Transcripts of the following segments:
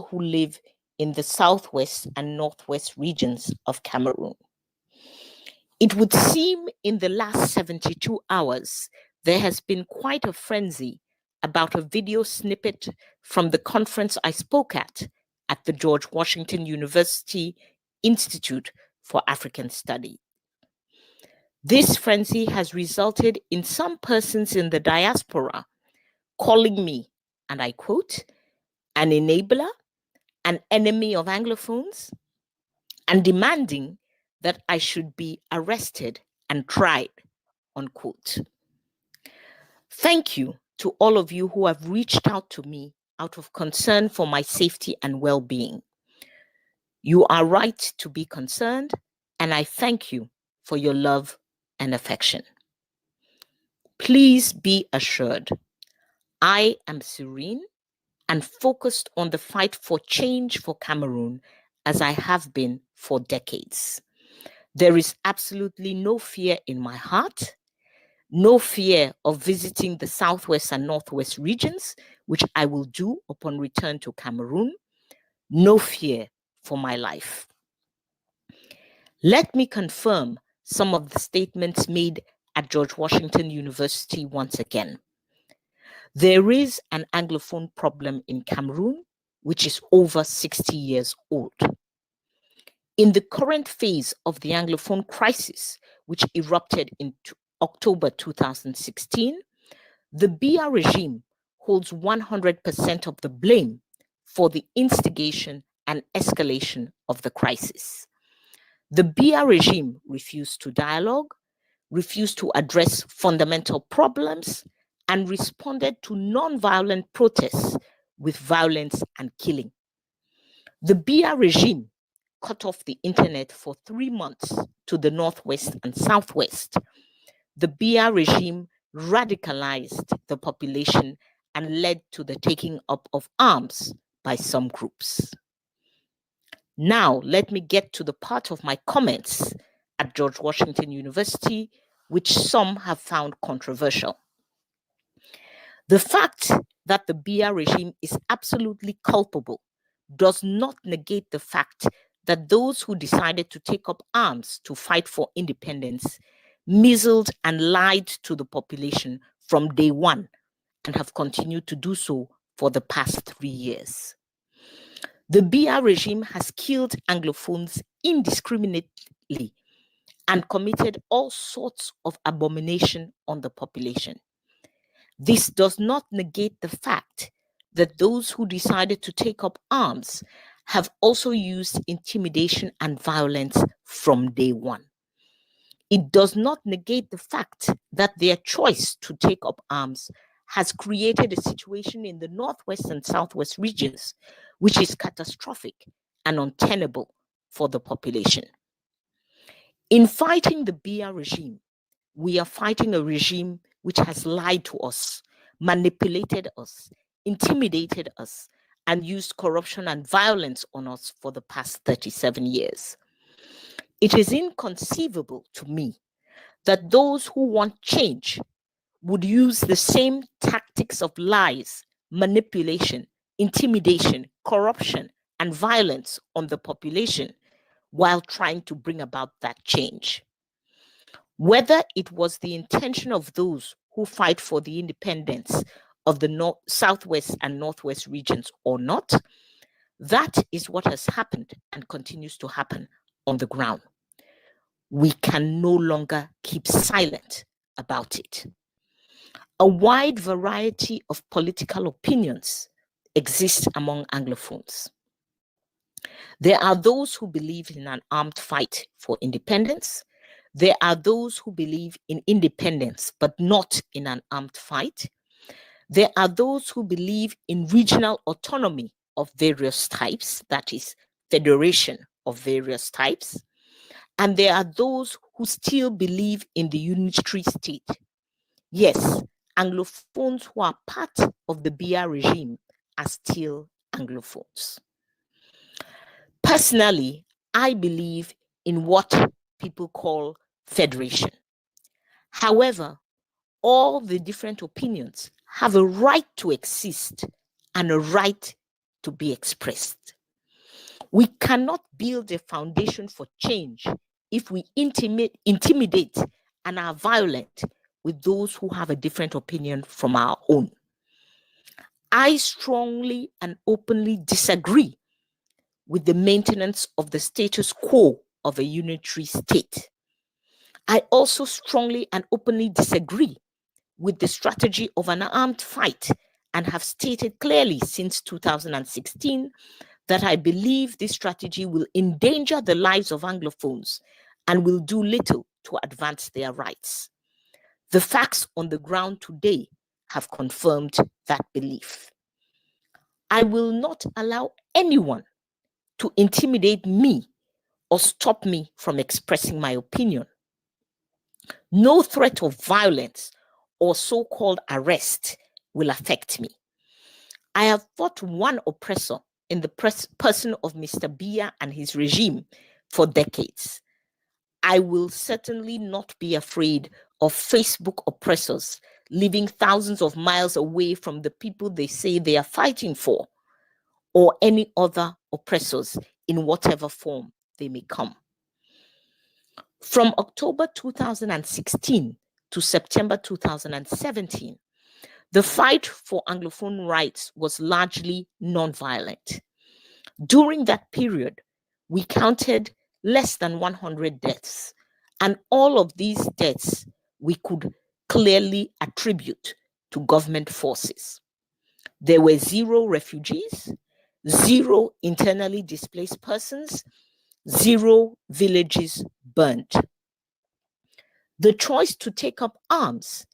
who live in the southwest and northwest regions of Cameroon. It would seem in the last 72 hours, there has been quite a frenzy about a video snippet from the conference I spoke at the George Washington University Institute for African Study. This frenzy has resulted in some persons in the diaspora calling me, and I quote, an enabler, an enemy of Anglophones, and demanding that I should be arrested and tried, unquote. Thank you to all of you who have reached out to me out of concern for my safety and well-being. You are right to be concerned, and I thank you for your love and affection. Please be assured, I am serene and focused on the fight for change for Cameroon as I have been for decades. There is absolutely no fear in my heart, no fear of visiting the southwest and northwest regions, which I will do upon return to Cameroon, no fear for my life. Let me confirm some of the statements made at George Washington University once again. There is an Anglophone problem in Cameroon, which is over 60 years old. In the current phase of the Anglophone crisis, which erupted in October 2016, the Biya regime holds 100% of the blame for the instigation and escalation of the crisis. The Biya regime refused to dialogue, refused to address fundamental problems, and responded to non-violent protests with violence and killing. The Biya regime cut off the internet for 3 months to the northwest and southwest. The Biya regime radicalized the population and led to the taking up of arms by some groups. Now, let me get to the part of my comments at George Washington University, which some have found controversial. The fact that the Biya regime is absolutely culpable does not negate the fact that those who decided to take up arms to fight for independence misled and lied to the population from day one and have continued to do so for the past 3 years. The Biya regime has killed Anglophones indiscriminately and committed all sorts of abomination on the population. This does not negate the fact that those who decided to take up arms have also used intimidation and violence from day one. It does not negate the fact that their choice to take up arms has created a situation in the northwest and southwest regions, which is catastrophic and untenable for the population. In fighting the Biya regime, we are fighting a regime which has lied to us, manipulated us, intimidated us, and used corruption and violence on us for the past 37 years. It is inconceivable to me that those who want change would use the same tactics of lies, manipulation, intimidation, corruption, and violence on the population while trying to bring about that change. Whether it was the intention of those who fight for the independence of the southwest and northwest regions or not, that is what has happened and continues to happen on the ground. We can no longer keep silent about it. A wide variety of political opinions exist among Anglophones. There are those who believe in an armed fight for independence. There are those who believe in independence, but not in an armed fight. There are those who believe in regional autonomy of various types, that is, federation of various types. And there are those who still believe in the unitary state. Yes, Anglophones who are part of the Biya regime are still Anglophones. Personally, I believe in what people call federation. However, all the different opinions have a right to exist and a right to be expressed. We cannot build a foundation for change if we intimidate and are violent with those who have a different opinion from our own. I strongly and openly disagree with the maintenance of the status quo of a unitary state. I also strongly and openly disagree with the strategy of an armed fight and have stated clearly since 2016 that I believe this strategy will endanger the lives of Anglophones and will do little to advance their rights. The facts on the ground today have confirmed that belief. I will not allow anyone to intimidate me or stop me from expressing my opinion. No threat of violence or so-called arrest will affect me. I have fought one oppressor in the person of Mr. Biya and his regime for decades. I will certainly not be afraid of Facebook oppressors living thousands of miles away from the people they say they are fighting for, or any other oppressors in whatever form they may come. From October 2016 to September 2017, the fight for Anglophone rights was largely non-violent. During that period, we counted less than 100 deaths, and all of these deaths we could clearly attribute to government forces. There were 0 refugees, 0 internally displaced persons, 0 villages burned. The choice to take up arms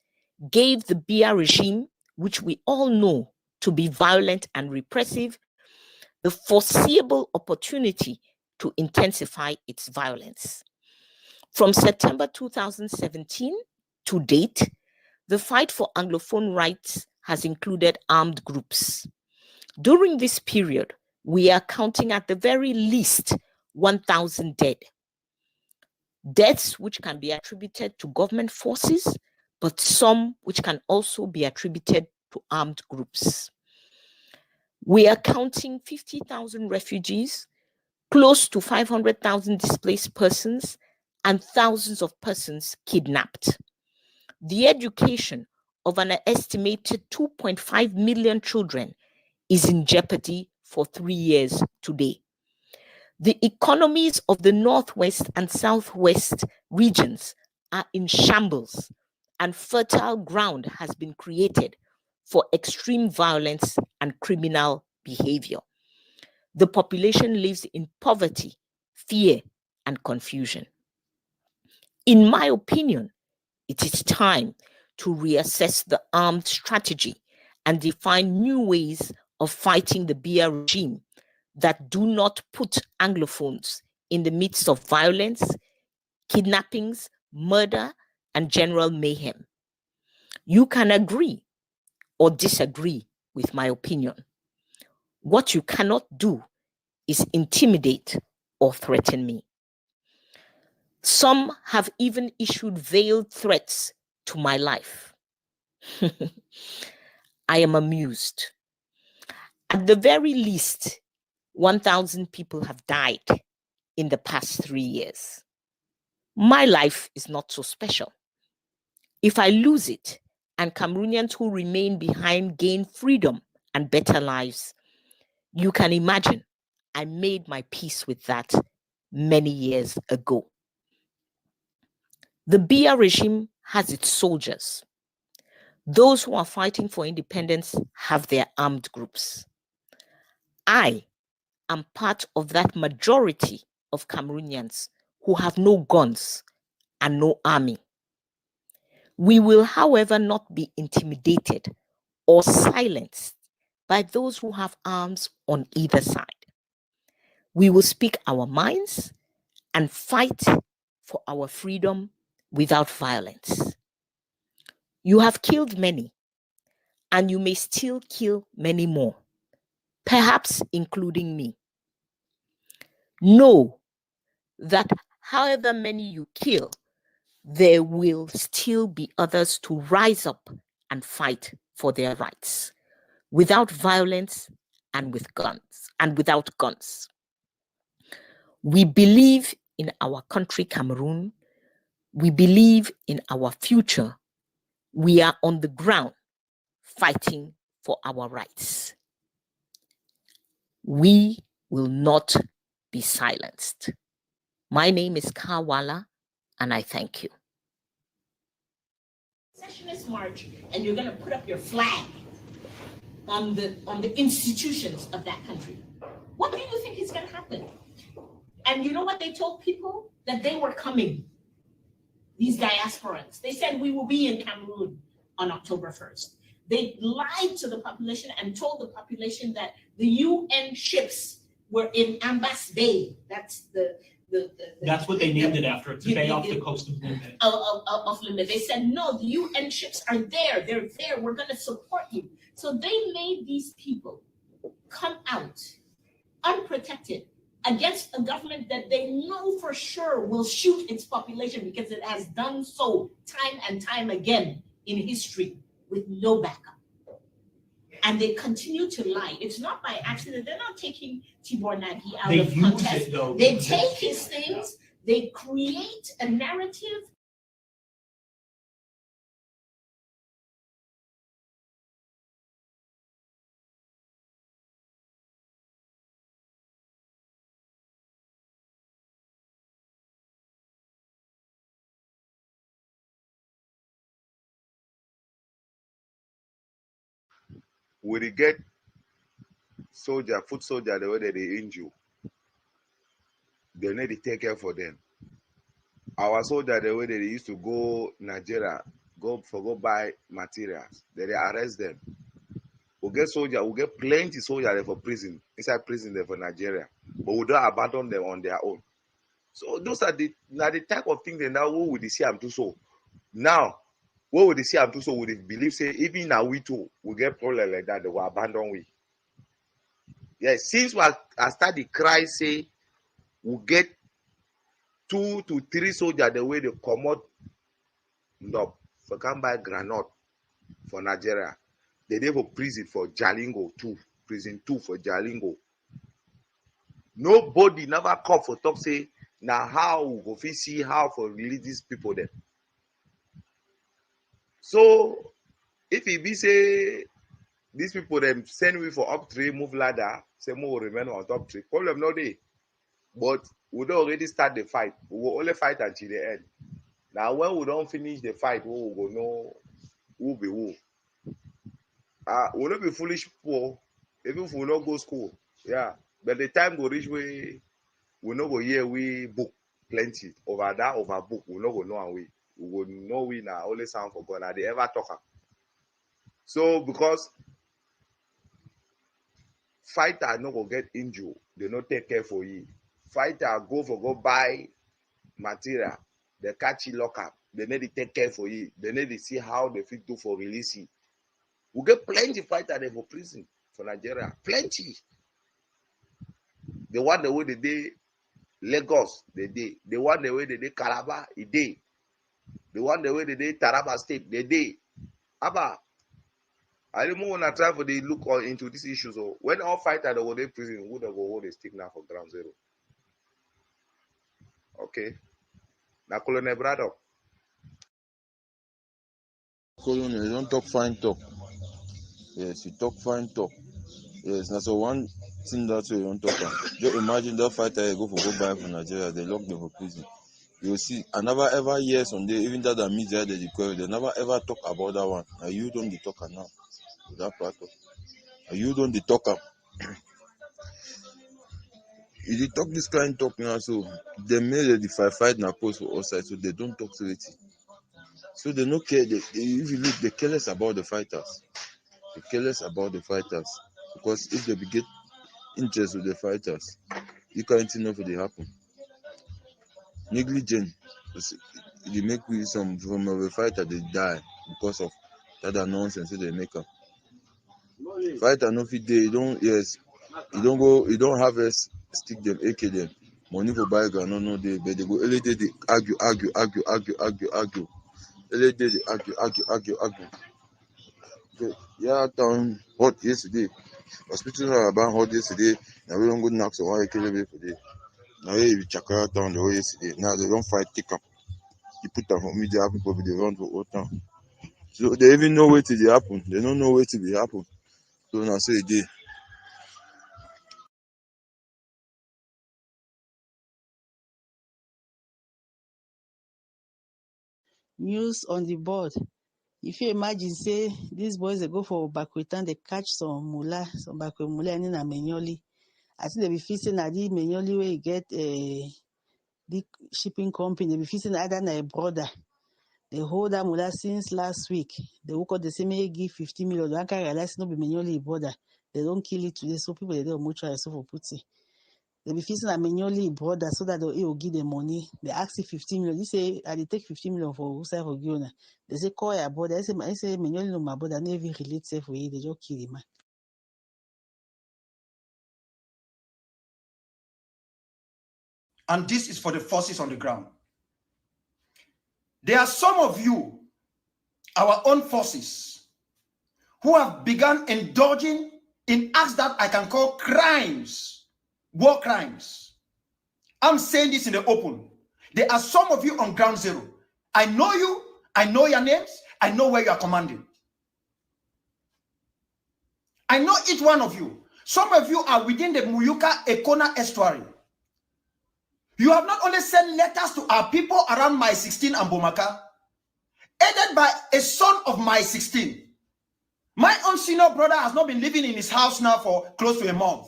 gave the Biya regime, which we all know to be violent and repressive, the foreseeable opportunity to intensify its violence. From September 2017 to date, the fight for Anglophone rights has included armed groups. During this period, we are counting at the very least 1,000 dead. Deaths which can be attributed to government forces, but some which can also be attributed to armed groups. We are counting 50,000 refugees, close to 500,000 displaced persons, and thousands of persons kidnapped. The education of an estimated 2.5 million children is in jeopardy for 3 years today. The economies of the Northwest and Southwest regions are in shambles, and fertile ground has been created for extreme violence and criminal behavior. The population lives in poverty, fear, and confusion. In my opinion, it is time to reassess the armed strategy and define new ways of fighting the Biya regime that do not put Anglophones in the midst of violence, kidnappings, murder, and general mayhem. You can agree or disagree with my opinion. What you cannot do is intimidate or threaten me. Some have even issued veiled threats to my life. I am amused. At the very least, 1,000 people have died in the past 3 years. My life is not so special. If I lose it and Cameroonians who remain behind gain freedom and better lives, you can imagine I made my peace with that many years ago. The Biya regime has its soldiers. Those who are fighting for independence have their armed groups. I am part of that majority of Cameroonians who have no guns and no army. We will, however, not be intimidated or silenced by those who have arms on either side. We will speak our minds and fight for our freedom without violence. You have killed many, and you may still kill many more, perhaps including me. Know that however many you kill, there will still be others to rise up and fight for their rights without violence and with guns and without guns. We believe in our country, Cameroon. We believe in our future. We are on the ground fighting for our rights. We will not be silenced. My name is Kawala, and I thank you. Secessionist march, and you're going to put up your flag on the institutions of that country. What do you think is going to happen? And you know what they told people? That they were coming. These diasporans. They said we will be in Cameroon on October 1st. They lied to the population and told the population that the UN ships were in Ambas Bay. That's that's what they named it after, to bay off the coast of Limbe. Of Limbe. They said, no, the UN ships are there. They're there. We're going to support you. So they made these people come out unprotected against a government that they know for sure will shoot its population, because it has done so time and time again in history with no backup. And they continue to lie. It's not by accident. They're not taking Tibor Nagy out of context. They take his things, they create a narrative. We dey get soldier, foot soldier, the way that they injure, they need to take care for them. Our soldier, the way that they used to go Nigeria, go buy materials, they arrest them. We get soldier, we get plenty soldier there for prison, inside prison there for Nigeria, but we don't abandon them on their own. So those are the type of things that now we would see them do so. Now, what would they see them do so? Would they believe say even now we too we get problem like that, they will abandon we? Yes, since I start the cry say we get 2 to 3 soldiers the way they come out no for come buy granite for Nigeria. They dey for prison for Jalingo 2, prison 2 for Jalingo. Nobody never come for talk say now how we go fit see how for release these people there. So if it be say these people them send we for up tree, move ladder, say more remain on top tree, problem no dey. But we don't already start the fight. We will only fight until the end. Now when we don't finish the fight, we will go know who be who. We don't be foolish people, even if we not go school. Yeah. But the time go reach we not go hear we book plenty. Over book, we not go know and we will know we now only sound for God. Now they ever talk. So because fighter no go get injured, they not take care for you. Fighter go buy material, they catch you lock up, they need to take care for you, they need to see how they fit do for release you. We get plenty fighter there for prison for Nigeria, plenty. The one the way they dey Lagos, they dey. The one the way they dey Calabar, it dey. The one the way they dey Taraba State, they dey. Abba, I don't want to try for the look into these issues. So when all fighters go to prison, who they go hold a stick now for ground zero? Okay. Now Colonel Braddock. Colonel, you don't talk fine talk. Yes, you talk fine talk. Yes, now so one thing that you don't talk about. Just imagine that fighter you go buy for Nigeria, they lock them for prison. You will see, I never ever hear someday, even that media they declare, they never ever talk about that one. Now you don't the talker now. That part of. Now you don't the talker. You dey talk this kind of talk now, so they made the fight now post for outside, so they don't talk to it. So they don't care. If you look, they careless about the fighters. They careless about the fighters because if they get interest with the fighters, you can't see nothing they happen. Negligent, they make some from a fighter they die because of that nonsense they make up. Fighter no fit dey, you don't have a stick them, AK them. Money for buy gun, no dey, but they go every day they argue. Every day they argue. Yeah, down hot yesterday. Hospital are about hold yesterday. Now we don't go knock so why kill it for day. Now we Chakra town the way yesterday. Now they don't fight take up. You put them for media people they run for all town. So they even know where to happen. They don't know where to be happen. So now say day. News on the board. If you imagine, say, these boys, they go for Bakwetan, they catch some Bakwe mula, and then a Menyoli. I think they be facing at the Menyoli where you get the shipping company. They be facing either na a brother. They hold that mula since last week. They woke up, they say, may give 50 million. They can't realize no be Menyoli brother. They don't kill it today, so people, they don't mutual so for putting. They be facing a Menyoli brother so that they will give them money. They ask you 15 million. They say, I take 15 million for who say for Giona. They say, call your brother. I say, Menyoli no my brother. Never relate self with you. They just kill him, man. And this is for the forces on the ground. There are some of you, our own forces, who have begun indulging in acts that I can call crimes, war crimes. I'm saying this in the open. There are some of you on ground zero. I know you. I know your names. I know where you are commanding. I know each one of you. Some of you are within the Muyuka Ekona estuary. You have not only sent letters to our people around my 16 and Bomaka, aided by a son of my 16. My own senior brother has not been living in his house now for close to a month.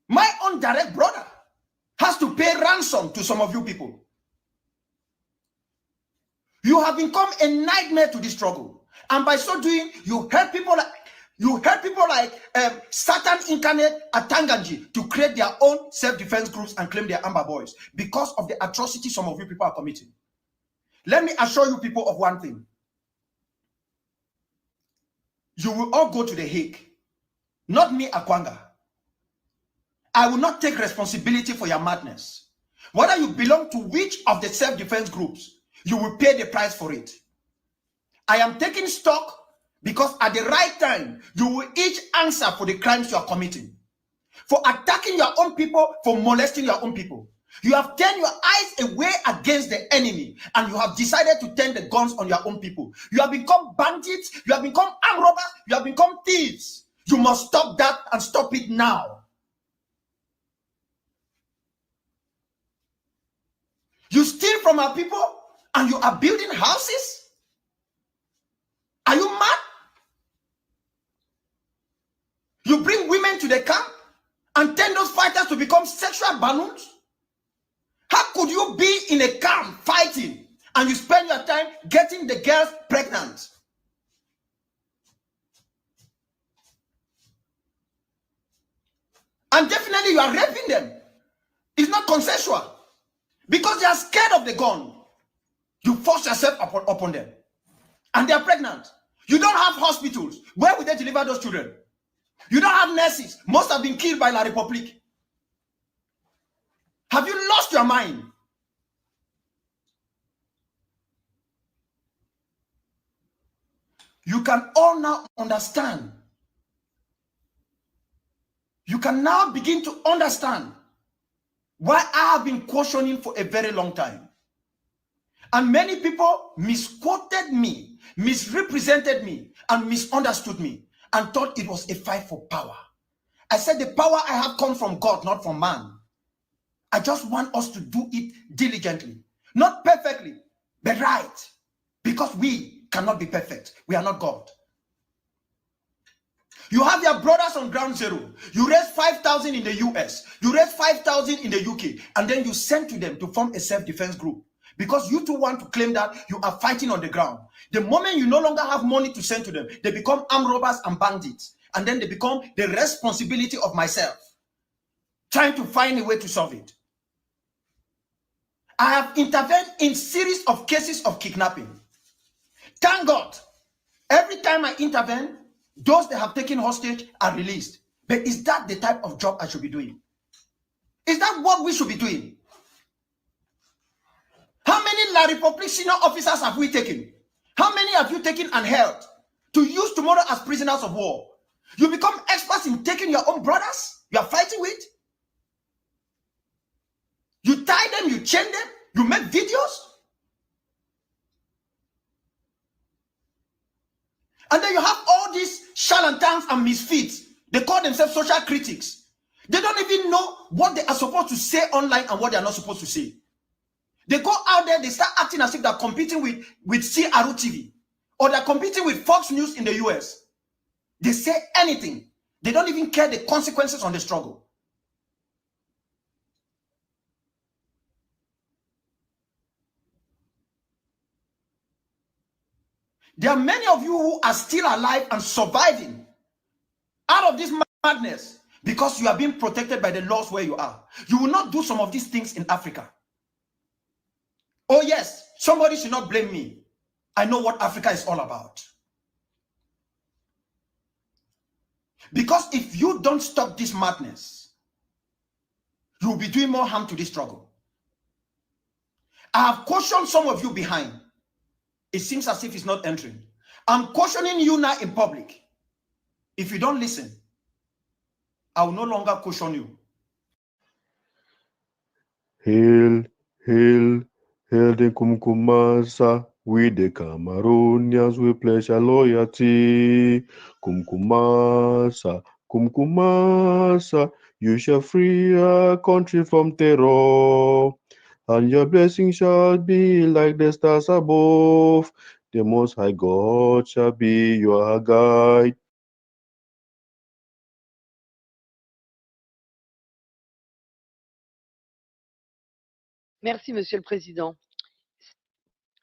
My own direct brother has to pay ransom to some of you people. You have become a nightmare to this struggle. And by so doing, you help people like Satan Incarnate Atanganji to create their own self-defense groups and claim their Amber Boys because of the atrocity some of you people are committing. Let me assure you people of one thing. You will all go to the Hague. Not me, Akwanga. I will not take responsibility for your madness. Whether you belong to which of the self-defense groups, you will pay the price for it. I am taking stock because at the right time, you will each answer for the crimes you are committing. For attacking your own people, for molesting your own people. You have turned your eyes away against the enemy and you have decided to turn the guns on your own people. You have become bandits, you have become armed robbers, you have become thieves. You must stop that and stop it now. You steal from our people and you are building houses? Are you mad? You bring women to the camp and turn those fighters to become sexual balloons? How could you be in a camp fighting and you spend your time getting the girls pregnant? And definitely you are raping them. It's not consensual. Because they are scared of the gun. You force yourself upon them. And they are pregnant. You don't have hospitals. Where will they deliver those children? You don't have nurses. Most have been killed by La République. Have you lost your mind? You can all now understand. You can now begin to understand why I have been cautioning for a very long time. And many people misquoted me, misrepresented me, and misunderstood me, and thought it was a fight for power. I said the power I have comes from God, not from man. I just want us to do it diligently. Not perfectly, but right. Because we cannot be perfect. We are not God. You have your brothers on ground zero. You raise 5,000 in the US. You raise 5,000 in the UK. And then you send to them to form a self-defense group. Because you two want to claim that you are fighting on the ground. The moment you no longer have money to send to them, they become armed robbers and bandits. And then they become the responsibility of myself. Trying to find a way to solve it. I have intervened in series of cases of kidnapping. Thank God. Every time I intervene, those that have taken hostage are released. But is that the type of job I should be doing? Is that what we should be doing? How many La République senior officers have we taken? How many have you taken and held to use tomorrow as prisoners of war? You become experts in taking your own brothers you are fighting with. You tie them, you chain them, you make videos. And then you have all these charlatans and misfits. They call themselves social critics. They don't even know what they are supposed to say online and what they are not supposed to say. They go out there, they start acting as if they're competing with CRU TV or they're competing with Fox News in the US. They say anything. They don't even care the consequences on the struggle. There are many of you who are still alive and surviving out of this madness because you are being protected by the laws where you are. You will not do some of these things in Africa. Oh yes, somebody should not blame me. I know what Africa is all about. Because if you don't stop this madness, you will be doing more harm to this struggle. I have cautioned some of you behind. It seems as if it's not entering. I'm cautioning you now in public. If you don't listen, I will no longer caution you. Hail, hail, hail the Kumkumasa. We the Cameroonians, we pledge our loyalty. Kumkumasa, Kumkumasa, you shall free our country from terror. And your blessing shall be like the stars above. The Most High God shall be your guide. Merci, Monsieur le Président.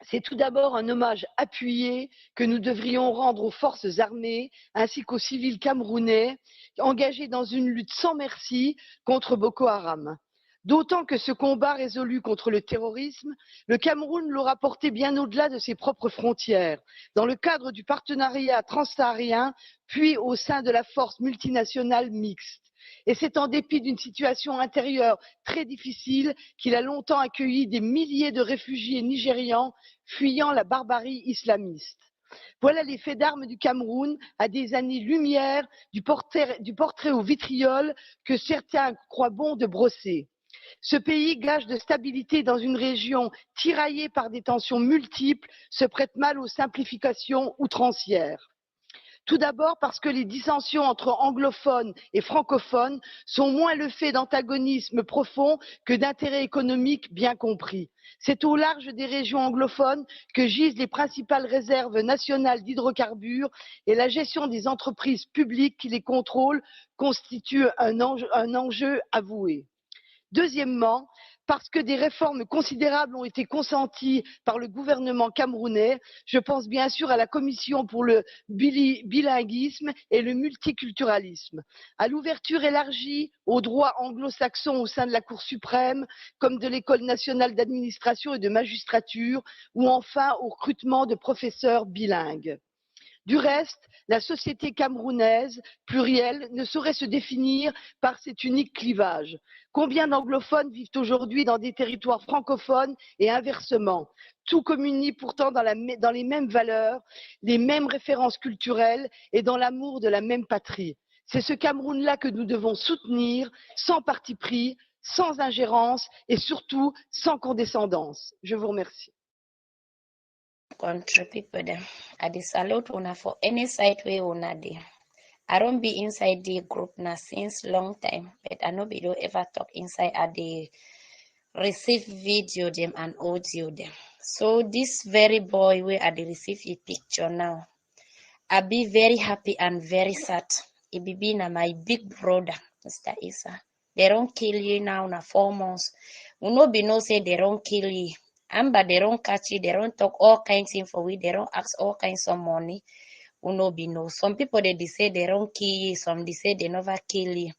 C'est tout d'abord un hommage appuyé que nous devrions rendre aux forces armées ainsi qu'aux civils camerounais engagés dans une lutte sans merci contre Boko Haram. D'autant que ce combat résolu contre le terrorisme, le Cameroun l'aura porté bien au-delà de ses propres frontières, dans le cadre du partenariat transsaharien, puis au sein de la force multinationale mixte. Et c'est en dépit d'une situation intérieure très difficile qu'il a longtemps accueilli des milliers de réfugiés nigérians fuyant la barbarie islamiste. Voilà les faits d'armes du Cameroun à des années-lumière du portrait au vitriol que certains croient bon de brosser. Ce pays, gage de stabilité dans une région tiraillée par des tensions multiples, se prête mal aux simplifications outrancières. Tout d'abord parce que les dissensions entre anglophones et francophones sont moins le fait d'antagonismes profonds que d'intérêts économiques bien compris. C'est au large des régions anglophones que gisent les principales réserves nationales d'hydrocarbures et la gestion des entreprises publiques qui les contrôlent constitue un enjeu avoué. Deuxièmement, parce que des réformes considérables ont été consenties par le gouvernement camerounais, je pense bien sûr à la commission pour le bilinguisme et le multiculturalisme, à l'ouverture élargie aux droits anglo-saxons au sein de la Cour suprême, comme de l'École nationale d'administration et de magistrature, ou enfin au recrutement de professeurs bilingues. Du reste, la société camerounaise, plurielle, ne saurait se définir par cet unique clivage. Combien d'anglophones vivent aujourd'hui dans des territoires francophones et inversement? Tout communie pourtant dans les mêmes valeurs, les mêmes références culturelles et dans l'amour de la même patrie. C'est ce Cameroun-là que nous devons soutenir, sans parti pris, sans ingérence et surtout sans condescendance. Je vous remercie. Country people them. I dey salute una for any side way una dey. I don't be inside the group now since long time, but I no be do ever talk inside. I dey receive video them and audio them. So this very boy where I dey receive a picture now, I be very happy and very sad. It be na my big brother, Mr. Issa. They don't kill you now na 4 months. We no be no say they don't kill you. But they don't catch you, they don't talk all kinds of info, they don't ask all kinds of money. No be no. Some people they say they don't kill you, some they say they never kill you.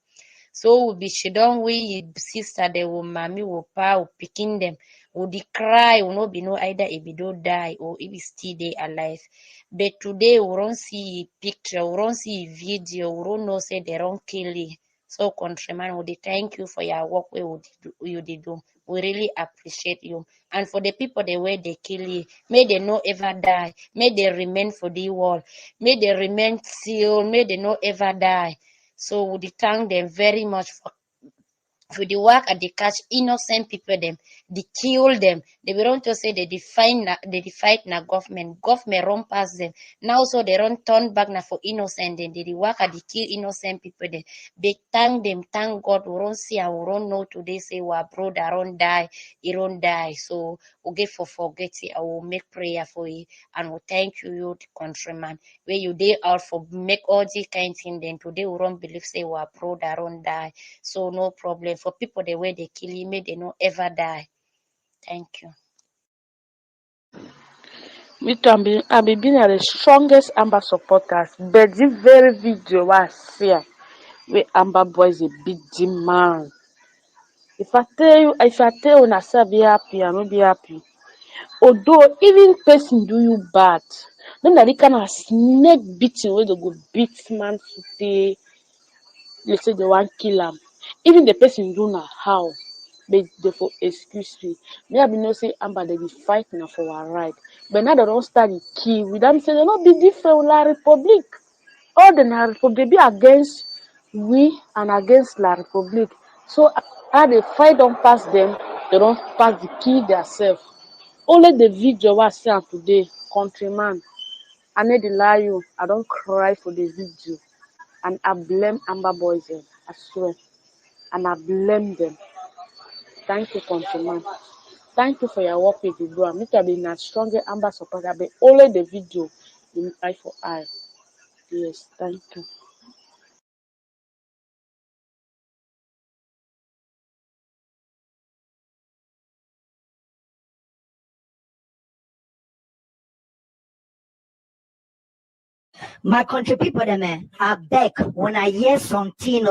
So we be shidon we sister they will mommy will pa will picking them. Will they cry, will no be no either if you don't die or if you still they alive. But today we don't see picture, we don't see video, we don't know say they don't kill you. So countryman, we thank you for your work you did do. We really appreciate you. And for the people the way they kill you, may they no ever die. May they remain for the world. May they remain sealed. May they no ever die. So we thank them very much for the work and they catch innocent people them, they kill them. They don't just say they fight na government run past them. Now so they don't turn back now for innocent them. They work and they kill innocent people them. They thank them, thank God. We don't see and we don't know today say our brother don't die, he don't die. So we get for forget it. I will make prayer for you and we thank you, the countryman. Where you day out for make all these kind of things, then today we don't believe say our brother don't die. So no problem. For people the way they kill him, may they not ever die. Thank you. I be being the strongest Amber supporters, but this very video was here where Amber boy is a big man. If I tell you myself be happy, I not be happy. Although even person do you bad, then that kind of snake beating where they go beat man to say let's say they want kill him. Even the person do not how. They for excuse me. Me I be no say Amber they be fighting for our right. But now they don't start the key with them say they not be different with La Republic. All the La Republic they be against we and against La Republic. So how they fight don't pass them, they don't pass the key themselves. Only the video was seen today, countryman. I need to lie you. I don't cry for the video. And I blame Amber Boys, I swear. And I blame them. Thank you, countryman. Thank you for your work with the bro. Me can be a stronger Amber supporter, but only the video in eye for eye. Yes, thank you. My country people, them, I beg when I hear something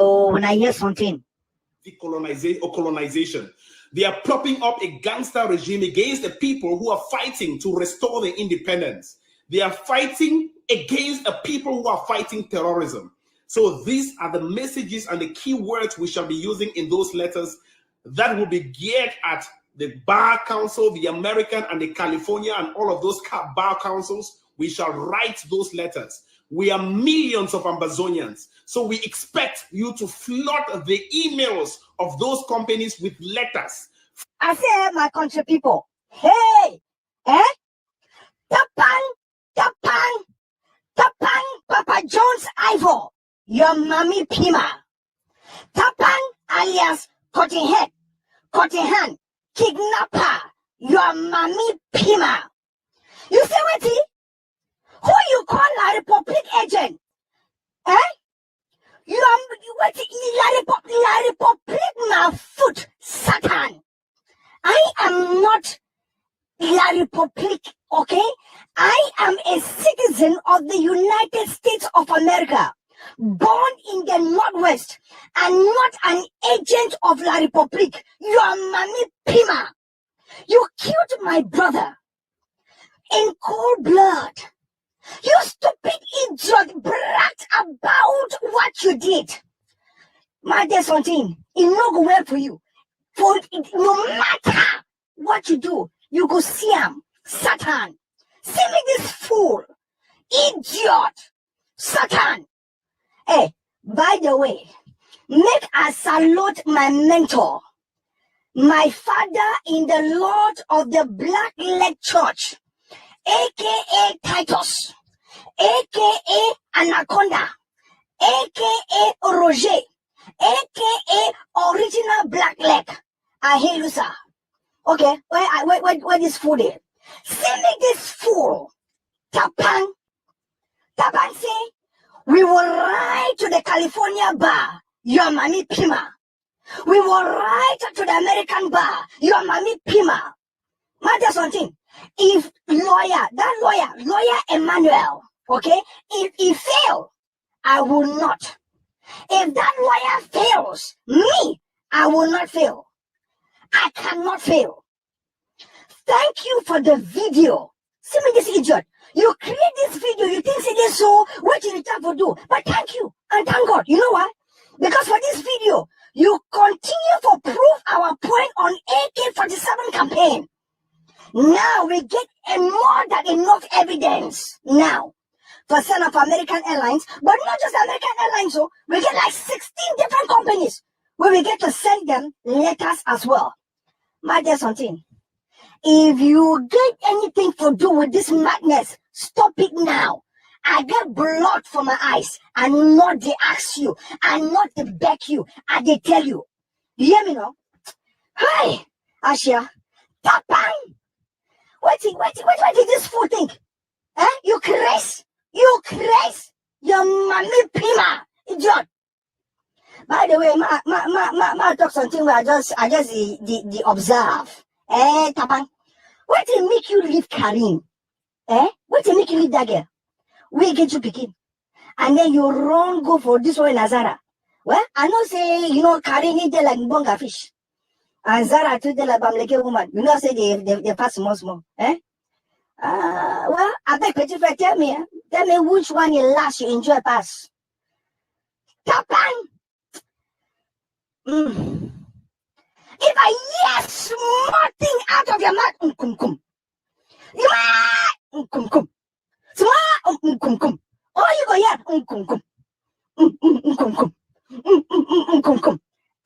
Colonization. They are propping up a gangster regime against the people who are fighting to restore their independence. They are fighting against the people who are fighting terrorism. So these are the messages and the key words we shall be using in those letters that will be geared at the Bar Council, the American and the California and all of those Bar Councils. We shall write those letters. We are millions of Ambazonians. So we expect you to flood the emails of those companies with letters. I say, my country people, hey, Tapang, Papa John's Ivor, your mommy Pima. Tapang alias Cotton Hand, kidnapper, your mommy Pima. You say what? Who you call La Republic agent? You are what? La Republic my foot, Satan. I am not La Republic, okay? I am a citizen of the United States of America, born in the Northwest, and not an agent of La Republic. You are Mami Pima. You killed my brother in cold blood. You stupid idiot brat about what you did. My dear something, it no go well for you. For it, no matter what you do, you go see him, Satan. See me this fool, idiot, Satan. Hey, by the way, make I salute my mentor, my father in the Lord of the Black Leg Church, aka Titus, aka Anaconda, aka Roger, aka Original Black Leg. I hear you, sir. Okay, where this fool is? Send me this fool. Tapang say, we will ride to the California bar, your mommy Pima. We will ride to the American bar, your mommy Pima. Matter something. If lawyer Emmanuel, okay, if he fail, I will not. If that lawyer fails, me, I will not fail. I cannot fail. Thank you for the video. See me this idiot. You create this video, you think say this so, what you return for do. But thank you and thank God. You know what? Because for this video, you continue to prove our point on AK-47 campaign. Now we get more than enough evidence now for sale of American Airlines, but not just American Airlines, so we get like 16 different companies where we get to send them letters as well. My dear something, if you get anything to do with this madness, stop it now. I get blood from my eyes, and not they ask you, and not they beg you, and they tell you. You hear me now? Hi, Asia. Tapan! What did this fool think? Eh? You crazy? You crazy? Your mommy pima, idiot. By the way, ma talk something where I just the observe. Eh, Tapan? What did make you leave Karim? Eh? What did make you leave that girl? We get you picking. And then you run go for this one Nazara. Well, I know say, Karim eat like bonga fish. And Zara treat like Bamleke woman. You know say they pass small. Eh? Well, I beg you to tell me which one you last you enjoy pass. Tapan! If I hear small thing out of your mouth, small, oh, you go here,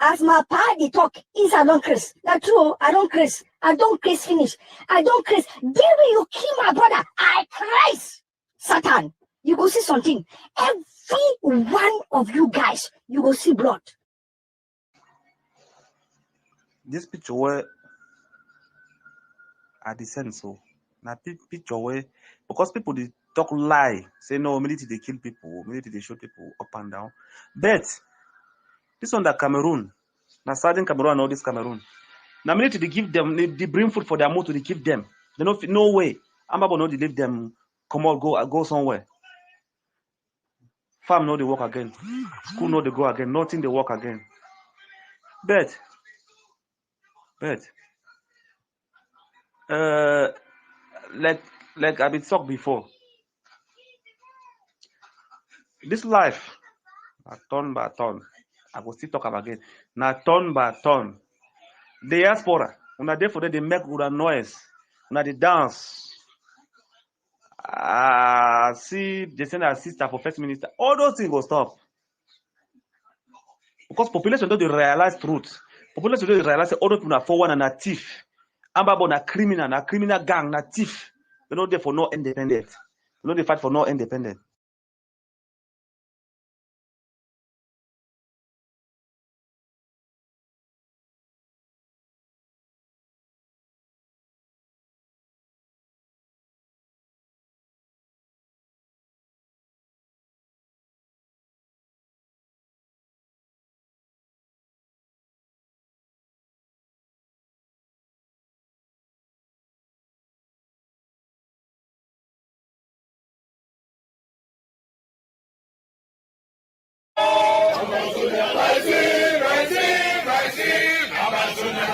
as my party talk, is I don't Chris. That's true, I don't Chris. I don't Chris finish. I don't Chris. Then when you kill my brother, I Christ. Satan, you go see something. Every one of you guys, you go see blood. This picture where I descend so now picture where because people they talk lie, say no military they kill people, military they shoot people up and down. But this one that Cameroon, now southern Cameroon and all this Cameroon. Now military they give them they bring food for their motor, they give them. They no way. Amabo no they leave them come out go somewhere. Farm no they work again. School no they go again, nothing they work again. But like I've been talked before. This life, turn by turn. I will still talk about again. Now turn by turn. The diaspora, when I there for them, they make good noise. When they dance. See, they send a sister for first minister. All those things will stop. Because population don't realize truth. Population don't realize all those people are for one and a thief. Ambabo na criminal gang, na thief. They know they for no independent. They know they fight for no independent.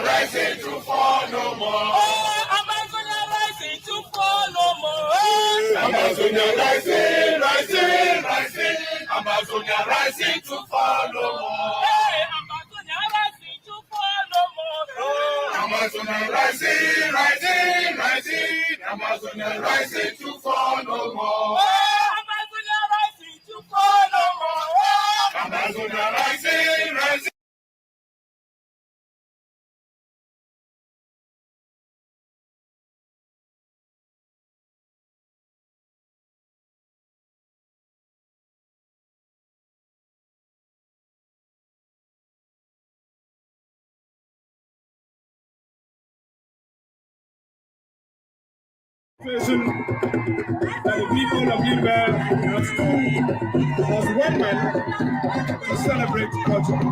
Rising to fall no more. Amazonia rising to fall no more. Amazonia rising. Amazonia rising to fall no more. Amazonia rising to fall no more. Amazonia rising. Amazonia rising to fall no more. Amazonia rising to fall no more. Amazonia rising. That the people of Limba was two as one man to celebrate culture.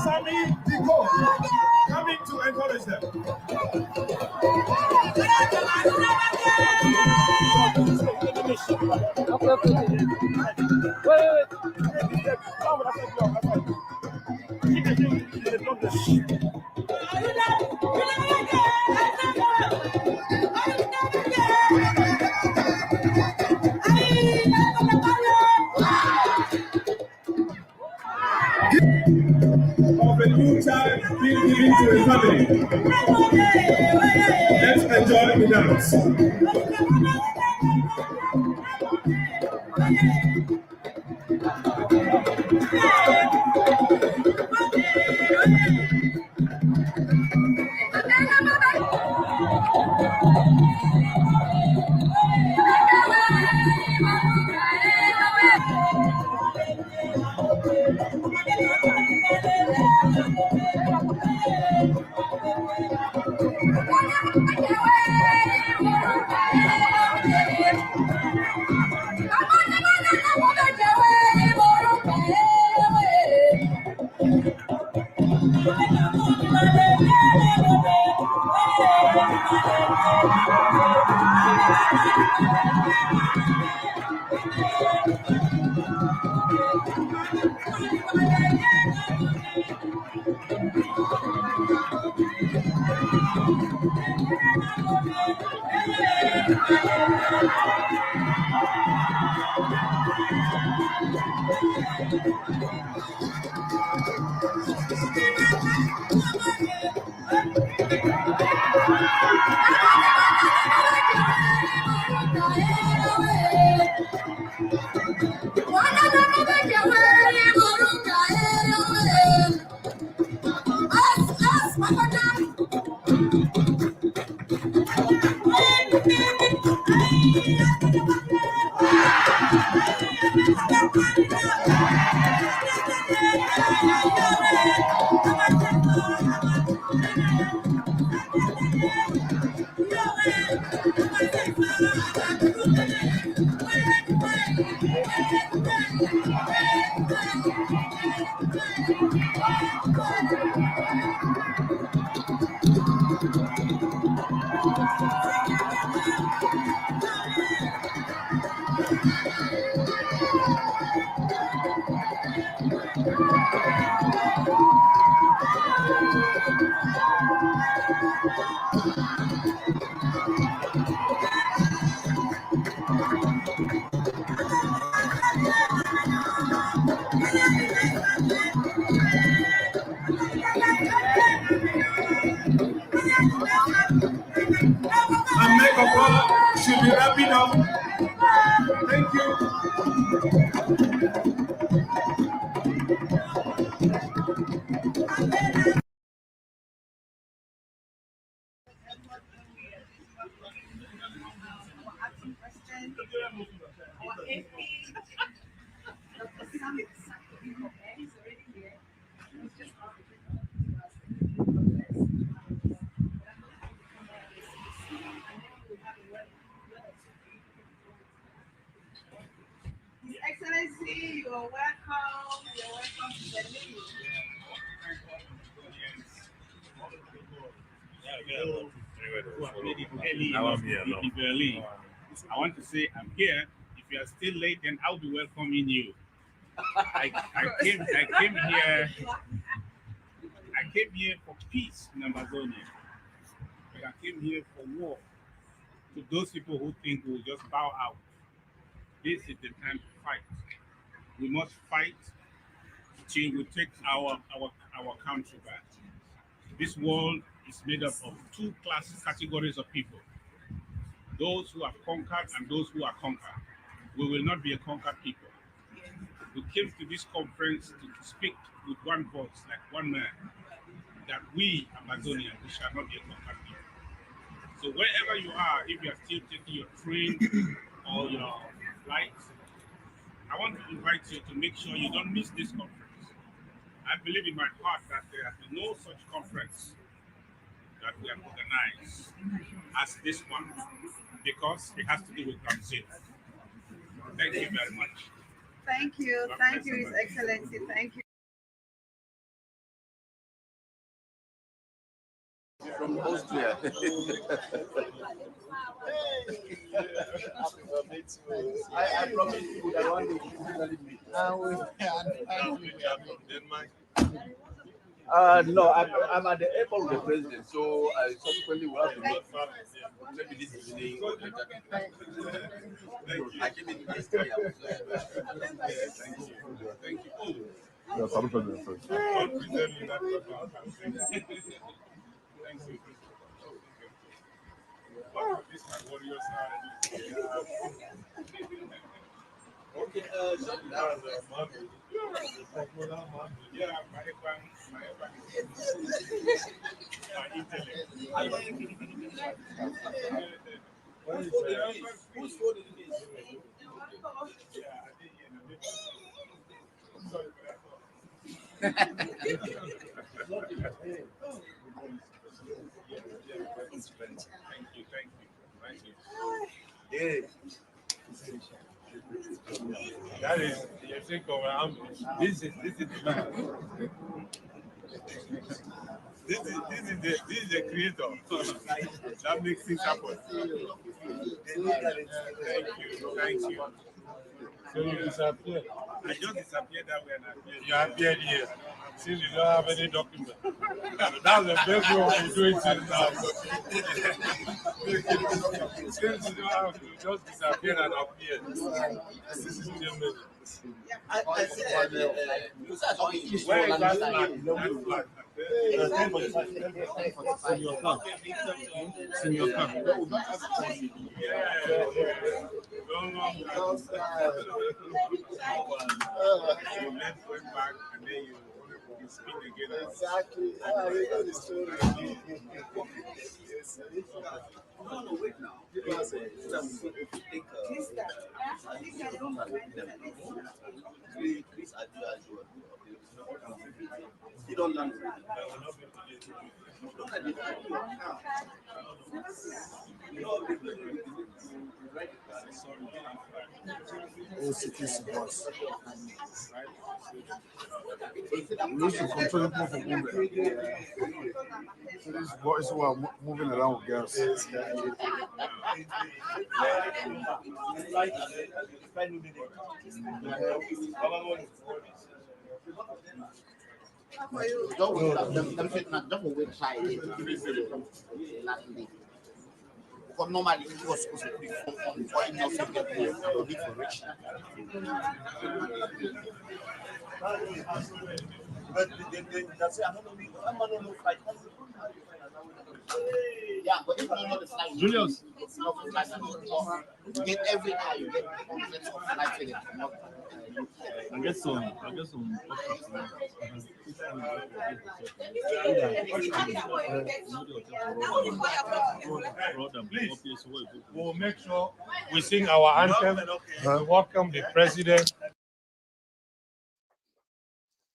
Sammy Diko coming to encourage them. Of a new child being given to a family. Let's enjoy the dance. And make of all should be wrapping up. Thank you. His Excellency, you are welcome. You're welcome to the meeting. I want to say I'm here. If you are still late, then I'll be welcoming you. I came here for peace in Amazonia. I came here for war. To those people who think we'll just bow out, this is the time to fight. We must fight till we take our country back. This world is made up of two categories of people. Those who have conquered and those who are conquered. We will not be a conquered people. We came to this conference to speak with one voice, like one man, that we, Amazonians, we shall not be a conquered people. So wherever you are, if you are still taking your train or your flight, I want to invite you to make sure you don't miss this conference. I believe in my heart that there has been no such conference that we have organized as this one, because it has to do with Brazil. Thank you very much. Thank you. Thank you, His Excellency. Thank you. From Austria. I promise you that one day we will finally meet. No, I'm at the airport with the president, so I subsequently will have to meet. Maybe this evening or later. I came in yesterday. Thank you. Yeah, Salut President first. God preserve you, that God. Thank you. Oh, this is my warriors now. Okay, yeah, my whose phone is this? Yeah, I did hear. Sorry for that. Thank you. Yeah. That is, you think of this is the man. This is the creator. That makes things happen. Thank you. So you disappeared. I just disappeared that way and appeared. You appeared here. Since you don't have any document. That's the best way of doing things now. Since you don't have to just disappear and appear. This is 10 minutes. Where is that flag? In your car. It's in your car. You left, went back, and then you speak again. Exactly. I know the story. No, wait now. Because take Chris Adu as well. You don't learn. We used to control people from moving. So these boys who are moving around with girls. Because normally it was supposed to be for enough to get the need for rich. But that's it. I'm not like yeah, but if you know the flight, Julius, it's not like you get every hour you get hundreds of flight tickets. I get some Please, we'll make sure we sing our anthem. We welcome the president.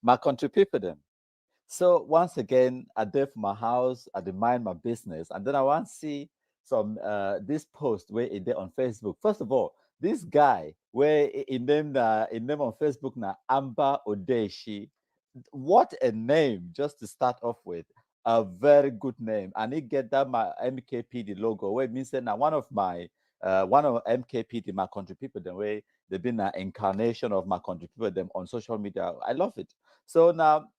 My country people then. So once again, I did my house, I did mind my business, and then I want to see some this post where it did on Facebook. First of all, this guy where in them on Facebook now Amber Odeshi. What a name just to start off with. A very good name, and he get that my MKPD logo where it means that now one of MKPD my country people the way they've been an incarnation of my country people them on social media. I love it. So now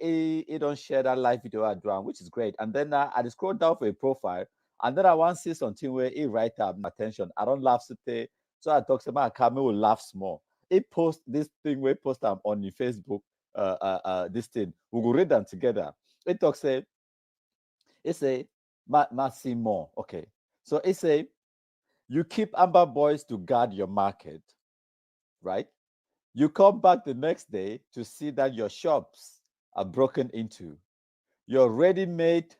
he don't share that live video I do, which is great. And then I just scroll down for a profile, and then I want to see something where he write up attention. I don't laugh today, so I talk to my camera will laugh small. He post this thing where post on your Facebook. This thing we will read them together. It talks say, see more. Okay, so it say you keep Amber Boys to guard your market, right? You come back the next day to see that your shops are broken into. Your ready-made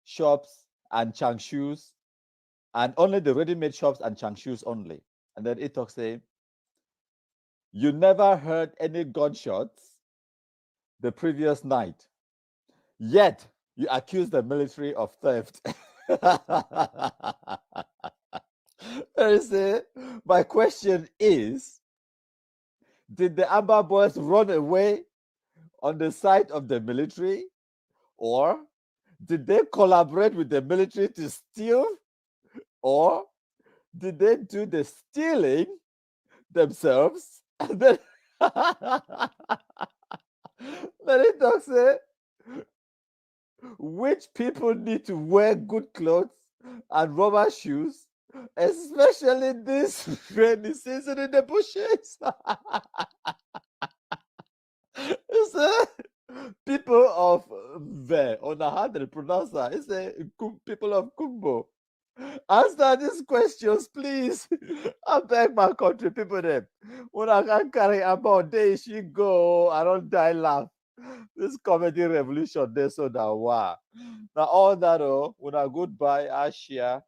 shops and chang shoes, and only the ready-made shops and chang shoes only. And then it talks say, you never heard any gunshots the previous night, yet you accuse the military of theft. My question is, did the Amber Boys run away on the side of the military, or Did they collaborate with the military to steal, or did they do the stealing themselves? And then, then it does say, which people need to wear good clothes and rubber shoes, especially this rainy season in the bushes. It's people of on how they pronounce that. It's people of Kumbo. Answer these questions, please. I beg my country people them. When I can carry about day she go, I don't die laugh. This comedy revolution there so that wow. Now all that when I goodbye, Asia.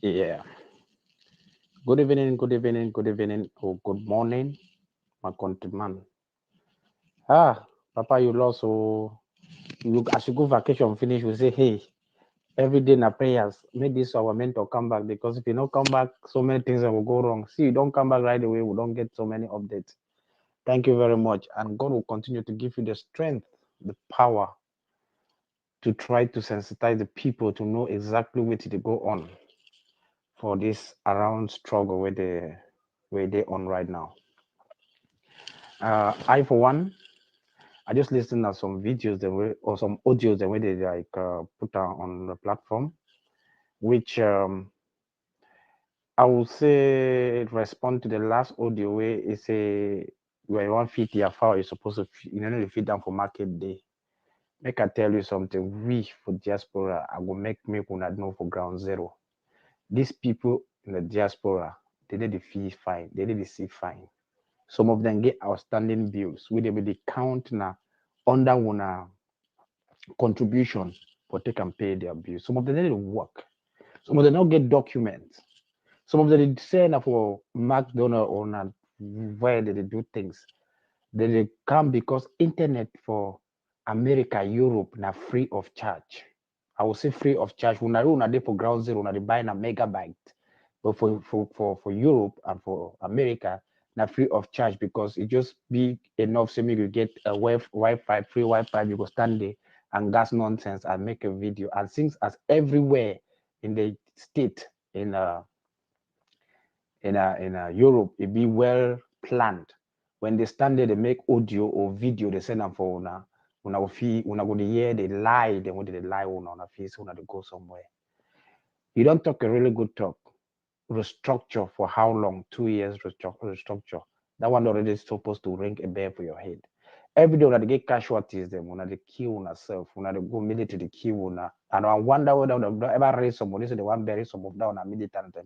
Yeah. Good evening, good evening, good evening, or good morning, my countryman. Papa, you lost, so you as you go vacation finish, you say, hey, every day na prayers, make this our mentor come back, because if you don't come back, so many things will go wrong. See, you don't come back right away, we don't get so many updates. Thank you very much, and God will continue to give you the strength, the power to try to sensitize the people to know exactly what to go on for this around struggle where they on right now. I for one, I just listened to some videos or some audios that way they like put on the platform, which I will say respond to the last audio where it say where you want feed your fowl, you're supposed to feed them for market day. Make I tell you something, we for diaspora, I will make una know for ground zero. These people in the diaspora, they need to feel fine, they need to see fine. Some of them get outstanding bills. We they will count now under one contribution for take and pay their bills. Some of them need to work. Some of them don't get documents. Some of them say now for McDonald's or not where they do things. They come because internet for America, Europe now free of charge. I will say free of charge. When I run for ground zero, when I buy a megabyte. But for Europe and for America, now free of charge because it just be enough so you get a Wi-Fi, free Wi-Fi, you go stand there and gas nonsense and make a video. And things as everywhere in the state in Europe, it be well planned. When they stand there, they make audio or video, they send them for una go to hear they lie, then when they lie on a face, una to go somewhere. You don't talk a really good talk. Restructure for how long? 2 years restructure. That one already is supposed to ring a bell for your head. Every day when they get casualties, them when they kill on yourself, when they go military to kill una. And I wonder whether they ever raise somebody, so they want bury some of that on a militant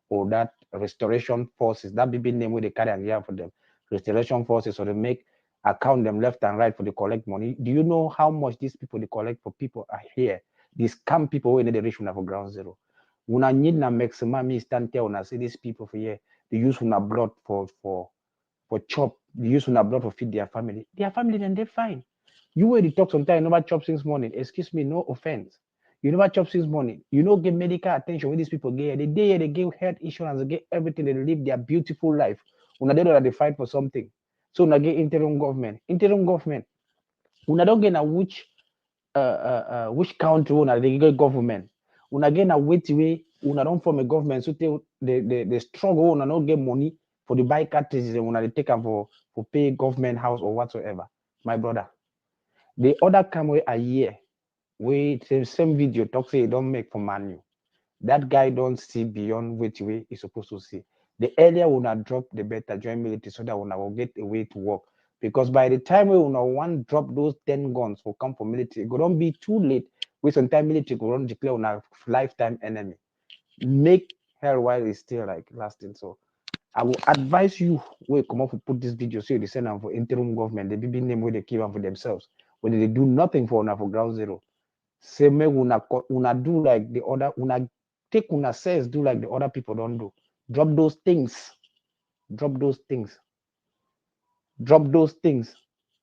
or that restoration forces, that BB name where they carry and here for them. Restoration forces, so they make account them left and right for the collect money. Do you know how much these people they collect for people are here? These scam people when they reach for ground zero. When I need na maximum me stand there when I see these people for here, they use una blood for chop, they use una blood for feed their family. Their family then they fine. You where they talk sometimes, you never chop since morning. Excuse me, no offense. You never chop since morning. You know get medical attention when these people get. They get health insurance, they get everything, they live their beautiful life. When they know that they fight for something. So when I get interim government, when I don't get a which country when they get government. When again a wait way, when I don't form a government, so they struggle when I don't get money for the buy cartridges when they take them for pay government house or whatsoever. My brother, the other come way a year, we same video talk say don't make for manual. That guy don't see beyond which way he's supposed to see. The earlier when I drop, the better join military so that when I will get a way to work. Because by the time we will one drop those 10 guns will come for military, it don't be too late. We sometimes military go run declare on a lifetime enemy. Make hell while it's still like lasting. So I will advise you we come up to put this video so you send them for interim government, the BB name where they keep them for themselves. When they do nothing for ground zero. Say me una do like the other una take una says do like the other people don't do. Drop those things. Drop those things. Drop those things.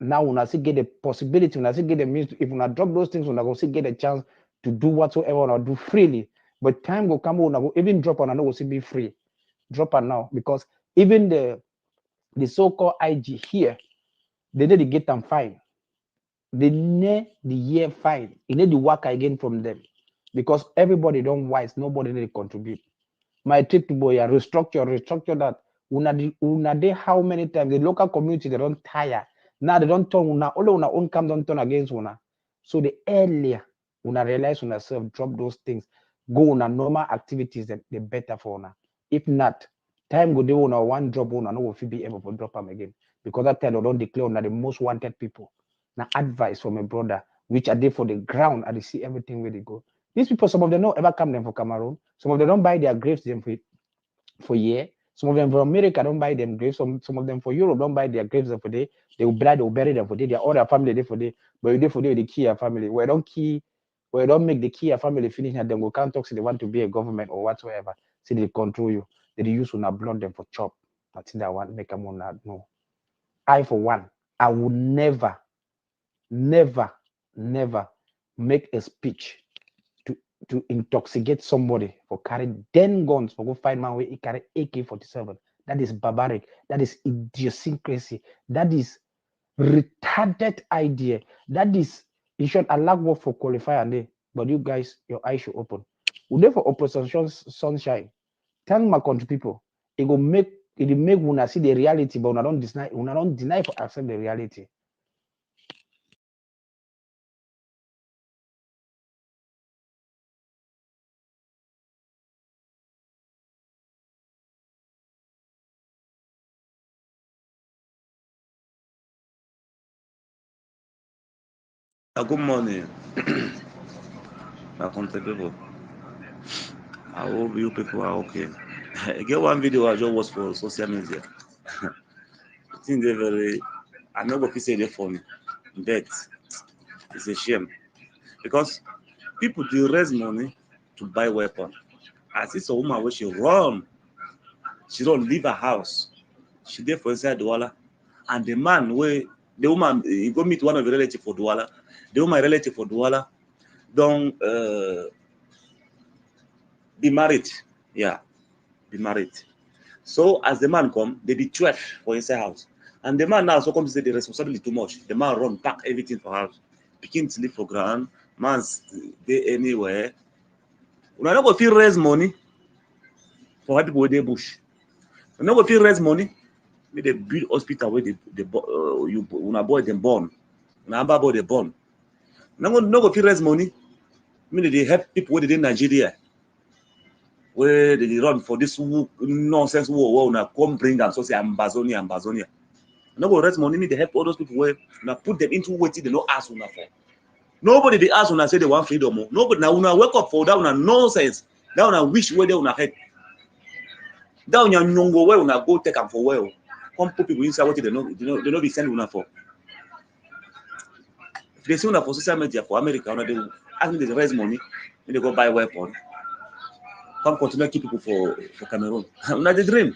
Now una see get the possibility, una see get the means. If una drop those things, una go see get a chance to do whatsoever una do freely. But time will come una go even drop on una go see be free. Drop on now because even the the so-called IG here, they need to get them fine. They need the year fine. You need the work again from them. Because everybody don't wise, nobody need to contribute. My trip to Boya, restructure that. Una de how many times the local community they don't tire. Now they don't turn una all una own come don't turn against una. So the earlier una realize una self drop those things, go on normal activities, then the better for una. If not, time go do una one drop una no will be able to drop them again. Because that time they don't declare una the most wanted people. Now advice from a brother, which are there for the ground and they see everything where they go. These people, some of them don't ever come them for Cameroon. Some of them don't buy their graves them for year. Some of them from America don't buy them graves. Some of them for Europe don't buy their graves them for day. They will bury them for day. They are all their family there for day. But they for day the Kia family. Where don't make the Kia family finish and then go can't talk so they want to be a government or whatsoever. So they control you. They use una blood them for chop. That's that one make them not know. I for one, I would never make a speech to intoxicate somebody for carrying 10 guns for go find man where he carry AK-47. That is barbaric. That is idiosyncrasy. That is retarded idea. That is, in short, a lack work for qualifier day. But you guys, your eyes should open. We there for Operation Sunshine. Tell my country people, it will make una see the reality, but una don't deny for accept the reality. Good morning, my country people. I hope you people are okay. I get one video I just watched for social media. I think they're very, I'm not going to say they're funny, but it's a shame because people do raise money to buy weapons. I see some woman where she don't leave her house. She there for inside Douala, and the man where the woman he go meet one of the relatives for Douala. The woman relative for Douala don't be married. Yeah, be married. So as the man come, they be 12 for inside house. And the man now so come to say the responsibility too much. The man run, pack everything for house. Begin to live for ground. Man's they anywhere. We're not going to raise money for people with their bush. We're not going to raise money. May they build hospital where you boy them born. Una boy they born. No go raise money. Mean they help people where they in Nigeria, where they run for this nonsense war. Now come bring them so say Ambazonia. No go raise money. Mean they help all those people where now put them into what they no ask una for. Nobody they ask una say they want freedom. Nobody now una wake up for that una nonsense. That una wish where they una head. That una nyongo where una go take them for well. Come put people inside what they no be sending una for. If they see una for social media for America, they ask me to raise money, and they go buy weapon. Come continue to keep people for Cameroon. Una the dream.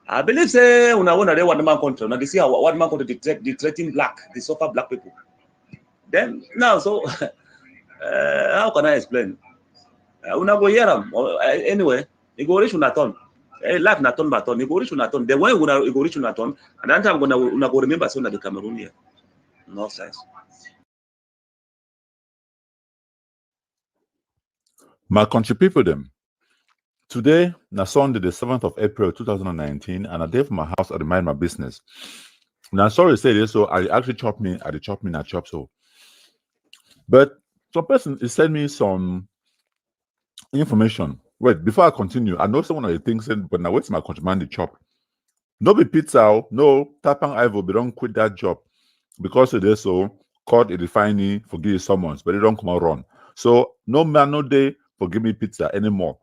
I believe say una one day one man country. Now they see how one man country they threaten black, they suffer black people. Then now so how can I explain? Una go hear them anyway. You go reach una turn. Life na turn by turn. You go reach una turn. Then when you go reach una turn, and that time una go remember so na the Cameroon here. No sense. My country people them. Today, na Sunday, the 7th of April 2019, and I day from my house, I mind my business. Now, sorry to say this, so I actually chop me so. But some person is send me some information. Wait, before I continue, I know some of the things, but now wait till my countryman the chop. No be pizza, no Tapang Ivo, but don't quit that job because it is so. Court a refining forgive summons, but they don't come out run. So no man, no day forgive me pizza anymore.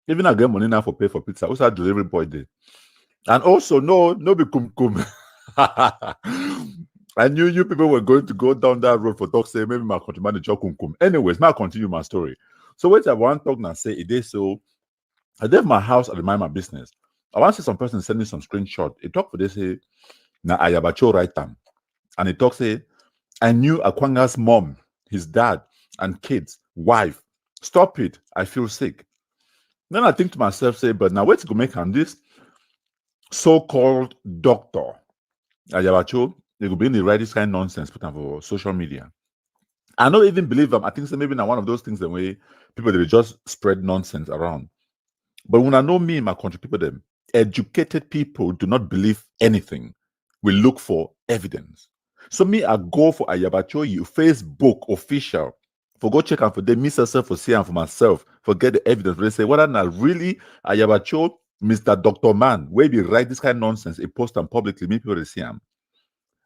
Even I get money now for pay for pizza. What's that delivery boy day? And also no be kum. I knew you people were going to go down that road for talk say maybe my countryman the job kum. Anyways, now continue my story. So wait, I want to talk now say it is so. I left my house and mind my business. I want to see some person send me some screenshot. It talk for this say na ayabacho right time, and it talk say I knew Akwanga's mom, his dad, and kids, wife. Stop it. I feel sick. Then I think to myself, say, but now wait to go make him this. so-called doctor, Ayabacho, they could be in the right this kind of nonsense put on for social media. I don't even believe them. I think so maybe now one of those things the way people they just spread nonsense around. But when I know me in my country, people them educated people do not believe anything. We look for evidence. So me, I go for Ayabacho, you Facebook official. For go check out for them, miss yourself for see and for myself, for get the evidence. They say, what are not really Ayabacho, Mr. Dr. Man, where they write this kind of nonsense, a post them publicly, me people they see him.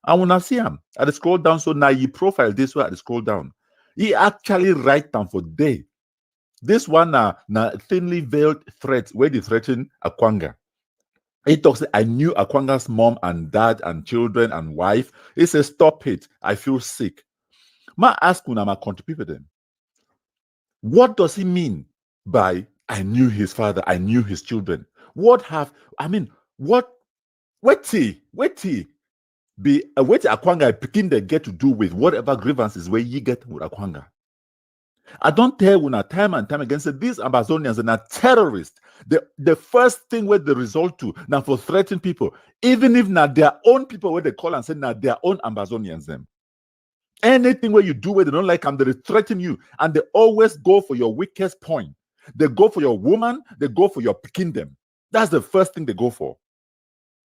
And when I see him, I scroll down. So now you profile this way, I scroll down. He actually write them for day. This one na thinly veiled threat where they threaten Akwanga. He talks, I knew Akwanga's mom and dad and children and wife. He says, stop it. I feel sick. Ma ask una my country people then. What does he mean by I knew his father, I knew his children? What be a wait Akwanga picking they get to do with whatever grievances where you get with Akwanga? I don't tell when time and time again say these Amazonians are not terrorists. The first thing where they resort to now for threatening people, even if not their own people where they call and say now their own Amazonians them. Anything where you do where they don't like them, they threaten you, and they always go for your weakest point. They go for your woman, they go for your kingdom. That's the first thing they go for.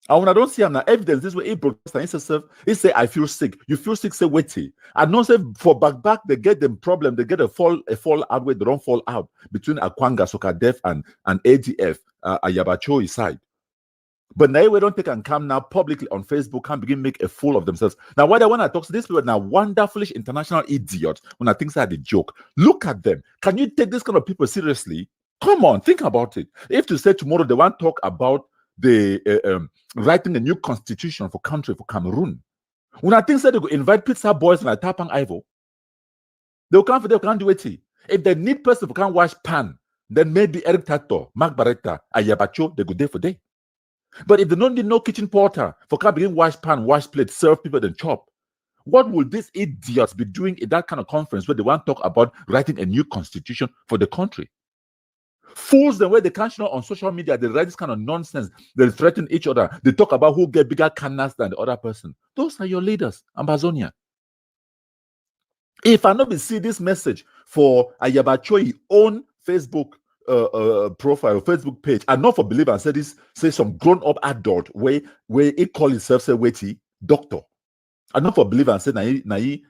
And when I don't see now evidence, this way he broadcasts he say I feel sick. You feel sick, say wait. I don't say for back they get them problem, they get a fall out where they don't fall out between Akwanga, Sokadef and ADF, Ayabacho side. But now we don't take and come now publicly on Facebook and begin make a fool of themselves. Now, why they want to talk to these people now, wonderful international idiots when I think that a joke. Look at them. Can you take this kind of people seriously? Come on, think about it. If to say tomorrow they want to talk about the writing a new constitution for country for Cameroon, when I think that they go invite pizza boys and Tapang Ivo, they'll come for they can't do it. If they need person who can wash pan, then maybe Eric Tato, Mark Barretta, Ayabacho, they go day for day. But if they don't need no kitchen porter for can begin wash pan, wash plate, serve people, then chop, what will these idiots be doing in that kind of conference where they want to talk about writing a new constitution for the country? Fools the way they can't know on social media, they write this kind of nonsense. They threaten each other. They talk about who get bigger cannas than the other person. Those are your leaders, Amazonia. If I not see this message for Ayabacho's own Facebook profile, Facebook page, and not for believer and say some grown-up adult where he call himself say weighty doctor. And not for believer and say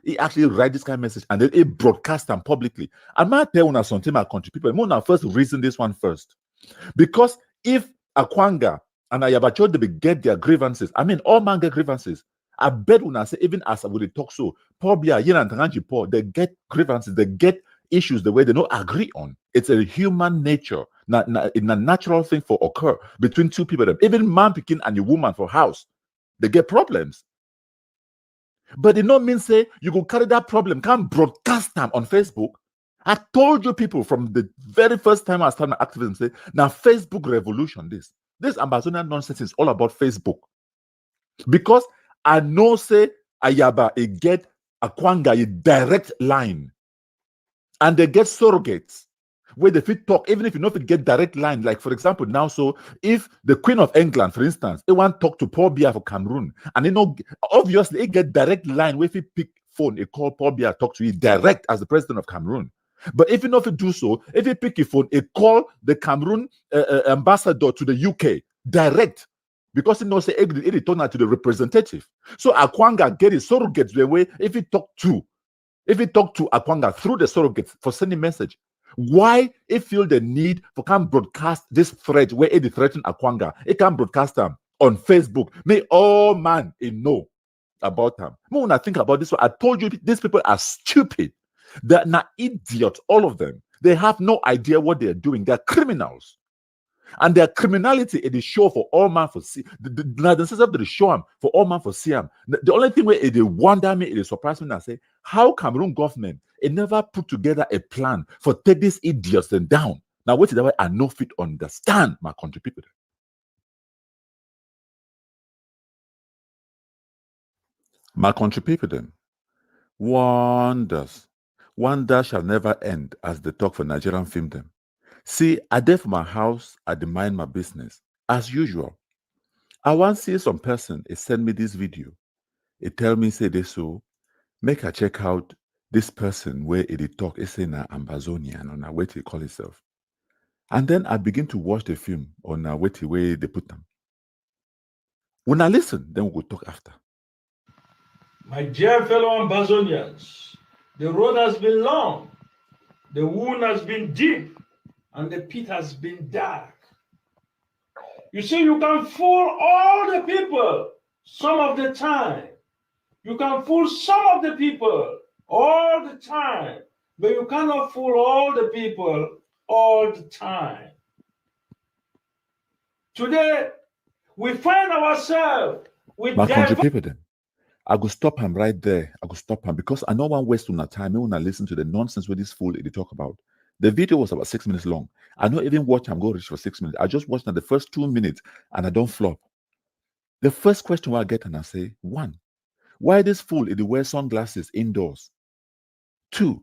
he actually write this kind of message and then he broadcast them publicly. I might tell you something my country people. I'm gonna first reason this one first. Because if Akwanga and Ayabacho they get their grievances, I mean all man get grievances. I bet when I say even as I would talk so, probably they get grievances, they get issues the way they don't agree on. It's a human nature, not a natural thing for occur between two people. Even man picking and a woman for house, they get problems. But it not mean say you go carry that problem, can't broadcast them on Facebook. I told you people from the very first time I started my activism, say now Facebook revolution. This Amazonian nonsense is all about Facebook. Because I know say Ayaba it get Akwanga a direct line. And they get surrogates where they fit talk, even if you know if it get direct line. Like for example, now, so if the Queen of England, for instance, they want to talk to Paul Biya for Cameroon, and you know, obviously, it get direct line where if you pick phone, it call Paul Biya, talk to you direct as the president of Cameroon. But if you know if you do so, if you pick your phone, it call the Cameroon ambassador to the UK direct. Because he knows it turn out to the representative. So Akwanga get his surrogates the way if he talk to Akwanga through the surrogates for sending message. Why it feel the need for can broadcast this threat where it threaten Akwanga? It can broadcast them on Facebook. May all man know about them. When I think about this one, I told you these people are stupid. They're not idiots, all of them. They have no idea what they're doing. They're criminals. And their criminality it is show for all man for see. The show them for all man for see them. The only thing where it wonder me, it surprise me and say, how Cameroon government it never put together a plan for take these idiots them down. Now, what is that way I no fit understand my country people. My country people then. Wonders shall never end as they talk for Nigerian film them. See, I there for my house, I mind my business. As usual, I once see some person, he send me this video. He tell me, say this, so make I check out this person where he talk, he say na Ambazonian, or na what he call himself. And then I begin to watch the film on what way they put them. When I listen, then we will talk after. My dear fellow Ambazonians, the road has been long, the wound has been deep, and the pit has been dark. You see, you can fool all the people some of the time. You can fool some of the people all the time, but you cannot fool all the people all the time. Today, we find ourselves with My country people then. I go stop him right there. I go stop him because I know one waste on time. When I listen to the nonsense with this fool they talk about. The video was about 6 minutes long. I don't even watch him go reach for 6 minutes. I just watched the first 2 minutes and I don't flop. The first question I get and I say, 1, why this fool did he wear sunglasses indoors? 2,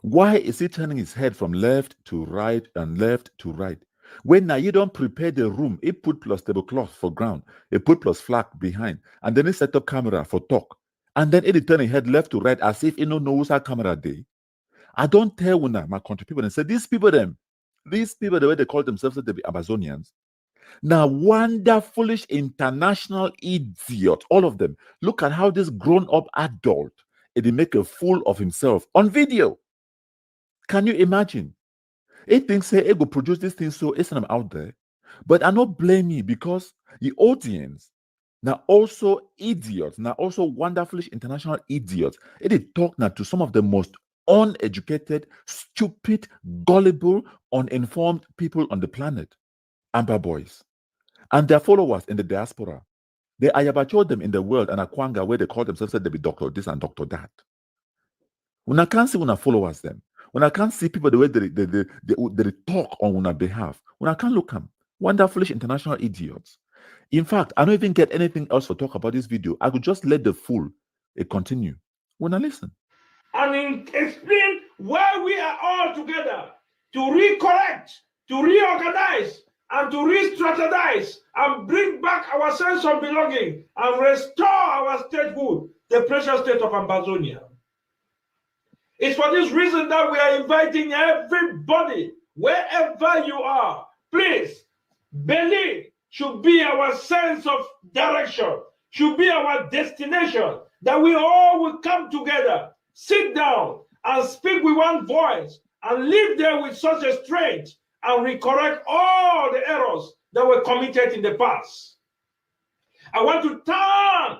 why is he turning his head from left to right and left to right? When now you don't prepare the room, he put plus tablecloth for ground, he put plus flag behind, and then he set up camera for talk. And then he turn his head left to right as if he don't know who's our camera day. I don't tell when my country people and say these people, the way they call themselves, they be Amazonians. Now, wonder foolish international idiot, all of them. Look at how this grown-up adult they make a fool of himself on video. Can you imagine? He thinks say he go produce this thing so it's not out there. But I don't blame me because the audience now also idiots, now also wonderful international idiots. They talk now to some of the most uneducated, stupid, gullible, uninformed people on the planet, Amber Boys, and their followers in the diaspora. They ayabacho them in the world and Akwanga where they call themselves said they be doctor this and doctor that. When I can't see when I followers them, when I can't see people the way they talk on our behalf, when I can't look them, wonderful international idiots. In fact, I don't even get anything else to talk about this video. I could just let the fool continue when I listen. And explain why we are all together to recorrect, to reorganize, and to re-strategize and bring back our sense of belonging and restore our statehood, the precious state of Ambazonia. It's for this reason that we are inviting everybody, wherever you are, please, Berlin should be our sense of direction, should be our destination, that we all will come together, sit down and speak with one voice and live there with such a strength and recorrect all the errors that were committed in the past. I want to thank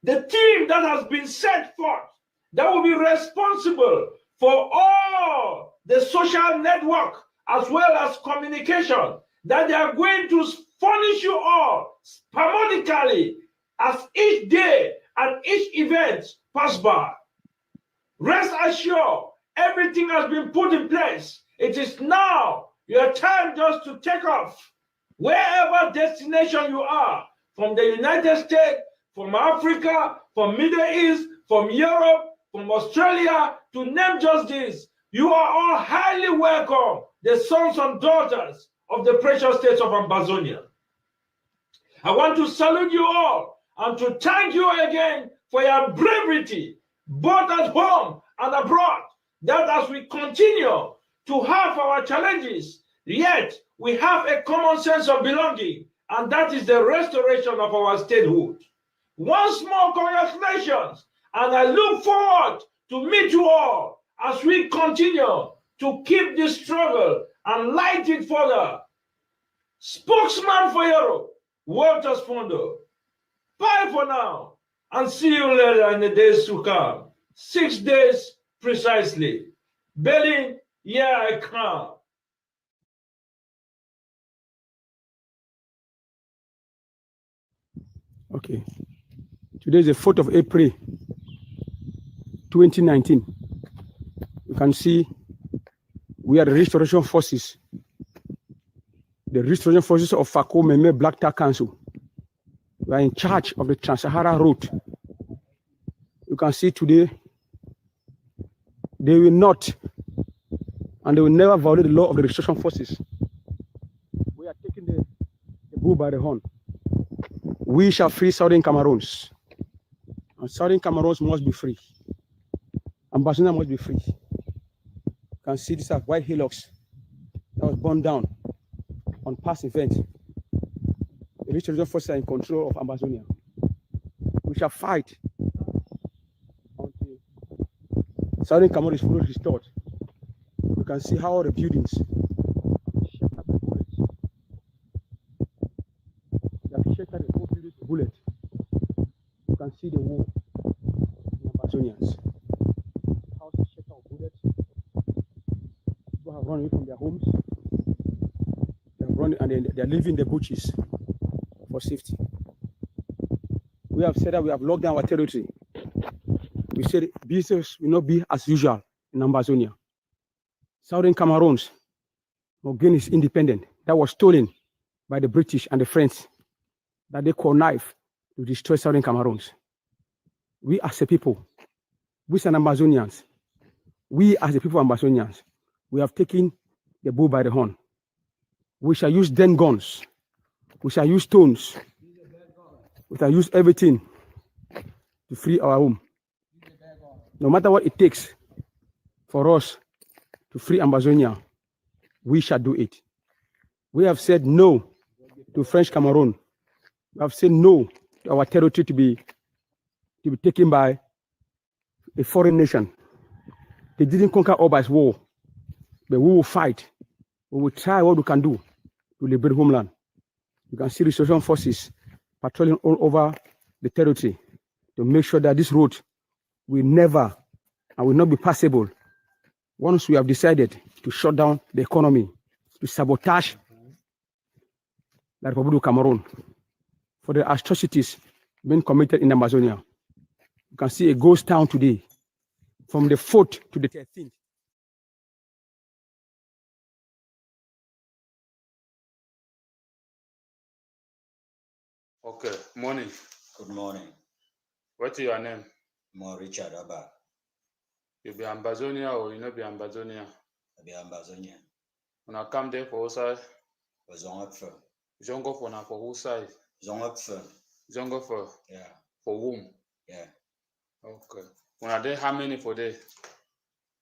the team that has been set forth that will be responsible for all the social network as well as communication that they are going to furnish you all sporadically as each day and each event pass by. Rest assured, everything has been put in place. It is now your time just to take off. Wherever destination you are, from the United States, from Africa, from Middle East, from Europe, from Australia, to name just this, you are all highly welcome, the sons and daughters of the precious states of Ambazonia. I want to salute you all and to thank you again for your bravery, both at home and abroad, that as we continue to have our challenges, yet we have a common sense of belonging, and that is the restoration of our statehood. Once more, congratulations, and I look forward to meet you all as we continue to keep this struggle and light it further. Spokesman for Europe, Walter Fondo. Bye for now, and see you later in the days to come. 6 days precisely. Berlin, here I come. Okay. Today is the 4th of April, 2019. You can see we are the Restoration Forces. The Restoration Forces of Fako Meme Black Tar Council. We are in charge of the Trans-Sahara Route. You can see today, they will not, and they will never violate the law of the Restoration Forces. We are taking the bull by the horn. We shall free Southern Cameroons. And Southern Cameroons must be free. Ambazonia must be free. You can see these are white hillocks that was burned down on past events. The restoration forces are in control of Ambazonia. We shall fight until Southern Cameroon is fully restored. You can see how all the buildings shattered by bullets. They have shattered the whole building with bullets. You can see the war in Ambazonians. Houses shattered with bullets. People have run away from their homes. They have run and they are leaving the bushes for safety. We have said that we have locked down our territory. We said business will not be as usual in Ambazonia. Southern Cameroons will gain its independence. That was stolen by the British and the French, that they connived to destroy Southern Cameroons. We as a people, we as Ambazonians, we as the people of Ambazonians, we have taken the bull by the horn. We shall use den guns. We shall use stones. We shall use everything to free our home. No matter what it takes for us to free Ambazonia, we shall do it. We have said no to French Cameroon. We have said no to our territory to be taken by a foreign nation. They didn't conquer all by war, but we will fight. We will try what we can do to liberate homeland. You can see restoration forces patrolling all over the territory to make sure that this road will never and will not be passable once we have decided to shut down the economy, to sabotage the Republic of Cameroon for the atrocities being committed in Amazonia. You can see a ghost town today, from the 4th to the 13th. Okay, morning. Good morning. What's your name? Mo Richard Abba. You be Ambazonia or you not be Ambazonia? I be Ambazonia. When I come there for who side? For Zongapfer. Zongo for now for who side? Zongapfer. Zongo for? Yeah. For whom? Yeah. Okay. When I there, how many for there?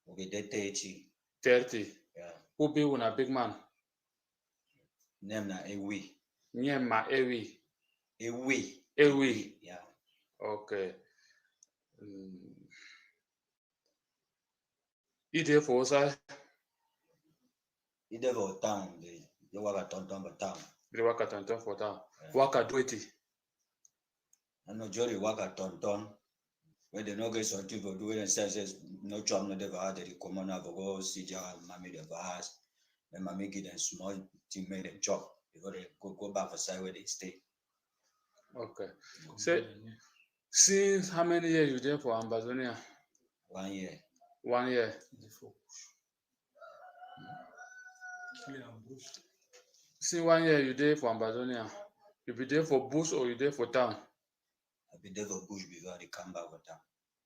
We be there 30. 30? Yeah. Who be when a big man? Name na Ewi. Name ma Ewi. Ewi. Ewi. Yeah. Okay. You there for who side? You there for town. You work at Tonton for town. You work at Tonton for town. Work at Dweti. I know Jory work at Tonton. When they no get something for doing and says no job no never had the commoner for go see your mommy the house. Then mommy give them small thing made them job before they go back for side where they stay. Okay. So since how many years you there for Ambazonia? 1 year. 1 year. Since 1 year you there for Ambazonia, you be there for bush or you there for town? I be there for bush before they come back for town.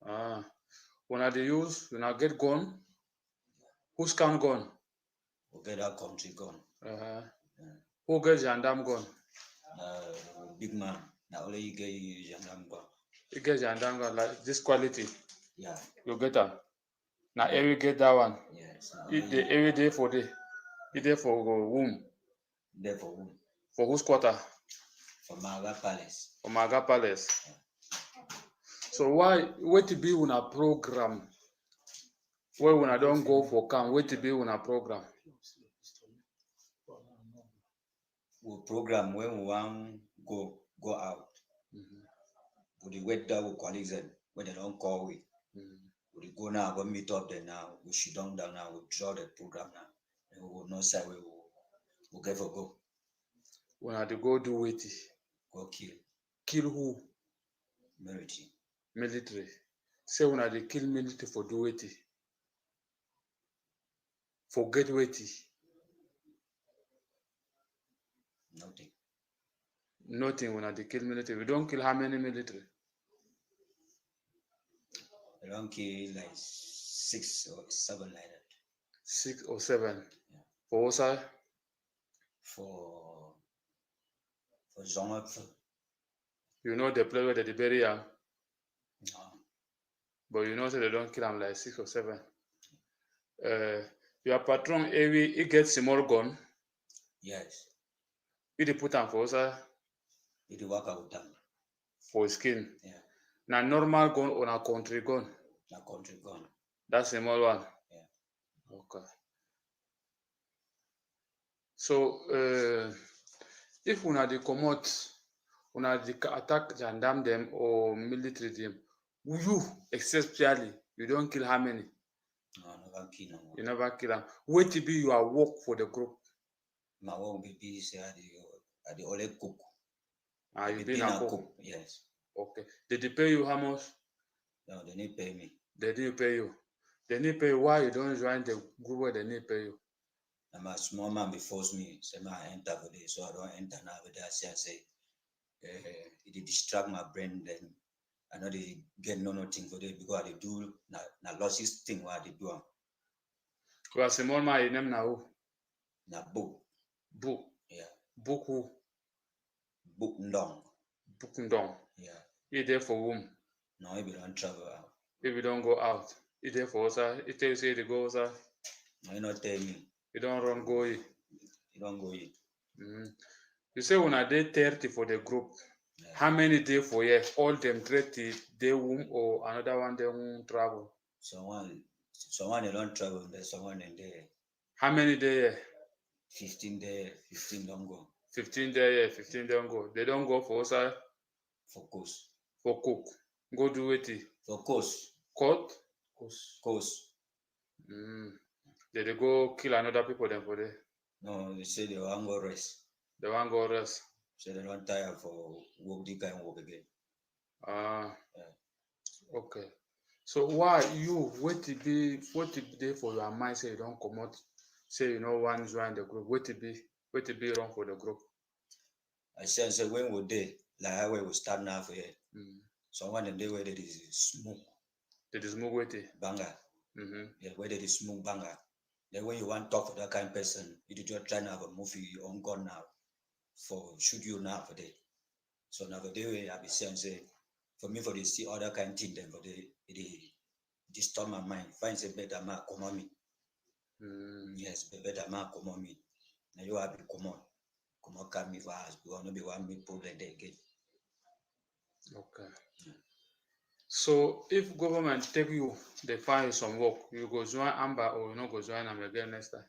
Ah, when I use, when I get gun, who's can gun? We get that country gun. Yeah. Who get gendarme gun? Big man. Now only you get gendarme gun. You get gendarme gun like this quality. Yeah. You get that. Now every get that one. Yes. Every day for day. You there for whom? There for whom? For whose quarter? For Maga Palace. For Maga Palace. Yeah. So why to be on a program where when I don't go for camp, wait to be on a program? We program when we want go out. We wait there with colleagues and when they don't call we. We go now, go meet up there now. We sit down now, we draw the program now. And we will not say we will get for go. When I go do wait. Go kill. Kill who? Military. Military. Say when I kill military for do wait. Forget wait. Nothing. Nothing when I kill military. We don't kill how many military? We don't kill like 6 or 7 like that. 6 or 7. Yeah. For what side? For Zongapfer. You know the place where they bury him? No. But you know, so they don't kill him like 6 or 7. Your patron, he gets small gun. Yes. He dey put him for us He dey work out them. for his skin. Yeah. Now normal gun or a country gun? Na country gun. That's a small one. Yeah. Okay. So if una dey comot, una dey attack gendarme them or military them, you especially you don't kill how many? No, never kill no more. You never kill them. Wait to be your work for the group. My work be say I dey only cook. You been a cook? Yes. Okay. Did they pay you how much? No, they didn't pay me. They didn't pay you. They didn't pay you. Why you don't join the group where they didn't pay you? And my small man be force me, say I enter for this, so I don't enter now. But I say, it dey distract my brain. Then I know they get nothing for this because they do na losses thing what they do. You are small man. Your name now who? Na book. Book. Yeah. Book who? Book Ndong. Book Ndong. Yeah. You there for whom? No, if you don't travel out. If you don't go out, you there for us? You tell you say they go outside. No, you not tell me. You don't run go. You don't go in. You say when I day 30 for the group. Yeah. How many day for you? All them 30 they womb or another one they won't travel? Someone they don't travel. There's someone in there. How many days? 15 days. 15 don't go. 15 days. 15 don't go. They don't go for us. For course. For cook. Go do it. For course. Court? Course. Did they go kill another people then for there? No, they say they want go rest. They want go rest. So they don't tire for work the kind work again. Yeah. Okay. So why you what to be there for your mind say you don't come out, say you know one join the group, what to be wrong for the group? I say when we there, like how we start now for here. Someone in there where there is smoke. There is smoke with it. Banger. Yeah, where there is smoke banger. Then when you want to talk for that kind of person, you just try to have a movie on gun now for shoot you now for day. So now for day I be saying say for me for the see other kind of thing then for the it disturb my mind. Find say better man come on me. Yes, better man come on me. Now you have to come on carry me for us because no be one me problem there again. Okay. So if government take you, they find you some work, you go join Amber or you not go join them again next time?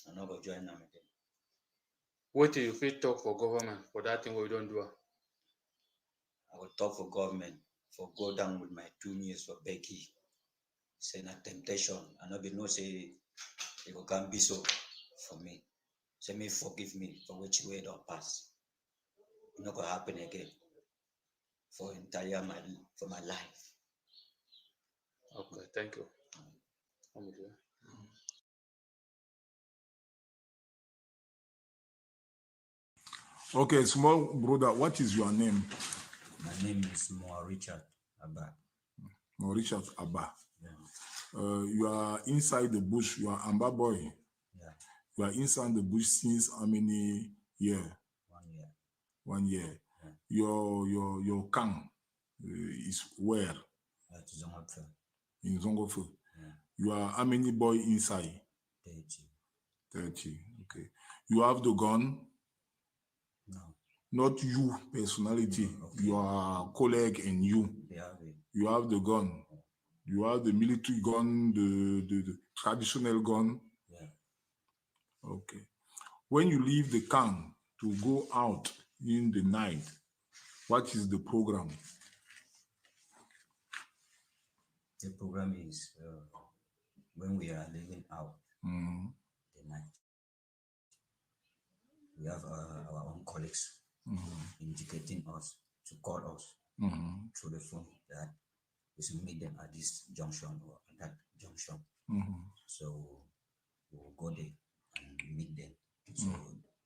I not go join them again. What do you feel talk for government for that thing we don't do? I will talk for government for go down with my 2 years for Becky. Say na temptation. I not be no say it will come be so for me. Say me forgive me for which way don't pass. It's not gonna happen again for entire for my life. Okay, thank you. Okay, small brother, what is your name? My name is Mo Richard Abba. Mo Richard Abba. Yeah. You are inside the bush. You are Amba boy. Yeah. You are inside the bush since how many years? 1 year. 1 year. Yeah. Your camp is where? It's Zongofe. In Zongofe. Yeah. You are how many boy inside? 30. 30. Okay. You have the gun? No. Not you personality. Okay. Your colleague and you. They have it. You have the gun. You have the military gun, the traditional gun. Yeah. Okay. When you leave the camp to go out in the night, what is the program? The program is when we are leaving out the night. We have our own colleagues indicating us to call us through the phone that we should meet them at this junction or at that junction. So we'll go there and meet them. So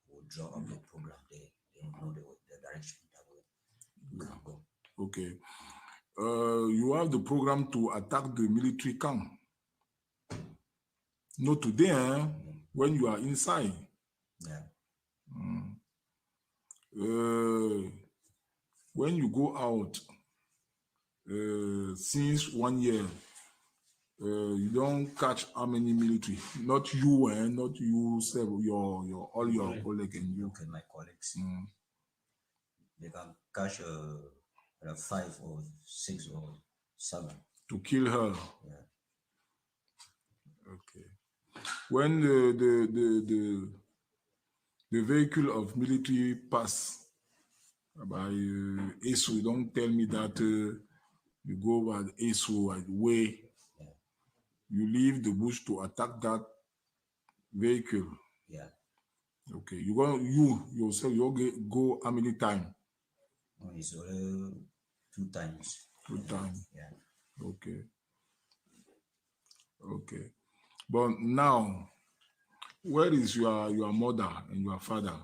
we'll draw up the program there. They will know the direction that we can go. Okay. You have the program to attack the military camp. Not today, when you are inside. Yeah. When when you go out since 1 year, you don't catch how many military? Not you, not you, your all your colleagues and you. Okay, my colleagues. They can catch 5 or 6 or 7. To kill her. Yeah. Okay. When the vehicle of military pass by ASO, don't tell me that you go by ASO by the way. Yeah. You leave the bush to attack that vehicle. Yeah. Okay. You yourself, you go how many times? No, it's only 2 times. 2 times. Yeah. Okay. Okay. But now, where is your mother and your father?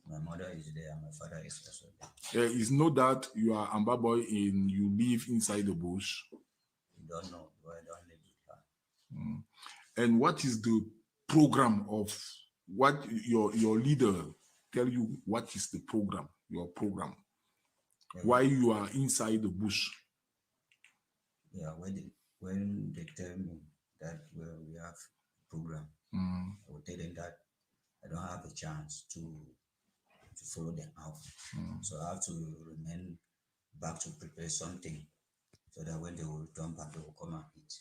My mother is there, my father is also there. It's not that you are Amba boy and you live inside the bush. You don't know, but I don't live with her. And what is the program of what your leader tell you? What is the program? Your program? Yeah. Why you are inside the bush? Yeah, when they tell me that we have a program, I will tell them that I don't have a chance to follow them out. So I have to remain back to prepare something so that when they will return back, they will come and eat.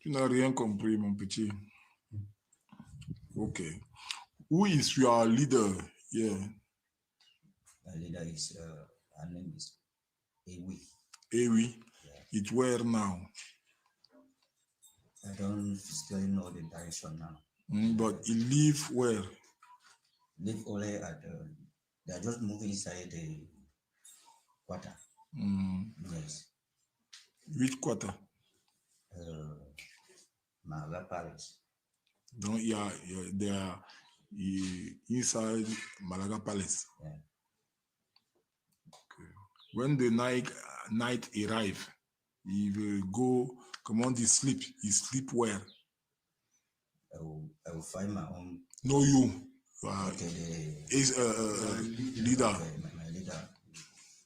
Tu n'as rien compris, mon petit. Okay. Who is your leader here? My leader is, her name is Ewi. Ewi? Yeah. It's where now? I don't still know the direction now. But he live where? Live only at, they are just moving inside the quarter. Yes. Which quarter? Malaga Palace. No, yeah, they are inside Malaga Palace. Yeah. Okay. When the night arrive, he will go, come on, he sleep. He sleep where? I will find my own. No, you. Okay, leader. Okay, my leader.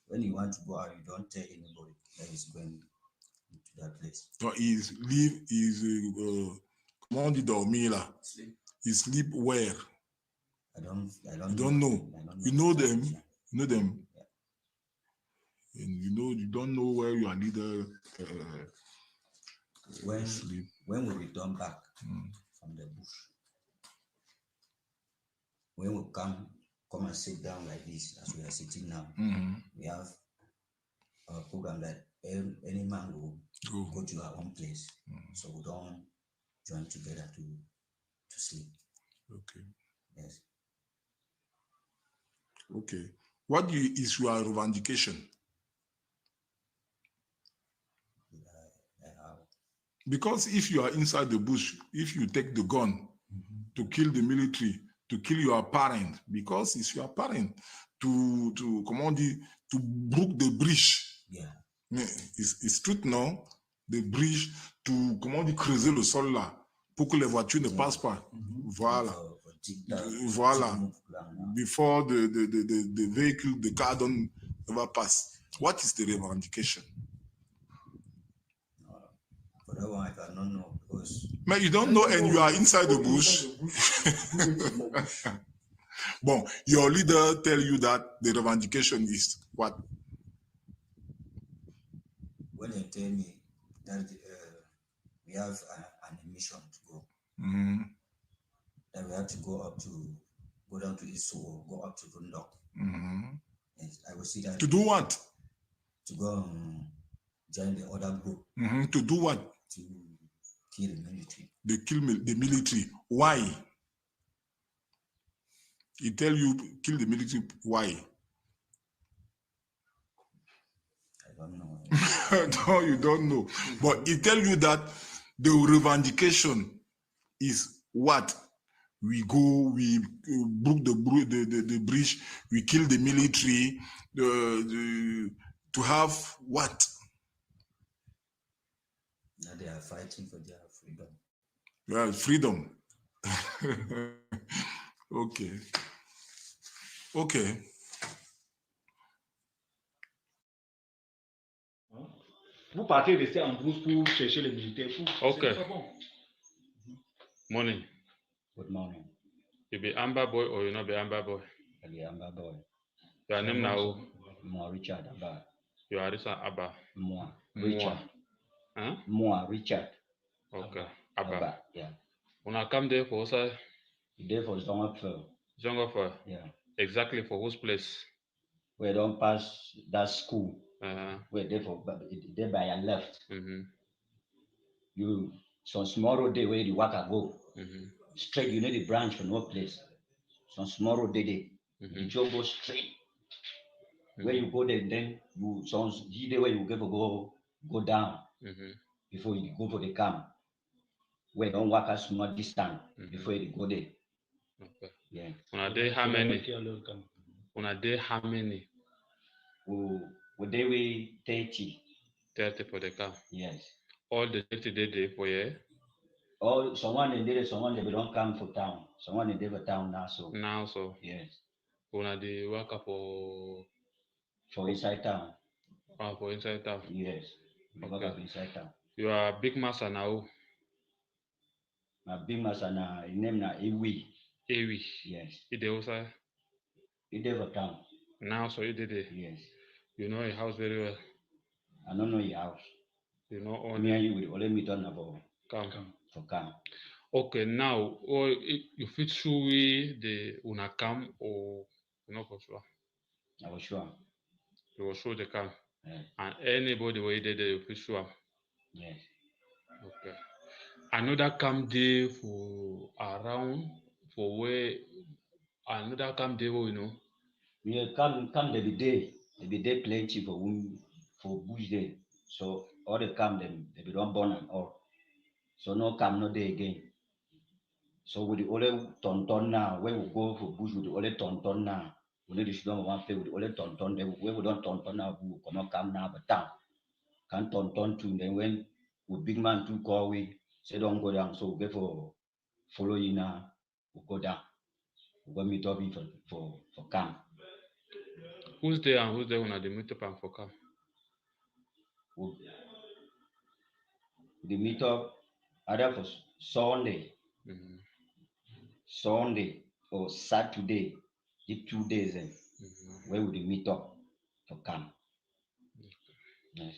When you want to go out, you don't tell anybody that is going to that place. So he's live is commanded or Mila. He sleep where? I don't you don't know. You know them. You know them. Yeah. And you don't know where your leader sleep. When we return back from the bush, when we come and sit down like this as we are sitting now, we have a program that any man will go to our own place, so we don't join together to sleep. Okay. Yes. Okay. What is your revendication? Because if you are inside the bush, if you take the gun to kill the military, to kill your parent, because it's your parent, to break the bridge. Yeah. It's truth, non? The bridge, to creuser le sol là, pour que les voitures ne passent pas. Voilà. Voilà. Before the vehicle, the car don't ever pass. What is the revendication? For that one, I cannot know because. But you don't know, and you are inside the bush. Bon, your leader tell you that the revendication is what? When they tell me that we have an mission to go, that we have to go down to Isu or go up to Dundalk. Yes, I will see that. To do what? To go join the other group. To do what? To kill the military. They kill the military. Why? He tell you kill the military. Why? I don't know. No, you don't know. But he tell you that the revendication is what? We go, we broke the bridge, we kill the military, to have what? Now they are fighting for their freedom. Well, freedom. Okay. Okay. Vous partez rester en brousse pour chercher les militaires. Okay. C'est pas bon. Morning. Good morning. You be Amber boy or you not be Amber boy? I be Amber boy. Your name now? Moi Richard Abba. You are Richard Abba. Moi Richard. Huh? Moi Richard. Okay. Abba. Abba. Yeah. When I come there for sir? There for Zongofer. Zongofer? Yeah. Exactly for whose place? We don't pass that school. We're there for there by your left. Mm-hmm. You some small road there where the worker go. Mm-hmm. Straight, you need a branch from no place. Some small road there. Mm-hmm. You just go straight. Mm-hmm. Where you go there, then you some there where you go down before you go for the camp. Where don't walk a small distance before you go there. Okay. Yeah. On a day how many? On a day how many? We day we 30. 30 for the camp. Yes. All the 30 day for you. Oh, someone in there, someone they don't come for town. Someone in there for town now, so. Now, so. Yes. Una the worker for inside town. For inside town. Yes. Okay. Inside town. You are big master now. My big master now. His name now Ewi. Ewi. Yes. He there also. He there for town. Now, so you did it. Yes. You know your house very well. I don't know your house. You know only. Me and you will only meet on about for camp. Okay, now, or you fit show we the una camp or you know for sure. I was sure. You will show the camp. Yes. And anybody where they there, you fit show. Yes. Okay. Another camp day for around for where another camp day where you know. Yeah, camp they be day plenty for bush day. So all the camp them they be don't burn and all. So no camp no day again. So with the only tonton now, when we go for bush with the only tonton now, we need to show them one pay with the only tonton. Then when we don't tonton now, we cannot come now, but town can't tonton too. Then when we big man to call we say don't go down, so we go for follow you now, we go down. We go meet up for camp. Who's there and who's there when they meet up and for camp? The meet up either for Sunday. Mm-hmm. Sunday or Saturday, the 2 days where would they meet up for camp? Yes.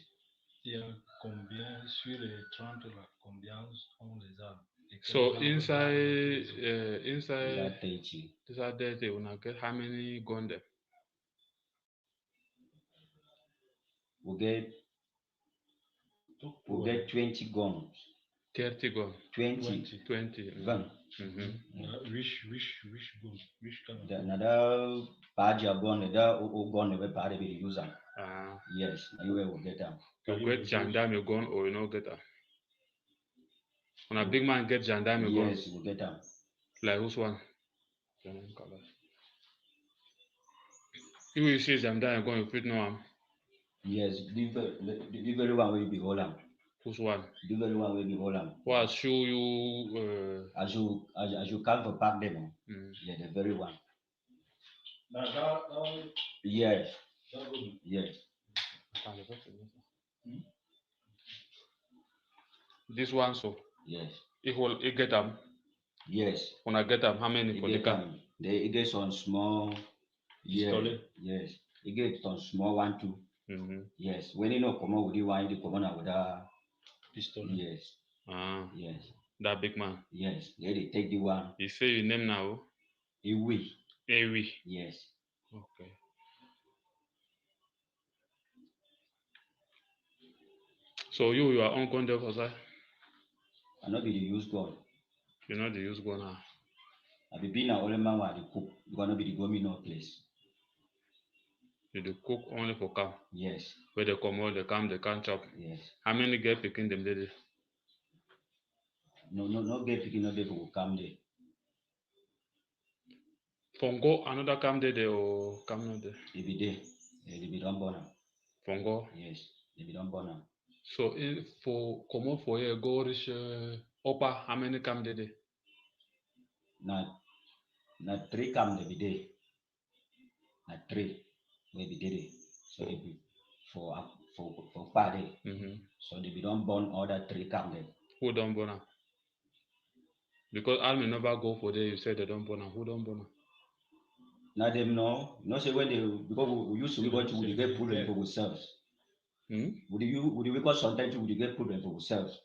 Il y a combien sur les 30 là, combien on les a? So inside 30 una get how many gun there? We get 20 guns. 30 guns. 20. 20. Gun. Mm-hmm. Which gun? Which kind of gun? Another Baja gun, another gun never part of the user. Yes, you will get them. You get gendarme gun or you not get them? When a big man get gendarme gun. Yes, you get them. Like whose one? You will see gendarme gun, you fit know him. Yes, the very one will be Holland. Whose one? The very one will be Holland. What show you? As you come for pack them. Yeah, the very one. Yes. Yes. This one so. Yes. It get them. Yes. When I get them, how many for the car? They get some small. Yeah. Yes. It get some small one too. Mm-hmm. Yes. When you know come out with the one, you come out with a pistol. Yes. Yes. That big man. Yes. They take the one. You say your name now? Ewi. Ewi. Yes. Okay. So you are on gun there for that? I not be the use gun. You know the use gun now. I be being a only man while the cook. You gonna be the government place. You do cook only for camp? Yes. Where they come out, they come, they can't chop? Yes. How many get picking them there? No get picking no day for come there. Fongo, another camp there or come not there? They be there. They be done born. Fongo? Yes. They be done born. So for come up for here, go reach upper, how many camp there? Not 3 camp they be there. Not 3 we be there. So it be for party. So they don't burn all that 3 candles. Who don't burn am? Because army never go for there. You said they don't burn am. Who don't burn am? Now them know. No say when they because we used to go to get problem for ourselves. We because sometimes we get problem for ourselves.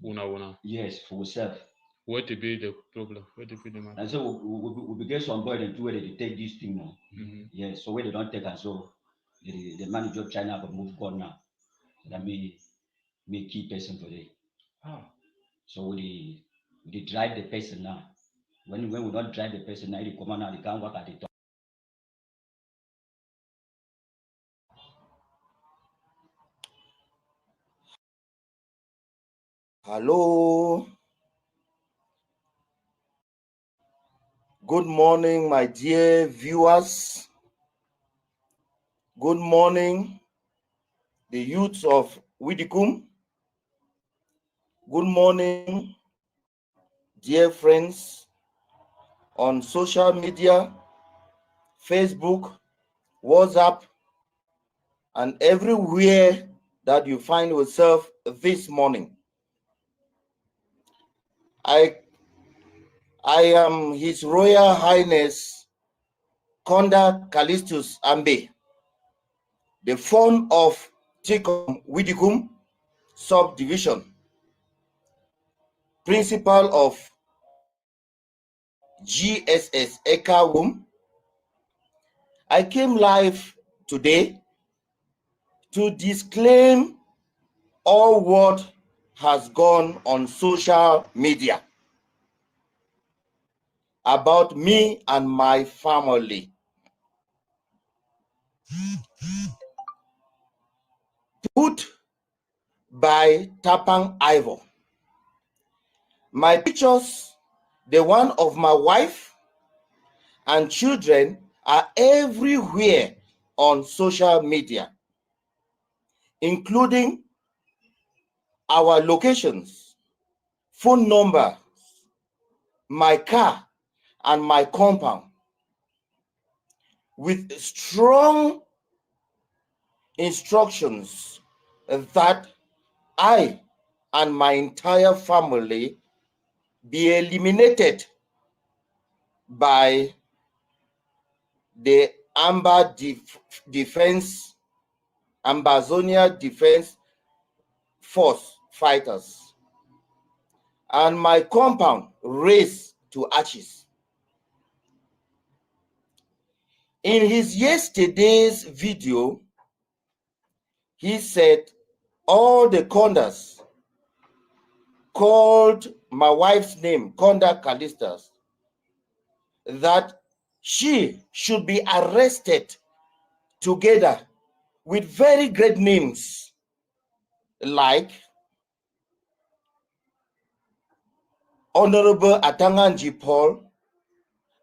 Una. Yes, for ourselves. What to be the problem? What to be the matter? And so we get some boy and two where they take this thing now. Yes, so when they don't take and so the manager of China but move God now. That me key person for them. So we drive the person now. When we don't drive the person now, the commander they can't work at the top. Hello. Good morning, my dear viewers. Good morning, the youths of Widikum. Good morning, dear friends on social media, Facebook, WhatsApp, and everywhere that you find yourself this morning. I am His Royal Highness Konda Callistus Ambe, the founder of Tikum Widikum Subdivision, principal of GSS Ekawum. I came live today to disclaim all what has gone on social media about me and my family. Put by Tapang Ivor. My pictures, the one of my wife and children, are everywhere on social media, including our locations, phone number, my car, and my compound, with strong instructions that I and my entire family be eliminated by the Ambazonia Defense Force fighters, and my compound razed to ashes. In his yesterday's video, he said all the Kondas called my wife's name, Konda Callistus, that she should be arrested together with very great names like Honorable Atanganji Paul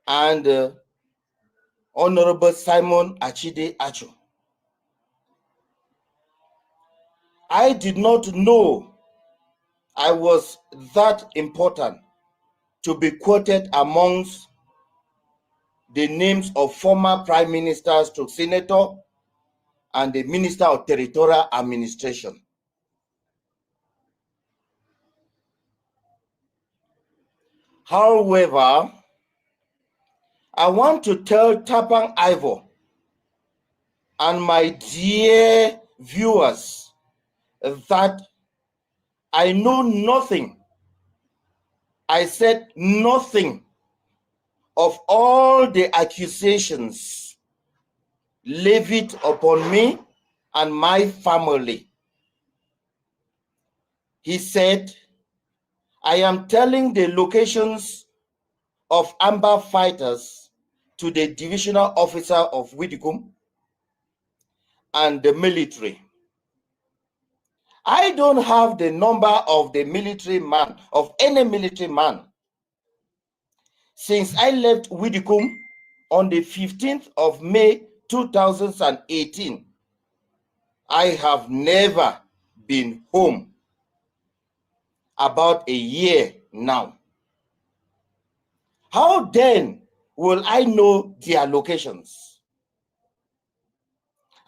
and Honorable Simon Achide Acho. I did not know I was that important to be quoted amongst the names of former prime ministers to senator and the minister of territorial administration. However, I want to tell Tapang Ivor and my dear viewers that I know nothing. I said nothing of all the accusations levied upon me and my family. He said, I am telling the locations of Amba fighters to the divisional officer of Widikum and the military. I don't have the number of the military man, of any military man. Since I left Widikum on the 15th of May 2018, I have never been home. About a year now. How then will I know their locations?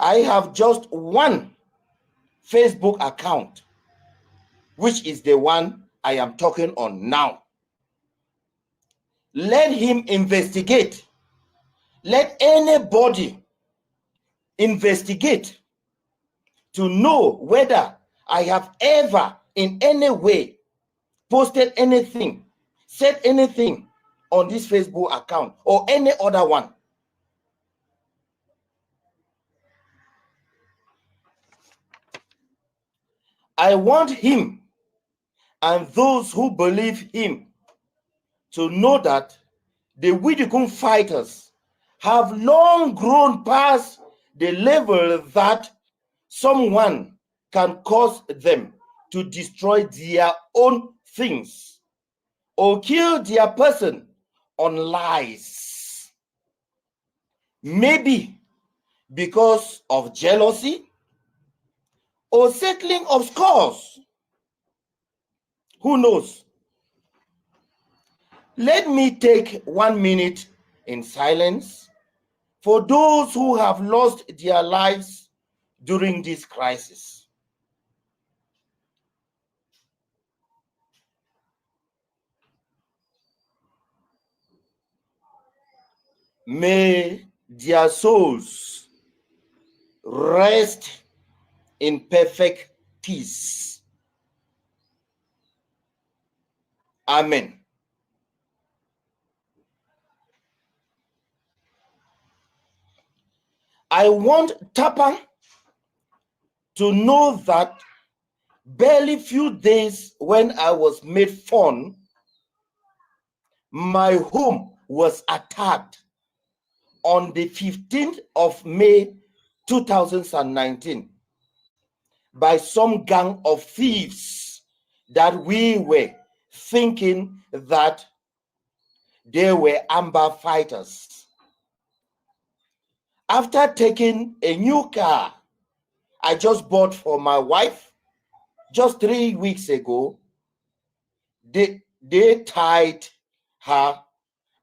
I have just one Facebook account, which is the one I am talking on now. Let him investigate. Let anybody investigate to know whether I have ever in any way posted anything, said anything on this Facebook account or any other one. I want him and those who believe him to know that the Widikun fighters have long grown past the level that someone can cause them to destroy their own things or kill their person on lies. Maybe because of jealousy or settling of scores. Who knows? Let me take 1 minute in silence for those who have lost their lives during this crisis. May their souls rest in perfect peace. Amen. I want Tapa to know that barely few days when I was made fun, my home was attacked on the 15th of May 2019 by some gang of thieves that we were thinking that they were Amber fighters. After taking a new car I just bought for my wife just 3 weeks ago, they tied her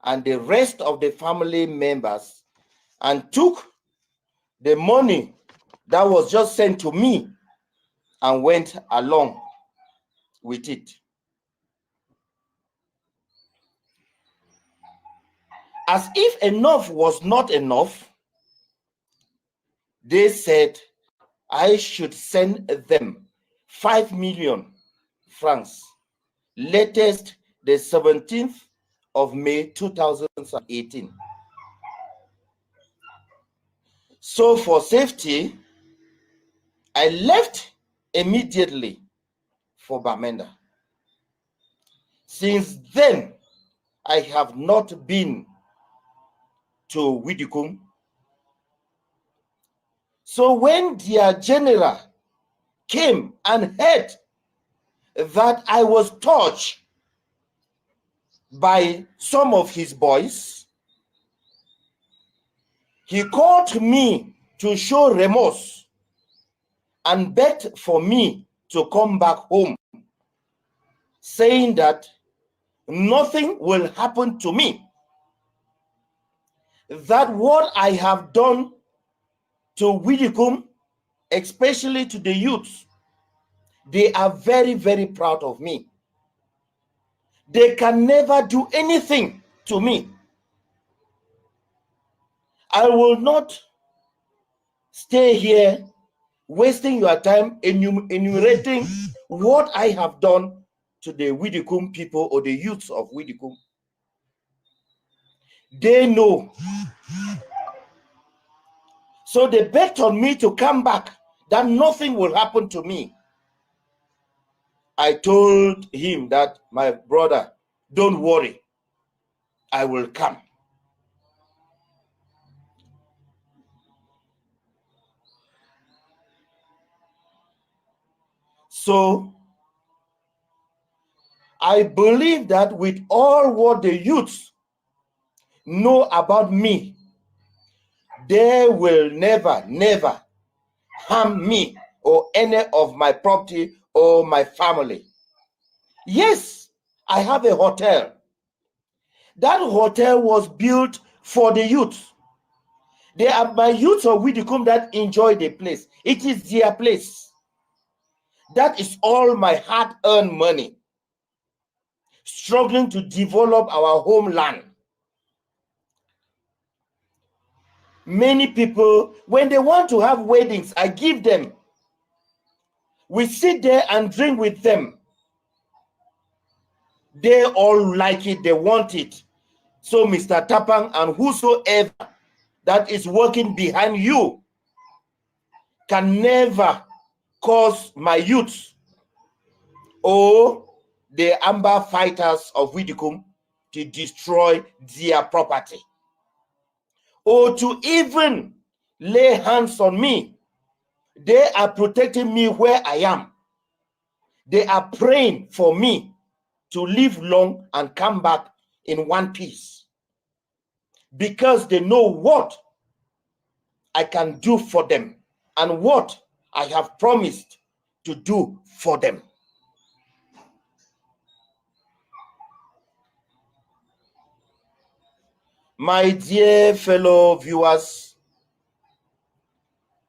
and the rest of the family members and took the money that was just sent to me and went along with it. As if enough was not enough, they said I should send them 5 million francs, latest the 17th of May 2018. So for safety, I left immediately for Bamenda. Since then, I have not been to Widikun. So when their general came and heard that I was touched by some of his boys, he called me to show remorse and begged for me to come back home, saying that nothing will happen to me, that what I have done to Widikun, especially to the youth, they are very, very proud of me. They can never do anything to me. I will not stay here wasting your time enumerating what I have done to the Widikun people or the youths of Widikun. They know. So they begged on me to come back, that nothing will happen to me. I told him that, my brother, don't worry, I will come. So I believe that with all what the youths know about me, they will never, never harm me or any of my property or my family. Yes, I have a hotel. That hotel was built for the youth. They are my youth of Widikum that enjoy the place. It is their place. That is all my hard-earned money. Struggling to develop our homeland. Many people, when they want to have weddings, I give them. We sit there and drink with them. They all like it, they want it. So Mr. Tapang and whosoever that is working behind you can never cause my youth or the amber fighters of Widikum to destroy their property or to even lay hands on me. They are protecting me where I am. They are praying for me to live long and come back in one piece because they know what I can do for them and what I have promised to do for them. My dear fellow viewers,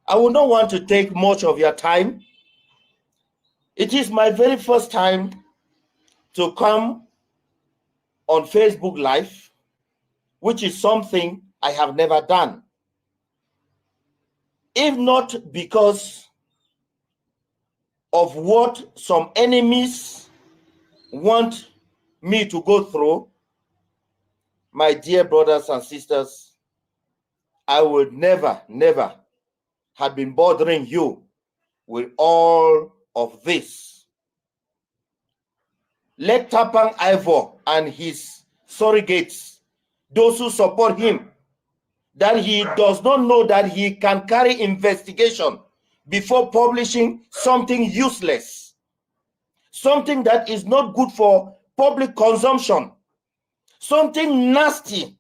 I would not want to take much of your time. It is my very first time to come on Facebook Live, which is something I have never done. If not because of what some enemies want me to go through, my dear brothers and sisters, I would never have been bothering you with all of this. Let Tapang Ivor and his surrogates, those who support him, that he does not know that he can carry investigation before publishing something useless, something that is not good for public consumption, something nasty,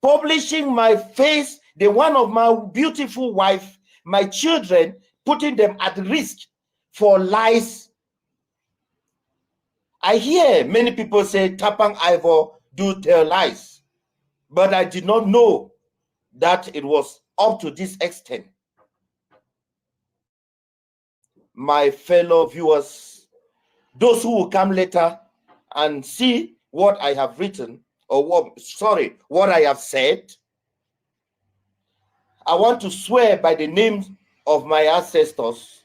publishing my face, the one of my beautiful wife, my children, putting them at risk for lies. I hear many people say Tapang Ivor do tell lies, but I did not know that it was up to this extent. My fellow viewers, those who will come later and see what I have written, or what I have said, I want to swear by the name of my ancestors,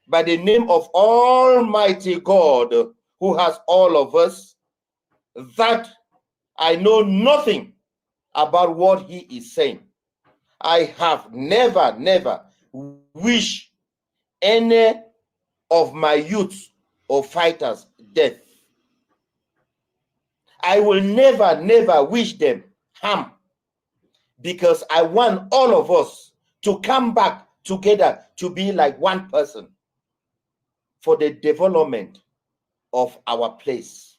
by the name of Almighty God who has all of us, that I know nothing about what he is saying. I have never wished any of my youths or fighters death. I will never wish them harm, because I want all of us to come back together to be like one person for the development of our place.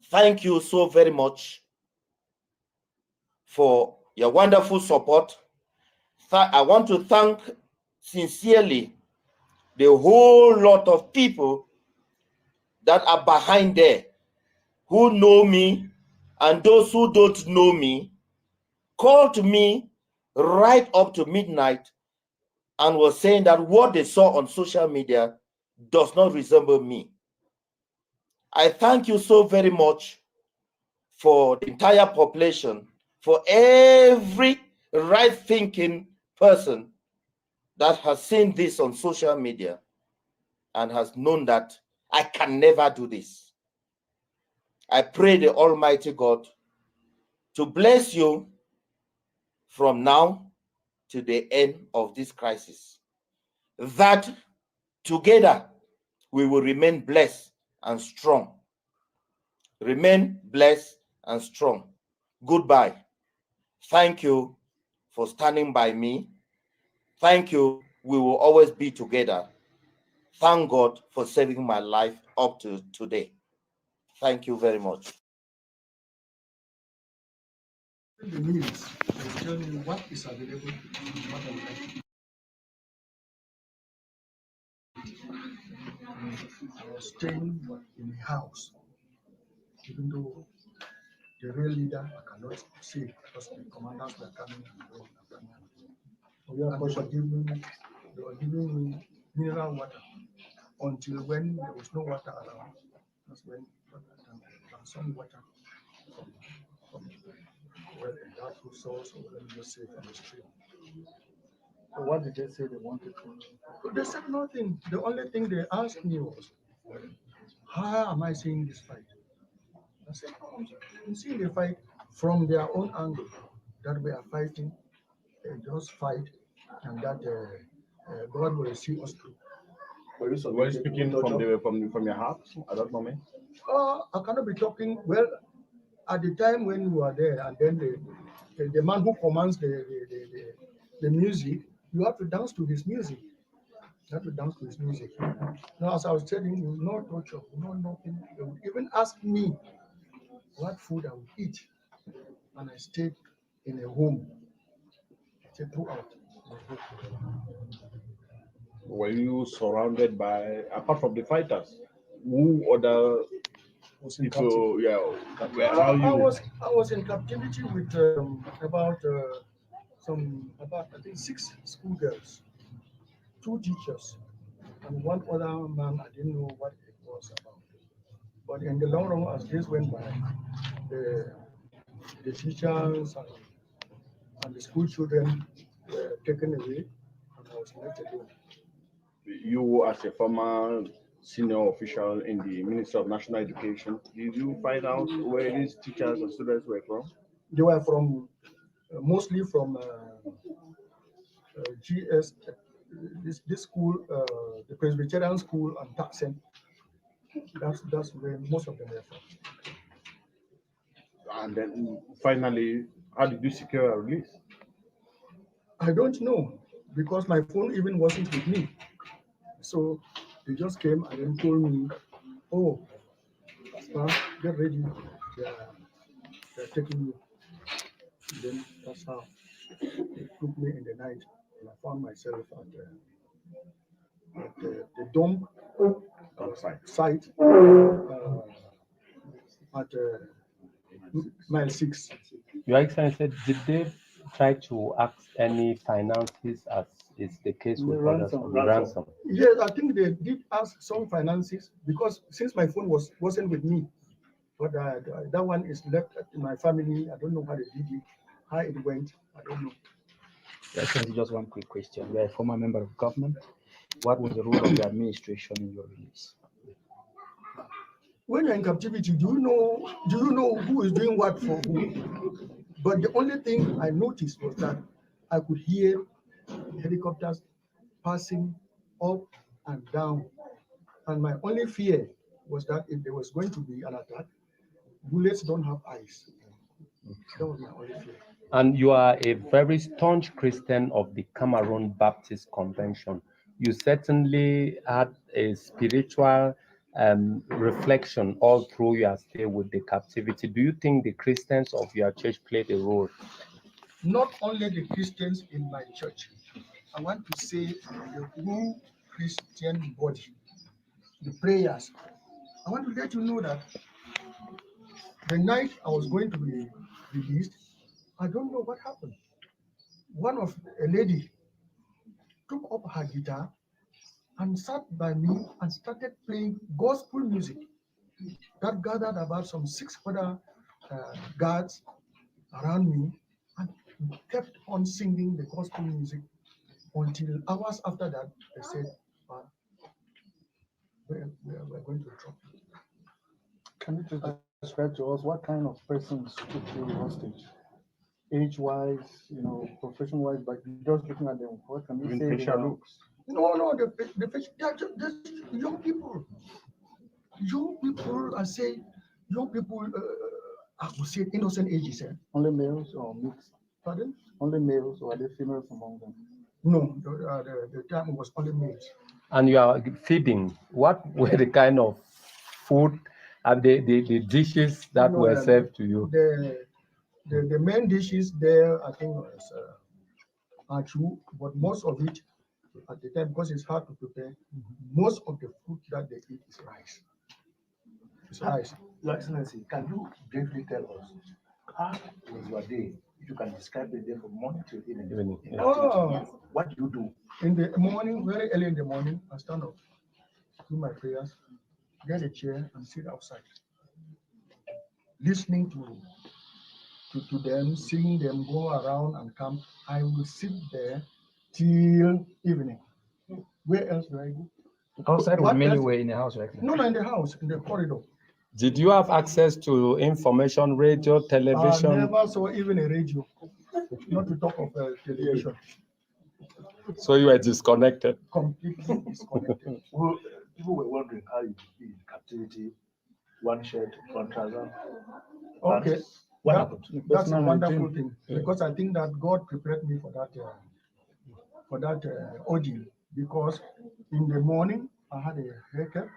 Thank you so very much for your wonderful support. I want to thank sincerely the whole lot of people that are behind there, who know me and those who don't know me, called me right up to midnight and was saying that what they saw on social media does not resemble me. I thank you so very much for the entire population, for every right-thinking person that has seen this on social media and has known that I can never do this. I pray the Almighty God to bless you from now to the end of this crisis, that together we will remain blessed and strong. Remain blessed and strong. Goodbye. Thank you for standing by me. Thank you. We will always be together. Thank God for saving my life up to today. Thank you very much. The news and tell me what is available and what I would like to do. I was staying in a house, even though the real leader, I cannot say because the commanders were coming and going after me. And they were giving me mineral water until when there was no water around. That's when I drank some water from well, a doubtful source, or let me just say from the stream. So what did they say they wanted to do? They said nothing. The only thing they asked me was, how am I seeing this fight? I said, oh, I'm seeing the fight from their own angle, that we are fighting, just fight, and that God will see us through. Were you speaking from your heart at that moment? I cannot be talking. Well, at the time when you are there, and then the man who commands the music, you have to dance to his music. You have to dance to his music. Now, as I was telling you, no torture, no nothing. They would even ask me what food I would eat, and I stayed in a home throughout. Were you surrounded by, apart from the fighters, who other people? Yeah, I was in captivity with about I think 6 schoolgirls, 2 teachers, and one other man. I didn't know what it was about. But in the long run, as days went by, the teachers and the school children were taken away, and I was left alone. You, as a former senior official in the Ministry of National Education, did you find out where these teachers and students were from? They were from mostly from GS, this school, the Presbyterian school, and Taxen. That's where most of them were from. And then finally, how did you secure a release? I don't know, because my phone even wasn't with me. So they just came and then told me, oh, get ready, they're taking you. And then that's how they took me in the night, and I found myself at the dump site at mile 6. Your Excellency, did they try to ask any finances, as is the case with others on the ransom? Yes, I think they did ask some finances, because since my phone wasn't with me, but that one is left at my family. I don't know how they did it, how it went. I don't know. Your Excellency, just one quick question. You are a former member of government. What was the role of the administration in your release? When you're in captivity, do you know who is doing what for who? But the only thing I noticed was that I could hear helicopters passing up and down. And my only fear was that if there was going to be an attack, bullets don't have eyes. That was my only fear. And you are a very staunch Christian of the Cameroon Baptist Convention. You certainly had a spiritual reflection all through your stay with the captivity. Do you think the Christians of your church played a role? Not only the Christians in my church. I want to say the whole Christian body, the prayers. I want to let you know that the night I was going to be released, I don't know what happened. A lady took up her guitar and sat by me and started playing gospel music. That gathered about some 6 other guards around me and kept on singing the gospel music until hours after that. They said, we're going to drop you. Can you just describe to us what kind of persons took you hostage? Age-wise, profession-wise, but just looking at them, what can you say? Facial looks. No, they are just young people. Young people, I say, young people, I would say innocent ages. Only males or mixed? Pardon? Only males, or are there females among them? No, the time was only males. And you are feeding. What were the kind of food and the dishes that were served to you? The main dishes there, I think, was achu, but most of it at the time, because it's hard to prepare, most of the food that they eat is rice. Your Excellency, can you briefly tell us how was your day? If you can describe the day from morning till evening. What do you do? In the morning, very early in the morning, I stand up, do my prayers, get a chair and sit outside, listening to them, seeing them go around and come. I will sit there till evening. Where else do I go? Outside What or mainly else? way in the house, right? No, in the house, in the corridor. Did you have access to information, radio, television? I never saw even a radio, not to talk of television. So you were disconnected. Completely disconnected. Well, people were wondering how you be in captivity, one shirt, one trouser. Okay, What happened? that's a wonderful thing, because I think that God prepared me for that ordeal. Because in the morning I had a haircut,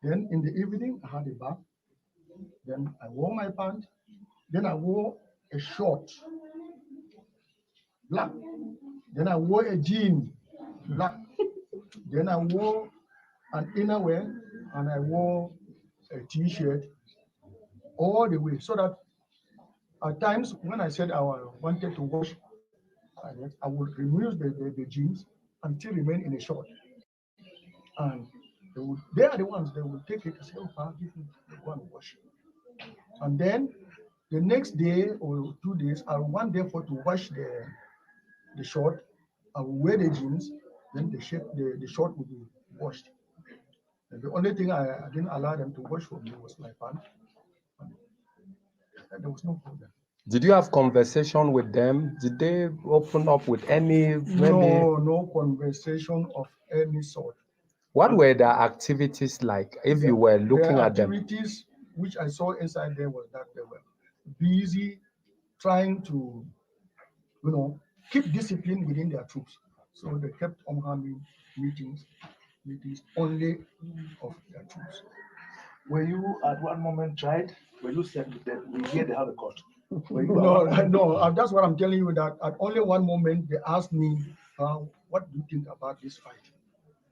then in the evening I had a bath, then I wore my pants, then I wore a short black, then I wore a jean black, then I wore an innerwear and I wore a t-shirt all the way, so that at times when I said I wanted to wash, I would remove the jeans and still remain in a short. And they are the ones that will take it and say, oh, give me one wash. And then the next day or 2 days, I want therefore to wash the short. I will wear the jeans, then the short will be washed. And the only thing I didn't allow them to wash for me was my pants. And there was no problem. Did you have conversation with them? Did they open up with any? No conversation of any sort. What were their activities like? If you were looking at them, activities which I saw inside there was that they were busy trying to, keep discipline within their troops. So they kept on having meetings only of their troops. Were you at one moment tried? Were you said that we hear they have a court? No, that's what I'm telling you, that at only one moment they asked me, what do you think about this fight?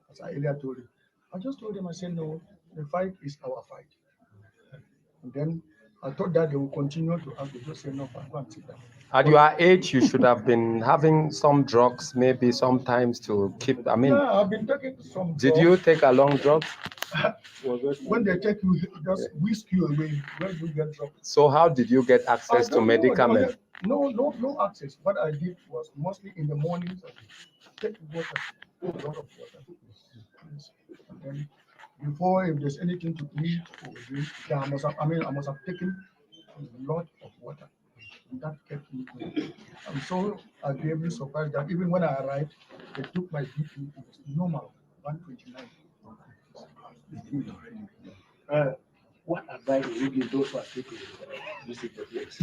As I earlier told you. I just told them, I said, no, the fight is our fight. And then I thought that they will continue to ask. They just say, no, I'm going to sit down. at your age, you should have been having some drugs, maybe sometimes to keep. Yeah, I've been taking some Did drugs. you take along drugs? When they take you, just whisk you away. Where do you get drugs? So how did you get access to medicaments? No access. What I did was mostly in the mornings, I take water, a lot of water. And then before, if there's anything to eat or drink, I must have taken a lot of water. And that kept me going. I'm so agreeably surprised that even when I arrived, they took my BP, it was normal, 129. What advice would you give those who are taking visit the place?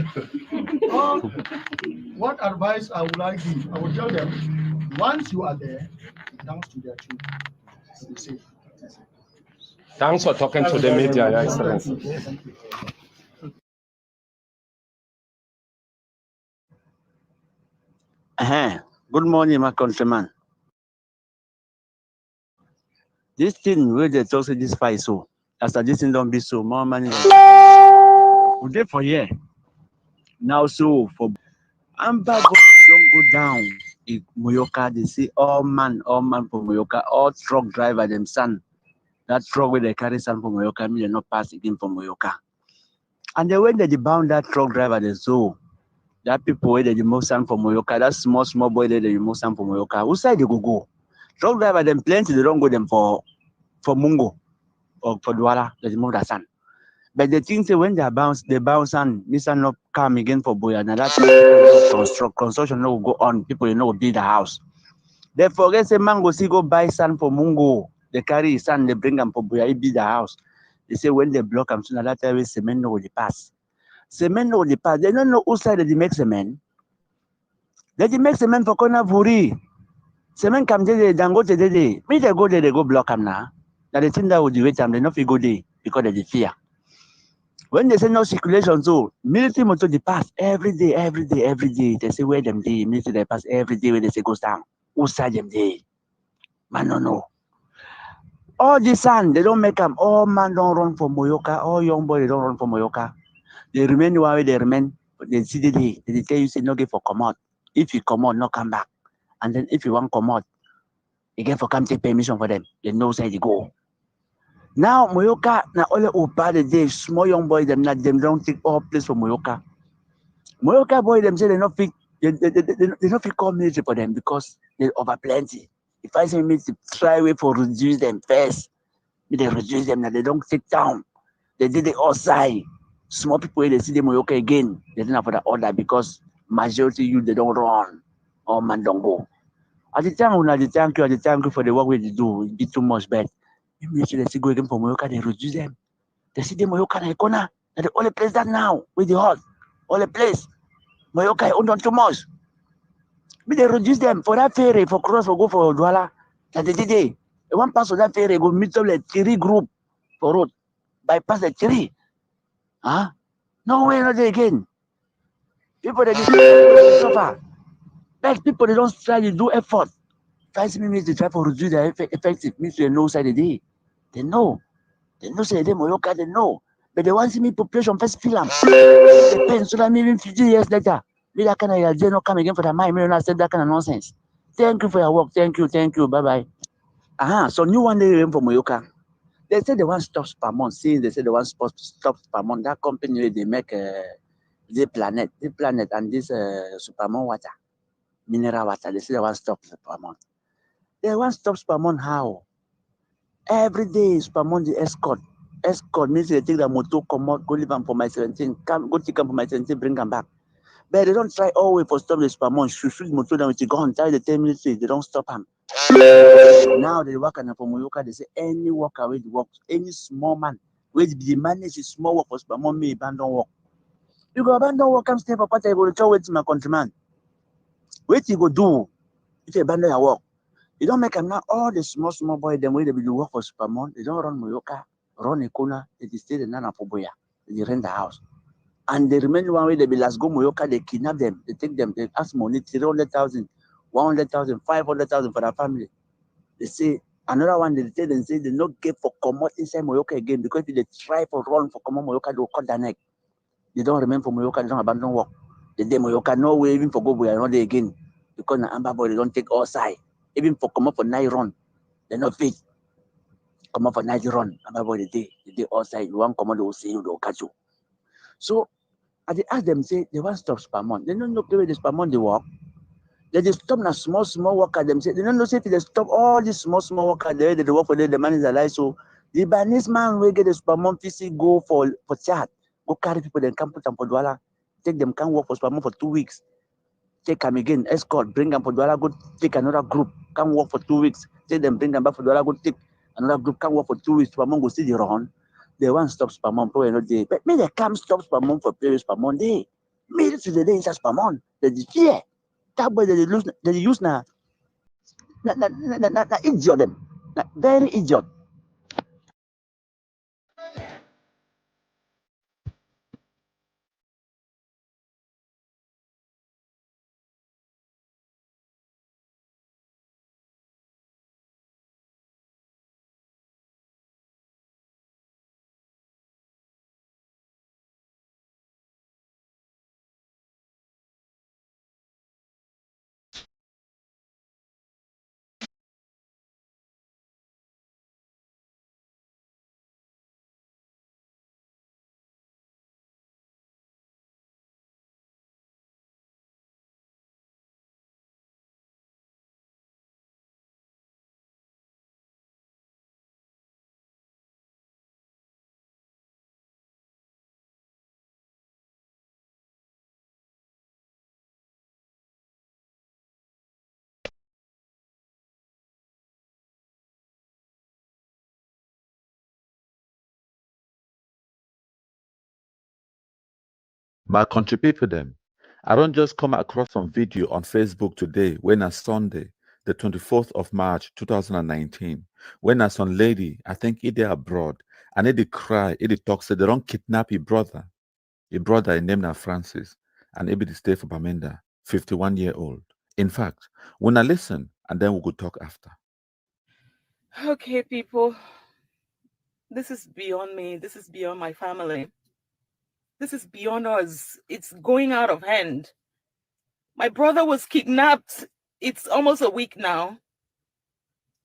What advice I would give? I would tell them, once you are there, thanks to their children, to be safe. Thanks for talking to the media, Your Excellency. Thank you. Good morning, my countryman. This thing where they talk say this fight so after this thing don't be so more money. We dey for here now, so for Amber don't go down in Moyoka. They say all man for Moyoka, all truck driver them son. That truck where they carry son from Moyoka, me they not pass again from Moyoka. And then when they bound that truck driver, they so that people where they remove son from Moyoka, that small boy there they remove son from Moyoka. Who side they go? Truck driver them plenty, they don't go them for Mungo or for Douala, they remove that son. But the thing say when they bounce and Mr. not come again for Boya, now that construction no go on, people will build the house. They forget say man go see go buy sand for Mungo. They carry his sand, they bring them for Boya, he build the house. They say when they block them, so now that time cement no will pass. Cement no will pass. They don't know who side they make cement. They make cement for corner Vuri. Cement come there, Dangote there. Me they go there, they go block them now. Now the thing that would wait them, they not go there because they fear. When they say no circulation, so military motor they pass every day. They say where them day, military they pass every day when they say goes down. Who side them day? Man, no. All the son, they don't make them. All man don't run for Moyoka. All young boy, they don't run for Moyoka. They remain while they remain. They see the day. They tell you, say, no get for come out. If you come out, no come back. And then if you want come out, you get for come take permission for them. They know say they go. Now, Moyoka, now all the Opa, the day, small young boy, them don't take all place for Moyoka. Moyoka boy, them say they not fit, they not fit call military for them because they over plenty. If I say military, try way for reduce them first. They reduce them, now they don't take down. They did it outside. Small people, they see the Moyoka again. They didn't have the order because majority you they don't run or man don't go. At the time when I thank you for the work we do, it be too much bad. Immediately they see go again for Moyoka, they reduce them. They see the Moyoka in the corner. That's the only place that now with the hot. Only place. Moyoka own on too much. But they reduce them for that ferry for cross for go for Douala. That they did it. One pass of that ferry go meet up like 3 group for road. Bypass the 3. Huh? No way, not there again. People that suffer. Like people they don't try to do effort. 5 minutes to try to reduce their effective means they know side the day. They know. They know say they Moyoka, they know. But they want to see me population first feel them. They pain so that maybe 50 years later, me that kind of they not come again for the mind. Me not say that kind of nonsense. Thank you for your work. Thank you. Bye bye. So new one day for Moyoka. They say they want stop Spamon. Since they say they want stop Spamon, that company they make the planet, and this Supermon water, mineral water. They say they want stop Spamon. They want stop Spamon how? Every day Spamon the escort. Escort means they take the motor, come out, go live them for my 17, go take them for my 17, bring them back. But they don't try all the way for stop the Spamon. Shoot motor them with the gun, tie the 10 minutes, they don't stop them. Now they work on for Moyoka, they say any worker with work, any small man, with the manage small work for Spamon, may abandon work. You go abandon work, come stay for part, I go to with my countryman. What you go do if you abandon your work? You don't make them now all the small boys, them way they will work for Spamon, they don't run Moyoka, run a corner, they stay the Nana Poboya, they rent the house. And they remain one way, they be last go Moyoka, they kidnap them, they take them, they ask money, 300,000, 100,000, 500,000 for their family. They say, another one, they say they not get for come out inside Moyoka again because if they try for run for come out Moyoka, they will cut their neck. They don't remain for Moyoka, they don't abandon work. The day Moyoka, no way, even for go Boya, not there again. Because the Amber boy, they don't take all side. Even for come up for night run, they're not fit. Come up for night run, Amber boy, the day all side. You want come out, they will see you, they will catch you. So, I ask them, say, they want to stop Spamon. They don't know the way the Spamon they work. They just stop na small worker them say they don't know if they stop all these small worker there they work for them, the man is alive. So the Banese man will get the Spamon PC go for chat, go carry people then come put them for Douala, take them can work for Spamon for 2 weeks, take them again, escort, bring them for Douala, go take another group, can work for 2 weeks, take them, bring them back for Douala, go take another group, can work for 2 weeks, Spamon go see the run. They want to stop Spamon, probably not day. But maybe they can't stop Spamon for period Spamon day. Maybe to the day inside Spamon, they fear. That boy they use na idiot them. Very idiot. My country people them. I don't just come across some video on Facebook today when a Sunday, the 24th of March 2019, when a some lady, I think it abroad, and it cry, it talk, say they don't kidnap your brother named Francis, and it be stay for Bamenda, 51-year-old. In fact, when I listen, and then we could talk after. Okay, people, this is beyond me. This is beyond my family. This is beyond us. It's going out of hand. My brother was kidnapped. It's almost a week now.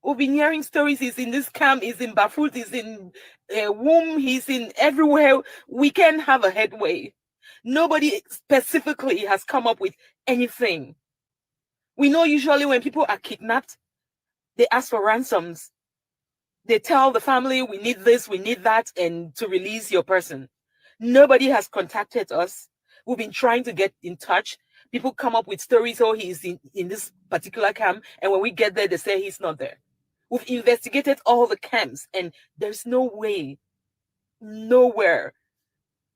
We've been hearing stories. He's in this camp, he's in Bafut, he's in Womb, he's in everywhere. We can't have a headway. Nobody specifically has come up with anything. We know usually when people are kidnapped, they ask for ransoms. They tell the family, we need this, we need that, and to release your person. Nobody has contacted us. We've been trying to get in touch. People come up with stories, oh, he's in this particular camp, and when we get there, they say he's not there. We've investigated all the camps, and there's no way, nowhere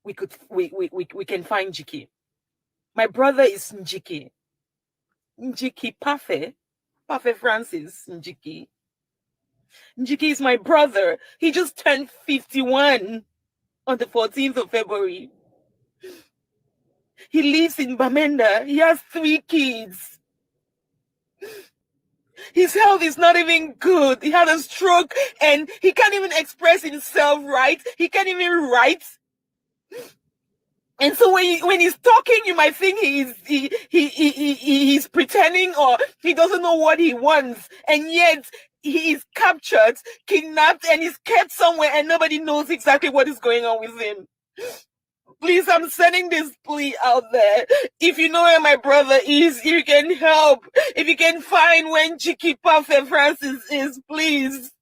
we can find Njiki. My brother is Njiki. Njiki Pafe Francis Njiki. Njiki is my brother. He just turned 51 on the 14th of February. He lives in Bamenda. He has 3 kids. His health is not even good. He had a stroke and he can't even express himself right. He can't even write. And so when he's talking, you might think he's pretending or he doesn't know what he wants. And yet he is captured, kidnapped, and he's kept somewhere and nobody knows exactly what is going on with him. Please, I'm sending this plea out there. If you know where my brother is, if you can help, if you can find where Njiki Pafe Francis is, please.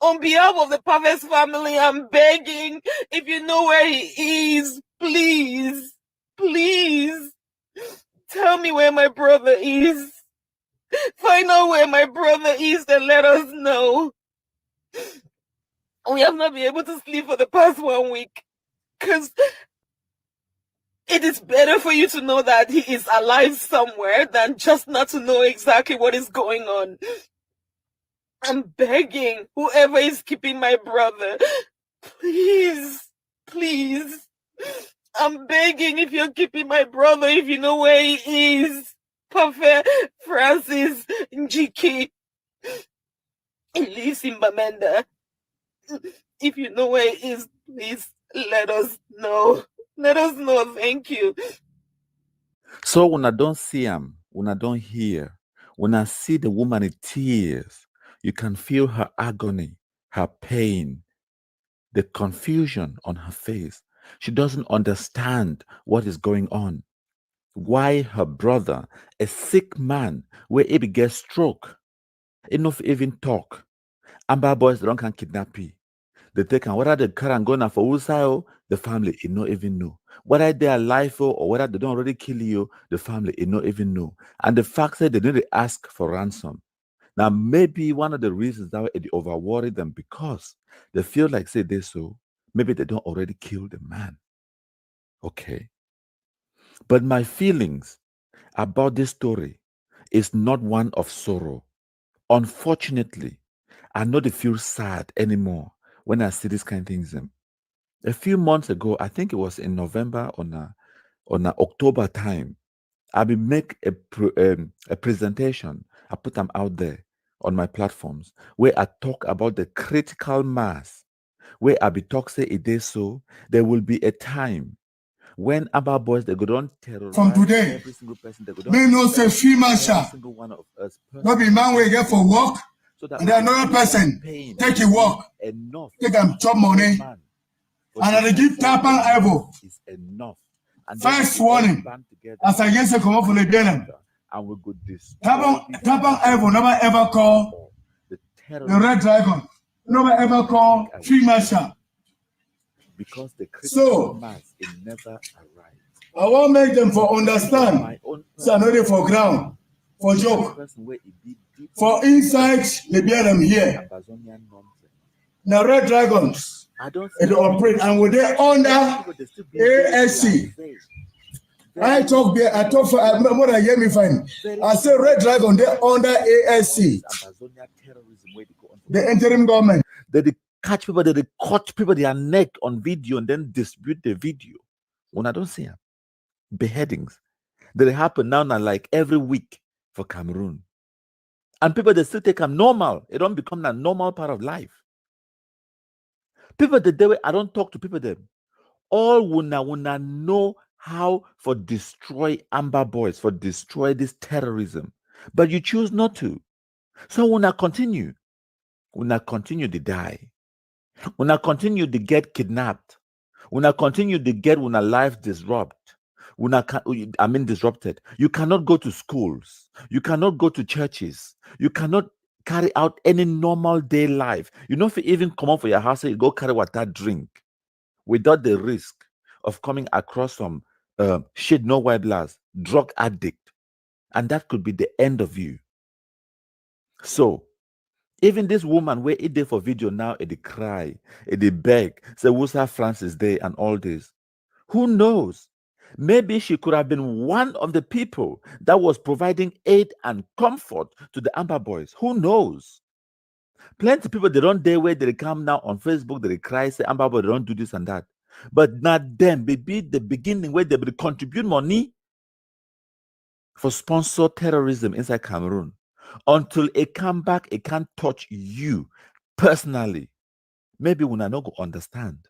On behalf of the Pafe's family, I'm begging, if you know where he is, please, please, tell me where my brother is. Find out where my brother is and let us know. We have not been able to sleep for the past 1 week. Because it is better for you to know that he is alive somewhere than just not to know exactly what is going on. I'm begging whoever is keeping my brother, please, please. I'm begging if you're keeping my brother, if you know where he is. Pafe Francis Njiki. He lives in Bamenda. If you know where he is, please. Let us know. Let us know. Thank you. So when I don't see him, when I don't hear, when I see the woman in tears, you can feel her agony, her pain, the confusion on her face. She doesn't understand what is going on. Why her brother, a sick man, where he get stroke, enough even talk. Amber boys don't can kidnap you. They take and whether they carry and go now for Usayo, the family it not even know. Whether they are alive or whether they don't already kill you, the family it not even know. And the fact that they didn't ask for ransom. Now maybe one of the reasons that it over worry them because they feel like say they so, maybe they don't already kill the man. Okay. But my feelings about this story is not one of sorrow. Unfortunately, I don't feel sad anymore when I see these kind of things. A few months ago, I think it was in November on a October time, I will make a presentation. I put them out there on my platforms where I talk about the critical mass, where I be talk say it is so. There will be a time when Abba boys they go on terrorize from today. every single person. They go May on no say female every shall. single one of us. Not be man we get for work, So that and we then can another feel that person pain take a work, enough take them chop money, man for and they to give say tap and elbow. is enough. And then First we all warning, band together as I guess I come up from the beginning. and we go this. Tap and elbow never ever call the Red Dragon. Never ever call female shall. Because the critical So mass it never arrives. I want make them for understand. My own So I know they for ground, for joke, person where it be deep for inside they bear them here. Amazonian nonsense. Now Red Dragons, I don't it operate and we're there under ASC. I talk there, I talk for more than hear me fine. I say Red Dragon, they're under ASC, the interim government. They catch people, they cut people their neck on video and then distribute the video. When I don't see them, beheadings. They happen now like every week for Cameroon. And people, they still take them normal. It don't become a normal part of life. People, the day I don't talk to people, them all wanna know how for destroy Amber Boys, for destroy this terrorism. But you choose not to. So wanna continue to die. Wanna continue to get kidnapped. Wanna continue to get life disrupted. Disrupted. You cannot go to schools. You cannot go to churches. You cannot carry out any normal day life. You know, if you even come out for your house, you go carry water, drink, without the risk of coming across some shit, no white blast, drug addict, and that could be the end of you. So, even this woman where it did for video now, it cry, it beg, say Wusa Francis Day and all this. Who knows? Maybe she could have been one of the people that was providing aid and comfort to the Amber Boys. Who knows? Plenty of people, they don't dare where they come now on Facebook, they cry, say Amber Boys, they don't do this and that. But not them, maybe the beginning where they will contribute money for sponsor terrorism inside Cameroon. Until it come back, it can't touch you personally. Maybe we not go understand.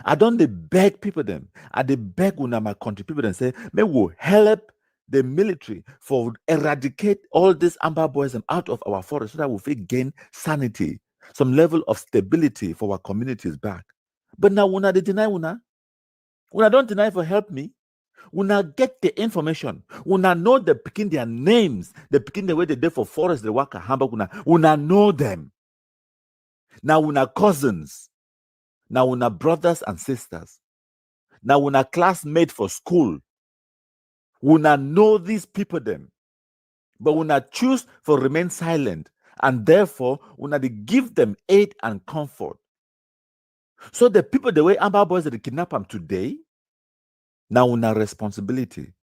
I don't beg people them. I beg my country people and say, may we help the military for eradicate all these Amber Boys out of our forest so that we will gain sanity, some level of stability for our communities back. But now when they deny when I don't deny for help me, when I get the information, when I know the picking their names, the picking the way they did for forest, they work at Hamburg, when I know them. Now when I cousins, now when I brothers and sisters, now when I classmates for school, when I know these people them, but when I choose for remain silent, and therefore when I give them aid and comfort. So the people the way Amber Boys they kidnap them today, now we have responsibility.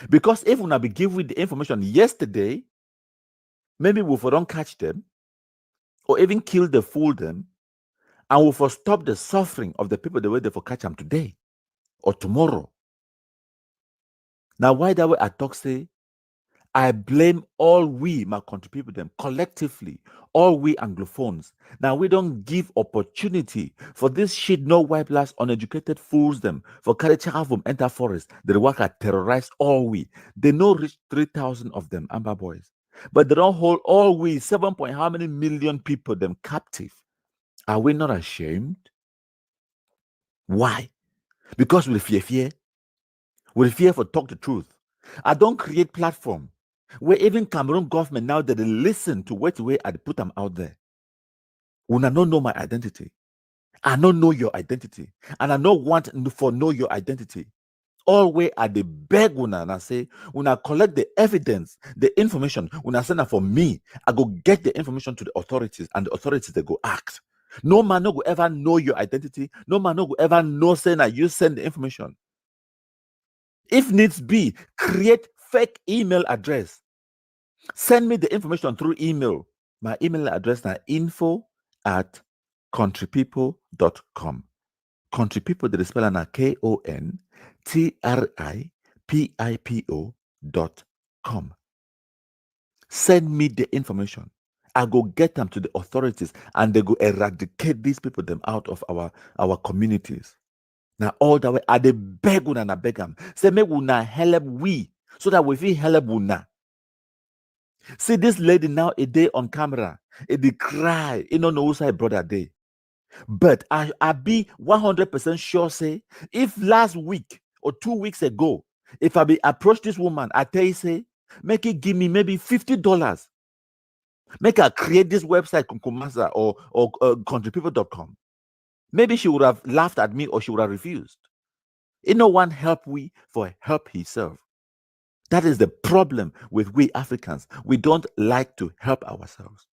Because if we be given the information yesterday, maybe we don't catch them, or even kill the fool them, and we for stop the suffering of the people the way they for catch them today or tomorrow. Now, why that way I talk say, I blame all we, my country people, them collectively, all we Anglophones. Now we don't give opportunity for this shit, no white blast, uneducated fools them for carry child from enter forest. They work at terrorize all we. They know reach 3,000 of them, Amber Boys, but they don't hold all we 7 point how many million people them captive. Are we not ashamed? Why? Because we fear. We fear for talk the truth. I don't create platform where even Cameroon government now that they listen to what way I put them out there. When I don't know my identity, I don't know your identity, and I don't want for know your identity. Always I the beg when I say when I collect the evidence, the information, when I send it for me, I go get the information to the authorities, and the authorities they go act. No man no go ever know your identity. No man no go ever know saying that you send the information. If needs be, create fake email address. Send me the information through email. My email address is info@countrypeople.com. Country people, they spell na KONTRIPIPO.com. Send me the information. I go get them to the authorities, and they go eradicate these people them out of our communities. Now all that way, I they beg una na beg them. Say me una help we, so that we feel help una. See this lady now a day on camera, they cry. You don't know who's her brother day. But I be 100% sure say if last week or 2 weeks ago, if I be approach this woman, I tell you say, make it give me maybe $50. Make her create this website Kunkumasa or countrypeople.com. Maybe she would have laughed at me or she would have refused. No one help we for help himself. That is the problem with we Africans. We don't like to help ourselves.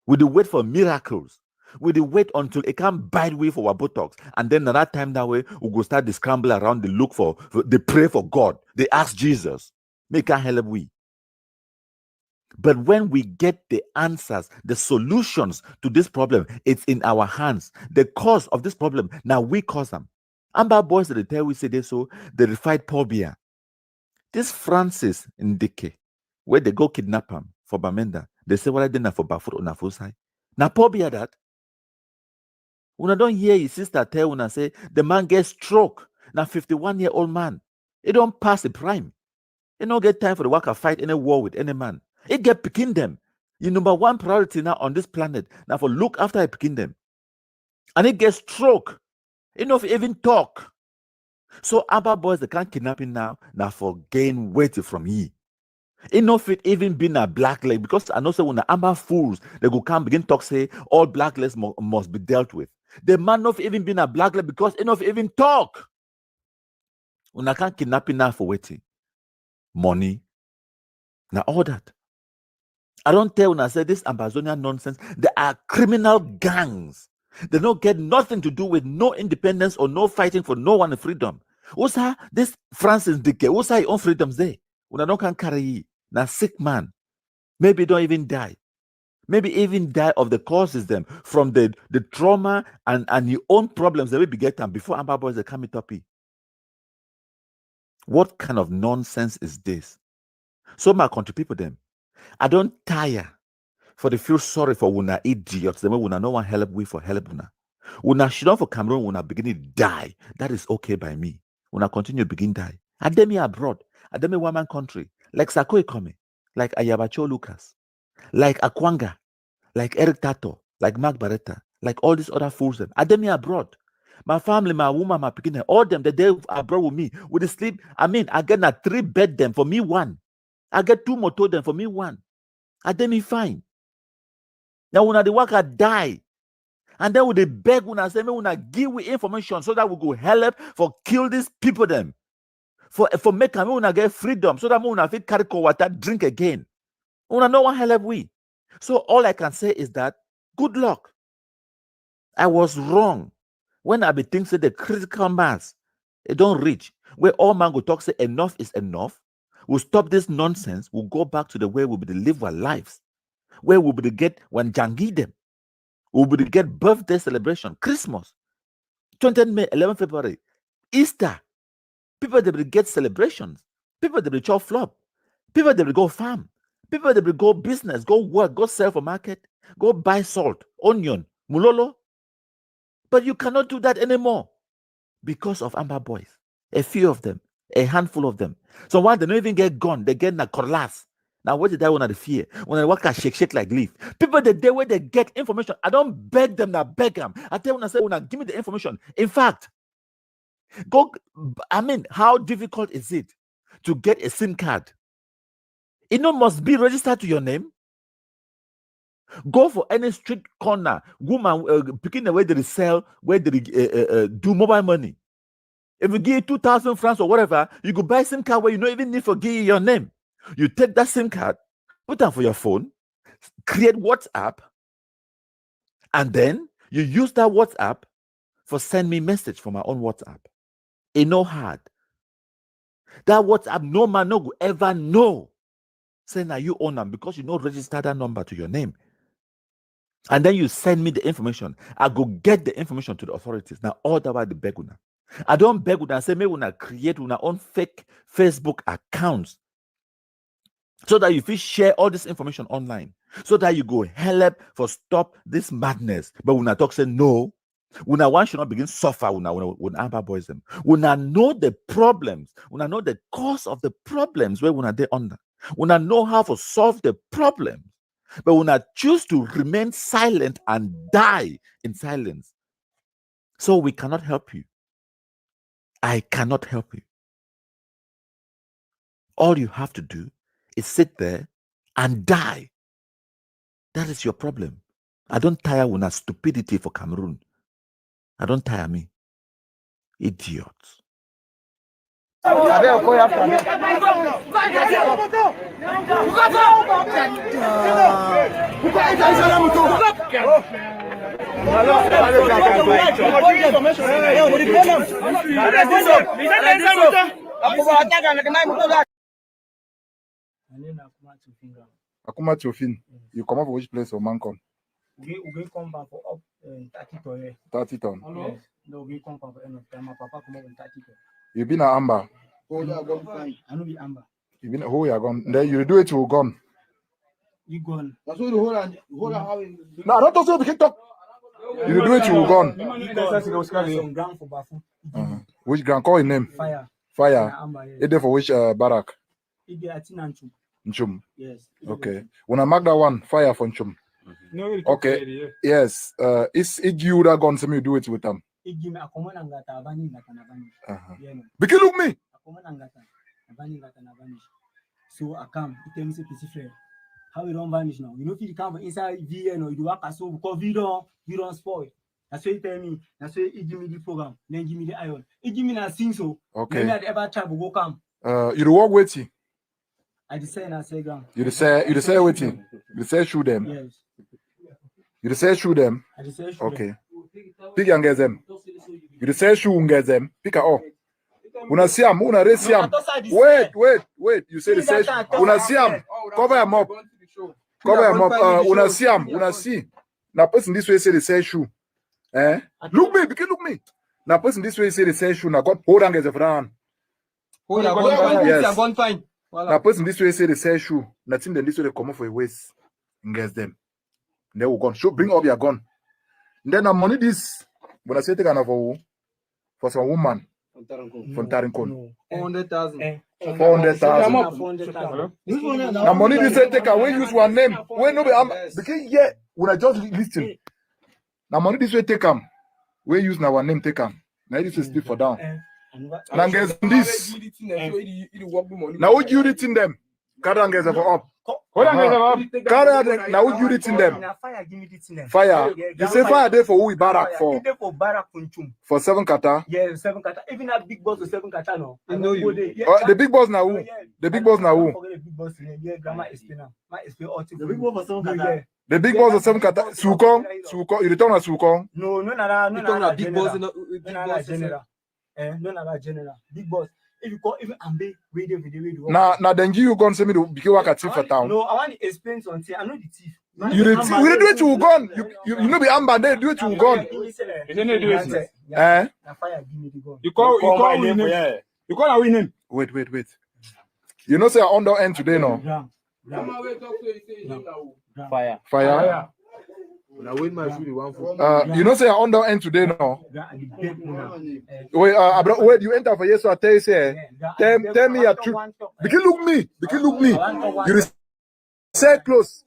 We do wait for miracles. We do wait until it can't bite we for our buttocks. And then at that time that way, we go start to scramble around, they look for, they pray for God. They ask Jesus, make her help we. But when we get the answers, the solutions to this problem, it's in our hands. The cause of this problem, now we cause them. Amber Boys, they tell we say this, so they fight Paul Biya. This Francis Ndike, where they go kidnap him for Bamenda, They say, well, I didn't for back foot on a full side. Now, probably that. When I don't hear his sister tell when I say the man gets stroke. Now, 51-year-old man. He don't pass the prime. He don't get time for the work of fight any war with any man. He get picking them. Your number one priority now on this planet. Now for look after I picking them. And he gets stroke. Enough even talk. So Abba boys they can't kidnap him now for gain weight from ye. Enough it even been a black leg because I know say when the Abba fools they go come begin talk say all black legs must be dealt with. The man not even been a black leg because enough even talk. When I can't kidnap him now for waiting. Money. Now all that. I don't tell when I say this Amazonian nonsense. They are criminal gangs. They don't get nothing to do with no independence or no fighting for no one freedom. What's this Francis Dike? What's your own freedoms there? When I don't can carry now sick man. Maybe don't even die. Maybe even die of the causes them from the trauma and your own problems that will be getting before Amba boys they come up. What kind of nonsense is this? So my country people them. I don't tire for the feel sorry for una idiots. The way una no one help we for help una. Una should not for Cameroon una beginning to die. That is okay by me. Una continue begin die. Ademi abroad. Ademi one man country. Like Sako Ikome. Like Ayabacho Lucas. Like Akwanga. Like Eric Tato. Like Mark Barretta. Like all these other fools them. Ademi abroad. My family, my woman, my picking, all them the day abroad with me. With the sleep. I mean, I get a 3 bed them for me 1. I get 2 motor them for me 1. Ademi fine. Now when the worker die, and then when they beg when I say me when I give we information so that we go help for kill these people them. For make me when I get freedom so that when I feel carry cold water, drink again. When I know what help we. So all I can say is that good luck. I was wrong. When I be thinking say the critical mass, it don't reach. Where all man go talk say enough is enough. We'll stop this nonsense. We'll go back to the way we will live our lives. Where we will get when Jangi them. We will get birthday celebration, Christmas, 20th May, 11th February, Easter. People they will get celebrations. People they will chop flop. People they will go farm. People they will go business, go work, go sell for market, go buy salt, onion, mulolo. But you cannot do that anymore because of Amba boys. A few of them, a handful of them. So while they don't even get gone, they get in a collapse. Now, what did I want to fear? When I work, I shake like leaf. People, the day where they get information, I don't beg them, I beg them. I tell when I say, give me the information. In fact, how difficult is it to get a SIM card? It must be registered to your name. Go for any street corner, woman picking away they sell, where they do mobile money. If you give 2,000 francs or whatever, you could buy a SIM card where you don't even need to give your name. You take that SIM card, put that for your phone, create WhatsApp, and then you use that WhatsApp for send me message from my own WhatsApp. It no hard. That WhatsApp, no man no go ever know. Say now you own them because you don't register that number to your name. And then you send me the information. I go get the information to the authorities. Now all that about the beg una. I don't beg una say me una create una own fake Facebook accounts. So that you feel share all this information online. So that you go help for stop this madness. But when I talk say no, when I one should not begin suffer when Amba boys them. When I know the problems, when I know the cause of the problems where when I they under. When I know how to solve the problems. But when I choose to remain silent and die in silence. So we cannot help you. I cannot help you. All you have to do is sit there and die. That is your problem. I don't tire when a stupidity for Cameroon. I don't tire me. Idiots. Akuma Chofin, you come up for which place or Mancon? We come back for up 30 ton. 30 ton. Yes. No, we come back for end of time. My papa come up in 30 ton. You been at Amber? I know be Amber. You been who you are gone? Then you do it to gun. You gone. That's what the whole and how it. No, I don't talk so we can talk. You do it, you will gone. Some ground for Bafu. Which grand? Call your name. Fire. Fire. Amber, yes. Is there for which barrack? It at Nanchu. Nchum. Yes. Okay. When I mark that one, fire for Nchum. Okay. Yes. It's you that gone, so me do it with them. It a common angata abani ngata. Because look me. A common angata abani ngata na vanish. So I come. It tell me say PC friend. How we don't vanish now? You know if you come inside VN or you do work as so because we don't spoil. That's what you tell me. That's why you give me the program. Then give me the iron. You give me that sing so. Okay. Maybe I'd ever try to go come. You do work with you. I decide and say ground. You say with you. You say shoot them. Yes. You say shoot them. I decide shoot Okay. Pick and get them. You say shoot and get them. Pick it up. Una see am, una raise am. Wait. You say the say una see am. Cover him up. Cover him up. Una see am. Una see. Now person this way say the say shoe. Look me. Because look me. Now person this way say the say shoe. Now God hold on get the front. Hold on. Yes. Fine. Now person this way say the say shoe. Nothing then this way they come up for a waist. Engage them. They will gun. So bring up your gun. Then the money this. When I say take another for some woman. From Tarinkon. 400,000. 400,000. Now money this say take away use one name. When no because yeah, when I just listen. Now money this way take them. We use now one name take them. Now this is speak for down. Now guess this. Now what you reading them? Carry guys for up. Hold on guys up. Carry now what you reading them? Fire give me the thing. Fire. You say fire there for who barak for? For barak Kunchum. For 7 kata. Yeah, 7 kata. Even that big boss with 7 kata no. I know you. The big boss now who? The big boss now who? The big boss yeah, grandma explain now. My explain all the big boss for 7 kata. The big boss of 7 kata. Sukong. You return at Sukong? No, big boss general. No, general. Big boss. If you call even Ambe, radio. Now then you gon send me to be work at for town. No, I want to explain something. I know the thief. You the thief. We do it to gun. You know be Amber. They do it to gun. You don't do it. Eh? Fire give me the gun. You call winning. You call a winning. Wait. You know say I under end today no. Fire. When I win my food, you want for. You know say I under end today no. Wait, you enter for yes, so I tell you say. Tell me a truth. Because look me. You say close.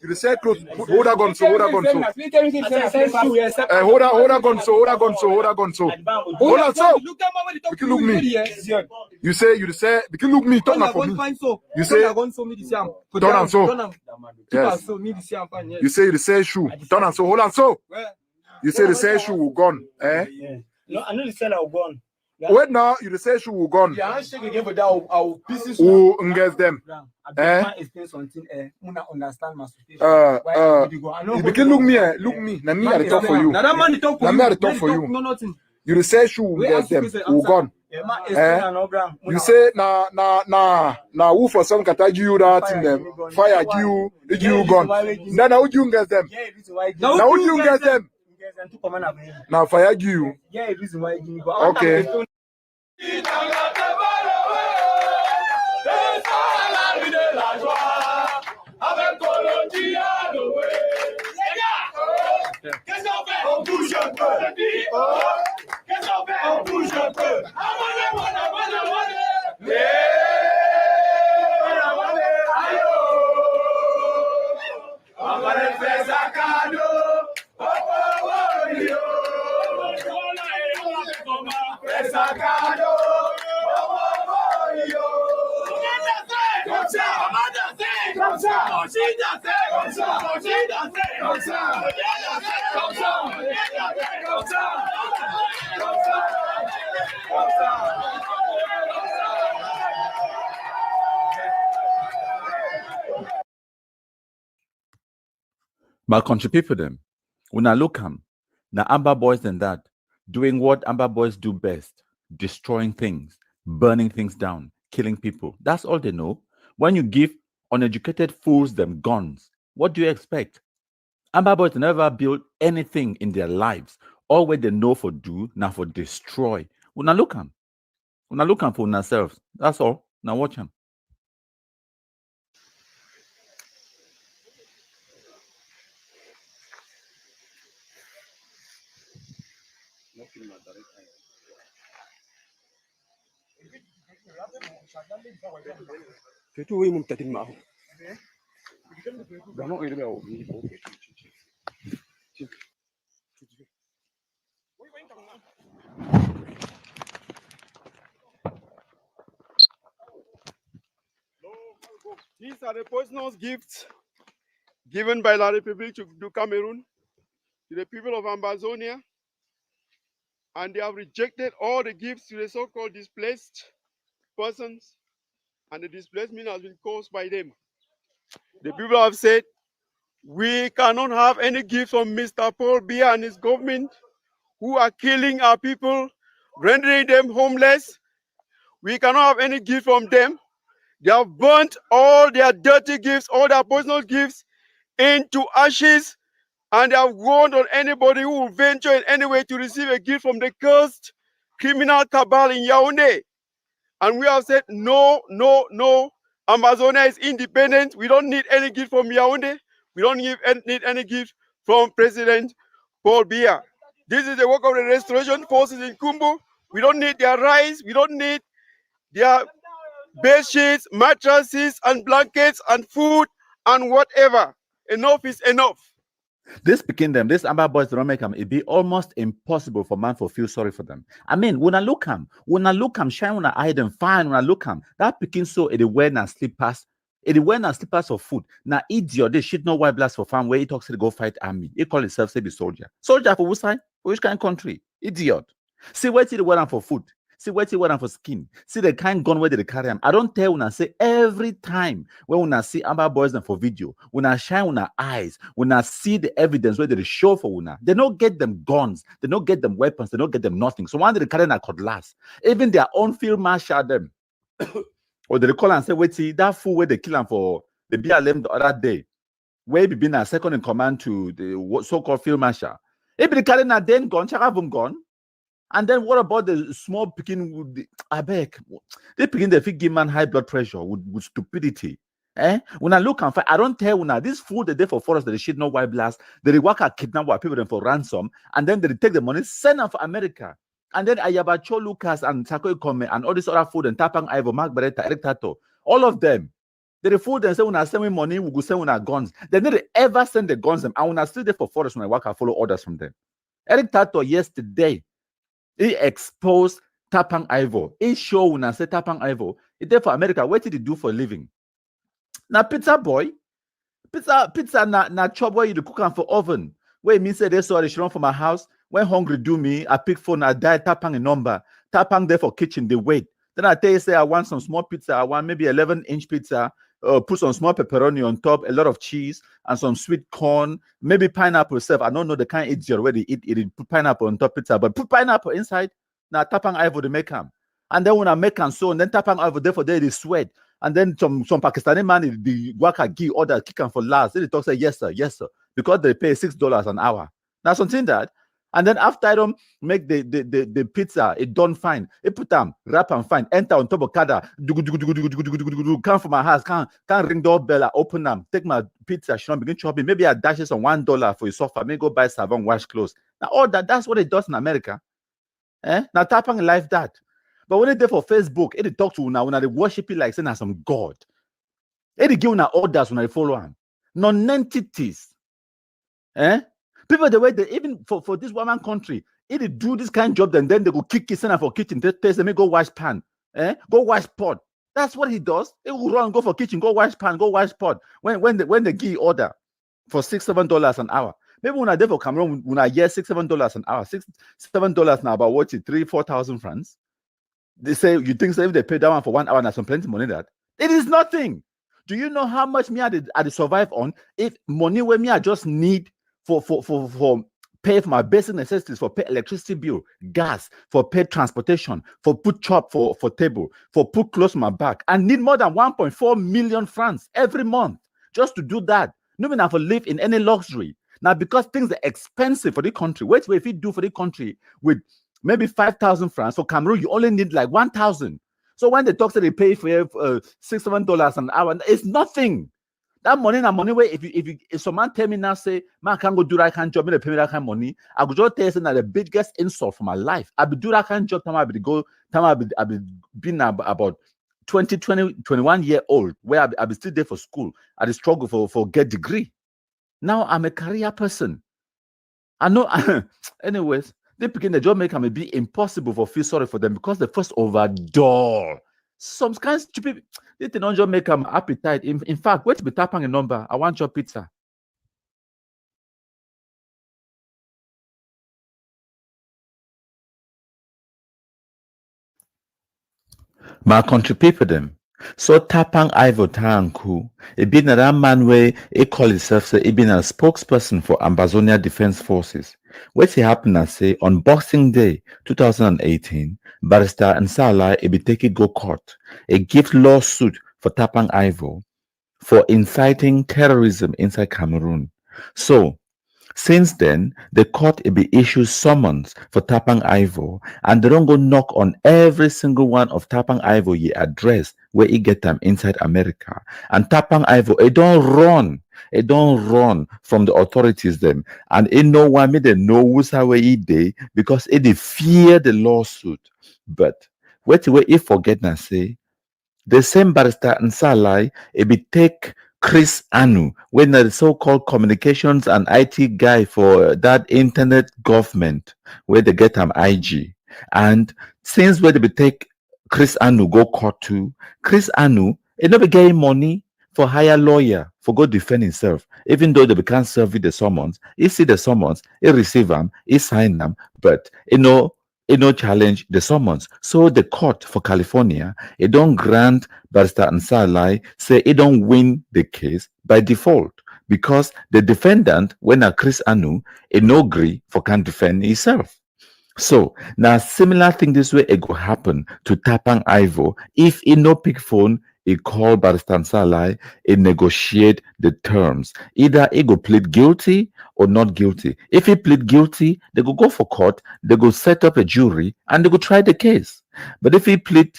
Hold a gun so. Hold on so. Because look me. You say. Because look me. Turn for me. You say. Turn on so. Yes. You say shoe. Turn on so. Hold on so. You say the say shoe will gone. No, I know the seller will gone. Wait now, you say she will gone. Yeah, handshake again for that. I'll pieces. Who engage them? Explain something. Understand my situation. You can look me. Now me, I talk for you. Now me, I talk for you. No nothing. You say she will engage them. Who gone? You say now who for some kata you that in them fire you gone. Then how you engage them? Now how you engage them? Now fire you. Yeah, reason why you go. Okay. My country people them, when I look at now Amber boys than that, doing what Amber boys do best, destroying things, burning things down, killing people. That's all they know. When you give uneducated fools them guns, what do you expect? Amber boys never build anything in their lives. All what they know for do, now for destroy. When I look at for themselves. That's all. Now watch them. These are the personal gifts given by La République du Cameroon to the people of Ambazonia, and they have rejected all the gifts to the so-called displaced persons, and the displacement has been caused by them. The people have said, we cannot have any gift from Mr. Paul Biya and his government, who are killing our people, rendering them homeless. We cannot have any gift from them. They have burnt all their dirty gifts, all their personal gifts into ashes, and they have warned on anybody who will venture in any way to receive a gift from the cursed criminal cabal in Yaoundé. And we have said, no, no, no. Amazonia is independent. We don't need any gift from Yaoundé. We don't need any gift from President Paul Biya. This is the work of the restoration forces in Kumbu. We don't need their rice. We don't need their bed sheets, mattresses, and blankets, and food, and whatever. Enough is enough. This picking them, this Amber boys don't make them, it be almost impossible for man to feel sorry for them. I mean, when I look them, shine when I eye them, fine when I look them, that picking so it wear na slippers, of food. Now idiot, they shit no white blast for farm where he talks to go fight army. He call himself say be soldier. Soldier for which side? For which kind of country? Idiot. See where till the wear for food. See what you want for skin. See the kind gun where they carry them. I don't tell when I say every time when I see Amber boys them for video, when I shine on our eyes, when I see the evidence where they show for una, they don't get them guns, they don't get them weapons, they don't get them nothing. So one they carry a cutlass, even their own field marshal them, or they call and say, wait, see that fool where they kill them for the BLM the other day, where be been a second in command to the so-called field marshal. If they carry a then gun, check have them gun. And then what about the small picking? I beg, they picking the big man high blood pressure with stupidity. When I look and find, I don't tell una this fool they for forest, they shit no white blast, they work at kidnap white people them for ransom, and then they take the money, send them for America. And then Ayabacho Lucas and Sako Ikome and all this other food and Tapang Ivo, Mark Beretta, Eric Tato, all of them. They fool and say when I send me money, we go send when our guns. They never ever send the guns them. And when I still there for forest when I work, I follow orders from them. Eric Tato yesterday. He exposed Tapang Ivo. He showed when I said Tapang Ivo. He did for America. What did he do for a living? Now pizza boy, pizza na chop where you cook am for oven. Where me say they saw they should run for my house. When hungry do me, I pick phone, I dial Tapang a number. Tapang there for kitchen, they wait. Then I tell you say I want some small pizza. I want maybe 11-inch pizza. Put some small pepperoni on top, a lot of cheese, and some sweet corn, maybe pineapple itself. I don't know the kind idiot where they eat put pineapple on top pizza, but put pineapple inside. Now Tapang Ivo they make them. And then when I make them so, and then Tapang Ivo there for there they sweat. And then some Pakistani man the worker give order kick them for last. Then they talk say yes sir, because they pay $6 an hour. Now something that. And then after I don't make the pizza, it done fine. It put them, wrap and fine, enter on top of kada, come from my house, can't ring doorbell, I open them, take my pizza, she don't begin chopping. Maybe I dash it some $1 for your sofa, maybe go buy Savon, wash clothes. Now all that's what it does in America. Now Tapang life that. But when they there for Facebook, it talk to you now, when they worship it like saying some God. It give you orders when they follow him. Non-entities. People the way they even for this woman country, if they do this kind of job, then they go kick his son for kitchen. They say, "Me go wash pan, go wash pot." That's what he does. He will run, go for kitchen, go wash pan, go wash pot. When they give order for $6-7 an hour. Maybe when I there for Cameroon, when I hear $6-7 an hour, $6-7 now about what 3,000-4,000 francs. They say you think so if they pay that one for 1 hour and some plenty money that it is nothing. Do you know how much me I survive on? If money where me I just need for pay for my basic necessities, for pay electricity bill, gas, for pay transportation, for put chop for table, for put clothes on my back. I need more than 1.4 million francs every month just to do that. No mean I for live in any luxury. Now because things are expensive for the country. Wait, if you do for the country with maybe 5,000 francs, for Cameroon you only need like 1,000. So when they talk, say they pay for $6-7 an hour, it's nothing. That money na money where if someone tell me now say man can't go do that kind of job, me pay me that kind of money, I could just tell you that the biggest insult for my life. I be do that kind of job time I be been about 20, 21 year old where I be still there for school. I be struggle for get degree. Now I'm a career person. I know. Anyways, they begin the job make me be impossible for feel sorry for them because they first overdoor. Some kind of stupid. They don't just make them appetite. In fact, wait to be tapping a number. I want your pizza. My country people them. So Tapang Ivo Tanku, it been that man way he call himself say he been a spokesperson for Ambazonia Defense Forces. What he happened I say on Boxing Day 2018, Barrister Nsala he be taking go court, a gift lawsuit for Tapang Ivo for inciting terrorism inside Cameroon. So since then, the court be issued summons for Tapang Ivo, and they don't go knock on every single one of Tapang Ivo ye address where he get them inside America. And Tapang Ivo, it don't run from the authorities them, and it no one me they know who's how he dey because it they fear the lawsuit. But wait if forget na say the same Barrister Nsala it be take Chris Anu, when the so-called communications and IT guy for that internet government, where they get him IG. And since where they be take Chris Anu go court to, Chris Anu, it never get money for hire lawyer for go defend himself. Even though they can't serve the summons, he see the summons, he receive them, he sign them, but it no challenge the summons. So the court for California, it don't grant Barrister Nsala say it don't win the case by default because the defendant, when a Chris Anu, it no agree for can defend himself. So now similar thing this way it go happen to Tapang Ivo if he no pick phone. He call Barrister Nsala, he negotiate the terms. Either he go plead guilty or not guilty. If he plead guilty, they go for court, they go set up a jury, and they go try the case. But if he plead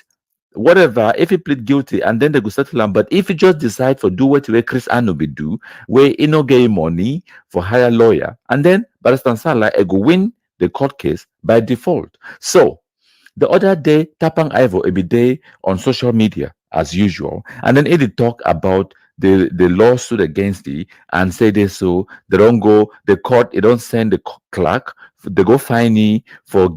if he plead guilty and then they go settle him, but if he just decide for do what Chris Anu be do, where he no get money for hire lawyer, and then Barrister Nsala go win the court case by default. So the other day, Tapang Ivo every day on social media as usual, and then he talk about the lawsuit against it and say they so they don't go the court, they don't send the clerk, they go fine he for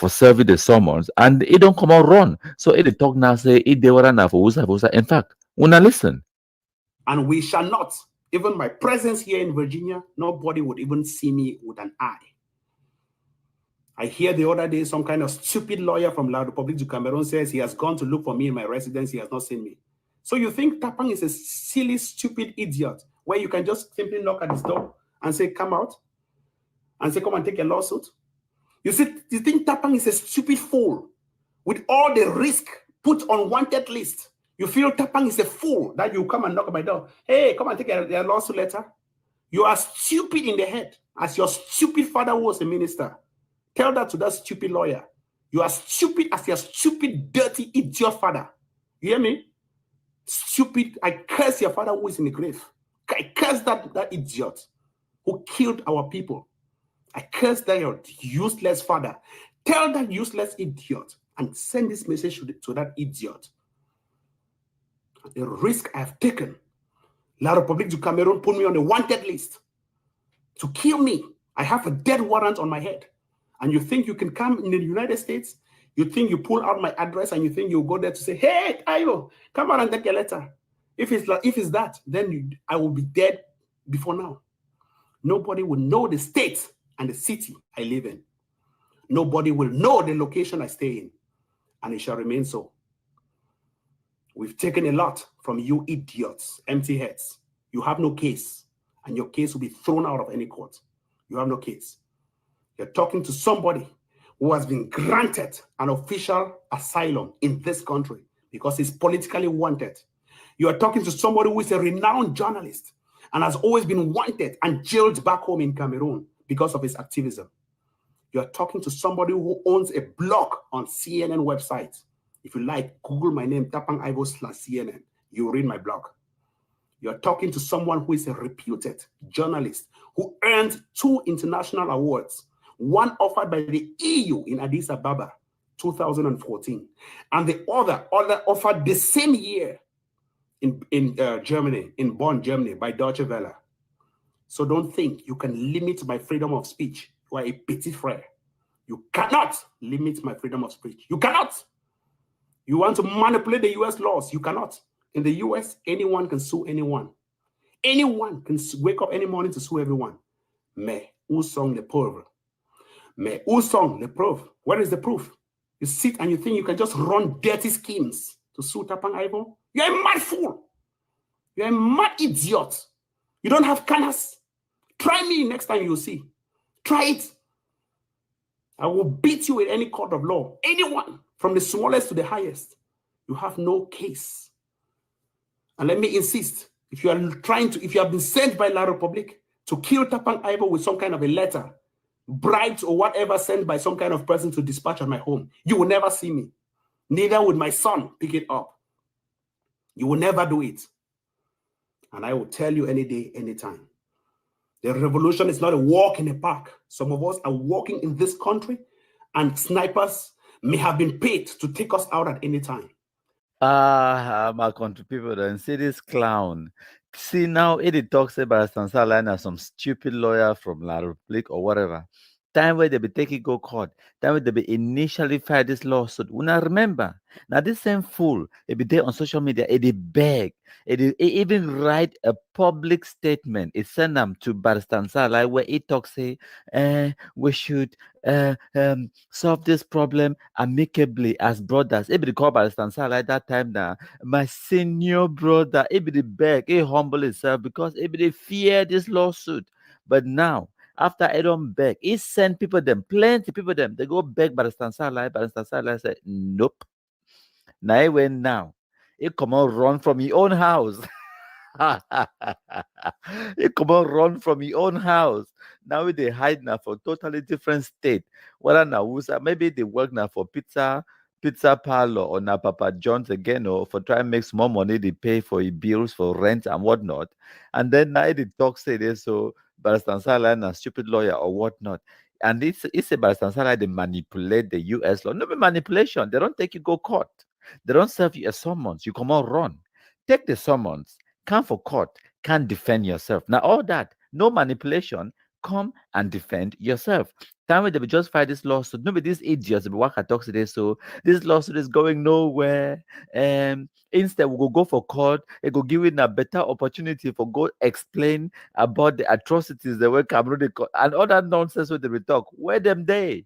serving the summons, and it don't come out run. So he talk now say it they were enough for usa. In fact, una listen. And we shall not, even my presence here in Virginia, nobody would even see me with an eye. I hear the other day some kind of stupid lawyer from La République du Cameroon says he has gone to look for me in my residence. He has not seen me. So you think Tapang is a silly, stupid idiot where you can just simply knock at his door and say, come out and say, come and take a lawsuit? You think Tapang is a stupid fool with all the risk put on wanted list? You feel Tapang is a fool that you come and knock at my door. Hey, come and take a lawsuit letter. You are stupid in the head as your stupid father was a minister. Tell that to that stupid lawyer. You are stupid as your stupid, dirty, idiot father. You hear me? Stupid. I curse your father who is in the grave. I curse that idiot who killed our people. I curse that your useless father. Tell that useless idiot and send this message to that idiot. The risk I have taken. La République du Cameroon put me on the wanted list to kill me. I have a death warrant on my head. And you think you can come in the United States? You think you pull out my address and you think you'll go there to say, hey, Ayo, come out and take a letter. If it's that, then I will be dead before now. Nobody will know the state and the city I live in. Nobody will know the location I stay in. And it shall remain so. We've taken a lot from you idiots, empty heads. You have no case. And your case will be thrown out of any court. You have no case. You're talking to somebody who has been granted an official asylum in this country because he's politically wanted. You are talking to somebody who is a renowned journalist and has always been wanted and jailed back home in Cameroon because of his activism. You are talking to somebody who owns a blog on CNN website. If you like, Google my name, Tapang Ivo /CNN. You read my blog. You're talking to someone who is a reputed journalist who earned 2 international awards, one offered by the EU in Addis Ababa, 2014, and the other offered the same year in Germany, in Bonn, Germany, by Deutsche Welle. So don't think you can limit my freedom of speech. You are a petit frere. You cannot limit my freedom of speech. You cannot. You want to manipulate the US laws. You cannot. In the US, anyone can sue anyone. Anyone can wake up any morning to sue everyone. Mais où sont les pauvres? Mais où sont les preuves? Where is the proof? You sit and you think you can just run dirty schemes to sue Tapang Ivo? You're a mad fool. You're a mad idiot. You don't have canas. Try me next time you'll see. Try it. I will beat you in any court of law. Anyone, from the smallest to the highest. You have no case. And let me insist, if you have been sent by La Republique to kill Tapang Ivo with some kind of a letter, bribed or whatever sent by some kind of person to dispatch at my home, you will never see me. Neither would my son pick it up. You will never do it. And I will tell you any day, anytime. The revolution is not a walk in a park. Some of us are walking in this country, and snipers may have been paid to take us out at any time. My country people then see this clown. See now it talks about Stansaline as some stupid lawyer from La Republique or whatever. Time where they be taking go court, time where they be initially filed this lawsuit. When I remember, now this same fool, it be there on social media, it beg, it even write a public statement. It send them to Barstansa, like where it talks say, we should solve this problem amicably as brothers. It be called Barstansa like that time now. My senior brother, it be beg, it humble itself because it be fear this lawsuit. But now, after I don't beg, he sent people them, plenty people them. They go beg Barstansa said, nope. Now when now, he come on run from your own house. He come on run from your own house. Now they hide now for totally different state. Whether now maybe they work now for pizza parlor or now Papa John's again, or for trying to make small money, they pay for your bills, for rent and whatnot. And then now they talk say this so Barstansa and a stupid lawyer or whatnot. And it's a Barstansa they manipulate the US law. No manipulation. They don't take you go court. They don't serve you a summons. You come out run. Take the summons. Come for court. Can't defend yourself. Now all that, no manipulation. Come and defend yourself. Time when they just fight this lawsuit. Nobody these idiots be work talks today. So this lawsuit is going nowhere. Instead, we will go for court. It will give it a better opportunity for go explain about the atrocities that were Cameroon and other nonsense with the talk. Where them they?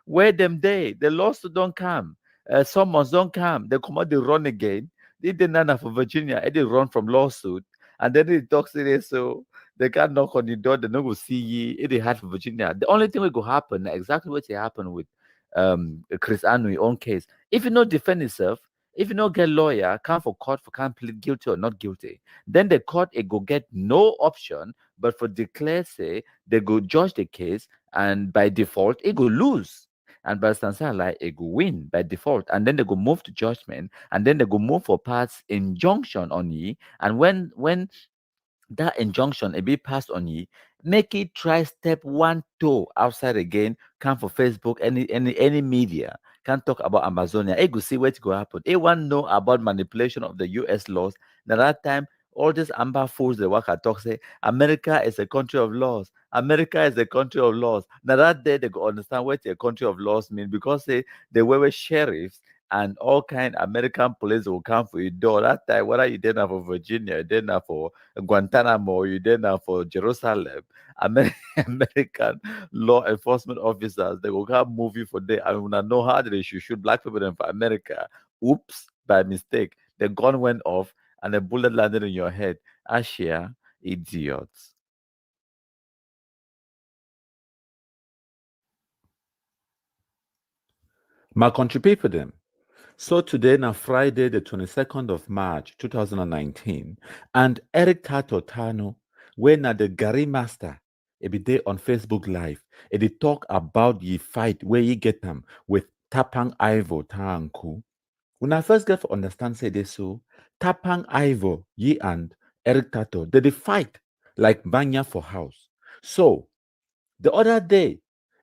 The lawsuit don't come. Summons don't come. They come out, they run again. They did none for Virginia. They run from lawsuit. And then it talks today. So they can't knock on the door. They don't go see ye. It hard for Virginia. The only thing will go happen, exactly what happened with Chris Anui own case. If you not defend yourself, if you not get lawyer, come for court for can't plead guilty or not guilty, then the court it go get no option but for declare say they go judge the case, and by default it go lose. And by Stansaline, it go win by default, and then they go move to judgment, and then they go move for parts injunction on ye. And when that injunction it be passed on ye, make it try step 1 toe outside again, come for Facebook, any media, can't talk about Amazonia. It go see what go happen. It want know about manipulation of the US laws. Now that time, all these amber fools they work at talk say America is a country of laws. America is a country of laws. Now that day they go understand what a country of laws mean, because they were sheriffs and all kind American police will come for your door. That time, whether you did not for Virginia, you did not for Guantanamo, you did not for Jerusalem, American law enforcement officers, they will come move you for day. And when I know how they should shoot black people for America, oops, by mistake, the gun went off and a bullet landed in your head. Ashia, idiots. My country people them. So today, now Friday, the 22nd of March, 2019, and Eric Tato Tano, when at the Gary Master, it be there on Facebook Live, it talk about the fight where you get them with Tapang Ivo Tanku. When I first get to understand, say this so, Tapang Ivo, ye and Eric Tato. They fight like Banya for house. So the other day,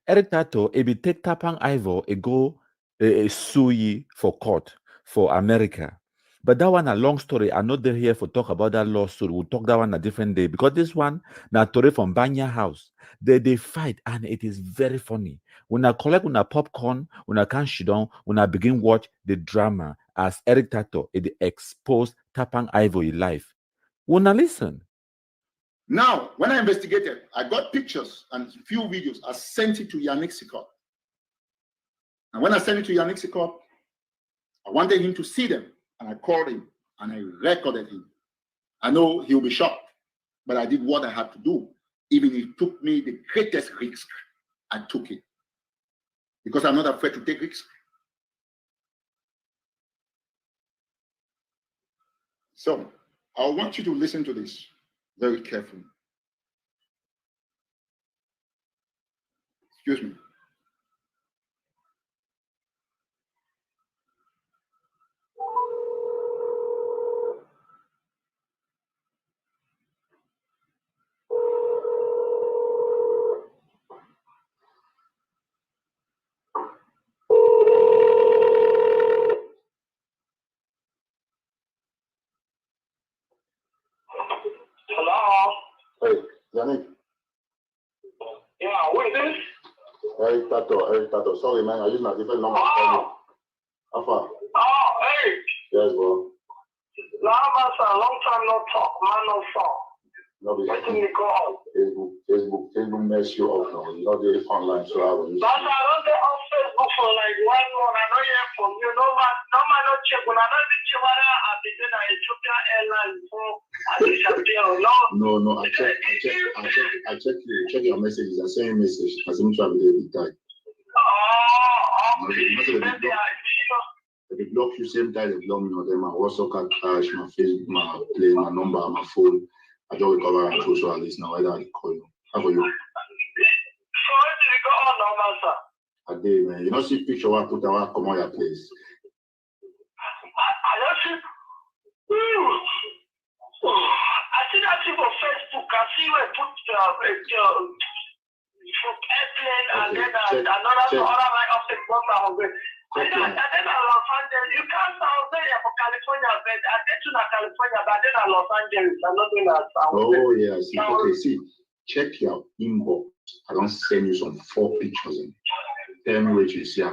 Eric Tato, he be take Tapang Ivo, he go sue ye for court for America. But that one a long story. I'm not there here for talk about that lawsuit. We'll talk that one a different day because this one, now story from Banya house. They fight and it is very funny. When I collect when I popcorn, when I can sit down, when I begin watch the drama as Eric Tato, it exposed Tapang Ivo in life. When I listen. Now, when I investigated, I got pictures and few videos. I sent it to Yannick Sikop. And when I sent it to Yannick Sikop, I wanted him to see them. And I called him and I recorded him. I know he'll be shocked, but I did what I had to do. Even if it took me the greatest risk, I took it. Because I'm not afraid to take risks. So, I want you to listen to this very carefully. Excuse me. Hello? Hey, Yannick. Yeah, who is this? Eric Tato. Sorry, man. I used my different number. Oh. How far? Oh, hey. Yes, bro. Nah, long time no talk, man, no talk. No, I think you go out. Facebook mess you up now. You're not there online, so I will use But I don't get on Facebook for like 1 month. I don't hear from you. No man, no check. When I don't check whether I did in Ethiopian Airlines before I disappear or not. No. I check your messages. I send you a message. I seem to have a bit tight. They block you same time they block me on them. My WhatsApp card crash, my Facebook, my play, my number, my phone. I don't recover and social at least now. Whether I call you. How about you? So where did you go on normal, sir? I did, man. You know, see picture I put out, come on your place. I don't see. I see that thing on Facebook. I see where put from airplane and then another line of the water. And then Los Angeles, you can't sound there for California, but I get to California, but then Los Angeles, I'm not doing that. Oh, yeah, see. Okay, see, check your inbox. I don't send you some 4 pictures in. Tell me what you see.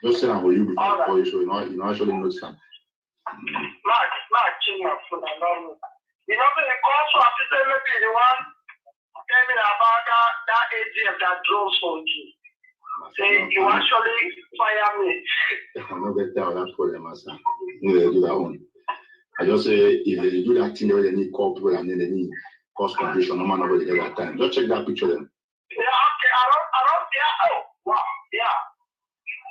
Just send them for you before I call you, so you know actually notice them. Mark, change my phone. You know, the course of the maybe the one tell me about that ATM that draws for you. Say you actually fire me. I'm not going to tell that problem, master. They do that one. I just say if they do that thing, they need call people and then they need cause condition. No man nobody get that time. Just check that picture then. Yeah, okay. I don't. Yeah. Oh, wow. Yeah.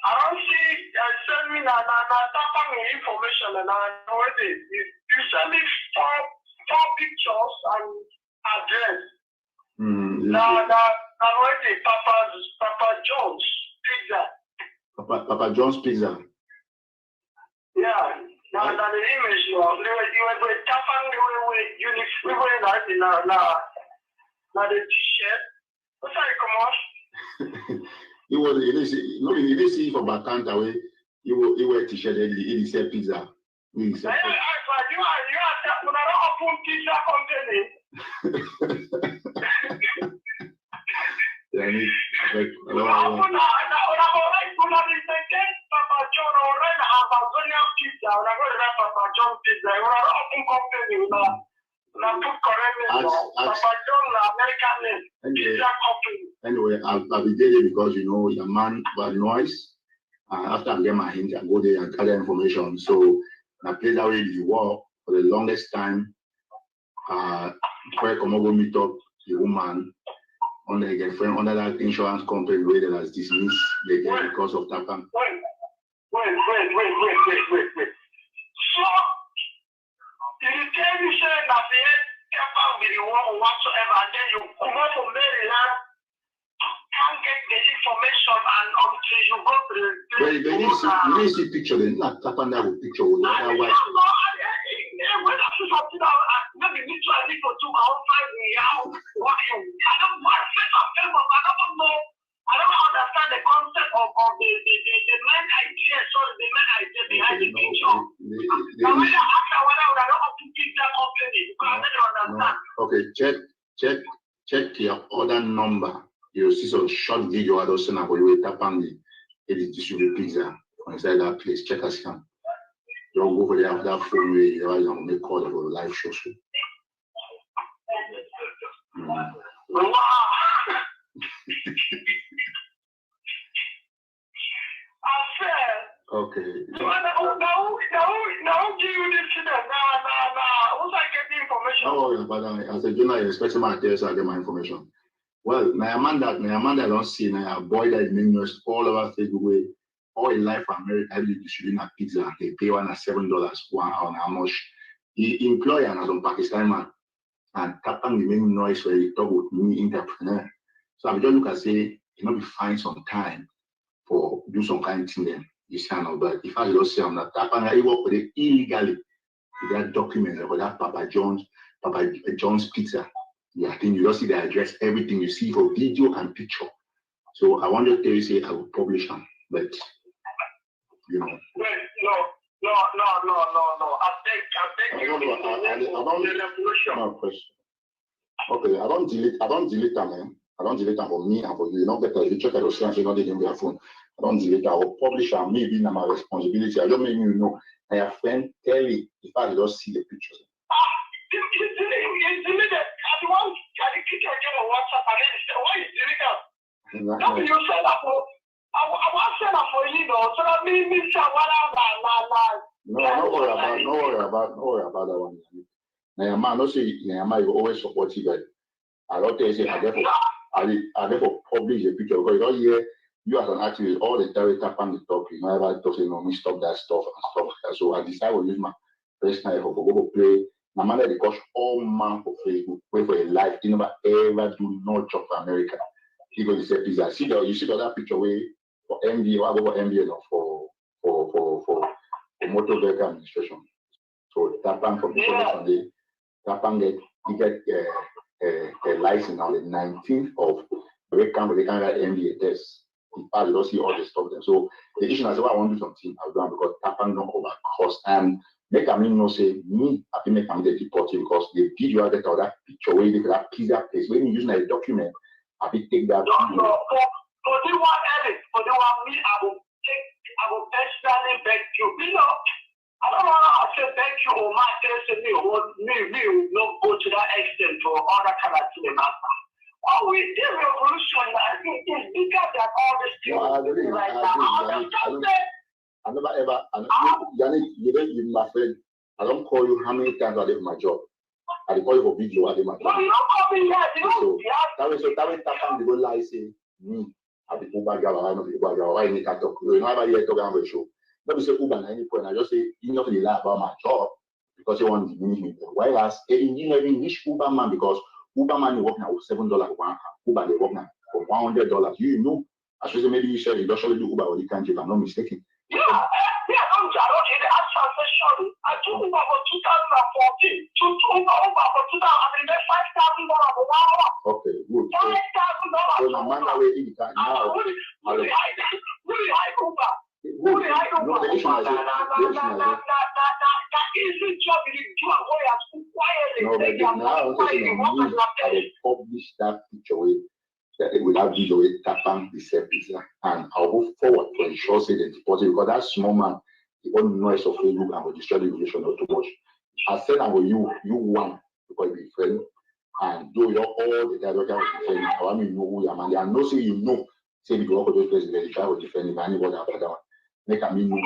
I don't see. Send me na information and I know it is. You send me four pictures and address. Now, what is Papa John's Pizza? Papa John's Pizza. Yeah. Now the image you were tapping the uniform now the t-shirt. What's that come on? You didn't see from Bakanta way. You wear t-shirt and you sell pizza. You are when I don't open pizza company. Anyway, I'll be there because you know the man by noise. After I get my hint, I go there and gather information. So I play that way you work for the longest time. Before I come over meet up the woman under the girlfriend under that insurance company where that has dismissed the girl because of Tapang. Wait. So did you tell me saying that the Tapang with the one whatsoever and then you come out from Maryland, can't get the information and until you go to the Well, you didn't see picture then not Tapang that with picture with otherwise. when I see something that maybe literally for 2 hours, 5 years, I don't want first and foremost, I don't know. I don't understand the concept of the main idea, sorry, the main idea behind the picture. Now, when I ask her whether I don't want to pick that company, because I don't understand. Okay, check your order number. You see some short video I don't send for you tap on the distribute pizza inside that place. Check us out. Don't go for the after phone way, you know, make call for live show. Okay. Now give you this shit. Once I get the information. Oh, but as a journalist, expecting my test, I get my information. Well, Amanda don't see now a boy that is news all over Facebook way. All in life America, every distributing a pizza, they pay $1 at $7 1 hour how much. The employer and some Pakistani man and tapping the main noise where he talk with me entrepreneur. So I just look and say, you know, we find some time for do some kind of thing then. You see, but if I just say I'm not tapping, I work with it illegally. With that document for that Papa John's Pizza. Yeah, I think you just see the address, everything you see for video and picture. So I want to tell you, say I will publish them, but you know. Wait, no. I beg you. No question. Okay, I don't delete them, man. I don't delete them for me and for you. You know, better if you check out the screen, you know they give me a phone. I don't delete them. I will publish them. Maybe not my responsibility. I don't make you know. I have friend tell me if I just see the pictures. You deleted. I want to picture again on WhatsApp and then why you delete them? Don't you say that for? I want to say that for you, though, so that me say No, don't worry about that one. Now, man, don't say Nayama you always support you, but I don't tell you say I therefore publish a picture because you don't hear you as an activist all the time tap on the talk. You know, everybody talks, you know, me stop that stuff and stuff. So I decided to use my personal effort to go play. No matter the cost, all man for Facebook, pray for a life. You never ever do no job for America. People say pizza. You see that picture where for MBA, or go for MBA no, for motor vehicle administration. So Tapan for information, Tapan get a license on the 19th of they can write MBA test. In fact, they don't see all the stuff there. So the issue is I want to do something I've done because Tapan don't over cost and make a mean no say me I think make a the deported because the video that or that picture where they that pizza place when you use a document I will take that. For the one edit, for the one me, I will personally beg you. You know, I don't want to say beg you or my person me will not go to that extent for other kind of thing. Oh, we did revolution. I think it's bigger than all this thing right now. I never ever, Yannick, you my friend. I don't call you how many times I did my job. I call you for video, I did my job. No, you don't call me that. So that way Tapan the go lie say me. I be Uber driver, I know Uber driver. Why need to talk? You know, I hear talk on the show. Let me say Uber at any point. I just say you know really lie about my job because you want to diminish me. Whereas you know even niche Uber man because Uber man you work now with $7 1 hour. Uber they work now for $100. You know, I should say maybe you said you don't do Uber or you can't if I'm not mistaken. Yeah, I'm Jarod in the transaction. I took Uber for 2014. Took Uber for 2000. I mean, $5,000 for 1 hour. Okay, good. $5,000. So no matter where you can now. Who the Uber? No, the issue is that easy job you do and go at school quietly. No, but now I will publish that picture with that video with Tapan the pizza and I'll go forward to ensure say the deposit because that small man he won't noise of Facebook and will destroy the relation not too much. I said I will you one because you be friend and do your all the time with friend. I want me know who you are man. I know say you know say we go for those places they try to defend if anybody after that one. Make a me know. I know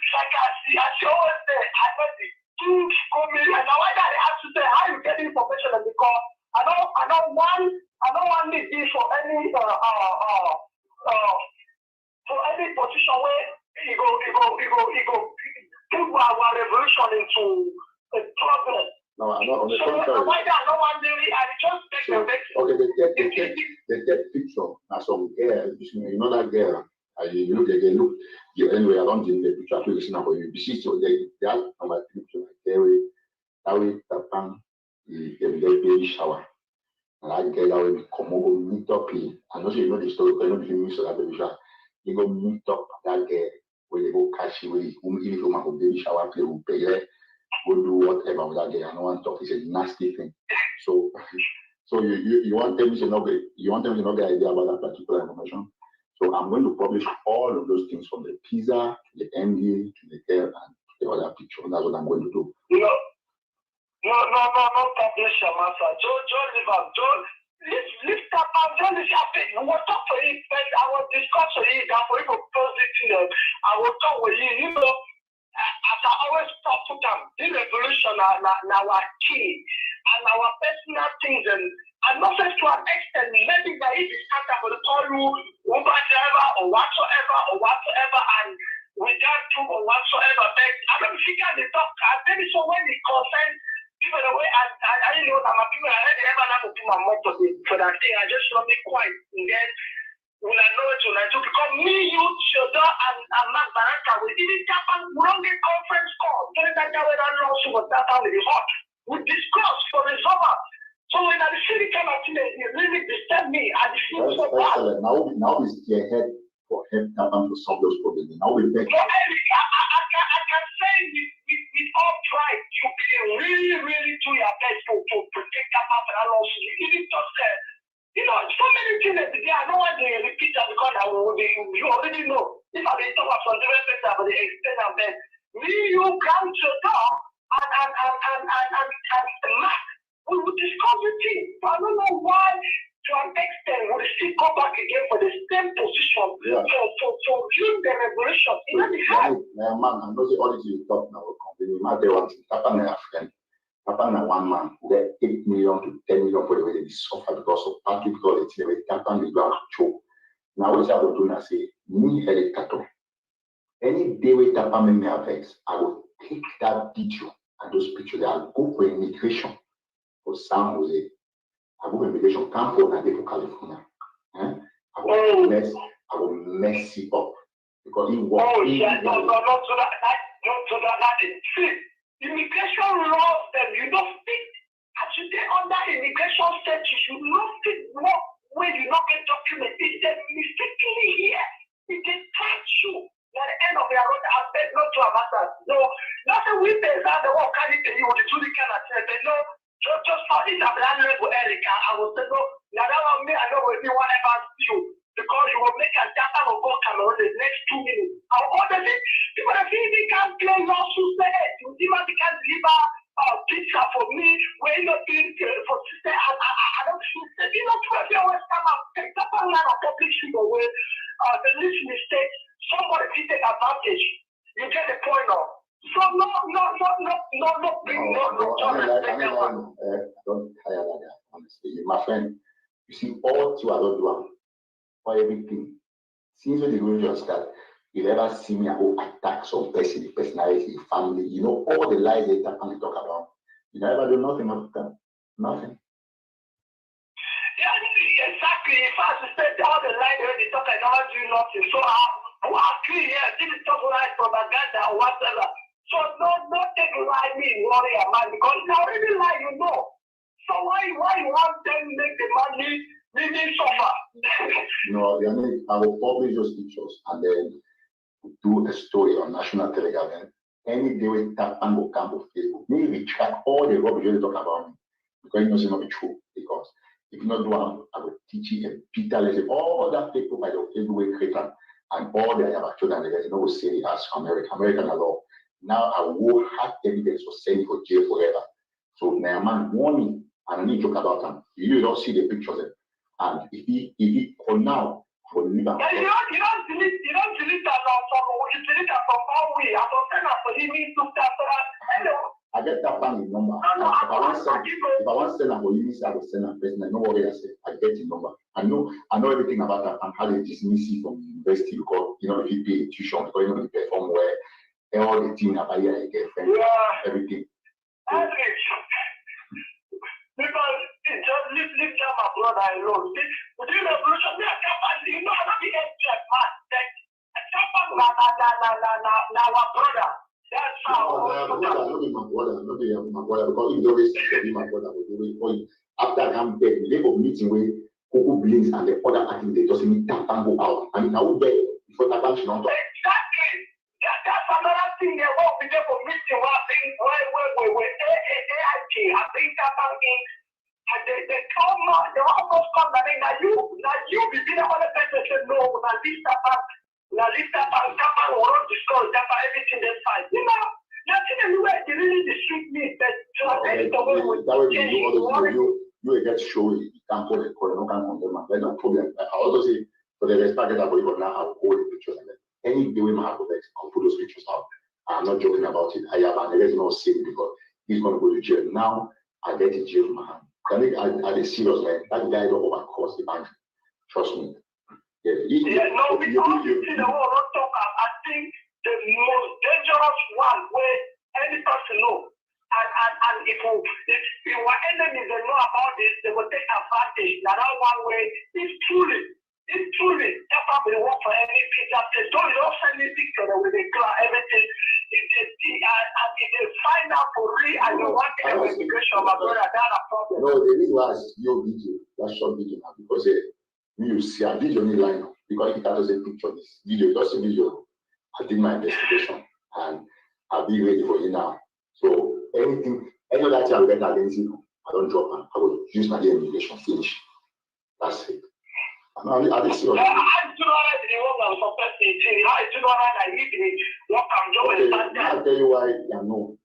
like I see always say I know the things go me and now why that I have to say how you get information because I don't want this for any position where he go put our revolution into a problem. No, I'm not on the So contrary. why that no one really I just Okay, the picture now some girl, you know that girl. You look, anyway, I don't think the picture to listen for you. You see, so they are on my picture. that way the baby shower. And that girl that will come over, meet up here. I know you know the story, but I know the news of that baby shower. You go meet up that girl where they go catch you, where you go baby shower, play with pay, go do whatever with that girl. I don't want to talk, it's a nasty thing. So you want them to know the idea about that particular information. So I'm going to publish all of those things from the pizza, the NDA, to the hair, and the other picture. That's what I'm going to do. No, publish your master. Don't leave up. Don't lift up and don't leave happy. We will talk for it, but I will discuss for it. That we will close it to them. I will talk with you. You know, as I always talk to them, this revolution are our key and our personal things and not just to an extent. Maybe that if it's started for the call you Uber driver or whatsoever, and without proof or whatsoever. But I don't figure the talk. And then so when it concerns people the way I didn't know that my people already ever have to put my mouth for that thing. I just love it quiet. And then when I know it, when I do, because me, you, Shoda, and Mark Baraka, we didn't happen. We don't get conference call. During that time when that lawsuit was that time with the hot, we discussed for resolver. So when the city came out today, it really disturbed me. I just feel so bad. Now is the head for him to solve those problems. Now we beg. No, Eric, I can say we all tried. You really do your best to protect that part of that lawsuit. You even just said, you know, so many things that I don't want to repeat that because you already know. If I didn't talk about some different things about the extent of that, you come to the door and Mac, we will discuss the thing. So I don't know why to an extent we still come back again for the same position for viewing the revolution. Man, I'm not all this you talk now. You might be one thing. Papa na one man who get 8 million to 10 million for the way they suffer because of party because it's the way Papa is going to choke. Now what I will do now say, me Elikato. Any day we Papa me affects, I will take that video and those pictures. I'll go for immigration for San Jose. I go for immigration camp for Nade for California. I will mess it up because he was. Oh yeah, no, not so that is immigration laws them, you don't fit. As you stay under immigration status, you don't fit work when you not get documented. It's them mistakenly here. It can touch you. At the end of the road, I beg not to matter. No, nothing with them that the work carry to you with the two kind of thing. They know just for it at that level, Eric. I will say no, that one me, I know will be whatever you. Because you will make a data of go Cameroon the next 2 minutes. I will order it. People are saying they can't play lawsuits there. You even can't deliver pizza for me. When you're doing for sister, I don't feel that. You know, to always come out, take that one line of public shoot away. The least mistake, somebody can take advantage. You get the point now. So no, don't tire like that, honestly. My friend, you see, all two are not doing. For everything. Since when they go to start, you ever see me go attack some person, the personality, family, you know, all the lies they talk about. You never do nothing about that. Nothing. Yeah, exactly. If I suspect all the lies they talk, I never do nothing. So I agree, yeah, this is talk like propaganda or whatever. So don't take lie me, worry man, because now already lie, you know. So why you want them to make the money? No, I will publish those pictures and then do a story on National Telegram. And any day we tap and will come to Facebook. Maybe we track all the rubbish they talk about me because you know it's not be true. Because if you not do I will teach you a Peter lesson. All that people by the Facebook we create and all the other children they will say it as American law. Now I will have evidence for sending for jail forever. So now man warning and I need to talk about them. You don't see the pictures. And if he for now, for leave you don't delete that from you delete that from all way. I don't send that for him to start. Hello. I get that family number. If I want to send that for you, I will send that person. No worry, I say I get the number. I know everything about that and how they dismiss you from the university because you know if you pay tuition because you know you perform well, all the things about you, you get friends, everything. Because it just leave my brother alone. With the revolution, we are capable. You know, I'm not the expert man. Our brother. That's how. Not be my brother, not be my brother, because he always be my brother. After I'm dead, the level meeting where Coco Blaze and the other parties they just need to go out. I mean, I would bet before that should not talk. Exactly. That's another thing they won't be there for meeting. What I think, where AIG, I think that banking, and they come out, they almost come that you be the other person said no, now this bank, that bank will not discuss, that everything they find. You know, nothing anywhere, they really district me, but you get show you can't put a corner, no can condemn. There's no problem. I also say for the respect that we now have all the pictures and any day we might have I'll put those pictures out. I'm not joking about it. I have and there's no sin because he's gonna go to jail. Now I get in jail, man. I get serious, like that guy don't overcost the bank. Trust me. No, because you see the whole not talk. I think the most dangerous one where any person knows. And if our enemies they know about this, they will take advantage. Now that one way is truly that probably work for any pizza place. Don't send me picture with the car, everything. If they find out for real and you want to have immigration, my brother, that's a problem. No, the reason why your video, that short video now, because you see a video in line because it has a picture this video, just a video. I did my investigation and I'll be ready for you now. So anything, any of that you get against you, I don't drop and I will use my immigration finish. That's it. I do not like the woman for person. I do not like the what I'm doing. I'll tell you why you know.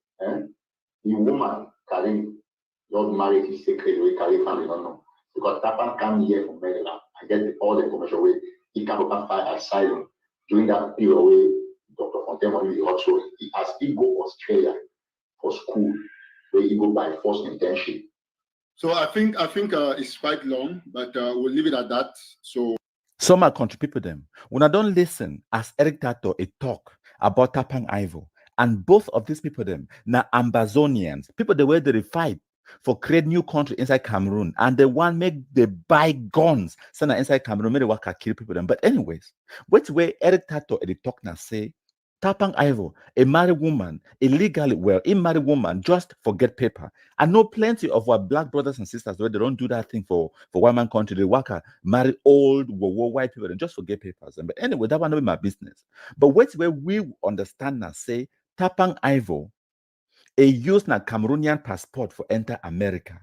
The woman carrying not married is secret, we carry family, don't know. Because Tapan came here from Maryland. I get all the information where he can apply asylum during that period where Dr. Fontaine was also he has to go to Australia for school where he go by first internship. So I think it's quite long, but we'll leave it at that. So some are country people them. When I don't listen as Eric Tato a talk about Tapang Ivo, and both of these people them now Ambazonians, people the way they fight for create new country inside Cameroon, and the one make they buy guns, send inside Cameroon, make they work kill people them. But anyways, which way Eric Tato at the talk now say Tapang Ivo, a married woman, illegally, well, a married woman, just forget paper. I know plenty of our black brothers and sisters where they don't do that thing for one man country. They work marry old white people and just forget papers. But anyway, that one will be my business. But what's where we understand now say Tapang Ivo, a use na Cameroonian passport for enter America.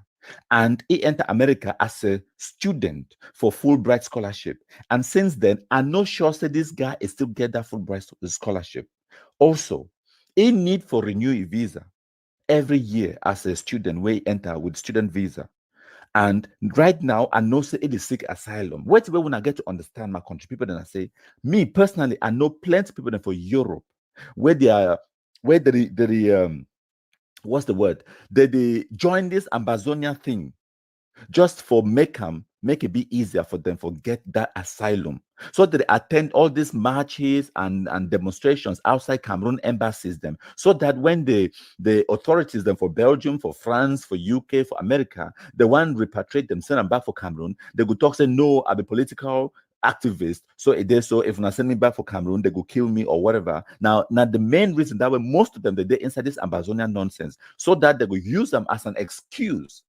And he entered America as a student for Fulbright scholarship. And since then, I'm not sure that this guy is still get that Fulbright scholarship. Also, he need for renew a visa every year as a student where he enter with student visa. And right now, I know say it is seek asylum. Wait till when I get to understand my country people, then I say, me personally, I know plenty of people for Europe where they are, where what's the word? They join this Ambazonia thing just for make it be easier for them for get that asylum. So they attend all these marches and demonstrations outside Cameroon embassies them. So that when the authorities them for Belgium, for France, for UK, for America, the one repatriate them, send them back for Cameroon, they could talk say, no, I'm a political activist. So if I send me back for Cameroon, they go kill me or whatever. Now the main reason that way most of them they inside this Ambazonia nonsense, so that they will use them as an excuse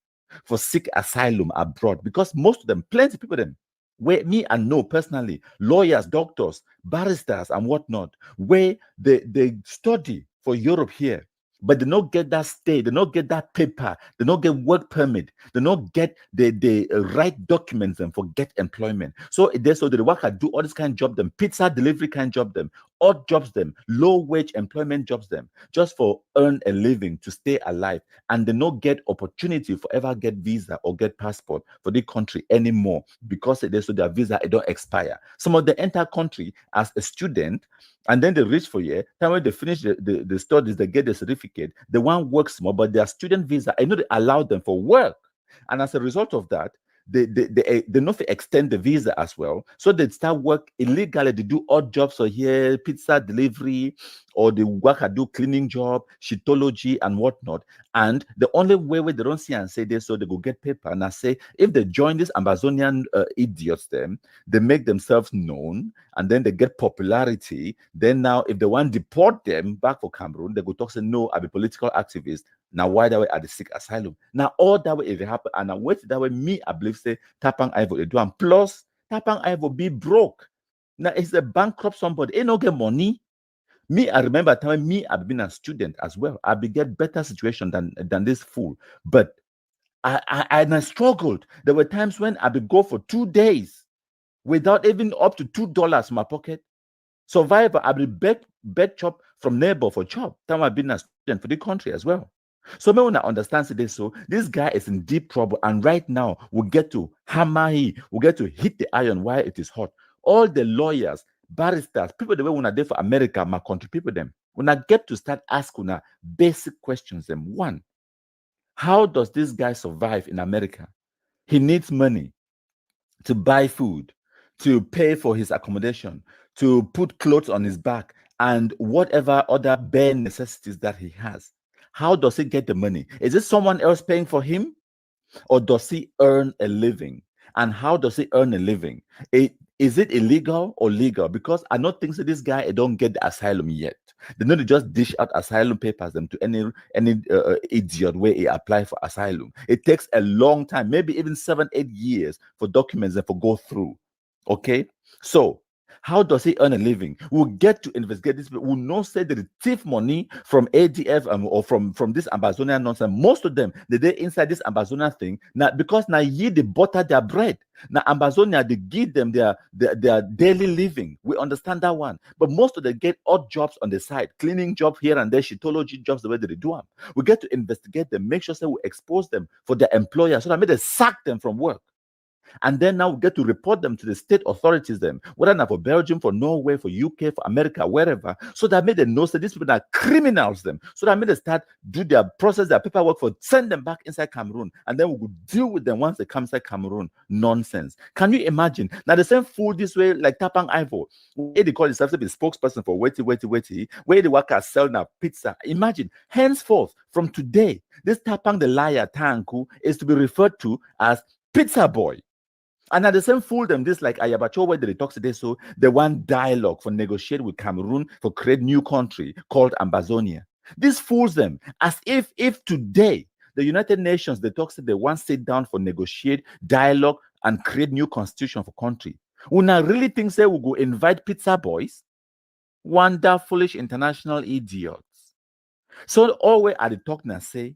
for seek asylum abroad. Because most of them, plenty of people them, where me and know personally, lawyers, doctors, barristers, and whatnot, where they study for Europe here, but they don't get that stay, they don't get that paper, they don't get work permit, they don't get the right documents and for get employment. So the worker do all this kind of job them, pizza delivery kind of job them, odd jobs them, low wage employment jobs them, just for earn a living to stay alive, and they don't get opportunity for ever get visa or get passport for the country anymore because their visa it don't expire. Some of the enter country as a student, and then they reach for a year. Time when they finish the studies, they get the certificate. The one works more, but their student visa, I know they allow them for work. And as a result of that, they not extend the visa as well. So they start work illegally. They do odd jobs or here, pizza delivery, or they work at do cleaning job, shitology and whatnot. And the only way where they don't see and say this, so they go get paper. And I say, if they join these Ambazonian idiots, then they make themselves known, and then they get popularity. Then now, if they want to deport them back for Cameroon, they go talk, say, no, I'm a political activist. Now, why that way are they seek asylum? Now, all that way, if it happen, and I wait that way, me, I believe, say, Tapang Ivo, they do, and plus, Tapang Ivo be broke. Now, it's a bankrupt somebody. Ain't no get money. Me, I remember time me, I've been a student as well. I be get better situation than this fool. But I struggled. There were times when I would go for 2 days without even up to $2 in my pocket. Survivor, I will beg chop from neighbor for chop. Time I've been a student for the country as well. So when I understand this, so this guy is in deep trouble, and right now we get to hammer he, we get to hit the iron while it is hot. All the lawyers, barristers, people the way when I there for America, my country people them. When I get to start asking basic questions, them one, how does this guy survive in America? He needs money to buy food, to pay for his accommodation, to put clothes on his back, and whatever other bare necessities that he has. How does he get the money? Is it someone else paying for him? Or does he earn a living? And how does he earn a living? Is it illegal or legal? Because I don't think that this guy don't get the asylum yet. They need to just dish out asylum papers them to any idiot where he apply for asylum. It takes a long time, maybe even 7-8 years for documents that for go through. Okay, so how does he earn a living? We'll get to investigate this, but we'll not say that the thief money from ADF or from this Ambazonian nonsense. Most of them, they inside this Ambazonian thing now because now ye they butter their bread. Now Ambazonia they give them their daily living. We understand that one, but most of them get odd jobs on the side, cleaning job here and there, shitology jobs the way they do them. We get to investigate them, make sure that we expose them for their employer, so that maybe they sack them from work. And then now we get to report them to the state authorities, them, whether not for Belgium, for Norway, for UK, for America, wherever, so that made them know that these people are criminals, them, so that made them start do their process, their paperwork for send them back inside Cameroon, and then we would deal with them once they come inside Cameroon. Nonsense. Can you imagine? Now the same fool this way, like Tapang Ivo, where they call himself to be spokesperson for Weti, where the workers sell now pizza. Imagine, henceforth, from today, this Tapang the liar Tanku is to be referred to as Pizza Boy. And at the same fool them, this like Ayabacho, where they talk today, so they want dialogue for negotiate with Cameroon for create new country called Ambazonia. This fools them as if today the United Nations they talk say they want sit down for negotiate dialogue and create new constitution for country. We now really think say we go invite pizza boys, wonder foolish international idiots. So always at the talk now say.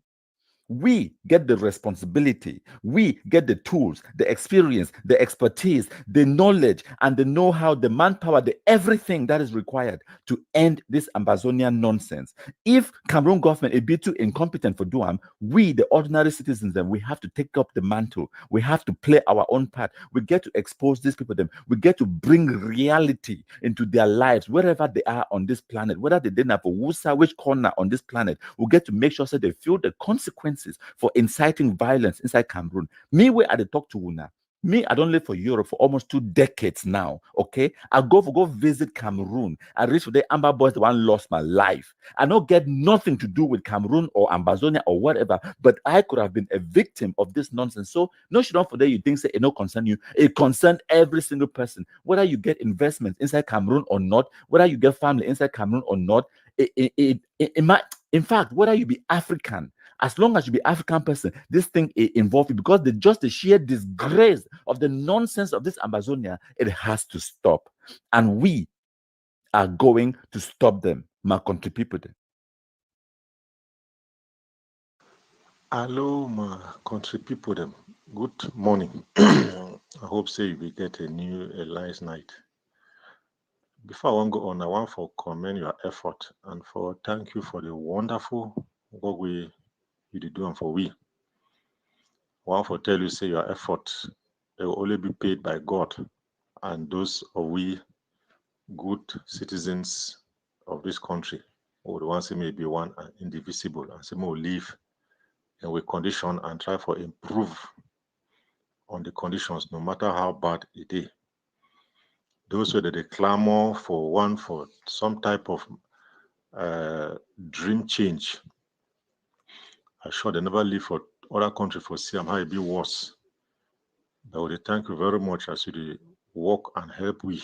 We get the responsibility, we get the tools, the experience, the expertise, the knowledge, and the know-how, the manpower, the everything that is required to end this Ambazonian nonsense. If Cameroon government is be too incompetent for doing, we, the ordinary citizens, then we have to take up the mantle. We have to play our own part. We get to expose these people, them. We get to bring reality into their lives, wherever they are on this planet, whether they didn't have a Wusa, which corner on this planet. We get to make sure that they feel the consequences for inciting violence inside Cameroon. Me, where I talk to Una. Me, I don't live for Europe for almost 2 decades now. Okay, I go visit Cameroon. I reach for the Amber Boys, the one lost my life. I don't get nothing to do with Cameroon or Ambazonia or whatever, but I could have been a victim of this nonsense. So no shit on for that. You think say it no concern you. It concern every single person, whether you get investments inside Cameroon or not, whether you get family inside Cameroon or not. In fact, whether you be African. As long as you be African person, this thing involves you because the sheer disgrace of the nonsense of this Ambazonia, it has to stop. And we are going to stop them, my country people. Hello, my country people. Them. Good morning. I hope say we get a nice night. Before I want to go on, I want to commend your effort and for thank you for the wonderful work you did do for we. I want to tell you, say your effort they will only be paid by God and those of we good citizens of this country who the ones who may be one and indivisible and say more live and with condition and try for improve on the conditions, no matter how bad it is. Those who they clamor for some type of dream change. I'm sure they never live for other country for see how it be worse. But we thank you very much as you work and help we.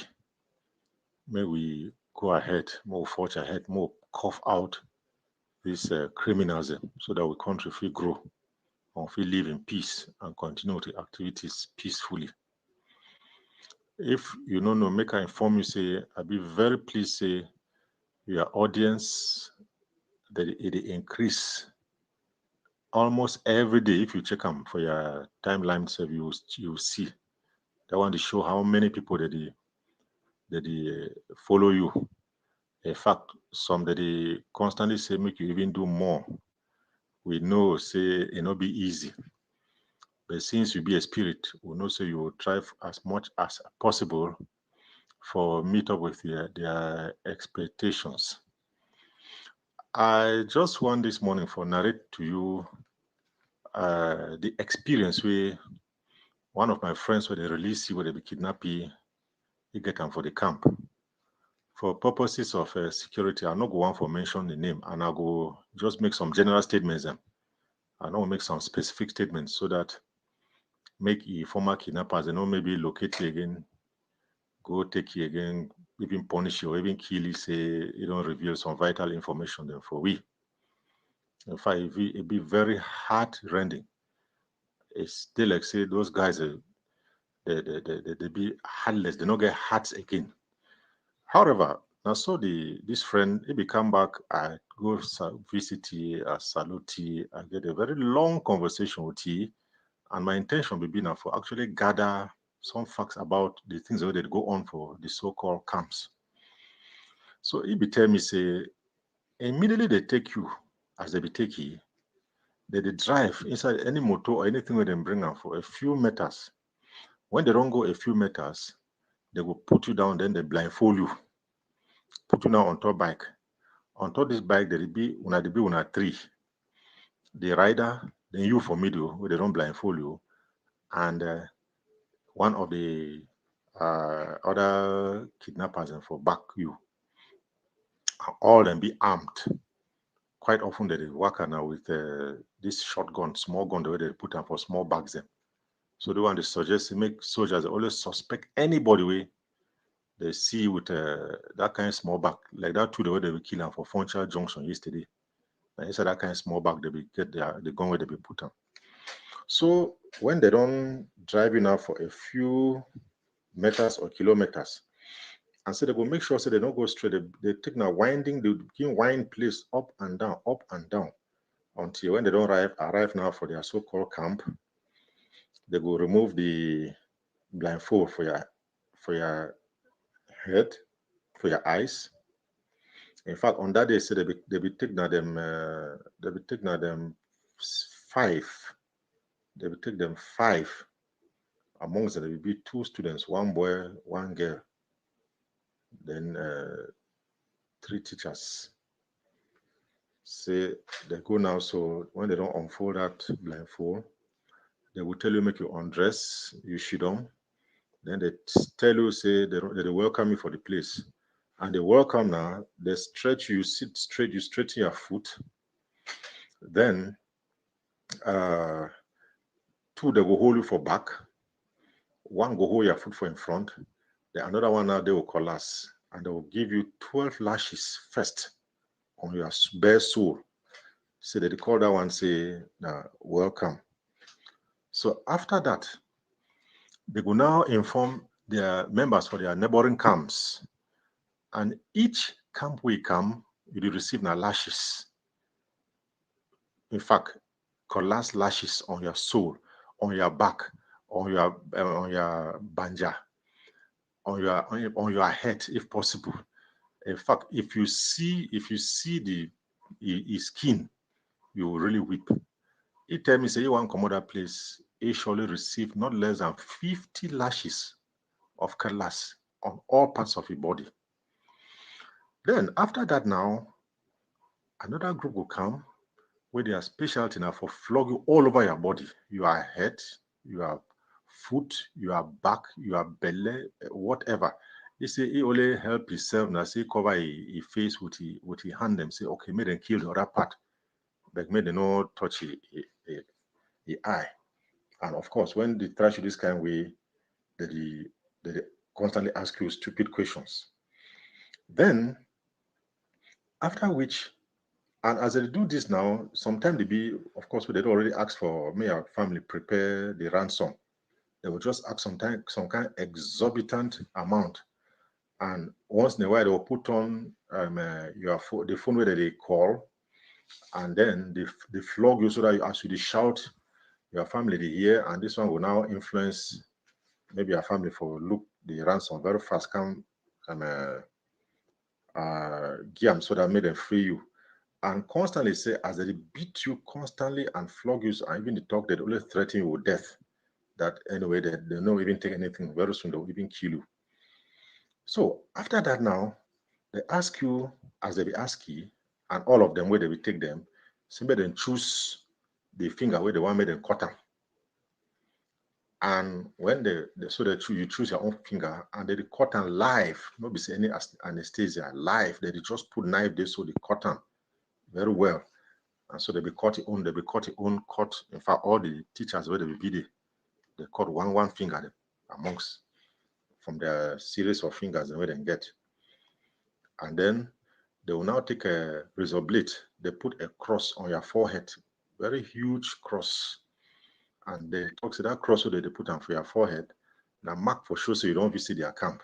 May we go ahead, more forge ahead, more cough out this criminalism so that we country will grow and we live in peace and continue the activities peacefully. If you don't know, make I inform you, say, I'll be very pleased, say, your audience, that it increase almost every day. If you check them for your timeline, so you see that one to show how many people that they follow you. In fact, some that they constantly say make you even do more. We know say it not be easy, but since you be a spirit, we know say you will try as much as possible for meet up with their expectations. I just want this morning for narrate to you the experience where one of my friends where they release you, where they be kidnapped, he get them for the camp. For purposes of security, I'm not going for mention the name, and I'll go just make some general statements. I know make some specific statements so that make the former kidnappers, they know maybe locate you again, go take you again, even punish you, or even kill you, say you don't reveal some vital information then for we. In fact, it be very heart-rending. It's still like say those guys, they be heartless, they don't get hearts again. However, now so this friend, he be come back, I go visit he, I salute he, I get a very long conversation with he, and my intention will be now for actually gather some facts about the things that they go on for the so-called camps. So he be tell me, say, immediately they take you, as they be take you, they drive inside any motor or anything where they bring them for a few meters. When they don't go a few meters, they will put you down, then they blindfold you, put you now on top bike. On top this bike, there will be una three. The rider, then you for middle, where they don't blindfold you, and one of the other kidnappers and for back you. All them be armed. Quite often they work now with this shotgun, small gun, the way they put them for small bags. Them. So they want to suggest to make soldiers always suspect anybody way they see with that kind of small bag, like that too, the way they will kill them for Funchal Junction yesterday. And inside that kind of small bag, they will get the gun where they will put them. So when they don't drive you now for a few meters or kilometers, and so they will make sure so they don't go straight. They take now winding, they begin wind place up and down until when they don't arrive now for their so-called camp, they will remove the blindfold for your head, for your eyes. In fact, on that day, say they be taking them five. They will take them 5. Amongst them, there will be 2 students, 1 boy, 1 girl. Then 3 teachers. Say they go now, so when they don't unfold that blindfold, they will tell you, make you undress, you sit on. Then they tell you, say they welcome you for the place. And they welcome now, they stretch you, sit straight, you straighten your foot. Then 2, they will hold you for back. 1 will hold your foot for in front. Then another one now, they will collapse. And they will give you 12 lashes first on your bare soul. So they call that one, say, welcome. So after that, they will now inform their members for their neighboring camps. And each camp we come, you will receive now lashes. In fact, collapse lashes on your soul, on your back, on your banja, on your head, if possible. In fact, if you see the skin, you will really weep. He tell me, say, you want to come other place, he surely receive not less than 50 lashes of cutlass on all parts of your body. Then after that now, another group will come with their specialty now for flog you all over your body. Your head, your foot, your back, your belly, whatever. He say he only help himself now. Say cover his face with his hand. Them say okay, make them kill the other part, but make them not touch the eye. And of course, when they try to this kind of way, they constantly ask you stupid questions. Then, after which, and as they do this now, sometimes they be, of course, they already ask for me our family prepare the ransom. They will just ask some kind of exorbitant amount, and once in a while they will put on the phone where they call, and then they flog you so that you actually shout your family they hear, and this one will now influence maybe your family for look the ransom very fast come give so that made them free you. And constantly say, as they beat you constantly and flog you, and even the talk, they only threaten you with death. That anyway, they don't even take anything. Very soon, they'll even kill you. So after that now, they ask you, as they be asking, and all of them, where they will take them, simply then choose the finger where they want made them cut them. And when you choose your own finger, and they cut them live, not be any anesthesia, live, they just put knife there, so they cut them very well. And so they be cut cut. In fact, all the teachers where they be they cut one finger amongst from the series of fingers where they get. And then they will now take a razor blade, they put a cross on your forehead, very huge cross. And they talk to that cross that they put on for your forehead, now mark for sure so you don't visit their camp.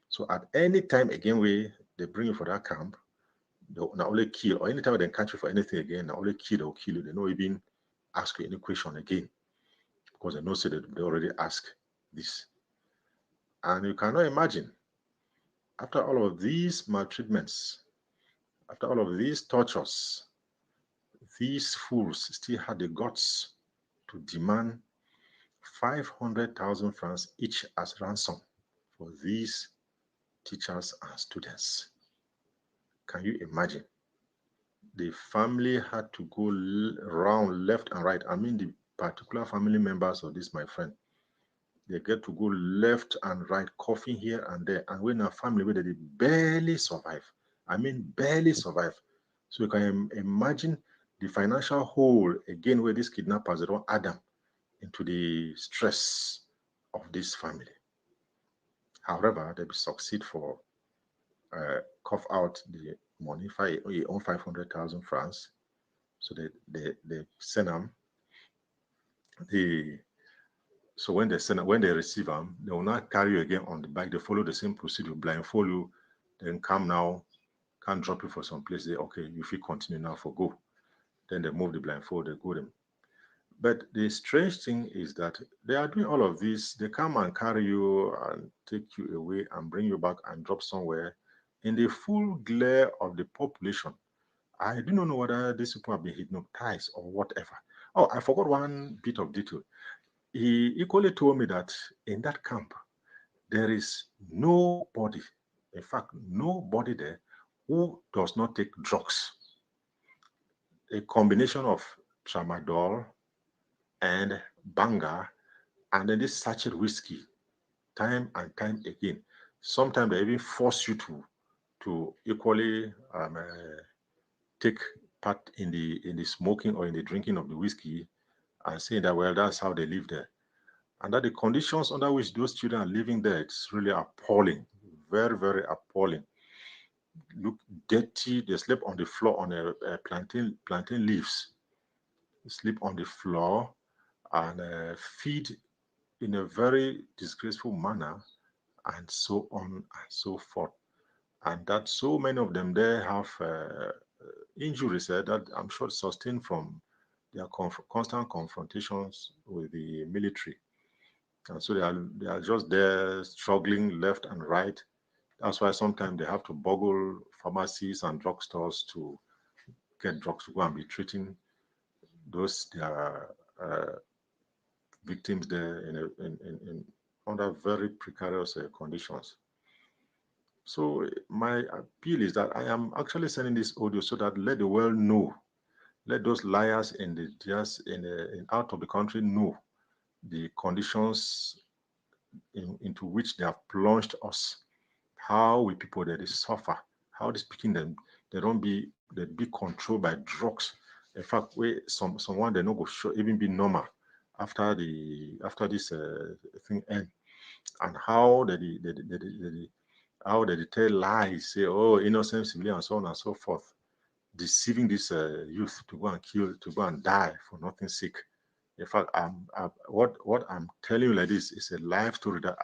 So at any time again where they bring you for that camp, they'll not only kill, or anytime they catch you for anything again, not only kill, they'll kill you. They don't even ask you any question again, because they know say that they already ask this. And you cannot imagine, after all of these maltreatments, after all of these tortures, these fools still had the guts to demand 500,000 francs each as ransom for these teachers and students. Can you imagine? The family had to go round left and right. I mean, the particular family members of this, my friend, they get to go left and right, coughing here and there. And when a family where they barely survive, I mean, barely survive. So you can imagine the financial hole again where these kidnappers they don't add them into the stress of this family. However, they succeed for cough out the money, you own 500,000 francs. So they send them. So when they receive them, they will not carry you again on the bike. They follow the same procedure, blindfold you, then come now, can't drop you for some place. They okay, you feel continue now for go. Then they move the blindfold, they go them. But the strange thing is that they are doing all of this. They come and carry you and take you away and bring you back and drop somewhere in the full glare of the population. I do not know whether these people have been hypnotized or whatever. Oh, I forgot one bit of detail. He equally told me that in that camp, there is nobody, in fact, nobody there who does not take drugs. A combination of tramadol and banga, and then this sachet whiskey, time and time again. Sometimes they even force you to equally take part in the smoking or in the drinking of the whiskey, and saying that, well, that's how they live there. And that the conditions under which those children are living there, it's really appalling, very, very appalling. Look dirty, they sleep on the floor on a plantain leaves, they sleep on the floor and feed in a very disgraceful manner, and so on and so forth. And that so many of them there have injuries that I'm sure sustained from their constant confrontations with the military. And so they are just there struggling left and right. That's why sometimes they have to boggle pharmacies and drugstores to get drugs to go and be treating those their victims there in under very precarious conditions. So my appeal is that I am actually sending this audio so that let the world know, let those liars in out of the country know the conditions into which they have plunged us, how we people that they suffer, how they speaking them, they be controlled by drugs. In fact, someone they no go show even be normal after this thing end, and how they tell lies, say, oh, innocent civilians, and so on and so forth, deceiving this youth to go and kill, to go and die for nothing sake. In fact, what I'm telling you like this is a live story that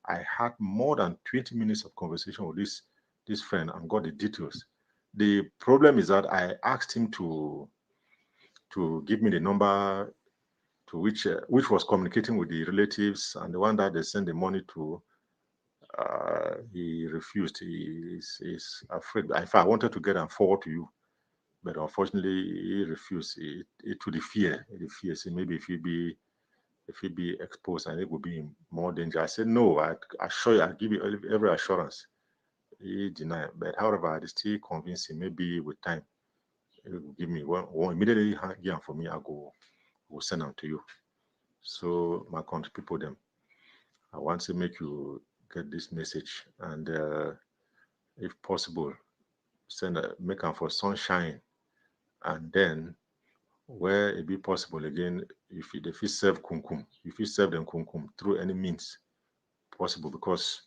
I had more than 20 minutes of conversation with this friend and got the details. The problem is that I asked him to give me the number to which was communicating with the relatives, and the one that they send the money to, he refused. He's afraid. In fact, I wanted to get and forward to you, but unfortunately he refused. It to the fear. So maybe if he be exposed, and it would be in more danger. I said no. I assure you, I give you every assurance. He denied, but however, I still convinced him. Maybe with time, he will give me one immediately. Yeah, for me, I will send them to you. So my country people, them, I want to make you get this message, and if possible, make them for sunshine, and then where it be possible again, if you serve kumkum, if you serve them kumkum through any means possible, because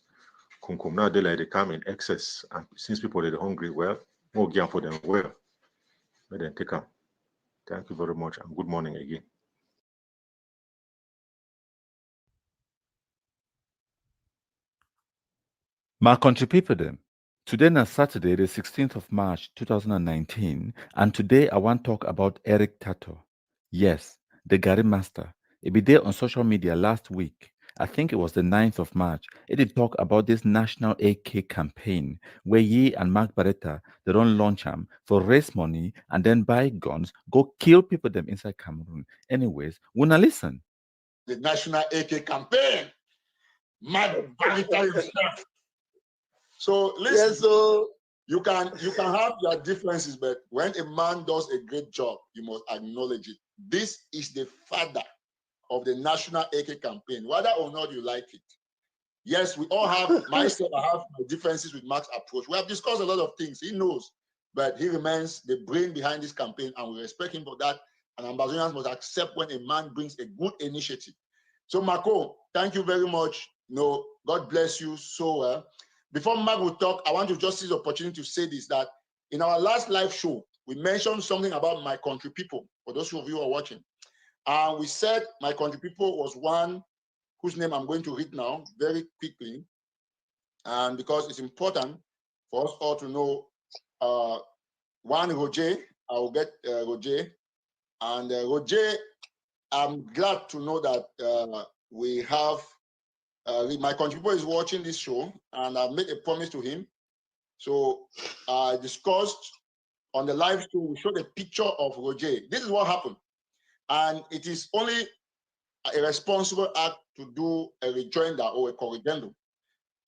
kumkum now they come in excess, and since people are hungry, well, more gear for them, well, let them take them. Thank you very much, and good morning again. My country people them. Today is Saturday, the 16th of March, 2019, and today I want to talk about Eric Tato. Yes, the Gary Master. It be there on social media last week. I think it was the 9th of March. It did talk about this national AK campaign where ye and Mark Barretta, they don't launch them for raise money and then buy guns, go kill people them inside Cameroon. Anyways, wanna listen. The national AK campaign. Mark Barretta himself. So listen, Yes, so you can have your differences, but when a man does a great job, you must acknowledge it. This is the father of the national AK campaign, whether or not you like it. Yes, we all have, myself, I have my differences with Mark's approach. We have discussed a lot of things, he knows, but he remains the brain behind this campaign, and we respect him for that. And Ambazonians must accept when a man brings a good initiative. So Marco, thank you very much. No, God bless you so well. Before Mark will talk, I want to just seize the opportunity to say this, that in our last live show, we mentioned something about my country people, for those of you who are watching. And we said my country people was one whose name I'm going to read now very quickly. And because it's important for us all to know, one, Roger, I will get Roger. And Roger, I'm glad to know that we have, my country people is watching this show, and I've made a promise to him. So I discussed on the live show, we showed a picture of Roger. This is what happened. And it is only a responsible act to do a rejoinder or a corrigendum.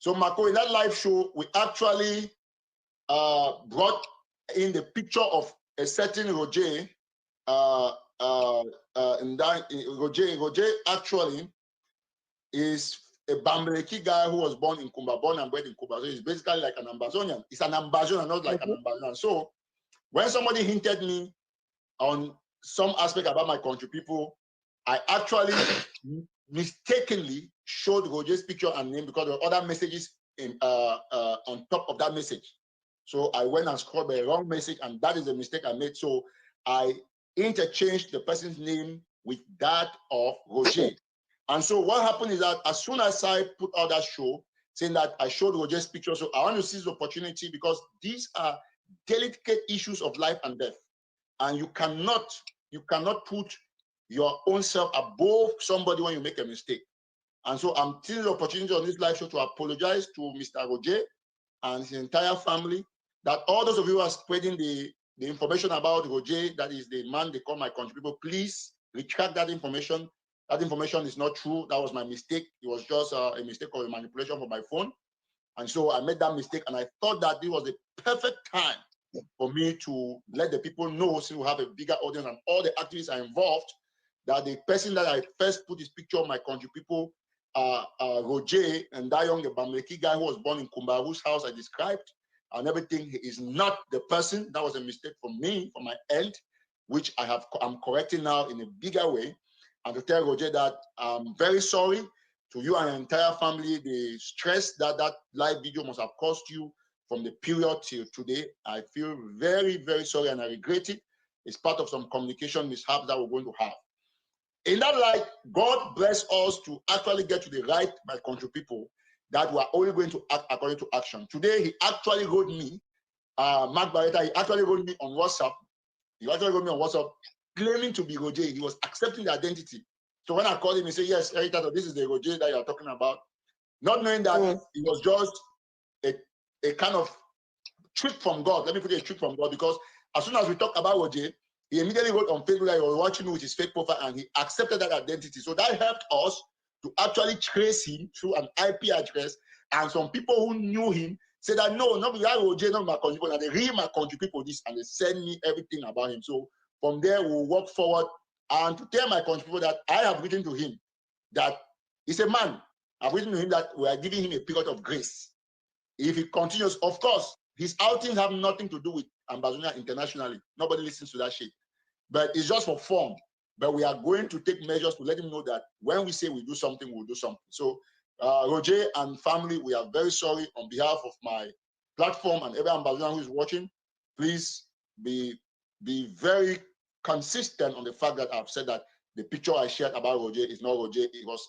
So Marco, in that live show, we actually brought in the picture of a certain Roger. Roger actually is a Bambereki guy who was born in Kumba, born and bred in Kumba. So he's basically like an Ambazonian. It's an Ambazonian, not like an Ambazonian. So when somebody hinted me on some aspect about my country people, I actually mistakenly showed Roger's picture and name because there were other messages on top of that message. So I went and scrolled the wrong message, and that is the mistake I made. So I interchanged the person's name with that of Roger. And so what happened is that as soon as I put out that show, saying that I showed Roger's picture, so I want to seize the opportunity because these are delicate issues of life and death. And you cannot put your own self above somebody when you make a mistake. And so I'm taking the opportunity on this live show to apologize to Mr. Roger and his entire family, that all those of you who are spreading the information about Roger, that is the man they call my country people, please retract that information. That information is not true. That was my mistake. It was just a mistake or a manipulation for my phone. And so I made that mistake, and I thought that this was the perfect time for me to let the people know, since we have a bigger audience and all the activists are involved, that the person that I first put his picture of my country people, Roger, and that young Bamileki guy who was born in Kumba, whose house I described, and everything, he is not the person. That was a mistake from me, from my end, which I'm correcting now in a bigger way. And to tell Roger that I'm very sorry to you and your entire family, the stress that that live video must have cost you from the period till today. I feel very, very sorry and I regret it. It's part of some communication mishaps that we're going to have. In that light, God bless us to actually get to the right, my country people, that we are only going to act according to action. Today, he actually wrote me, Mark Barretta, he actually wrote me on WhatsApp. He actually wrote me on WhatsApp claiming to be Roger. He was accepting the identity. So when I called him, he said, yes, Eric Tato, this is the Roger that you're talking about. Not knowing that it was just a kind of trick from God. Let me put it, a trick from God, because as soon as we talk about Roger, he immediately wrote on Facebook that he was watching me with his fake profile and he accepted that identity. So that helped us to actually trace him through an IP address. And some people who knew him said that, no, not Roger, not my country people. And they read my country people this and they send me everything about him. So from there, we'll walk forward and to tell my country people that I have written to him that he's a man. I've written to him that we are giving him a period of grace. If he continues, of course, his outings have nothing to do with Ambazonia internationally. Nobody listens to that shit. But it's just for fun. But we are going to take measures to let him know that when we say we do something, we'll do something. So Roger and family, we are very sorry on behalf of my platform and every Ambazonian who is watching. Please be very consistent on the fact that I've said that the picture I shared about Roger is not Roger. It was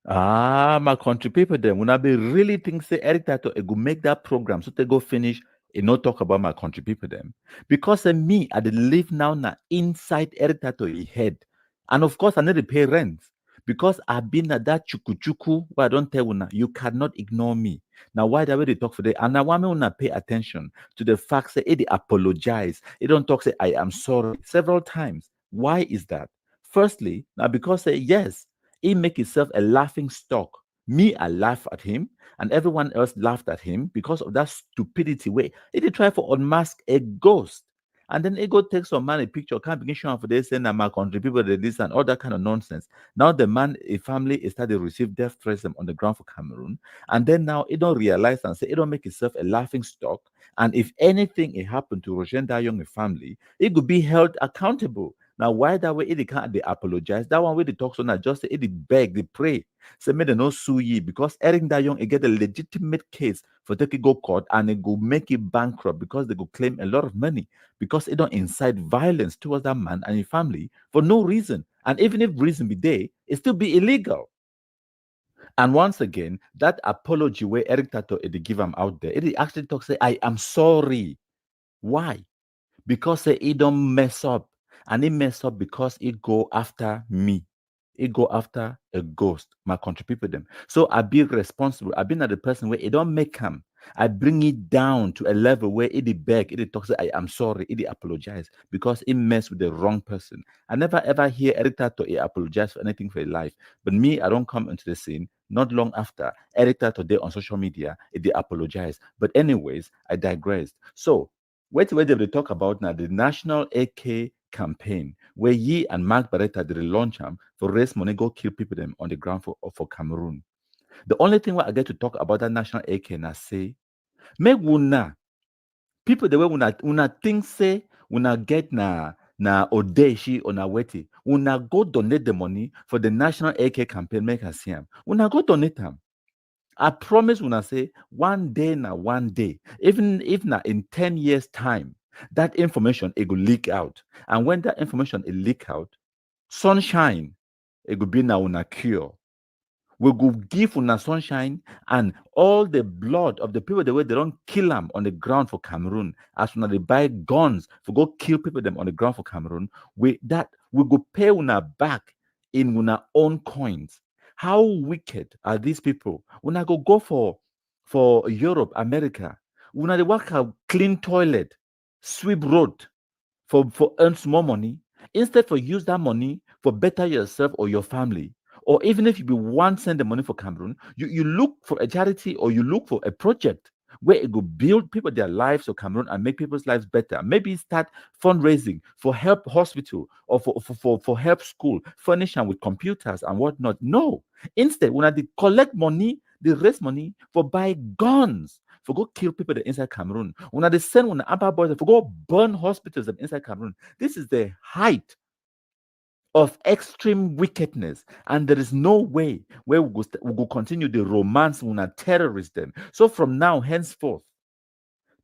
my country people then when I be really think say Eric Tato go make that program so they go finish and not talk about my country people them because me I did live now inside Eric Tato head and of course I need to pay rent because I've been at that chuku where I don't tell una you cannot ignore me. Now why the way they talk for that and I want me to pay attention to the fact say they apologize. They don't talk say I am sorry several times. Why is that? Firstly, now because say yes. He make himself a laughing stock. Me, I laugh at him, and everyone else laughed at him because of that stupidity way. He did try to unmask a ghost. And then he go take some man a picture, can't begin showing for this, saying that my country people did this and all that kind of nonsense. Now the man, a family is started to receive death threats on the ground for Cameroon. And then now he don't realize and say he don't make himself a laughing stock. And if anything it happened to Roger Dayong family, he could be held accountable. Now, why that way they can't they apologize? That one way they talk so now just say they beg, they pray. Say me they no sue ye because Eric Dayong get a legitimate case for taking go court and they go make it bankrupt because they go claim a lot of money because it don't incite violence towards that man and his family for no reason. And even if reason be there, it still be illegal. And once again, that apology where Eric Tato they give him out there, it actually talks say I am sorry. Why? Because he don't mess up. And he mess up because he go after me. He go after a ghost, my country people them. So I be responsible. I been at the person where it don't make him. I bring it down to a level where it beg, it talks, I am sorry, it apologize because it mess with the wrong person. I never ever hear Eric Tato apologize for anything for his life. But me, I don't come into the scene. Not long after, Eric Tato today on social media, it apologize. But anyways, I digressed. So wait till they talk about now the National AK campaign where ye and Mark Barretta did launch them for raise money, go kill people them on the ground for Cameroon. The only thing where I get to talk about that National AK and I say, make una people the way una think say una get na odeshi or na weti, una go donate the money for the National AK campaign, make us see them. Una go donate them. I promise when I say one day, even if na in 10 years' time, that information it will leak out. And when that information is leak out, sunshine, it will be now una cure. We will give una sunshine and all the blood of the people the way they don't kill them on the ground for Cameroon, as when they buy guns for go kill people them on the ground for Cameroon, we go pay una back in una own coins. How wicked are these people? When I go for Europe, America, when they work a clean toilet, sweep road for earn small money, instead for use that money for better yourself or your family, or even if you want to send the money for Cameroon, you look for a charity or you look for a project where it will build people their lives of Cameroon and make people's lives better. Maybe start fundraising for help hospital or for help school, furnish them with computers and whatnot. No. Instead, when they collect money, they raise money for buy guns, for go kill people that inside Cameroon. When they send when the Abba boys for go burn hospitals inside Cameroon. This is the height of extreme wickedness, and there is no way where we go continue the romance when a terrorist them. So from now henceforth,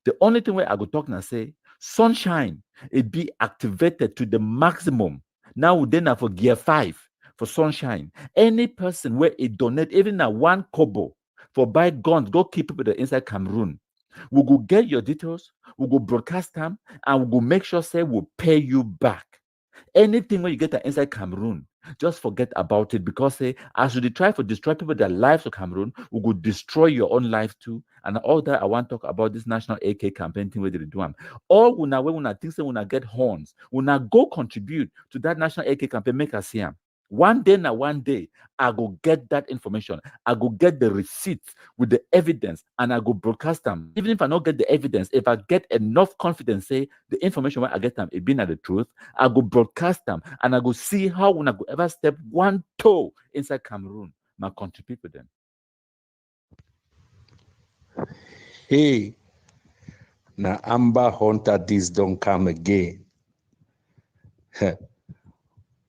the only thing where I go talk and say sunshine, it be activated to the maximum. Now we then have for gear 5 for sunshine. Any person where it donate even a 1 kobo for buy guns, go keep people that inside Cameroon. We go get your details, we go broadcast them, and we go make sure say we'll pay you back. Anything when you get that inside Cameroon, just forget about it, because as you try to destroy people their lives of Cameroon, we will destroy your own life too. And all that I want to talk about this national AK campaign thing where they do them. All when I think when I get horns, when I go contribute to that national AK campaign, make us see them. One day, I go get that information. I go get the receipts with the evidence and I go broadcast them. Even if I don't get the evidence, if I get enough confidence, say the information when I get them, it being at the truth, I go broadcast them and I go see how when I go ever step one toe inside Cameroon, my country people them. Hey, now Amber Hunter, this don't come again.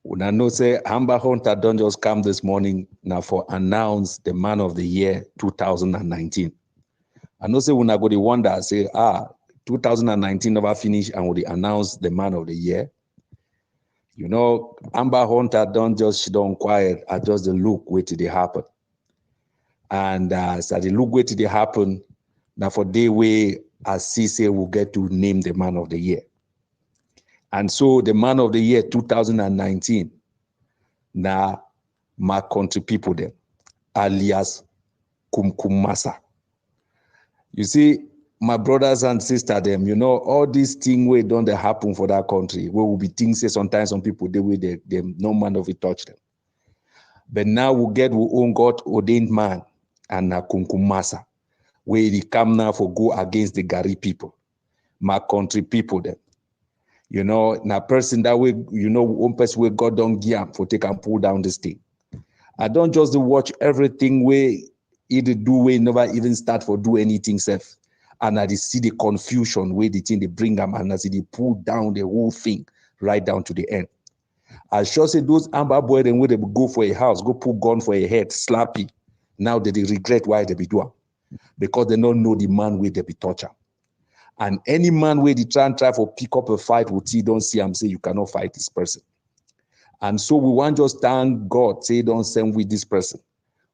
When I know say Amber Hunter don't just come this morning now for announce the man of the year 2019. I know say when I go the wonder say 2019 never finish and we announce the man of the year. You know, Amber Hunter don't just she don't quiet, I just the look wait till they happen. And so the look wait till they happen. Now for day way as see say we'll get to name the man of the year. And so the man of the year 2019, now my country people them, alias Kumkumasa. You see, my brothers and sisters them, you know, all these things where don't they happen for that country, where will be things say sometimes some people they will they no man of it touch them. But now we get we own God ordained man and Kumkumasa, where he come now for go against the Gari people, my country people them. You know, na person that way, you know, one person where God don't give for take and pull down this thing. I don't just watch everything where either do we never even start for do anything self. And I see the confusion where the thing they bring them and I see they pull down the whole thing right down to the end. I sure say those Amber boys then where they go for a house, go pull gun for a head, slappy. Now they regret why they be doing. Because they don't know the man where they be torture. And any man where they try for pick up a fight with you, don't see him say you cannot fight this person. And so we want just thank God, say don't send with this person.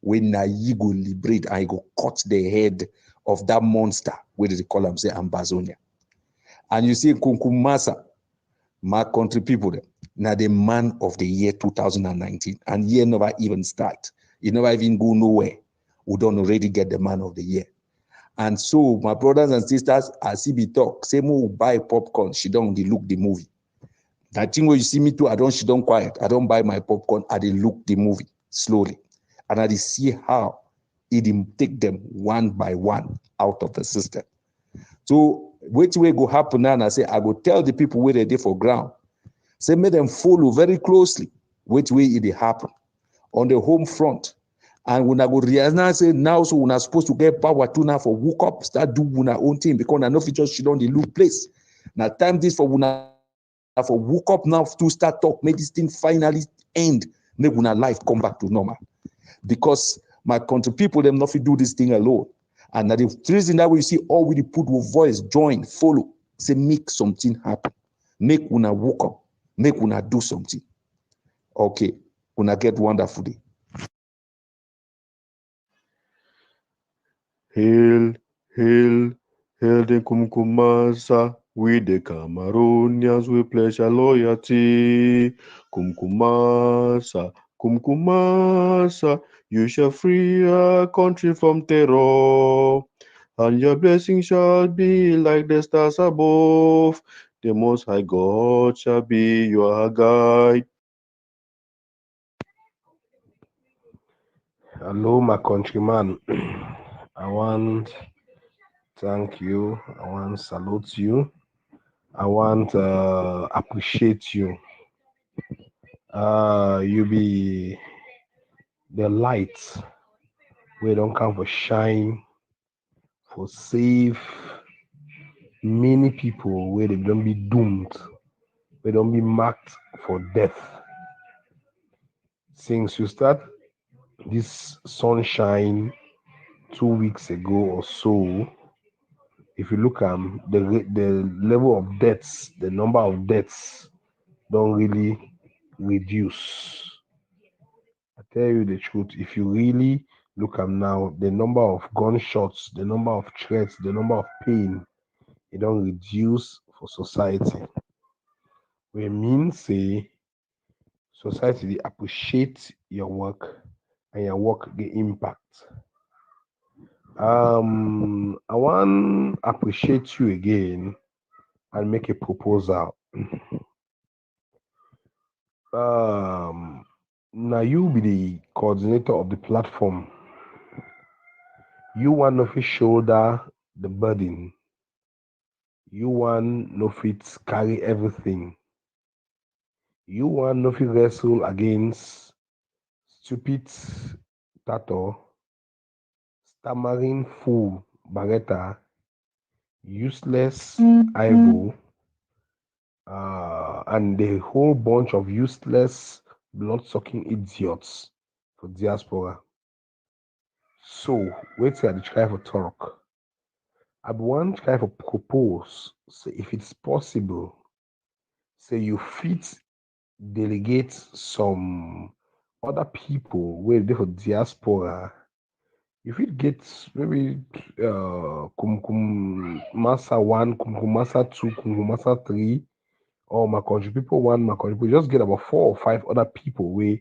When you go liberate and you go cut the head of that monster, where they call him say Ambazonia. And you see Kumkumasa, my country people, now the man of the year 2019, and year never even start. It never even go nowhere. We don't already get the man of the year. And so, my brothers and sisters, as CB talk, say more buy popcorn, she don't look the movie. That thing where you see me too, she don't quiet. I don't buy my popcorn, I look the movie slowly. And I see how it take them one by one out of the system. So, which way go happen now? And I say, I go tell the people where they did for ground. Say, make them follow very closely which way it happen on the home front. And when I go realize say now, so when I'm supposed to get power to now for woke up, start do our own thing because I know if just she don't look place. Now time this for when for woke up now to start talk, make this thing finally end, make when our life come back to normal. Because my country people them not do this thing alone. And that the reason that we see all we put with voice, join, follow, say make something happen. Make una woke up, make una do something. Okay, una get wonderful day. Hail, hail, hail the Kumkumasa, we the Cameroonians, we pledge our loyalty. Kumkumasa, Kumkumasa, you shall free our country from terror, and your blessing shall be like the stars above. The Most High God shall be your guide. Hello, my countryman. I want thank you. I want to salute you. I want to appreciate you. You be the light. We don't come for shine, for save many people where they don't be doomed, they don't be marked for death. Since you start this sunshine 2 weeks ago or so, if you look at the level of deaths, the number of deaths don't really reduce. I tell you the truth, if you really look at now, the number of gunshots, the number of threats, the number of pain, it don't reduce for society. We mean say society they appreciate your work and your work the impact. I want to appreciate you again and make a proposal. Now you be the coordinator of the platform. You want to shoulder the burden. You want no fit carry everything. You want no fit wrestle against stupid Tato, stammering fool Barretta, useless Ivo, and the whole bunch of useless blood-sucking idiots for diaspora. So wait till I try for talk. I want to try for propose. Say if it's possible, say you fit delegate some other people where they for diaspora. You fit get maybe Kumkum Massa 1, Kumkum Massa 2, Kumkum Massa 3, or my country people 1, my country people. Just get about 4 or 5 other people where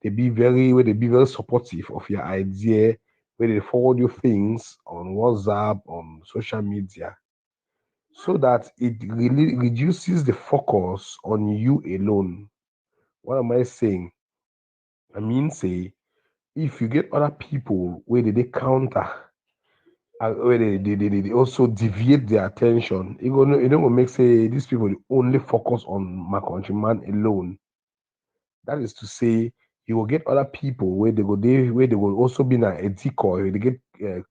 they be very supportive of your idea, where they forward you things on WhatsApp, on social media, so that it really reduces the focus on you alone. What am I saying? I mean, say, if you get other people where they counter, where they also deviate their attention, it don't make say these people only focus on my countryman alone. That is to say, you will get other people where they will also be a decoy. They get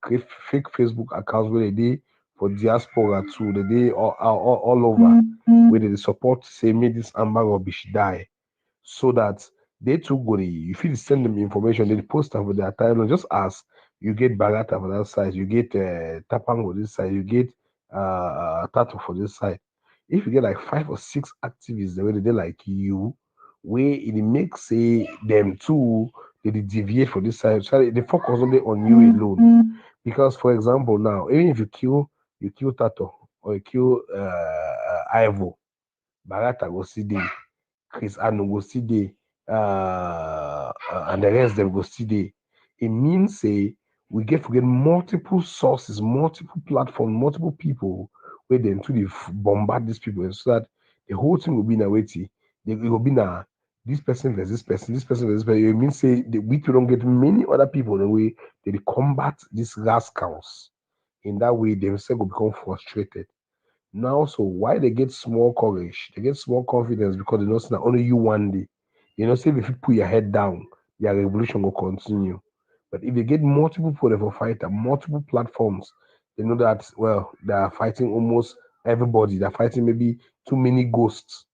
create fake Facebook accounts where they for diaspora too. They all over where they support say make this Amber rubbish die, so that they too go. You feel send them information. They post them for their timeline. Just as you get Barata for that side, you get Tapang for this side, you get Tato for this side. If you get like 5 or 6 activists, the way they like you, where it makes say them too, they deviate for this side. So they focus only on you alone. Because for example, now even if you kill Tato or you kill Ivo, Barata go see day, Chris Anu go see day, and the rest them go see day. It means say we get to get multiple sources, multiple platforms, multiple people where they to bombard these people, so that the whole thing will be in a way. It will be now this person versus this person, this person versus this person. It means say we don't get many other people the way they combat these rascals. In that way, they themselves will become frustrated. Now, so why they get small courage, they get small confidence because they know it's not only you one day. You know, say if you put your head down, your revolution will continue. But if they get multiple people for fight at multiple platforms, they know that well, they are fighting almost everybody. They're fighting maybe too many ghosts.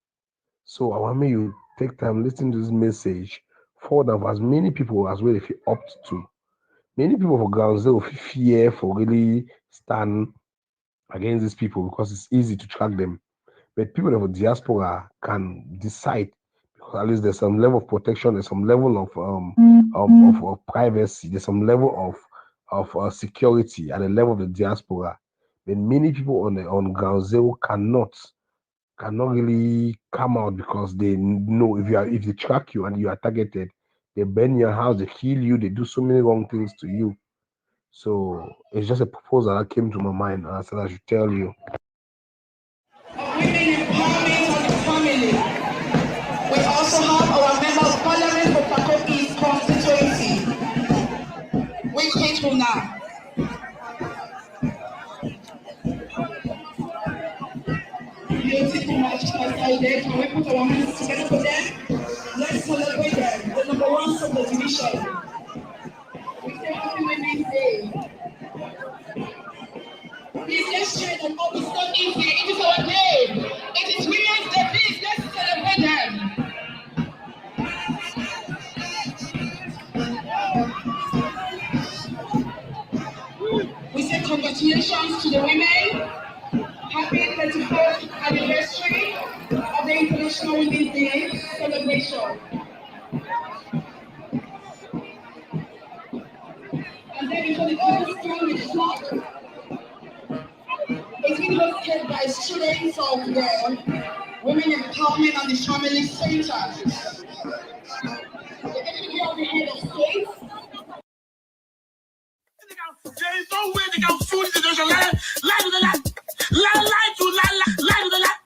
So I want you take time, listen to this message, forward of as many people as well if you opt to. Many people for ground zero fear for really stand against these people because it's easy to track them. But people of diaspora can decide because at least there's some level of protection, there's some level of privacy, there's some level of security at the level of the diaspora. But many people on ground zero cannot really come out because they know if they track you and you are targeted, they burn your house, they kill you, they do so many wrong things to you. So it's just a proposal that came to my mind, and I said I should tell you. Women empowerment of the family. We also have our member of parliament for Pako East constituency. Which people now? decided, can we put our hands together for them? Let's celebrate them, the number ones of the division. We say Happy Women's Day. Please let's share them up. It's not easy. It is our day. It is Women's Day. Please let's celebrate them. We say congratulations to the women. Happy 34th anniversary of the International Women's Day celebration. And then for the old story flock, it's been hosted by students of the Women Empowerment and the Family Center. The deputy of the head of state. There is no way they can fool the nation. Lie to the lie. Lie to lie. Lie to the lie.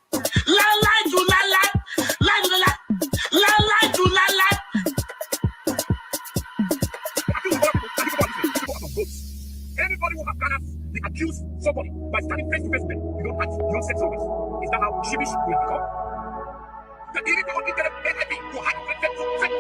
Lie to lie. Lie to the lie. Lie to lie. Anybody who has gathered the accused somebody by standing face to face with them, you don't act, you don't set service. Is that how sheepish we have become? The irritating on internet, anything to hide face to face.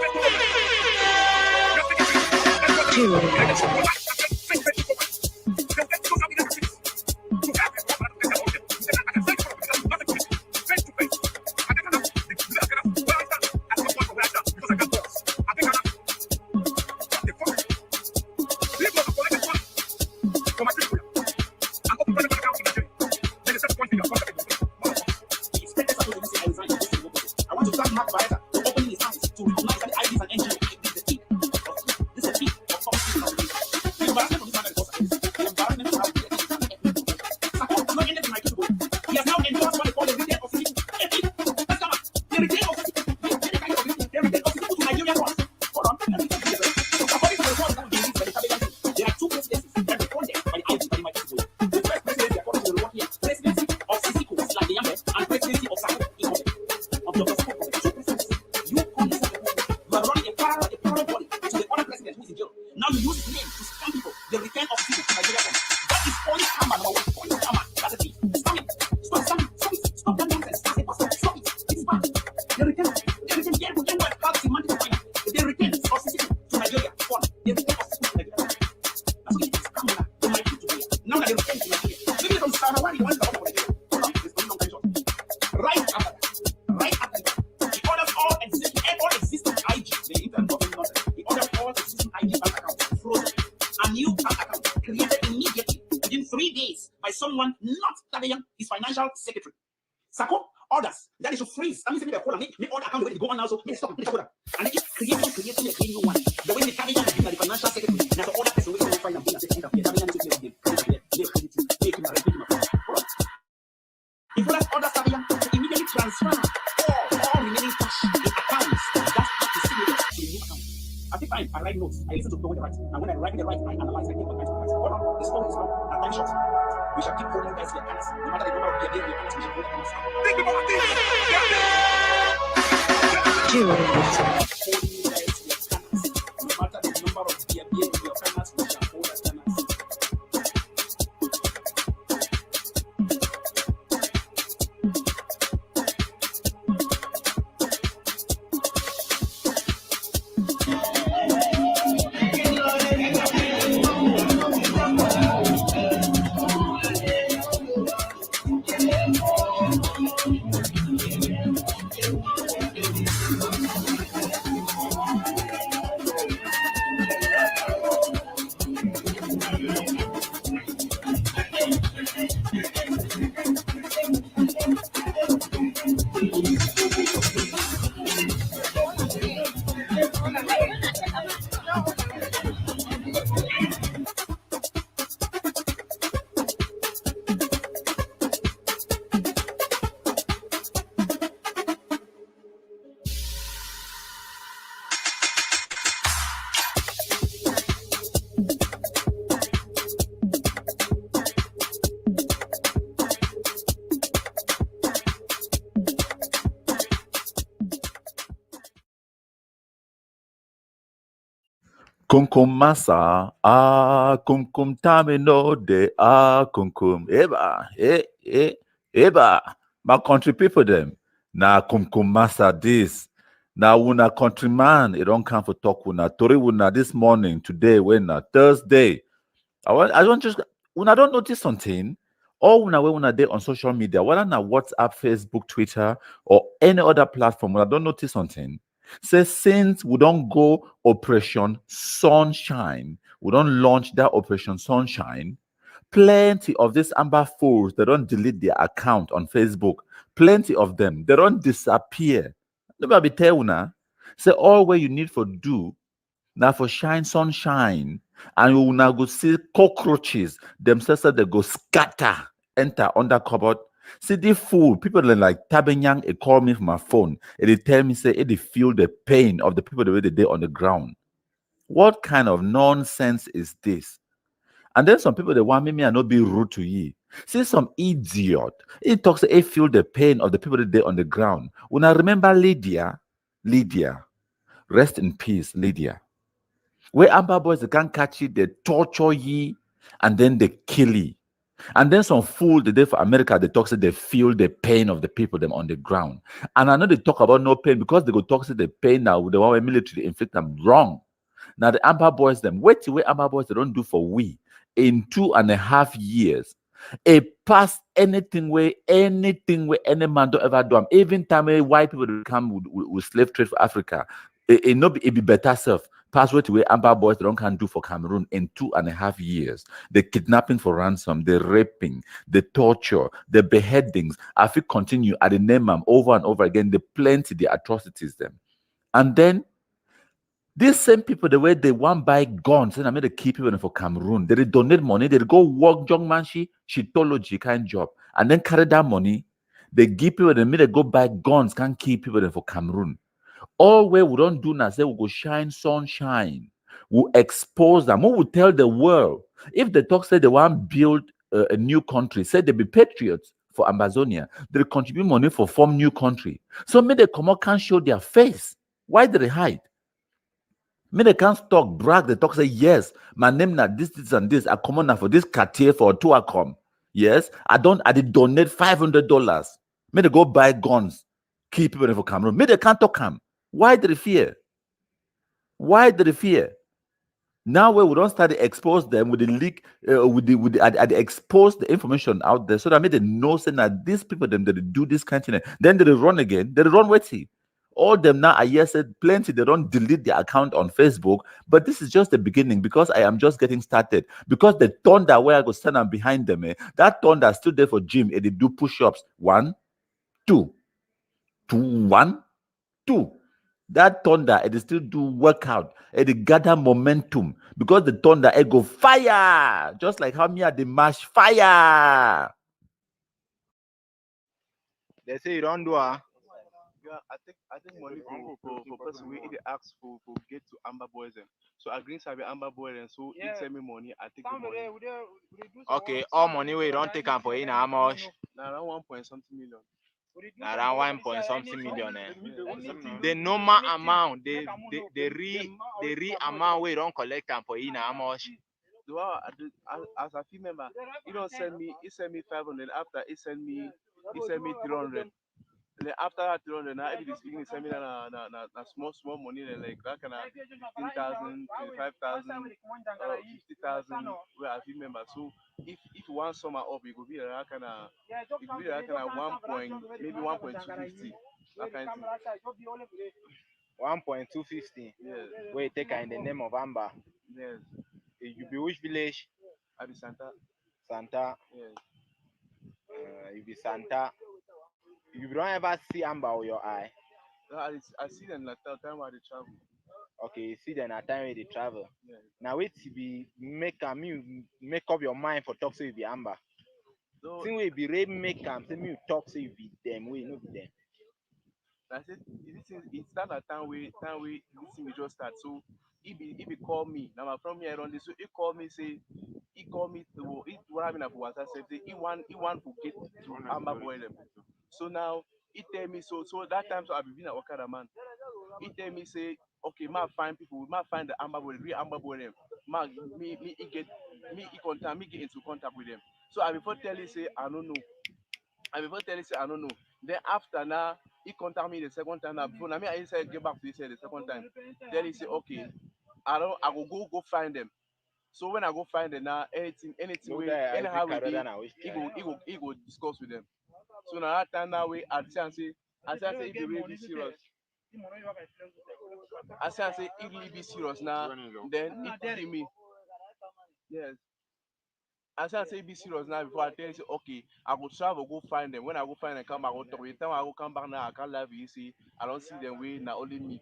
Secretary. Sako orders that they should freeze. That means they call and make order account the way they go on now. So they stop. And they keep creating a new one. The way they carry down the financial secretary. Now the order person will find them. If we order Sabian to immediately transfer all remaining cash in accounts, that's how to see it to a new account. At the time, I write notes. I listen to the way they write. And when I write the right, I analyze. I think what kinds of advice. Hold on, the story is long. At time short. We shall keep holding guys your hands. No matter the number of your hands, we shall hold hands. Think about this. No matter the number of your hands, we shall hold hands. Kumkum masa, kumkum tamino de, kumkum eba, eba. My country people them. Now kumkumasa this. Now una countryman, it don't come for talk una. Tori una this morning, today, when Thursday. I don't just una don't notice something. Or when una day on social media, whether na WhatsApp, Facebook, Twitter, or any other platform, when I don't notice something. Say since we don't go Operation Sunshine, we don't launch that Operation Sunshine. Plenty of these Amber fools, they don't delete their account on Facebook. Plenty of them, they don't disappear. Nobody tell una. Say all where you need for do now for shine sunshine, and you now go see cockroaches themselves. They go scatter, enter under cupboard. See the fool people like Tabenyang. They call me from my phone. And they tell me say they feel the pain of the people the way they on the ground. What kind of nonsense is this? And then some people they want me and not be rude to ye. See some idiot. He talks. They feel the pain of the people that they on the ground. When I remember Lydia, rest in peace, Lydia. Where Amber boys they can't catch you, they torture ye, and then they kill ye. And then some fool the day for America, they talk say they feel the pain of the people them on the ground. And I know they talk about no pain because they go talk say the pain now with the one military inflict them wrong. Now the Amber boys them wait till Amber boys they don't do for we in 2.5 years. A past anything where any man don't ever do. Even time white people come with slave trade for Africa, it be better self. Pass what way Amber boys don't can do for Cameroon in 2.5 years. The kidnapping for ransom, the raping, the torture, the beheadings. If we continue at the name them over and over again, the plenty, the atrocities them. And then these same people, the way they want buy guns, and I made the key people for Cameroon. They donate money, they go work young man shitology kind job, and then carry that money. They give people, they made they go buy guns, can keep people for Cameroon. All where we don't do now, say we go shine sunshine. We expose them. We will tell the world. If the talk say they want to build a new country, say they be patriots for Amazonia, they contribute money for form new country. So maybe they come out can't show their face. Why do they hide? Me they can't talk, brag, they talk, say, yes, my name now, this, and this. I come on now for this Cartier for Tuacom. Yes, I did donate $500. Me they go buy guns, keep people for Cameroon. Me they can't talk them. Why do they fear? Why do they fear? Now we don't start to expose them with the leak, I expose the information out there so that I made them know saying that these people them that they do this kind of thing. Then they run again, they run waiting. All them now, I said plenty, they don't delete their account on Facebook, but this is just the beginning because I am just getting started. Because the thunder where I go stand and behind them, that thunder still there for gym, and they do push-ups. 1, 2, 2, 1, 2. That thunder, it still do workout, it gather momentum because the thunder, it go fire, just like how me at the march fire. They say you don't do yeah, I think money for person we they ask for get to Amber boys them. So I agree to be Amber boy and so it send me money, I take the money. Okay, all money we don't take am for in how much? Now around 1 point something million. Around 1 point something million. The normal amount, the real amount we don't collect am for in how much? As a female member, he don't send me 500 after he send me 300. Then after that 300 now every speaking he send me na small money then like that kind of 15,000, 25,000, 50,000 where I remember. So if you want summer up it could be that kind of 1 point maybe 1.250 that kind of thing. 1.250. Yes. Where you take her in the name of Amber. Yes. You be which village? I be Santa. Santa. Yes. You be Santa. You don't ever see Amber with your eye. I see them at the time while they travel. Okay, you see them at the time when they travel. Yes. Now wait to be make up your mind for talk so you be Amber. So thing we be ready make am say me talk so you be them, we no be them. I said it start at time we this thing we just start. So he call me. Now from here on this, so he call me to what happened at WhatsApp say he want to get to Amber boy them. So now he tell me so that time so I be being a Okada man. He tell me say okay, find the Amber boy, real Amber boy them. Get into contact with them. So I before tell you say I don't know. Then after now he contact me the second time. Now, before me, I said get back to the second time. Then he said, okay, I will go find them. So when I go find them now, anything anyhow he go discuss with them. So now that time now we I say if you really be serious. I say if you be serious now, then it give me. Yes. I say be serious now before I tell you say, okay, I go travel, go find them. When I go find them, come back, go talk. By the time I go come back now, I can't live you see. I don't see them way now only me.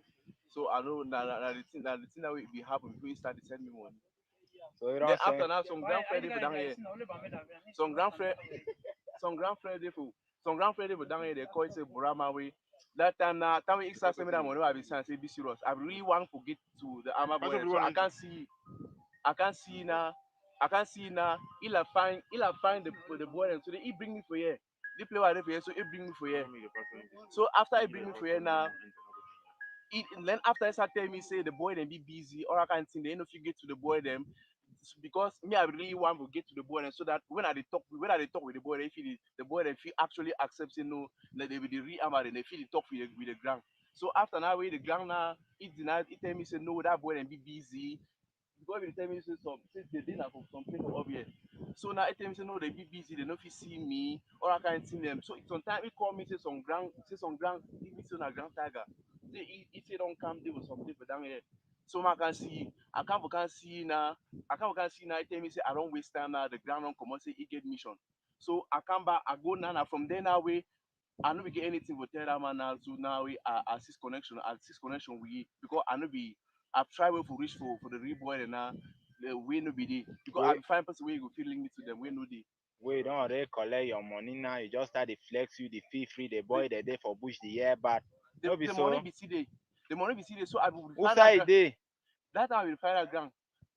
So I know now the thing that will be happen before you start to send me money. So you Then don't after say. now some grandfriend they down here. Some grandfriend they for down here they call it say Burama way. That time now time we extra send me that money I be saying say be serious. I really want to get to the armor boy. So I can't see now. He'll find the boy and so he bring me for here. They play with for here, so he bring me for here. So after he bring me for here now, then after I start telling me say the boy then be busy or I can't think they know if you get to the boy them because me I really want to get to the boy and so that when I dey talk with the boy they feel the boy they feel actually accepting no that they will the re-armor and they feel the talk with the ground. So after now we the ground now he denied he tell me say no that boy then be busy. Because they tell me say since they didn't have some people up here. So now I tell me say no they be busy, they don't fit see me or I can't see them. So sometimes he call me say some ground, give me some ground tiger. Say he say don't come there with some people down here. So I can see I can't see now. He tell me say I don't waste time now, the ground don't come out say he get mission. So I come back, I go now from there now way. I don't get anything for tell that man now. So now we assist connection we because I know be I've tried to reach for the real boy and now the way no be there. Because I find person where you go feeling me to them we no dey. We don't already collect your money now. You just start to flex you, the fee free, the boy the day for bush the year but The money be see there. The money be see there. So I will who side day? That time I will find a ground.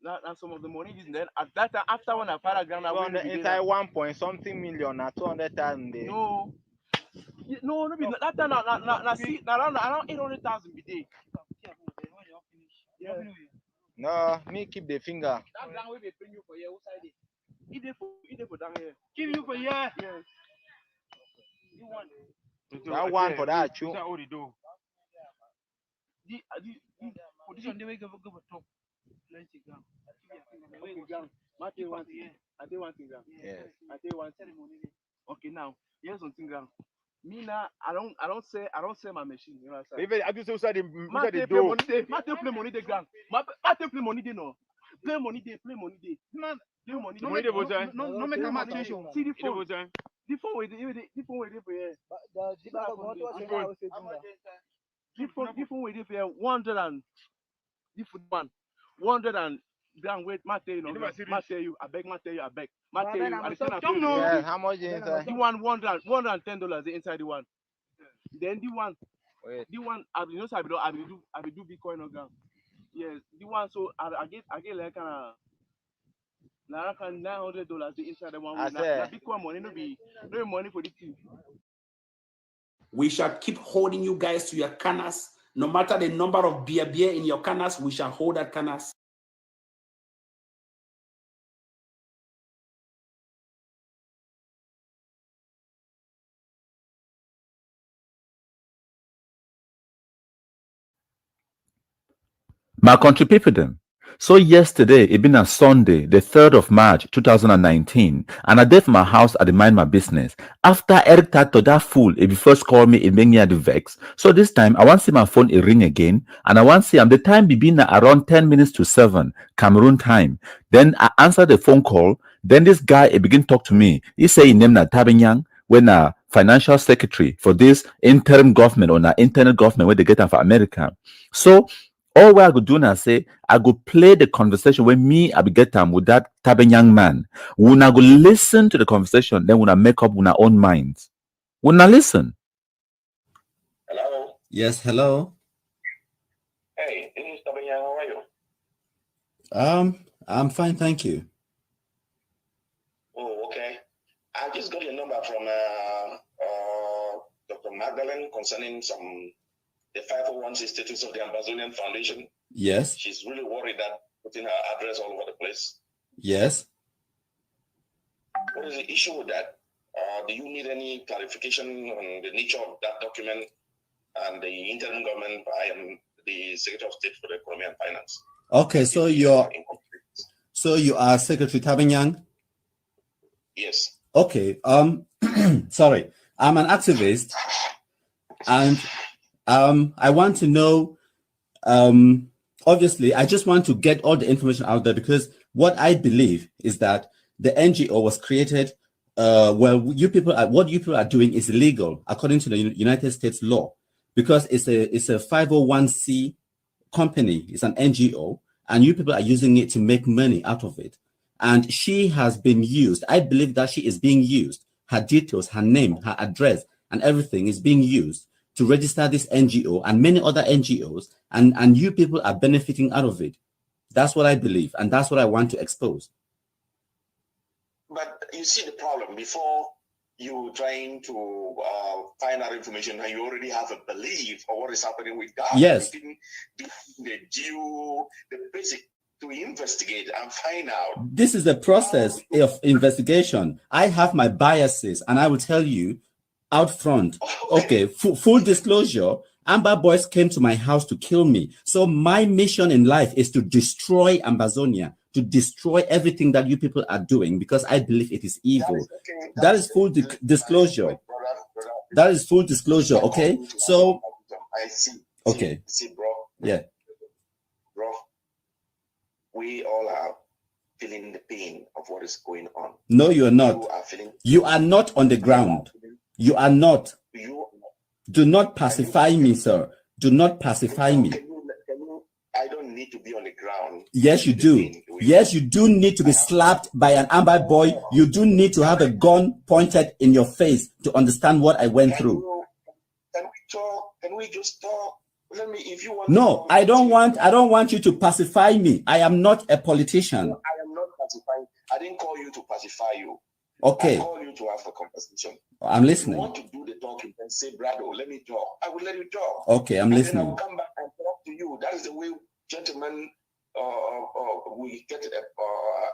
And some of the money is then at that time after when I find a ground I will be inside 1 point something million na 200,000 there. No, be that time na see around 800,000 be there. Yeah. No, me keep the finger. That ground will be bring you for here, who side it? He for down here. Keep you for here. Yes. You want that one for that you. The position they will go top. Plenty ground. I tell one thing. Yes. I tell one ceremony. Okay, now here's something ground. Me now, I don't sell my machine. You know what I'm saying? Even I just said the door. Play money the ground. Play money they no. Play money they. Man, play money. No make a match. See the phone. The phone with the phone with it for here. The phone with it for here. 100 and the food one. 100 and grand wait. Tell you. I beg. Yeah, how much is inside? The one $110 inside the one. Then the one. Wait. The one I will do Bitcoin on ground. Yes, the one so I get like $900 the inside the one. I Now Bitcoin money no money for the thing. We shall keep holding you guys to your cannas. No matter the number of beer in your cannas, we shall hold that cannas. My country people them. So yesterday, it been a Sunday, the 3rd of March, 2019, and I left my house at the mind my business. After Eric Tato that fool, if he first called me, it made me at the vex. So this time, I want to see my phone ring again, and I want to see the time be been around 10 minutes to 7, Cameroon time. Then I answer the phone call. Then this guy, he begin talk to me. He say he named Tabinyang, when a financial secretary for this interim government or an internal government where they get them for America. So all what I could do now say I go play the conversation with me I be get them with that Tabinyang man. When I go listen to the conversation, then when I make up with our own minds. When I listen. Hello. Yes, hello. Hey, this is Tabinyang. How are you? I'm fine, thank you. Oh, okay. I just got your number from Dr. Magdalene concerning the 501c status of the Ambazonian Foundation. Yes. She's really worried that putting her address all over the place. Yes. What is the issue with that? Do you need any clarification on the nature of that document and the interim government, I am the Secretary of State for the Economy and Finance. Okay, so you are Secretary Tabanyang? Yes. Okay. Sorry, I'm an activist, and I want to know. Obviously, I just want to get all the information out there, because what I believe is that the NGO was created. What you people are doing is illegal according to the United States law, because it's a 501c company. It's an NGO, and you people are using it to make money out of it. And she has been used. I believe that she is being used. Her details, her name, her address, and everything is being used to register this NGO and many other NGOs, and you people are benefiting out of it. That's what I believe, and that's what I want to expose. But you see the problem, before you trying to find out information, and you already have a belief of what is happening with God. Yes. The basic to investigate and find out. This is the process of investigation. I have my biases, and I will tell you out front. Okay, full disclosure, Amber Boys came to my house to kill me. So my mission in life is to destroy Ambazonia, to destroy everything that you people are doing, because I believe it is evil. That is full disclosure. That is full disclosure, okay? So, I see. okay. See, bro. Yeah. Bro, we all are feeling the pain of what is going on. No, you are not. You are not on the ground. You are not. Do not pacify me, sir. Do not pacify me. I don't need to be on the ground. Yes, you do. Yes, you do need to be slapped by an Amber Boy. You do need to have a gun pointed in your face to understand what I went through. Can we talk? Can we just talk? Let me, if you want. No, I don't want you to pacify me. I am not a politician. I am not pacifying. I didn't call you to pacify you. Okay. I call you to have a conversation. I'm listening. If you want to do the talking and say, Brado, let me talk, I will let you talk. Okay, I'm listening. And then I'll come back and talk to you. That is the way, gentlemen, we get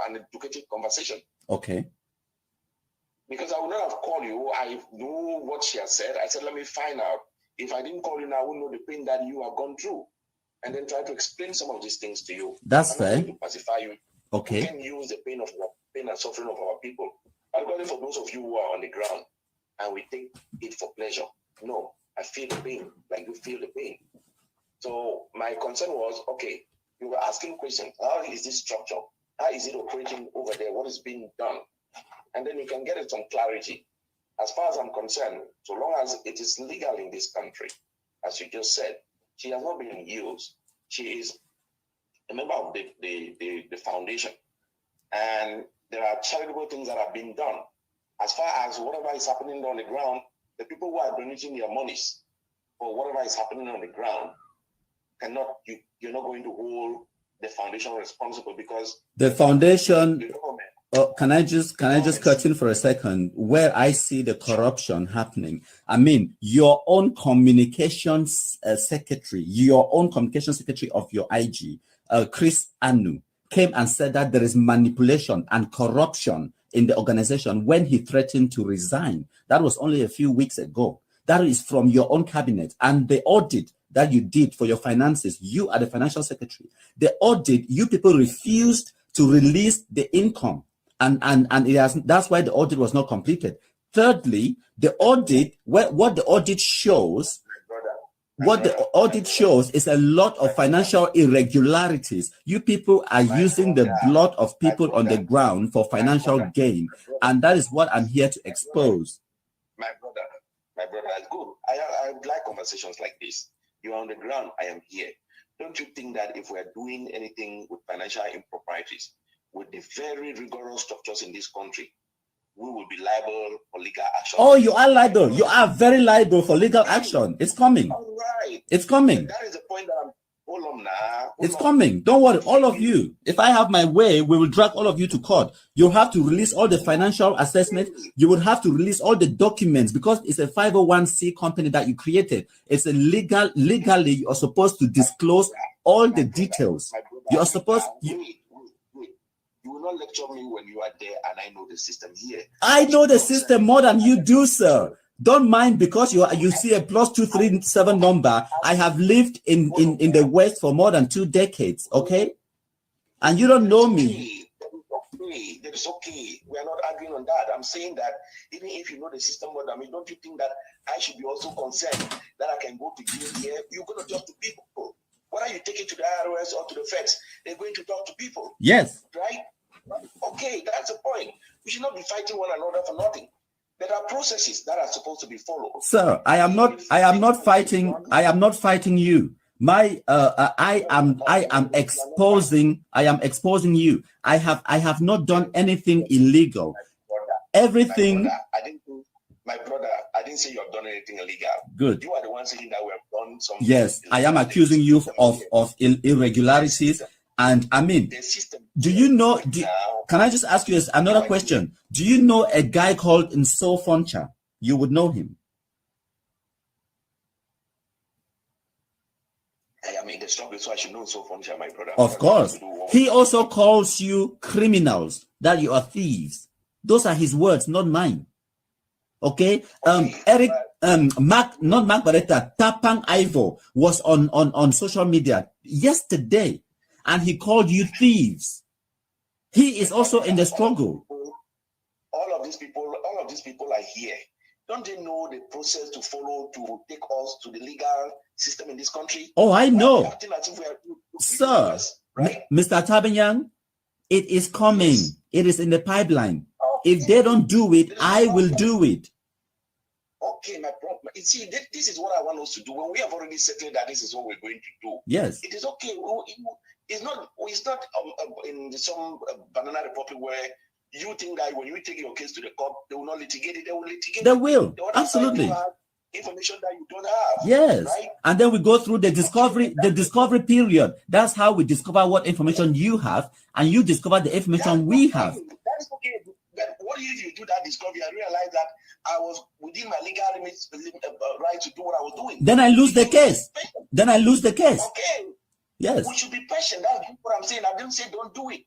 an educated conversation. Okay. Because I would not have called you. I know what she has said. I said, let me find out. If I didn't call you now, I wouldn't know the pain that you have gone through. And then try to explain some of these things to you. That's I'm not fair. going to pacify you. Okay. We can use the pain and suffering of our people. Particularly for those of you who are on the ground and we take it for pleasure. No, I feel the pain like you feel the pain. So my concern was, okay, you were asking questions. How is this structure? How is it operating over there? What is being done? And then you can get some clarity. As far as I'm concerned, so long as it is legal in this country, as you just said, she has not been used. She is a member of the foundation. And there are charitable things that are being done. As far as whatever is happening on the ground, the people who are donating their monies for whatever is happening on the ground you're not going to hold the foundation responsible, because the foundation. Can I just cut in for a second? Where I see the corruption happening, I mean, your own communications secretary of your IG, Chris Anu, came and said that there is manipulation and corruption in the organization when he threatened to resign. That was only a few weeks ago. That is from your own cabinet. And the audit that you did for your finances, you are the financial secretary. The audit, you people refused to release the income. And that's why the audit was not completed. Thirdly, the audit, what the audit shows, is a lot of financial irregularities. You people are using the blood of people on the ground for financial gain. And that is what I'm here to expose. My brother, that's good. I would like conversations like this. You are on the ground, I am here. Don't you think that if we are doing anything with financial improprieties, with the very rigorous structures in this country, we will be liable for legal action? Oh, you are liable. You are very liable for legal action. It's coming. All right. It's coming. That is the point that I'm. Hold on now. It's coming. Don't worry, all of you. If I have my way, we will drag all of you to court. You'll have to release all the financial assessment. You would have to release all the documents, because it's a 501c company that you created. It's a legally you are supposed to disclose all the details. You are supposed. You will not lecture me when you are there and I know the system here. I know the system more than you do, sir. Don't mind because you see a +237 number. I have lived in the West for more than 2 decades, okay? And you don't know me. That is okay. We are not arguing on that. I'm saying that even if you know the system more than me, don't you think that I should be also concerned that I can go to jail here? You're going to talk to people. Whether you take it to the IRS or to the feds, they're going to talk to people. Yes. Right? Okay, that's the point. We should not be fighting one another for nothing. There are processes that are supposed to be followed. Sir, I am not fighting you. I am exposing you. I have not done anything illegal. Everything. My brother, I didn't say you have done anything illegal. Good. You are the one saying that we have done some. Yes, I am accusing you of irregularities. And I mean, do you know? Can I just ask you another question? Do you know a guy called Nso Foncha? You would know him. I am in the struggle, so I should know Nso Foncha, my brother. Of course. He also calls you criminals, that you are thieves. Those are his words, not mine. Okay? Eric, Mark Barretta, Tapang Ivo was on social media yesterday, and he called you thieves. He is also in the struggle. All of these people are here. Don't they know the process to follow to take us to the legal system in this country? Oh, I know. Acting as if we are Sir, right? Mr. Tabanyan, it is coming. It is in the pipeline. If they don't do it, I will do it. Okay, my problem. You see, this is what I want us to do. When we have already settled that this is what we're going to do. Yes. It is okay. It's not in some banana republic where you think that when you take your case to the court, they will not litigate it. They will litigate. They will. Absolutely. Information that you don't have. Yes. Right? And then we go through the discovery period. That's how we discover what information you have, and you discover the information we have. That is okay. But what if you do that discovery and realize that I was within my legal right to do what I was doing? Then I lose the case. Okay. Yes. We should be patient. That's what I'm saying. I didn't say don't do it.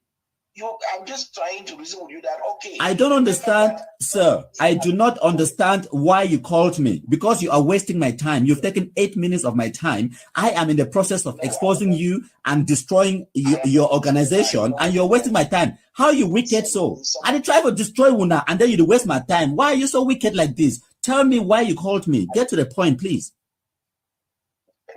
I'm just trying to reason with you that, okay. I don't understand, sir. I do not understand why you called me, because you are wasting my time. You've taken 8 minutes of my time. I am in the process of exposing you and destroying your organization, and you're wasting my time. How are you wicked so? I did try to destroy Wuna, and then you waste my time. Why are you so wicked like this? Tell me why you called me. Get to the point, please.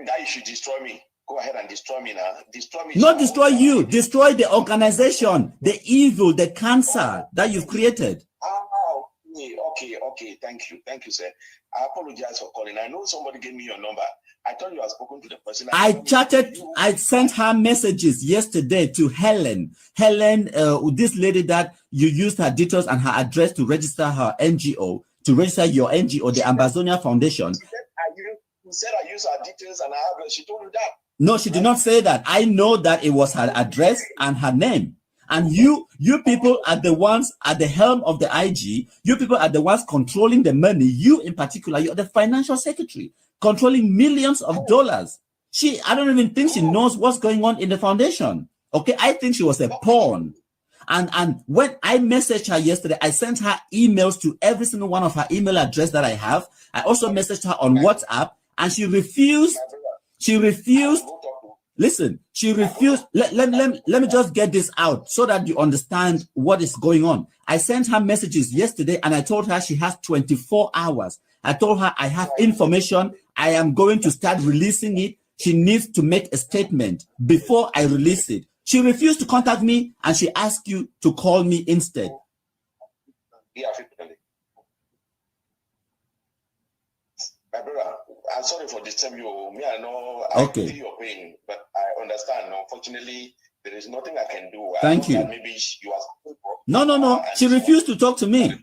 That you should destroy me. Go ahead and destroy me now. Destroy me. Not destroy you. Destroy the organization, the evil, the cancer that you've created. Oh, okay. Thank you, sir. I apologize for calling. I know somebody gave me your number. I thought you had spoken to the person. I sent her messages yesterday to Helen. Helen, this lady that you used her details and her address to register her NGO, to register your NGO, the Ambazonia Foundation. You said I used her details and her address. She told you that. No, she did not say that. I know that it was her address and her name. And you people are the ones at the helm of the IG. You people are the ones controlling the money. You in particular, you're the financial secretary, controlling millions of dollars. I don't even think she knows what's going on in the foundation. Okay, I think she was a pawn. And when I messaged her yesterday, I sent her emails to every single one of her email address that I have. I also messaged her on WhatsApp, and she refused. Listen, she refused. Let me just get this out so that you understand what is going on. I sent her messages yesterday, and I told her she has 24 hours. I told her I have information. I am going to start releasing it. She needs to make a statement before I release it. She refused to contact me, and she asked you to call me instead. Yeah, my brother, I'm sorry for disturbing you. Me, I know I feel your pain, but I understand. Unfortunately, there is nothing I can do. Thank you. Maybe you are. No. She refused to talk to me.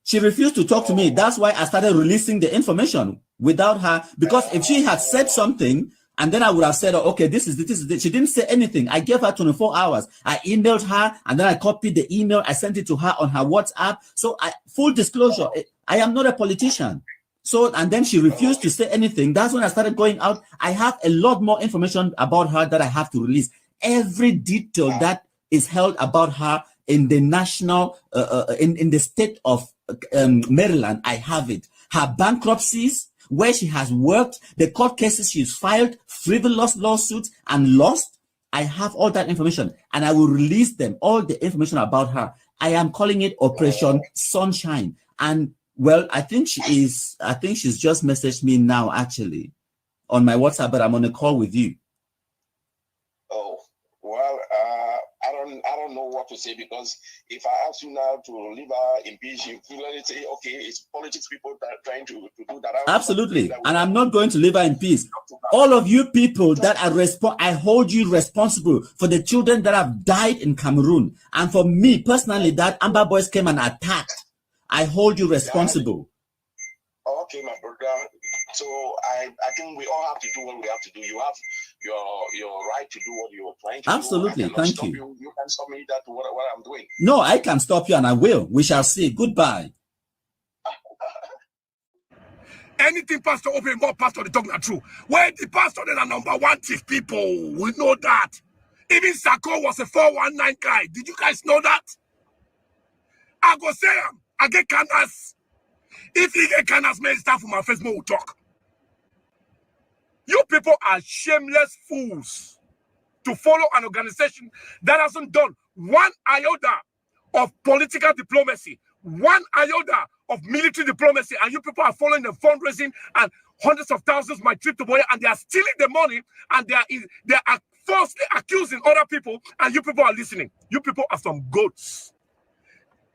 She refused to talk to me. That's why I started releasing the information without her. Because if she had said something, and then I would have said, oh, okay, this is this. She didn't say anything. I gave her 24 hours. I emailed her, and then I copied the email. I sent it to her on her WhatsApp. So full disclosure, I am not a politician. So, and then she refused to say anything. That's when I started going out. I have a lot more information about her that I have to release. Every detail that is held about her in the national, in the state of Maryland, I have it. her bankruptcies, where she has worked, the court cases she's filed, frivolous lawsuits and lost. I have all that information and I will release them, all the information about her. I am calling it Operation Sunshine. And well, I think she's just messaged me now actually on my WhatsApp, but I'm on a call with you. Oh, well, I don't know what to say, because if I ask you now to leave her in peace, you clearly say, okay, it's politics people that are trying to do that. Absolutely. And I'm not going to leave her in peace. All of you people that are I hold you responsible for the children that have died in Cameroon. And for me personally, that Amber Boys came and attacked. I hold you responsible. Okay, my brother. So I think we all have to do what we have to do. You have your right to do what you're trying to Absolutely. do. Absolutely. Thank you. You can stop me that what I'm doing. No, I can stop you and I will. We shall see. Goodbye. Anything Pastor open, more Pastor they talk the truth. When the pastor they are number one thief people, we know that. Even Sako was a 419 guy. Did you guys know that? I go say I get canas. If he get canas, may start for my Facebook will talk. You people are shameless fools to follow an organization that hasn't done one iota of political diplomacy, one iota of military diplomacy, and you people are following the fundraising and hundreds of thousands my trip to Boya, and they are stealing the money, and they are falsely accusing other people, and you people are listening. You people are some goats.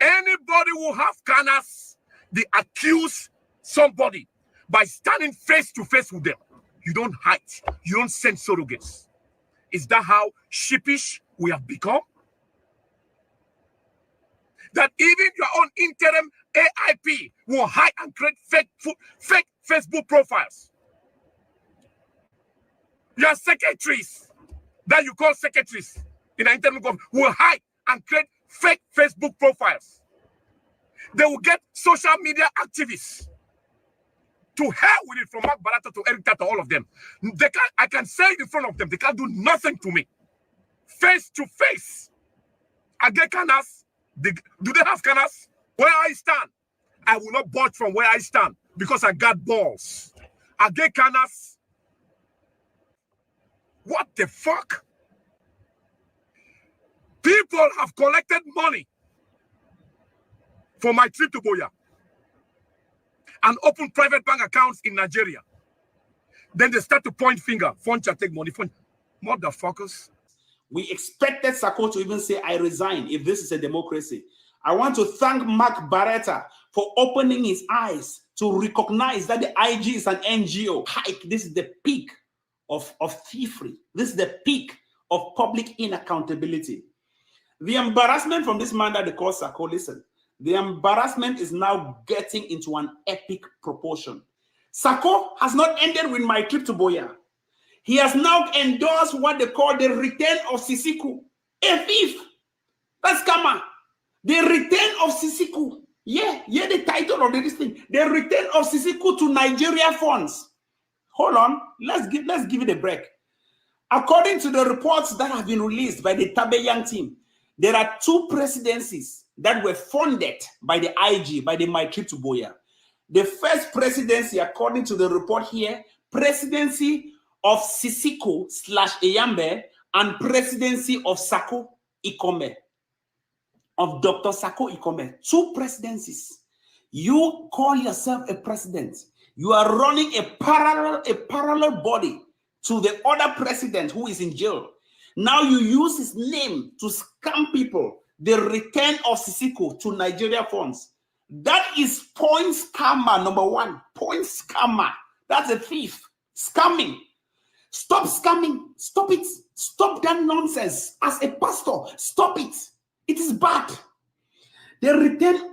Anybody who have canas, they accuse somebody by standing face to face with them. You don't hide. You don't send surrogates. Is that how sheepish we have become? That even your own interim AIP will hide and create fake Facebook profiles. Your secretaries, that you call secretaries in the interim government, will hide and create fake Facebook profiles. They will get social media activists to hell with it, from Mark Barata to Eric Tata, all of them. I can say it in front of them, they can't do nothing to me. Face to face. I get canas. Do they have canas? Where I stand, I will not budge from where I stand because I got balls. I get canas. What the fuck? People have collected money for my trip to Boya and open private bank accounts in Nigeria. Then they start to point finger. Foncha take money. Motherfuckers. We expected Sako to even say, I resign if this is a democracy. I want to thank Mark Barata for opening his eyes to recognize that the IG is an NGO. Hike, this is the peak of thievery. This is the peak of public inaccountability. The embarrassment from this man that they call Sako, listen, the embarrassment is now getting into an epic proportion. Sako has not ended with my trip to Boya. He has now endorsed what they call the return of Sisiku, a thief. That's Kama. The return of Sisiku. Yeah, the title of this thing. The return of Sisiku to Nigeria funds. Hold on, let's give it a break. According to the reports that have been released by the Tabe Young team, there are 2 presidencies that were funded by the IG, by the My Trip to Boya. The first presidency, according to the report here, presidency of Sisiko / Eyambe, and presidency of Sako Ikome, of Dr. Sako Ikome. 2 presidencies. You call yourself a president. You are running a parallel body to the other president who is in jail. Now you use his name to scam people. The return of Sisiko to Nigeria funds. That is point scammer number 1. Point scammer. That's a thief. Scamming. Stop scamming. Stop it. Stop that nonsense. As a pastor, stop it. It is bad. They return,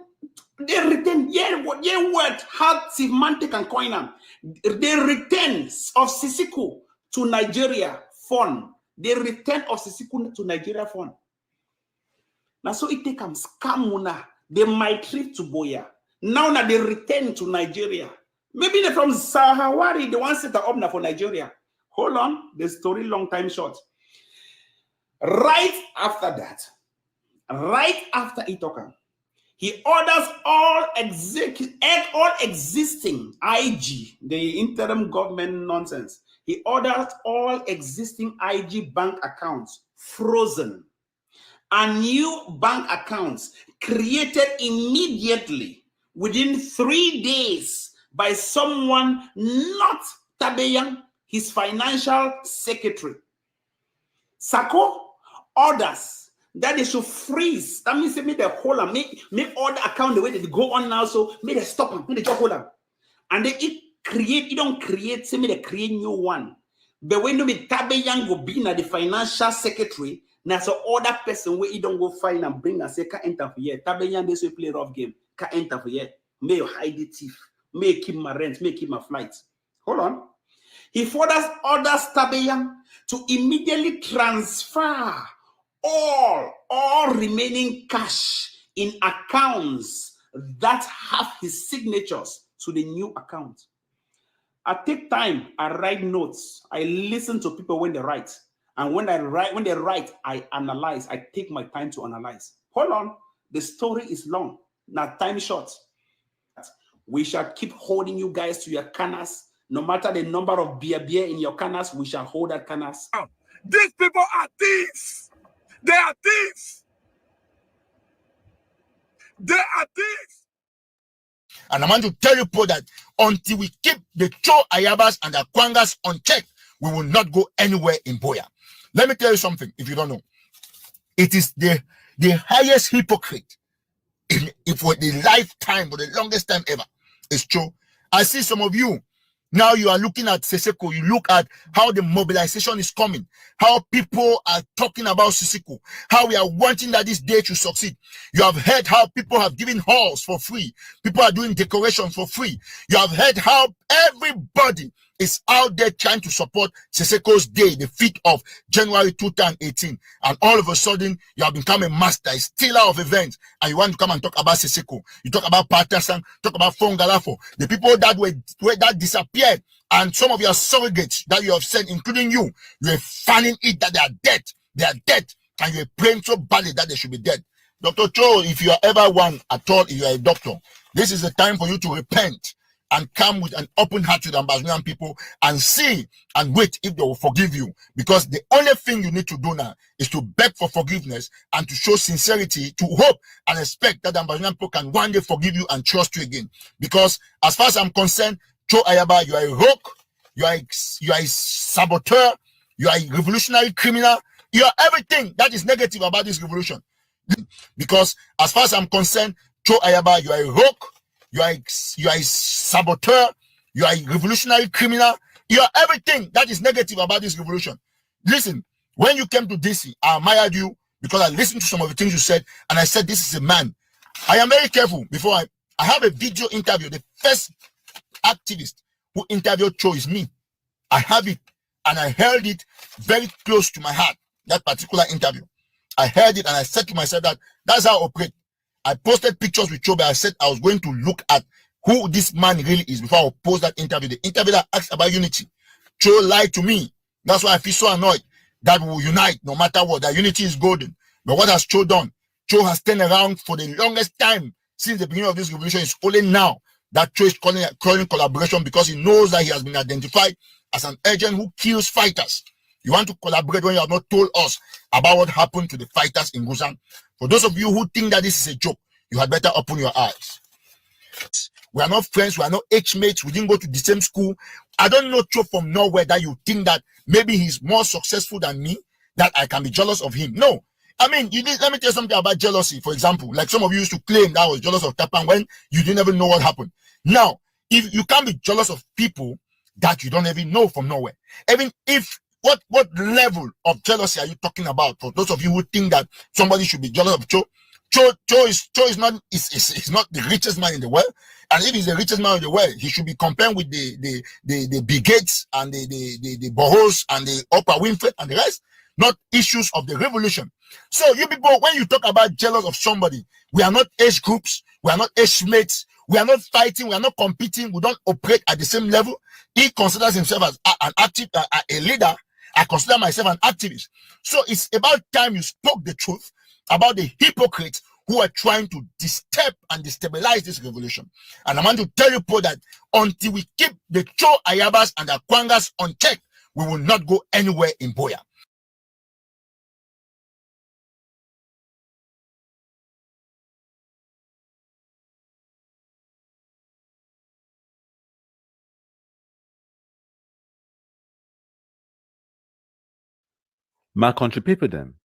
what hard semantic and coinam. The return of Sisiko to Nigeria fund. The return of Sisiko to Nigeria fund. Now, so it take scamuna. They might trip to Boya. Now they return to Nigeria. Maybe they're from Sahawari, the one set up now for Nigeria. Hold on, the story long time short. Right after that, right after Itoka, He orders all existing IG, the interim government nonsense. He orders all existing IG bank accounts frozen and new bank accounts created immediately within 3 days by someone not Tabeyan, his financial secretary. Sako orders that they should freeze. That means they make the whole and make all the account the way they go on now. So make they stop them, make they just hold them. And they don't create, say they create new one. But when they Tabeyan go be na the financial secretary, now so other person where you don't go find and bring and say can't enter for here. Tabeyan this way play rough game, can't enter for here. May you hide the thief, may you keep my rent, may you keep my flights. Hold on. He orders Tabeyan to immediately transfer all remaining cash in accounts that have his signatures to the new account. I take time, I write notes, I listen to people when they write. And when they write, I analyze, I take my time to analyze. Hold on, the story is long, now time short. We shall keep holding you guys to your cannas. No matter the number of beer in your cannas, we shall hold that cannas. These people are thieves. They are thieves. They are thieves. And I want to tell you, Paul, that until we keep the Cho Ayabas and the Kwangas on check, we will not go anywhere in Boya. Let me tell you something, if you don't know. It is the highest hypocrite for the lifetime, for the longest time ever, is Cho. I see some of you, now you are looking at Seseko, you look at how the mobilization is coming, how people are talking about Seseko, how we are wanting that this day to succeed. You have heard how people have given halls for free. People are doing decoration for free. You have heard how everybody is out there trying to support Seseko's day, the 5th of January 2018. And all of a sudden, you have become a master, a stealer of events, and you want to come and talk about Seseko. You talk about Patterson, talk about Fongalafo, the people that disappeared, and some of your surrogates that you have sent, including you are fanning it that they are dead, and you're praying so badly that they should be dead. Dr. Cho, if you are ever one at all, if you are a doctor, this is the time for you to repent and come with an open heart to the Ambazonian people and see and wait if they will forgive you. Because the only thing you need to do now is to beg for forgiveness and to show sincerity, to hope and expect that the Ambazonian people can one day forgive you and trust you again. Because as far as I'm concerned, Cho Ayaba, you are a rogue, you are a saboteur, you are a revolutionary criminal, you are everything that is negative about this revolution. Because as far as I'm concerned, Cho Ayaba, you are a rogue, you are a saboteur, you are a revolutionary criminal, you are everything that is negative about this revolution. Listen, when you came to DC, I admired you because I listened to some of the things you said, and I said, this is a man. I am very careful before I have a video interview. The first activist who interviewed Cho is me. I have it, and I held it very close to my heart, that particular interview. I heard it, and I said to myself that that's how I operate. I posted pictures with Cho, but I said I was going to look at who this man really is before I post that interview. The interview that asked about unity. Cho lied to me. That's why I feel so annoyed that we will unite no matter what. That unity is golden. But what has Cho done? Cho has turned around for the longest time since the beginning of this revolution. It's only now that Cho is calling collaboration because he knows that he has been identified as an agent who kills fighters. You want to collaborate when you have not told us about what happened to the fighters in Guzan. For those of you who think that this is a joke, you had better open your eyes. We are not friends, we are not age-mates, we didn't go to the same school. I don't know Cho from nowhere that you think that maybe he's more successful than me, that I can be jealous of him. No. I mean, let me tell you something about jealousy, for example. Like some of you used to claim that I was jealous of Tapan when you didn't even know what happened. Now, if you can't be jealous of people that you don't even know from nowhere, even if what level of jealousy are you talking about? For those of you who think that somebody should be jealous of Cho, Cho is not the richest man in the world, and if he's the richest man in the world, he should be compared with the Bill Gates and the Boros and the Oprah Winfrey and the rest, not issues of the revolution. So you people, when you talk about jealous of somebody, we are not age groups, we are not age mates, we are not fighting, we are not competing, we don't operate at the same level. He considers himself as an active, a leader. I consider myself an activist. So it's about time you spoke the truth about the hypocrites who are trying to disturb and destabilize this revolution. And I want to tell you people that until we keep the Cho Ayabas and the Kwangas on check, we will not go anywhere in Buea. My country people them.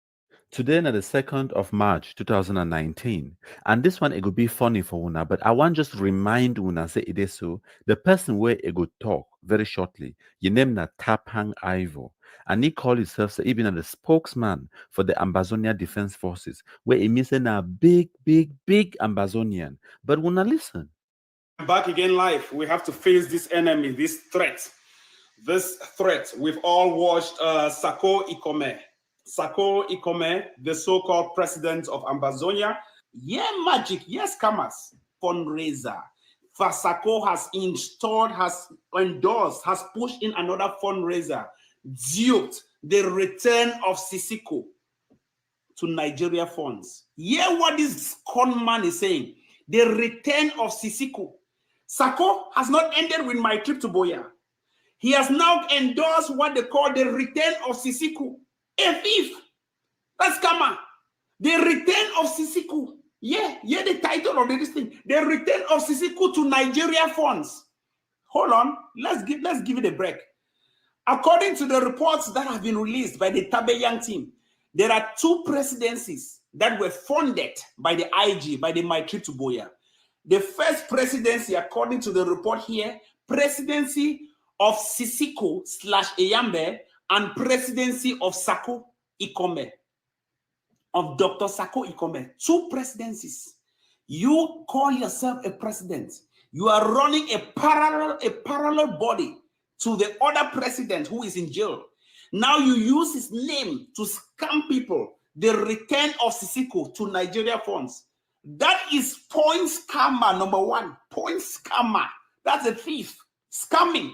Today na the 2nd of March 2019. And this one it could be funny for Una, but I want just remind Una say it is so. The person where it could talk very shortly, you name na Tapang Ivo. And he called himself say, even the spokesman for the Ambazonia Defense Forces, where he means a big Ambazonian. But Una listen. Back again live, we have to face this enemy, this threat. This threat, we've all watched Sako Ikome. Sako Ikome, the so-called president of Ambazonia. Yeah, magic, yes, Kamas, fundraiser. Sako has installed, has endorsed, has pushed in another fundraiser, duped the return of Sisiko to Nigeria funds. Yeah, what this con man is saying, the return of Sisiko. Sako has not ended with my trip to Buea. He has now endorsed what they call the return of Sisiko. A thief. That's Kama. The return of Sisiko. Yeah, the title of this thing. The return of Sisiko to Nigeria funds. Hold on. Let's give it a break. According to the reports that have been released by the Tabeyang team, there are 2 presidencies that were funded by the IG, by the My Trip to Buea. The first presidency, according to the report here, presidency of Sisiko / Eyambe, and presidency of Sako Ikome, of Dr. Sako Ikome. 2 presidencies. You call yourself a president. You are running a parallel body to the other president who is in jail. Now you use his name to scam people. The return of Sisiko to Nigeria funds. That is point scammer number 1. Point scammer. That's a thief. Scamming.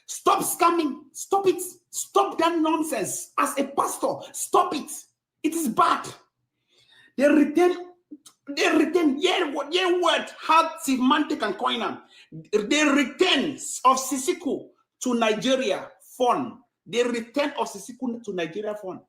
Stop scamming. Stop it. Stop that nonsense. As a pastor, stop it. It is bad. They return, word, hard semantic and coinam. The returns of Sisiko to Nigeria fund. The return of Sisiko to Nigeria fund.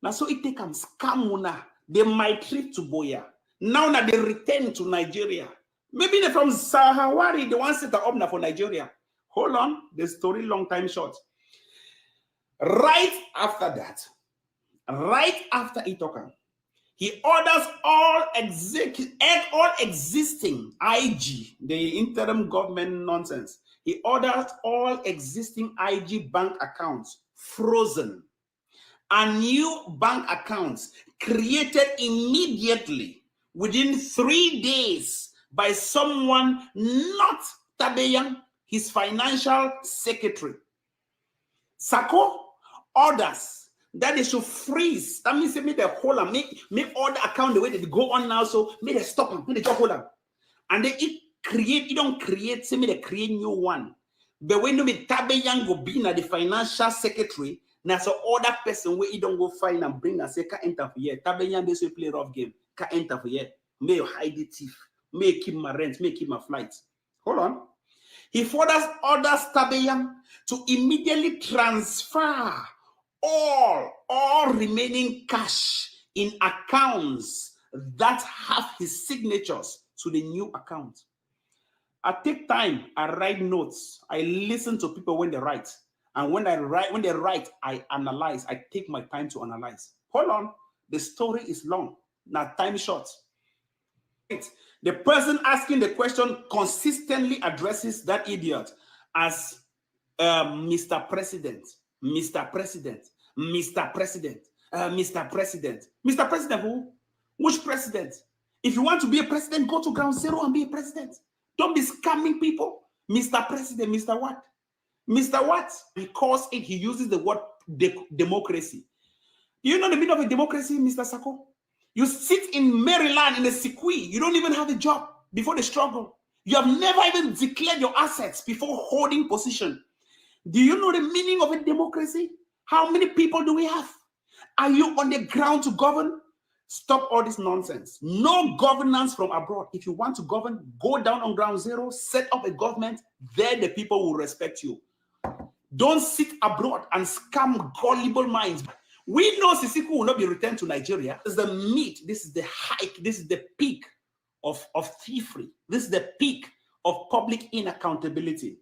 Now, so it take scamuna. They might trip to Buea. Now they return to Nigeria. Maybe they're from Sahawari, the ones that are up now for Nigeria. Hold on, the story long time short. Right after that, right after Itokan, he orders all existing IG, the interim government nonsense. He orders all existing IG bank accounts frozen and new bank accounts created immediately within 3 days by someone not Tabeyang, his financial secretary. Sako orders that they should freeze. That means they make the whole and make all the account the way they go on now. So make they stop them, make they just hold them. And they don't create, say they create new one. But when you be Tabeyang go be the financial secretary, now so other person where you don't go find and bring and say can enter for here. Tabeyang basically play rough game. Can enter for here. May you hide the thief. May you keep my rent. May you keep my flight. Hold on. He further orders Tabeyang to immediately transfer all remaining cash in accounts that have his signatures to the new account. I take time, I write notes, I listen to people when they write. And when they write, I analyze. I take my time to analyze. Hold on, the story is long. Now time short. The person asking the question consistently addresses that idiot as Mr. President, Mr. President, Mr. President, Mr. President. Mr. President who? Which president? If you want to be a president, go to ground zero and be a president. Don't be scamming people. Mr. President, Mr. What? Mr. What? Because he uses the word democracy. Do you know the meaning of a democracy, Mr. Sako? You sit in Maryland in a sequee. You don't even have a job before the struggle. You have never even declared your assets before holding position. Do you know the meaning of a democracy? How many people do we have? Are you on the ground to govern? Stop all this nonsense. No governance from abroad. If you want to govern, go down on ground zero, set up a government. There the people will respect you. Don't sit abroad and scam gullible minds. We know Sisiku will not be returned to Nigeria. This is the meat. This is the hike. This is the peak of thievery. This is the peak of public inaccountability.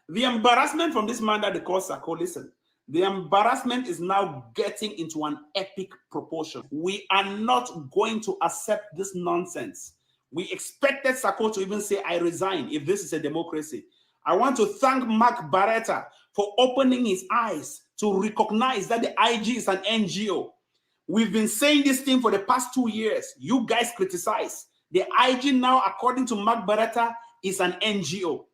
The embarrassment from this man that they call Sako, listen, the embarrassment is now getting into an epic proportion. We are not going to accept this nonsense. We expected Sako to even say, I resign, if this is a democracy. I want to thank Mark Barretta for opening his eyes to recognize that the IG is an NGO. We've been saying this thing for the past 2 years. You guys criticize. The IG now, according to Mark Barretta, is an NGO.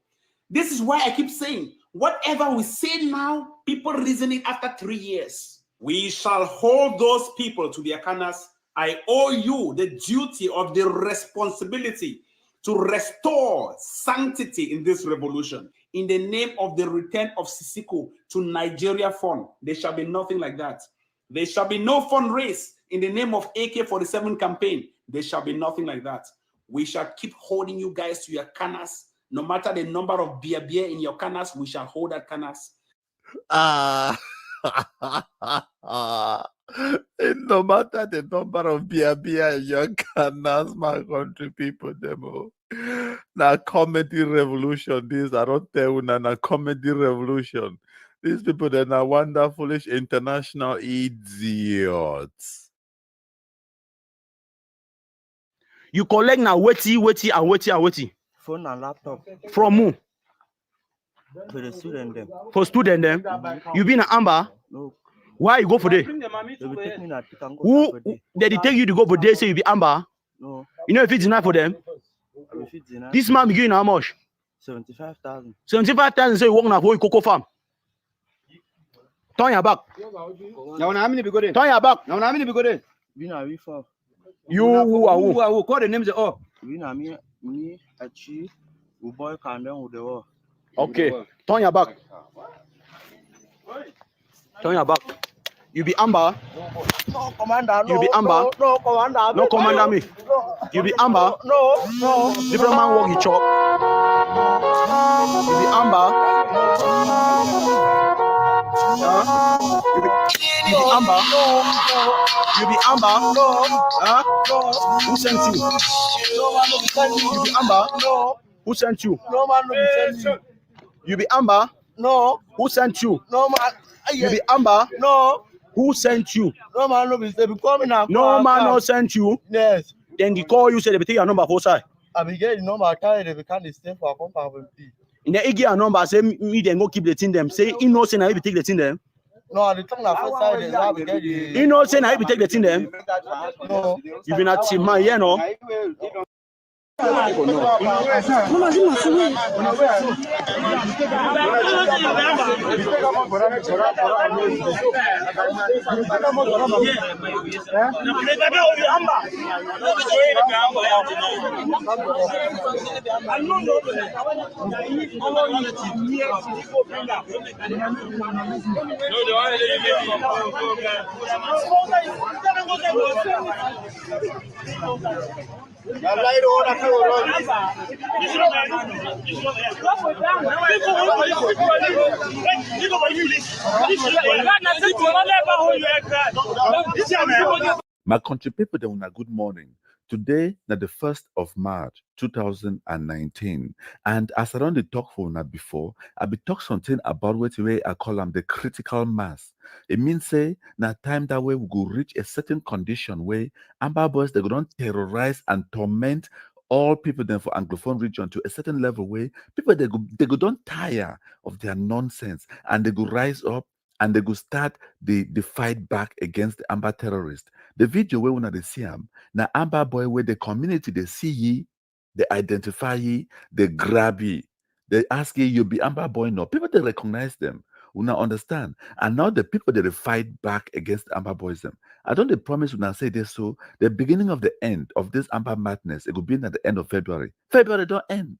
This is why I keep saying, whatever we say now, people reason it after 3 years. We shall hold those people to their canvas. I owe you the duty of the responsibility to restore sanctity in this revolution. In the name of the return of Sisiko to Nigeria Fund, there shall be nothing like that. There shall be no fundraise in the name of AK-47 campaign. There shall be nothing like that. We shall keep holding you guys to your canvas. No matter the number of beer in your canvas, we shall hold that canvas. No matter the number of beer in your canals, my country people, demo. Now comedy revolution, these I don't tell you now comedy revolution. These people they're now wonderful international idiots. You collect now waiting. Phone and laptop. From who? For the student them. For student them? You been an Amber? No. Why you go for day? They will take me that can go Who did they take you to go for day? Say you be Amber? No. You know if it's enough for them? I will fit dinner. This man be giving how much? 75,000. 75,000. So you work now for Cocoa Farm. Turn your back. Now how many be good? Turn your back. Now how many be good? We know we for. You who are who? Call the names of. We know me Achi, boy can down with the war. Okay. Turn your back. Turn your back. You be Amber. No, commander. You be Amber. No, commander. No commander me. You be Amber. No. Different man walk you chop. You be Amber. You be Amber. You be Amber. Who sent you? You be Amber. Who sent you? No man no be send you. You be Amber. No. Who sent you? No man. You be Amber. No. Who sent you? No man no be say be coming now. No man no sent you. Yes. Then they call you say they be take your number for side. I be get the number carry they can't stay for a compound with me. In the give your number say me then go keep the thing them. Say you know say now you be take the thing them. No, the tongue na first side is how we get the. You know say now you be take the thing them. No. You been at man here no. My country people, they want a good morning. Today, na the 1st of March, 2019. And as I don't talk for now before, I be talk something about what way I call them the critical mass. It means say, na time that way we go reach a certain condition where Amber boys, they go don't terrorize and torment all people then for Anglophone region to a certain level where people they go don't tire of their nonsense and they go rise up and they go start the fight back against the Amber terrorists. The video where when they see them, now Amber boy where the community they see ye, they identify ye, they grab ye, they ask ye, you be Amber boy no. People they recognize them, will not understand. And now the people that they fight back against Amber boys them. I don't they promise when I say this so the beginning of the end of this Amber madness, it will be at the end of February. February don't end.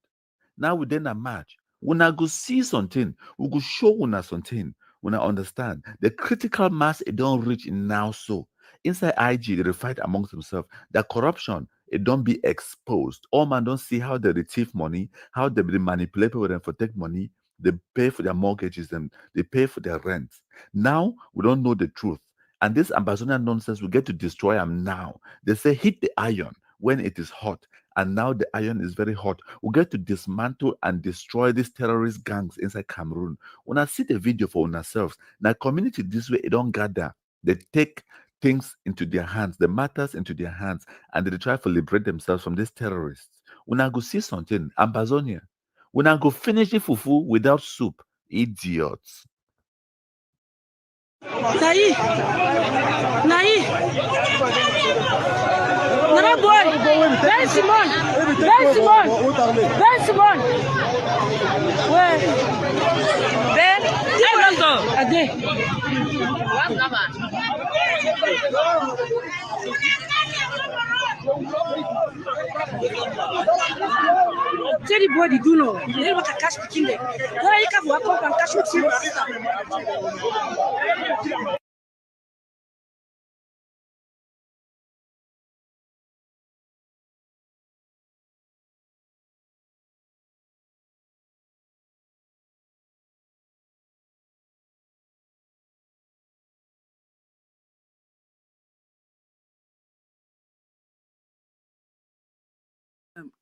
Now we then a March. When I go see something, we go show when something. When I understand the critical mass, it don't reach now so. inside IG, they fight amongst themselves. That corruption, it don't be exposed. All man don't see how they retrieve money, how they manipulate people them for take money. They pay for their mortgages and they pay for their rent. Now we don't know the truth. And this Ambazonian nonsense, we get to destroy them now. They say hit the iron when it is hot. And now the iron is very hot. We get to dismantle and destroy these terrorist gangs inside Cameroon. When I see the video for ourselves, now community this way, it don't gather. They take things into their hands, the matters into their hands, and they try to liberate themselves from these terrorists. When I go see something, Ambazonia, when I go finish the fufu without soup, idiots. Naï, Nana boy, Ben Simon, ouais, Ben, Adé. Tell the boy the do no. You know what a cash picking there. Where you can walk up and cash with you.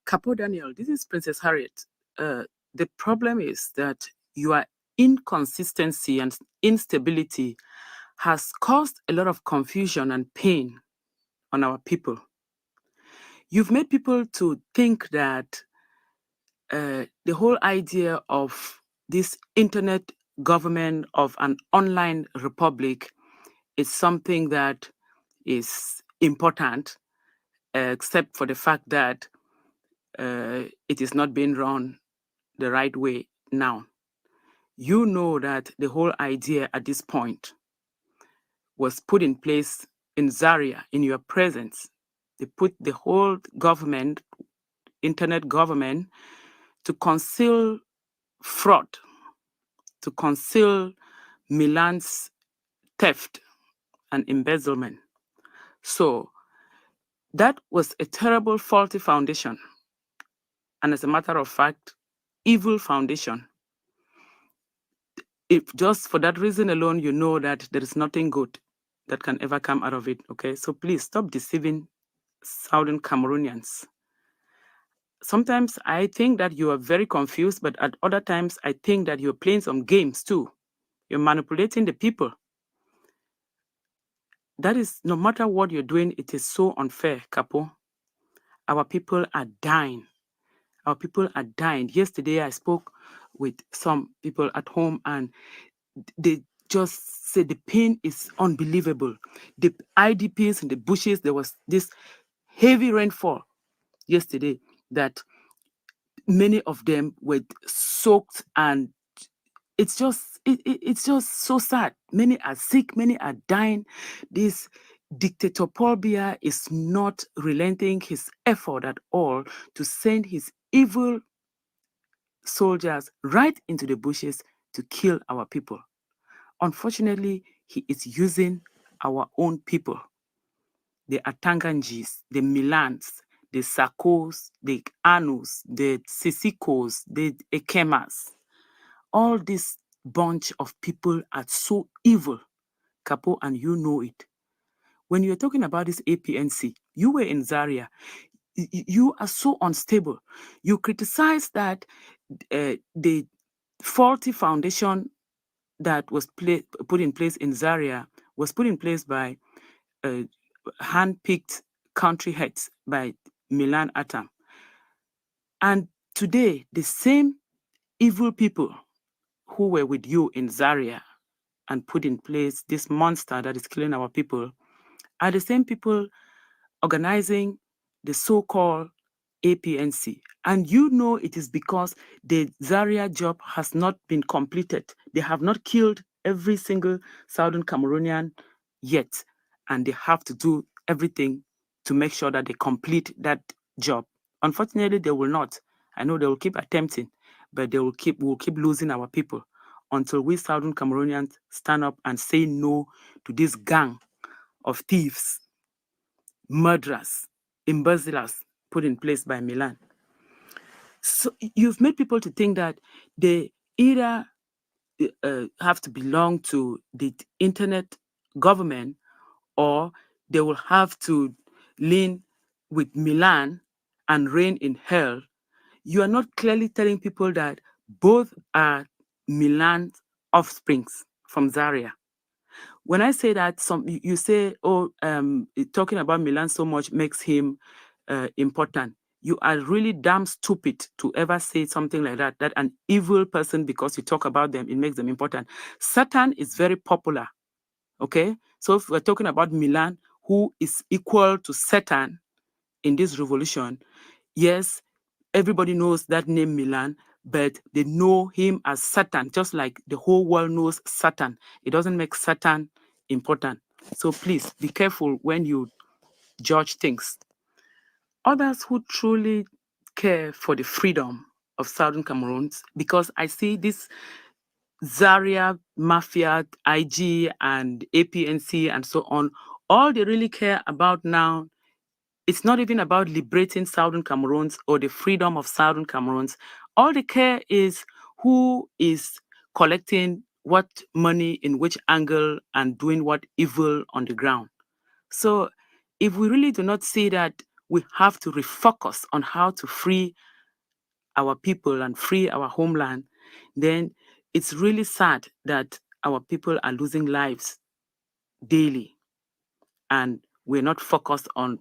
Capo Daniel, this is Princess Harriet. The problem is that your inconsistency and instability has caused a lot of confusion and pain on our people. You've made people to think that the whole idea of this internet government of an online republic is something that is important, except for the fact that it is not being run the right way now. You know that the whole idea at this point was put in place in Zaria, in your presence. They put the whole government, internet government, to conceal fraud, to conceal Milan's theft and embezzlement. So that was a terrible, faulty foundation. And as a matter of fact, evil foundation. If just for that reason alone, you know that there is nothing good that can ever come out of it, okay? So please stop deceiving Southern Cameroonians. Sometimes I think that you are very confused, but at other times I think that you're playing some games too. You're manipulating the people. That is, no matter what you're doing, it is so unfair, Capo. Our people are dying. Our people are dying. Yesterday, I spoke with some people at home and they just said the pain is unbelievable. The IDPs in the bushes, there was this heavy rainfall yesterday that many of them were soaked, and it's just so sad. Many are sick, many are dying. This dictator Paul Biya is not relenting his effort at all to send his evil soldiers right into the bushes to kill our people. Unfortunately, he is using our own people. The Atanganjis, the Milans, the Sakos, the Anus, the Sisikos, the Ekemas. All this bunch of people are so evil, Capo, and you know it. When you're talking about this APNC, you were in Zaria. You are so unstable. You criticize that the faulty foundation that was put in place in Zaria was put in place by hand-picked country heads by Milan Atam. And today, the same evil people who were with you in Zaria and put in place this monster that is killing our people are the same people organizing the so-called APNC. And you know it is because the Zaria job has not been completed. They have not killed every single Southern Cameroonian yet. And they have to do everything to make sure that they complete that job. Unfortunately, they will not. I know they will keep attempting, but we'll keep losing our people until we Southern Cameroonians stand up and say no to this gang of thieves, murderers, embezzlers put in place by Milan. So you've made people to think that they either have to belong to the internet government or they will have to lean with Milan and reign in hell. You are not clearly telling people that both are Milan's offsprings from Zaria. When I say that, you say, oh, talking about Milan so much makes him important. You are really damn stupid to ever say something like that, that an evil person, because you talk about them, it makes them important. Satan is very popular, okay? So if we're talking about Milan, who is equal to Satan in this revolution, yes, everybody knows that name Milan, but they know him as Satan, just like the whole world knows Satan. It doesn't make Satan important. So please be careful when you judge things. Others who truly care for the freedom of Southern Cameroons, because I see this Zaria, Mafia, IG, and APNC, and so on, all they really care about now, it's not even about liberating Southern Cameroons or the freedom of Southern Cameroons. All they care is who is collecting what money in which angle and doing what evil on the ground. So if we really do not see that we have to refocus on how to free our people and free our homeland, then it's really sad that our people are losing lives daily and we're not focused on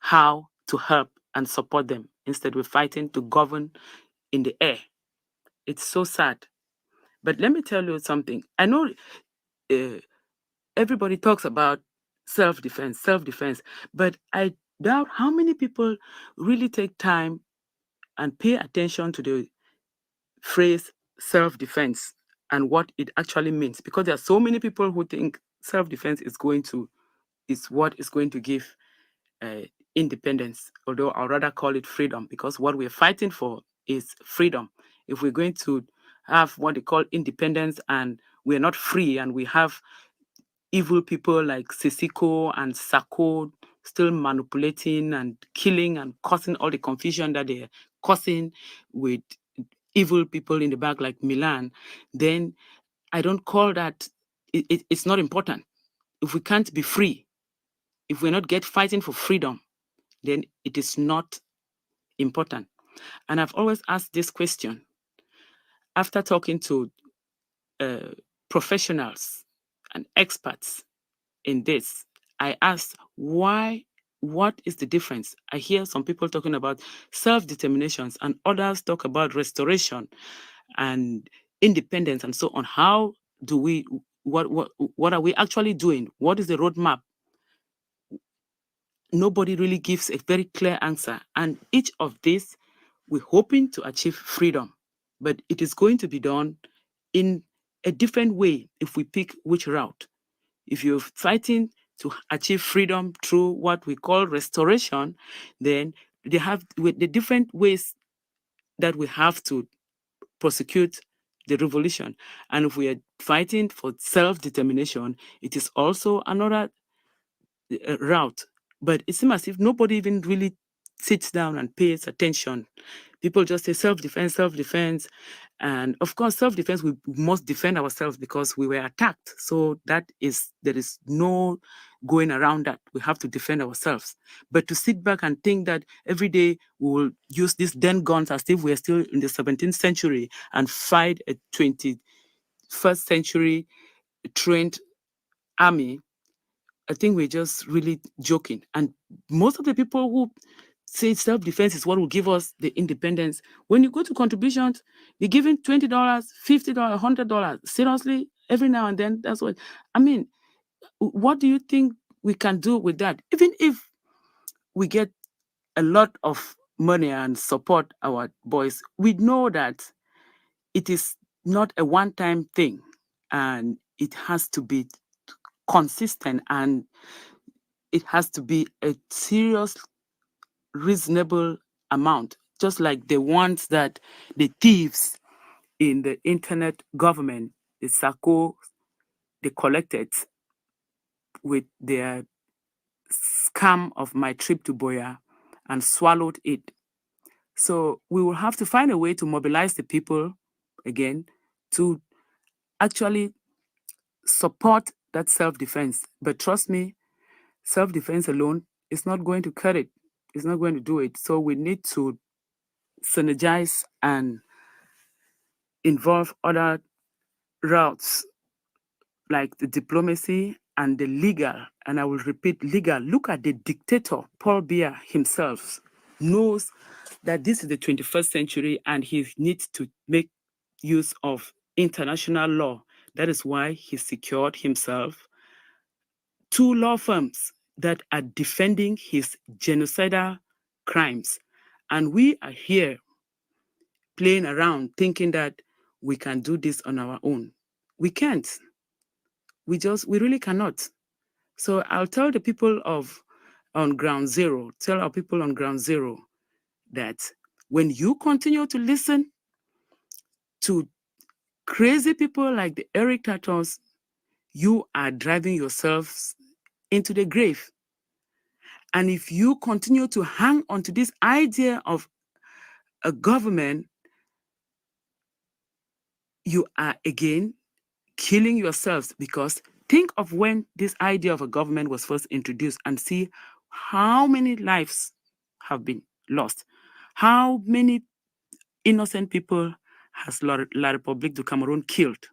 how to help and support them. Instead, we're fighting to govern in the air. It's so sad. But let me tell you something. I know everybody talks about self-defense, but I doubt how many people really take time and pay attention to the phrase self-defense and what it actually means, because there are so many people who think self-defense is what is going to give independence, although I'd rather call it freedom, because what we're fighting for is freedom. If we're going to have what they call independence and we're not free and we have evil people like Sisiko and Sako still manipulating and killing and causing all the confusion that they're causing with evil people in the back like Milan, then I don't call that, it's not important. If we can't be free, if we're not fighting for freedom, then it is not important. And I've always asked this question after talking to professionals and experts in this. I asked what is the difference? I hear some people talking about self-determinations and others talk about restoration and independence and so on. How do we, what are we actually doing? What is the roadmap? Nobody really gives a very clear answer. And each of these, we're hoping to achieve freedom, but it is going to be done in a different way if we pick which route. If you're fighting to achieve freedom through what we call restoration, then they have the different ways that we have to prosecute the revolution. And if we are fighting for self-determination, it is also another route. But it seems as if nobody even really sits down and pays attention. People just say self-defense. And of course, self-defense, we must defend ourselves because we were attacked. So there is no going around that. We have to defend ourselves. But to sit back and think that every day we will use these den guns as if we're still in the 17th century and fight a 21st century trained army, I think we're just really joking. And most of the people who say self-defense is what will give us the independence, when you go to contributions, you're giving $20, $50, $100. Seriously, every now and then, that's what, I mean, what do you think we can do with that? Even if we get a lot of money and support our boys, we know that it is not a one-time thing and it has to be consistent and it has to be a serious, reasonable amount, just like the ones that the thieves in the internet government, the Sako, they collected with their scam of my trip to Boya and swallowed it. So we will have to find a way to mobilize the people again to actually support that self-defense. But trust me, self-defense alone is not going to cut it. It's not going to do it. So we need to synergize and involve other routes like the diplomacy and the legal. And I will repeat, legal. Look at the dictator, Paul Biya himself knows that this is the 21st century and he needs to make use of international law. That is why he secured himself 2 law firms that are defending his genocidal crimes. And we are here playing around thinking that we can do this on our own. We can't. We really cannot. So I'll tell the people on ground zero, tell our people on ground zero that when you continue to listen to crazy people like the Eric Tatons, you are driving yourselves into the grave. And if you continue to hang on to this idea of a government, you are again killing yourselves, because think of when this idea of a government was first introduced and see how many lives have been lost. How many innocent people has La République du Cameroon killed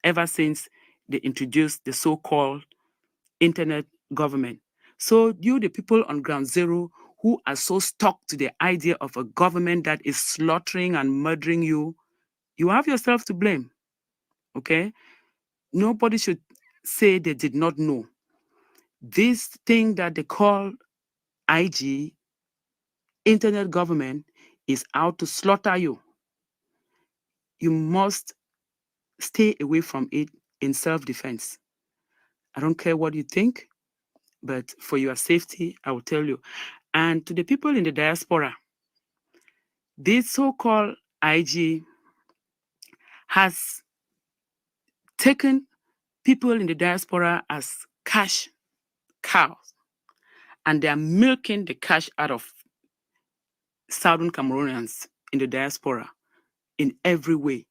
ever since they introduced the so-called internet government? So you, the people on ground zero who are so stuck to the idea of a government that is slaughtering and murdering you, you have yourself to blame, okay? Nobody should say they did not know. This thing that they call IG, internet government, is out to slaughter you. You must stay away from it in self-defense. I don't care what you think, but for your safety, I will tell you. And to the people in the diaspora, this so-called IG has taken people in the diaspora as cash cows, and they are milking the cash out of Southern Cameroonians in the diaspora in every way.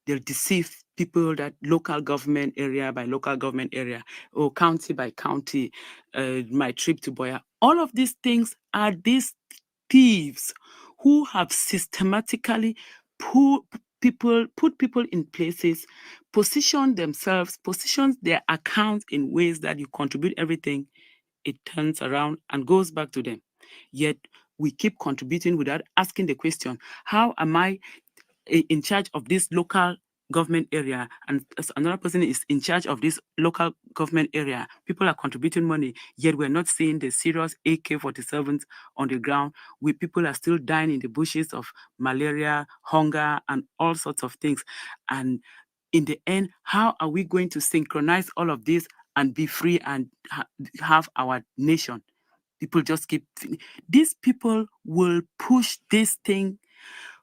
They'll deceive people that local government area by local government area, or county by county, my trip to Boya. All of these things are these thieves who have systematically put people in places, position their accounts in ways that you contribute everything, it turns around and goes back to them. Yet we keep contributing without asking the question, how am I in charge of this local government area, and another person is in charge of this local government area? People are contributing money, yet we're not seeing the serious AK-47s on the ground, where people are still dying in the bushes of malaria, hunger, and all sorts of things. And in the end, how are we going to synchronize all of this and be free and have our nation? People just keep... These people will push this thing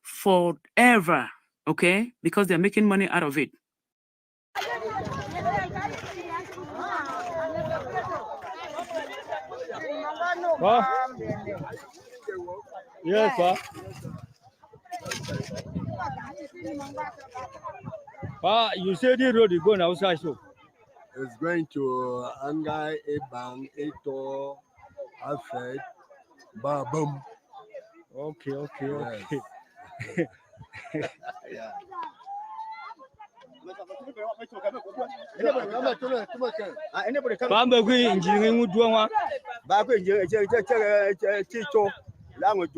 forever, okay? Because they're making money out of it. Huh? Yes, sir. You said the road is going outside, so It's going to Angai, Ebang, Eto, Alfred, Babum. Okay. Yeah. Bamba kwi injini ngudwa wa Ba ko je Tito language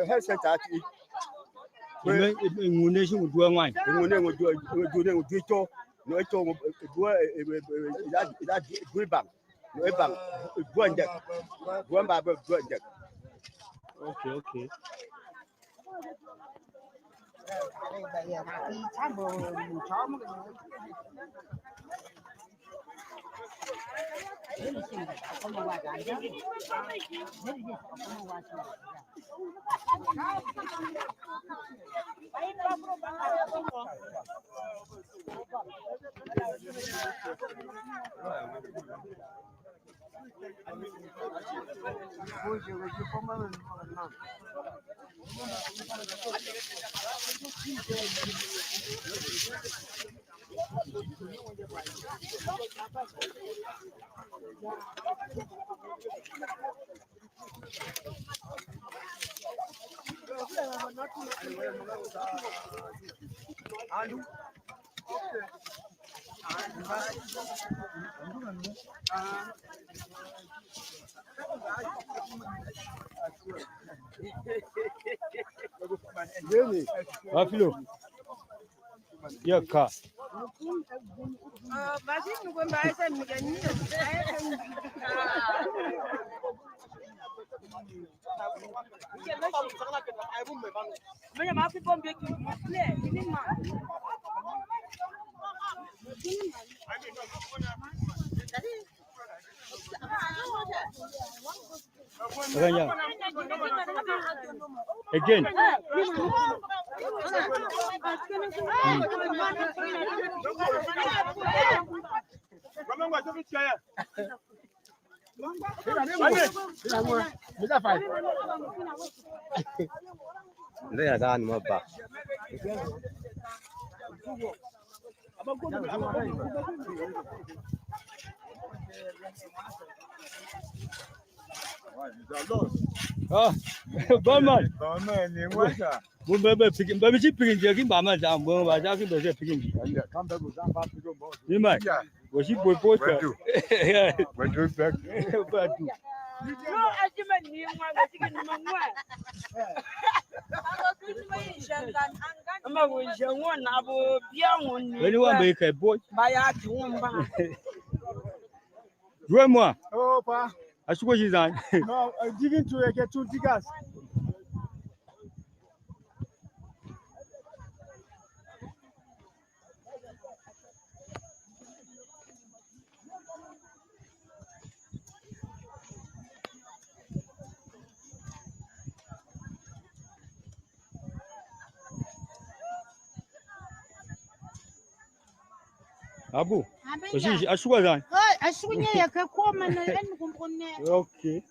health center ati. ngune shi ngudwa wa Ngune Tito no eto ida Guibang no Ebang Guanjak Guamba Guanjak. Okay. Buffalo. Your car. Again. Bowman. Baby, she picking Jackie Bama down. Well, I was picking. You might. Was she boy poster? Went to back. Anyone make a boy? Moi. Oh, pa. I suppose she's on. No, digging to get 2 diggers. Abu. I suppose on. Okay.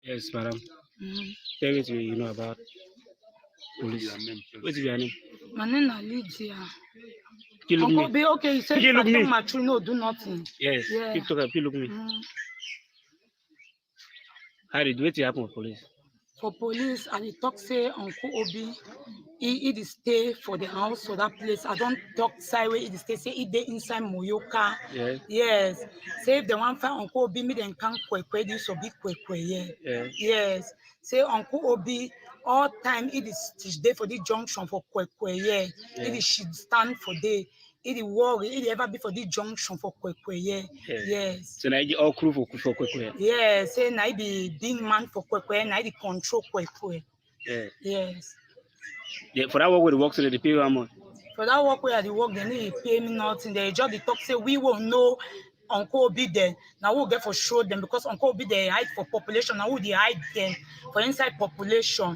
Yes, madam. Tell me you know about police. What's your name? My name is Lydia. You look Uncle me. B, okay, you said You look me. mature, no, do nothing. Yes. Yeah. Keep talking. You look me. How did what happen with police? For police, and he talk say Uncle Obi, he dey stay for the house for that place. I don't talk side way. He dey stay say he dey inside Moyoka. Yeah. Yes. Say if they want find Uncle Obi, me then can kwekwe this or be kwekwe. Yeah. Yeah. Yes. Say Uncle Obi all time he is there for the junction for kwekwe. Yeah. Yeah. He should stand for day. He dey worry. He ever be for the junction for kwekwe. Yeah. Yeah. Yes. So now you all crew for Kwekwe. Yeah, say na I be big man for Kwekwe, na I dey control Kwekwe. Yeah. Yes. Yeah. For that work with the work, so they pay you how much? For that work where I dey work, they need to pay me nothing. They just dey talk say we won't know Uncle Obi there. Now we'll get for show them because Uncle Obi they hide for population. Now we dey hide them for inside population.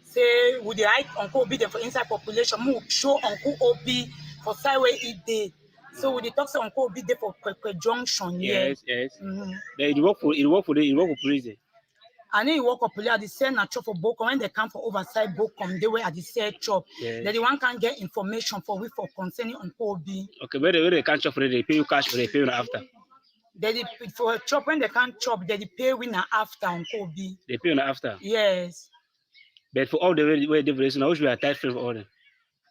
Say we dey hide Uncle Obi there for inside population. We show Uncle Obi for side where he dey. So we dey talk say Uncle Obi there for Kwekwe Junction. Yes. Yeah. Yes. Mm-hmm. Then you work for police. I know you work up police at the same natural for Bocom. When they come for oversight Bocom, they were at the same chop. Yes. Then the one can get information for we for concerning Uncle Obi. Okay, where they can't chop for it, they pay you cash or they pay you after. They for a chop when they can't chop, they pay winner after Uncle Obi. They pay you after. Yes. But for all the way difference, now we are tight for all them.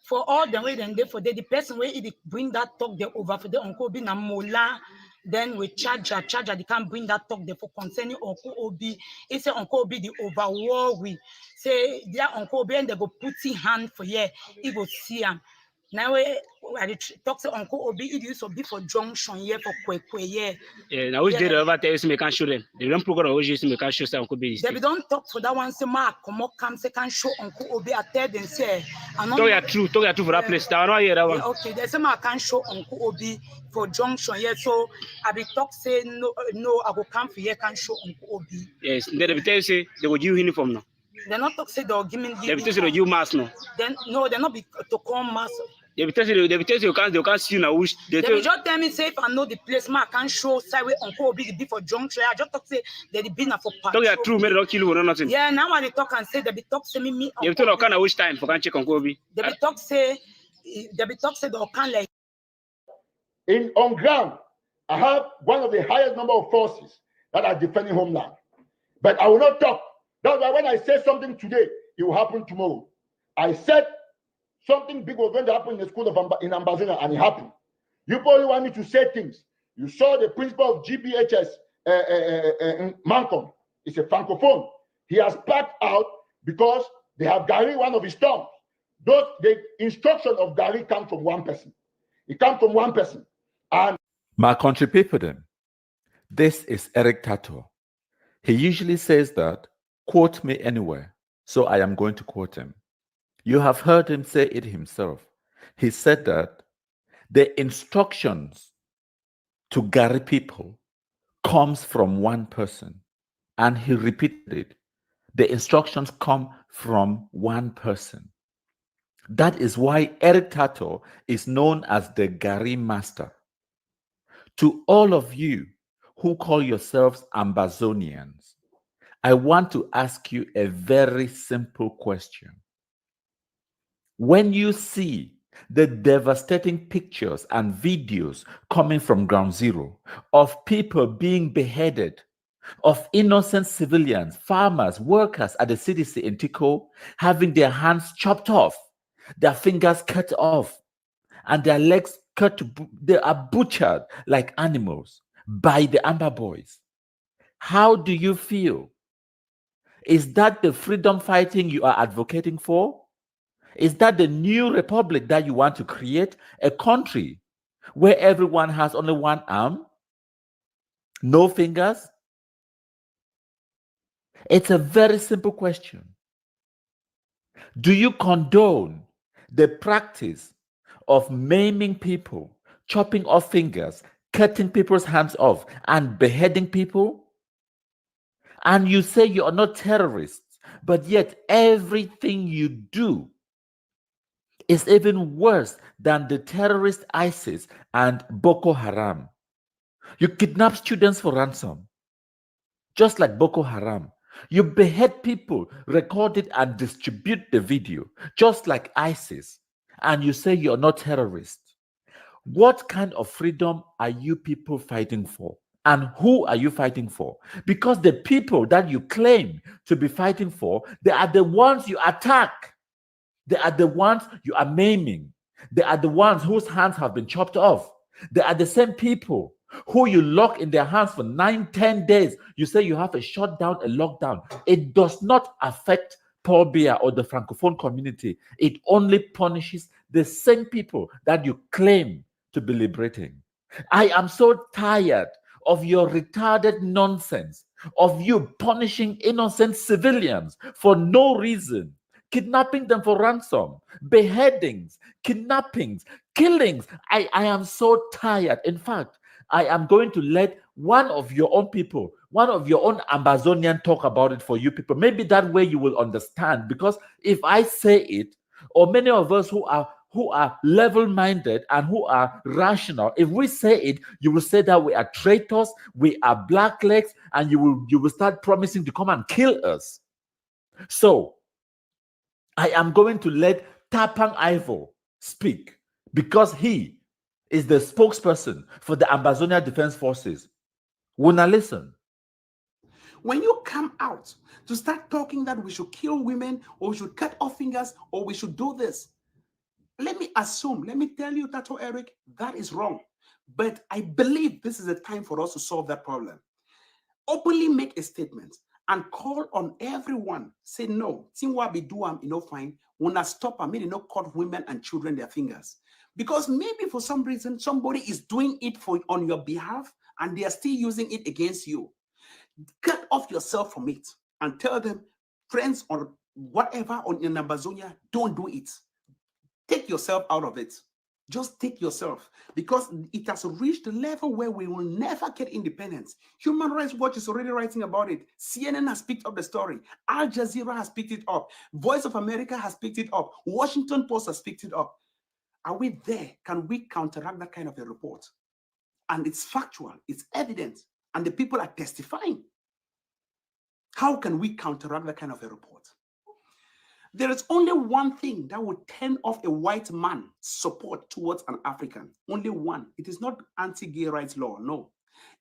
for all the way then they for the person where it bring that talk there over for the Uncle Obi na mola, then we charger, they can't bring that talk there for concerning Uncle Obi. It's say Uncle Obi the over war we say their Uncle Obi and they go put his hand for here, he go see him. Now I talk to Uncle Obi, it used to be for junction here for Kwekwe yeah. Yeah, now which day the other tell you can show them. They don't program always use me can show Uncle Obi. They don't talk for that one say ma come up come say can show Uncle Obi at third and say talk your truth for that place. That one here that one. Yeah, okay, they say ma can show Uncle Obi for junction here. So I be talk say no I go come for here can show Uncle Obi. Yes, they tell you say they will give uniform now. They're not talk say they'll give me they tell you mask now. Then no, they're not be to come mask. They tell you they can't see now which they just tell me say if I know the place, ma can show side where Uncle Obi be for junction. I just talk say they be na for patrol. Talk your true, me don't kill you or nothing. Yeah, now when they talk and say they be talk say me. They tell you kind of which time for can check Uncle Obi. They be talk say they can like on ground. I have one of the highest number of forces that are defending homeland, but I will not talk. That's why when I say something today, it will happen tomorrow. I said something big was going to happen in the school in Ambazina, and it happened. You probably want me to say things. You saw the principal of GBHS, Malcolm. It's a francophone. He has packed out because they have Gary, one of his terms. The instruction of Gary comes from one person. It comes from one person. And my country people, then, this is Eric Tato. He usually says that, quote me anywhere. So I am going to quote him. You have heard him say it himself. He said that the instructions to Gary people comes from one person. And he repeated it. The instructions come from one person. That is why Eric Tato is known as the Gary Master. To all of you who call yourselves Ambazonians, I want to ask you a very simple question. When you see the devastating pictures and videos coming from Ground Zero of people being beheaded, of innocent civilians, farmers, workers at the CDC in Tico having their hands chopped off, their fingers cut off, and their legs cut, they are butchered like animals by the Amber Boys. How do you feel? Is that the freedom fighting you are advocating for? Is that the new republic that you want to create? A country where everyone has only one arm? No fingers? It's a very simple question. Do you condone the practice of maiming people, chopping off fingers, cutting people's hands off, and beheading people? And you say you are not terrorists, but yet everything you do is even worse than the terrorist ISIS and Boko Haram. You kidnap students for ransom, just like Boko Haram. You behead people, record it and distribute the video, just like ISIS, and you say you're not terrorists. What kind of freedom are you people fighting for? And who are you fighting for? Because the people that you claim to be fighting for, they are the ones you attack. They are the ones you are maiming. They are the ones whose hands have been chopped off. They are the same people who you lock in their hands for 9-10 days. You say you have a shutdown, a lockdown. It does not affect Paul Biya or the Francophone community. It only punishes the same people that you claim to be liberating. I am so tired of your retarded nonsense, of you punishing innocent civilians for no reason, kidnapping them for ransom, beheadings, kidnappings, killings. I am so tired. In fact, I am going to let one of your own people, one of your own Ambazonian talk about it for you people. Maybe that way you will understand, because if I say it, or many of us who are level-minded and who are rational, if we say it, you will say that we are traitors, we are blacklegs, and you will start promising to come and kill us. So I am going to let Tapang Ivo speak, because he is the spokesperson for the Ambazonia Defense Forces. Wanna listen? When you come out to start talking that we should kill women, or we should cut off fingers, or we should do this, Let me tell you, Tato Eric, that is wrong. But I believe this is a time for us to solve that problem. Openly make a statement and call on everyone. Say no. Fine. When I stop, I mean, cut women and children their fingers. Because maybe for some reason, somebody is doing it on your behalf and they are still using it against you. Cut off yourself from it and tell them, friends or whatever in Ambazonia, don't do it. Take yourself out of it. Just take yourself, because it has reached a level where we will never get independence. Human Rights Watch is already writing about it. CNN has picked up the story. Al Jazeera has picked it up. Voice of America has picked it up. Washington Post has picked it up. Are we there? Can we counteract that kind of a report? And it's factual, it's evident, and the people are testifying. How can we counteract that kind of a report? There is only one thing that would turn off a white man's support towards an African. Only one. It is not anti-gay rights law, no.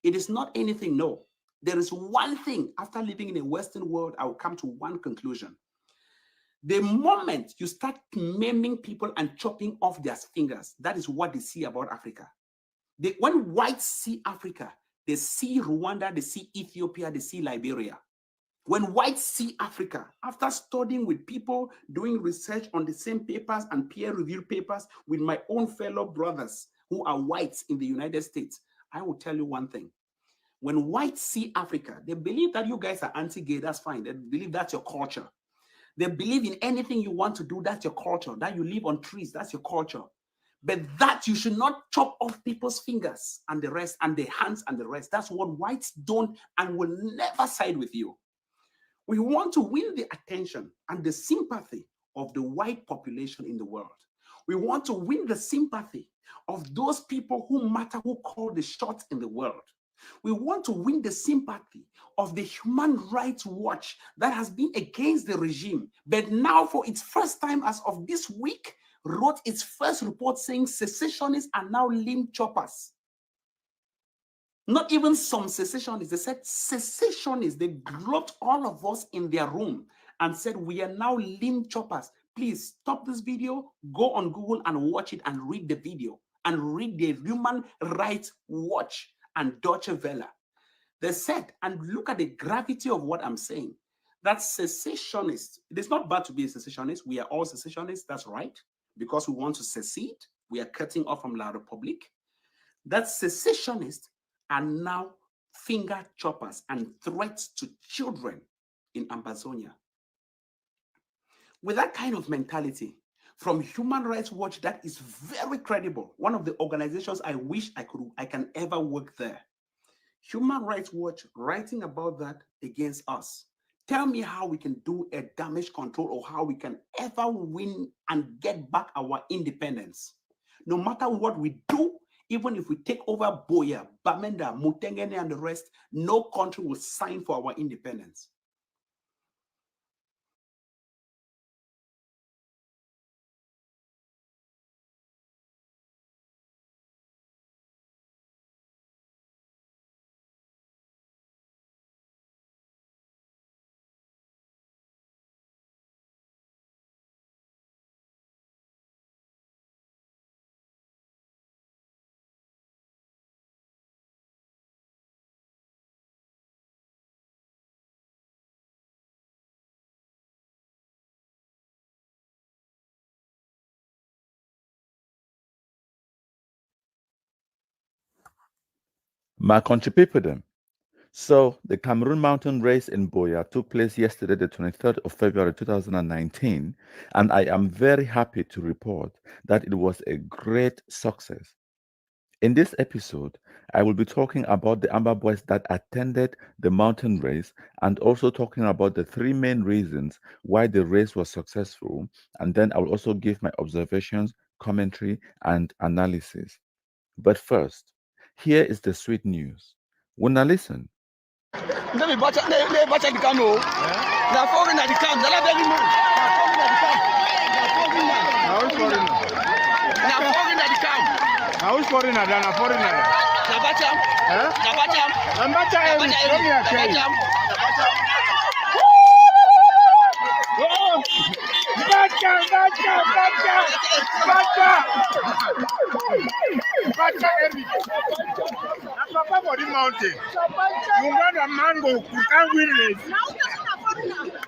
It is not anything, no. There is one thing. After living in a Western world, I will come to one conclusion. The moment you start maiming people and chopping off their fingers, that is what they see about Africa. When whites see Africa, they see Rwanda, they see Ethiopia, they see Liberia. When whites see Africa, after studying with people, doing research on the same papers and peer-reviewed papers with my own fellow brothers who are whites in the United States, I will tell you one thing. When whites see Africa, they believe that you guys are anti-gay, that's fine. They believe that's your culture. They believe in anything you want to do, that's your culture. That you live on trees, that's your culture. But that you should not chop off people's fingers and the rest, and their hands and the rest. That's what whites don't and will never side with you. We want to win the attention and the sympathy of the white population in the world. We want to win the sympathy of those people who matter, who call the shots in the world. We want to win the sympathy of the Human Rights Watch that has been against the regime, but now for its first time as of this week, wrote its first report saying secessionists are now limb choppers. Not even some secessionists, they said secessionists. They grouped all of us in their room and said, we are now limb choppers. Please stop this video, go on Google and watch it and read the video and read the Human Rights Watch and Deutsche Welle. They said, and look at the gravity of what I'm saying, that secessionists, it is not bad to be a secessionist. We are all secessionists, that's right, because we want to secede. We are cutting off from La Republique. That secessionists are now finger choppers and threats to children in Ambazonia. With that kind of mentality, from Human Rights Watch, that is very credible. One of the organizations I wish I can ever work there. Human Rights Watch writing about that against us. Tell me how we can do a damage control or how we can ever win and get back our independence. No matter what we do, even if we take over Boya, Bamenda, Mutengene, and the rest, no country will sign for our independence. My country people them. So the Cameroon Mountain Race in Boya took place yesterday, the 23rd of February 2019, and I am very happy to report that it was a great success. In this episode, I will be talking about the Amba boys that attended the mountain race and also talking about the three main reasons why the race was successful, and then I will also give my observations, commentary, and analysis. But first, here is the sweet news. Wanna listen? Let me watch the camera. Now, foreign at the camp. Now, foreign at the camp. Now, who's foreigner? Now, foreigner. Nabacham. Nabacham. Nabacham. Nabacham. Bacha Eric. Papa for the mountain. You want a mango, you can't win it.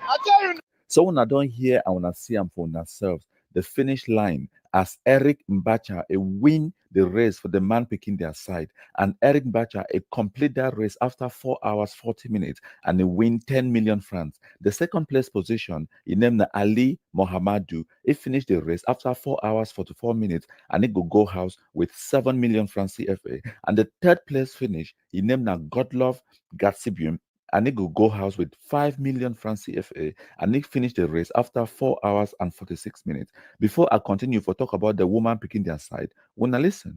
I tell you. So when I don't hear and when I see them for themselves, the finish line as Eric Mbacha win the race for the man picking their side, and Eric Mbacha complete that race after 4 hours 40 minutes and he win 10 million francs. The second place position, he named Ali Mohamedou. He finished the race after 4 hours 44 minutes and he go house with 7 million francs CFA. And the third place finish, he named Godlove Gatsibium, and he go house with 5 million francs CFA, and he finished the race after 4 hours and 46 minutes. Before I continue for talk about the woman picking their side, wanna listen.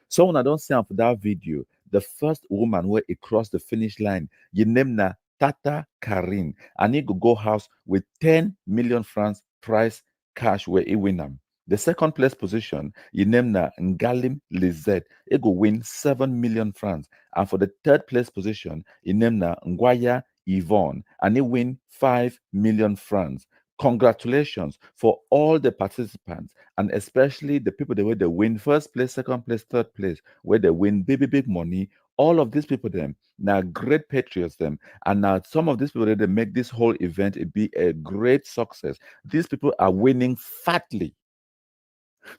So when I don't see for that video, the first woman where it crossed the finish line, you name her Tata Karin, and he go house with 10 million francs prize cash where he win them. The second place position, you name her Ngalim Lizette, he go win 7 million francs. And for the third place position, you name her Ngwaya Yvonne, and he win 5 million francs. Congratulations for all the participants, and especially the people that where they win first place, second place, third place, where they win big money. All of these people them now great patriots them, and now some of these people that they make this whole event it be a great success. These people are winning fatly.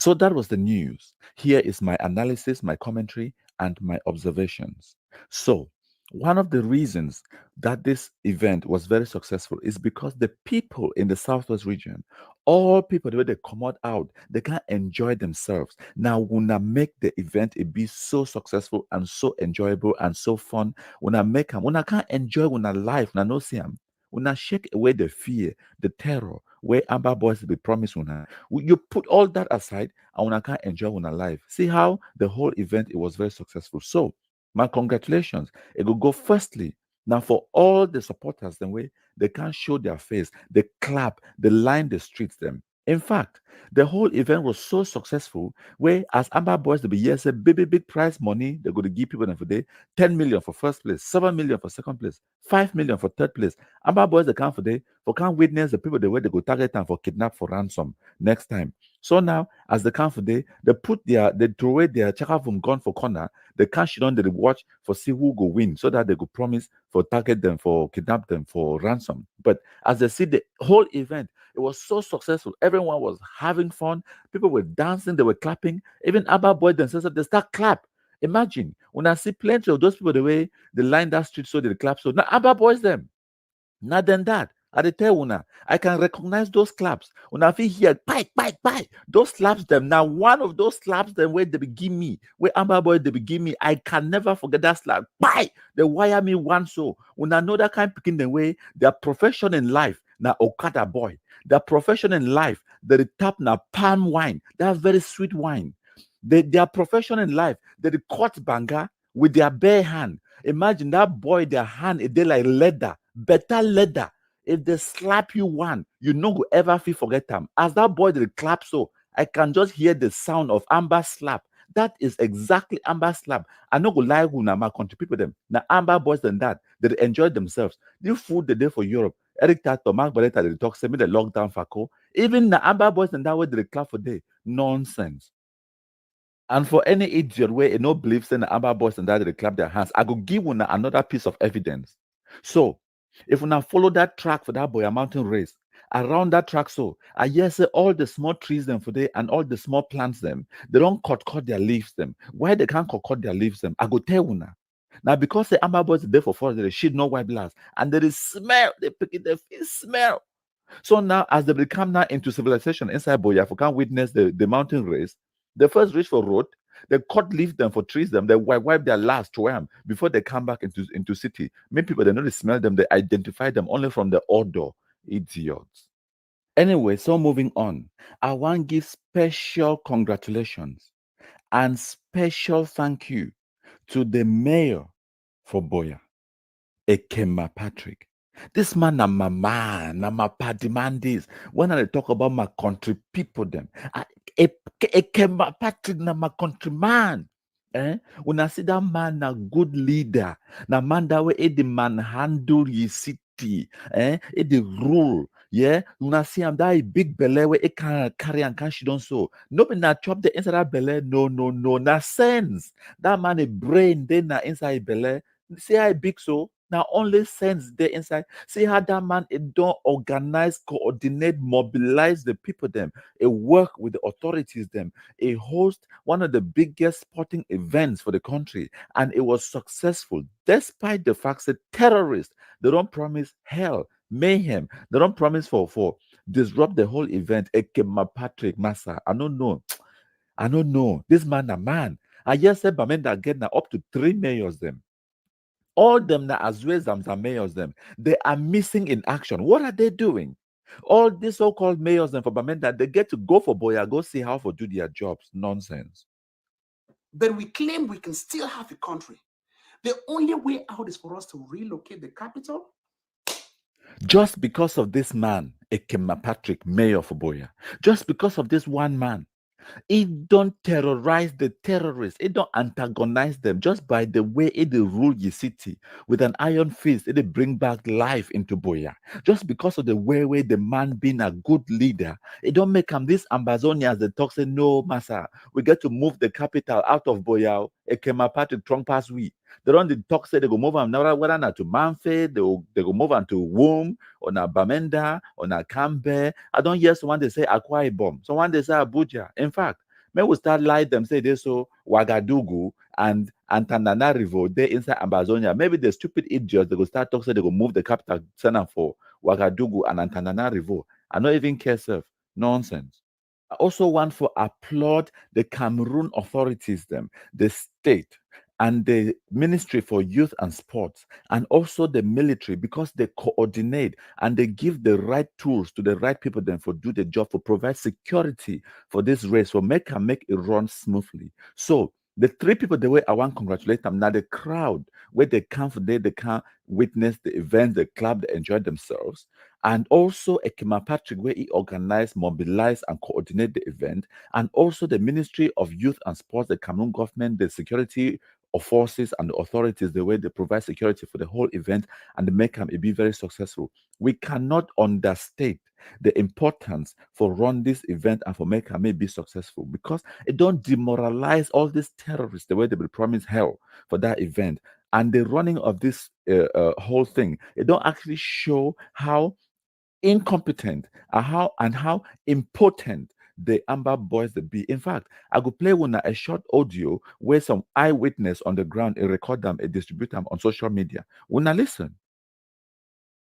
So that was the news. Here is my analysis, my commentary, and my observations. So one of the reasons that this event was very successful is because the people in the Southwest region, all people, the way they come out, they can enjoy themselves. Now, when I make the event it be so successful and so enjoyable and so fun, when I make them, when I can't enjoy when I live, when I know see them, when I shake away the fear, the terror, where Amber Boys be promised when you put all that aside, and when I can't enjoy when I live. See how the whole event it was very successful. So my congratulations. It will go firstly. Now for all the supporters, the way they can't show their face, they clap, they line the streets them. In fact, the whole event was so successful where as Amber Boys to be yes, a big prize money, they're going to give people them for day, 10 million for first place, 7 million for second place, 5 million for third place. Amber Boys they come for day, for can't witness the people the way they go target them for kidnap for ransom next time. So now, as they come for day, they throw away their chakavum gun for corner, they can't shit on the watch for see who go win, so that they go promise for target them, for kidnap them for ransom. But as they see the whole event, it was so successful. Everyone was having fun. People were dancing, they were clapping. Even Abba Boy themselves, they start clap. Imagine when I see plenty of those people the way they line that street so they clap. So now Abba Boys them. Not than that. I tell una, I can recognize those claps. When I feel here, bye. Those slaps them. Now, one of those slaps them where they begin me, where Amber Boy they begin me, I can never forget that slap. Bye! They wire me one so. When I know that kind of picking the way, their profession in life, now Okada boy. Their profession in life, they tap now palm wine. That very sweet wine. Their profession in life, they cut banga with their bare hand. Imagine that boy, their hand, they like leather, better leather. If they slap you one, you no go ever feel forget them. As that boy did clap so, I can just hear the sound of Amber slap. That is exactly Amber slap. I no go lie who na my country people them. Now Amber boys than that, they enjoy themselves. The food they did for Europe. Eric Tato, Mark Baleta, they talk, send me the lockdown for even the Amber boys and that way they clap for day. Nonsense. And for any idiot where no believes in the Amber boys and that they clap their hands, I go give one another piece of evidence. So if we now follow that track for that Boya Mountain race, around that track, so I hear say all the small trees them for day and all the small plants them, they don't cut their leaves them. Why they can't cut their leaves them? I go tell you now because the Amber boys are there for forest, they shit no white blast, and there is smell, they pick it, they feel smell. So now as they become now into civilization inside Boya, if we can't witness the mountain race, they first reach for road. They cut leaf them for trees them. They wipe their last to them before they come back into city. Many people they know they smell them. They identify them only from the odor. Idiots. Anyway, so moving on. I want to give special congratulations and special thank you to the mayor for Boya, Ekema Patrick. This man na my man, na my party man this. When I talk about my country people them, my Patrick na my countryman. When I see that man a good leader, na man that way the man handle ye city, it the rule. Yeah, when I see him that a big belly where it can carry and can she don't so. No, but na chop the inside that belly. No, na sense. That man a brain then na inside belly. See how big so. Now only sense there inside. See how that man it don't organize, coordinate, mobilize the people them. It work with the authorities them. It host one of the biggest sporting events for the country, and it was successful despite the fact that terrorists they don't promise hell, mayhem. They don't promise for disrupt the whole event. Ekema Patrick Massa. I don't know. I don't know. This man a man. I just said Bamenda get now up to 3 mayors them. All them that as well as mayors them, they are missing in action. What are they doing? All these so-called mayors and for Bamenda, they get to go for Boya, go see how to do their jobs. Nonsense. Then we claim we can still have a country. The only way out is for us to relocate the capital. Just because of this man, Ekema Patrick, mayor for Boya, just because of this one man, it don't terrorize the terrorists. It don't antagonize them just by the way it rule the city with an iron fist. It bring back life into Boya. Just because of the way the man being a good leader, it don't make him this Ambazonians that talk say no, massa. We get to move the capital out of Boya. Ekema Patrick Trong pass we. They don't talk say they go move them now whether not to Manfred, they go move on to Womb or na Bamenda or na Cambe. I don't hear someone they say Akwa Ibom. Someone they say Abuja. In fact, may we start lie them say they so Ouagadougou and Antananarivo they inside Amazonia. Maybe the stupid idiots they go start talk say they go move the capital center for Ouagadougou and Antananarivo. I don't even care, sir. Nonsense. I also want to applaud the Cameroon authorities, them, the state, and the Ministry for Youth and Sports, and also the military, because they coordinate and they give the right tools to the right people then for do the job, for provide security for this race, for make it run smoothly. So the 3 people the way I want to congratulate them. Now the crowd where they come for they can witness the event, the club, they enjoy themselves. And also Ekema Patrick where he organized, mobilized, and coordinate the event. And also the Ministry of Youth and Sports, the Cameroon government, the security of forces and the authorities, the way they provide security for the whole event and they make it be very successful. We cannot understate the importance for run this event and for make it be successful, because it don't demoralize all these terrorists the way they will promise hell for that event. And the running of this whole thing, it don't actually show how incompetent and how impotent the Amber Boys they be. In fact, I could play one a short audio where some eyewitness on the ground record them and distribute them on social media. When I listen.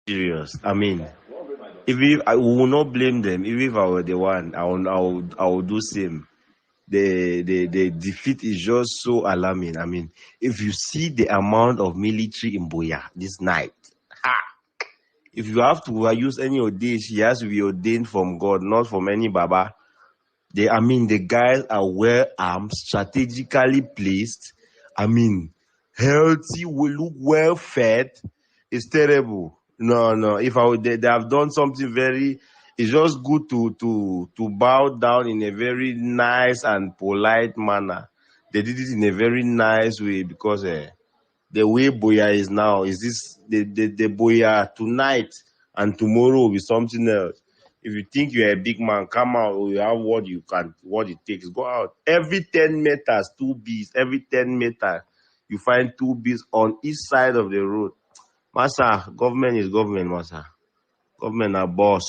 Serious. I mean, I will not blame them. Even if I were the one, I will do same. The defeat is just so alarming. I mean, if you see the amount of military in Boya this night, if you have to use any ordaination, he has to be ordained from God, not from any Baba. The guys are well armed, strategically placed. I mean, healthy, will look well fed. It's terrible. No. If they have done something it's just good to bow down in a very nice and polite manner. They did it in a very nice way, because the way Boya is now is this the Boya tonight and tomorrow will be something else. If you think you're a big man, come out. You have what it takes. Go out. Every 10 meters, 2 bees. Every 10 meters, you find 2 bees on each side of the road. Massa, government is government, Massa. Government are boss.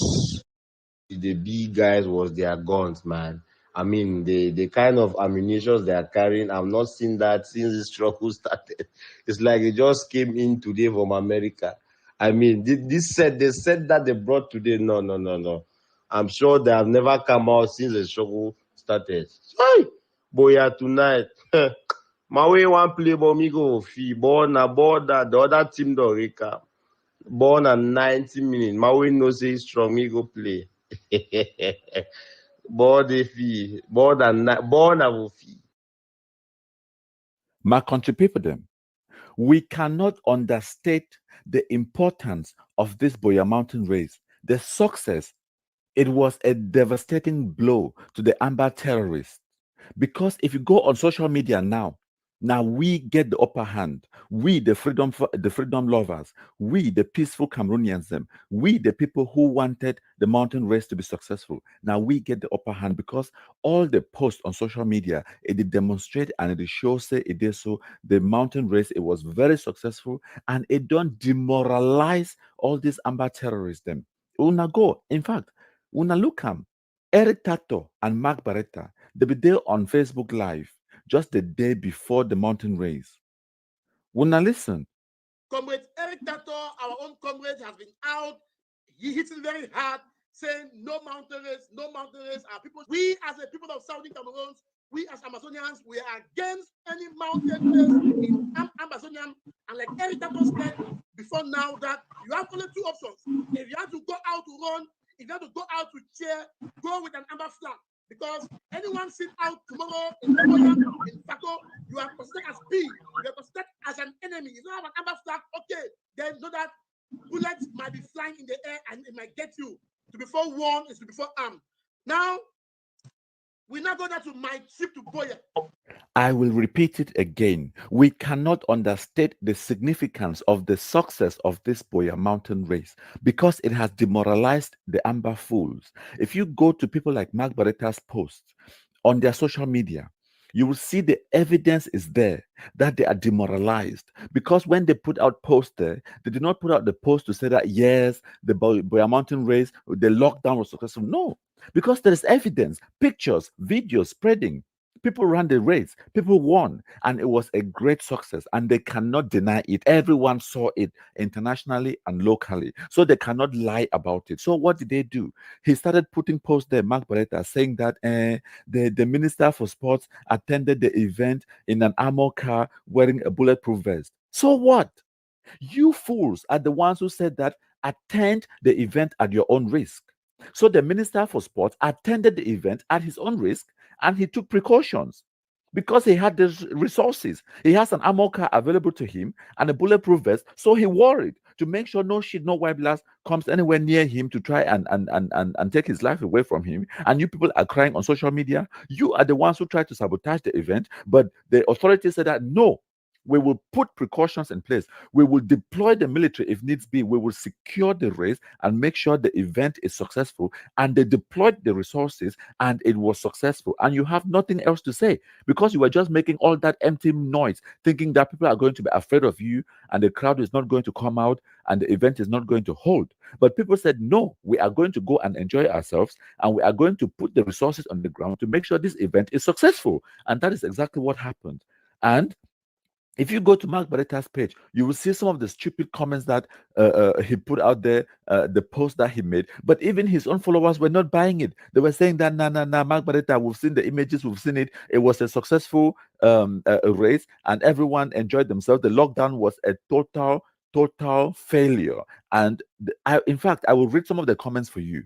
The big guys was their guns, man. I mean, the kind of ammunition they are carrying, I've not seen that since the struggle started. It's like it just came in today from America. I mean, they said that they brought today. No. I'm sure they have never come out since the struggle started. Hey, Boya tonight. My way one play Bomigo fee. Born a border, the other team do Rika. Born at 90 minutes. My way no say strong, me go play. Born a fee. Born a fee. My country people them. We cannot understate the importance of this Boya Mountain race. The success, it was a devastating blow to the Amber terrorists. Because if you go on social media now we get the upper hand. We, the freedom lovers, we, the peaceful Cameroonians, we, the people who wanted the mountain race to be successful. Now we get the upper hand because all the posts on social media, it did demonstrate and it shows say it is so. The mountain race, it was very successful and it don't demoralize all these Amber terrorists. Them. Una go. In fact, una look Eric Tato and Mark Barretta, they be there on Facebook Live just the day before the mountain race. Una listen. Comrade Eric Tato, our own comrade, has been out. He hitting very hard, saying no mountain race, no mountain race. Our people, we as a people of Southern Cameroon, we as Amazonians, we are against any mountain race in Amazonian. And like Eric Tato said before now, that you have only two options. If you have to go out to run, if you have to go out to cheer, go with an amber flag. Because anyone sit out tomorrow in Boya, in Fako, you are considered as B. You are considered as an enemy. You don't have an amber flag, okay. Then know that bullets might be flying in the air and it might get you. To be forewarned is to be forearmed. Now, we're not going to my trip to Boya. I will repeat it again. We cannot understate the significance of the success of this Boya mountain race because it has demoralized the Amber fools. If you go to people like Mark Barretta's posts on their social media, you will see the evidence is there that they are demoralized because when they put out posts there, they did not put out the post to say that yes, the Boya mountain race, the lockdown was successful. No, because there is evidence, pictures, videos spreading. People ran the race, people won, and it was a great success, and they cannot deny it. Everyone saw it internationally and locally, so they cannot lie about it. So what did they do? He started putting posts there, Mark Barretta, saying that the Minister for Sports attended the event in an armored car wearing a bulletproof vest. So what? You fools are the ones who said that attend the event at your own risk. So the Minister for Sports attended the event at his own risk, and he took precautions because he had the resources. He has an armor car available to him and a bulletproof vest, so he worried to make sure no shit, no white blast comes anywhere near him to try and take his life away from him. And you people are crying on social media. You are the ones who tried to sabotage the event, but the authorities said that no, we will put precautions in place. We will deploy the military if needs be. We will secure the race and make sure the event is successful. And they deployed the resources and it was successful. And you have nothing else to say because you were just making all that empty noise, thinking that people are going to be afraid of you and the crowd is not going to come out and the event is not going to hold. But people said, no, we are going to go and enjoy ourselves and we are going to put the resources on the ground to make sure this event is successful. And that is exactly what happened. And if you go to Mark Barretta's page, you will see some of the stupid comments that he put out there, the post that he made. But even his own followers were not buying it. They were saying that, nah, Mark Barretta, we've seen the images, we've seen it. It was a successful race and everyone enjoyed themselves. The lockdown was a total failure. And in fact, I will read some of the comments for you.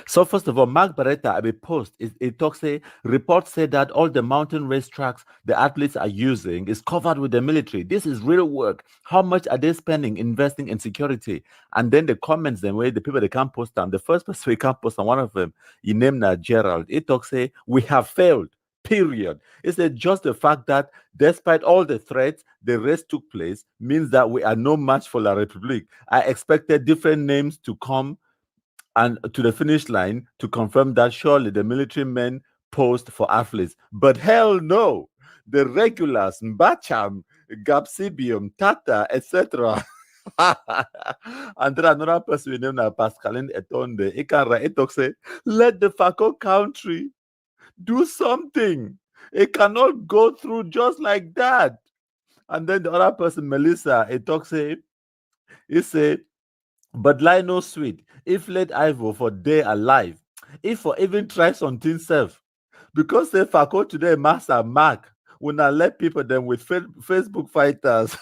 So first of all, Mark Barretta, at a post, it talks, reports say that all the mountain race tracks the athletes are using is covered with the military. This is real work. How much are they spending investing in security? And then the comments, then where the people they can't post on, the first person we can't post on, one of them, he named Gerald. It talks, we have failed. Period. It's just the fact that despite all the threats, the race took place means that we are no match for La République. I expected different names to come and to the finish line to confirm that surely the military men posed for athletes. But hell no, the regulars, Mbacham, Gapsibium, Tata, etc. And then another person we named Pascaline Etonde, it let the Fako country do something. It cannot go through just like that. And then the other person, Melissa, it said, but lie no sweet. If let Ivo for day alive, if for even try something self, because they Fako today, Master Mark, will not let people them with Facebook fighters.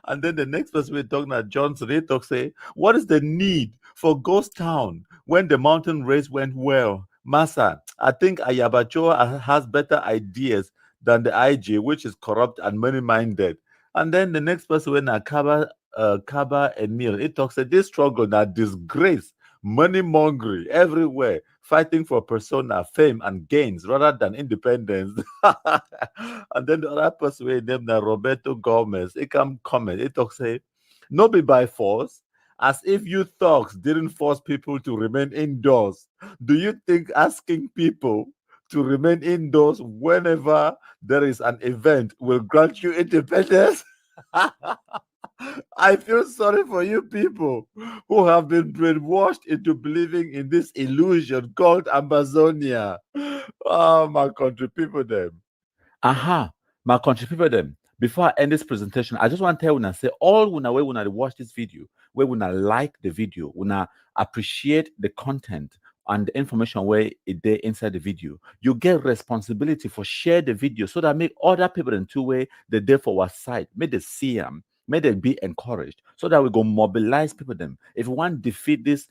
And then the next person we're talking about, Johnson, they talk what is the need for Ghost Town when the mountain race went well? Massa, I think Ayabacho has better ideas than the IG, which is corrupt and money-minded. And then the next person when Kaba Emil, it talks that this struggle now disgrace, money mongering everywhere, fighting for persona, fame, and gains rather than independence. And then the other person we named Roberto Gomez, it come comment, it talks say, no be by force, as if you thugs didn't force people to remain indoors. Do you think asking people to remain indoors whenever there is an event will grant you independence? I feel sorry for you people who have been brainwashed into believing in this illusion called Amazonia. Oh, my country people, them. My country people, them. Before I end this presentation, I just want to tell you, say all when I watch this video, when I like the video, when I appreciate the content and the information where it there inside the video, you get responsibility for share the video so that make other people in two way they're there for our side, make they see them, may they be encouraged so that we go mobilize people them. If we want to defeat this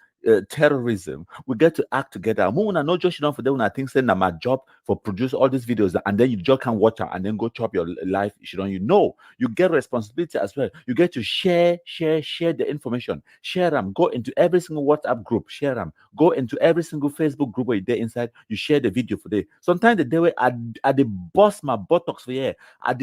terrorism, we get to act together. Not just for them, I think saying my job for produce all these videos and then you just can watch it and then go chop your life. You know, you get responsibility as well. You get to share the information, share them, go into every single WhatsApp group, share them, go into every single Facebook group where you're there inside, you share the video for day. Sometimes the day where I bust my buttocks for here, I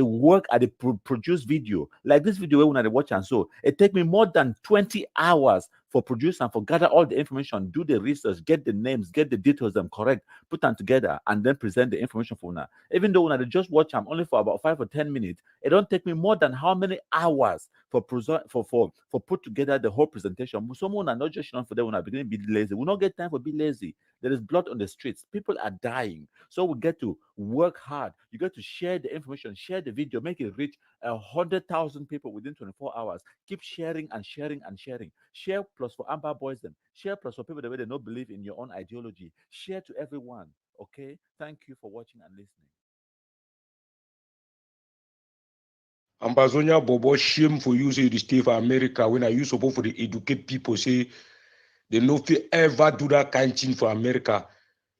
work, I produce video like this video when I watch and so it take me more than 20 hours for producing, for gather all the information, do the research, get the names, get the details them correct, put them together, and then present the information for una. Even though when I just watch them only for about 5 or 10 minutes, it don't take me more than how many hours for put together the whole presentation. Someone are not just for them when I begin to be lazy. We don't get time for be lazy. There is blood on the streets. People are dying. So we get to work hard. You get to share the information, share the video, make it reach 100,000 people within 24 hours. Keep sharing and sharing and sharing. Share plus for Amber Boys them. Share plus for people that they don't believe in your own ideology. Share to everyone. Okay? Thank you for watching and listening. Ambazonia Bobo, shame for you say you stay for America when I use support for the educate people say they no fit ever do that kind of thing for America.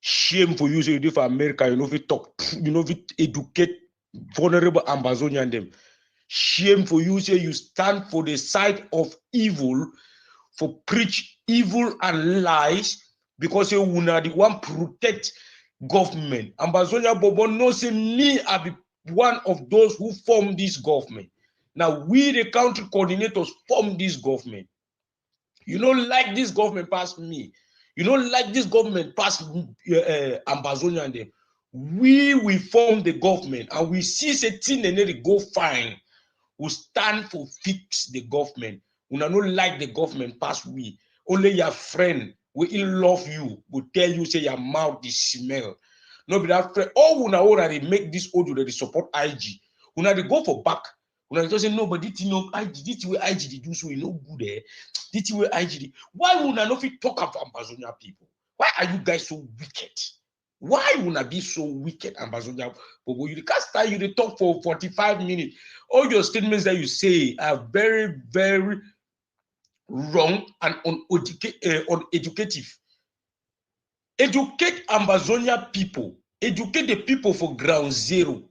Shame for you say you do for America, you know fit talk, you know fit educate vulnerable Ambazonian them. Shame for you say you stand for the side of evil, for preach evil and lies because you wanna the one protect government. Ambazonia Bobo no say me I be one of those who formed this government. Now we the country coordinators form this government. You don't like this government past me. You don't like this government past Ambazonia and them. We will form the government and we see a thing they need to go fine. We stand for fix the government. We don't like the government past we. Only your friend will love you, will tell you say your mouth is smell. No, be that friend. All we know that they make this audio that they support IG. We they go for back. We just say no, but this no IG. This way IG they do so you no good there. This way IG. Why would I not talk about Ambazonia people? Why are you guys so wicked? Why would I be so wicked, Ambazonia people? You can't start you to talk for 45 minutes. All your statements that you say are very, very wrong and uneducative. Educate Ambazonia people. Educate the people for ground zero.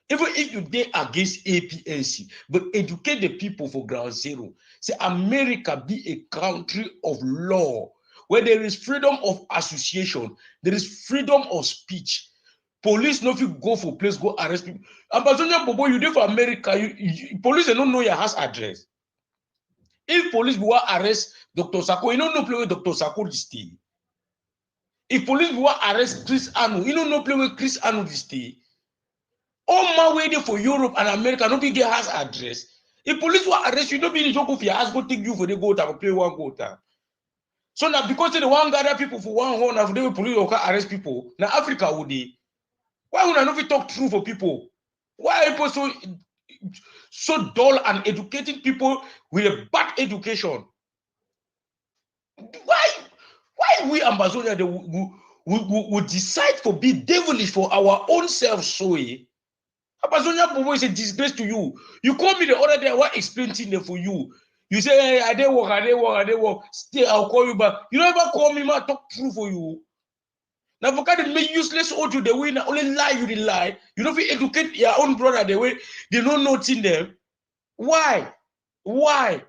Even if you dare against APNC, but educate the people for ground zero. Say America be a country of law where there is freedom of association, there is freedom of speech. Police no fit go for place, go arrest people. Ambazonia Bobo, you do for America, police they don't know your house address. If police will arrest Dr. Sako, you don't know play with Dr. Sako this day. If police will arrest Chris Anu, you don't know play with Chris Anu this day. All my way there for Europe and America, nobody get house address. If police will arrest you, nobody joke of your house, go take you for the go to play one go to. So now because they want gather people for one home, now they police will arrest people. Now Africa would they? Why would I not talk true for people? Why are people so dull and educating people with a bad education? Why we Ambazonia we decide to be devilish for our own selves? So Ambazonia Bobo is a disgrace to you. You call me the other day, I want to explain things for you. You say, hey, I didn't work. Stay, I'll call you back. You never call me, man, talk true for you. Now for kind of make useless old you the way now only lie you the lie. You don't feel educate your own brother the way they don't know in them. Why? Why?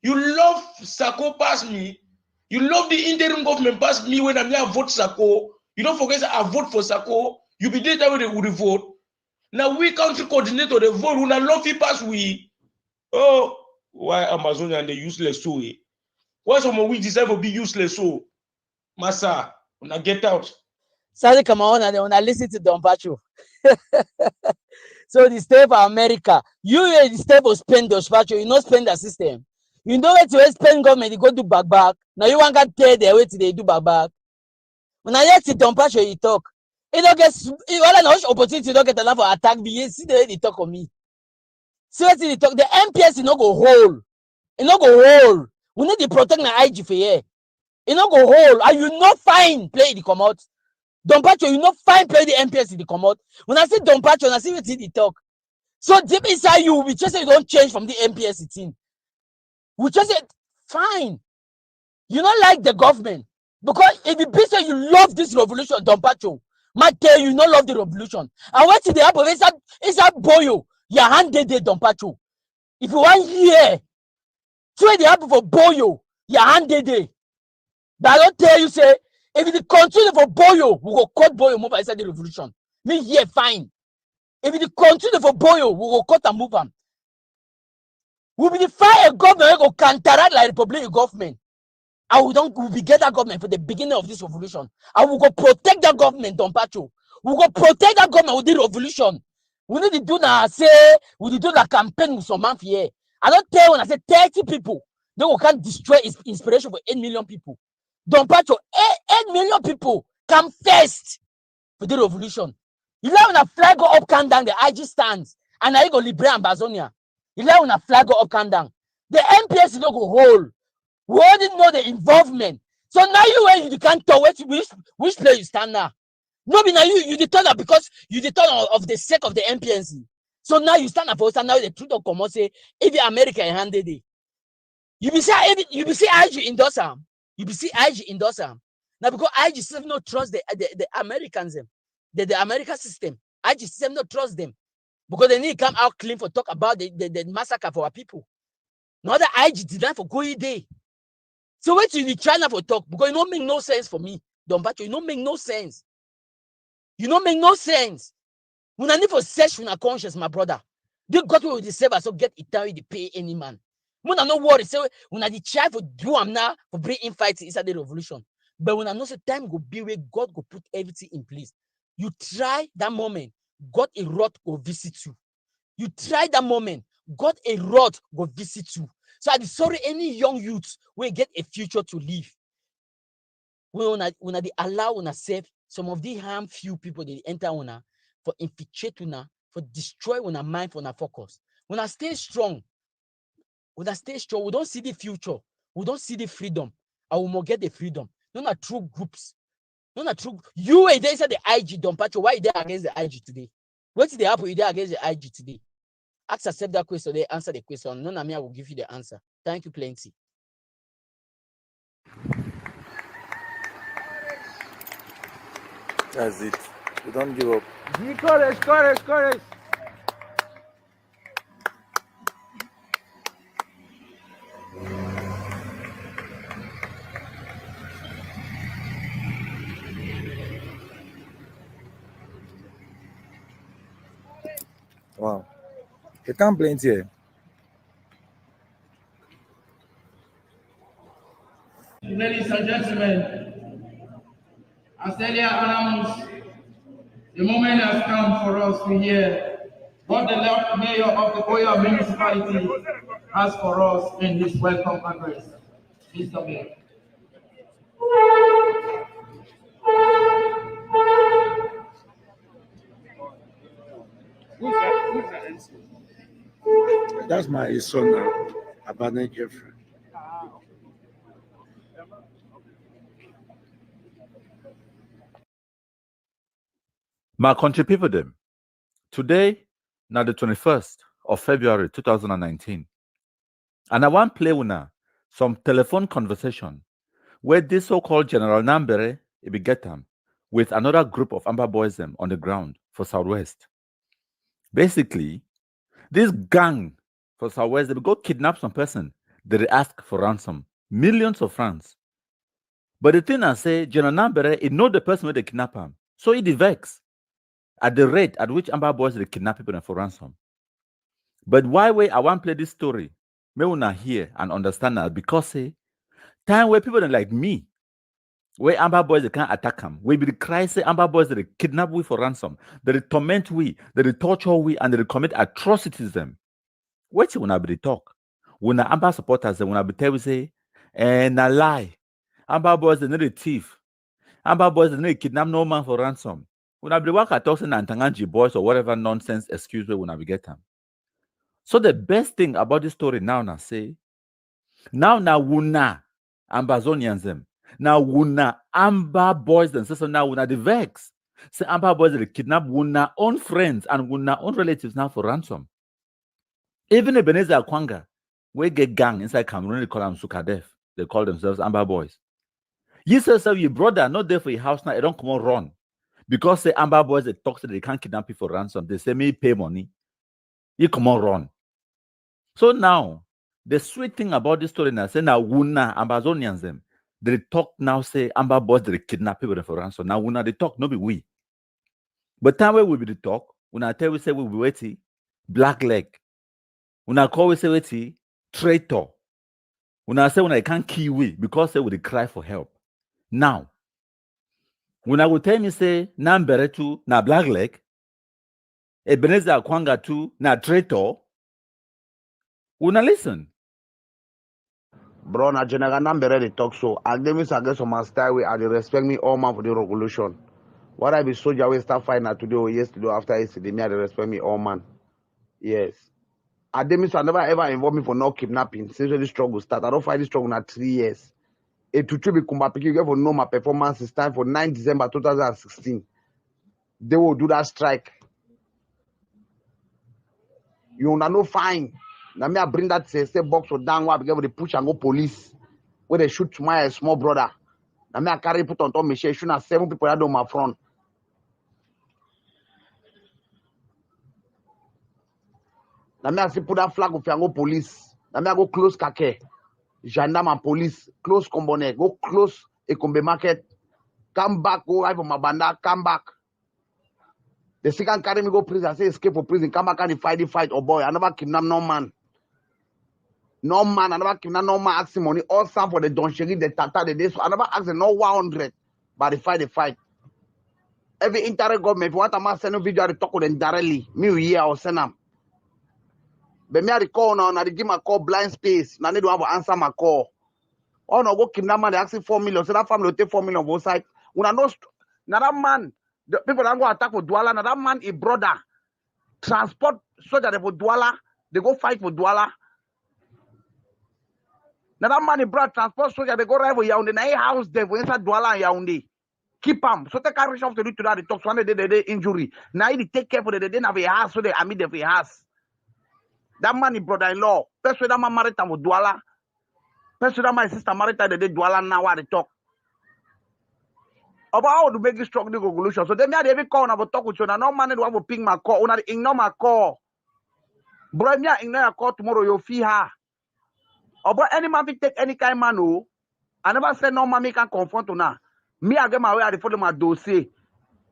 You love Sako past me. You love the interim government past me when I'm here vote Sako. You don't forget that I vote for Sako. You be there that way they would vote. Now we country coordinator the vote when I love you pass we. Oh, why Amazonian they useless so? Why some of we deserve to be useless so? Massa, when I get out. Sorry, come on, and when I listen to Don Pacho. So the state for America, you the state for spend Don Pacho, you not spend the system. You know where to spend government, you go do back. Now you want to tell the way to they do back. When I hear Don Pacho, you talk. You don't get all an opportunity, you don't get enough for attack me. See the way they talk on me. See what they talk. The MPS is not go hold. It not go hold. We need to protect the IG for here. It not go hold. And you not fine play the come out. Don Pacho, you not fine play the MPS in the come out. When I say Don Pacho, and I see what they talk. So deep inside you, we just say you don't change from the MPS team. We just say fine. You don't like the government. Because if you say you love this revolution, Don Pacho, might tell you not love the revolution. And what did they happen? It's that Boyo. Your hand did Don Pacho. If you want here, so they happen for Boyo, your hand did. But I don't tell you, say, if it continue for Boyo, we go cut Boyo move inside the revolution. Me here, fine. If it continue for Boyo, we go cut and move him. We will find a government who will counteract like Republican government. And we'll be get that government for the beginning of this revolution. And we'll go protect that government, Don Pacho. We'll go protect that government with the revolution. We need to do that, say, we need to do that campaign with some man here. I don't tell when I say 30 people, they will can't destroy inspiration for 8 million people. Don Pacho, 8 million people come first for the revolution. You know when a flag go up, can down, the IG stands, and now you go liberate Amazonia. You know when a flag go up, can down. The MPS is not go hold. We already know the involvement. So now you can't tell which place you stand now. No, now you determine because you determine of the sake of the MPNC. So now you stand up for now the truth of come say if the American handed it. You be say IG endorse them. You be see IG endorse them. Now because IG system not trust the Americans them. The American system. IG system not trust them. Because they need to come out clean for talk about the massacre for our people. Now the IG did that for going day. So wait till you try now for talk because it don't make no sense for me. Don Pacho, it don't make no sense. You don't make no sense. When I need for search for my conscience, my brother. They got with the server, so get Italian to pay any man. When I know what say when I try for do am now for bring in fight inside the revolution. But when I know the time go be where God go put everything in place. You try that moment, God a rod go visit you. You try that moment, God a rod go visit you. So I'm sorry, any young youths will get a future to live. When they allow una save some of the harm few people they enter una for infiltrate una, for destroy una mind, for una focus. When I stay strong, we don't see the future, we don't see the freedom, I will more get the freedom. None are true groups. None are true. You were there inside the IG, Don Pacho. Why are you there against the IG today? What did they happen? You there against the IG today? Accept that question, they answer the question. None of me, I will give you the answer. Thank you, plenty. That's it. We don't give up. Courage. Wow. You can't blame here. Ladies and gentlemen, as earlier announced, the moment has come for us to hear what the Lord Mayor of the Oyo Municipality has for us in this welcome address. Mr. Mayor. That's my son now, Abane Jeffrey. My country people them. Today, now the 21st of February 2019. And I want play with now some telephone conversation where this so-called General Nambere, if you get them, with another group of Amber Boys them on the ground for Southwest. Basically, this gang for Southwest, they go kidnap some person, they ask for ransom, millions of francs. But the thing I say, General Nambere, it know the person where they kidnap him. So it vex at the rate at which Amber Boys they kidnap people for ransom. But why I want to play this story? May una hear and understand that because say time where people like me, where Amber Boys they can't attack them, we be the cry say Amber Boys they kidnap we for ransom, they torment we, they torture we, and they commit atrocities them. What you wanna be the talk? When Amber supporters they wanna be tell we say, and a lie. Amber Boys they not a thief. Amber Boys they not kidnap no man for ransom. When I be work at Tosin and Tanganji boys or whatever nonsense excuse we when I be get them. So the best thing about this story now say, now wuna Ambazonians them. Now wuna Amber Boys them. So now wuna the vex. Say Amber Boys they kidnap wuna own friends and wuna own relatives now for ransom. Even Ebenezer Kwanga, we get gang inside Cameroon, they call them Sukadef. They call themselves Amber Boys. You say so your brother not there for your house now, they don't come on run. Because the Amber Boys they talk to they can't kidnap you for ransom. They say me pay money. You come on run. So now, the sweet thing about this story now, say now wuna Ambazonians them, they talk now say Amber Boys they kidnap people for ransom. Now wuna they talk, no be we. But time where we be the talk, when I tell we say we be waiting, black leg. When I call we say waiting, traitor. When I say when I can't kill we because they would cry for help. Now, when I will tell me say Nambere too, na black leg, Ebenezer Kwanga too, na traitor. Una listen. Bro, na General Nambere they talk so. And then I get some style way and they respect me all man for the revolution. What I be soldier we start fighting today or yesterday after yesterday, me they respect me all man. Yes. And then I never ever involve me for no kidnapping since when the struggle start. I don't fight this struggle now 3 years. Et to be Kumbapiki for no my performance is time for 9 December 2016. They will do that strike. You will no fine. Now me I bring that say box for down where because they push and go police where they shoot my small brother. Now me I carry put on top me shoot na 7 people that on my front. Now me I see put that flag of go police. Now me I go close Kake, gendarme and police, close Kombone, go close Ekombe market, come back, go right from my banda, come back. The second carry me go prison, say escape for prison, come back and fight the fight. Oh boy, I never kidnap no man. No man, I never kidnap no man asking money. All some for the Don Sheri, the Tata, the day. So I never ask them no 100, but they fight. Every indirect government, if you want a man send a video, I talk with them directly. Me here or send them. But me I call now, I give my call blind space. Now they don't have to answer my call. Oh no, go kidnap man, they asking 4 million. So that family will take 4 million both sides. When I know now that man, the people that go attack for Douala, now that man a brother. Transport soldier for Douala, they go fight for Douala. Now that man a brother transport soldier, they go right for Yaoundé. Now he house there for inside Douala and Yaoundé. Keep him. So they carry off to do to that. They talk so they injury. Now he take care for the day have a house, so they admit them for a house. That man is brother-in-law. Person that man married with Douala. Person that my sister married the day Douala now what they talk. About how to make this strong revolution. So they may have every call and I will talk with you. Now no man will ping my call. Una ignore my call. Bro, me ignore your call tomorrow. You feel her. About any man will take any kind of man who. I never said no man can confront una. Me I get my way. I follow my dossier.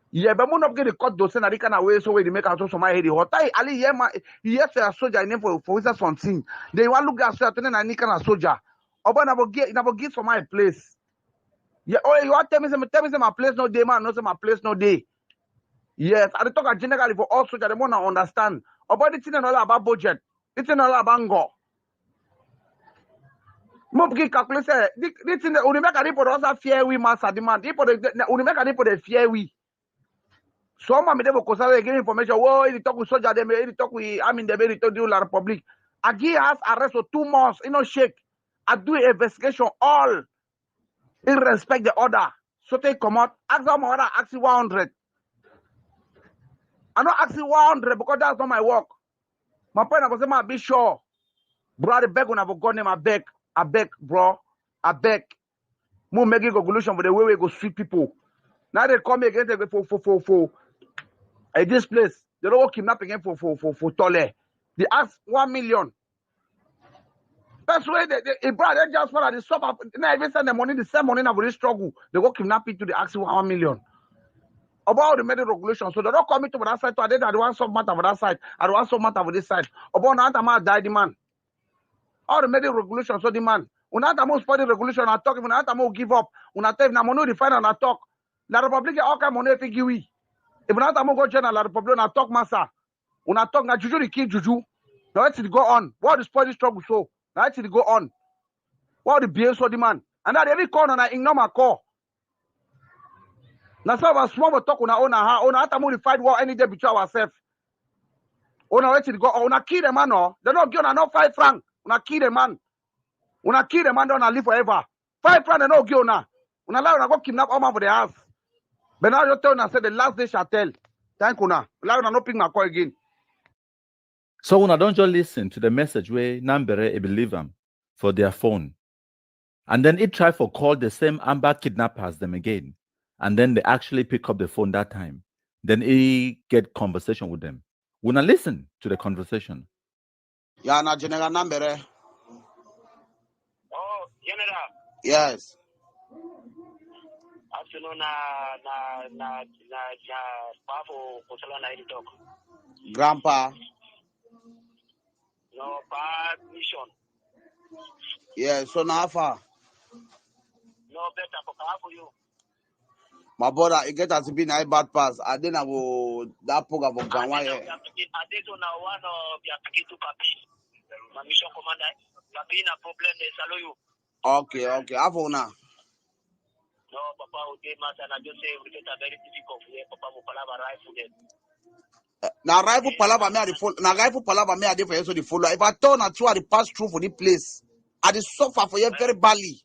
Yeah, but I'm not get the court dossier. Na they can away so way they make us so my head hot. Ali yes a soldier name for instance something. They want look at certain and I need a soldier. About never get for my place. Yeah, oh, you want tell me my place no day, man. No say my place no day. Yes, I talk generally for all soldiers. They want to understand about the thing all about budget. It's all about go. Mo bigi calculate this thing. We make a report also fear we master demand. We make a report the fear we. Some of them will consider give information. Oh, he talk with soldier. He talk with I mean the very to do la Republic. I give us arrest for 2 months. You know, shake. I do an investigation all. In respect the order. So they come out, ask them order, ask you 100. I don't ask you 100 because that's not my work. My point I was saying, I be sure. Bro, I beg when I have got name, I beg, bro. I beg. More making conclusion for the way we go sweet people. Now they come again for this place. They don't kidnap again for Tole. They ask 1 million. That's why they just for the stop. Now even send the money, the same money now for this struggle. They go kidnap it to the ask 1 million. About the medical regulation. So they don't come into that side. So I did one some matter for that side. I want some matter for this side. About now I'm die the man. All the medical regulation. So the man. When I'm study regulation, I talk. When I'm give up. When I tell them I'm define and I talk. La Republic all kind money if you if not I'm go join La Republic I talk massa. When I talk na juju the kill juju. Now let it go on. What is spoil struggle so? Now let it go on. What the BS so the man. And that every corner I ignore my call. Now so I small talk on our own how fight war any day between ourselves. Una let it go. Una kill the man no. They not give una no 5 francs. Una kill the man. Una kill the man don't live forever. 5 francs they no give una. Una allow una go kidnap all man for the house. But now you tell una say the last day shall tell. Thank una. Allow una no pick my call again. So una don't just listen to the message where Nambere believe them for their phone. And then it try for call the same Amber kidnappers them again. And then they actually pick up the phone that time. Then he get conversation with them. Una listen to the conversation. Yeah, na General Nambere. Oh, General. Yes. Afternoon na Pafo Kusala na talk. Grandpa. No bad mission. Yeah, so now far. No better for you. My brother, it get as been a bad pass. I didn't have that program for Ganwa. I did on one of your picking to Papi. My mission commander. Papi na problem they salo you. Okay. Have now. No, Papa, okay, master. I just say we get a very difficult here. Papa, we palava rifle them. Now rifle palava me at the follow. Now rifle palava me at the for the follow. If I turn a true, I pass through for the place. I just suffer for you very badly.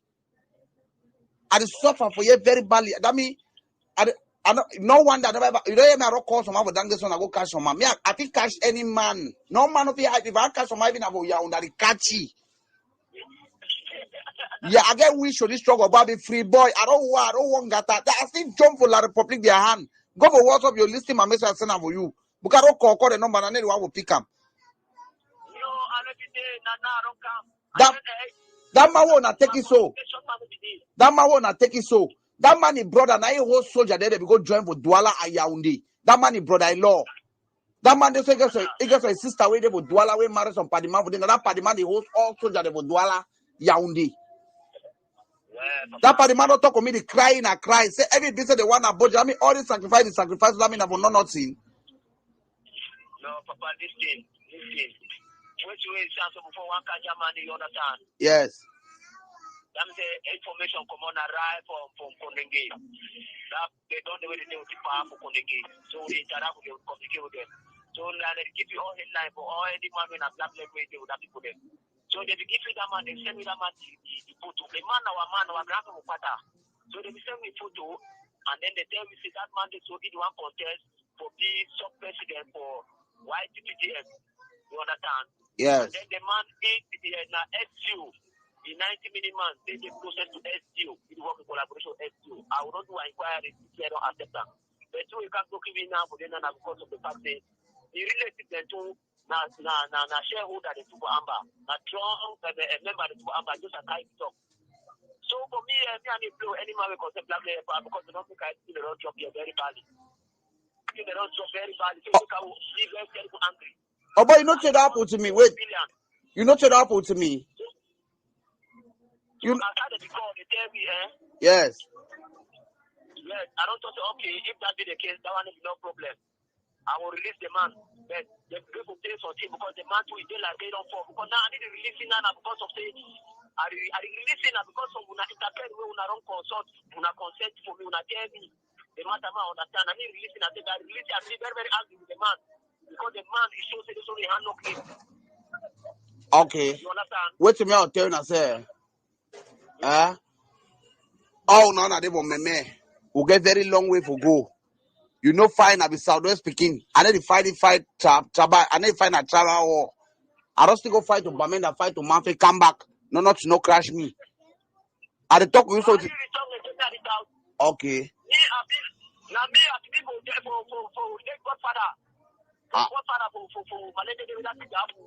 I just suffer for you very badly. That mean, no one that ever. You don't hear me. I don't call someone for dang this one. I go catch someone. Me, I think catch any man. No man of you. If I catch someone, even about you under the catchy. Yeah, I get wish for this struggle about be free boy. I don't want that. I still jump for La Republic their hand. Go for WhatsApp, you listing my message send for you. Because I don't call the number and anyone will pick up. That man won't take it so. That man won't take it so. That man is brother, now he whole soldier there, they go join for Douala and Yaoundé. That man is brother-in-law. That man, they say, he gets a sister where they will Douala, where marry some party man for them. That party man, he hosts all soldier, they will Douala, Yaoundé. That party man don't talk to me, they crying and crying. Say every business they want to budget. I mean, all the sacrifice, that mean I've not nothing. No, Papa, this thing. Which way chance before one catch a man, you understand? Yes. That means information come on arrive from Kondenge. That they don't know where they will keep for Kondenge. So they interact with them, communicate with them. So they give you all headline for all any man when a black language they would have to put them. So they give you that man, they send me that man the photo. The man, our grandpa Pata. So they send me photo, and then they tell me say that man they so did one contest for be sub-president for YPPDF. You understand? Yes. And then the man is na SU. The 90-minute man, they process to SU. We work in collaboration with SU. I will not do an inquiry if they don't accept that. But you can't go give me now for them because of the fact that the relative them to na shareholder the Super Amber, na strong member the Super Amber just a type talk. So for me, I need to any man will concept black because they don't think I see the road job here very badly. They don't job very badly. So you can leave very terrible angry. Oh, but you not say that apple to me. Wait. You not say that apple to me. You started the call, they tell me, Yes. Yes, I don't think, okay, if that be the case, that one is no problem. I will release the man. But the people pay for him because the man too is like they don't fall. Because now I need to release him now because of say I release him now because of when I interpret when I don't consult, when I consent for me, when I tell me the matter man understand. I need to release him. I think I release him. I be very, very angry with the man. Because the man is shows that there's only hand no claim. Okay. You understand? Wait till me I'll tell you now, sir. Oh no, they won't me. We'll get very long way for go. You know, fine, I be Southwest speaking. I need to fight Chaba. I need to find a travel war. I don't still go fight to Bamenda, fight to Manfe, come back. No crash me. I the talk with you so. Okay. Now me as people for Godfather. Godfather for Malete de that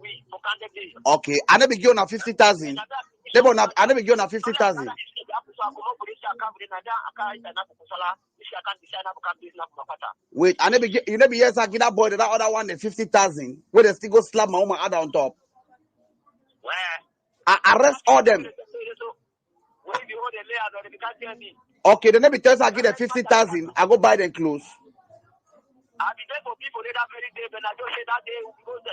we for Kande Day. Okay, I never give on 50,000. I never give on 50,000. Wait, I never get you never yes I get that boy that other one the 50,000. Where they still go slap my woman other on top. Where? I arrest all them. Okay, the never tells I get the 50,000. I go buy them clothes. I be there for people that very day, but I don't say that day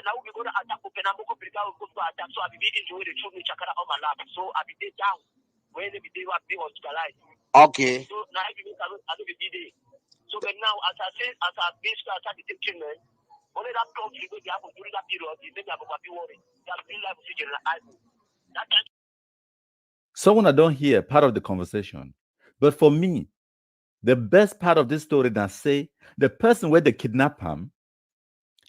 now we go to attack Penamoko Brigade will go to attack. So I be reading the way they threw me chakra on my lap. So I be there down where they be there what be hospitalized. Okay. So now I be there. So but now as I say as I basically start the treatment, only that country go there during that period, they make about be worried. That real life situation that can. Someone I don't hear part of the conversation, but for me, the best part of this story now say the person where they kidnap him,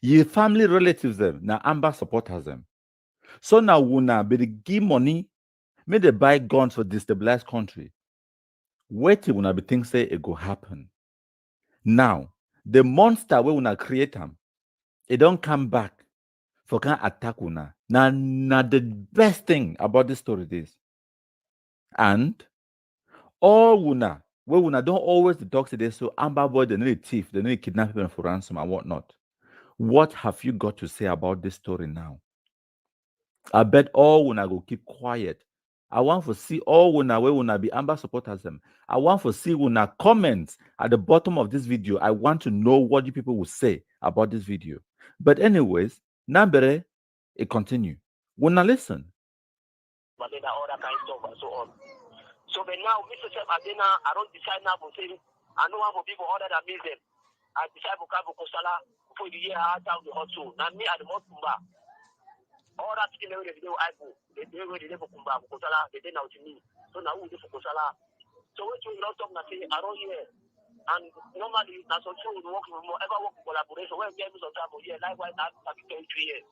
your family relatives them, now Amber supporters them. So now Wuna be the give money, may they buy guns for destabilized country. Wait till Wuna be think say it go happen. Now, the monster where Wuna create him, it don't come back for can attack Wuna. Now the best thing about this story is, and all Wuna, where Wuna don't always the talk today, so Amber boy, they need a thief, they need kidnap people for ransom and whatnot. What have you got to say about this story now? I bet all Wuna go keep quiet. I want to see all Wuna where Wuna be Amber supporters them. I want to see Wuna comments at the bottom of this video. I want to know what you people will say about this video. But anyways, Nambere, it continue. Wuna listen. But then all that kind of stuff and so on. So but now, Mr. Chef Adena, I don't decide now for saying I know one for people other than me them. I decide for Kabo Kosala for the year out down the hot zone. Now me at the hot Kumba. All that thing they do I go. They do where they live for Kumba, Kosala, they did now to me. So now we do for Kosala. So when you not talk nothing, I don't hear. And normally that's also we work with more ever work collaboration. When we get some time for year, likewise that's 3 years.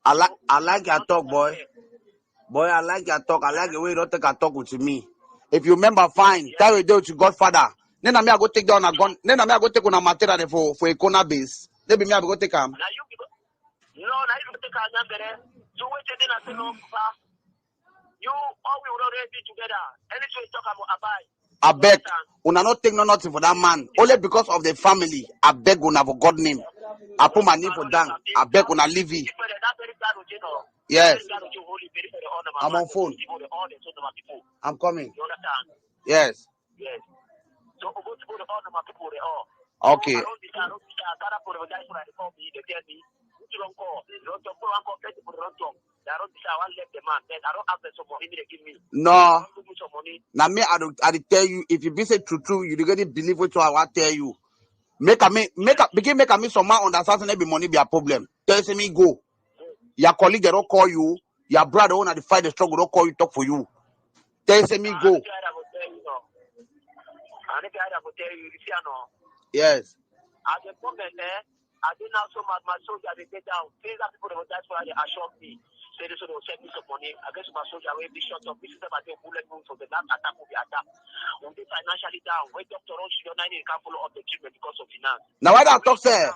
I like your talk, boy. Boy, I like your talk. I like the way you don't take a talk with me. If you remember, fine. Tell you do to Godfather. Then I go take down a gun. Then I go take on a material for a corner base. Then me I go take him. No, now you take a number. So wait till I say no, you all we will already together. Anything we talk about abide. I beg, una not take nothing for that man. Only because of the family. I beg una for God name. I put my name for down. I beg una leave it. Yes. I'm on phone. I'm coming. Yes. Yes. So go to all the people they all. Okay. No. Now me I tell you, if you be say true, you really believe what I want tell you. Make me some man understand every money be a problem. Tell me go. Your colleague they don't call you. Your brother who to fight the struggle don't call you talk for you. Tell me go. Yes. At the moment, I didn't have so much my soldier they get down. Things that people that's why they assure me. Say this will send me some money. I guess my soldier will be shot up. This is about the bullet wound for the last attack will be attacked. When they financially down, when Dr. Roche you can't follow up the treatment because of finance. Now why that talk say?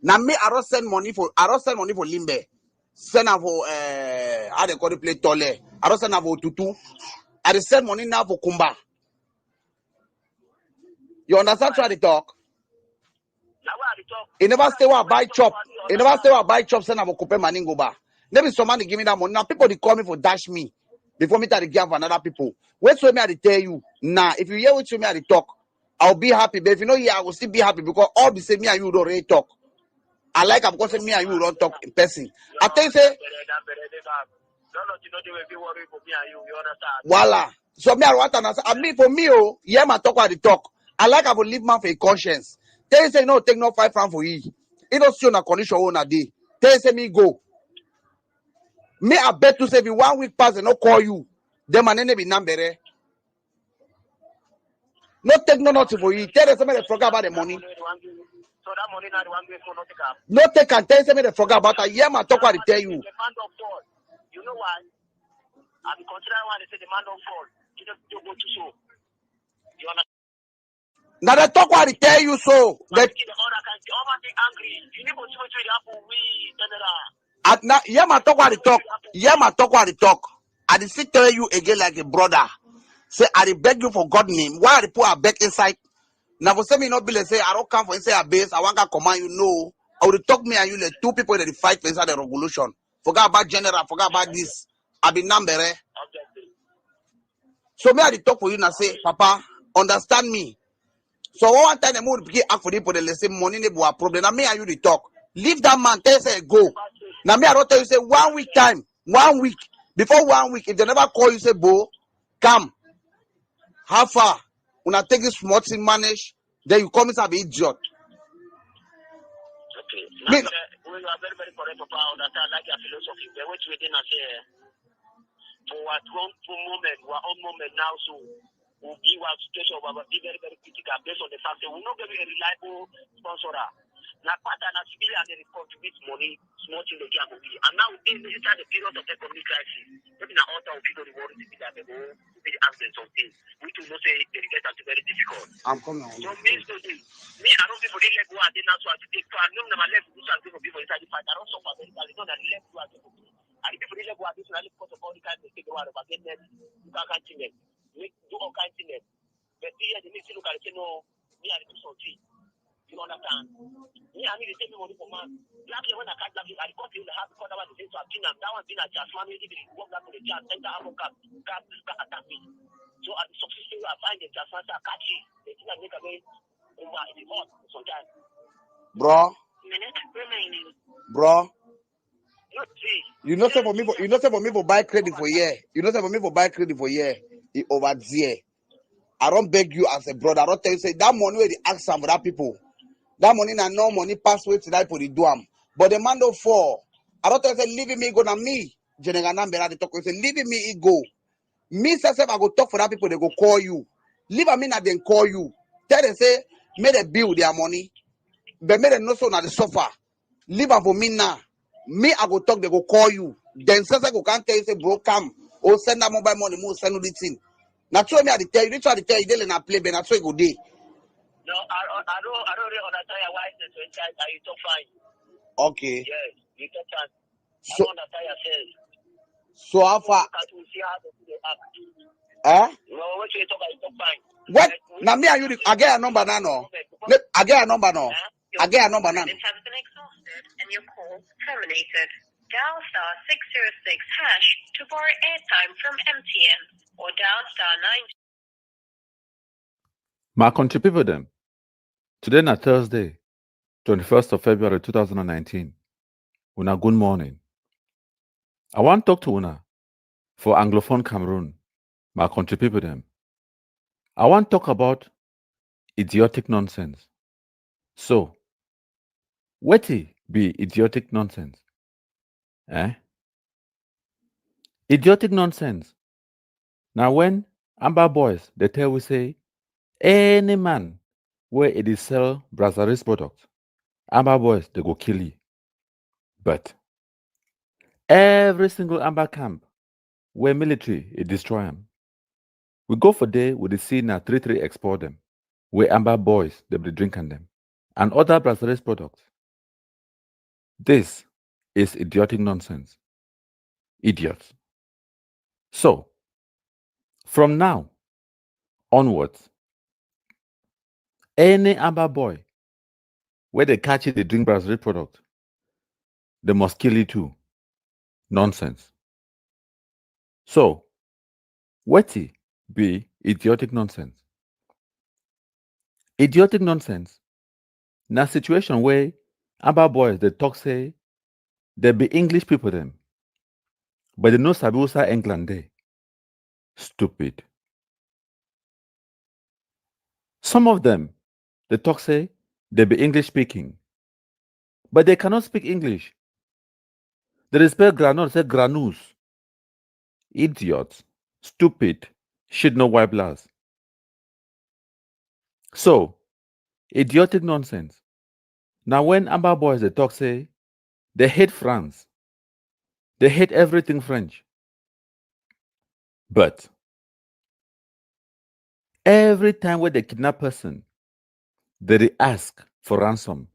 Now me I don't send money for Limbe. Send her for how they call it play Tole. I don't send her for Tutu. I dey send money now for Kumba. You understand how they talk? He never stay where buy chop. He never stay where buy chop. Send her for Kupe Maningoba. Maybe someone they give me that money. Now people they call me for dash me before me to give another people. Wait for me I tell you. Nah, if you hear what me I talk, I'll be happy. But if you know here, I will still be happy because all the same me and you don't really talk. I like it because me and you don't talk in person. I tell you say. Voila. So me I want to understand. I mean for me, oh, yeah, my talk about the talk. I like I will leave man for a conscience. Tell you say no, take no 5 francs for you. It don't see on a condition on a day. Tell you say me go. Me I bet to say if 1 week pass and not call you, then my name be number. No take no nothing for you. Tell you somebody forget about the money. So that money not the one way for not take up. No take and tell you somebody forget about it. Yeah, my talk what I tell you. The man of God. You know why? I'm considering why they say the man of God. You don't go to show. You understand? Now they talk what they tell you so. That at now, yeah, my talk what they talk. Yeah, my talk what they talk. I did still tell you again like a brother. Say I dey beg you for God name. Why they put a back inside? Now for me not be like say I don't come for inside a base. I want to command you know. I would talk me and you like two people that they fight for inside the revolution. Forget about general. Forget about this. I be number. So me I dey talk for you now say, Papa, understand me. So one time the mood begin ask for people they say money they a problem. Now me and you dey talk. Leave that man. Tell say go. Now me I don't tell you say 1 week time. 1 week before 1 week. If they never call you say, Bo, come. How far? When I take this small thing manage, then you come inside be idiot. Okay. Now, you are very, very correct, Papa. I understand like your philosophy. The way you did not say for what one moment, one moment now, so we'll be one situation where we'll be very, very critical based on the fact that we're not going to be a reliable sponsor. Now, part of that civilian they contribute money, small thing they can be. And now this is the period of economic crisis. Maybe now all the people the world is that they go to be absent of things. We do not say they get that very difficult. I'm coming. So means to me, I don't people they let go and they not so to take. So I know my left to some people inside the fight. I don't suffer very badly. It's not that left to and the people they let go additionally because of all the kind of things they want to get net, you can't continue. Do all kinds of things. But here they need to look at it. No, me I do something. You understand? Me, I need to take money from man. Last year when I got that, I got in the house because I was the same to that one thing I just family if it walk back to the church, enter a cat attack me. So at the subsistence I find the just answer catch it. They think I make a way over in the hot sometimes. Bro. Minute remaining. Bro. You know say for me for buy credit for year. You know say for me for buy credit for year. It over there. I don't beg you as a brother. I don't tell you say that money where they ask some for that people. That money na no money pass way to that for the duam. But the man don't fall. I don't tell you say leaving me go na me. General Nambera they talk say leaving me it go. Me say I go talk for that people they go call you. Leave a minute then call you. Tell them say make they bill their money. But make them know so na the suffer. Leave am for me now. Me I go talk they go call you. Then say I go can't tell you say bro come or send that mobile money more send you the thing. Now tell me I tell you. They try to tell you they let play but that's why go day. No, I don't really understand why it's the inside. You talk fine. Okay. Yes, you talk fine. So, I don't understand yourself. So how far? No, what you talk about, you talk fine. What? Now me and you, I get a number now. No. I get a number now. I get a number now. Has been exhausted and your call terminated. Dial *606# to borrow airtime from MTN or dial *9. My country people them. Today na Thursday, 21st of February 2019. Una good morning. I want to talk to Una for Anglophone Cameroon. My country people them. I want to talk about idiotic nonsense. So, what be idiotic nonsense? Idiotic nonsense. Now when Amber Boys they tell we say any man where it is sell Brazzaris product, Amber Boys they go kill you. But every single Amber camp where military it destroy them, we go for day with the see now 3 export them, where Amber Boys they be drinking them, and other Brazzaris products. This is idiotic nonsense. Idiots. So, from now onwards, any Amber boy where they catch it, they drink Brazil product, they must kill it too. Nonsense. So, what be idiotic nonsense? Idiotic nonsense. Na situation where Amber boys they talk say they be English people them, but they know Sabusa England day. Stupid. Some of them they talk say they be English speaking, but they cannot speak English. They spell granule, say granules. Idiots, stupid, shit no white blast. So, idiotic nonsense. Now when Amber boys they talk say they hate France, they hate everything French. But every time when they kidnap person, they ask for ransom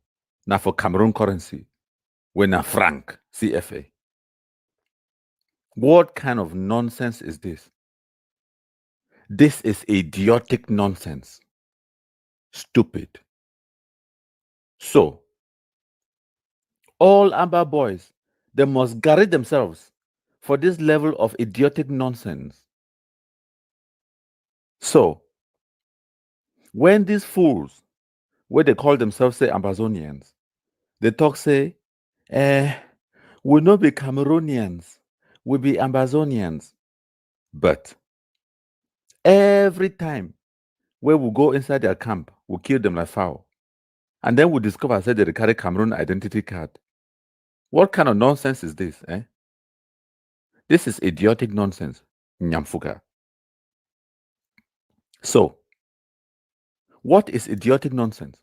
now for Cameroon currency when a franc CFA. What kind of nonsense is this? This is idiotic nonsense. Stupid. So, all Amba boys, they must guard themselves for this level of idiotic nonsense. So, when these fools, where they call themselves, say, Ambazonians, they talk, say, we'll not be Cameroonians, we'll be Ambazonians. But every time where we go inside their camp, we kill them like fowl. And then we discover, say, they carry Cameroon identity card. What kind of nonsense is this? This is idiotic nonsense. Nyamfuka. So, what is idiotic nonsense?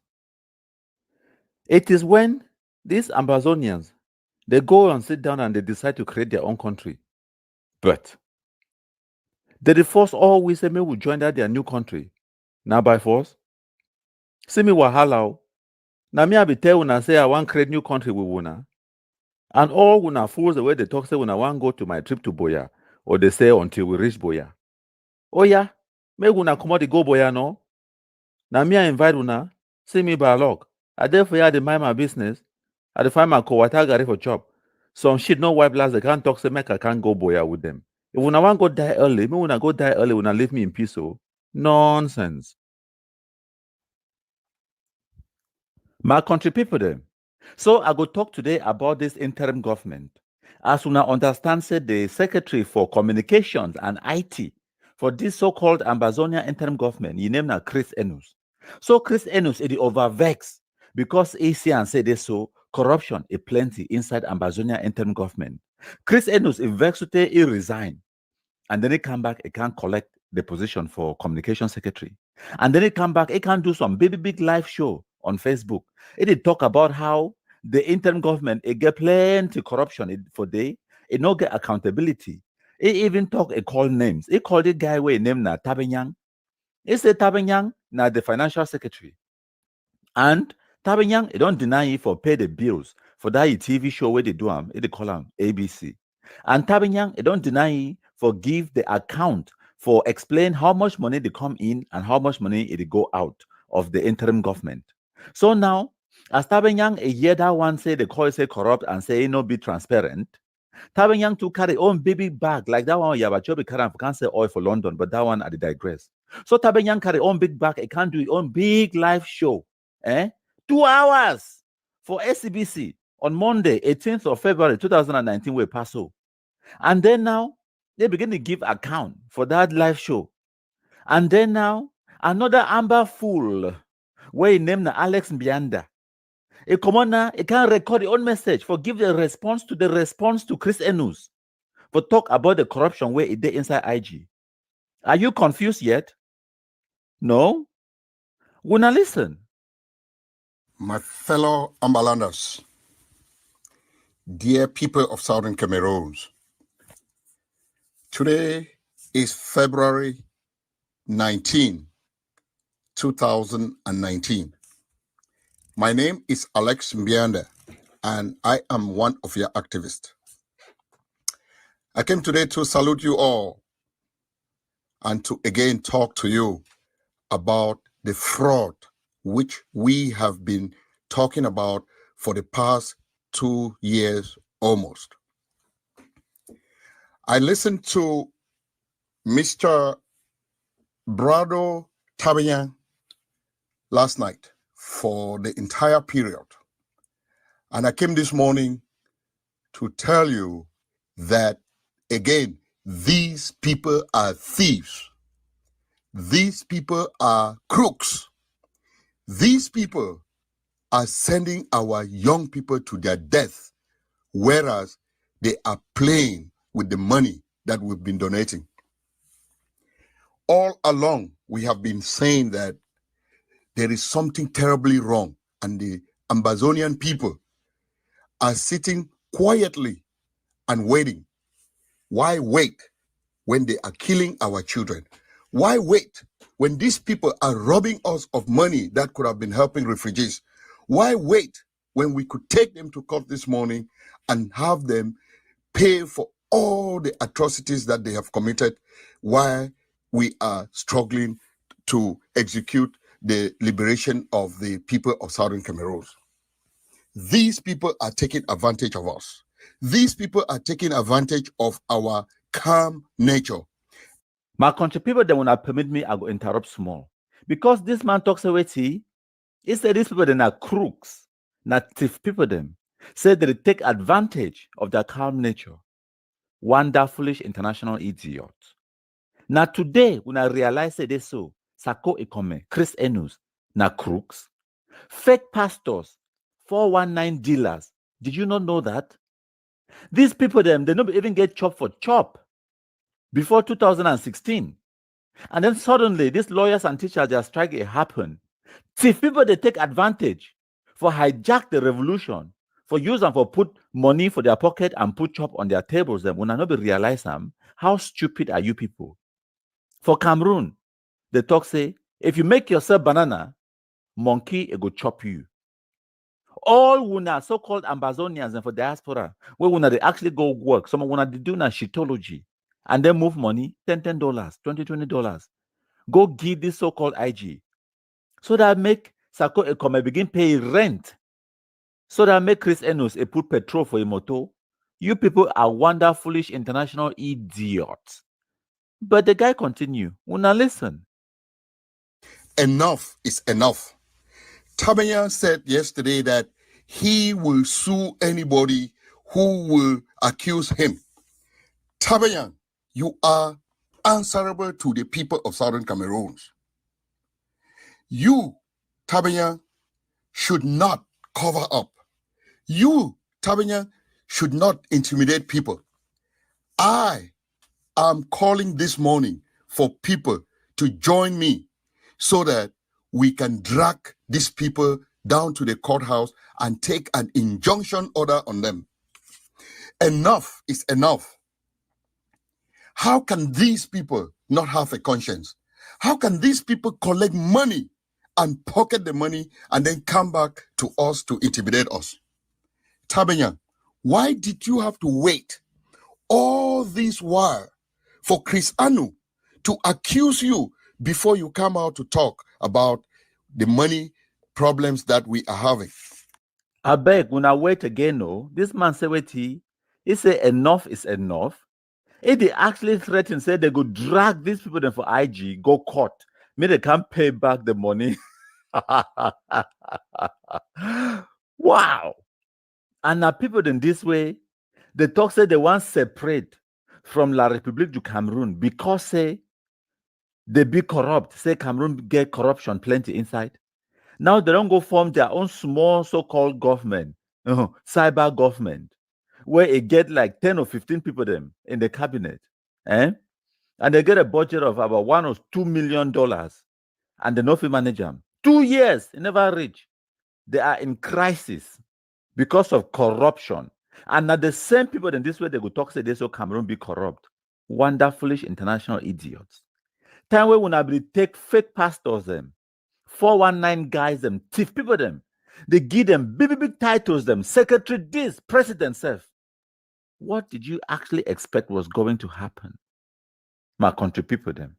It is when these Ambazonians, they go and sit down and they decide to create their own country. But they force always say, may we join that their new country. Now by force. See me wahala. Now me I be tell una say I want create new country with una. And all una fools the way they talk say when I want go to my trip to Boya. Or they say until we reach Boya. Oh yeah, may una come out to go Boya no. Now me I invite una, see me by log. I therefore I mind my business. I find my co-watagari for job. Some shit no white blast, they can't talk, say make I can't go Boya with them. If una want go die early, me una go die early, una leave me in peace. So nonsense. My country people them. So I go talk today about this interim government. As una understand, say the Secretary for Communications and IT for this so-called Ambazonia interim government, he named Chris Enus. So Chris Enus is the overvex because ASEAN say this so corruption is plenty inside Ambazonia interim government. Chris Enus is vexed he resign. And then he come back, he can collect the position for communication secretary. And then he come back, he can do some big live show on Facebook. He did talk about how the interim government, it get plenty corruption for day, it no get accountability. He even talk, he call names. He called the guy where he named na Tabenyang. He said Tabenyang na the financial secretary. And Tabenyang, he don't deny it for pay the bills for that TV show where they do him, they call him ABC. And Tabenyang, he don't deny it for give the account for explain how much money they come in and how much money it go out of the interim government. So now, as Tabenyang a year that one say they call it say corrupt and say no be transparent, Tabenyang to carry own baby bag like that one Yabachobi carry can't say oil for London, but that one I digress. So Tabenyang carry own big bag, it can't do it own big live show. 2 hours for SCBC on Monday, 18th of February 2019 we pass so. And then now they begin to give account for that live show. And then now, another Amber fool, where he named Alex Mbianda. A commoner, he can record his own message for give the response to Chris Enus. For talk about the corruption where it did inside IG. Are you confused yet? No? Wanna listen? My fellow Ambalanders, dear people of Southern Cameroon, today is February 19, 2019. My name is Alex Mbianda, and I am one of your activists. I came today to salute you all and to again talk to you about the fraud which we have been talking about for the past 2 years almost. I listened to Mr. Brado Tabenyang last night for the entire period. And I came this morning to tell you that, again, these people are thieves. These people are crooks. These people are sending our young people to their death, whereas they are playing with the money that we've been donating. All along, we have been saying that there is something terribly wrong, and the Ambazonian people are sitting quietly and waiting. Why wait when they are killing our children? Why wait when these people are robbing us of money that could have been helping refugees? Why wait when we could take them to court this morning and have them pay for all the atrocities that they have committed while we are struggling to execute the liberation of the people of Southern Cameroon? These people are taking advantage of us. These people are taking advantage of our calm nature. My country people, they will not permit me, I go interrupt small. Because this man talks away, he said these people, they are crooks, not thief people, them. Say they take advantage of their calm nature. Wonder foolish international idiot. Now today, when I realize that they so, Sako Ekome, Chris Enus, na crooks, fake pastors, 419 dealers. Did you not know that? These people, them, they don't even get chop for chop before 2016. And then suddenly, these lawyers and teachers, their strike, it happened. See, people, they take advantage for hijack the revolution, for use and for put money for their pocket and put chop on their tables. Then when I not realize them, how stupid are you people? For Cameroon, the talk say, if you make yourself banana, monkey, it go chop you. All wuna so-called Ambazonians and for diaspora, where wuna they actually go work, some wuna they do na shitology, and then move money, $10, $20. Go give this so-called IG. So that make Sako Ekome begin pay rent. So that make Chris Enos put petrol for a motor. You people are wonder foolish international idiots. But the guy continue. Una listen. Enough is enough. Tabayan said yesterday that he will sue anybody who will accuse him. Tabayan, you are answerable to the people of Southern Cameroon. You, Tabayan, should not cover up. You, Tabayan, should not intimidate people. I am calling this morning for people to join me so that we can drag these people down to the courthouse and take an injunction order on them. Enough is enough. How can these people not have a conscience? How can these people collect money and pocket the money and then come back to us to intimidate us? Tabayan, why did you have to wait all this while for Chris Anu to accuse you before you come out to talk about the money problems that we are having? I beg, when I wait again, no, this man say, wait, he say enough is enough. If they actually threaten, say they go drag these people then for IG, go court, maybe they can't pay back the money. Wow. And now people in this way, they talk say they want separate from La République du Cameroon because say they be corrupt, say Cameroon get corruption plenty inside. Now they don't go form their own small so-called government, cyber government, where it get like 10 or 15 people them in the cabinet. And they get a budget of about $1 or $2 million and they no fit manage them. 2 years, it never reach. They are in crisis because of corruption. And now the same people in this way, they go talk, say they so Cameroon be corrupt. Wonder foolish international idiots. Time where when I be take fake pastors them, 419 guys them, thief people them, they give them big titles them, secretary this, president self. What did you actually expect was going to happen? My country people them.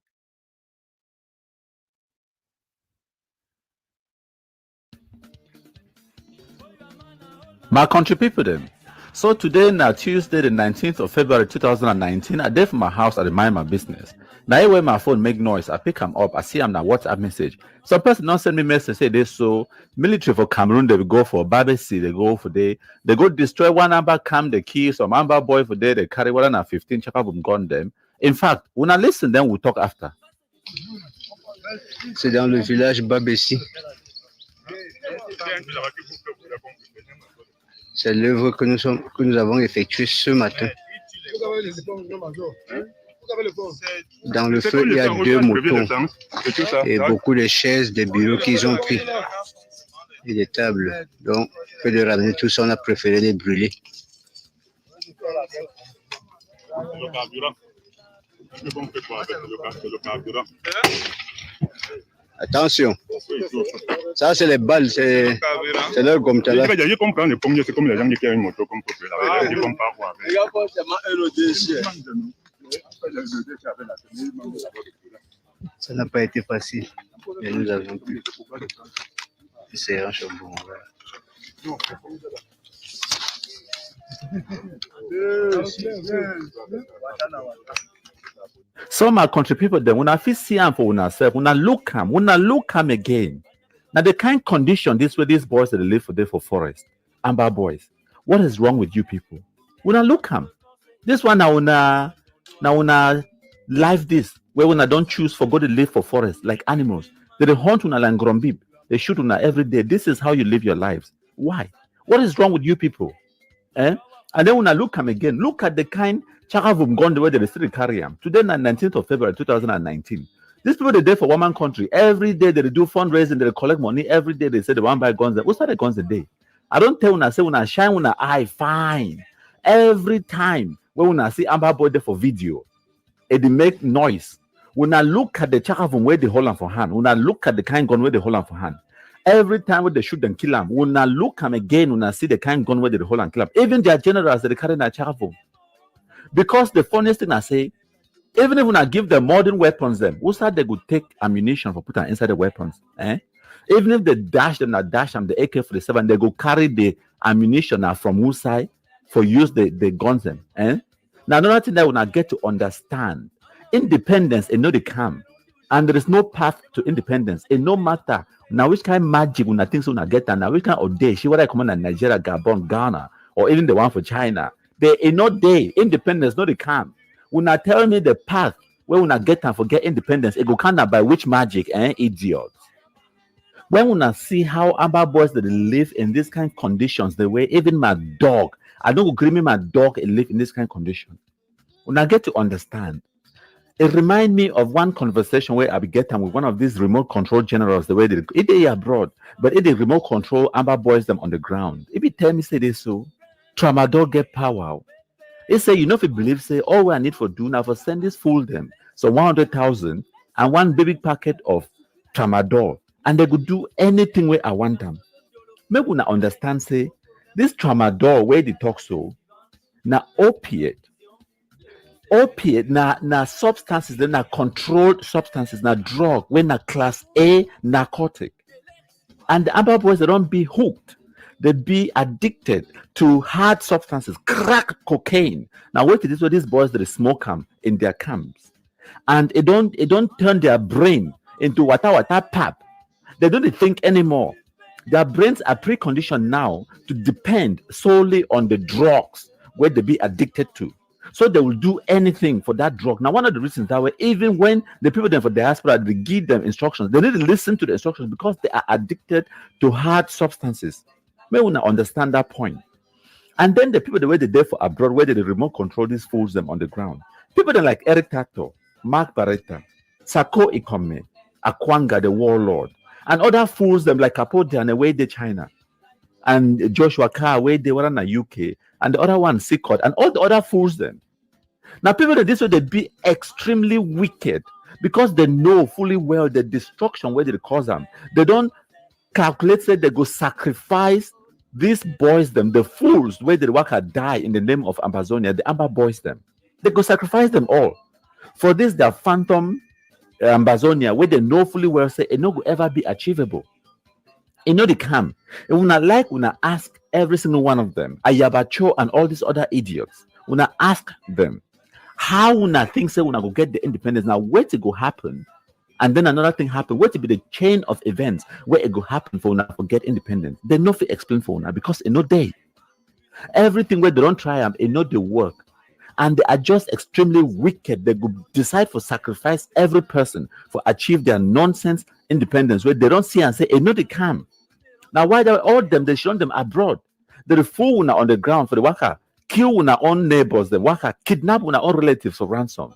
My country people them. So today, now Tuesday, the 19th of February 2019, I left my house at mind my business. Now where my phone make noise, I pick them up, I see them now WhatsApp message. Some person don't send me message, say they so military for Cameroon, they will go for Babesi, they go for they go destroy one Amber camp, the key, some Amber boy for there, they carry 115 chapter boom gun them. In fact, when I listen, then we'll talk after. C'est dans le village Babesi. C'est l'œuvre que nous avons effectuée ce matin. Dans le feu, il y a 2 moutons et beaucoup de chaises, des bureaux qu'ils ont pris et des tables. Donc, que de ramener tout ça, on a préféré les brûler. Attention. Ça, c'est les balles, c'est leur gomme. Je comprends les pommiers, c'est comme les gens qui ont une moto comme propriétaire. Je comprends quoi. Ça n'a pas été facile, mais nous avons pu. C'est un chambon. Some are country people, then when I feel see them for ourselves, when I look them again. Now the kind condition this way these boys that they live for there for forest, Amber boys. What is wrong with you people? When I look them, this one now una life this where when I don't choose for go to live for forest like animals. They hunt una like grombib. They shoot una every day. This is how you live your lives. Why? What is wrong with you people? Eh? And then when I look them again, look at the kind Chakavum gone the way they still carry them. Today, 19th of February 2019. These people they there for one man country. Every day they do fundraising, they collect money. Every day they say they want to buy guns. What's that the guns a day? I don't tell when I say when I shine when I fine. Every time when I see Amber Boy there for video, it make noise. When I look at the Chakavum where they hold them for hand, when I look at the kind gun where they hold them for hand, every time when they shoot and kill them, when I look them again, when I see the kind gun where they hold and kill them, even their generals they carry their Chakavum. Because the funniest thing I say, even if when I give them modern weapons, them, who said they could take ammunition for putting inside the weapons? Eh? Even if they dash them, the AK-47, they go carry the ammunition now from whose side for use the guns them. Eh? Now another thing that when I get to understand, independence and no they come, and there is no path to independence. It no matter now which kind of magic when I think so when I get that now which kind of day she what I command in Nigeria, Gabon, Ghana, or even the one for China. They in no day independence no they come. When I tell me the path where when I get and forget independence, it go kind of by which magic, idiots. When I see how Amber boys that live in this kind of conditions, the way even my dog, I don't agree with my dog and live in this kind of condition. When I get to understand, it reminds me of one conversation where I be getting with one of these remote control generals, the way they abroad, but if they remote control Amber boys them on the ground. If you tell me say this so, Tramadol get power. They say, you know, if you believe, say, all I need for do now for send this fool them. So 100,000 and one baby packet of Tramadol, and they could do anything where I want them. Maybe when I understand, say, this Tramadol where they talk so, now opiate, na substances, then na controlled substances, na drug, when na class A narcotic. And the Amber boys, they don't be hooked. They be addicted to hard substances, crack cocaine. Now wait till this way these boys they smoke them in their camps, and it don't turn their brain into wata pap. They don't think anymore. Their brains are preconditioned now to depend solely on the drugs where they be addicted to. So they will do anything for that drug. Now one of the reasons that way, even when the people there for diaspora they give them instructions, they need to listen to the instructions because they are addicted to hard substances. May we not understand that point. And then the people the way they there for abroad, where they remote control these fools them on the ground. People that like Eric Tato, Mark Barretta, Sako Ikome, Akwanga the warlord, and other fools them like Capote and away the China, and Joshua Carr where they were in the UK, and the other one Sikot, and all the other fools them. Now people that this way they be extremely wicked because they know fully well the destruction where they cause them. They don't calculate that they go sacrifice these boys them, the fools where the worker die in the name of Amazonia, the Amber boys them. They go sacrifice them all. For this, their phantom Amazonia, where they know fully well say it no go ever be achievable. It know they come. And when I ask every single one of them, Ayabacho and all these other idiots, when I ask them, how when I think say when I go get the independence, now where to go happen? And then another thing happened. What to be the chain of events where it go happen for now for get independence? They no fit explain for now because it no day. Everything where they don't try them, it no they work. And they are just extremely wicked. They go decide for sacrifice every person for achieve their nonsense independence where they don't see and say, it no they come. Now why they all them they show them abroad? The fool una on the ground for the worker, kill una own neighbors, the worker, kidnap una own relatives for ransom.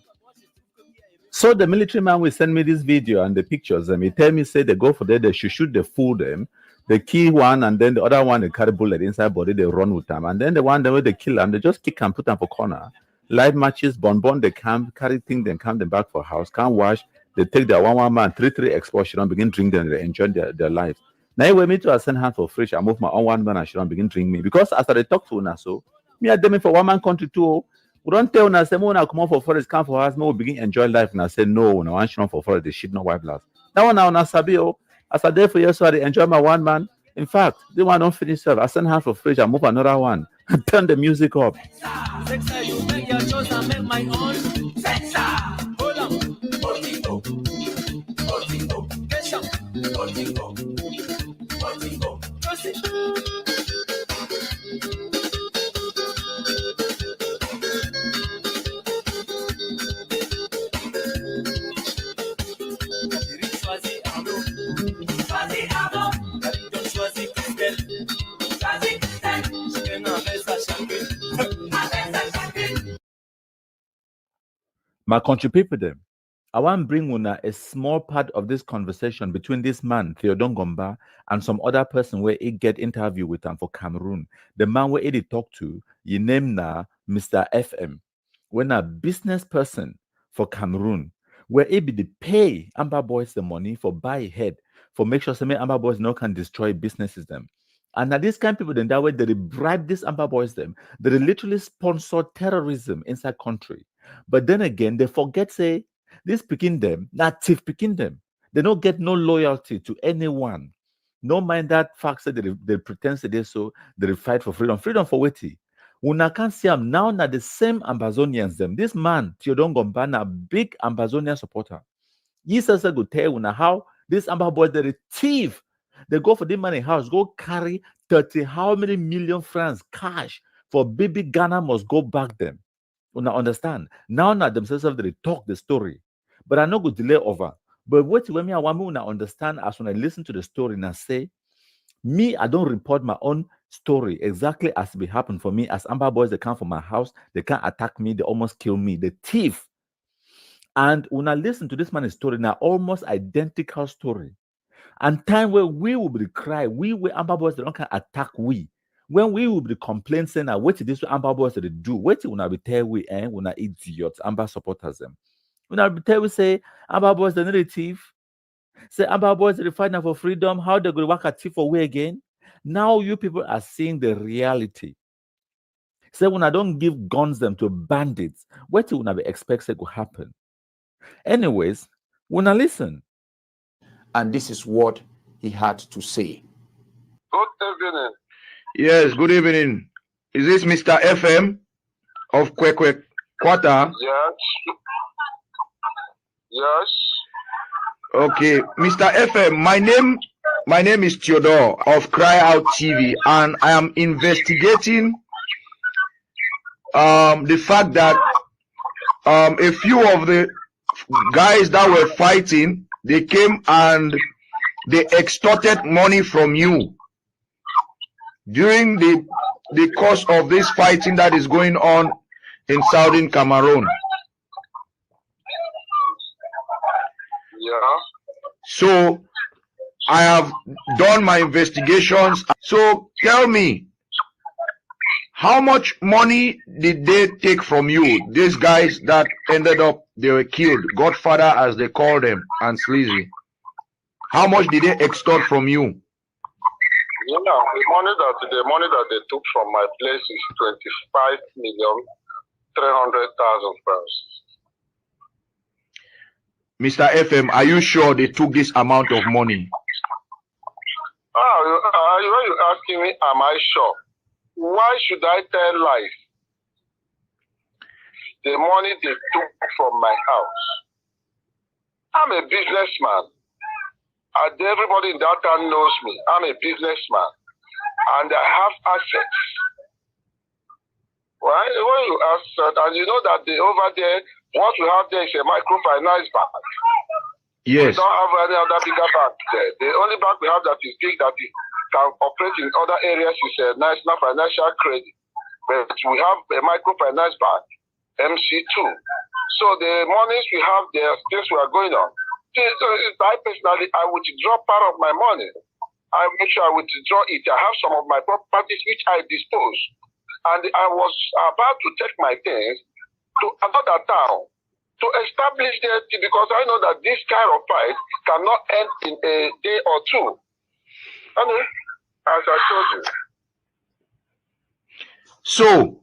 So the military man will send me this video and the pictures, and he tell me say they go for there, they should shoot, they fool them, they kill one, and then the other one they carry bullet inside body, they run with them, and then the one where they kill them, they just kick and put them for corner. Light matches, bonbon, they come carry things, then come them back for house, can't wash, they take their one man, 3 exposure and begin drink them, they enjoy their life. Now when me to I send hand for free, I move my own 1 man and she don't begin drink me. Because as I talk to una so, me at them for 1 man country too. We don't tell una say when I come out for forest, come for us, we begin enjoy life. And I say no, no one should for forest, they shit no wife last. Now una sabio, as I there for years, so I enjoy my 1 man. In fact, the one don't finish self. I send half for fridge, I move another one. Turn the music up. You make your choice, I make my own. Hold on. My country people them. I want to bring una a small part of this conversation between this man, Theodore Ngomba, and some other person where he get interview with him for Cameroon. The man where he talk to, you name na Mr. FM. When a business person for Cameroon, where he be the pay Amber Boys the money for buy head, for make sure some Amber Boys no can destroy businesses them. And now these kind of people then that way they bribe these Amber Boys them. They literally sponsor terrorism inside country. But then again, they forget say this picking them, not thief picking them. They don't get no loyalty to anyone. No mind that fact that they pretend to do so, they fight for freedom. Freedom for waiting. When I can see them now, not the same Ambazonians them. This man, Theodore Ngomba, a big Ambazonian supporter. He says I go tell you how this Amber Boys they're a thief. They go for the money house, go carry 30 how many million francs cash for baby Ghana must go back them. Una understand? Now themselves they talk the story. But I no go delay over. But what when me I want me to understand as when I listen to the story and I say, me, I don't report my own story exactly as it happened for me. As Amber Boys, they come from my house, they can't attack me, they almost kill me, the thief. And when I listen to this man's story, now almost identical story. And time where we will be cry, we Amber Boys, they don't can attack we. When we will be complaining, saying, what is this Amber Boys they do? What will I be tell we when I idiots, Amber supporters them. When I be tell we say, Amber Boys they're not a thief. Say Amber Boys they fight now for freedom. How they go to work a thief away again? Now you people are seeing the reality. Say when I don't give guns them to bandits, what will I be expected to happen? Anyways, when I listen. And this is what he had to say. Good evening. Yes, good evening. Is this Mr. FM of Kwekwe Quarter? Yes. Yes. Okay, Mr. FM, my name is Theodore of Cry Out TV, and I am investigating the fact that a few of the guys that were fighting, they came and they extorted money from you during the course of this fighting that is going on in southern Cameroon. Yeah. So I have done my investigations. So tell me, how much money did they take from you? These guys that ended up, they were killed, Godfather as they call them, and Sleazy. How much did they extort from you? You know, the money that they took from my place is 25,300,000 francs. Mr. FM, are you sure they took this amount of money? When you asking me, am I sure? Why should I tell lies? The money they took from my house. I'm a businessman. And everybody in that town knows me. I'm a businessman. And I have assets. Right? When you ask that, and you know that over there, what we have there is a microfinance bank. Yes. We don't have any other bigger bank there. The only bank we have that is big, that is, can operate in other areas, is a National Financial Credit. But we have a microfinance bank, MC2. So the monies we have there, things we are going on. So I personally, I would withdraw part of my money. I make sure I would withdraw it. I have some of my properties which I dispose. And I was about to take my things to another town to establish that, because I know that this kind of fight cannot end in a day or two. Anyway, as I told you. So,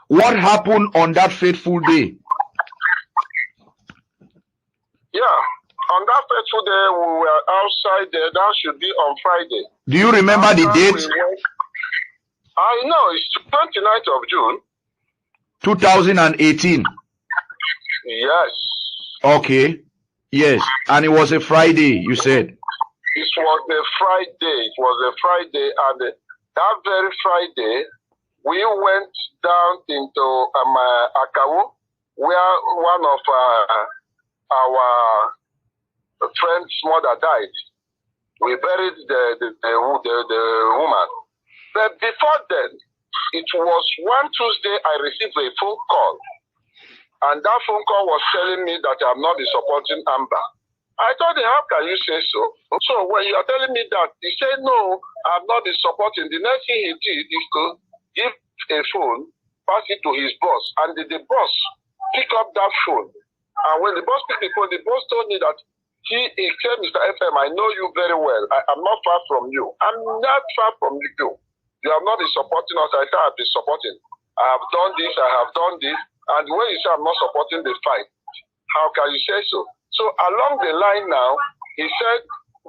what happened on that fateful day? Yeah, on that fateful day, we were outside there. That should be on Friday. Do you remember the date? I know, it's 29th of June. 2018. Yes. Okay. Yes. And it was a Friday, you said. It was a Friday. It was a Friday. And that very Friday, we went down into Akawo, where one of our friend's mother died. We buried the woman. But before then, it was one Tuesday I received a phone call. And that phone call was telling me that I'm not supporting Amber. I told him, how can you say so? So when you are telling me that, he said, no, I'm not supporting. The next thing he did is to give a phone, pass it to his boss. And the boss picked up that phone. And when the boss picked the phone, the boss told me that he said, Mr. FM, I know you very well. I'm not far from you. I'm not far from you. You have not been supporting us. I said, I've been supporting. I have done this, I have done this. And when you say I'm not supporting the fight, how can you say so? So along the line now, he said,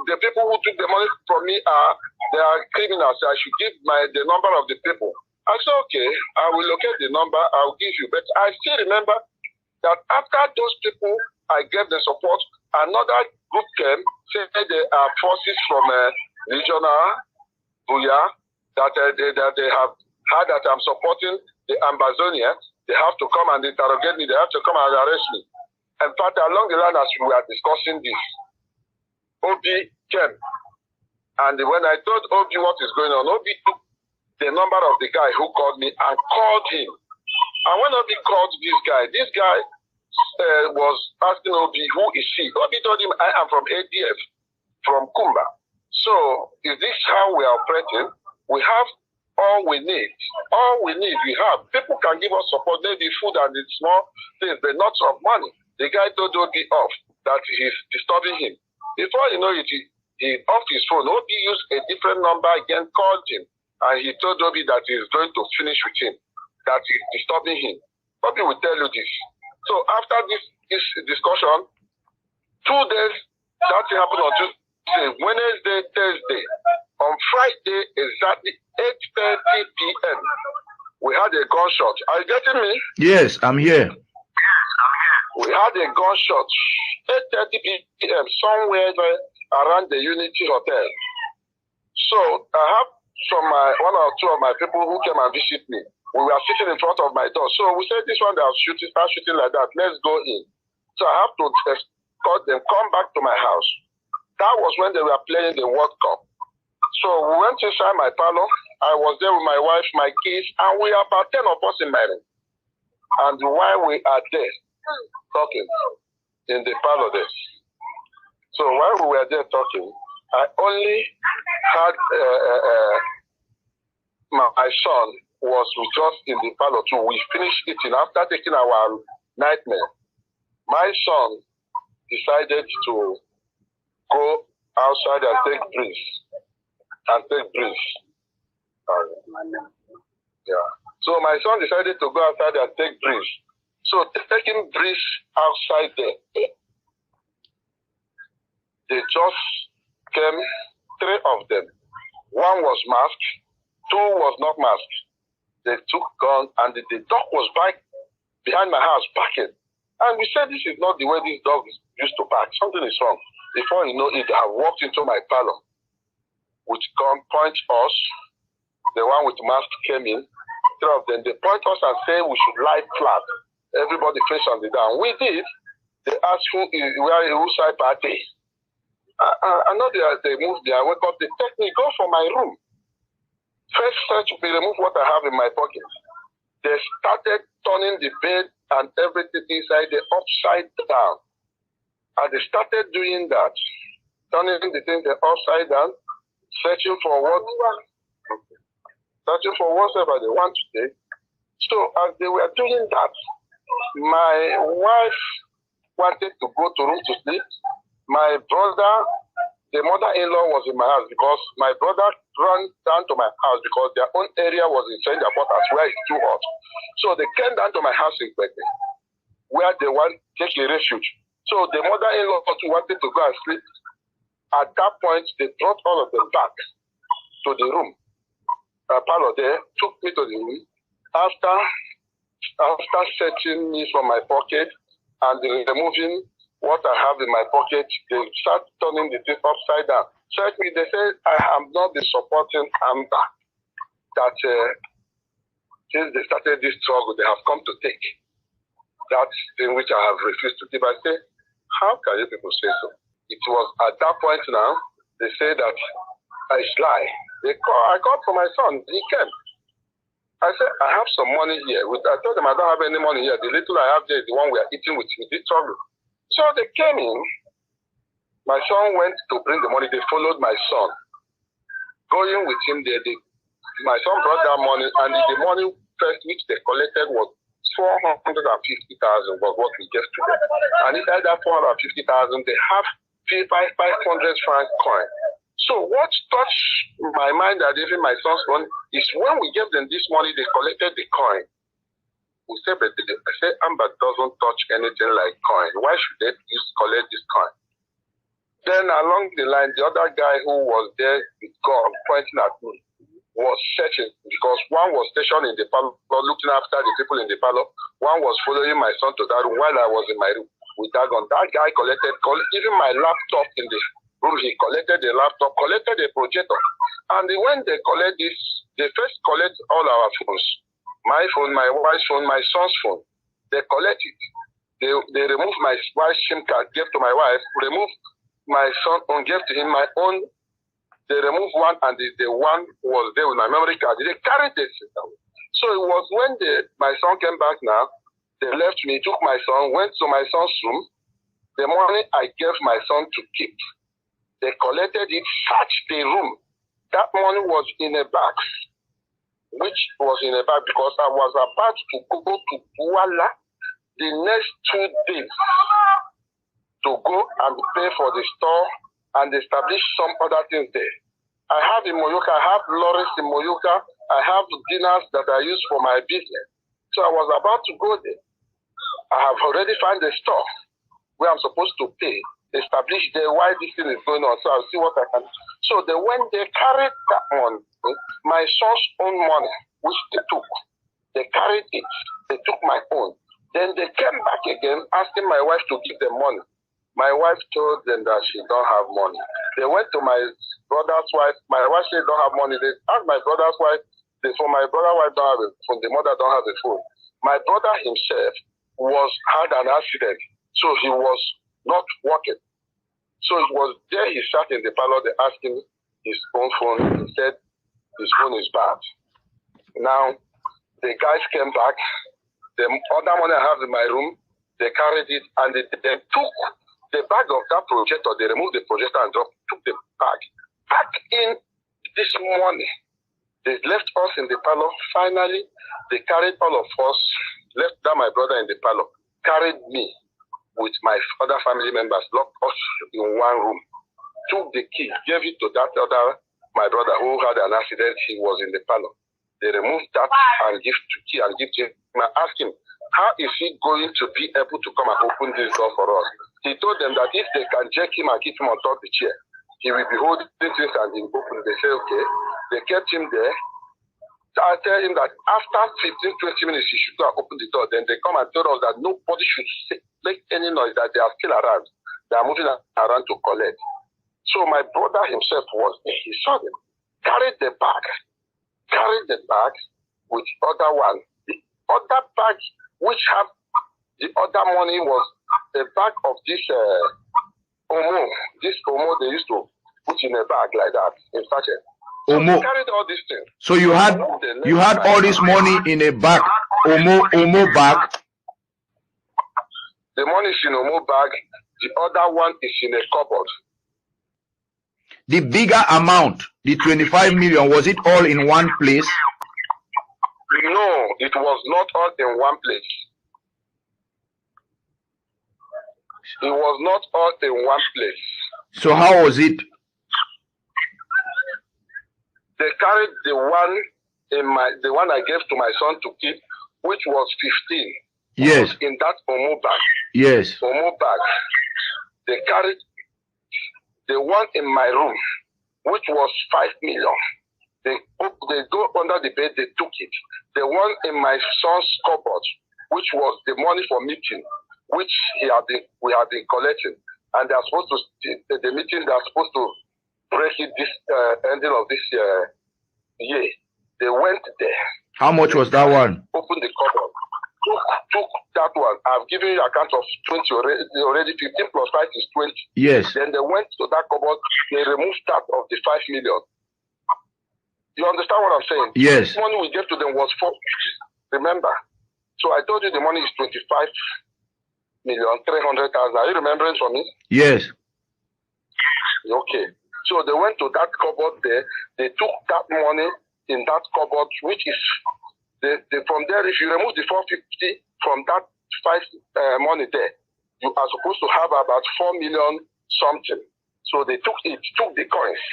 the people who took the money from me they are criminals. I should give the number of the people. I said, okay, I will locate the number, I'll give you. But I still remember that after those people, I gave the support, another group came, said they are forces from regional Buya, that they have heard that I'm supporting the Ambazonia. They have to come and interrogate me. They have to come and arrest me. In fact, along the line as we were discussing this, Obi came. And when I told Obi what is going on, Obi took the number of the guy who called me and called him. And when Obi called this guy was asking Obi, who is he? Obi told him, I am from ADF, from Kumba. So, is this how we are operating? We have all we need. All we need, we have. People can give us support, maybe food and the small things, but not of money. The guy told Obi off that he's disturbing him. Before you know it, he off his phone. Obi used a different number again, called him, and he told Obi that he's going to finish with him, that he's disturbing him. Obi will tell you this. So after this discussion, 2 days, that happened on Tuesday, Wednesday, Thursday. On Friday, exactly 8:30 p.m., we had a gunshot. Are you getting me? Yes, I'm here. We had a gunshot 8:30 p.m. somewhere around the Unity Hotel. So I have from one or two of my people who came and visit me. We were sitting in front of my door. So we said, this one that was shooting, start shooting like that. Let's go in. So I have to escort them, come back to my house. That was when they were playing the World Cup. So we went inside my parlor. I was there with my wife, my kids, and we are about 10 of us in my room. And while we are there, talking in the parlor there. So while we were there talking, I only had my son was with us in the parlor too. We finished eating after taking our nightmare. My son decided to go outside and take breeze. Yeah. So my son decided to go outside and take breeze. So taking breeze outside there, they just came, 3 of them. 1 was masked, 2 was not masked. They took gun and the dog was back behind my house barking. And we said, this is not the way this dog used to bark. Something is wrong. Before you know it, they have walked into my parlor with gun, point us. The one with mask came in. 3 of them, they point us and say we should lie flat. Everybody face on the down. We did. They asked whose side party. I know they moved there. I wake up, they take me, go for my room. First search, they remove what I have in my pocket. They started turning the bed and everything inside the upside down. And they started doing that. Turning the things upside down, searching for whatever they want to take. So as they were doing that, My wife wanted to go to room to sleep. My brother, the mother-in-law was in my house because my brother ran down to my house because their own area was in St. Quarters where it's too hot. So they came down to my house in Kwekwe, where they want to take a refuge. So the mother-in-law wanted to go and sleep. At that point, they brought all of them back to the room. Parlor there took me to the room. After searching me from my pocket and removing what I have in my pocket, they start turning the thing upside down. Check me, they say I have not been supporting AMBA. That since they started this struggle, they have come to take that thing which I have refused to give. I say, how can you people say so? It was at that point now, they say that I lie. I called for my son, he came. I said, I have some money here. I told them I don't have any money here. The little I have there is the one we are eating with this struggle. So they came in. My son went to bring the money. They followed my son. Going with him there, my son brought that money, and the money first which they collected was 450,000 was what we gave to them. And inside that 450,000, they have 500 franc coin. So what touched my mind and even my son's phone is when we gave them this money, they collected the coin. We said, but I said, AMBA doesn't touch anything like coin. Why should they collect this coin? Then along the line, the other guy who was there with gun pointing at me was searching because one was stationed in the parlor, looking after the people in the parlor. One was following my son to that room while I was in my room with that gun. That guy collected even my laptop in the room. He collected the laptop, collected the projector. And when they collect this, they first collect all our phones. My phone, my wife's phone, my son's phone. They collect it. They remove my wife's SIM card, gave to my wife, remove my son own, gave to him my own. They removed one, and the one was there with my memory card. They carried this. So it was when my son came back now, they left me, took my son, went to my son's room. The money I gave my son to keep, they collected it, searched the room. That money was in a bag, which was in a bag because I was about to go to Douala the next 2 days to go and pay for the store and establish some other things there. I have in Moyoka, I have lorries in Moyoka, I have dinners that I use for my business. So I was about to go there. I have already found a store where I'm supposed to pay, establish there why this thing is going on, so I'll see what I can. So when they carried that money, my son's own money, which they took, they carried it, they took my own. Then they came back again asking my wife to give them money. My wife told them that she don't have money. They went to my brother's wife. My wife said don't have money. They asked my brother's wife. My brother's wife don't have a phone. The mother don't have a phone. My brother himself had an accident, so he was not working. So it was there he sat in the parlor. They asked him his own phone. He said his phone is bad. Now the guys came back. The other money I have in my room, they carried it and they took the bag of that projector. They removed the projector and took the bag back in this morning. They left us in the parlor. Finally, they carried all of us, left down my brother in the parlor, carried me with my other family members, locked us in one room, took the key, gave it to that other, my brother who had an accident. He was in the parlor. They removed that and give to key and give to him. I asked him, how is he going to be able to come and open this door for us? He told them that if they can jack him and keep him on top of the chair, he will be holding things and he'll open. They say, okay. They kept him there. So I tell him that after 15-20 minutes, he should go and open the door. Then they come and tell us that nobody should make any noise, that they are still around. They are moving around to collect. So my brother himself was there. He saw them, carried the bag with the other one. The other bag which have the other money was a bag of this Omo. This Omo they used to put in a bag like that in sachet. So Omo. they carried all these things. So you had all this money in a bag, Omo bag. The money is in Omo bag. The other one is in a cupboard. The bigger amount, the 25 million, was it all in one place? No, it was not all in one place. It was not all in one place. So how was it? They carried the one I gave to my son to keep, which was 15. Yes. Was in that Omo bag. Yes. Omo bag. They carried the one in my room, which was 5 million. They go under the bed, they took it. The one in my son's cupboard, which was the money for meeting, which we have been collecting, and they're supposed to the meeting. They're supposed to break it this ending of this year. They went there. How much was that one? Opened the cupboard. Took that one. I've given you a count of 20 already. 15 plus 5 is 20. Yes. Then they went to that cupboard. They removed that of the 5 million. You understand what I'm saying? Yes. The money we gave to them was 4. Remember? So I told you the money is 25,300,000. Are you remembering from me? Yes. Okay. So they went to that cupboard there. They took that money in that cupboard, which is from there. If you remove the 450 from that 5 money there, you are supposed to have about 4 million something. So they took the coins.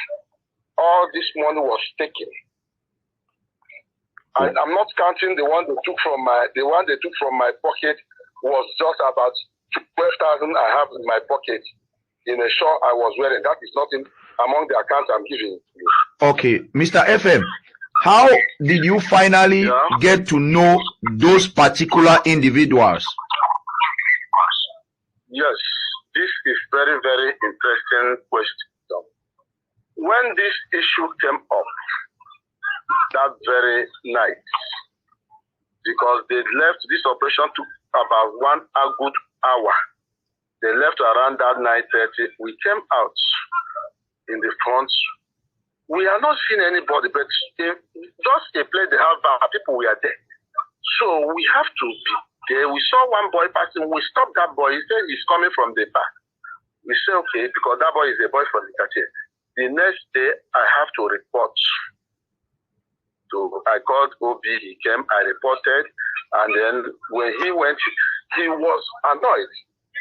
All this money was taken. And I'm not counting the one they took from my pocket was just about 12,000 I have in my pocket in a shirt I was wearing. That is nothing among the accounts I'm giving you. Okay, Mr. FM, how did you finally get to know those particular individuals? Yes, this is very, very interesting question. When this issue came up that very night, because they left, this operation took about a good hour. They left around that 9:30. We came out in the front. We are not seeing anybody, but just a place they have people were there. So we have to be there. We saw one boy passing. We stopped that boy. He said he's coming from the back. We said, okay, because that boy is a boy from the Cartier. The next day, I have to report. So I called OB, he came, I reported, and then when he went, he was annoyed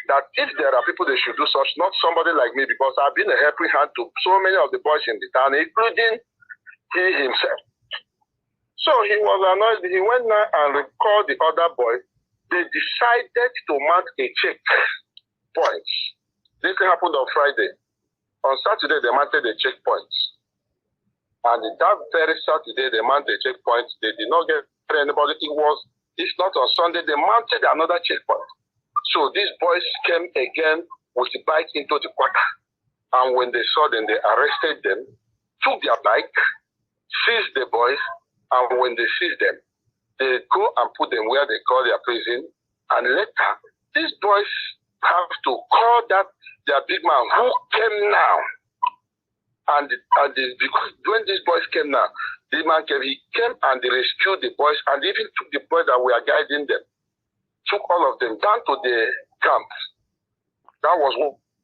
that if there are people they should do such, not somebody like me, because I've been a helping hand to so many of the boys in the town, including he himself. So he was annoyed. He went now and called the other boy. They decided to mount a checkpoint. This happened on Friday. On Saturday, they mounted a checkpoint. And that very Saturday, they mounted a checkpoint. They did not get anybody. It's not on Sunday. They mounted another checkpoint. So these boys came again with the bike into the quarter. And when they saw them, they arrested them, took their bike, seized the boys, and when they seized them, they go and put them where they call their prison. And later, these boys have to call that their big man who came now. And because when these boys came now, the man came, he came and they rescued the boys and even took the boys that were guiding them, took all of them down to the camp. That was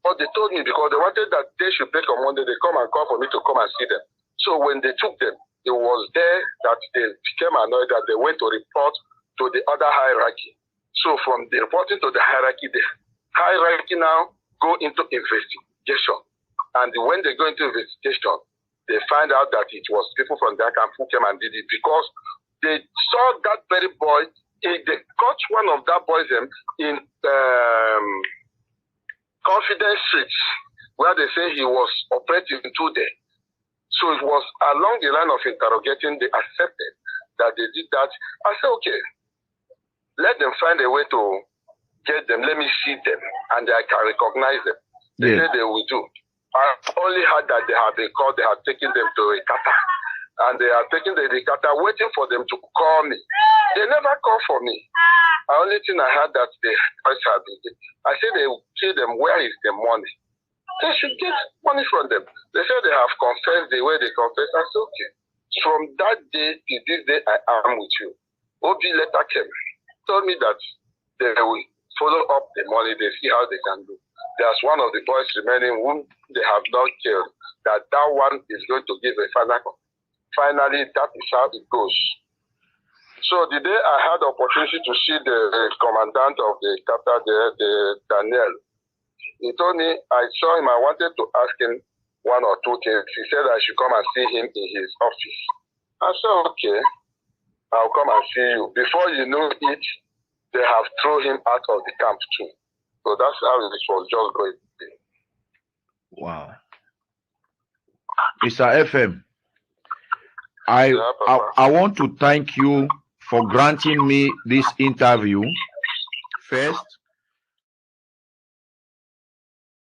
what they told me, because they wanted that they should break on Monday. They come and call for me to come and see them. So when they took them, it was there that they became annoyed that they went to report to the other hierarchy. So from the reporting to the hierarchy, the hierarchy now go into investigation. And when they go into investigation, they find out that it was people from that camp who came and did it, because they saw that very boy. They caught one of that boys in Confidence Street, where they say he was operating today. So it was along the line of interrogating, they accepted that they did that. I said, okay, let them find a way to get them. Let me see them, and I can recognize them. They said they will do. I only heard that they have been called, they have taken them to Ekata. And they are taking the Ekata, waiting for them to call me. They never call for me. The only thing I heard that they have been, I said they will tell them, where is the money? They should get money from them. They said they have confessed the way they confess. I said, okay. From that day to this day, I am with you. OB letter came, told me that they will follow up the money, they see how they can do. There's one of the boys remaining whom they have not killed, that one is going to give a final. Finally, that is how it goes. So the day I had the opportunity to see the commandant of the chapter there, the Daniel, He told me, I saw him, I wanted to ask him one or two things. He said I should come and see him in his office. I said, okay, I'll come and see you. Before you know it, they have thrown him out of the camp too. So that's how it was just going to be. Wow. Mr. FM, I want to thank you for granting me this interview. First,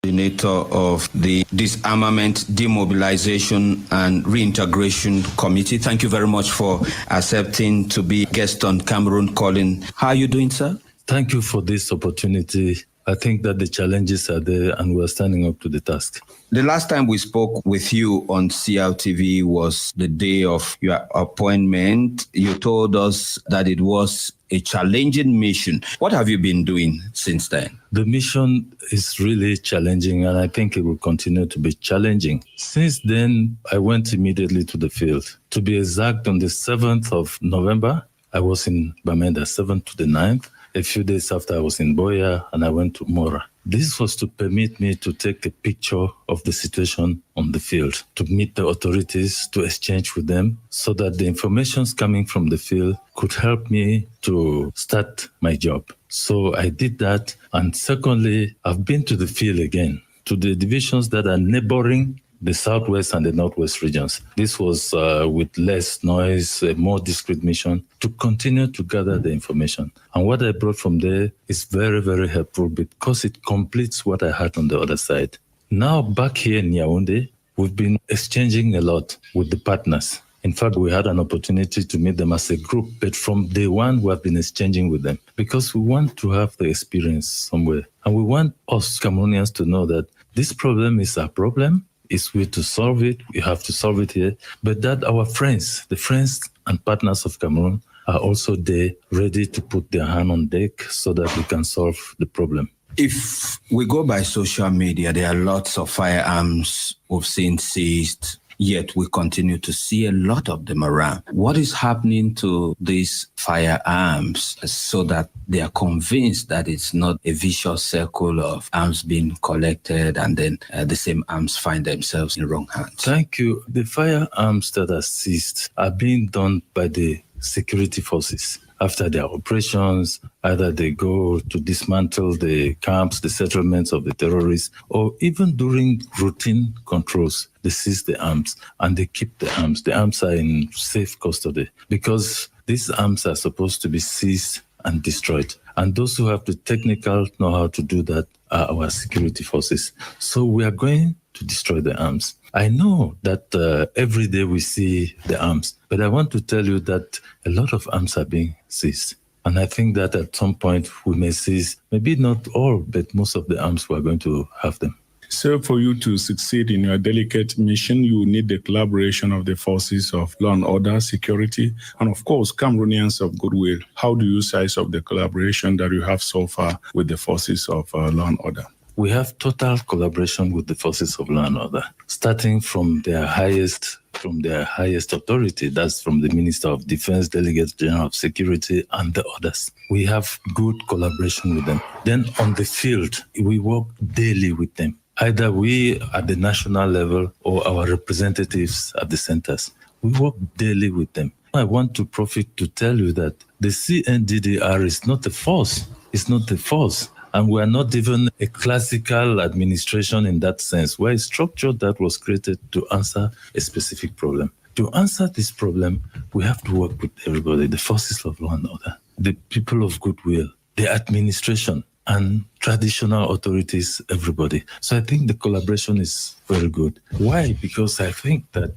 coordinator of the Disarmament, Demobilization and Reintegration Committee. Thank you very much for accepting to be guest on Cameroon Calling. How are you doing, sir? Thank you for this opportunity. I think that the challenges are there and we're standing up to the task. The last time we spoke with you on CLTV was the day of your appointment. You told us that it was a challenging mission. What have you been doing since then? The mission is really challenging, and I think it will continue to be challenging. Since then, I went immediately to the field. To be exact, on the 7th of November, I was in Bamenda, 7th to the 9th. A few days after, I was in Boya, and I went to Mora. This was to permit me to take a picture of the situation on the field, to meet the authorities, to exchange with them, so that the information coming from the field could help me to start my job. So I did that. And secondly, I've been to the field again, to the divisions that are neighboring the southwest and the northwest regions. This was with less noise, a more discreet mission to continue to gather the information. And what I brought from there is very, very helpful because it completes what I had on the other side. Now back here in Yaoundé, we've been exchanging a lot with the partners. In fact, we had an opportunity to meet them as a group, but from day one, we have been exchanging with them because we want to have the experience somewhere. And we want us Cameroonians to know that this problem is our problem. It's way to solve it. We have to solve it here. But that our friends, the friends and partners of Cameroon, are also there ready to put their hand on deck so that we can solve the problem. If we go by social media, there are lots of firearms we've seen seized, yet we continue to see a lot of them around. What is happening to these firearms so that they are convinced that it's not a vicious circle of arms being collected and then the same arms find themselves in wrong hands? Thank you. The firearms that are seized are being done by the security forces. After their operations, either they go to dismantle the camps, the settlements of the terrorists, or even during routine controls, they seize the arms and they keep the arms. The arms are in safe custody because these arms are supposed to be seized and destroyed. And those who have the technical know-how to do that are our security forces. So we are going to destroy the arms. I know that every day we see the arms, but I want to tell you that a lot of arms are being seized. And I think that at some point we may seize, maybe not all, but most of the arms we are going to have them. So for you to succeed in your delicate mission, you need the collaboration of the forces of law and order, security, and of course, Cameroonians of goodwill. How do you size up the collaboration that you have so far with the forces of law and order? We have total collaboration with the forces of law and order, starting from their highest authority, that's from the Minister of Defense, Delegate General of Security, and the others. We have good collaboration with them. Then on the field, we work daily with them. Either we at the national level or our representatives at the centers. We work daily with them. I want to profit to tell you that the CNDDR is not a force. It's not a force. And we are not even a classical administration in that sense. We're a structure that was created to answer a specific problem. To answer this problem, we have to work with everybody, the forces of law and order, the people of goodwill, the administration, and traditional authorities, everybody. So I think the collaboration is very good. Why? Because I think that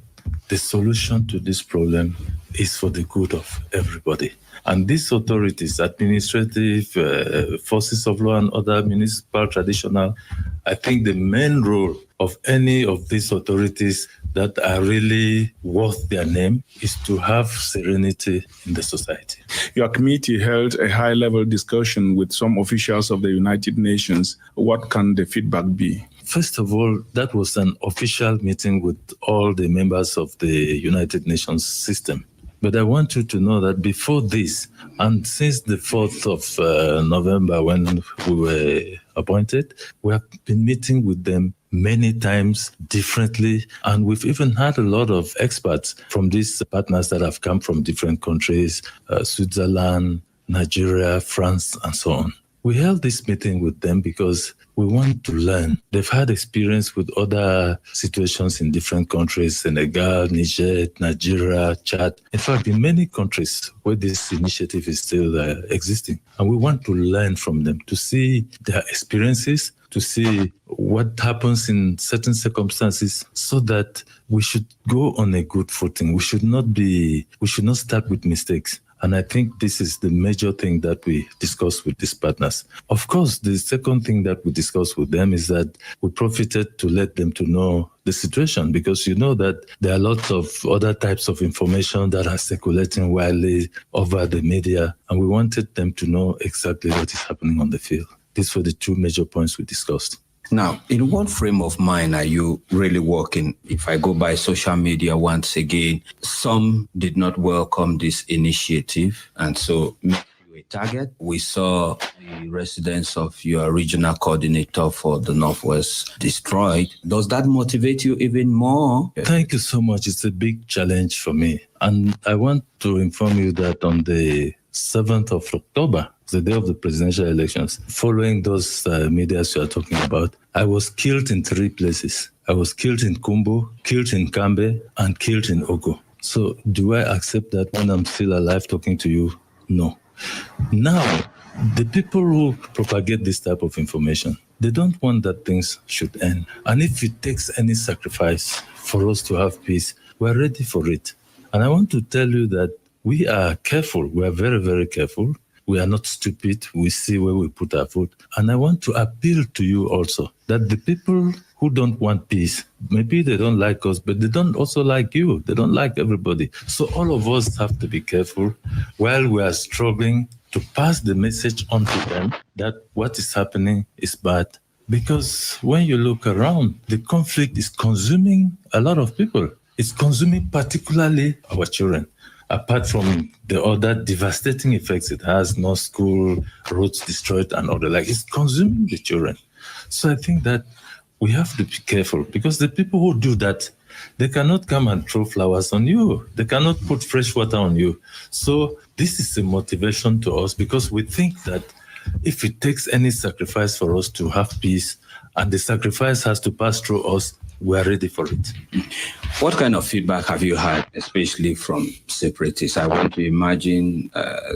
the solution to this problem is for the good of everybody. And these authorities, administrative, forces of law and other municipal, traditional, I think the main role of any of these authorities that are really worth their name is to have serenity in the society. Your committee held a high-level discussion with some officials of the United Nations. What can the feedback be? First of all, that was an official meeting with all the members of the United Nations system. But I want you to know that before this, and since the 4th of November when we were appointed, we have been meeting with them many times differently. And we've even had a lot of experts from these partners that have come from different countries, Switzerland, Nigeria, France, and so on. We held this meeting with them because we want to learn. They've had experience with other situations in different countries, Senegal, Niger, Nigeria, Chad. In fact, in many countries where this initiative is still existing. And we want to learn from them, to see their experiences, to see what happens in certain circumstances, so that we should go on a good footing. We should not start with mistakes. And I think this is the major thing that we discuss with these partners. Of course, the second thing that we discuss with them is that we profited to let them to know the situation, because you know that there are lots of other types of information that are circulating widely over the media, and we wanted them to know exactly what is happening on the field. These were the two major points we discussed. Now, in what frame of mind are you really working? If I go by social media once again, some did not welcome this initiative, and so make you a target. We saw the residence of your regional coordinator for the Northwest destroyed. Does that motivate you even more? Thank you so much. It's a big challenge for me. And I want to inform you that on the 7th of October, the day of the presidential elections, following those medias you are talking about, I was killed in 3 places. I was killed in Kumbo, killed in Kambe, and killed in Ogo. So do I accept that when I'm still alive talking to you? No. Now, the people who propagate this type of information, they don't want that things should end. And if it takes any sacrifice for us to have peace, we're ready for it. And I want to tell you that we are careful. We are very, very careful. We are not stupid. We see where we put our foot. And I want to appeal to you also that the people who don't want peace, maybe they don't like us, but they don't also like you. They don't like everybody. So all of us have to be careful while we are struggling to pass the message on to them that what is happening is bad. Because when you look around, the conflict is consuming a lot of people. It's consuming particularly our children. Apart from the other devastating effects it has, no school, roads destroyed and all the like, it's consuming the children. So I think that we have to be careful, because the people who do that, they cannot come and throw flowers on you. They cannot put fresh water on you. So this is a motivation to us, because we think that if it takes any sacrifice for us to have peace, and the sacrifice has to pass through us, we are ready for it. What kind of feedback have you had, especially from separatists? I want to imagine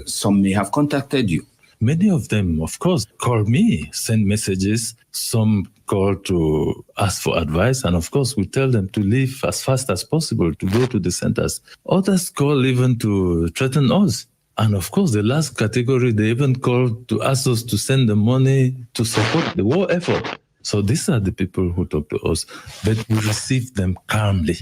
some may have contacted you. Many of them, of course, call me, send messages. Some call to ask for advice. And of course, we tell them to leave as fast as possible, to go to the centers. Others call even to threaten us. And of course, the last category, they even call to ask us to send the money to support the war effort. So these are the people who talk to us, but we receive them calmly.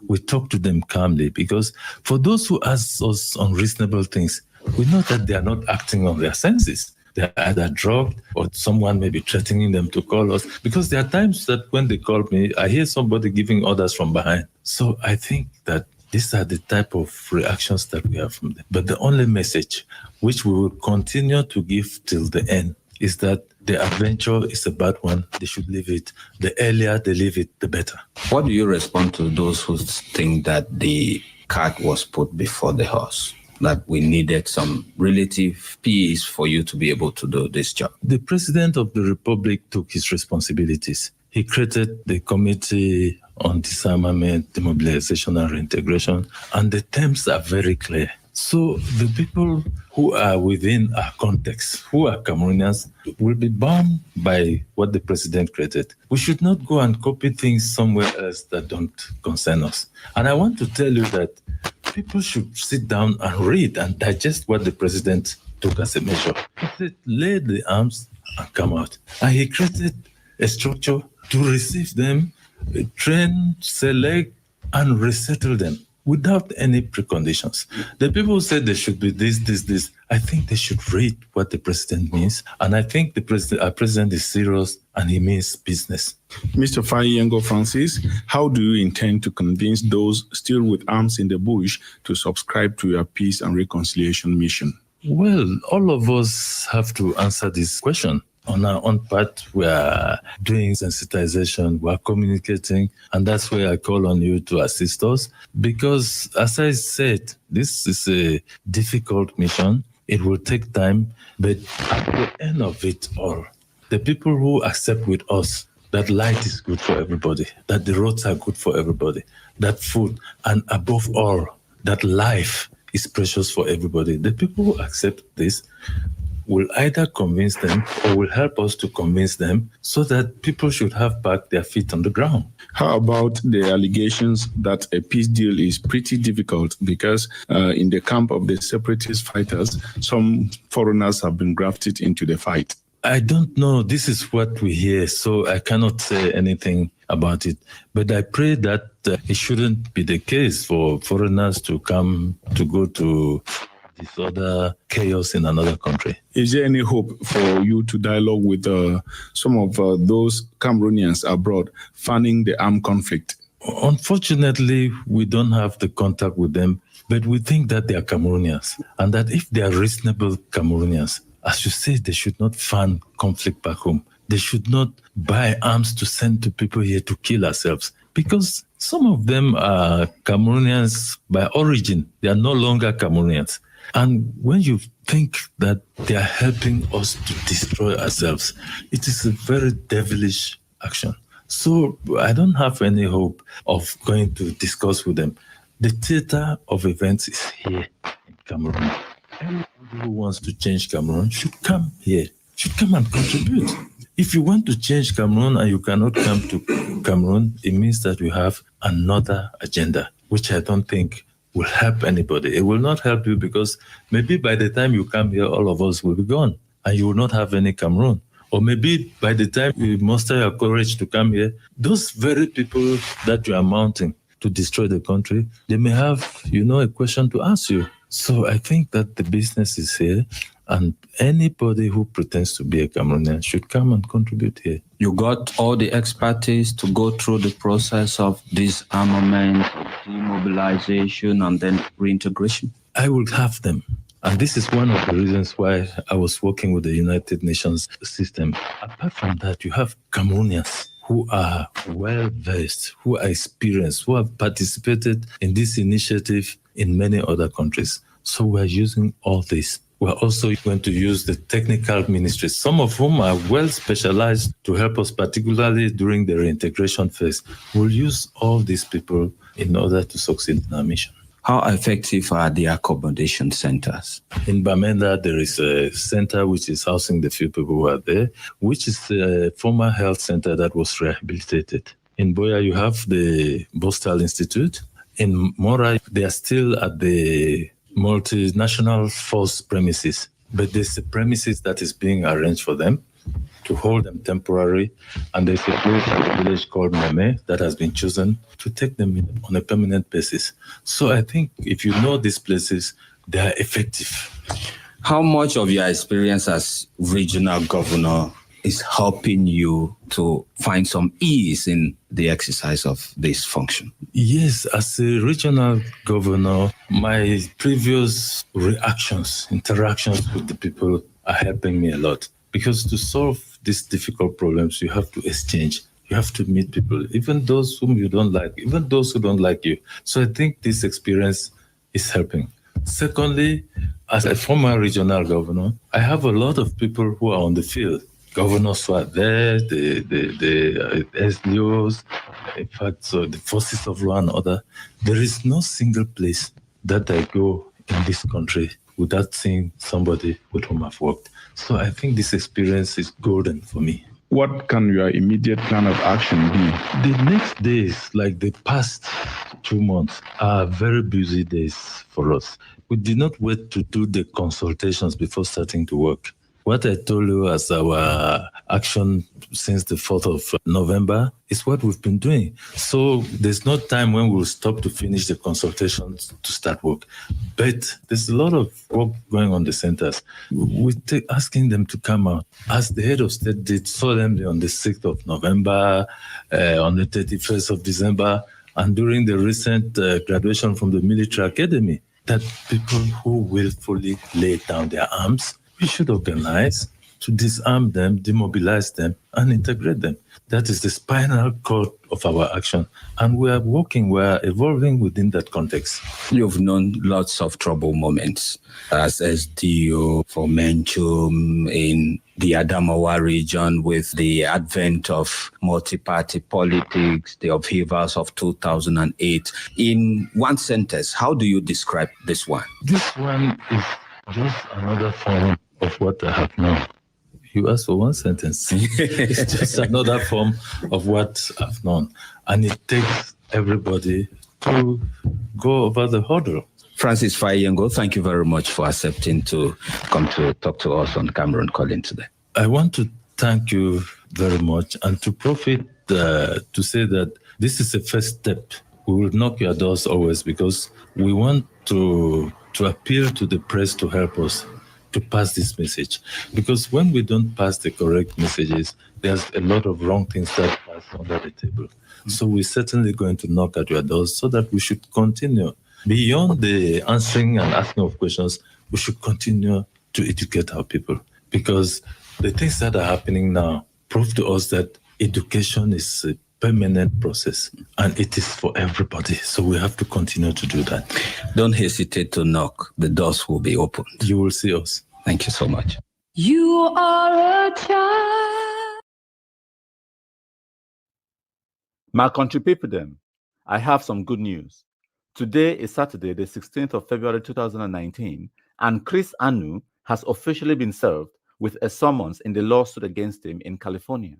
We talk to them calmly, because for those who ask us unreasonable things, we know that they are not acting on their senses. They are either drugged or someone may be threatening them to call us, because there are times that when they call me, I hear somebody giving orders from behind. So I think that these are the type of reactions that we have from them. But the only message which we will continue to give till the end is that the adventure is a bad one. They should leave it. The earlier they leave it, the better. What do you respond to those who think that the cart was put before the horse, that we needed some relative peace for you to be able to do this job? The President of the Republic took his responsibilities. He created the Committee on Disarmament, Demobilization and Reintegration, and the terms are very clear. So the people who are within our context, who are Cameroonians, will be bound by what the president created. We should not go and copy things somewhere else that don't concern us. And I want to tell you that people should sit down and read and digest what the president took as a measure. He said, lay the arms and come out. And he created a structure to receive them, train, select, and resettle them. without any preconditions. The people who said there should be this, I think they should read what the president means. And I think our president is serious and he means business. Mr. Fayengo Francis, how do you intend to convince those still with arms in the bush to subscribe to your peace and reconciliation mission? Well, all of us have to answer this question. On our own part, we are doing sensitization, we are communicating, and that's where I call on you to assist us. Because, as I said, this is a difficult mission. It will take time, but at the end of it all, the people who accept with us that light is good for everybody, that the roads are good for everybody, that food, and above all, that life is precious for everybody. The people who accept this will either convince them or will help us to convince them so that people should have back their feet on the ground. How about the allegations that a peace deal is pretty difficult because in the camp of the separatist fighters, some foreigners have been grafted into the fight? I don't know. This is what we hear, so I cannot say anything about it. But I pray that it shouldn't be the case for foreigners to come to go to this other chaos in another country. Is there any hope for you to dialogue with some of those Cameroonians abroad fanning the armed conflict? Unfortunately, we don't have the contact with them, but we think that they are Cameroonians and that if they are reasonable Cameroonians, as you say, they should not fan conflict back home. They should not buy arms to send to people here to kill ourselves because some of them are Cameroonians by origin. They are no longer Cameroonians. And when you think that they are helping us to destroy ourselves, it is a very devilish action. So I don't have any hope of going to discuss with them. The theater of events is here in Cameroon. Anybody who wants to change Cameroon should come here, should come and contribute. If you want to change Cameroon and you cannot come to Cameroon, it means that you have another agenda, which I don't think will help anybody. It will not help you because maybe by the time you come here, all of us will be gone and you will not have any Cameroon. Or maybe by the time you muster your courage to come here, those very people that you are mounting to destroy the country, they may have, a question to ask you. So I think that the business is here and anybody who pretends to be a Cameroonian should come and contribute here. You got all the expertise to go through the process of disarmament, demobilization, and then reintegration? I will have them. And this is one of the reasons why I was working with the United Nations system. Apart from that, you have Cameroonians who are well-versed, who are experienced, who have participated in this initiative in many other countries. So we're using all this. We're also going to use the technical ministries, some of whom are well specialized to help us, particularly during the reintegration phase. We'll use all these people in order to succeed in our mission. How effective are the accommodation centers? In Bamenda, there is a center which is housing the few people who are there, which is a former health center that was rehabilitated. In Boya, you have the Bostal Institute. In Mora, they are still at the multinational force premises, but there's a premises that is being arranged for them to hold them temporary, and there's a place in the village called Meme that has been chosen to take them in on a permanent basis. So I think if you know these places, they are effective. How much of your experience as regional governor is helping you to find some ease in the exercise of this function? Yes, as a regional governor, my previous interactions with the people are helping me a lot. Because to solve these difficult problems, you have to exchange. You have to meet people, even those whom you don't like, even those who don't like you. So I think this experience is helping. Secondly, as a former regional governor, I have a lot of people who are on the field. Governors who are there, the SDOs, in fact, so the forces of law and order. There is no single place that I go in this country without seeing somebody with whom I've worked. So I think this experience is golden for me. What can your immediate plan of action be? The next days, like the past 2 months, are very busy days for us. We did not wait to do the consultations before starting to work. What I told you as our action since the 4th of November. It's what we've been doing. So there's no time when we'll stop to finish the consultations to start work. But there's a lot of work going on the centers. We're asking them to come out. As the head of state did solemnly on the 6th of November, on the 31st of December, and during the recent graduation from the military academy, that people who willfully lay down their arms, we should organize to disarm them, demobilize them, and integrate them. That is the spinal cord of our action. And we are evolving within that context. You've known lots of trouble moments as SDO for Menchum in the Adamawa region with the advent of multi-party politics, the upheavals of 2008. In one sentence, how do you describe this one? This one is just another form of what I have known. You asked for one sentence. It's just another form of what I've known. And it takes everybody to go over the hurdle. Francis Fayengo, thank you very much for accepting to come to talk to us on Cameroon Calling today. I want to thank you very much and to profit to say that this is a first step. We will knock your doors always because we want to appeal to the press to help us to pass this message. Because when we don't pass the correct messages, there's a lot of wrong things that pass under the table. So we're certainly going to knock at your doors so that we should continue. Beyond the answering and asking of questions, we should continue to educate our people. Because the things that are happening now prove to us that education is a permanent process and it is for everybody. So we have to continue to do that. Don't hesitate to knock. The doors will be opened. You will see us. Thank you so much. You are a child. My country people, then, I have some good news. Today is Saturday, the 16th of February 2019, and Chris Anu has officially been served with a summons in the lawsuit against him in California.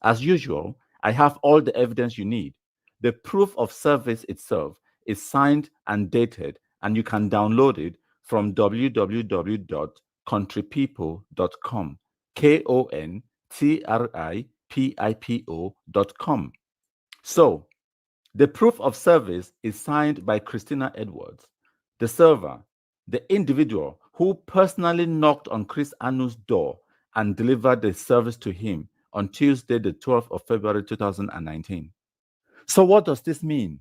As usual, I have all the evidence you need. The proof of service itself is signed and dated, and you can download it from www.countrypeople.com, KONTRIPIPO.com. So, the proof of service is signed by Christina Edwards, the server, the individual who personally knocked on Chris Anu's door and delivered the service to him on Tuesday, the 12th of February 2019. So what does this mean?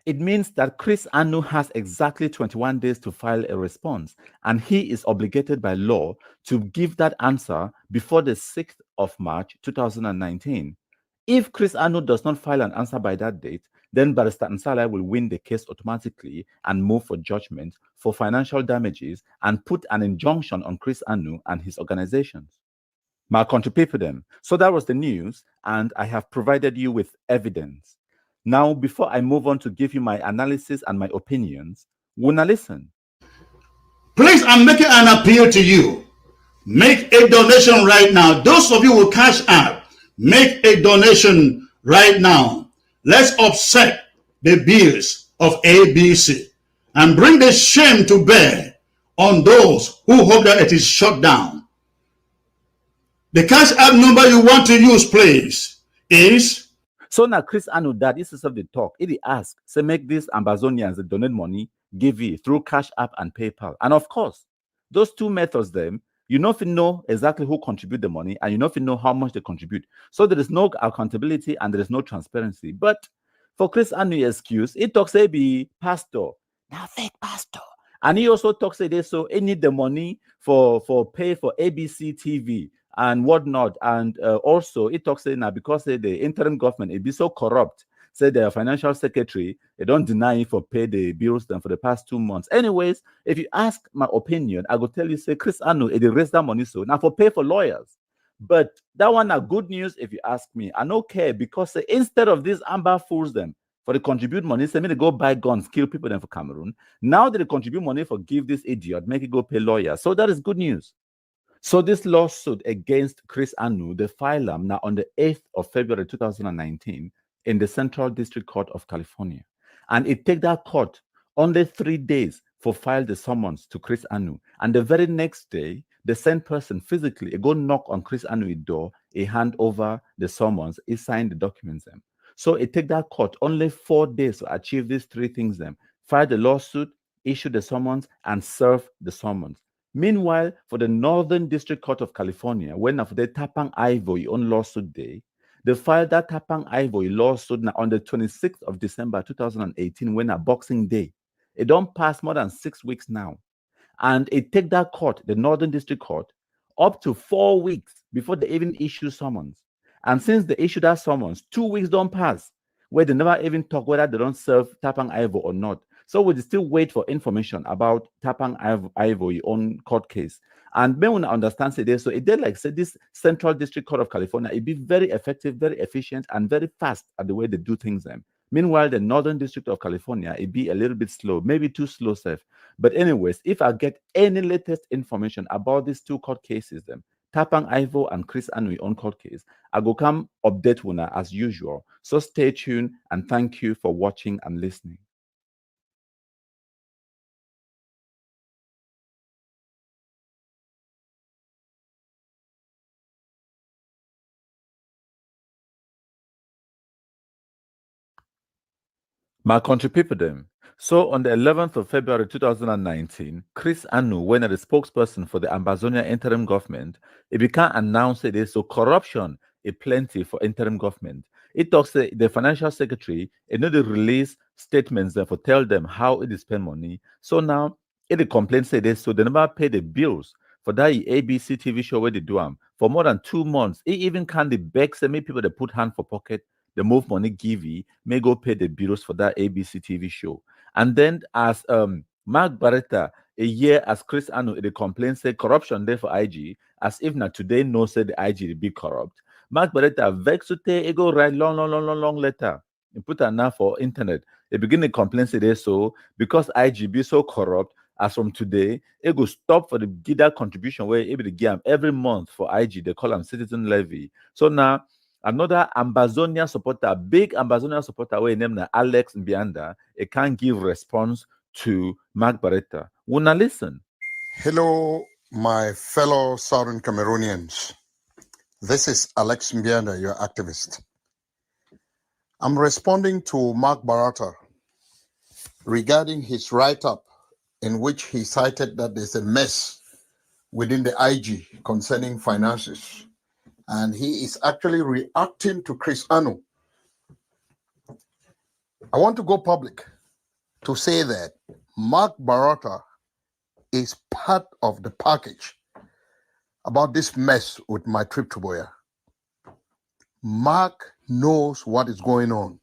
It means that Chris Anu has exactly 21 days to file a response, and he is obligated by law to give that answer before the 6th of March 2019. If Chris Anu does not file an answer by that date, then Barrister Nsala will win the case automatically and move for judgment for financial damages and put an injunction on Chris Anu and his organizations. My country people then. So that was the news, and I have provided you with evidence. Now, before I move on to give you my analysis and my opinions, wanna listen. Please, I'm making an appeal to you. Make a donation right now. Those of you who cash out, make a donation right now. Let's offset the bills of ABC and bring the shame to bear on those who hope that it is shut down. The cash app number you want to use, please, is... So now Chris Anu, that is of the talk. He ask, say make these Ambazonians that donate money, give it through Cash App and PayPal. And of course, those two methods, them, you know if you know exactly who contribute the money and you know if you know how much they contribute. So there is no accountability and there is no transparency. But for Chris Anu excuse, he talks say be pastor, now fake pastor. And he also talks say this, so he need the money for pay for ABC TV and whatnot. And also it talks say now because the interim government it be so corrupt, say their financial secretary, they don't deny for pay the bills them for the past 2 months. Anyways, if you ask my opinion, I will tell you, say Chris Anu, they raise that money so now for pay for lawyers. But that one are good news if you ask me. I don't care because say, instead of these Amber fools them for the contribute money, say me to go buy guns, kill people then for Cameroon. Now they contribute money for give this idiot, make it go pay lawyers. So that is good news. So this lawsuit against Chris Anu, they filed them now on the 8th of February 2019 in the Central District Court of California. And it take that court only 3 days for file the summons to Chris Anu. And the very next day, the same person physically go knock on Chris Anu's door, he hand over the summons, he signed the documents them. So it take that court only 4 days to achieve these 3 things them. File the lawsuit, issue the summons, and serve the summons. Meanwhile, for the Northern District Court of California, when after the Tapang Ivory on lawsuit day, they filed that Tapang Ivory lawsuit on the 26th of December 2018, when a Boxing Day. It don't pass more than 6 weeks now. And it take that court, the Northern District Court, up to 4 weeks before they even issue summons. And since they issue that summons, 2 weeks don't pass, where they never even talk whether they don't serve Tapang Ivory or not. So we still wait for information about Tapang Ivory on court case. And when we understand this, so it did like say this Central District Court of California, it be very effective, very efficient, and very fast at the way they do things then. Meanwhile, the Northern District of California, it be a little bit slow, maybe too slow, safe. But anyways, if I get any latest information about these 2 court cases, then Tapang Ivory and Chris Anui on court case, I go come update Wuna as usual. So stay tuned and thank you for watching and listening. My country people them. So on the 11th of February 2019, Chris Anu, when the spokesperson for the Ambazonia interim government, it began announced it is so corruption is plenty for interim government. It talks the financial secretary, it need to release statements there for tell them how it is spend money. So now it complains say this, so they never pay the bills for that ABC TV show where they do them for more than 2 months. It even can the beg say people they put hand for pocket. The move money give you, may go pay the bills for that ABC TV show. And then as Mark Barretta, a year as Chris Anu, the complaint say corruption there for IG, as if not today no say the IG be corrupt. Mark Barretta vexed to take, go write long letter. And put an for internet. They begin to complain say this, so because IG be so corrupt, as from today, it go stop for the give that contribution where able to give them every month for IG, they call them citizen levy. So now another Ambazonia supporter, big Ambazonia supporter, where named Alex Mbianda, it can't give response to Mark Barretta. Wanna listen? Hello, my fellow Southern Cameroonians. This is Alex Mbianda, your activist. I'm responding to Mark Barretta regarding his write-up in which he cited that there's a mess within the IG concerning finances. And he is actually reacting to Chris Anu. I want to go public to say that Mark Barretta is part of the package about this mess with my trip to Buea. Mark knows what is going on.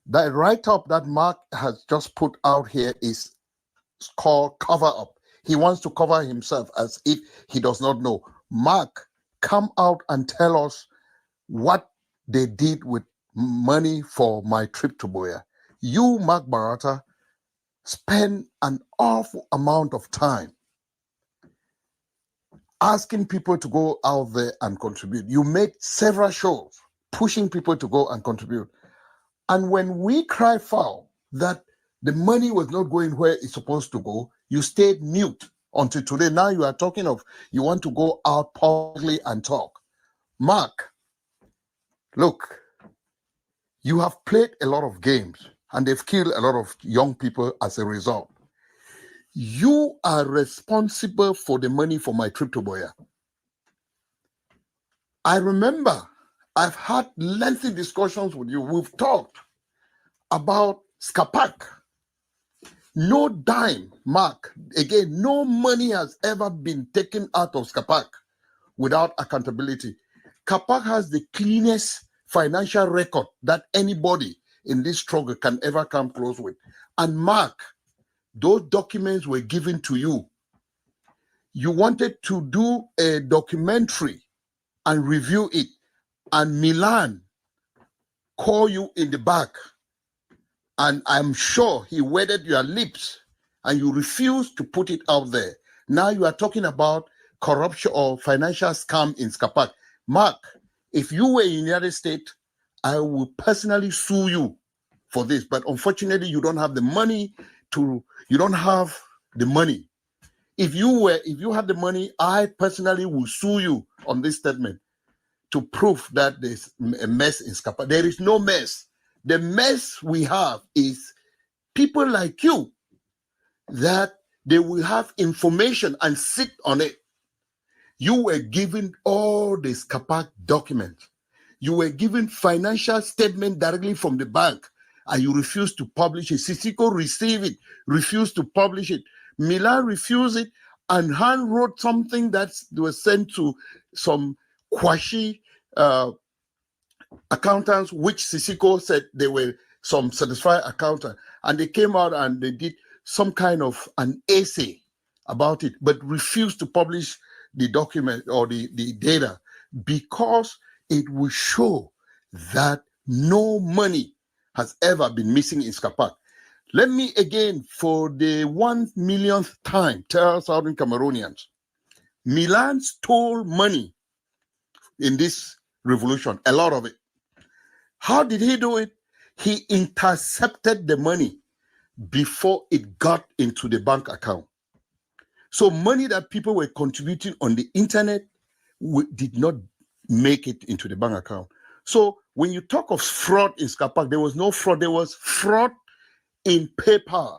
That write-up that Mark has just put out here is called cover up. He wants to cover himself as if he does not know. Mark, come out and tell us what they did with money for my trip to Buea. You, Mark Barretta, spend an awful amount of time asking people to go out there and contribute. You made several shows pushing people to go and contribute. And when we cry foul that the money was not going where it's supposed to go, you stayed mute until today. Now you are talking of you want to go out publicly and talk. Mark, look, you have played a lot of games and they've killed a lot of young people as a result. You are responsible for the money for my trip to Buea. I remember I've had lengthy discussions with you. We've talked about Skapak. No dime, Mark. Again, no money has ever been taken out of Skapak without accountability. Skapak has the cleanest financial record that anybody in this struggle can ever come close with. And Mark, those documents were given to you. You wanted to do a documentary and review it. And Milan called you in the back. And I'm sure he wetted your lips and you refused to put it out there. Now you are talking about corruption or financial scam in Skapak. Mark, if you were in the United States, I would personally sue you for this. But unfortunately, you don't have the money you don't have the money. If you had the money, I personally will sue you on this statement to prove that there's a mess in Scapa. There is no mess. The mess we have is people like you that they will have information and sit on it. You were given all the Scapa documents. You were given financial statement directly from the bank, and you refused to publish it. Sisiko received it, refused to publish it. Milan refused it, and Han wrote something that was sent to some Kwashi accountants, which Sisiko said they were some certified accountant, and they came out and they did some kind of an essay about it, but refused to publish the document or the data because it will show that no money has ever been missing in Scapa. Let me again, for the 1 millionth time, tell Southern Cameroonians, Milan stole money in this revolution, a lot of it. How did he do it? He intercepted the money before it got into the bank account. So money that people were contributing on the internet did not make it into the bank account. So when you talk of fraud in Scapa, there was no fraud. There was fraud in paper.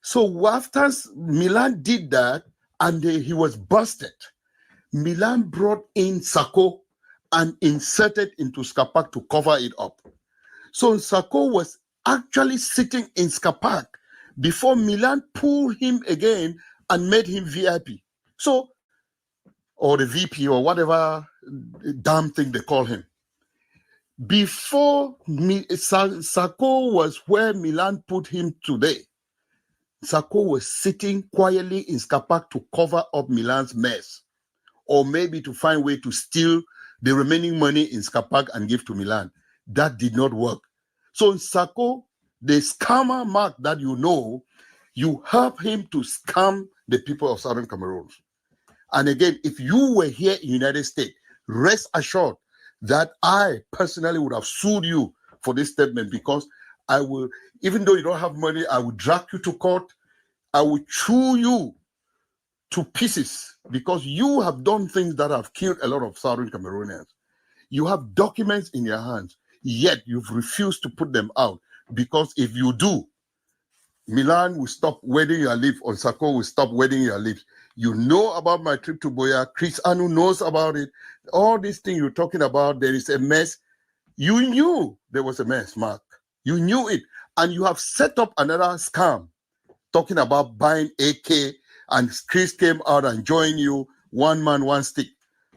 So after Milan did that and he was busted, Milan brought in Sako and inserted into Scapa to cover it up. So Sako was actually sitting in Scapa before Milan pulled him again and made him VIP. So, or the VP or whatever damn thing they call him. Before Sako was where Milan put him today. Sako was sitting quietly in Scapa to cover up Milan's mess, or maybe to find a way to steal the remaining money in Scapa and give to Milan. That did not work. So in Sako, the scammer mark that you know, you help him to scam the people of Southern Cameroon. And again, if you were here in the United States, rest assured that I personally would have sued you for this statement, because I will, even though you don't have money, I will drag you to court. I will chew you to pieces because you have done things that have killed a lot of Southern Cameroonians. You have documents in your hands, yet you've refused to put them out, because if you do, Milan will stop wedding your lips, or Sako will stop wedding your lips. You know about my trip to Boya. Chris Anu knows about it. All these things you're talking about, there is a mess. You knew there was a mess, Mark. You knew it. And you have set up another scam talking about buying AK, and Chris came out and joined you, one man, one stick.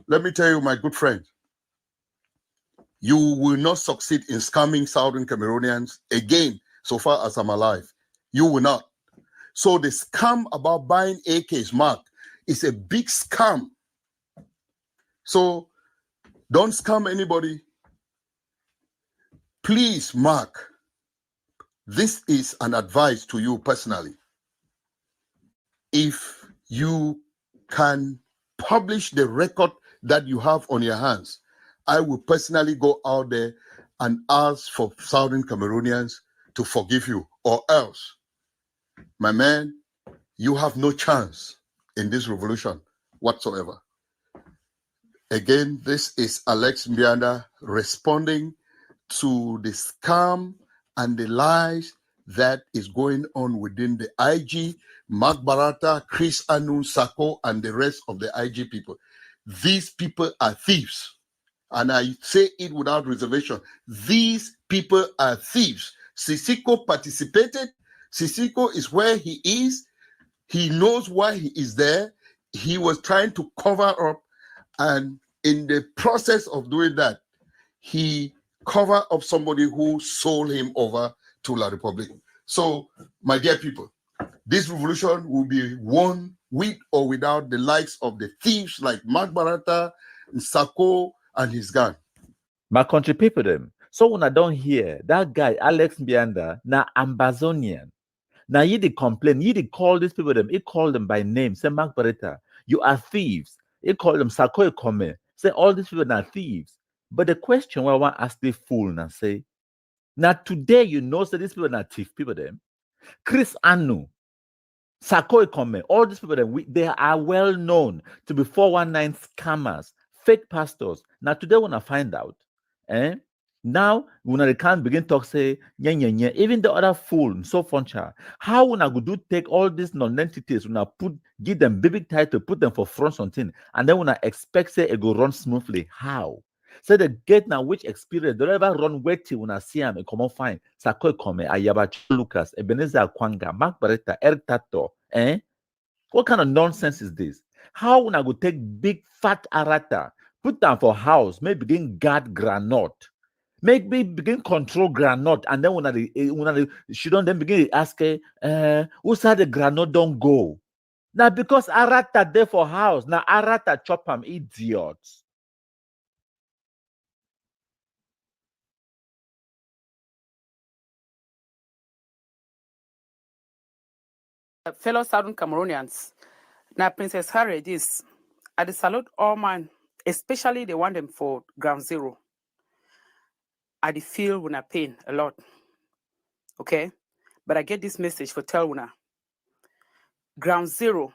Let me tell you, my good friend, you will not succeed in scamming Southern Cameroonians again, so far as I'm alive. You will not. So the scam about buying AKs, Mark, is a big scam. So don't scam anybody. Please, Mark, this is an advice to you personally. If you can publish the record that you have on your hands, I will personally go out there and ask for Southern Cameroonians to forgive you, or else, my man, you have no chance in this revolution whatsoever. Again, this is Alex Mbianda responding to the scam and the lies that is going on within the IG, Mark Barata, Chris Anu, Sako, and the rest of the IG people. These people are thieves. And I say it without reservation. These people are thieves. Sisiko participated. Sisiko is where he is. He knows why he is there. He was trying to cover up. And in the process of doing that, he covered up somebody who sold him over to La Republic. So, my dear people, this revolution will be won with or without the likes of the thieves like Mark Barata, Sako, and his gang. My country people them. So when I don't hear that guy, Alex Mbianda, na Ambazonian. Now he did complain, he did call these people them, he called them by name, say Mark Barata, you are thieves. He called them Sako Ekome, say all these people are thieves. But the question why I want to ask the fool and say, now today you know that these people are thief people them. Chris Anu, Sako Ekome, all these people them, they are well known to be 419 scammers, fake pastors. Now today when I find out, now when I can't begin talk say even the other fool so funcha. How when I go do take all these non-entities when I give them big title, put them for front something, and then when I expect say it go run smoothly, how? So the get now which experience don't ever run wetty when I see him and come on fine. Sakoi Come, Ayaba Lucas, Ebenezer Kwanga, Mark Barretta, Eric Tato, What kind of nonsense is this? How when I go take big fat arata, put them for house, maybe begin guard granite, maybe begin control granite, and then when I she don't then begin to ask who said the granite don't go? Now because arata there for house, now arata chop them idiots. Fellow Southern Cameroonians, now Princess Harry, this, I salute all man, especially the one them for Ground Zero. I feel when I pain a lot, okay? But I get this message for tell una. Ground Zero,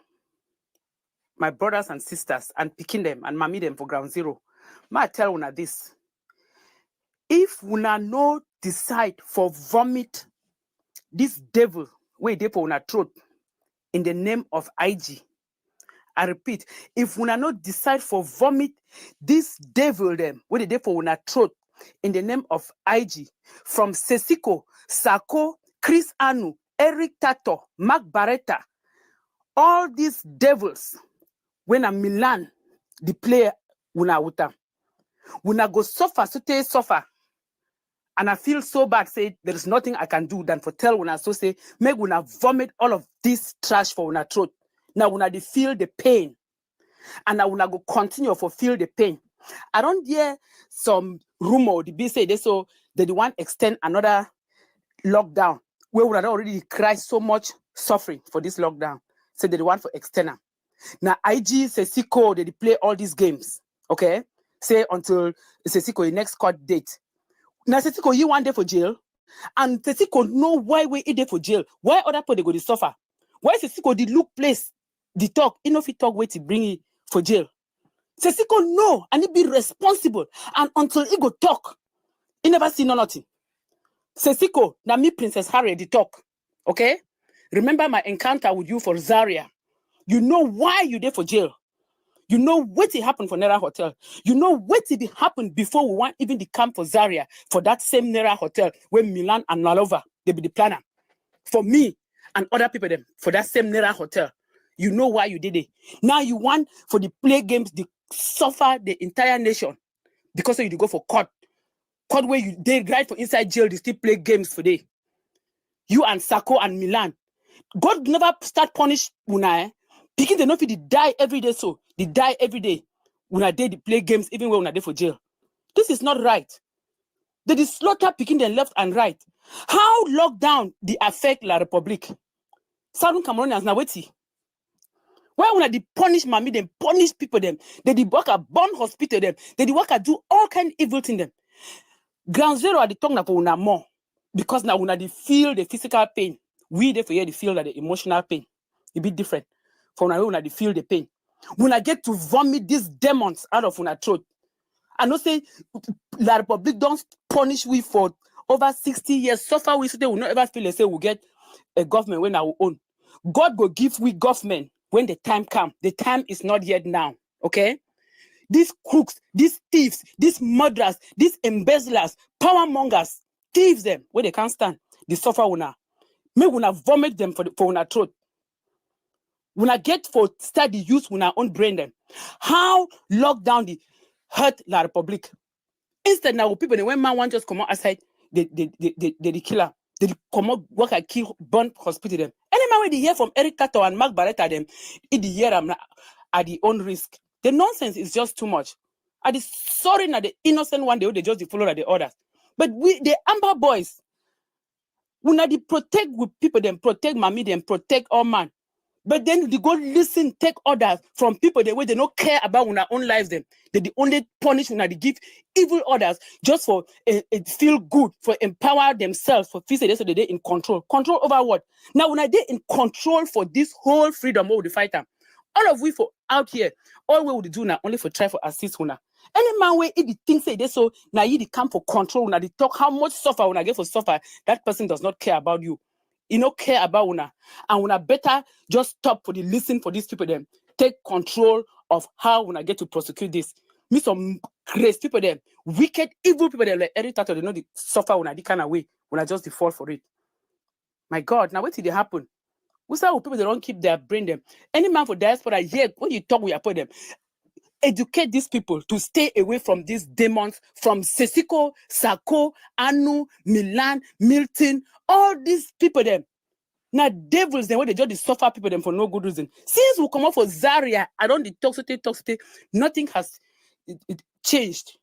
my brothers and sisters, and picking them and mommy them for Ground Zero. Ma tell una this. If una no decide for vomit this devil, wait there for una throat, in the name of IG. I repeat, if we are not decide for vomit this devil them, what they for una throat in the name of IG, from Sesiko, Sako, Chris Anu, Eric Tato, Mark Barretta, all these devils, when a Milan, the player una uta, una go suffer, so they suffer. And I feel so bad, say there is nothing I can do than for tell una so say, make una vomit all of this trash for una throat. Now una they feel the pain. And now una go continue for feel the pain. I don't hear some rumor, the be say they so they want extend another lockdown, where we already cry so much suffering for this lockdown. So they want for external. Now IG Sesiko, they play all these games. Okay? Say until Sesiko next court date. Now, Sesiko, you one day for jail, and Sesiko know why we there for jail. Why other people they go to suffer? Why Sesiko the look place, the talk, if he talk way to bring it for jail. Sesiko know and he be responsible, and until he go talk, he never see nothing. Sesiko, now me Princess Harry the talk, okay? Remember my encounter with you for Zaria. You know why you there for jail. You know what happened for Nera Hotel. You know what happened before we want even the camp for Zaria, for that same Nera Hotel, where Milan and Nalova, they be the planner. For me and other people, them for that same Nera Hotel. You know why you did it. Now you want for the play games, the suffer the entire nation. Because you go for court. Court where they right for inside jail, they still play games for day. You and Sako and Milan. God never start punish Una, Because they know if they die every day, so they die every day. When I did play games, even when I did for jail. This is not right. They slaughter picking them left and right. How lockdown they affect La Republique? Southern Cameroonians now wait. Why when they punish mommy, them punish people them, they work at bomb hospital them, they work at do all kind of evil in them. Ground Zero at the tongue for una more. Because now when they feel the physical pain, we therefore hear the feel that the emotional pain. It be different. For now when they feel the pain. When I get to vomit these demons out of una throat, I know say La Republique don't punish we for over 60 years. So far we say we will not ever feel they say we'll get a government when our own. God will give we government when the time comes. The time is not yet now. Okay? These crooks, these thieves, these murderers, these embezzlers, power mongers, thieves them where they can't stand. They suffer una. Make una vomit them for una throat. When I get for study use when our own brain them. How lockdown the hurt La Republique. Instead now people they when man want just come out outside, they killer. They come out work at kill burn hospital them. Any man when they hear from Eric Tato and Mark Barretta them, it the year them at the own risk. The nonsense is just too much. I the sorry now the innocent one they just follow the orders. But we the Amber boys, when they protect with people, them protect mommy, them protect all man. But then they go listen, take orders from people the way they don't care about our own lives. Them they the only punish when they give evil orders just for feel good, for empower themselves, for feel so they in control. Control over what? Now when I did in control for this whole freedom of the fighter, All of we for out here, all we would do now only for try for assist una. Any man way if the thing say this so now you come for control una, they talk how much suffer una get for suffer, that person does not care about you. You don't care about una. And una better just stop for the listen for these people them. Take control of how una get to prosecute this. Me some crazy people them, wicked, evil people them like every time they know they suffer una the kind of way, when I just default for it. My God, now what did it happen? We say people they don't keep their brain them. Any man for diaspora, yeah, when you talk, we appoint them. Educate these people to stay away from these demons, from Sesiko, Sako, Anu, Milan, Milton, all these people them. Now devils, then when they just suffer people them for no good reason. Since we come up for Zaria, I don't detoxicate, nothing has changed.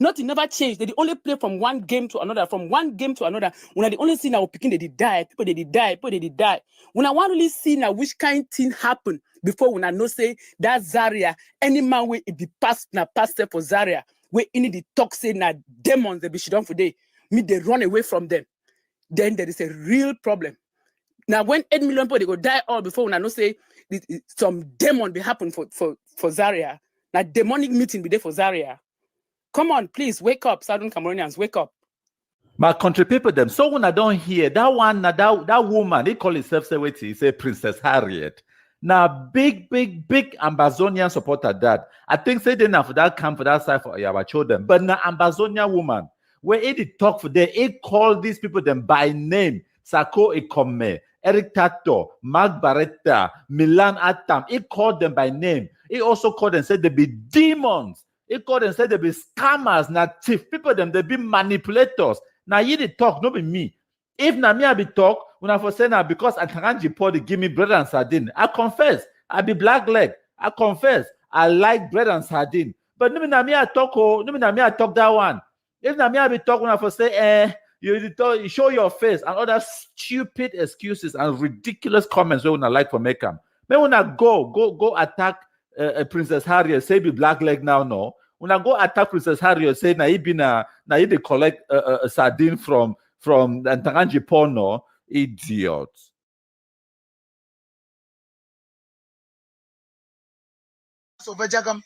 Nothing never changed. They only play from one game to another, from one game to another. When I the only see now picking they die, people they die, people they die. When I want to really see now which kind thing happen before when I know say that Zaria, any man will it be passed now pastor for Zaria, where any the toxic now demons they be shit on for day, me they run away from them. Then there is a real problem. Now when 8 million people they go die all before when I know say some demon be happen for Zaria. Now demonic meeting be there for Zaria. Come on, please wake up, Southern Cameroonians, wake up. My country people, them. So when I don't hear that one, that woman, they call herself say Princess Harriet. Now, big Ambazonian supporter that. I think say they now for that camp for that side for our children. But now Ambazonian woman, where it talk for them, it call these people them by name. Sako Ikome, Eric Tato, Mark Barretta, Milan Atam. It called them by name. It also called and said they be demons. It called and said they be scammers, not thief. People them, they be manipulators. Now you the talk, not be me. If na me I be talk, when I for say now because Antanganji Paul they give me bread and sardine. I confess, I be black leg. I confess, I like bread and sardine. But no me na me I talk, oh, no me na me I talk that one. If na me I be talk when I for say, you show your face and other stupid excuses and ridiculous comments when I like for make them. Then when I go attack Princess Harriet, say be black leg now, no. When I go attack Princess Harriet, say na he they collect a sardine from Ntanganji Porno, idiot. So Vejagam,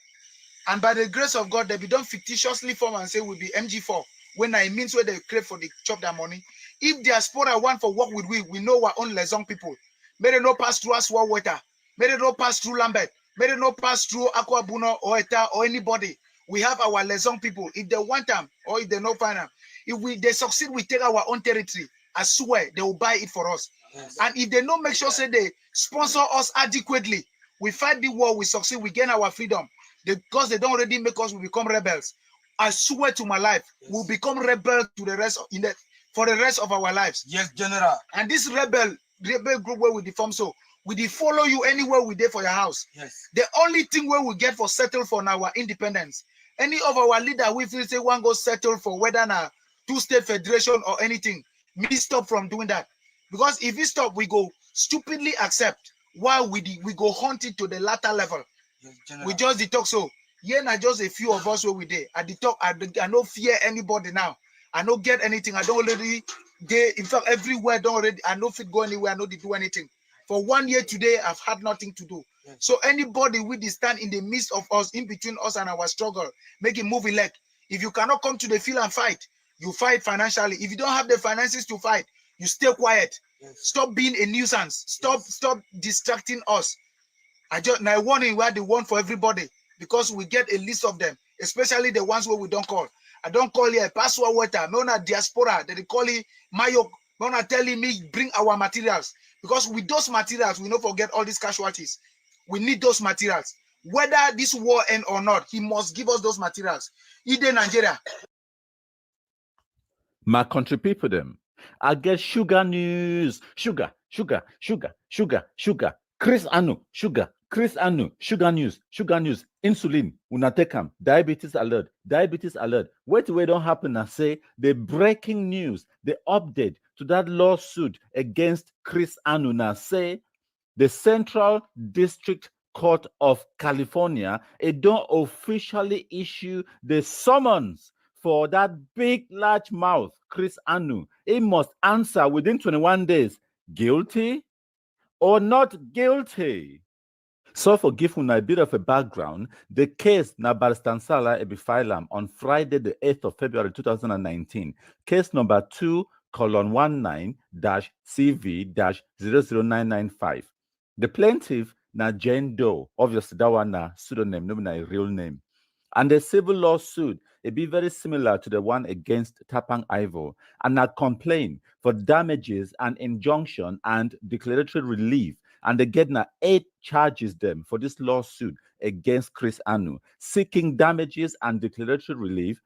and by the grace of God, they be done fictitiously form and say will be MG4 when I means where they crave for the chop their money. If diaspora want for work with we know our own Lezong people. May they not pass through Aswa Water, may they not pass through Lambert. May they not pass through Aqua Buno or Eta or anybody. We have our Lezong people. If they want them or if they not find them, if they succeed, we take our own territory. I swear they will buy it for us. Yes. And if they don't make sure say they sponsor us adequately, we fight the war, we succeed, we gain our freedom. Because they don't already make us, we become rebels. I swear to my life, yes, we'll become rebels to the rest for the rest of our lives. Yes, General. And this rebel group where we deform so. We follow you anywhere we there for your house. Yes. The only thing where we get for settle for our independence. Any of our leader, we feel say one go settle for whether na two-state federation or anything. Me stop from doing that. Because if we stop, we go stupidly accept while we go hunt it to the latter level. Yes, we just detox so. Yeah, not just a few of us where we there. I detox, I don't fear anybody now. I don't get anything. I don't already get, in fact, everywhere don't already, I don't fit go anywhere, I don't do anything. For 1 year today, I've had nothing to do. Yes. So anybody with the stand in the midst of us, in between us and our struggle, make it move elect. If you cannot come to the field and fight, you fight financially. If you don't have the finances to fight, you stay quiet. Yes. Stop being a nuisance. Stop distracting us. I warning where the one for everybody because we get a list of them, especially the ones where we don't call. I don't call here Paswa Water, no na diaspora. They call it Mayok. No na telling me bring our materials. Because with those materials, we don't forget all these casualties. We need those materials. Whether this war end or not, he must give us those materials. Ide Nigeria. My country people them. I get sugar news. Sugar. Chris Anu, sugar news. Insulin, unatekam, diabetes alert. Wait, don't happen and say the breaking news, the update to that lawsuit against Chris Anu now say the Central District Court of California, it don't officially issue the summons for that big, large mouth, Chris Anu. It must answer within 21 days, guilty or not guilty. So for give una a bit of a background, the case na Barstansala Ebifilam on Friday the 8th of February 2019, case number 2:19-CV-00995. The plaintiff na Jane Doe, obviously that one na pseudonym, no na a real name. And the civil lawsuit, it be very similar to the one against Tapang Ivo, and a complaint for damages and injunction and declaratory relief. And they get now 8 charges them for this lawsuit against Chris Anu, seeking damages and declaratory relief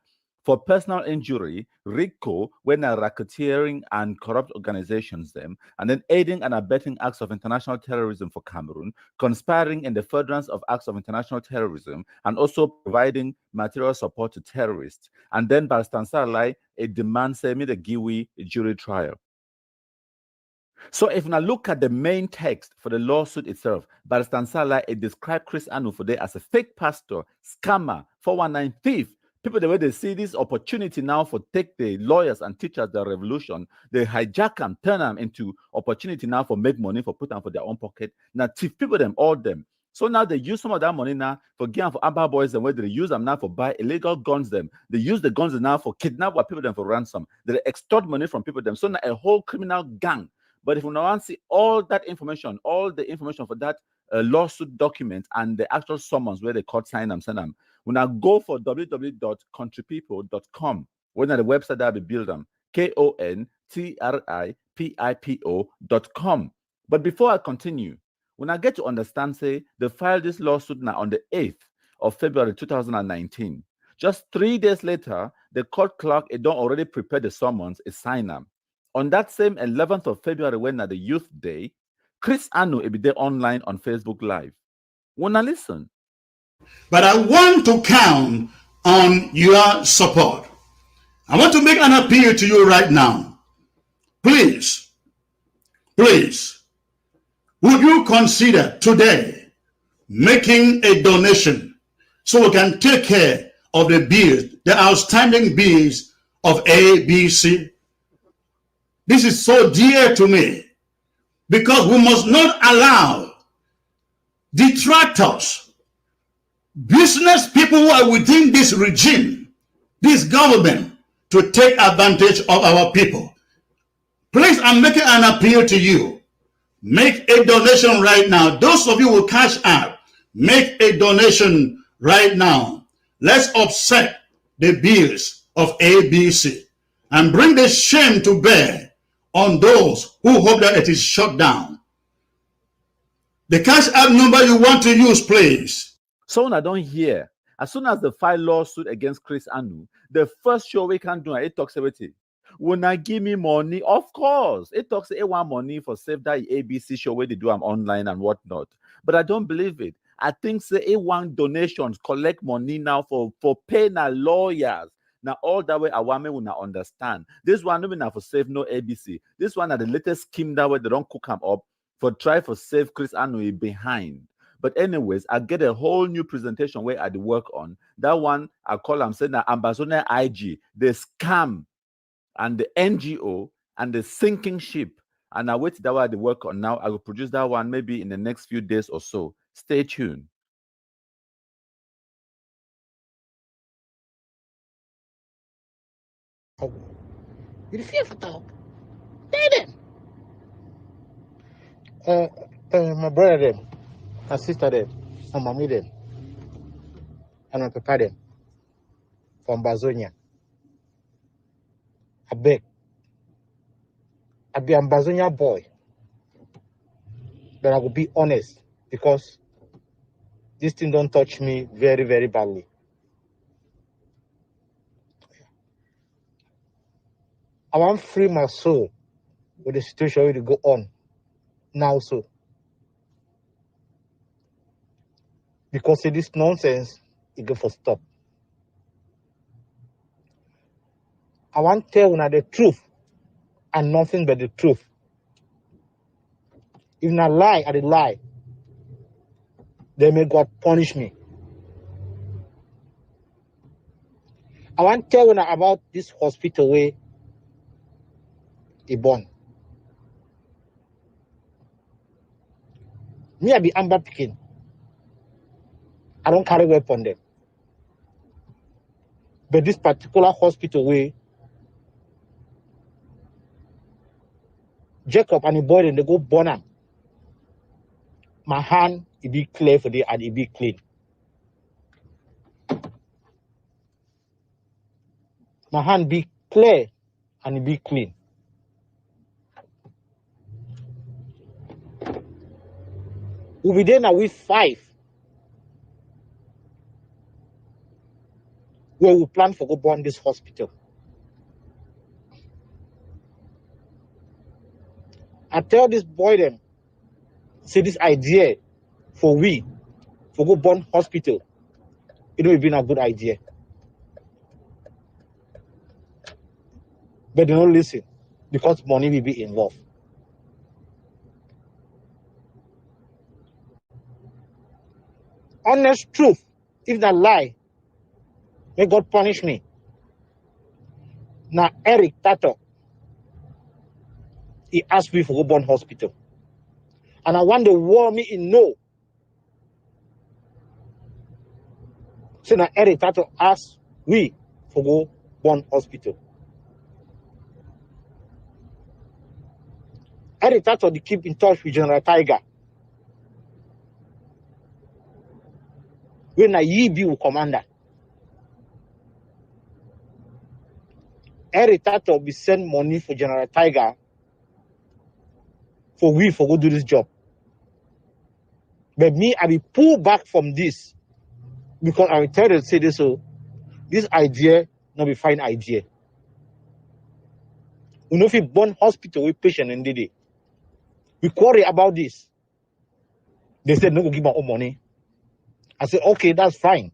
for personal injury, RICO, when are racketeering and corrupt organizations them, and then aiding and abetting acts of international terrorism for Cameroon, conspiring in the furtherance of acts of international terrorism, and also providing material support to terrorists. And then Barstansala, it demands me the Giwi jury trial. So if now look at the main text for the lawsuit itself, Barstansala, it described Chris Anu for there as a fake pastor, scammer, 419 thief. People, the way they see this opportunity now for take the lawyers and teachers the revolution, they hijack them, turn them into opportunity now for make money, for put them for their own pocket. Now thief people them, all them. So now they use some of that money now for getting for Amber Boys, and where they use them now for buy illegal guns them. They use the guns now for kidnap what people them for ransom. They extort money from people them. So now a whole criminal gang. But if you want to see all that information, all the information for that lawsuit document and the actual summons where they court sign them, send them, we now go for www.countrypeople.com. When the website that we build them, KONTRIPIPO.com. But before I continue, when I get to understand, say, they filed this lawsuit now on the 8th of February 2019. Just 3 days later, the court clerk had already prepared the summons, a sign them. On that same 11th of February, when at the Youth Day, Chris Anu will be there online on Facebook Live. Wanna listen? But I want to count on your support. I want to make an appeal to you right now. Please, would you consider today making a donation so we can take care of the bills, the outstanding bills of ABC? This is so dear to me because we must not allow detractors, business people who are within this regime, this government, to take advantage of our people. Please, I'm making an appeal to you. Make a donation right now. Those of you who cash out, make a donation right now. Let's offset the bills of ABC and bring the shame to bear on those who hope that it is shut down. The cash app number you want to use, please. So when I don't hear, as soon as the file lawsuit against Chris Anu, the first show we can do, it talks about it. When I give me money, of course, it talks A1 money for save that ABC show where they do them online and whatnot. But I don't believe it. I think say A1 donations collect money now for paying our lawyers. Now all that way Awame will not understand. This one no be now for save no ABC. This one are the latest scheme that way they don't cook them up for try for save Chris Anu behind. But anyways, I get a whole new presentation where I work on. That one I call them saying that Ambassador IG, the scam and the NGO and the sinking ship. And I wait that way I work on now. I will produce that one maybe in the next few days or so. Stay tuned. You fear for talk. Tell them. My brother them, my sister them, my mommy them, and my papa them from Bazonia. I beg. I be a Bazonia boy. But I will be honest because this thing don't touch me very, very badly. I want to free my soul with the situation where to go on now so. Because of this nonsense, it go for stop. I want to tell you the truth and nothing but the truth. If I lie, I lie. Then may God punish me. I want to tell you about this hospital where he born. Me, I be Amber Pikin. I don't carry weapon them. But this particular hospital where Jacob and the boy and they go burn am. My hand it be clear for the and it be clean. My hand be clear and it be clean. We'll be there now with 5. Where we plan for go burn this hospital. I tell this boy them, say this idea for go burn hospital, it would have been a good idea. But they don't listen because money will be involved. Honest truth, if that lie, may God punish me. Now Eric Tato, he asked me for go burn hospital. And I want the war me in no. So now Eric Tato asked we for go burn hospital. Eric Tato they keep in touch with General Tiger. When I be with commander. Eric Tato be send money for General Tiger for we for go do this job. But me, I be pull back from this because I will tell them say this so this idea not be fine idea. We know if we burn hospital with patient and day. We quarrel about this. They said no go give my own money. I said okay, that's fine.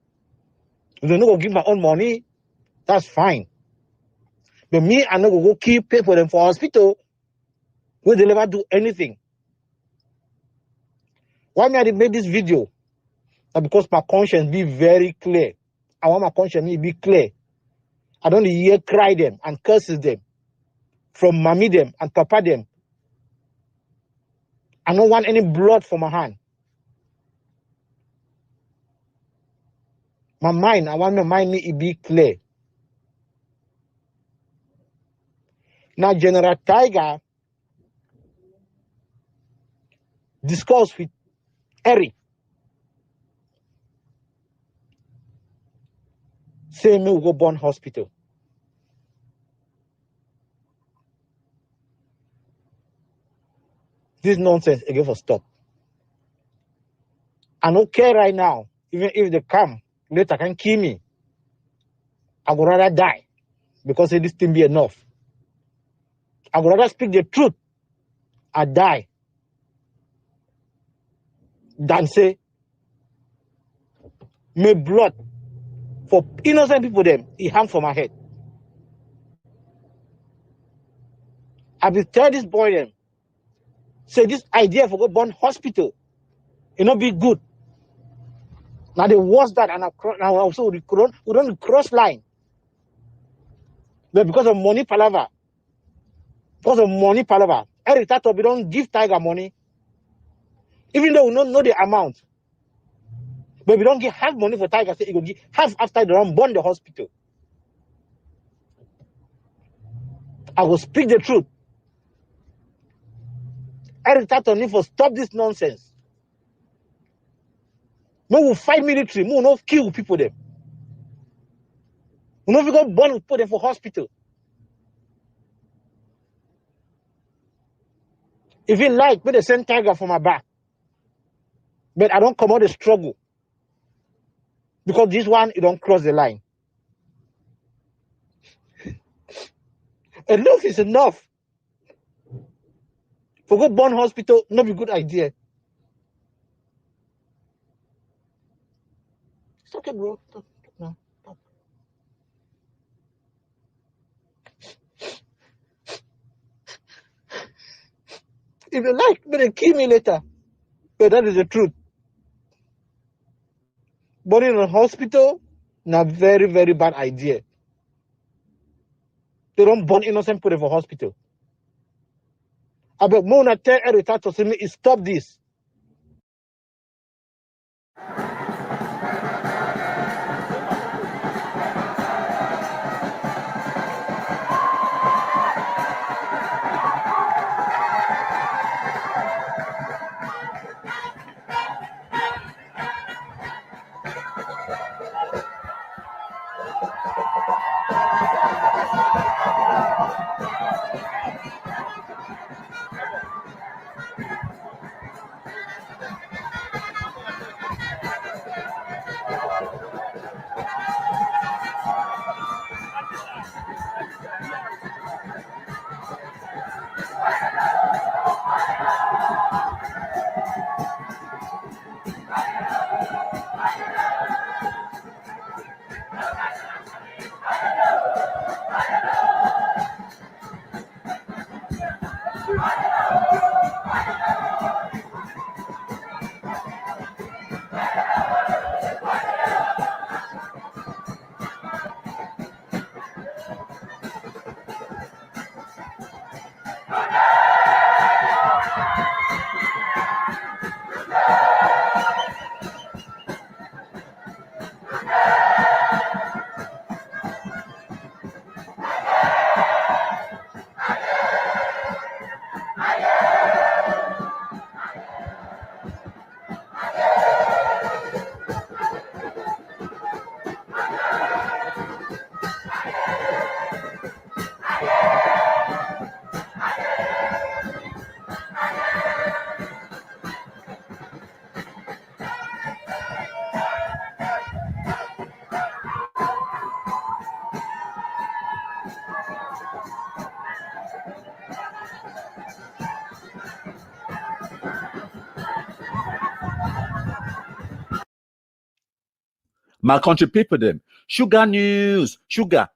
They no go give my own money, that's fine. But me, I no go keep pay for them for hospital where they never do anything. Why me I did make this video? That because my conscience be very clear. I want my conscience to be clear. I don't hear cry them and curses them from mommy them and papa them. I don't want any blood from my hand. My mind, I want my mind to be clear. Now General Tiger discussed with Eric. Say me we go burn hospital. This nonsense again for stop. I don't care right now. Even if they come, later can kill me. I would rather die because this thing be enough. I would rather speak the truth and die than say my blood for innocent people them it harm for my head. I will tell this boy them say this idea for go burn hospital it not be good. Now they worse that and now also we don't cross line. But because of money palaver, Eric Tato we don't give Tiger money. Even though we don't know the amount. But we don't give half money for Tiger, say he will give half after they don't burn the hospital. I will speak the truth. Eric Tato need to stop this nonsense. We will fight military, we will not kill people them. We will not go burn put them for hospital. If you like, put the same Tiger for my back. But I don't come out the struggle. Because this one, it don't cross the line. Enough is enough. For go burn hospital, not be good idea. It's okay, bro. No. If you like, but they kill me later. But that is the truth. Burning a hospital, na very, very bad idea. They don't burn innocent people for hospital. I bet Mona tell Eric Tato to me, stop this. My country people, them. Sugar news, sugar.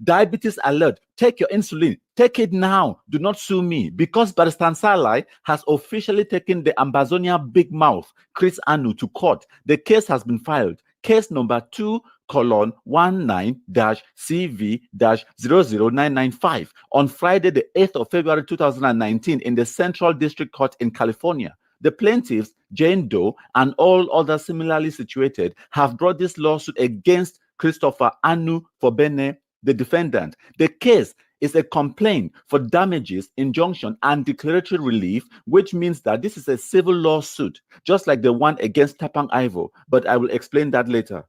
Diabetes alert. Take your insulin. Take it now. Do not sue me. Because Barrister Salai has officially taken the Ambazonia big mouth, Chris Anu, to court. The case has been filed. Case number 2:19-CV-00995 on Friday, the 8th of February 2019 in the Central District Court in California. The plaintiffs, Jane Doe, and all others similarly situated have brought this lawsuit against Christopher Anu Fobene, the defendant. The case is a complaint for damages, injunction, and declaratory relief, which means that this is a civil lawsuit, just like the one against Tapang Ivo, but I will explain that later.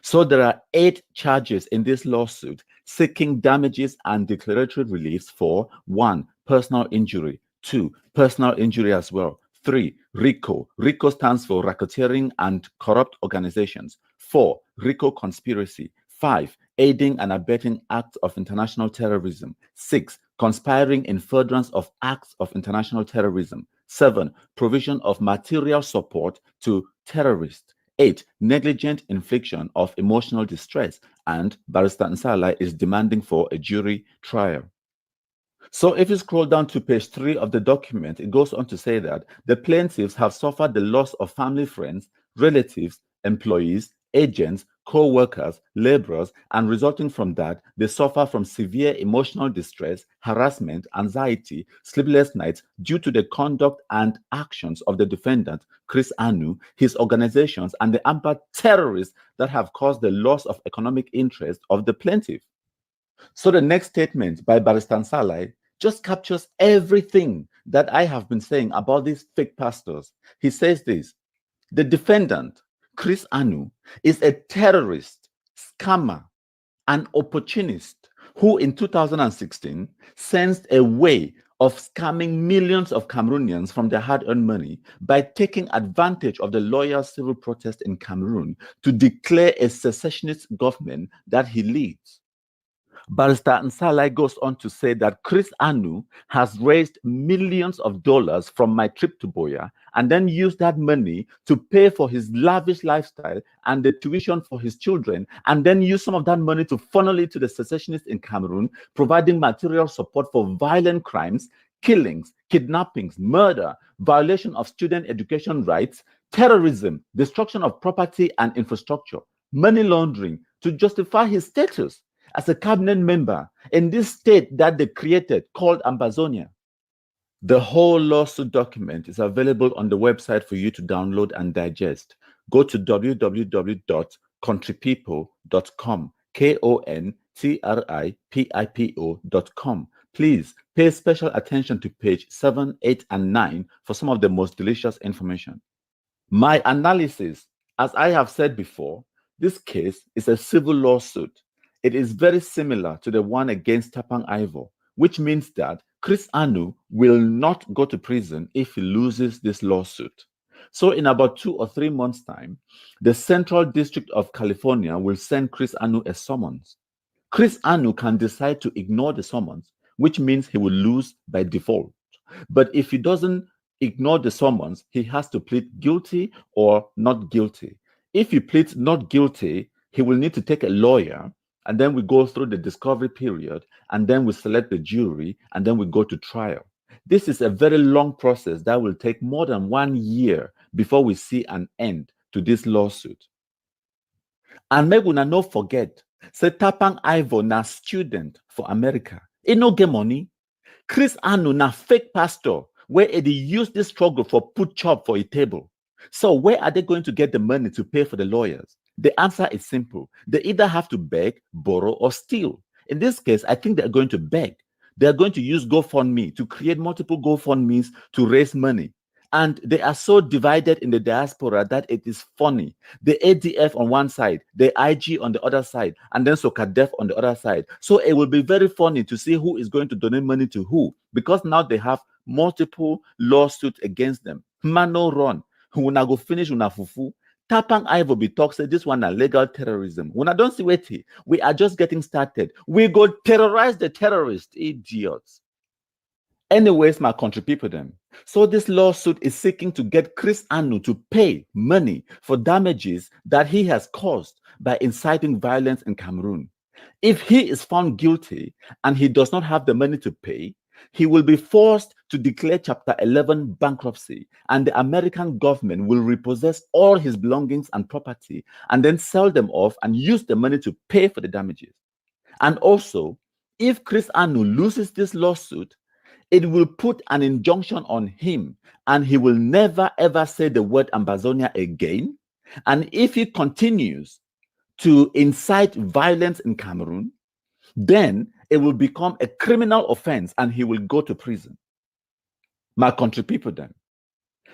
So there are 8 charges in this lawsuit seeking damages and declaratory reliefs for 1. Personal injury, 2. Personal injury as well, 3. RICO. RICO stands for Racketeering and Corrupt Organizations. 4. RICO conspiracy. 5. Aiding and abetting acts of international terrorism. 6. Conspiring in furtherance of acts of international terrorism. 7. Provision of material support to terrorists. 8. Negligent infliction of emotional distress. And Barrister Nsala is demanding for a jury trial. So if you scroll down to page 3 of the document, it goes on to say that the plaintiffs have suffered the loss of family, friends, relatives, employees, agents, co-workers, laborers, and resulting from that, they suffer from severe emotional distress, harassment, anxiety, sleepless nights due to the conduct and actions of the defendant, Chris Anu, his organizations, and the armed terrorists that have caused the loss of economic interest of the plaintiff. So the next statement by Barrister Salai just captures everything that I have been saying about these fake pastors. He says this: the defendant, Chris Anu, is a terrorist, scammer, and opportunist who in 2016 sensed a way of scamming millions of Cameroonians from their hard-earned money by taking advantage of the loyal civil protest in Cameroon to declare a secessionist government that he leads. Barrister Nsalai goes on to say that Chris Anu has raised millions of dollars from my trip to Boya and then used that money to pay for his lavish lifestyle and the tuition for his children, and then use some of that money to funnel it to the secessionists in Cameroon, providing material support for violent crimes, killings, kidnappings, murder, violation of student education rights, terrorism, destruction of property and infrastructure, money laundering, to justify his status as a cabinet member in this state that they created called Ambazonia. The whole lawsuit document is available on the website for you to download and digest. Go to www.countrypeople.com, KONTRIPIPO.com. Please pay special attention to page 7, 8, and 9 for some of the most delicious information. My analysis, as I have said before, this case is a civil lawsuit. it is very similar to the one against Tapang Ivor, which means that Chris Anu will not go to prison if he loses this lawsuit. So in about 2 or 3 months' time, the Central District of California will send Chris Anu a summons. Chris Anu can decide to ignore the summons, which means he will lose by default. But if he doesn't ignore the summons, he has to plead guilty or not guilty. If he pleads not guilty, he will need to take a lawyer, and then we go through the discovery period, and then we select the jury, and then we go to trial. This is a very long process that will take more than 1 year before we see an end to this lawsuit. And make una no forget, say Tapang Ivor na student for America. He no get money. Chris Anu na fake pastor where they use this struggle for put chop for a table. So where are they going to get the money to pay for the lawyers? The answer is simple. They either have to beg, borrow, or steal. In this case, I think they're going to beg. They're going to use GoFundMe to create multiple GoFundMes to raise money. And they are so divided in the diaspora that it is funny. The ADF on one side, the IG on the other side, and then SOCADEF on the other side. So it will be very funny to see who is going to donate money to who, because now they have multiple lawsuits against them. Mano run. Una go finish una fufu. Tapang Ivor be talk say this one a legal terrorism. Una don't see what we are just getting started. We go terrorize the terrorists, idiots. Anyways, my country people them. So this lawsuit is seeking to get Chris Anu to pay money for damages that he has caused by inciting violence in Cameroon. If he is found guilty and he does not have the money to pay, he will be forced to declare Chapter 11 bankruptcy, and the American government will repossess all his belongings and property and then sell them off and use the money to pay for the damages. And also, if Chris Anu loses this lawsuit, it will put an injunction on him and he will never ever say the word Ambazonia again. And if he continues to incite violence in Cameroon, then it will become a criminal offense and he will go to prison. My country people then,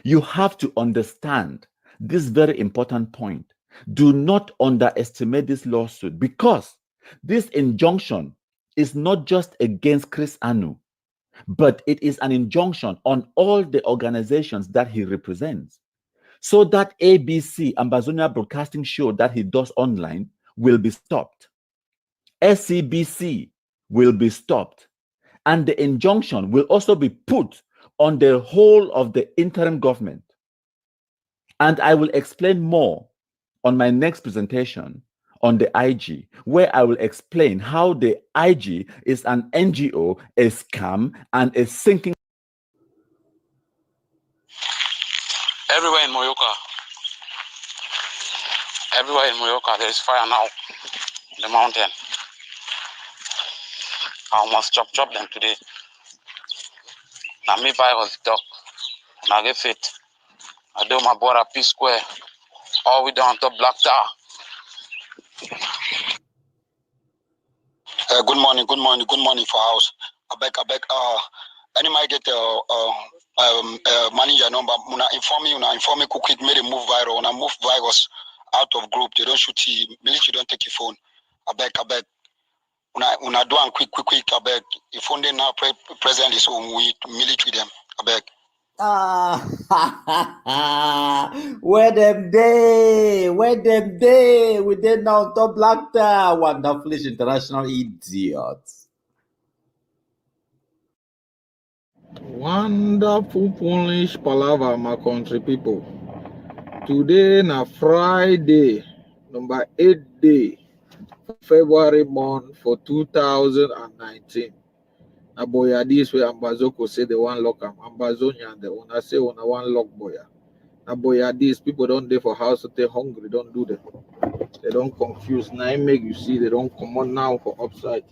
you have to understand this very important point. Do not underestimate this lawsuit, because this injunction is not just against Chris Anu, but it is an injunction on all the organizations that he represents. So that ABC, Ambazonia Broadcasting Show that he does online, will be stopped. SCBC will be stopped. And the injunction will also be put on the whole of the interim government. And I will explain more on my next presentation on the IG, where I will explain how the IG is an NGO, a scam, and a sinking. Everywhere in Moyoka, there is fire now in the mountain. I must chop them today. Now me buy was dog. Now get fit. I do my border P Square. All we down to Black Tower. Good morning for house. I beg. Any might get manager number. Una inform me quick. Made a move viral. Una move virus out of group. They don't shoot you. Military don't take your phone. I beg. Una do and quick. I beg. If phone they now present is home with military them. I beg. Where them day? We did now top Black Tower. Wonderful international idiots. Wonderful Polish palaver, my country people. Today na Friday, number 8 day, February month for 2019. Na boya this way Ambazoko say they want lock am. Ambazonia and the owner say on one lock boya. Na boya this people don't dey for house to stay hungry, don't do them. They don't confuse. Now it make you see they don't come on now for upside.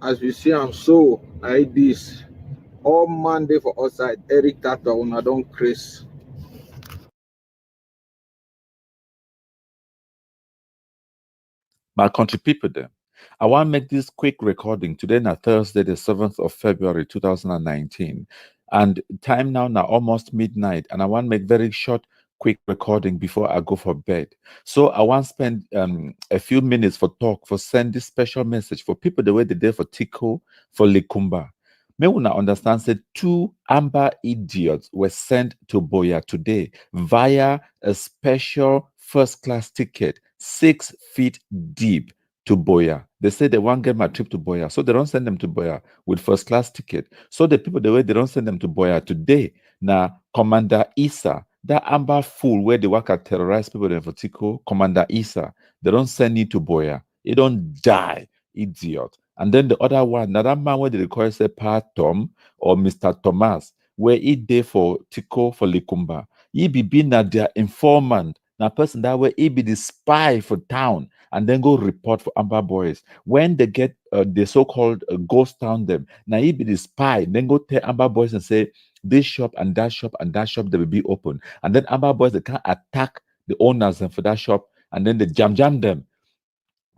As we see I'm so like this. All Monday for outside. Eric Tata una don't craze. My country people there. I want to make this quick recording today na Thursday, the 7th of February, 2019. And time now almost midnight. And I want to make very short quick recording before I go for bed. So I want to spend a few minutes for talk, for send this special message for people the way they did for Tico, for Likumba. May we now understand that 2 amber idiots were sent to Boya today via a special first-class ticket, 6 feet deep to Boya. They say they want to get my trip to Boya, so they don't send them to Boya with first-class ticket. So the people, the way they don't send them to Boya today, now Commander Issa, that amber fool where they work at terrorize people in Tico, Commander Issa, they don't send you to Boya. You don't die, idiot. And then the other one, now that man where they call say Pa Tom or Mr. Thomas, where he day for Tico for Likumba. He be being their informant, now person that way he be the spy for town and then go report for Amber Boys. When they get the so-called ghost town them, now he be the spy, then go tell Amber Boys and say this shop and that shop and that shop they will be open. And then Amber Boys they can attack the owners for that shop and then they jam them.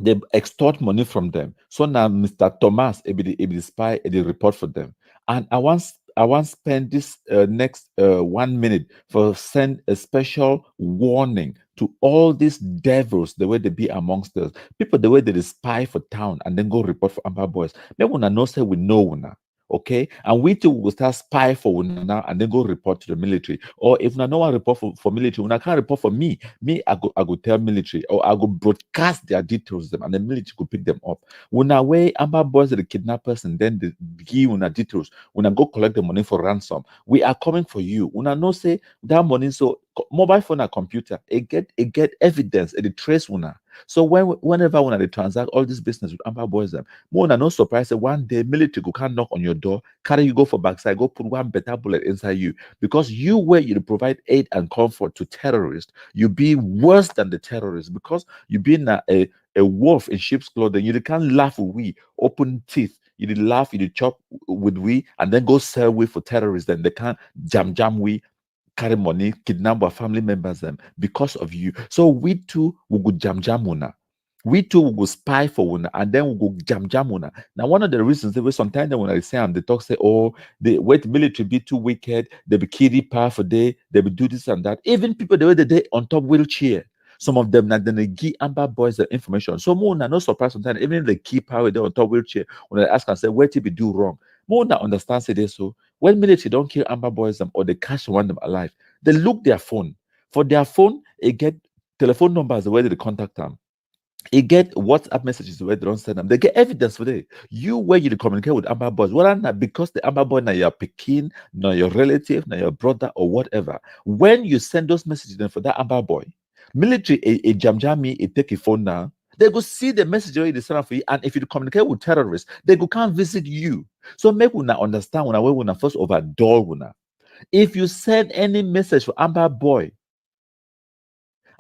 They extort money from them. So now Mr. Thomas, it be the spy, the report for them. And I want spend this next 1 minute for send a special warning to all these devils, the way they be amongst us. People, the way they spy for town and then go report for Amber Boys. Maybe when I know say we know now. Okay, and we too will start spy for one now and then go report to the military. Or if no one report for military, when I can't report for me, I go tell military or I go broadcast their details to them and the military could pick them up. When I way Amber Boys are the kidnappers and then they give una details, when I go collect the money for ransom, we are coming for you. When I know say that money, so mobile phone and computer, it get evidence, it trace una. So whenever they transact all this business with Amber Boys, them more than no surprise that one day military go can knock on your door, carry you go for backside, go put one better bullet inside you because you where you provide aid and comfort to terrorists, you be worse than the terrorists because you being a wolf in sheep's clothing. You can't laugh with we open teeth. You did laugh, you did chop with we, and then go sell we for terrorists. Then they can't jam we. Carry money, kidnap our family members them because of you. So we too will go jam una. We too will go spy for una and then we'll go jam una. Now one of the reasons that sometimes when I say they talk say, oh, the wait military be too wicked, they be killing power for day, they be do this and that. Even people the way they on top wheelchair. Some of them now then they give Amber Boys the information. So more no surprise sometimes even if they keep power they on top wheelchair when they ask and say where to be do wrong. More now understand say this so. When military don't kill Amber Boys them or they catch one them alive, they look their phone. For their phone, it get telephone numbers the way they contact them. It get WhatsApp messages the way they don't send them. They get evidence for that. You where you communicate with Amber Boys, whether not because the Amber Boy now your Pekin, now your relative, now your brother or whatever. When you send those messages then for that Amber Boy, military a jam it take a phone now. They go see the message already sent for you, and if you communicate with terrorists, they go can't visit you. So make we now understand when I first overdole una. If you send any message for Amber Boy,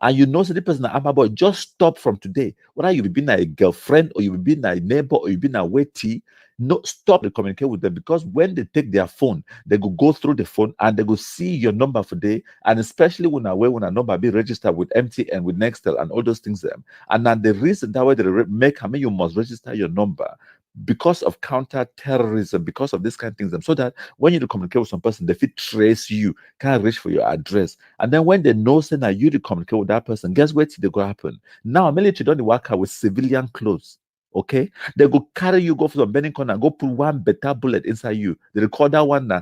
and you know the person Amber Boy, just stop from today. Whether you've been a girlfriend or you've been a neighbor or you've been a waitee, no stop to communicate with them because when they take their phone, they go through the phone and they go see your number for day, and especially when a number be registered with MTN, with Nextel, and all those things. And then the reason that way they make you must register your number because of counter-terrorism, because of this kind of things, so that when you communicate with some person, they fit trace you, can't reach for your address. And then when they know say that you communicate with that person, guess what they go happen? Now military don't work out with civilian clothes. Okay, they go carry you, go for some bending corner, go put one better bullet inside you. They record that one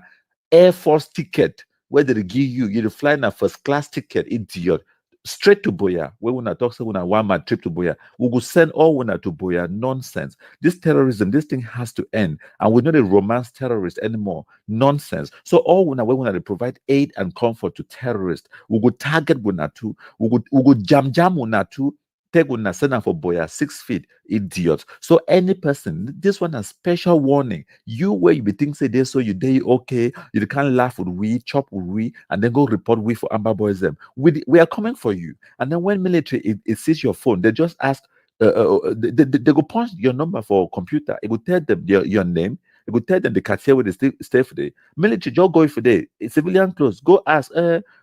Air Force ticket where they give you fly a first class ticket, idiot. Straight to Boya. When I talk, say when I want my trip to Boya, we will send all when to Boya. Nonsense. This terrorism, this thing has to end, and we're not a romance terrorist anymore. Nonsense. So all when I provide aid and comfort to terrorists, we will target when we will jam when take una send for Boya 6 feet, idiot. So any person, this one has special warning. You where you be think say this, so you day okay, you can't laugh with we, chop with we, and then go report we for Amber Boys them. We are coming for you. And then when military it sees your phone, they just ask, they go punch your number for computer. It will tell them your name. It will tell them the cartier where they stay for the military. Just go for the civilian clothes. Go ask,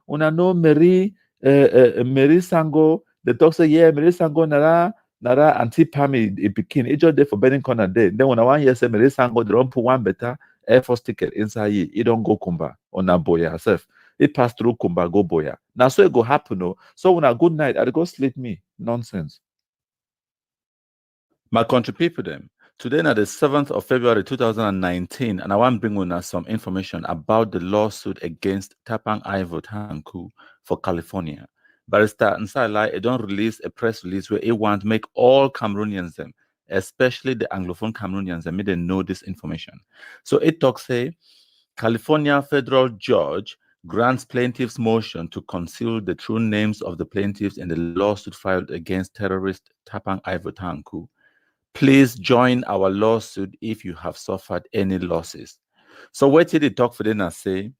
una no Mary Sango. The talk say, yeah, Mary Sango nara anti Pami it became it just there for Benin corner day. Then when I 1 year say Mary Sango, they don't put one better Air Force ticket inside you. You don't go kumba on a boy yourself. It passed through Kumba go Boya. Now so it go happen. No. So when I good night, I go sleep me. Nonsense. My country people them. Today na the 7th of February 2019, and I want to bring us some information about the lawsuit against Tapang Ivo Tanku for California. Barrister Nsala don't release a press release where it wants to make all Cameroonians them, especially the Anglophone Cameroonians, and they know this information. So it talks say California federal judge grants plaintiffs' motion to conceal the true names of the plaintiffs in the lawsuit filed against terrorist Tapang Ivo Tanku. Please join our lawsuit if you have suffered any losses. So what did they talk for them and say?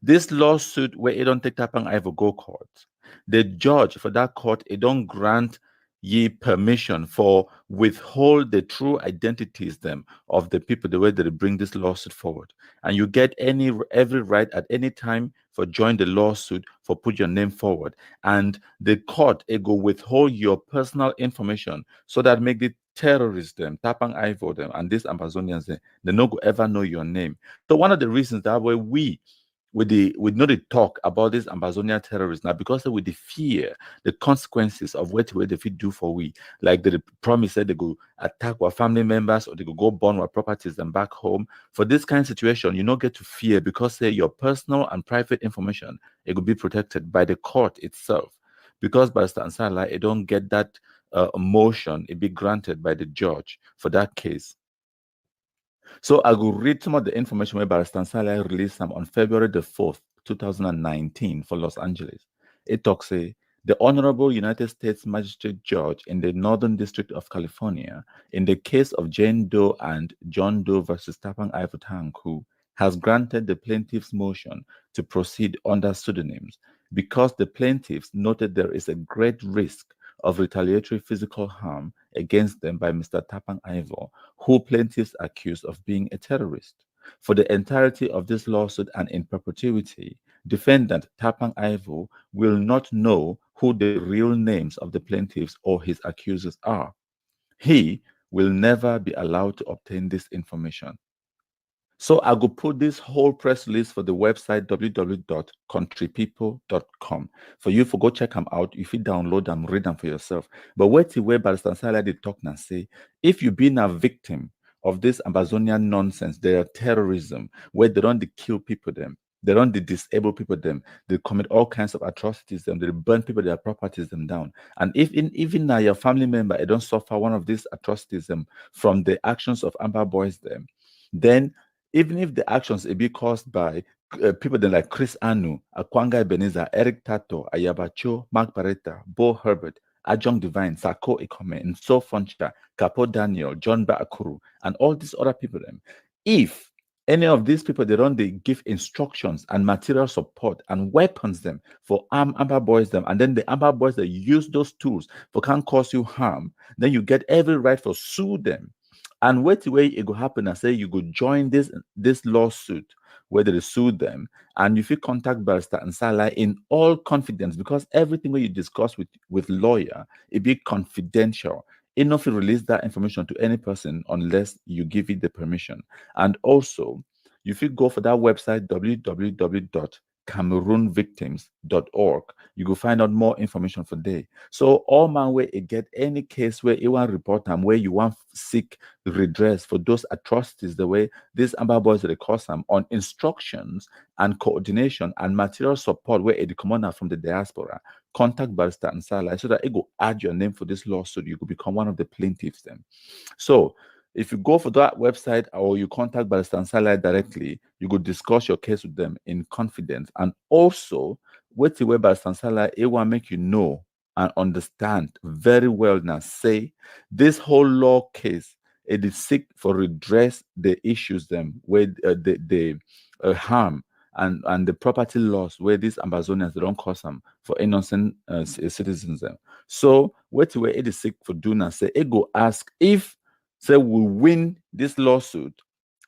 This lawsuit where it don't take Tapang Ivo go court, the judge for that court, it don't grant ye permission for withhold the true identities them of the people the way they bring this lawsuit forward. And you get every right at any time for join the lawsuit for put your name forward. And the court it go withhold your personal information so that make the terrorists them, Tapang Ivo them, and these Amazonians they no go ever know your name. So one of the reasons that way we know the talk about these Amazonian terrorists now because with the fear, the consequences of what they fit do for we, like the promise said they go attack our family members or they go burn our properties and back home. For this kind of situation, you don't get to fear because your personal and private information it will be protected by the court itself. Because Barrister Nsala, it don't get that motion, it be granted by the judge for that case. So I will read some of the information where Barrister Nsala released them on February the 4th, 2019 for Los Angeles. It talks the Honorable United States Magistrate Judge in the Northern District of California in the case of Jane Doe and John Doe versus Tapang Ivo Tanku has granted the plaintiff's motion to proceed under pseudonyms because the plaintiffs noted there is a great risk of retaliatory physical harm against them by Mr. Tapang Ivo, who plaintiffs accuse of being a terrorist. For the entirety of this lawsuit and in perpetuity, defendant Tapang Ivo will not know who the real names of the plaintiffs or his accusers are. He will never be allowed to obtain this information. So I will put this whole press release for the website www.countrypeople.com for you to go check them out. If you download them, read them for yourself. But wait till where Barrister Nsala they talk and say, if you've been a victim of this Amazonian nonsense, they are terrorism, where they don't kill people them, they don't disable people them, they commit all kinds of atrocities them, they burn people, their properties them down. And if even now your family member don't suffer one of these atrocities them from the actions of Amber Boys them, then even if the actions be caused by people like Chris Anu, Akwanga Ebenezer, Eric Tato, Ayabacho, Mark Barretta, Bo Herbert, Ajong Divine, Sako Ikome, and So Foncha, Capo Daniel, John Bakuru, and all these other people, if any of these people, they give instructions and material support and weapons them for Amber Boys them, and then the Amber Boys that use those tools for can cause you harm, then you get every right to sue them. And wait the way it will happen and say you could join this lawsuit where they sue them, and if you contact Barrister Nsala in all confidence, because everything where you discuss with lawyer, it be confidential. Enough to release that information to any person unless you give it the permission. And also, if you go for that website www.cameroonvictims.org, you will find out more information for day. So all man where you get any case where you want to report them, where you want seek redress for those atrocities, the way these Amber Boys they cause them, on instructions and coordination and material support where it come on from the diaspora, contact Barrister Nsala so that it will add your name for this lawsuit. You could become one of the plaintiffs then. So if you go for that website or you contact Barrister Nsala directly, you could discuss your case with them in confidence. And also, wait till where Barrister Nsala, it will make you know and understand very well now. Say this whole law case, it is seek for redress the issues them where the harm and the property loss where these Amazonians they don't cause them for innocent citizens them. So wait till where it is seek for doing and say it go ask if say we win this lawsuit,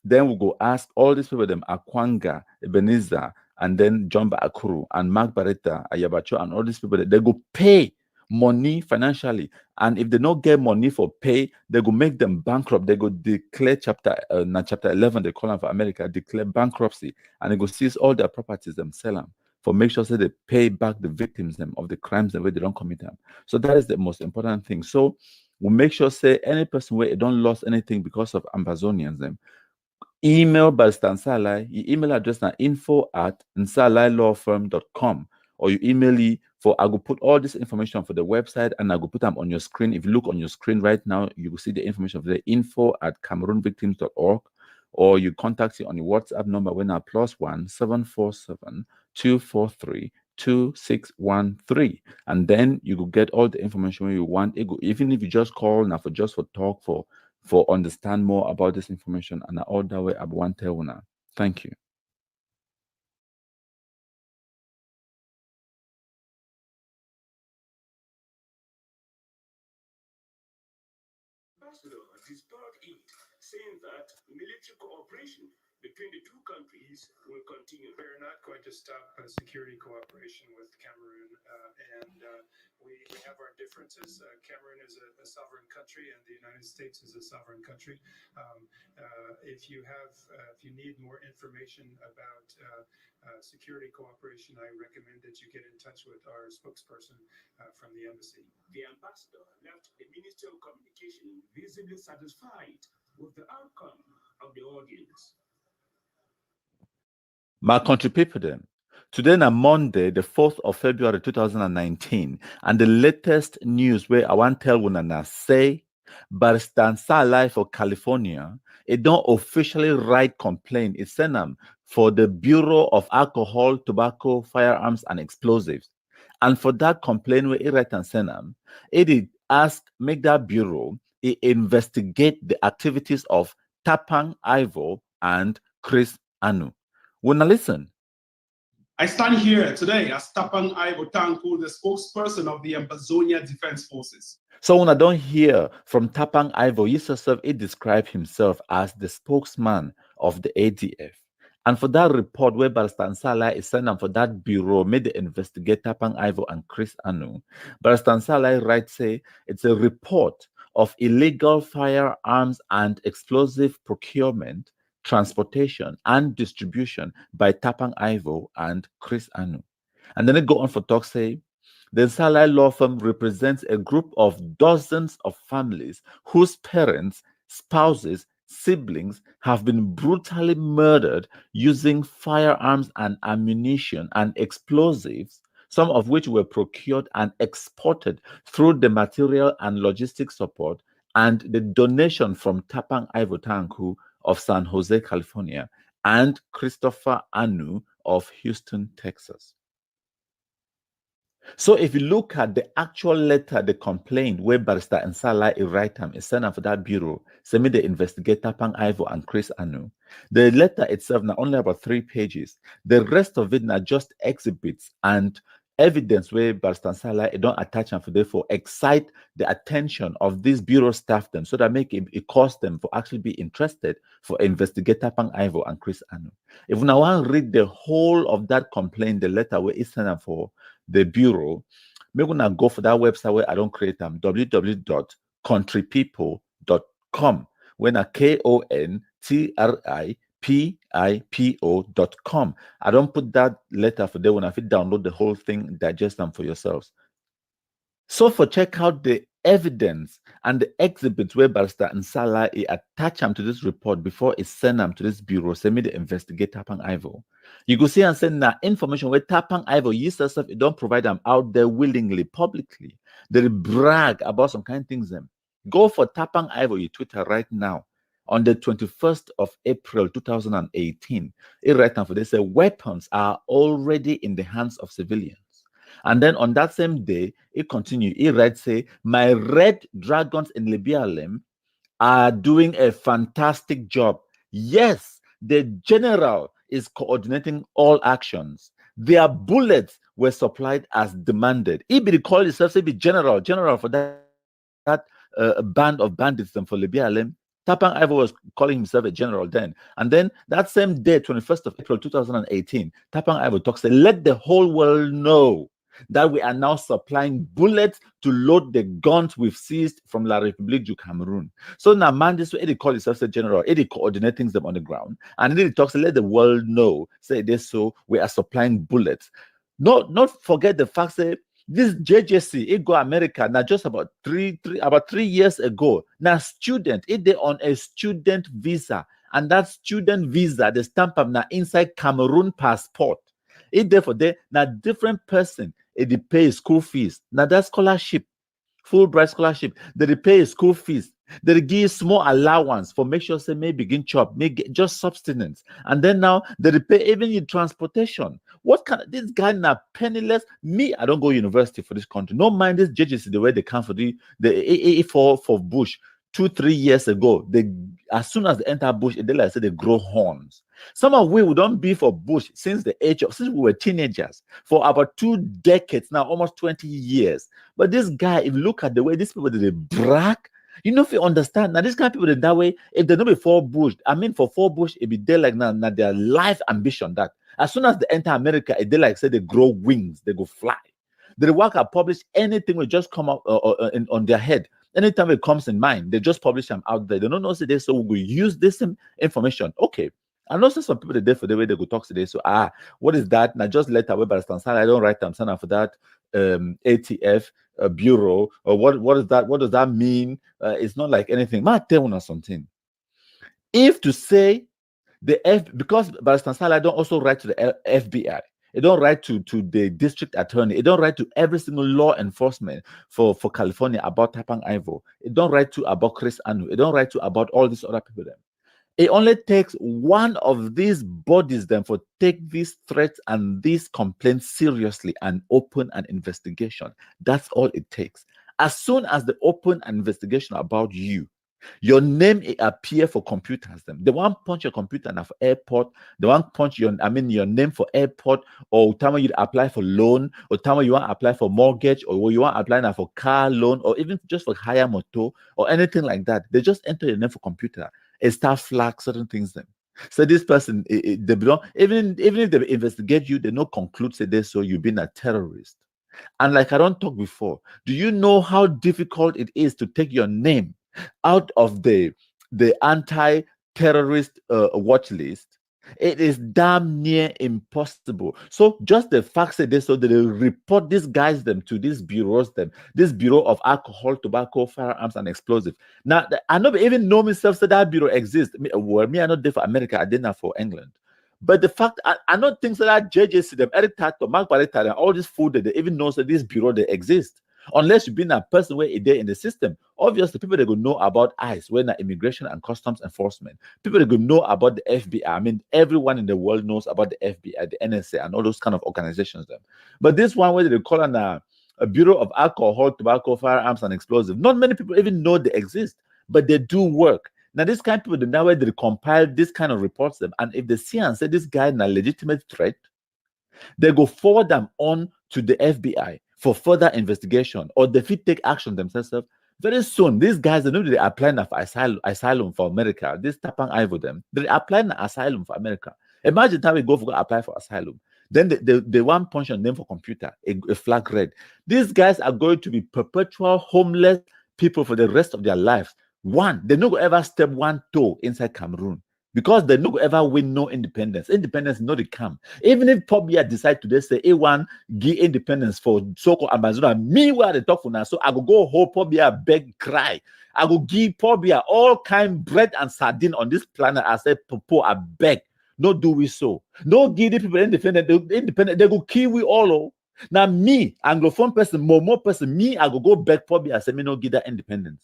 then we'll go ask all these people, them Akwanga, Ebenezer, and then John Bakuru and Mark Barretta, Ayabacho, and all these people, they go pay money financially. And if they don't get money for pay, they go make them bankrupt. They go declare chapter 11, they call them for America, declare bankruptcy, and they go seize all their properties, them sell them for make sure that they pay back the victims them of the crimes the way they don't commit them. So that is the most important thing. So we make sure say any person where they don't lost anything because of Ambazonians them. Email Barrister Nsalai, your email address na info@nsalailawfirm.com, or you email me for I will put all this information for the website and I will put them on your screen. If you look on your screen right now, you will see the information for the info@cameroonvictims.org, or you contact you on your WhatsApp number when I +1 747 243 2613, and then you will get all the information you want. Even if you just call now for talk for understand more about this information, and all that way I want to tell. Thank you. Saying that military cooperation between the two countries will continue. We're not going to stop security cooperation with Cameroon, and we have our differences. Cameroon is a sovereign country, and the United States is a sovereign country. If you need more information about security cooperation, I recommend that you get in touch with our spokesperson from the embassy. The ambassador left the Ministry of Communication visibly satisfied with the outcome of the audience. My country people then. Today on Monday, the 4th of February 2019, and the latest news where I want to tell you say Barrister Nsalai for California, it don't officially write complaint. It's sent them for the Bureau of Alcohol, Tobacco, Firearms, and Explosives. And for that complaint where it write and send them, it ask make that bureau investigate the activities of Tapang Ivo and Chris Anu. Wanna listen? I stand here today as Tapang Ivo Tanku, the spokesperson of the Ambazonia Defense Forces. So when I don't hear from Tapang Ivo, he described himself as the spokesman of the ADF. And for that report where Barrister Nsalai is sent for that bureau, made the investigate Tapang Ivo and Chris Anu, Barrister Nsalai writes say it's a report of illegal firearms and explosive procurement, transportation, and distribution by Tapang Ivo and Chris Anu. And then it go on for talk say, the Nsalai law firm represents a group of dozens of families whose parents, spouses, siblings have been brutally murdered using firearms and ammunition and explosives, some of which were procured and exported through the material and logistic support and the donation from Tapang Ivo Tanku of San Jose, California, and Christopher Anu of Houston, Texas. So if you look at the actual letter, the complaint where Barrister Nsalai is sent for that bureau, send me the investigator Tapang Ivo and Chris Anu. The letter itself now only about 3 pages. The rest of it now just exhibits and evidence where Barrister Nsalai don't attach and for therefore excite the attention of these bureau staff them so that make it cause them for actually be interested for investigate Tapang Ivo and Chris Anu. If now want to read the whole of that complaint, the letter where it's sent for the bureau, we're gonna go for that website where I don't create them, www.countrypeople.com. When a KONTRIPIPO.com. I don't put that letter for there when I download the whole thing, digest them for yourselves. So for check out the evidence and the exhibits where Barrister Nsalai attach them to this report before it send them to this bureau, send me the investigate Tapang Ivo. You go see and send that information where Tapang Ivo yourself, it don't provide them out there willingly, publicly. They brag about some kind of things them. Go for Tapang Ivo, your Twitter right now. On the 21st of April 2018, it write down for this, weapons are already in the hands of civilians. And then on that same day, it continued. It writes, say, my red dragons in Libialem are doing a fantastic job. Yes, the general is coordinating all actions. Their bullets were supplied as demanded. He be called himself, say, be general for that band of bandits for Libialem. Tapang Ivo was calling himself a general then. And then that same day, 21st of April 2018, Tapang Ivo talks, say, let the whole world know that we are now supplying bullets to load the guns we've seized from La République du Cameroon. So now, man, this way, Eddie called himself a general. Eddie coordinating them on the ground. And then he talks, let the world know, say this, so we are supplying bullets. Not forget the fact that this JJC, it go America now just about three years ago. Now student, it they on a student visa, and that student visa, the stamp of now inside Cameroon passport. It therefore they now different person, it they pay school fees. Now that scholarship, Fulbright scholarship, they pay school fees. They give small allowance for make sure say may begin chop, may get just subsistence, and then now they pay even in transportation. What kind of this guy now penniless? Me, I don't go university for this country. No mind this judges the way they come for the AA for Bush 2-3 years ago. They as soon as they enter Bush, they like say they grow horns. Some of we don't be for Bush since we were teenagers for about 2 decades now, almost 20 years. But this guy, if you look at the way these people they brag. You know, if you understand now, these kind of people that way, if they know before Bush, I mean, for Bush, it be there like now their life ambition that as soon as they enter America, they like say they grow wings, they go fly. They work and publish anything will just come out on their head. Anytime it comes in mind, they just publish them out there. They don't know say this, so we use this information. Okay. I know some people today for the way they go talk today. So what is that? Now just let away by Stansana. I don't write them for that ATF bureau or what is that? What does that mean? It's not like anything. Ma tell you something. If to say because Barrister Sala don't also write to the FBI. It don't write to the district attorney. It don't write to every single law enforcement for California about Tapang Ivo. It don't write to about Chris Anu. It don't write to about all these other people. It only takes one of these bodies then for take these threats and these complaints seriously and open an investigation. That's all it takes. As soon as they open an investigation about you, your name appear for computers. They want punch your computer now for airport. They want punch your name for airport, or time you apply for loan, or time you want to apply for mortgage, or you want to apply now for car loan, or even just for hire motor or anything like that. They just enter your name for computer. It start flag certain things then. So this person, they don't even if they investigate you, they don't conclude say this, so you've been a terrorist. And like I don't talk before, do you know how difficult it is to take your name out of the anti-terrorist watch list? It is damn near impossible. So just the fact that they report these guys them to these bureaus this bureau of alcohol, tobacco, firearms, and explosives. Now I don't even know myself that that bureau exists. Me, I'm not there for America. I did not for England. But the fact I don't think that judges them, Eric Tato, Mark Barretta, and all this food that they even know that this bureau they exist. Unless you've been a person where they're in the system. Obviously, people that go know about ICE, when immigration and customs enforcement. People that go know about the FBI. I mean, everyone in the world knows about the FBI, the NSA, and all those kind of organizations. But this one where they call on a bureau of alcohol, tobacco, firearms, and explosives. Not many people even know they exist, but they do work. Now, this kind of people, now where they compile this kind of reports them, and if they see and say this guy is a legitimate threat, they go forward them on to the FBI for further investigation, or they fit take action themselves. Very soon, these guys are they applying for asylum for America. This Tapang Ivo them, they applying asylum for America. Imagine how we go for apply for asylum. Then they want punch on them for computer, a flag red. These guys are going to be perpetual homeless people for the rest of their lives. One, they no go ever step one toe inside Cameroon. Because they no go ever win no independence. Independence no they come. Even if Pobia decide today say A1 give independence for so-called Amazon, me where they talk for now. So I go hold Pobia beg cry. I go give Pobia all kind bread and sardine on this planet. I say Popo I beg. No do we so. No give the people independent. They go kill we all. Oh. Now me, Anglophone person, more person, me, I go beg Pobia. I say me no give that independence.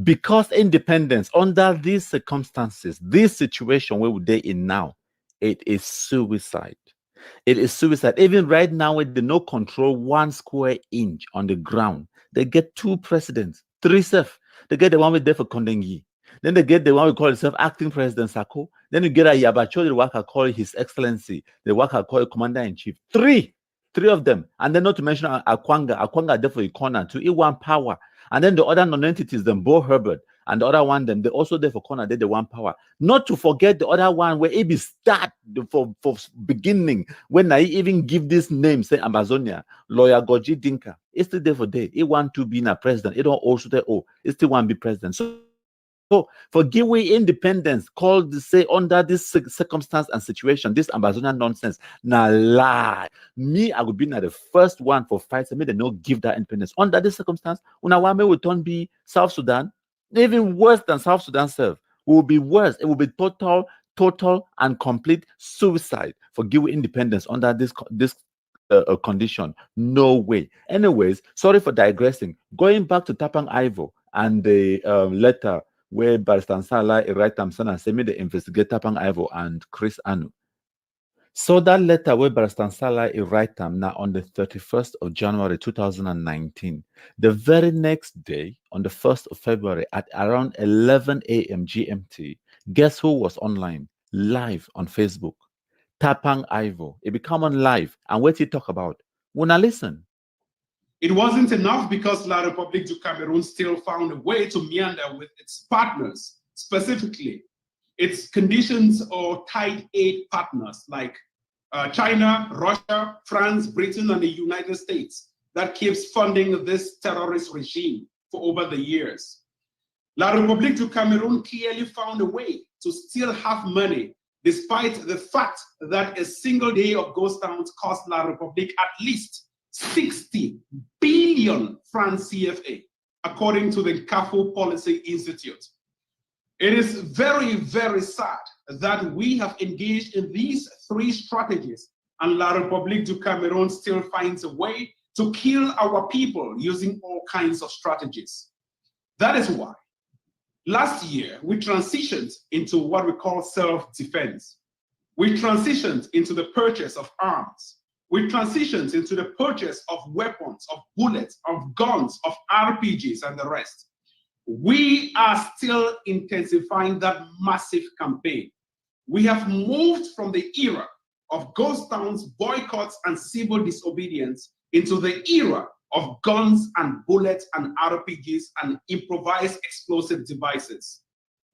Because independence under these circumstances, this situation where we're in now, it is suicide. It is suicide. Even right now, with the no control 1 square inch on the ground, they get 2 presidents, 3 self. They get the one with there for Kondengi. Then they get the one we call himself acting President Sako. Then you get a Yabacho, the worker call His Excellency, the worker call Commander-in-Chief. 3 of them. And then not to mention Akwanga there for Ikona to E1 power. And then the other non-entities, them Bo Herbert, and the other one, they also there for corner, they the one power. Not to forget the other one where it be start for beginning, when I even give this name, say Amazonia, lawyer Goji Dinka. It's still there for day. It want to be a president. It don't also say, oh, it's still want to be president. So So for Giwi independence, called to say under this circumstance and situation, this Amazonian nonsense, now lie. Me, I would be now the first one for fighting. Me, they no give that independence. Under this circumstance, Unawame will turn be South Sudan, even worse than South Sudan self. Will be worse. It will be total and complete suicide for Giwi independence under this condition. No way. Anyways, sorry for digressing. Going back to Tapang Ivo and the letter where Barrister Sala write and send me the investigator Tapang Ivo and Chris Anu. So that letter where Barrister Sala write now on the 31st of January 2019. The very next day, on the 1st of February at around 11 a.m. GMT, guess who was online? Live on Facebook. Tapang Ivo. It become on live. And what he talk about? Wanna listen? It wasn't enough because La République du Cameroon still found a way to meander with its partners, specifically its conditions or tight aid partners like China, Russia, France, Britain, and the United States that keeps funding this terrorist regime for over the years. La République du Cameroon clearly found a way to still have money despite the fact that a single day of ghost towns cost La République at least 60 billion francs CFA, according to the CAFO Policy Institute. It is very, very sad that we have engaged in these three strategies and La République du Cameroon still finds a way to kill our people using all kinds of strategies. That is why last year we transitioned into what we call self-defense. We transitioned into the purchase of arms. We transitioned into the purchase of weapons, of bullets, of guns, of RPGs, and the rest. We are still intensifying that massive campaign. We have moved from the era of ghost towns, boycotts, and civil disobedience into the era of guns and bullets and RPGs and improvised explosive devices.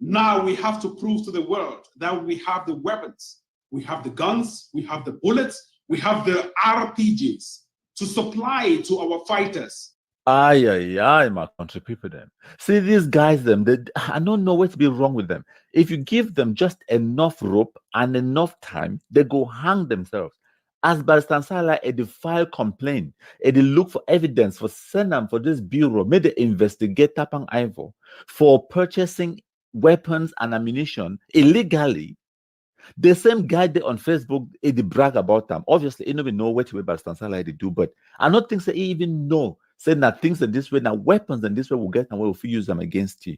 Now we have to prove to the world that we have the weapons, we have the guns, we have the bullets, we have the RPGs to supply to our fighters. My country people them. See these guys them, I don't know what to be wrong with them. If you give them just enough rope and enough time, they go hang themselves. As Barrister Sala, they file complaint, they look for evidence for send them for this bureau, made the investigate Tapang Ivo for purchasing weapons and ammunition illegally. The same guy there on Facebook, they brag about them. Obviously, he don't even know what Barrister Sala they do, but I don't think he even know. Say that things in this way, now weapons in this way will get and we will use them against you.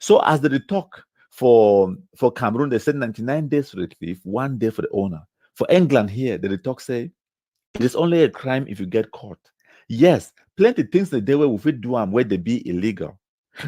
So as they talk for Cameroon, they said 99 days for the thief, 1 day for the owner. For England here, the talk say it is only a crime if you get caught. Yes, plenty things the day where we fit do them where they be illegal,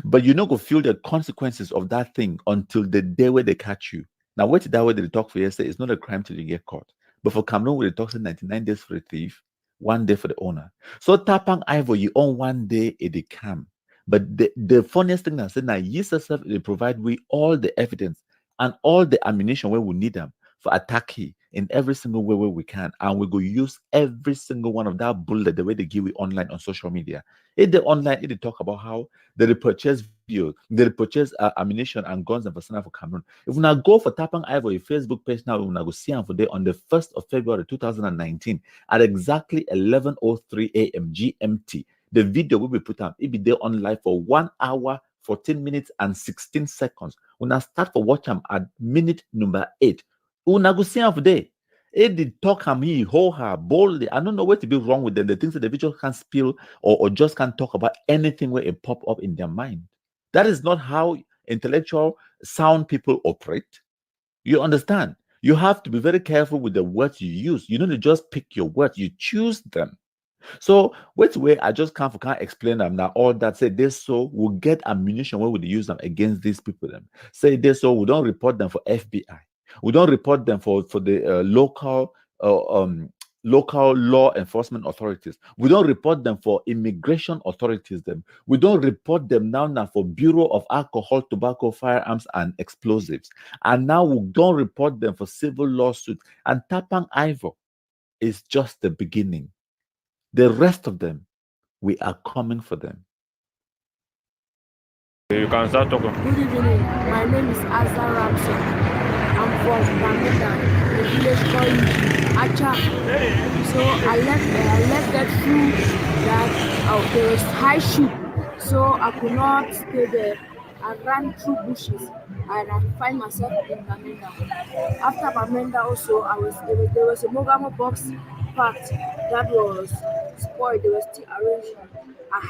but you not go feel the consequences of that thing until the day where they catch you. Now, what that way they talk for you say it's not a crime till you get caught. But for Cameroon, where they talk say 99 days for the thief, 1 day for the owner. So Tapang Ivo, you own 1 day it they come. But the funniest thing I said now, yes, yourself they provide we all the evidence and all the ammunition where we need them for attacking in every single way where we can, and we go use every single one of that bullet the way they give it online on social media. If they online, if they talk about how they purchase videos, they purchase ammunition and guns and personnel for Cameroon. If we now go for Tapang Ivo, your Facebook page now, we now go see them for there on the 1st of February 2019 at exactly 11:03 a.m. GMT. The video will be put up. It be there on live for 1 hour, 14 minutes, and 16 seconds. We now start for watch them at minute number 8. Una go see for day. If they talk he hold her boldly, I don't know what to be wrong with them. The things that the individual can't spill or just can't talk about anything where it pop up in their mind. That is not how intellectual sound people operate. You understand? You have to be very careful with the words you use. You don't just pick your words, you choose them. So which way I just can't explain them now. All that say this so we'll get ammunition where we use them against these people. Them say this so we don't report them for FBI. We don't report them for the local law enforcement authorities. We don't report them for immigration authorities. We don't report them now for Bureau of Alcohol, Tobacco, Firearms, and Explosives. And now we don't report them for civil lawsuits. And Tapang Ivo is just the beginning. The rest of them, we are coming for them. You can start talking. Good evening. My name is Azar Ramson. I'm from Bamenda, a village called Acha. So I left that through that there was high shoot, so I could not stay there. I ran through bushes and I find myself in Bamenda. After Bamenda also, there was a Mogamo box packed that was spoiled. They were still arranged. I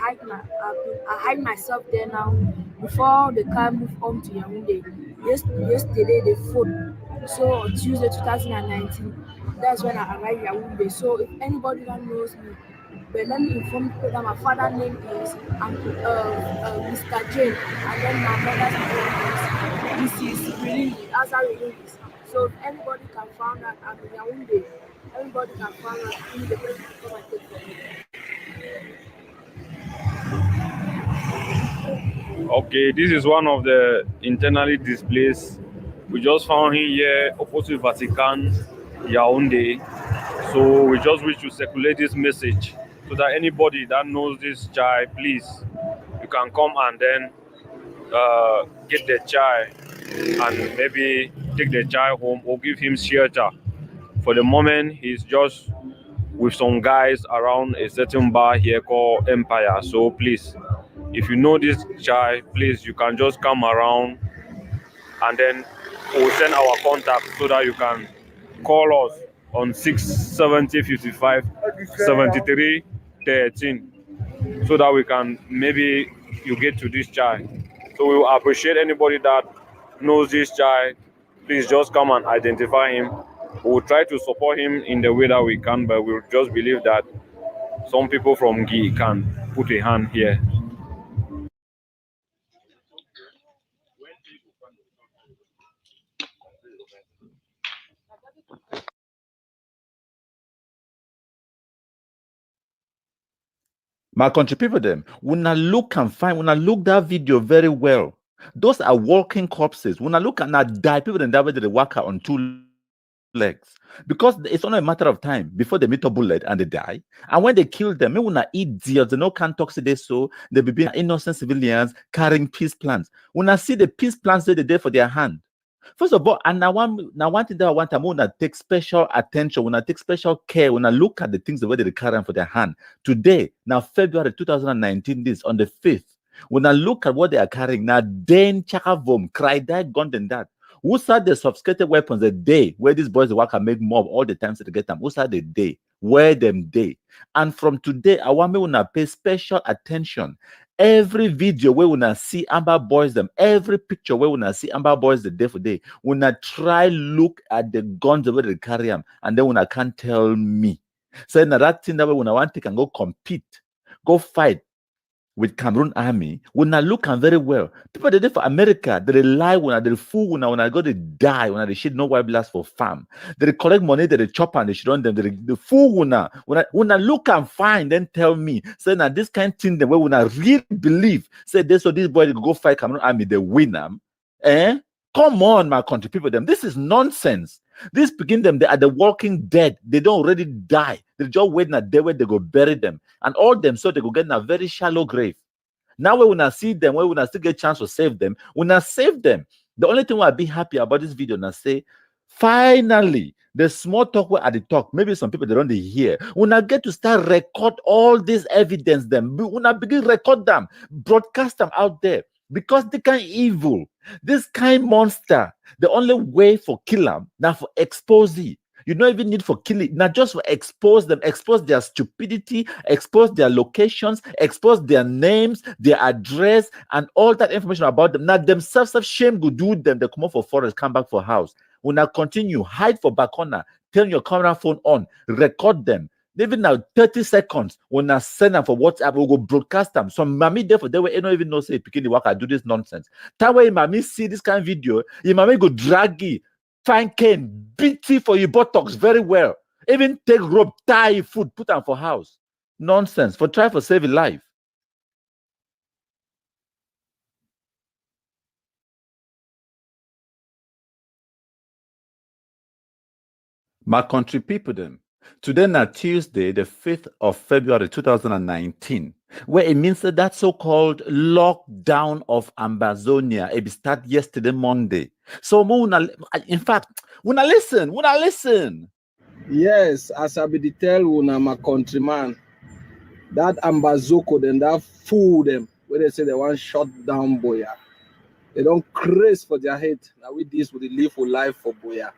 hide myself there now before the car moved on to Yaoundé. Yesterday they fought. So on Tuesday 2019, that's when I arrived Yaoundé. So if anybody that knows me, but let me inform you that my father's name is Mr. Jane, and then my mother's name is Mrs. Rilindi, Azar Rilindi. So if anybody can find out I'm in Yaoundé, everybody can find out immediately come and take from me. Okay, this is one of the internally displaced. We just found him here opposite Vatican, Yaoundé. So we just wish to circulate this message so that anybody that knows this child, please, you can come and then get the child and maybe take the child home or give him shelter. For the moment, he's just with some guys around a certain bar here called Empire. So please, if you know this child, please, you can just come around and then we'll send our contact so that you can call us on 670 55 73 13 so that we can maybe you get to this child. So we will appreciate anybody that knows this child. Please just come and identify him. We will try to support him in the way that we can, but we'll just believe that some people from GI can put a hand here. My country people, them, when I look and find, when I look that video very well, those are walking corpses. When I look and I die, people in that way they walk out on two legs because it's only a matter of time before they meet a bullet and they die. And when they kill them, maybe when I idiots, they no can't talk to this, so they be being innocent civilians carrying peace plans. When I see the peace plans they're there for their hand. First of all, and now one thing that I want, I want to take special attention, when I take special care, when I look at the things the way they carry for their hand. Today, now February 2019, this on the 5th, when I look at what they are carrying, now then Chakavom, cry that, gun than that. Who said the sophisticated weapons the day where these boys work and make mob all the times to get them? Who said the day? Where them day? And from today, I want me to pay special attention. Every video where we see Amber Boys them, every picture where we see Amber Boys the day for day, when I try look at the guns where they carry them, and then when I can't tell me. So now that thing that way when I want to can go compete, go fight with Cameroon army, when I look and very well, people they do for America, they lie when they fool when I go to die, when they shit no white blast for farm. They collect money, they chop and they should run them. They fool when I look and find, then tell me, say now this kind of thing the way when I really believe, say this so this boy they go fight Cameroon army, they win them. Come on, my country people, them. This is nonsense. This begin them, they are the walking dead. They don't already die. They just wait a day where they go bury them. And all them so they go get in a very shallow grave. Now when I see them, when I still get a chance to save them, when I save them, the only thing I'll be happy about this video and I say, finally, the small talk where at the talk, maybe some people they don't hear. When I get to start record all this evidence, them when I begin record them, broadcast them out there. Because they kind evil, this kind monster, the only way for kill them, now for expose it. You don't even need for killing, not just for expose them, expose their stupidity, expose their locations, expose their names, their address, and all that information about them. Now themselves have shame go do them. They come out for forest, come back for house. When I continue, hide for back corner, turn your camera phone on, record them. Even now, 30 seconds, when I send them for WhatsApp, we'll go broadcast them. Some mommy therefore they will don't even know say picking the work, I do this nonsense. That way, mommy see this kind of video, your mommy go drag it, find cane, beat it for your buttocks very well. Even take rope, tie food, put them for house. Nonsense. For try for save a life. My country people, them. Today na Tuesday, the 5th of February 2019, where it means that so-called lockdown of Amazonia, it start yesterday, Monday. So, in fact, when I listen. Yes, as I be the tell una my countryman, that Ambazoko then that fool them where they say they want shut down Boya. They don't craze for their head. Now with this we live for life for Boya.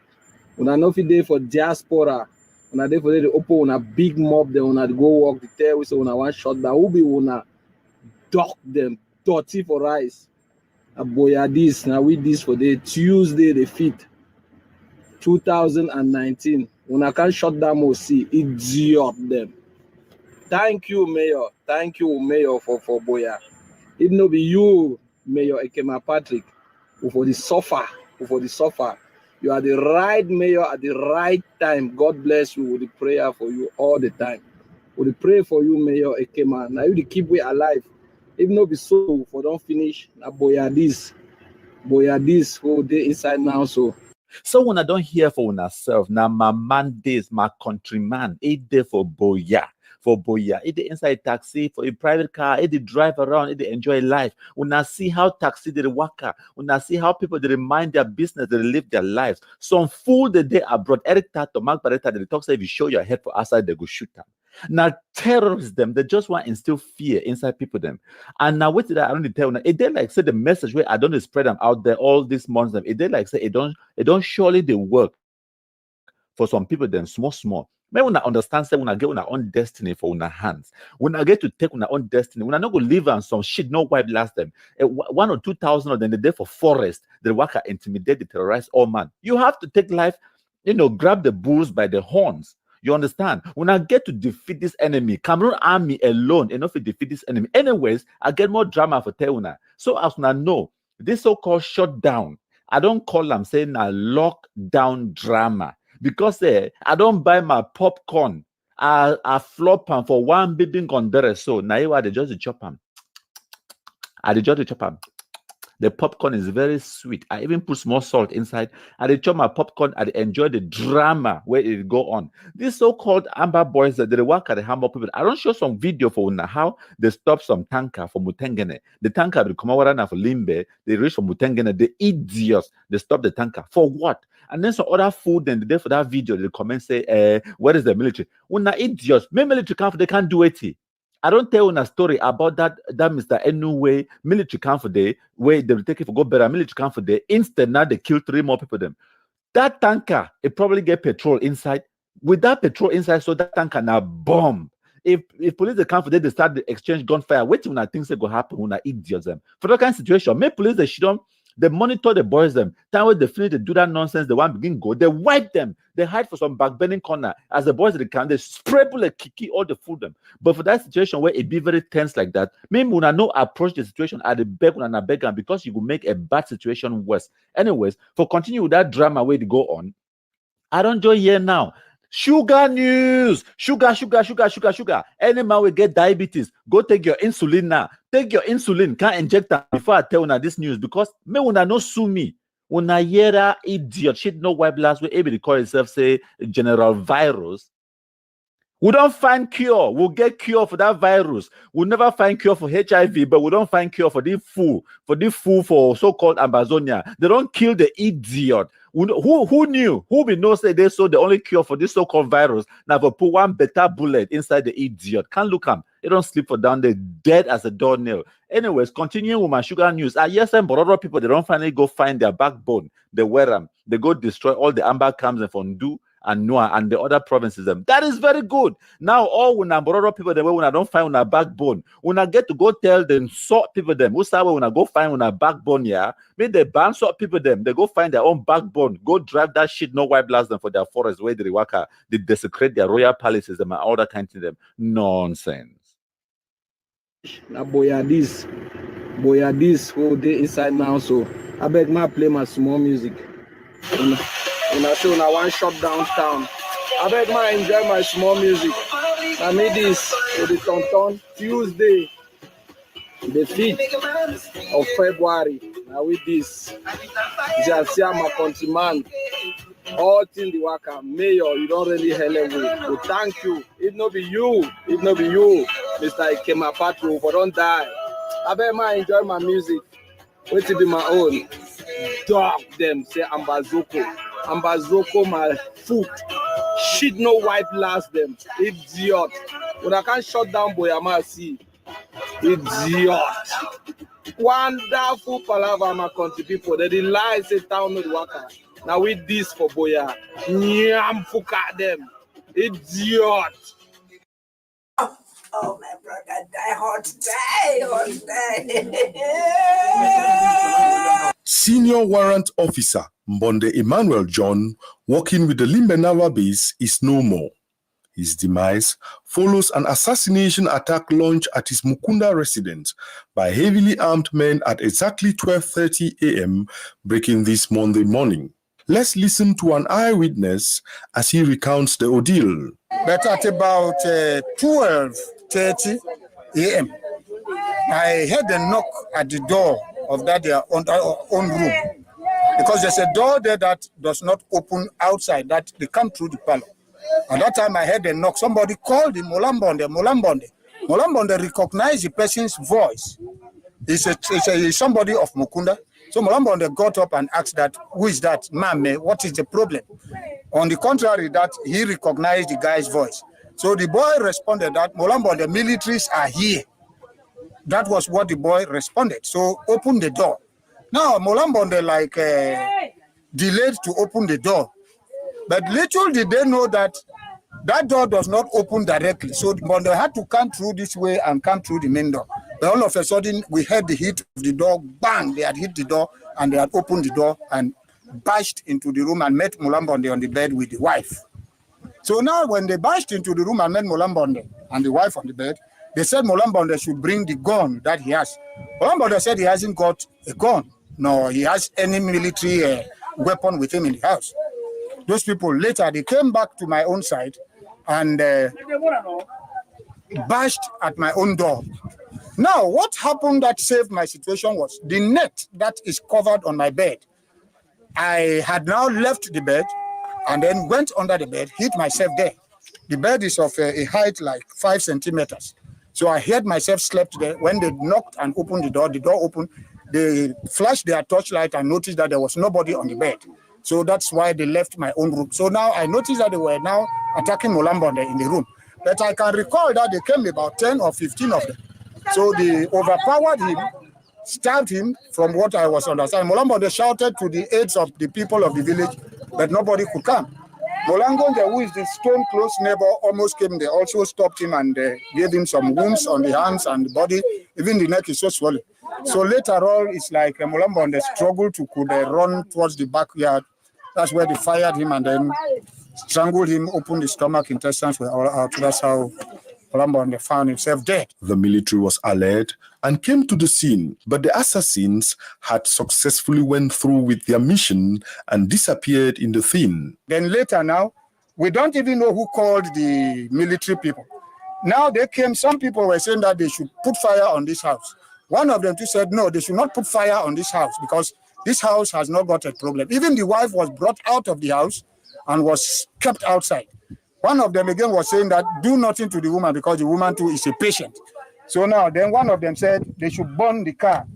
When I know if they for diaspora, when I dey for the open on a big mob, then when I go walk the tail, we say when I want shut down, who be wanna duck them, dirty for rice. A Boya this now with this for the Tuesday the 5th, 2019. When I can't shut down OC, idiot them. Thank you, Mayor. Thank you, Mayor, for Boya. It no be you, Mayor Ekema Patrick, who for the suffer. You are the right mayor at the right time. God bless you with the prayer for you all the time. With the pray for you, Mayor Ekema. Now you the keep we alive. If no be so, for don't finish. Now Boya this whole day inside now so. So when I don't hear for myself, now my man days, my countryman, it there for Boya. It the inside taxi, for a private car, it the drive around, it the enjoy life. When I see how taxi they work, when I see how people they mind their business, they live their lives. Some fool the day abroad, Eric Tato, Mark Barretta, they talk say if you show your head for outside, they go shoot them. Now terrorists them, they just want to instill fear inside people them. And now what did I only tell them? It did like say the message where I don't spread them out there all these months. Them. It did like say it don't surely they work for some people them small. May when I understand say when I get on our own destiny for our hands, when I get to take on our own destiny, when I not go live on some shit, no wipe last them. 1 or 2,000 of them they there for forest, they work intimidate, they terrorize all man. You have to take life, grab the bulls by the horns. You understand? When I get to defeat this enemy, Cameroon army alone enough to defeat this enemy. Anyways, I get more drama for Teuna. So as I know this so-called shutdown, I don't call them saying a lockdown drama. Because I don't buy my popcorn, I flop them for one bidding on there. So now they just chop them. The popcorn is very sweet. I even put small salt inside. I chop my popcorn. I enjoy the drama where it go on. These so-called Amber boys that they work at the Hamburg people. I don't show some video for how they stop some tanker for Mutengene. The tanker will come over for Limbe. They reach for Mutengene. The idiots, they stop the tanker. For what? And then some other food, then the day for that video, they comment say, where is the military? When the idiots, my military camp, they can't do it. I don't tell you a story about that Mr. Anyway military camp for day where they will take it for go better military camp for day. Instead, now they kill 3 more people. Them that tanker, it probably get petrol inside. With that petrol inside, so that tanker now bomb. If police they come for day, they start the exchange gunfire. Wait till things that go happen when I idiots them. For that kind of situation, make police they should don't. They monitor the boys them. Time when they finish to do that nonsense, they want to begin go. They wipe them. They hide for some backbending corner. As the boys they can, they spray bullet, kiki all the food them. But for that situation where it be very tense like that, maybe when I know approach the situation at the beg when I beg because you will make a bad situation worse. Anyways, for continue with that drama where they go on, I don't join here now. Sugar news, sugar. Any man will get diabetes. Go take your insulin now. Take your insulin. Can't inject that before I tell you this news because me when I no sue me. When I hear that idiot shit no wipe last way able to call itself say general virus. We don't find cure. We'll get cure for that virus. We'll never find cure for HIV, but we don't find cure for this fool for so-called Amazonia. They don't kill the idiot. Who knew? Who we know say they saw the only cure for this so-called virus. Now for put one better bullet inside the idiot. Can't look them. They don't sleep for down. They're dead as a doornail. Anyways, continuing with my sugar news. Yes, and but other people they don't finally go find their backbone. They wear them. They go destroy all the amber camps and Fondu and Noah and the other provinces. That is very good. Now, all when I borrow people the way when I don't find a backbone, when I get to go tell them sort people them, who say when I go find a backbone, yeah, maybe they ban sort people them, they go find their own backbone, go drive that shit, no white blast them for their forest where they work, they desecrate their royal palaces and all that kind of them. Nonsense. Now Boya this whole day inside now, so I beg my play my small music. When I say when I want shut down town, I beg my enjoy my small music. I made this with the Tonton Tuesday, the 5th of February. Now with this, just see my countryman, all till the worker, Mayor, you don't really hell away. So thank you. It no be you, Mr. Ikema Patro, but don't die. I bet I enjoy my music. Wait to be my own. Dog them, say Ambazoko, my foot. Shit no wipe last them. Idiot. When I can't shut down Boyama, see. Idiot. Wonderful palaver, my country people. They lie, say town no worker. Now with this for Boya. Nyam fuka them. Idiot. Oh, my brother, die hot day. Senior Warrant Officer Mbonde Emmanuel John, working with the Limbenawa base, is no more. His demise follows an assassination attack launched at his Mukunda residence by heavily armed men at exactly 12:30 a.m., breaking this Monday morning. Let's listen to an eyewitness as he recounts the ordeal. But at about 12:30 a.m., I heard a knock at the door of that their own room, because there's a door there that does not open outside, that they come through the parlor. At that time, I heard a knock. Somebody called him Molambonde. Molambonde recognized the person's voice. He's somebody of Mukunda. So Molambonde got up and asked that, who is that? Mame, what is the problem? On the contrary, that he recognized the guy's voice. So the boy responded that Molambonde militaries are here. That was what the boy responded. So open the door. Now Molambonde delayed to open the door. But little did they know that that door does not open directly. So they had to come through this way and come through the main door. But all of a sudden, we heard the hit of the door. Bang! They had hit the door and they had opened the door and bashed into the room and met Molambonde on the bed with the wife. So now when they bashed into the room and met Molambonde and the wife on the bed, they said Molambonde should bring the gun that he has. Molambonde said he hasn't got a gun, nor he has any military weapon with him in the house. Those people later, they came back to my own side and bashed at my own door. Now, what happened that saved my situation was the net that is covered on my bed. I had now left the bed and then went under the bed, hid myself there. The bed is of a height like 5 centimeters. So I hid myself, slept there. When they knocked and opened the door opened. They flashed their torchlight and noticed that there was nobody on the bed. So that's why they left my own room. So now I noticed that they were now attacking Molambonde in the room. But I can recall that they came about 10 or 15 of them. So they overpowered him, stabbed him from what I was understanding. Molambonde shouted to the aides of the people of the village, but nobody could come. Molangonde, who is the stone close neighbor, almost came. They also stopped him and gave him some wounds on the hands and the body. Even the neck is so swollen. So later on, it's like Molambonde struggled to run towards the backyard. That's where they fired him and then strangled him, opened the stomach, intestines were all out. That's how Molambonde found himself dead. The military was alert and came to the scene, but the assassins had successfully went through with their mission and disappeared in the thin. Then later now, we don't even know who called the military people. Now they came, some people were saying that they should put fire on this house. One of them too said, no, they should not put fire on this house because this house has not got a problem. Even the wife was brought out of the house and was kept outside. One of them again was saying that do nothing to the woman because the woman too is a patient. So now then one of them said they should burn the car.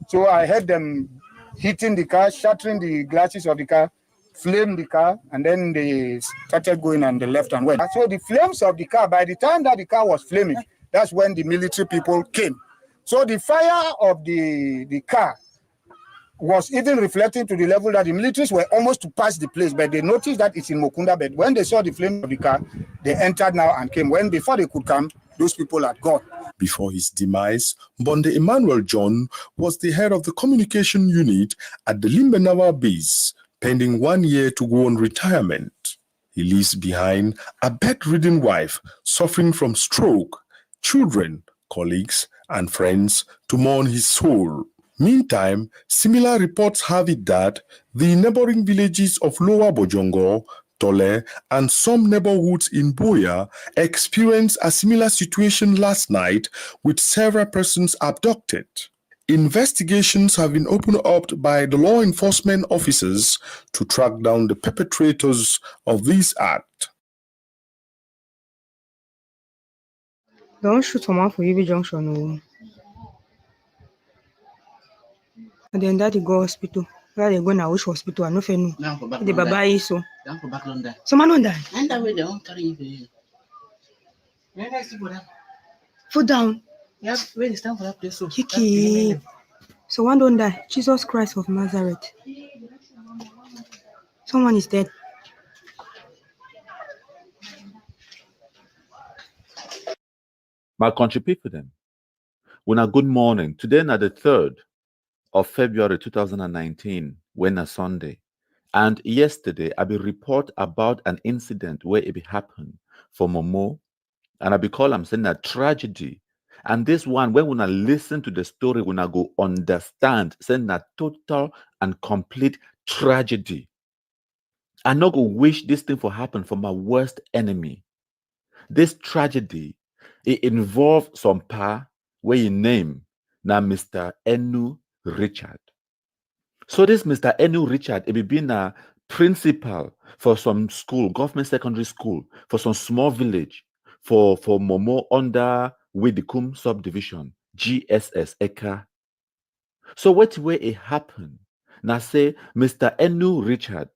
So I heard them hitting the car, shattering the glasses of the car, flamed the car, and then they started going and they left and went. So the flames of the car, by the time that the car was flaming, that's when the military people came. So the fire of the car was even reflecting to the level that the militaries were almost to pass the place, but they noticed that it's in Mukunda. But when they saw the flame of the car, they entered now and came. When before they could come, those people had gone. Before his demise, Mbonde Emmanuel John was the head of the communication unit at the Limbenawa base, pending 1 year to go on retirement. He leaves behind a bedridden wife suffering from stroke, children, colleagues, and friends to mourn his soul. Meantime, similar reports have it that the neighboring villages of Lower Bojongo, Tole, and some neighborhoods in Boya experienced a similar situation last night with several persons abducted. Investigations have been opened up by the law enforcement officers to track down the perpetrators of this act. Don't shoot someone for UB Junction. And then that they go hospital. Where they go now, which hospital? I no fair no. The Baba is so. Someone don't die. And that way they won't carry you. Foot down. Yeah, where they stand for that place. So Kiki. So one don't die. Jesus Christ of Nazareth. Someone is dead. My country people then. Well, good morning. Today na the 3rd of February 2019, when a Sunday. And yesterday, I will report about an incident where it happened for Momo. And I be call I'm saying a tragedy. And this one, when we listen to the story, we go understand, saying a total and complete tragedy. I not go wish this thing for happen for my worst enemy. This tragedy, it involved some pa where you name now Mr. Enu Richard. So this Mr. Enu Richard, it be been a principal for some school, government secondary school, for some small village, for Momo under Widikum subdivision, GSS Eka. So what way it happened? Now say Mr. Enu Richard,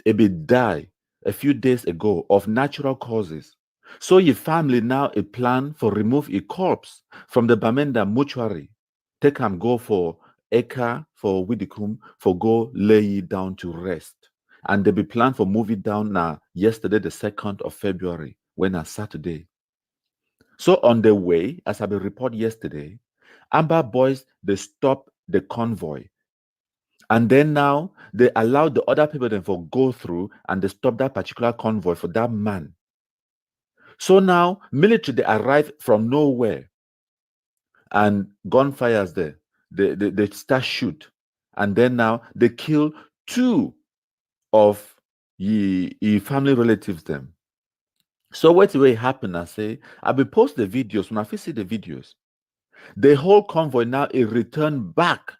it be die a few days ago of natural causes. So your family now a plan for remove a corpse from the Bamenda mortuary. Take him go for Eka for Widikum for go lay it down to rest. And they be planned for move it down now yesterday, the 2nd of February, when a Saturday. So on the way, as I be report yesterday, Amber boys they stop the convoy. And then now they allow the other people then for go through and they stop that particular convoy for that man. So now military they arrive from nowhere and gunfires there. They start shoot. And then now they kill 2 of ye family relatives them. So what will happen? I say, I will post the videos. When I see the videos, the whole convoy now is returned back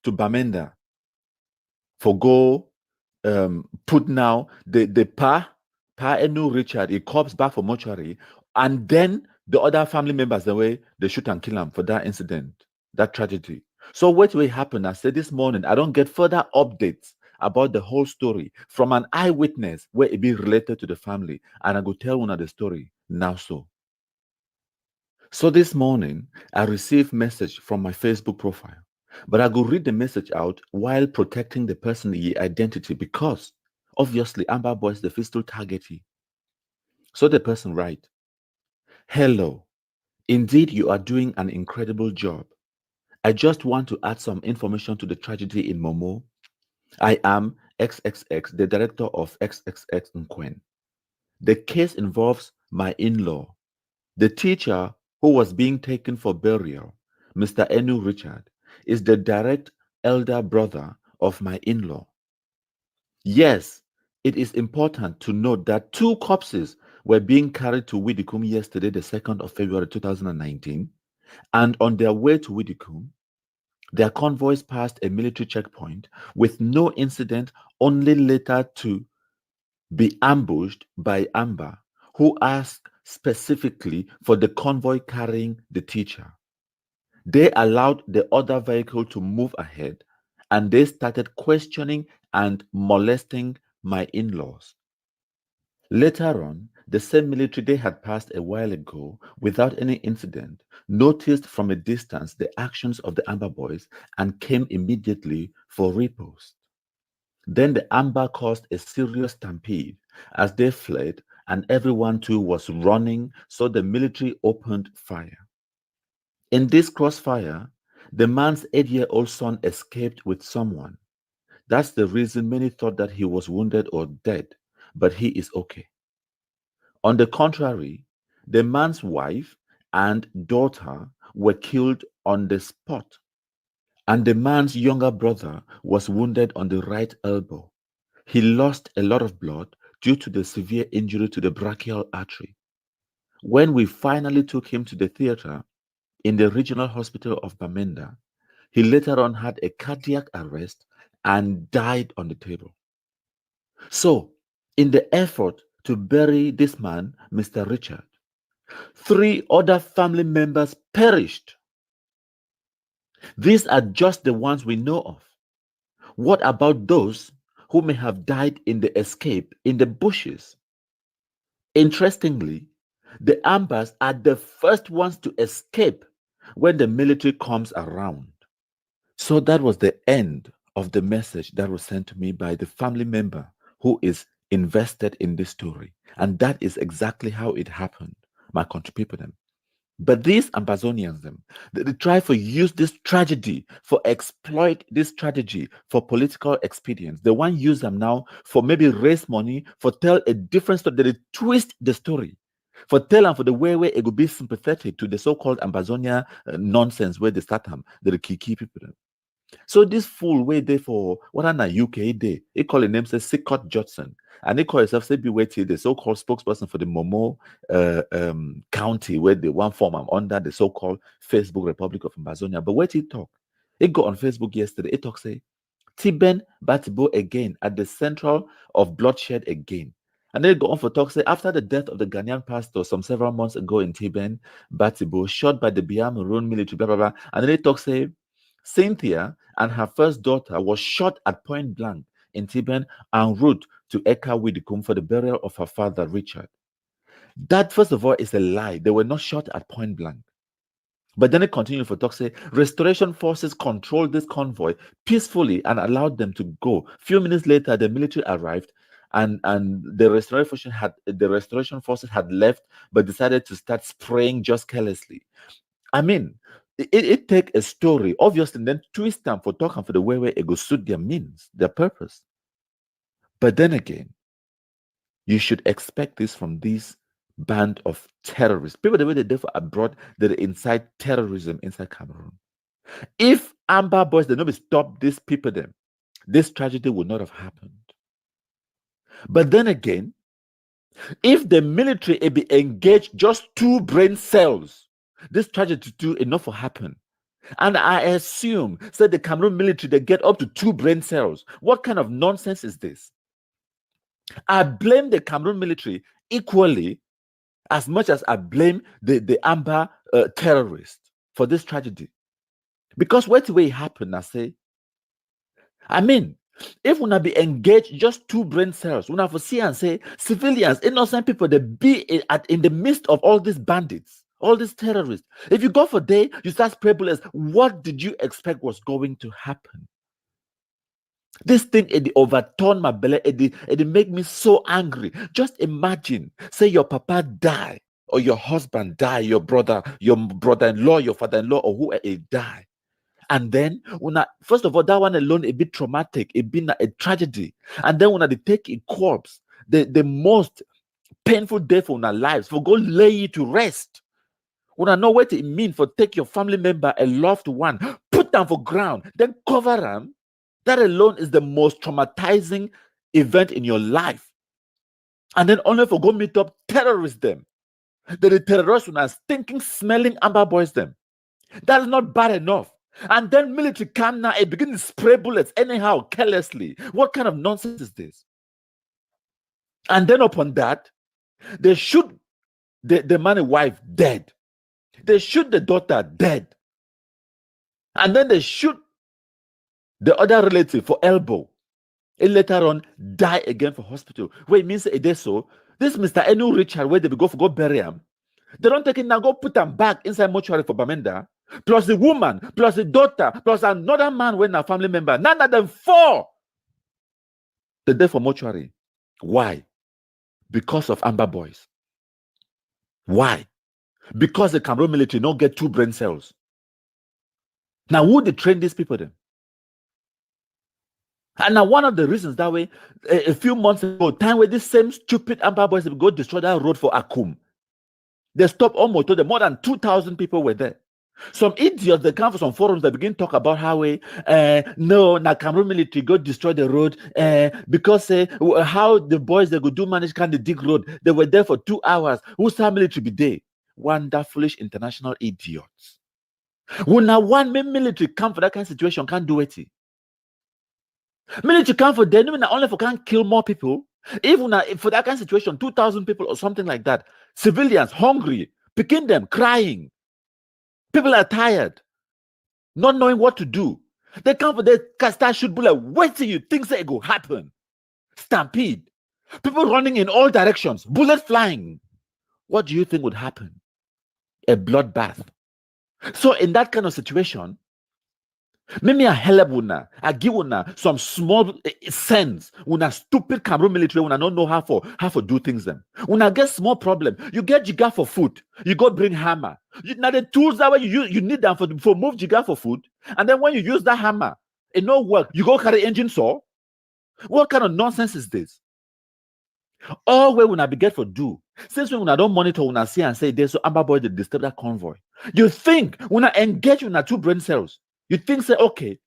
to Bamenda for go put now the Pa Enu Richard, he comes back for mortuary, and then the other family members the way they shoot and kill him for that incident, that tragedy. So what will happen? I said this morning, I don't get further updates about the whole story from an eyewitness where it be related to the family, and I go tell one of the story now. So this morning I received message from my Facebook profile, but I go read the message out while protecting the person's identity because obviously Amber Boys the fiscal target. So the person write, "Hello, indeed you are doing an incredible job. I just want to add some information to the tragedy in Momo. I am XXX, the director of XXX Nkwen. The case involves my in-law, the teacher who was being taken for burial. Mr. Enu Richard is the direct elder brother of my in-law. Yes, it is important to note that 2 corpses were being carried to Widikum yesterday, the 2nd of February 2019, and on their way to Widikum, their convoys passed a military checkpoint with no incident, only later to be ambushed by Amber, who asked specifically for the convoy carrying the teacher. They allowed the other vehicle to move ahead, and they started questioning and molesting my in-laws. Later on, the same military they had passed a while ago without any incident noticed from a distance the actions of the Amber Boys and came immediately for riposte. Then the Amber caused a serious stampede as they fled, and everyone too was running, so the military opened fire. In this crossfire, the man's 8-year-old son escaped with someone. That's the reason many thought that he was wounded or dead, but he is okay. On the contrary, the man's wife and daughter were killed on the spot, and the man's younger brother was wounded on the right elbow. He lost a lot of blood due to the severe injury to the brachial artery. When we finally took him to the theater in the regional hospital of Bamenda, He later on had a cardiac arrest and died on the table. So, in the effort to bury this man, Mr. Richard, 3 other family members perished. These are just the ones we know of. What about those who may have died in the escape in the bushes? Interestingly, the Ambers are the first ones to escape when the military comes around. So that was the end of the message that was sent to me by the family member who is invested in this story. And that is exactly how it happened, my country people. Them. But these Ambazonians, they try to use this tragedy for exploit this tragedy for political expedience. They want to use them now for maybe raise money, for tell a different story. They twist the story, for tell them for the way it would be sympathetic to the so-called Ambazonia nonsense where they start them, the key people. So this fool way there for what an UK day, he call his name says Sickott Judson, and he call himself say be waiting the so-called spokesperson for the Momo county where they one form under the so-called Facebook Republic of Amazonia. But what he talk? He go on Facebook yesterday. He talk say Tiben Batibo again at the central of bloodshed again. And then go on for talk say after the death of the Ghanaian pastor some several months ago in Tiben Batibo, shot by the Biam Maroon military, blah blah blah. And then they talk say Cynthia and her first daughter was shot at point blank in Tiben en route to Eka Widikum for the burial of her father, Richard. That, first of all, is a lie. They were not shot at point blank. But then it continued for talk say restoration forces controlled this convoy peacefully and allowed them to go. A few minutes later, the military arrived and the restoration forces had left but decided to start spraying just carelessly. I mean, it take a story, obviously, and then twist them for talking for the way it go suit their means, their purpose. But then again, you should expect this from these band of terrorists. People the way they did for abroad, they incite terrorism inside Cameroon. If Amber Boys did not stop these people, then this tragedy would not have happened. But then again, if the military be engaged just 2 brain cells, this tragedy too enough will happen. And I assume, say the Cameroon military, they get up to 2 brain cells. What kind of nonsense is this? I blame the Cameroon military equally as much as I blame the Amber terrorists for this tragedy. Because what way it happened, I say, I mean, if we not be engaged just 2 brain cells, we have to see and say civilians, innocent people, they be in the midst of all these bandits, all these terrorists. If you go for day, you start spray bullets. What did you expect was going to happen? This thing, it overturned my belly. It make me so angry. Just imagine, say your papa die, or your husband die, your brother-in-law, your father-in-law, or whoever die. And then, first of all, that one alone, a bit traumatic, it been a tragedy. And then when they take a corpse, the most painful day for our lives, for go lay it to rest. When I know what it means for take your family member, a loved one, put them for ground, then cover them. That alone is the most traumatizing event in your life. And then only for go meet up terrorists them. The terrorists are stinking, smelling Amber Boys them. That is not bad enough. And then military come now and begin to spray bullets anyhow, carelessly. What kind of nonsense is this? And then upon that, they shoot the man and wife dead. They shoot the daughter dead. And then they shoot the other relative for elbow. And later on, die again for hospital. Wait, means it is so. This Mr. Enu Richard, where they go bury him, they don't take it now, go put them back inside mortuary for Bamenda. Plus the woman, plus the daughter, plus another man when a family member. None of them 4. They're there for mortuary. Why? Because of Amber Boys. Why? Because the Cameroon military don't get 2 brain cells. Now, who they train these people then? And now one of the reasons that way, a few months ago, time where this same stupid Amber Boys go destroy that road for Akum. They stopped almost more than 2,000 people were there. Some idiots that come from some forums that begin to talk about how no, now Cameroon military go destroy the road because how the boys they go do manage can they dig road. They were there for 2 hours. Who's our military be there? Wonder foolish international idiots. When a one military come for that kind of situation, can't do it. Military come for them, even only for can't kill more people. Even for that kind of situation, 2,000 people or something like that. Civilians hungry, picking them, crying. People are tired, not knowing what to do. They come for the start shoot bullet. Wait till you think that it will happen. Stampede. People running in all directions, bullet flying. What do you think would happen? A bloodbath. So in that kind of situation, maybe a help I give some small sense. Una stupid Cameroon military una don't know how to do things them. Una get small problem. You get jiga for food. You go bring hammer. Now the tools that way you need them for move jiga for food. And then when you use that hammer, it no work. You go carry engine saw. What kind of nonsense is this? All we will be get for do. Since we don't monitor, we see and say there's so Amber Boy to disturb that convoy. You think when I engage with two brain cells, you think say okay,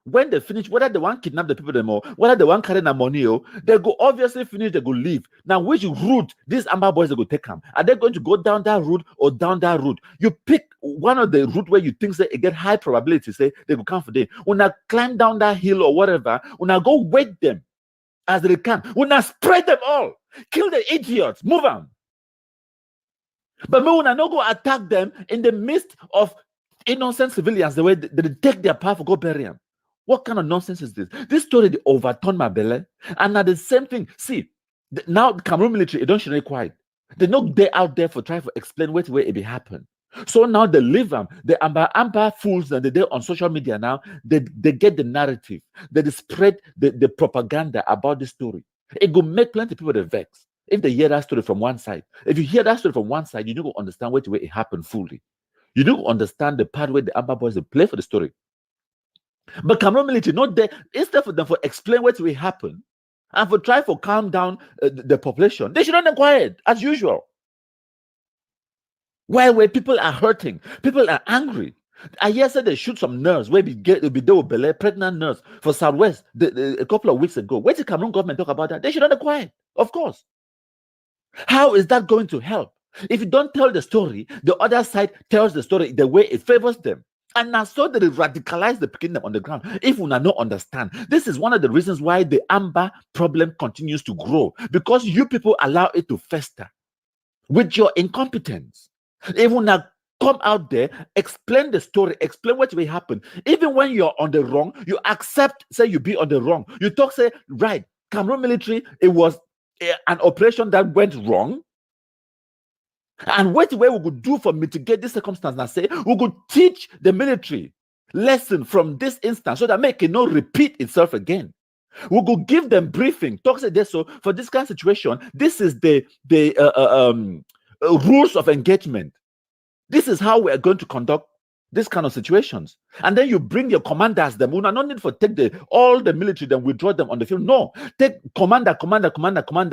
when they finish, whether they want kidnap the people them or whether they want carry the money, they go obviously finish, they go leave. Now which route these Amber Boys they go take them? Are they going to go down that route or down that route? You pick one of the route where you think say it get high probability, say they go come for them. When I climb down that hill or whatever, when I go wait them as they can, when I spread them all, kill the idiots, move on. But when I not go attack them in the midst of innocent civilians, the way they take their power for go bury them. What kind of nonsense is this? This story they overturned my belly, and now the same thing. See, now the Cameroon military, it don't should quiet. They not they out there for trying to explain what way it be happen. So now they leave them. The amber fools and they on social media now, they get the narrative. They spread the propaganda about this story. It will make plenty of people the vex if they hear that story from one side. If you hear that story from one side, you need to understand what way it happened fully. You need to understand the part where the Amber Boys they play for the story. But Cameroon military not there. Instead for them for explain what will happen and for try for calm down the population, they should not be quiet as usual. Where people are hurting, people are angry. I hear said they shoot some nurse where they with Bele, pregnant nurse for Southwest a couple of weeks ago. Where did the Cameroon government talk about that? They should not be quiet, of course. How is that going to help? If you don't tell the story, the other side tells the story the way it favors them. And now so they radicalize the kingdom on the ground. If we not understand, this is one of the reasons why the Amber problem continues to grow. Because you people allow it to fester with your incompetence. If we not come out there, explain the story, explain what will happen. Even when you're on the wrong, you accept, say you be on the wrong. You talk, say, right, Cameroon military, it was an operation that went wrong. And what way we could do for mitigate this circumstance, I say, we could teach the military lesson from this instance so that make it not repeat itself again. We could give them briefing, talk say this, so for this kind of situation, this is the rules of engagement. This is how we are going to conduct this kind of situations. And then you bring your commanders, them. We do not need for take all the military, then withdraw them on the field. No, take commander,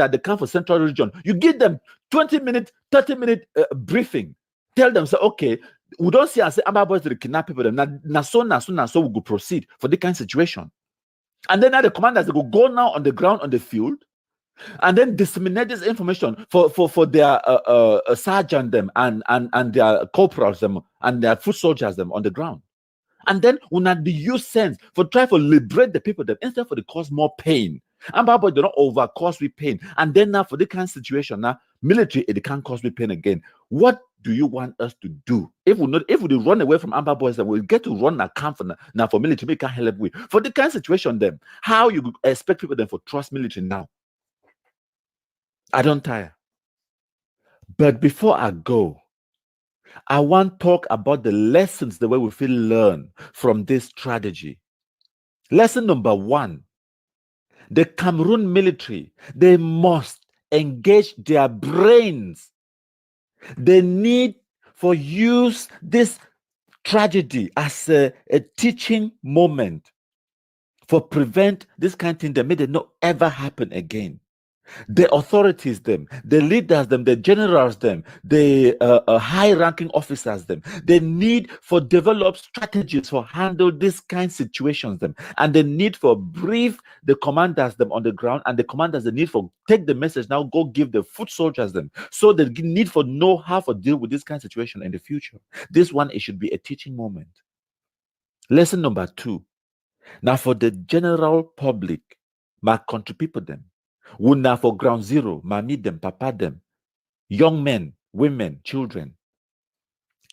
they come for Central Region. You give them 20-minute, 30-minute briefing. Tell them, say, okay, we don't see and say, Amber Boys to kidnap people. Now so we go proceed for this kind of situation. And then now the commanders, they go now on the ground, on the field, and then disseminate this information for their sergeant them and their corporals them and their foot soldiers them on the ground. And then we not the use sense for try to liberate the people them instead for the cause more pain. And Bible they don't over cause with pain. And then now for this kind of situation now, military it can't cause with pain again. What do you want us to do? If we run away from Amber Boys, then we'll get to run a camp now for military, we can't help with. For the kind of situation then, how you expect people then for trust military now? I don't tire. But before I go, I want to talk about the lessons the way we feel learn from this strategy. Lesson number 1, the Cameroon military, they must engage their brains. They need for use this tragedy as a teaching moment for prevent this kind of thing that may not ever happen again. the authorities them, the leaders them, the generals them, the high-ranking officers them. They need for develop strategies for handle this kind of situations them, and the need for brief the commanders them on the ground, and the commanders the need for take the message now go give the foot soldiers them. So the need for know how to deal with this kind of situation in the future. This one it should be a teaching moment. Lesson number 2. Now for the general public, my country people them. Would now for ground zero, mommy them, papa them, young men, women, children.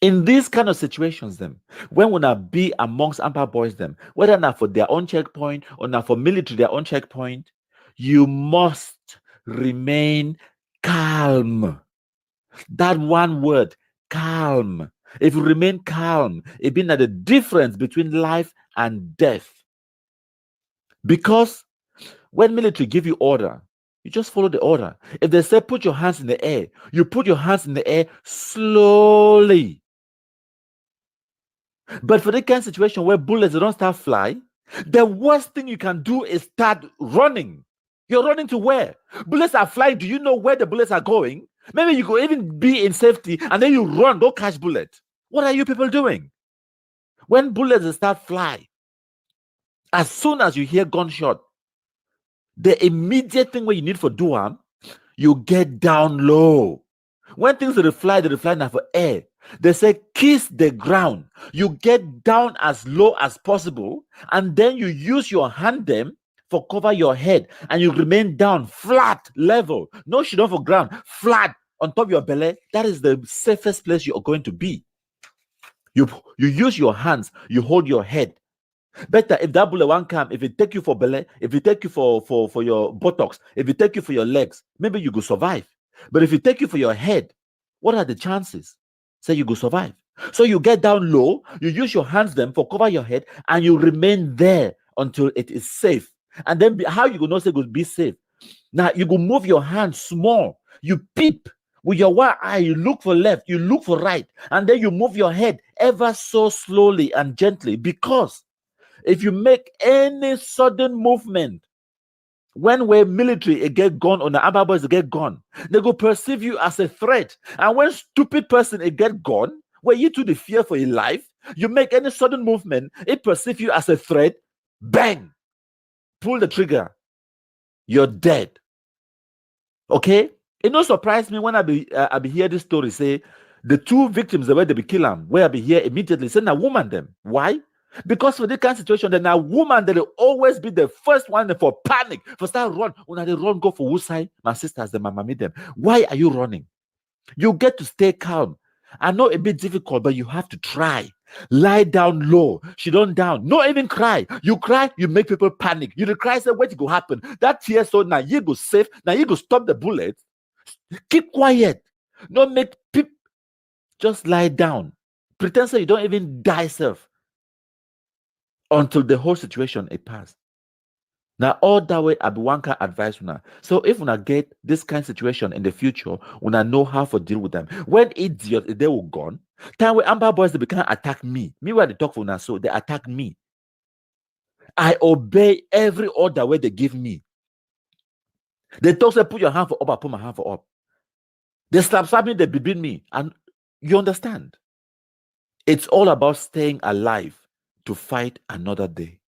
In these kind of situations, them, when we not be amongst Amber boys, them, whether not for their own checkpoint or not for military their own checkpoint, you must remain calm. That one word, calm. If you remain calm, it means that the difference between life and death. Because when military give you order, you just follow the order. If they say put your hands in the air, you put your hands in the air slowly. But for the kind of situation where bullets don't start flying, the worst thing you can do is start running. You're running to where? Bullets are flying. Do you know where the bullets are going? Maybe you could even be in safety and then you run, go catch bullet. What are you people doing? When bullets start flying, as soon as you hear gunshot, the immediate thing where you need for do you get down low. When things they fly now for air. They say kiss the ground. You get down as low as possible, and then you use your hand them for cover your head, and you remain down flat level. No shit off for ground, flat on top of your belly. That is the safest place you are going to be. You use your hands, you hold your head. Better if that bullet won't come, if it take you for belly, if it take you for your buttocks, if it take you for your legs, maybe you go survive. But if it take you for your head, what are the chances? Say you go survive. So you get down low, you use your hands them for cover your head, and you remain there until it is safe. And then how you go not say go be safe? Now you go move your hand small, you peep with your one eye, you look for left, you look for right, and then you move your head ever so slowly and gently, because if you make any sudden movement, when we're military, it get gone, or the Amber boys get gone, they go perceive you as a threat. And when stupid person it get gone, where you to the fear for your life, you make any sudden movement, it perceive you as a threat, bang, pull the trigger, you're dead. Okay? It don't surprise me when I be hear this story say the 2 victims the way they be kill them, where I be here immediately say a woman them. Why? Because for this kind of situation, then a woman that will always be the first one for panic, for start run. When they run, go for whose side? My sisters, them, my mommy, them. Why are you running? You get to stay calm. I know a bit difficult, but you have to try. Lie down low. She don't down. No, even cry. You cry, you make people panic. You cry, say, what go happen? That tear, so now you go safe. Now you go stop the bullet. Keep quiet. Don't make people. Just lie down. Pretend so you don't even die self. Until the whole situation it passed. Now all that way Abiwanka advise una. So if una get this kind of situation in the future, una know how to deal with them. When idiots they will gone, time where Amber boys they become attack me. Meanwhile they talk for una, so they attack me. I obey every order where they give me. They talk say put your hand for up, I put my hand for up. They slap me, they beat me, and you understand. It's all about staying alive to fight another day.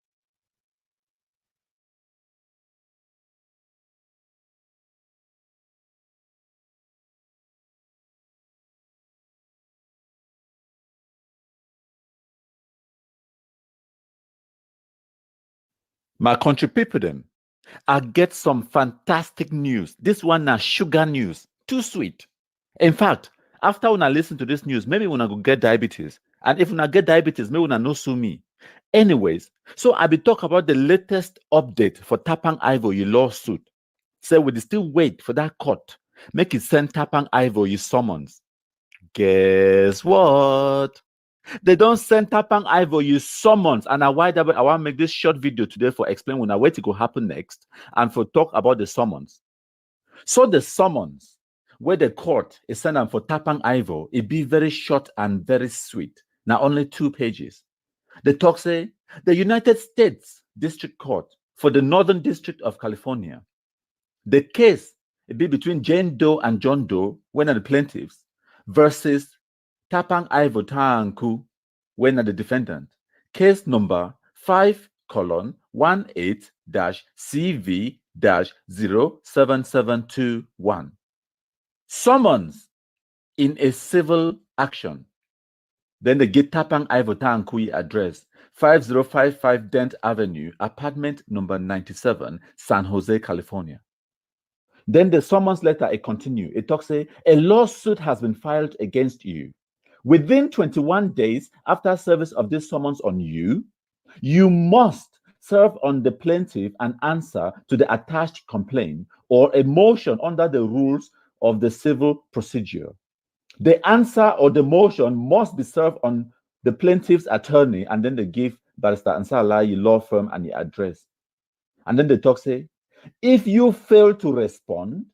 My country people them, I get some fantastic news. This one now sugar news, too sweet. In fact, after when I listen to this news, maybe when I go get diabetes. And if when I get diabetes, maybe when I know sue me. Anyways, so I be talk about the latest update for Tapang Ivory lawsuit. So we still wait for that court. Make it send Tapang Ivory summons. Guess what? They don't send Tapang Ivory summons. And I want to make this short video today for explain when I wait to go happen next and for talk about the summons. So the summons where the court is sending for Tapang Ivory, it be very short and very sweet. Now only 2 pages. The talk say the United States District Court for the Northern District of California. The case it be between Jane Doe and John Doe, when are the plaintiffs, versus Tapang Ivo Tanku, when are the defendant. Case number 5:18-CV-07721. Summons in a civil action. Then they get Tapang Ivo Tanku address, 5055 Dent Avenue, apartment number 97, San Jose, California. Then the summons letter, it continue. It talks, a lawsuit has been filed against you. Within 21 days after service of this summons on you, you must serve on the plaintiff an answer to the attached complaint or a motion under the rules of the civil procedure. The answer or the motion must be served on the plaintiff's attorney, and then they give Barrister Ansalayi law firm and the address. And then they talk, say, if you fail to respond,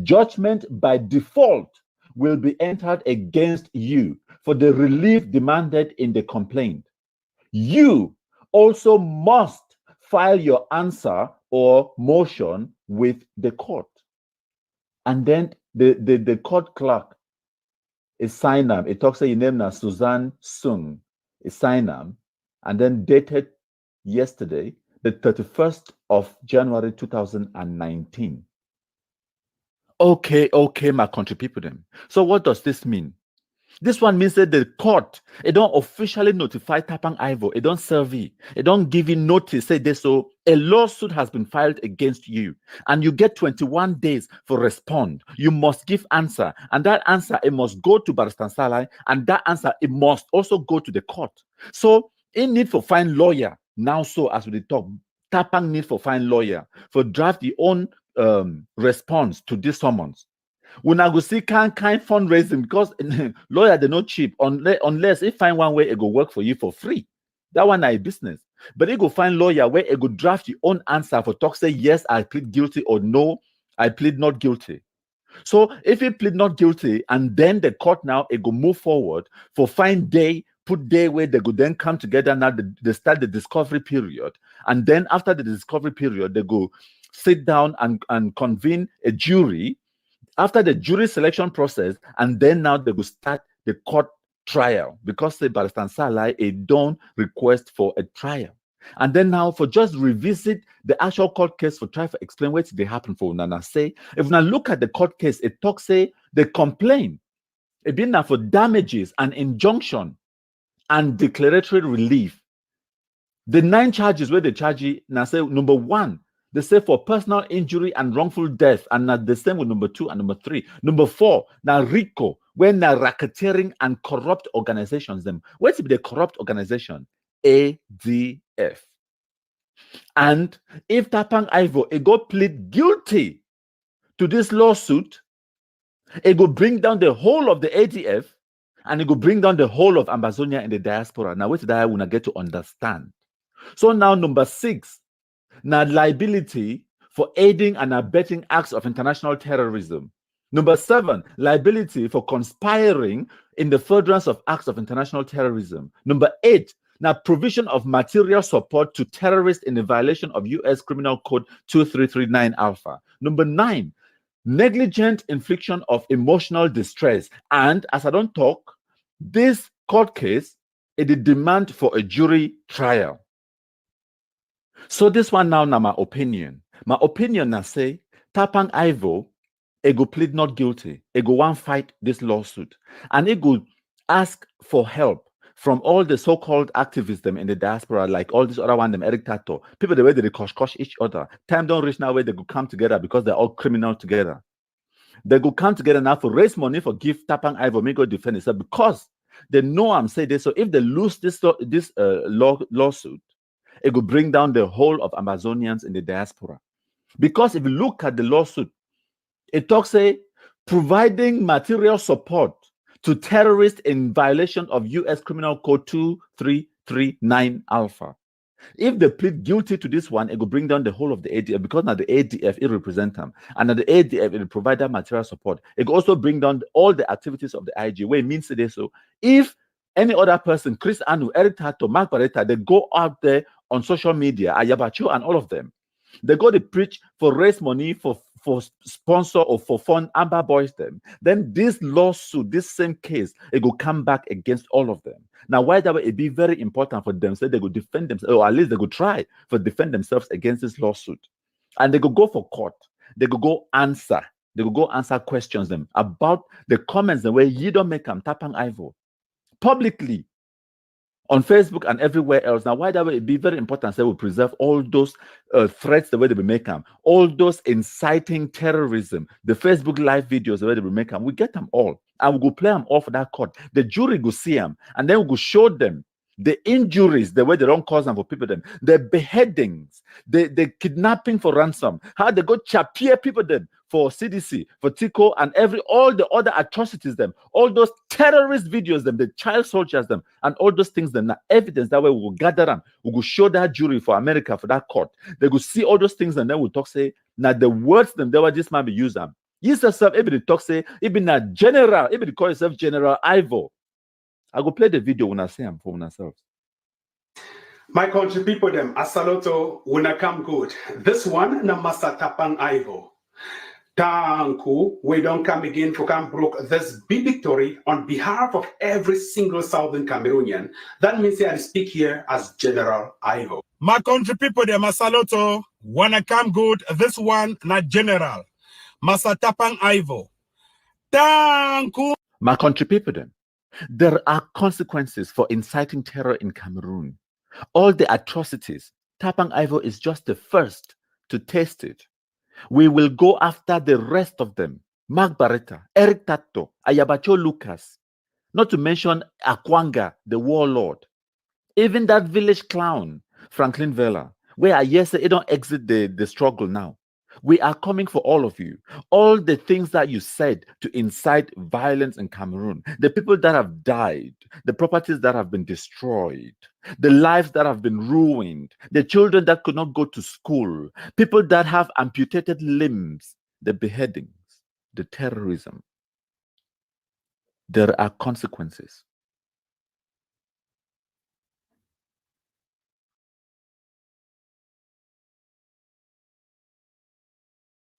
judgment by default will be entered against you for the relief demanded in the complaint. You also must file your answer or motion with the court. And then the court clerk is sign them. It talks, say, your name now, Suzanne Sung, is sign them, and then dated yesterday, the 31st of January 2019. Okay, my country people them. So what does this mean? This one means that the court, it don't officially notify Tapang Ivo, it don't serve it, it don't give you notice, say this, so a lawsuit has been filed against you, and you get 21 days for respond. You must give answer, and that answer, it must go to Barrister Ansalayi, and that answer, it must also go to the court. So, in need for find lawyer, now so as we talk, Tapang need for find lawyer, for draft the own response to this summons. We now go see kind fundraising, because lawyer they're not cheap unless if find one way it go work for you for free. That one is business. But it go find lawyer where it go draft your own answer for talk, say yes, I plead guilty, or no, I plead not guilty. So if you plead not guilty, and then the court now it go move forward for find day, put day where they go then come together. Now they start the discovery period, and then after the discovery period, they go sit down and convene a jury. After the jury selection process, and then now they will start the court trial, because the Barrister Ansalayi a don't request for a trial. And then now for just revisit the actual court case for try to explain what they happen for Nana say. If now look at the court case, it talks say the complaint it been now for damages and injunction and declaratory relief. The 9 charges where they charge you now say number 1. They say for personal injury and wrongful death, and not the same with number 2 and number 3. Number 4, now RICO, when now racketeering and corrupt organizations them. What's the corrupt organization? ADF. And if Tapang Ivo it go plead guilty to this lawsuit, it go bring down the whole of the ADF, and it go bring down the whole of Amazonia in the diaspora. Now, what did I want to get to understand? So now number 6. Now, liability for aiding and abetting acts of international terrorism. Number 7, liability for conspiring in the furtherance of acts of international terrorism. Number 8, now provision of material support to terrorists in the violation of U.S. Criminal Code 2339 Alpha. Number 9, negligent infliction of emotional distress. And as I don't talk, this court case is the demand for a jury trial. So this one now my opinion. My opinion now say Tapang Ivo it go plead not guilty. It go one fight this lawsuit, and it go ask for help from all the so-called activists them in the diaspora, like all these other one them Eric Tato, people the way they kosh each other. Time don't reach now where they go come together because they're all criminal together. They go come together now for raise money for give Tapang Ivo may go defend itself, because they know I'm saying this. So if they lose this lawsuit, it will bring down the whole of Amazonians in the diaspora. Because if you look at the lawsuit, it talks say providing material support to terrorists in violation of U.S. Criminal Code 2339 Alpha. If they plead guilty to this one, it will bring down the whole of the ADF, because now the ADF it represents them, and now the ADF it will provide that material support. It will also bring down all the activities of the IG. Where it means today, so if any other person, Chris Anu, Eric Tato, Mark Barretta, they go out there on social media, Ayabacho and all of them, They go to preach for raise money for sponsor or for fund Amber Boys them. Then this lawsuit, this same case, it will come back against all of them. Now, why that would it be very important for them? So they could defend themselves, or at least they could try to defend themselves against this lawsuit. And they could go for court. They could go answer. They could go answer questions them about the comments the way you don't make them Tapang Ivo publicly on Facebook and everywhere else. Now, why that way it be very important? So we preserve all those threats the way they will make them, all those inciting terrorism, the Facebook live videos the way they will make them. We get them all, and we go play them all for that court. The jury go see them, and then we go show them the injuries, the way they don't cause them for people, them, the beheadings, the kidnapping for ransom, how they go chapia people them for CDC, for TICO, and all the other atrocities them, all those terrorist videos them, the child soldiers them, and all those things them, evidence that way we will gather them, we will show that jury for America, for that court. They will see all those things, and then we'll talk, say, now the words them, they were this man be used them. You yourself, even talk, say, even a general, even call yourself General Ivo. I go play the video when I say I'm for myself. My country people, them, Asaloto, when I come good. This one, na Master Tapang Ivo. Tanku, we don't come again to come broke this big victory on behalf of every single Southern Cameroonian. That means I speak here as General Ivo. My country people, them, Asaloto, when I come good, this one, na General. Master Tapang Ivo. Tanku. My country people, them. There are consequences for inciting terror in Cameroon. All the atrocities, Tapang Ivo is just the first to taste it. We will go after the rest of them. Mark Barretta, Eric Tato, Ayabacho Lucas, not to mention Akwanga, the warlord. Even that village clown, Franklin Vela, where I say it don't exit the struggle now. We are coming for all of you. All the things that you said to incite violence in Cameroon, the people that have died, the properties that have been destroyed, the lives that have been ruined, the children that could not go to school, people that have amputated limbs, the beheadings, the terrorism. There are consequences.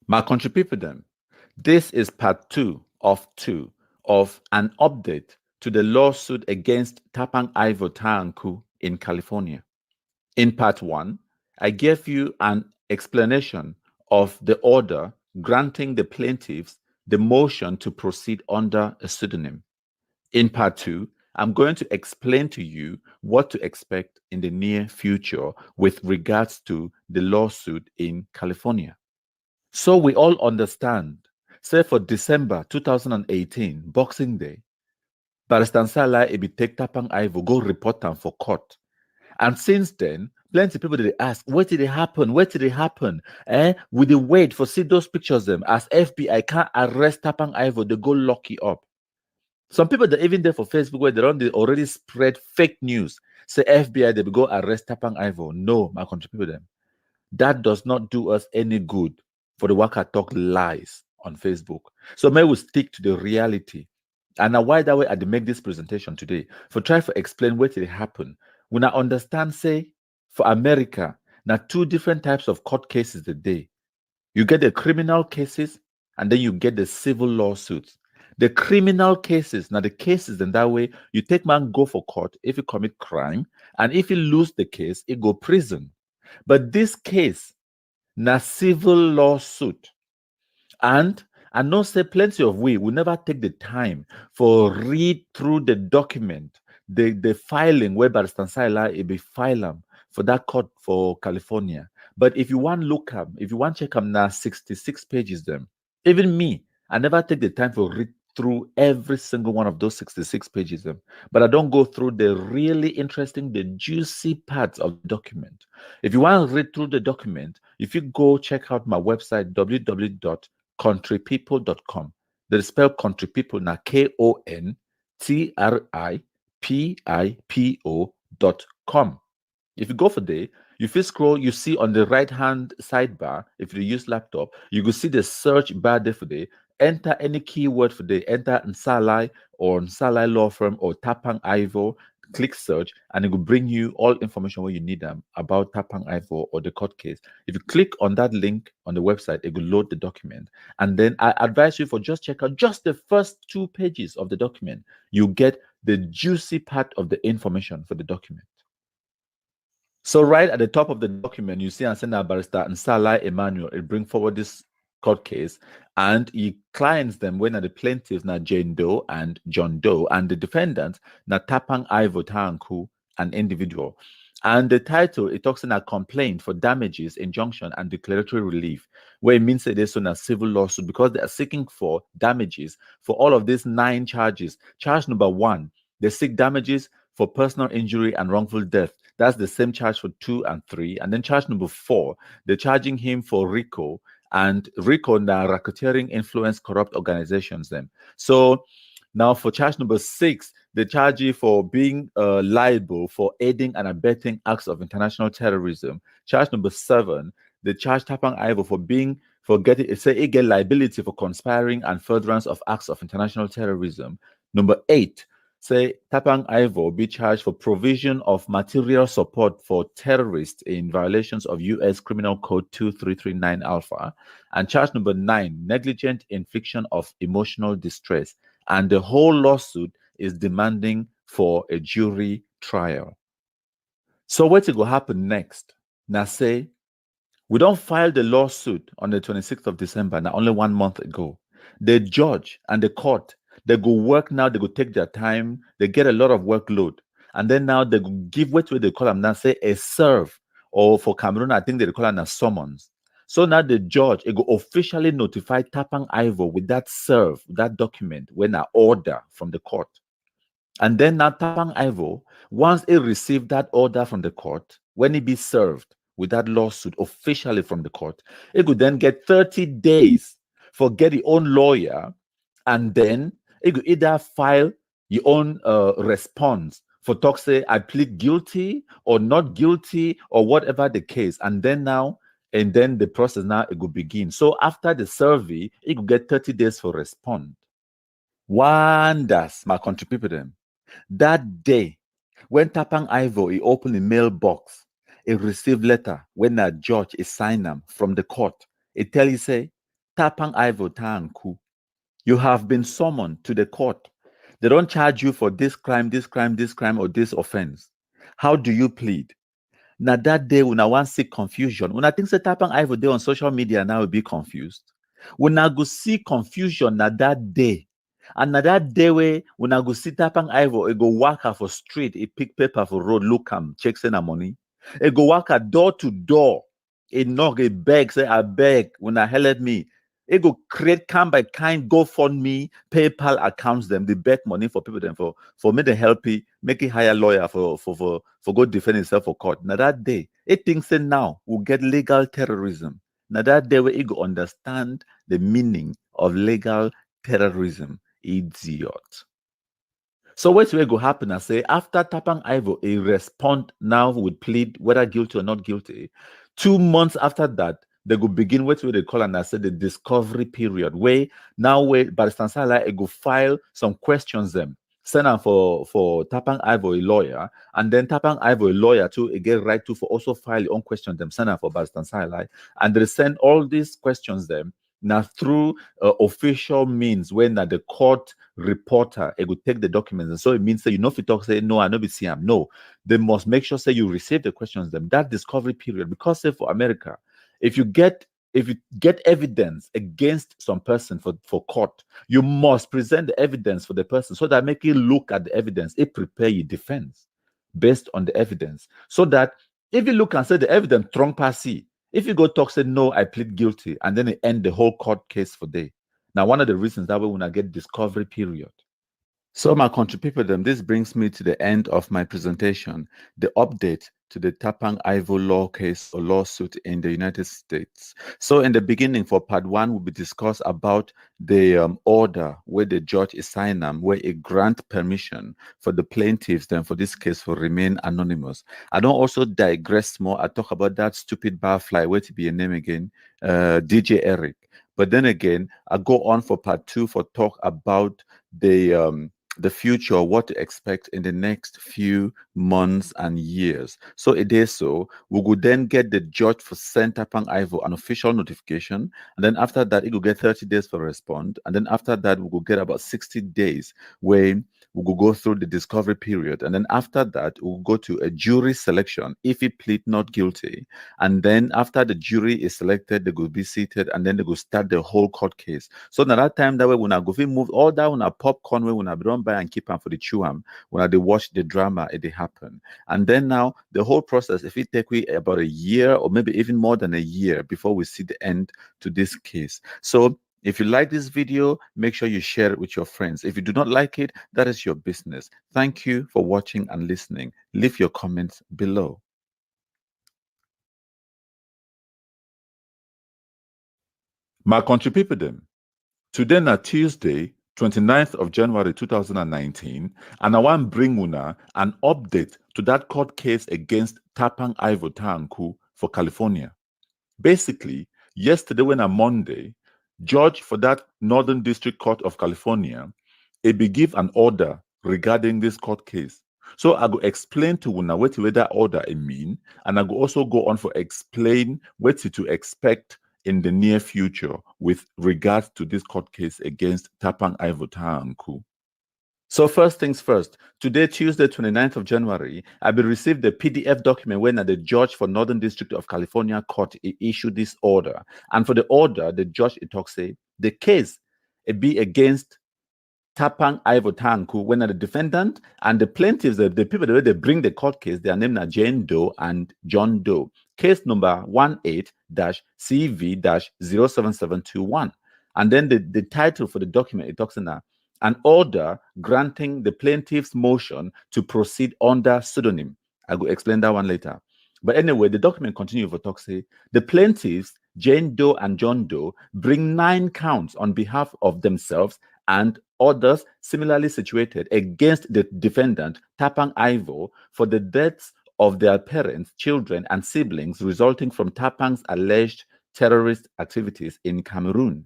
My country people, then, this is part 2 of an update to the lawsuit against Tapang Ivo Tanku in California. In part 1, I gave you an explanation of the order granting the plaintiffs the motion to proceed under a pseudonym. In part 2, I'm going to explain to you what to expect in the near future with regards to the lawsuit in California. So we all understand, say for December 2018, Boxing Day, Barrister Nsala Ebi take Tapang Ivo, go report them for court. And since then, plenty of people they ask, what did it happen? Where did it happen? We dey wait for see those pictures them as FBI can't arrest Tapang Ivo, they go lock you up. Some people that even there for Facebook where they already spread fake news, say FBI they will go arrest Tapang Ivo. No, my country people them. That does not do us any good for the Waka Talk lies on Facebook. So may we stick to the reality. And now why that way I make this presentation today, for try to explain what it happened. When I understand, say, for America, now 2 different types of court cases a day. You get the criminal cases, and then you get the civil lawsuits. The criminal cases, now the cases in that way, you take man go for court if you commit crime, and if you lose the case, it go prison. But this case, na civil lawsuit. And I know say plenty of we will never take the time for read through the document, the filing where Barrister Nsala it be file for that court for California. But if you want look up, if you want check them now 66 pages them. Even me, I never take the time for read through every single one of those 66 pages them. But I don't go through the really interesting, the juicy parts of the document. If you want to read through the document, if you go check out my website, www.countrypeople.com. They spell country people now KONTRIPIPO.com. If you go for there, you feel scroll, you see on the right-hand sidebar, if you use laptop, you will see the search bar there for there. Enter any keyword for the enter Nsala or Nsala Law Firm or Tapang Ivo, click search, and it will bring you all information where you need them about Tapang Ivo or the court case. If you click on that link on the website, it will load the document. And then I advise you for just check out just the first 2 pages of the document. You get the juicy part of the information for the document. So right at the top of the document, you see Ansena Barrister and Salah Emmanuel. It bring forward this court case, and he clients them when the plaintiffs na Jane Doe and John Doe, and the defendants na Tapang Ivo Taanku, an individual. And the title, it talks in a complaint for damages, injunction, and declaratory relief, where it means that there's a civil lawsuit because they are seeking for damages for all of these 9 charges. Charge number 1, they seek damages for personal injury and wrongful death. That's the same charge for 2 and 3. And then charge number 4, they're charging him for RICO, and RICO now racketeering, influence, corrupt organizations. Then, so now for charge number 6, they charge you for being liable for aiding and abetting acts of international terrorism. Charge number 7, they charge Tapang Ivo for getting liability for conspiring and furtherance of acts of international terrorism. Number 8, say Tapang Ivo be charged for provision of material support for terrorists in violations of U.S. Criminal Code 2339 Alpha. And charge number 9, negligent infliction of emotional distress. And the whole lawsuit is demanding for a jury trial. So what's going to happen next? Now say, we don't file the lawsuit on the 26th of December, now only 1 month ago. The judge and the court, they go work now, they go take their time, they get a lot of workload. And then now they go give what they call them now, say a serve, or for Cameroon, I think they call them a summons. So now the judge, it go officially notify Tapang Ivo with that serve, that document, when an order from the court. And then now Tapang Ivo, once he received that order from the court, when he be served with that lawsuit officially from the court, he could then get 30 days for get his own lawyer, and then he could either file your own response for talk, say, I plead guilty or not guilty or whatever the case. And then now, and then the process now it could begin. So after the survey, he could get 30 days for respond. Wonders, my country people them. That day, when Tapang Ivo he opened the mailbox, he received letter when a judge is signed them from the court. It tell you say, Tapang Ivo Taanku, you have been summoned to the court. They don't charge you for this crime, this crime, this crime, or this offense. How do you plead? Now that day, when I want to see confusion, when I think say Tapang Ivo day on social media now will be confused. When I go see confusion na that day, and na that day when I go see Tapang Ivo, it go walk out for street, it pick paper for road, look check send money. It go walk out door to door, it knock, it beg, say I beg when I held me. It go create kind by kind GoFundMe, PayPal accounts them, they beg money for people them for me to help you, make it hire lawyer for go defend himself for court. Now that day, it thinks that now we'll get legal terrorism. Now that day where it go understand the meaning of legal terrorism. Idiot. So what's going to happen? I say after Tapang Ivo, he respond now would plead whether guilty or not guilty. 2 months after that, they go begin what they call and I said the discovery period. Where now where Barrister Salah go file some questions them, send them for Tapang Ivo a lawyer, and then Tapang Ivo a lawyer too again right to for also file your own questions them, send them for Barrister Salah, and they send all these questions them. Now through official means when the court reporter it will take the documents, and so it means that you know if you talk say no I know be CM no, they must make sure say you receive the questions them that discovery period, because say for America if you get evidence against some person for court, you must present the evidence for the person so that make you look at the evidence, it prepare your defense based on the evidence, so that if you look and say the evidence strong passy. If you go talk, say, no, I plead guilty, and then it end the whole court case for day. Now, one of the reasons that we want to get discovery period. So, my country people, this brings me to the end of my presentation, the update to the Tapang Ivo law case or lawsuit in the United States. So, in the beginning, for part 1, will be discussed about the order where the judge is signing, where it grant permission for the plaintiffs, then for this case, for remain anonymous. I don't also digress more. I talk about that stupid barfly, where to be a name again, DJ Eric. But then again, I go on for part 2 for talk about the the future, what to expect in the next few months and years. So it is so. We will then get the judge for send Tapang Ivo an official notification. And then after that, it will get 30 days for respond. And then after that, we will get about 60 days where we will go through the discovery period. And then after that, we'll go to a jury selection if he plead not guilty. And then after the jury is selected, they will be seated and then they will start the whole court case. So now that time that way, when I go move all that when I popcorn, when I run by and keep on for the chewam, when I watch the drama, it happen. And then now the whole process, if it take we about a year or maybe even more than a year before we see the end to this case. So if you like this video, make sure you share it with your friends. If you do not like it, that is your business. Thank you for watching and listening. Leave your comments below. My country people them. Today na Tuesday, 29th of January 2019, and I want to bring una an update to that court case against Tapang Ivo Taanku for California. Basically, yesterday when on Monday, judge for that Northern District Court of California, be give an order regarding this court case. So I go explain to una what that order mean, and I go also go on for explain what to expect in the near future with regards to this court case against Tapang Ivo Taanku. So first things first, today, Tuesday, 29th of January, I will receive the PDF document when the judge for Northern District of California Court issued this order. And for the order, the judge talks say, the case be against Tapang Ivo Taanku when the defendant and the plaintiffs, the people that they bring the court case, they are named Jane Doe and John Doe. Case number 18-CV-07721. And then the title for the document, it talks in an order granting the plaintiff's motion to proceed under pseudonym. I will explain that one later. But anyway, the document continues for talk say, the plaintiffs, Jane Doe and John Doe, bring 9 counts on behalf of themselves and others similarly situated against the defendant, Tapang Ivo, for the deaths of their parents, children, and siblings resulting from Tapang's alleged terrorist activities in Cameroon.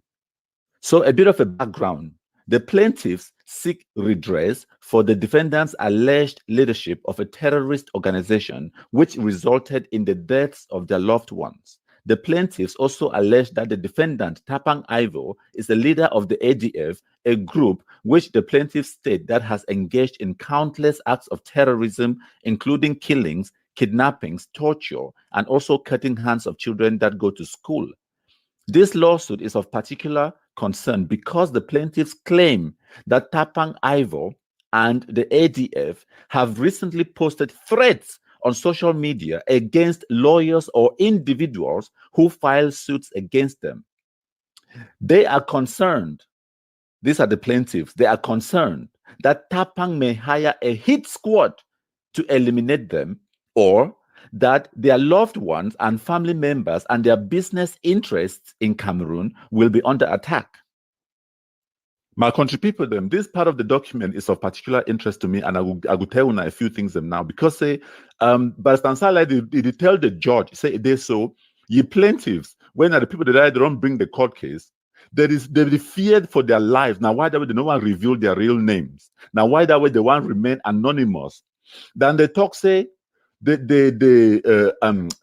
So a bit of a background. The plaintiffs seek redress for the defendant's alleged leadership of a terrorist organization which resulted in the deaths of their loved ones. The plaintiffs also allege that the defendant, Tapang Ivo, is the leader of the ADF, a group which the plaintiffs state that has engaged in countless acts of terrorism, including killings, kidnappings, torture, and also cutting hands of children that go to school. This lawsuit is of particular concern because the plaintiffs claim that Tapang Ivo and the ADF have recently posted threats on social media against lawyers or individuals who file suits against them. They are concerned, these are the plaintiffs, they are concerned that Tapang may hire a hit squad to eliminate them, or that their loved ones and family members and their business interests in Cameroon will be under attack. My country people, them, this part of the document is of particular interest to me, and I will tell you a few things them now because say, Barrister they tell the judge, say they so ye plaintiffs when are the people that they don't bring the court case, they feared for their lives. Now why that way they don't want to reveal their real names? Now why that way they want to remain anonymous? Then they talk say the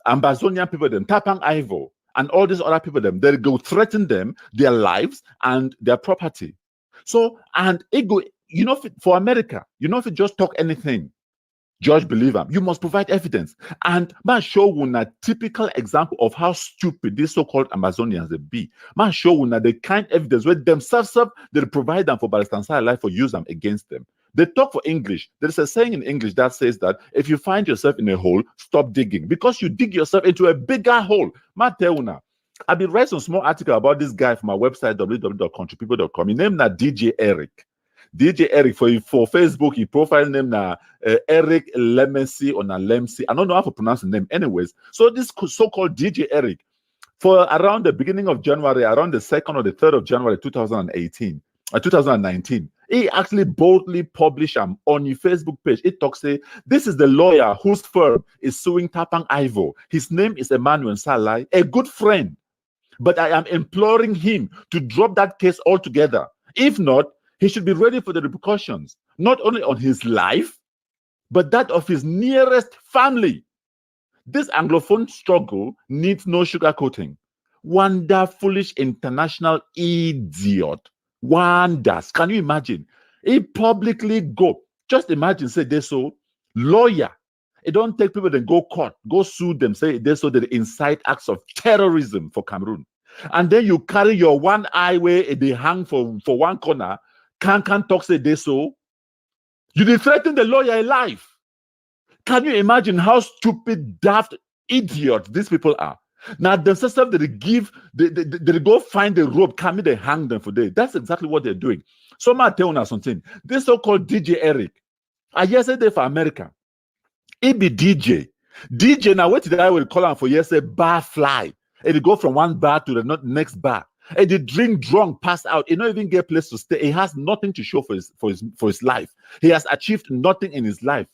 Ambazonian people them, Tapang Ivo, and all these other people them, they go threaten them, their lives and their property. So, and it go, you know, for America, you know, if you just talk anything, judge believe them, you must provide evidence. And man show you a typical example of how stupid these so-called Amazonians they be. Man show you the kind of evidence where themselves they provide them for Barrister life for use them against them. They talk for English. There's a saying in English that says that if you find yourself in a hole, stop digging because you dig yourself into a bigger hole. Man tell you now. I've been writing a small article about this guy from my website, www.countrypeople.com. He named na DJ Eric. DJ Eric for Facebook, he profile name na Eric Lemensy or na Lemsy. I don't know how to pronounce the name anyways. So this so-called DJ Eric, for around the beginning of January, around the 2nd or the 3rd of January 2019, he actually boldly published on his Facebook page. It talks say, this is the lawyer whose firm is suing Tapang Ivo. His name is Emmanuel Salai, a good friend. But I am imploring him to drop that case altogether. If not, he should be ready for the repercussions, not only on his life, but that of his nearest family. This Anglophone struggle needs no sugarcoating. Wanda, foolish international idiot. Wonders. Can you imagine? He publicly go. Just imagine, say they so lawyer. It don't take people then go court, go sue them, say they so they incite acts of terrorism for Cameroon. And then you carry your one eye where they hang for one corner, can't talk, say they so. You did threaten the lawyer alive. Can you imagine how stupid, daft, idiot these people are? Now themselves they go find the rope, come they hang them for day. That's exactly what they're doing. So I'm tell you something. This so-called DJ Eric, I yesterday for America. It be DJ. DJ now what did I will call him for yesterday? Bar fly. And go from one bar to the next bar. And they drink drunk, pass out. He don't even get a place to stay. He has nothing to show for his life. He has achieved nothing in his life.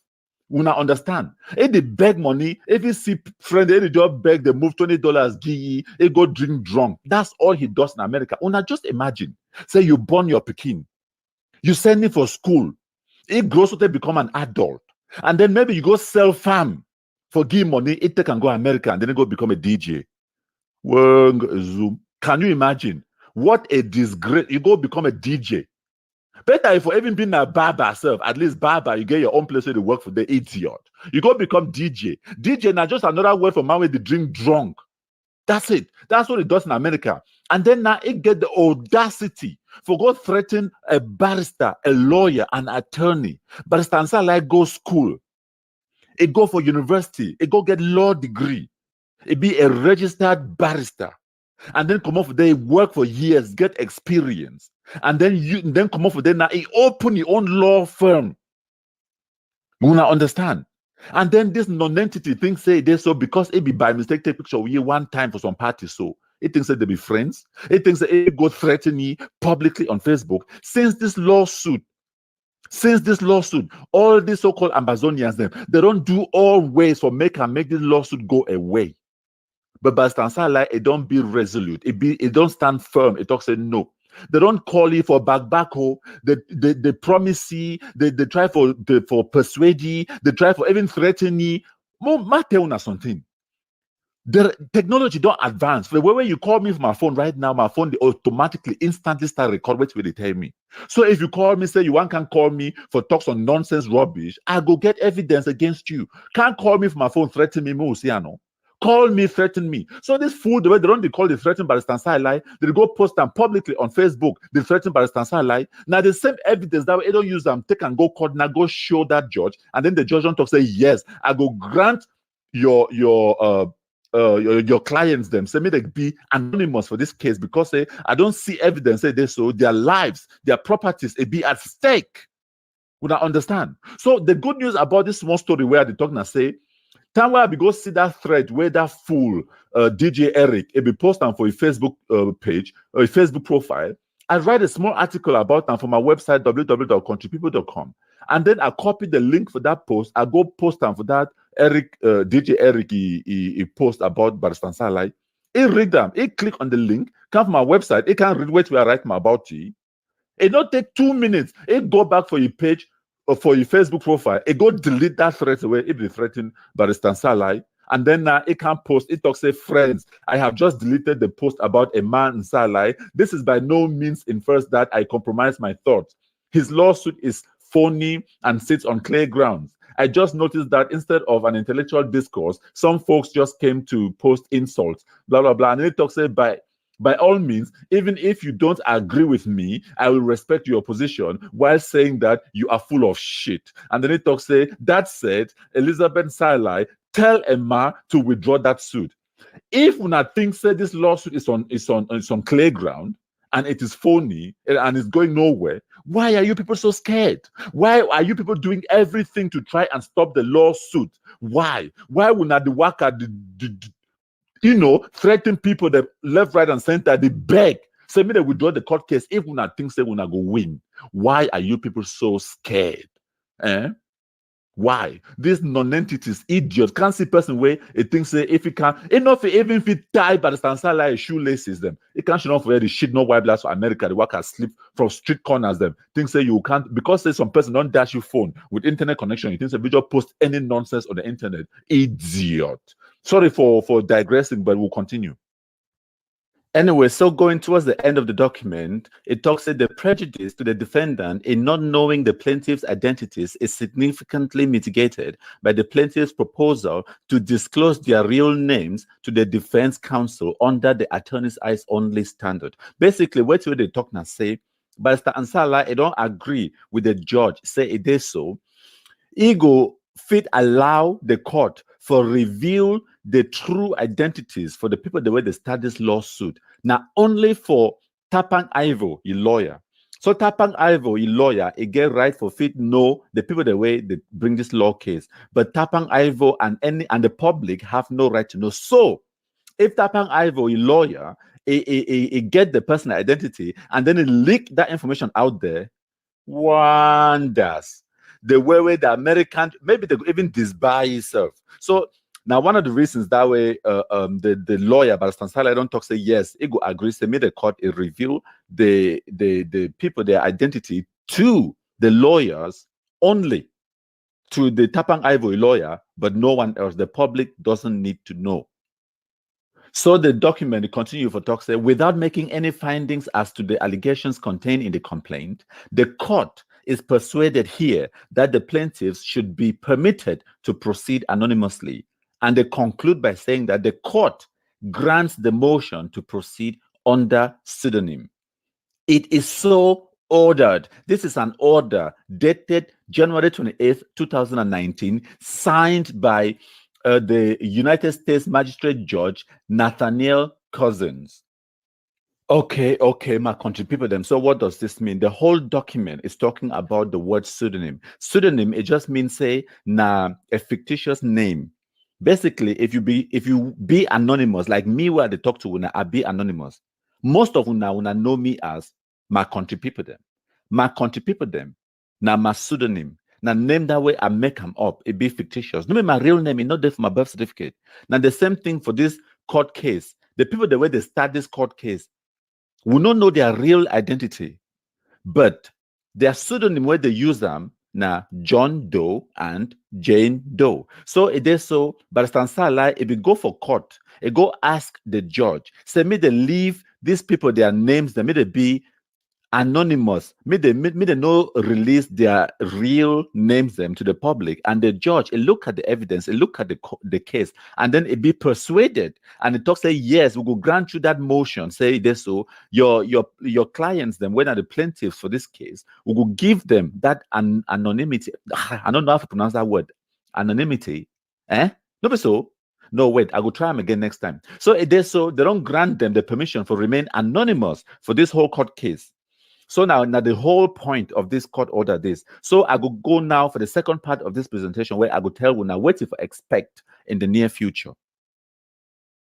We now understand. If they beg money, if you see friend, they just beg, they move $20, GE, they go drink drunk. That's all he does in America. Una just imagine. Say you born your Pekin. You send him for school. He grows up to become an adult. And then maybe you go sell farm for give money. It can go America and then go become a DJ. Zoom. Can you imagine? What a disgrace. You go become a DJ. Better if you even been a barber self, at least barber, you get your own place where you work for the idiot. You go become DJ. DJ now just another word for man where they drink drunk. That's it. That's what it does in America. And then now it get the audacity for go threaten a barrister, a lawyer, an attorney. Barrister and like go school. It go for university. It go get law degree. It be a registered barrister. And then come off there, work for years, get experience. And then come off there now, he open your own law firm. You wanna understand? And then this non-entity thinks say they so because it be by mistake take picture of you one time for some party. So it thinks that they be friends. It thinks that it go threaten me publicly on Facebook. Since this lawsuit, all these so-called Amazonians, they don't do all ways for make this lawsuit go away. But by Stansala, it don't be resolute. It don't stand firm. It talks say no. They don't call you for back. They promise you. They try for persuade you. They try for even threaten you. More something. The technology don't advance. The way you call me from my phone right now, my phone they automatically instantly start recording what they tell me. So if you call me, say you can call me for talks on nonsense rubbish, I go get evidence against you. Can't call me from my phone, threaten me, Musiano. Call me, threaten me. So this fool, the way they call the threatened by the Stansala, they go post them publicly on Facebook, the threatened by the Stansala. Now the same evidence that way, they don't use them, take and go court, now go show that judge, and then the judge don't talk, say, yes, I go grant your clients them, say me they be anonymous for this case because say I don't see evidence, say this, so their lives, their properties, it be at stake. Would I understand? So the good news about this small story where they talk now say, time where I go see that thread where that fool DJ Eric it be posting for a Facebook page or a Facebook profile. I write a small article about them from my website www.countrypeople.com, and then I copy the link for that post. I go post them for that Eric DJ Eric he post about Barstansala. He read them. He click on the link. Come from my website. He can read what we are writing about you. It not take 2 minutes. It go back for your page. Or for your Facebook profile, it go delete that threat away if they threatened by the Stansala, and then now it can post. It talks say, friends, I have just deleted the post about a man in Salai. This is by no means infers that I compromise my thoughts. His lawsuit is phony and sits on clear grounds. I just noticed that instead of an intellectual discourse, some folks just came to post insults, blah blah blah. And it talks say by all means, even if you don't agree with me, I will respect your position while saying that you are full of shit. And then it talks say, that said, Elizabeth Salai, tell Emma to withdraw that suit. If una think say this lawsuit is on clear ground and it is phony and it's going nowhere, why are you people so scared? Why are you people doing everything to try and stop the lawsuit? Why? Why would not the worker threaten people that left, right, and center? They beg. Say me they withdraw the court case if we not think say we not go win. Why are you people so scared? Why? These non-entities, idiots, can't see person where it thinks say if it can enough even if it tie by the stanza like shoelaces them. It can't show off where the shit no white blast for America, the workers sleep from street corners them. Things say you can't because say some person don't dash your phone with internet connection. You think say we just post any nonsense on the internet. Idiot. Sorry for digressing, but we'll continue. Anyway, so going towards the end of the document, it talks that the prejudice to the defendant in not knowing the plaintiff's identities is significantly mitigated by the plaintiff's proposal to disclose their real names to the defense counsel under the attorney's eyes only standard. Basically, what they talk now say, Barrister Ansala, I don't agree with the judge, say it is so. Ego fit allow the court for reveal the true identities for the people the way they start this lawsuit. Now, only for Tapang Ivo, a lawyer. So Tapang Ivo, a lawyer, he get right for fit know the people the way they bring this law case. But Tapang Ivo and the public have no right to know. So if Tapang Ivo, a lawyer, he get the personal identity and then he leak that information out there, wonders. The way the American, maybe they could even disbar himself. So now one of the reasons that way the lawyer, Barrister Ansala, don't talk say yes, he go agree, say made the court reveal the people, their identity to the lawyers only, to the Tapang Ivo lawyer, but no one else. The public doesn't need to know. So the document continue for talk say without making any findings as to the allegations contained in the complaint, the court is persuaded here that the plaintiffs should be permitted to proceed anonymously. And they conclude by saying that the court grants the motion to proceed under pseudonym. It is so ordered. This is an order dated January 28th, 2019, signed by the United States Magistrate Judge Nathaniel Cousins. Okay, my country people them. So what does this mean? The whole document is talking about the word pseudonym. Pseudonym, it just means say a fictitious name. Basically, if you be anonymous, like me where they talk to una, I be anonymous. Most of una know me as my country people them. My country people them. Now my pseudonym. Now name that way I make them up. It be fictitious. No, my real name is not there for my birth certificate. Now the same thing for this court case. The people the way they start this court case will not know their real identity, but their pseudonym where they use them now John Doe and Jane Doe. So it is so, Barrister Ansala, if you go for court, you go ask the judge, say me they leave these people their names, they may they be anonymous, may they no release their real names them to the public, and the judge look at the evidence, look at the case, and then it be persuaded, and it talks say yes, we will grant you that motion. Say this so your clients them, when are the plaintiffs for this case, we will give them that anonymity. I don't know how to pronounce that word, anonymity. No, so. No, wait, I will try them again next time. So it is so they don't grant them the permission for remain anonymous for this whole court case. So now the whole point of this court order this. So I will go now for the second part of this presentation where I will tell you now what to expect in the near future.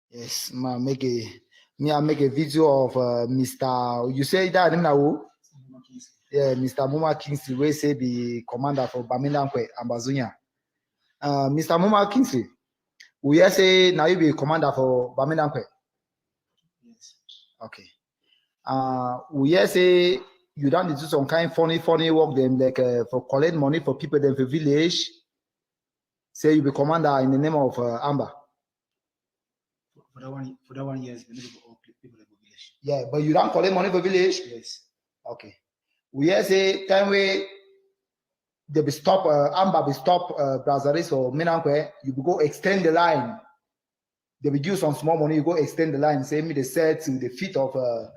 Yes, I make a video of Mr. You say that name now? Yeah, Mr. Muma Kingsley, we say the commander for Bamilankwe and Bazunya. Mr. Muma Kingsley, we say now you be commander for Bamilankwe. Yes. Okay. We say you don't do some kind of funny work them like for collect money for people them for village. Say you be commander in the name of Amber. For that one, yes, people village. Yeah, but you don't collect money for village. Yes. Okay. We say time we they be stop Amber be stop Brazaris or Minankwe. You go extend the line. They will use some small money. You go extend the line. Say me the set to the 5th of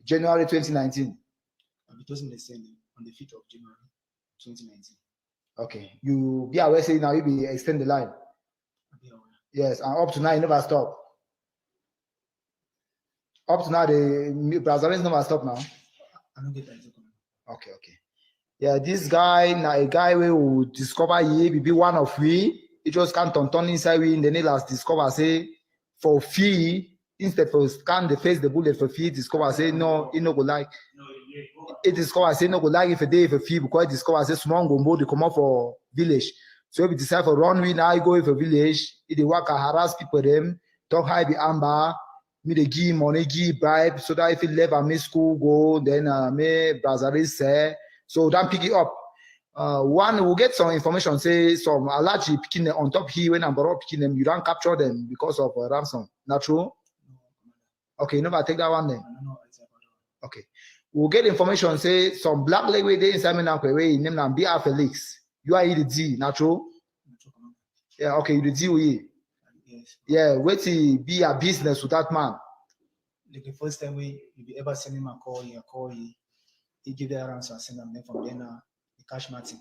January 2019. It wasn't the same on the 5th of January 2019. Okay. You be aware say now you be extend the line. Yes, and up to now you never stop. Up to now the Brazilians never stop now. I don't get that. Okay. Yeah, this guy now a guy will discover he be one of we. It just can't turn inside we in the last discover say for fee. Instead for scan the face the bullet for fee, discover say no, it no go like. It discover say no go like if a day for fee because it discover say small gombo they come out for village. So if you decide for run we now, you go with a village, if they work and harass people them, talk high the amber, me they give money, give bribe, so that if you left and me school go, then me brother say, so don't pick it up. One will get some information, say some allergy picking them on top here when I'm picking them, you don't capture them because of ransom. Not true? Okay, never take that one then. Okay. We'll get information, say some black leg way they inside me now, way name them BR Felix. You are the D, not true? Yeah, okay, you the D we. Yeah, wait till be a business with that man. Like the first time you be ever send him a call, he give the answer, send them from then the cash Martin.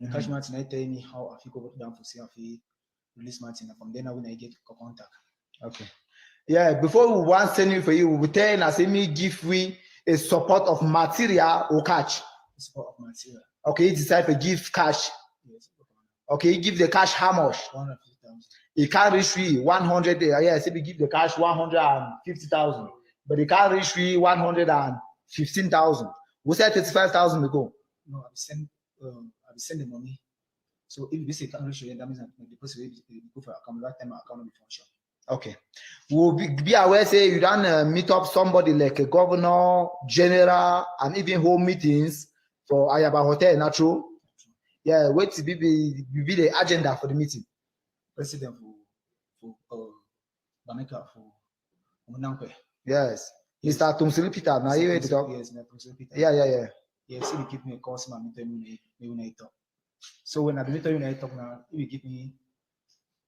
The cash Martin, I tell me how I feel go down for see if he release Martin. From then when I get contact. Okay. Yeah, before we want send you for you, we tell us me give we a support of material or cash. Support of material. Okay, he decide to give cash. Yes. Okay, he give the cash how much? 150,000. He can't reach we 100. Yes, he give the cash 150,000, but he can't reach we 115,000. We said 35,000 to go. No, I send the money. So if this can't reach you, that means that the person will go for account. That time account will function. Okay. We'll be aware, say you don't meet up somebody like a governor, general, and even home meetings for Ayaba Hotel, not true? Yeah, wait to be the agenda for the meeting. President for Baneka for Munampe. Yes. Mr. Tumsili Peter, now you to talk. Yes, Mr. Tumsili Peter. Yeah. Yes, he will give me a call, so I talk. So when I meet you, I talk now, he will give me.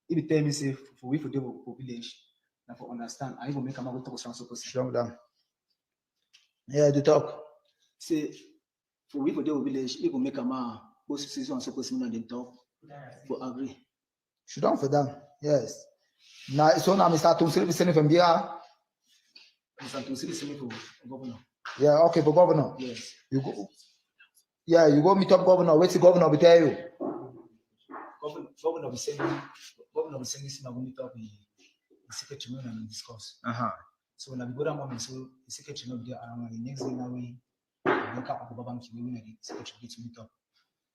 He will tell me say for we for the village, now for understand, I will make a go talk so strong down. Yeah, the talk. Say for we for the village, he will make a man go season so and then talk for agree. Should down for them. Yes. Now so now Mr. Tumsili sending from here. Mr. Tumsili sending for governor. Yeah, okay, for governor. Yes. You go. Yeah, you go meet up governor. What's the governor will tell you? Governor will send this now meet up the secretary and discuss. So when I go down moment, so the secretary will be around the next day now we wake up at the bank and the secretary get to meet up.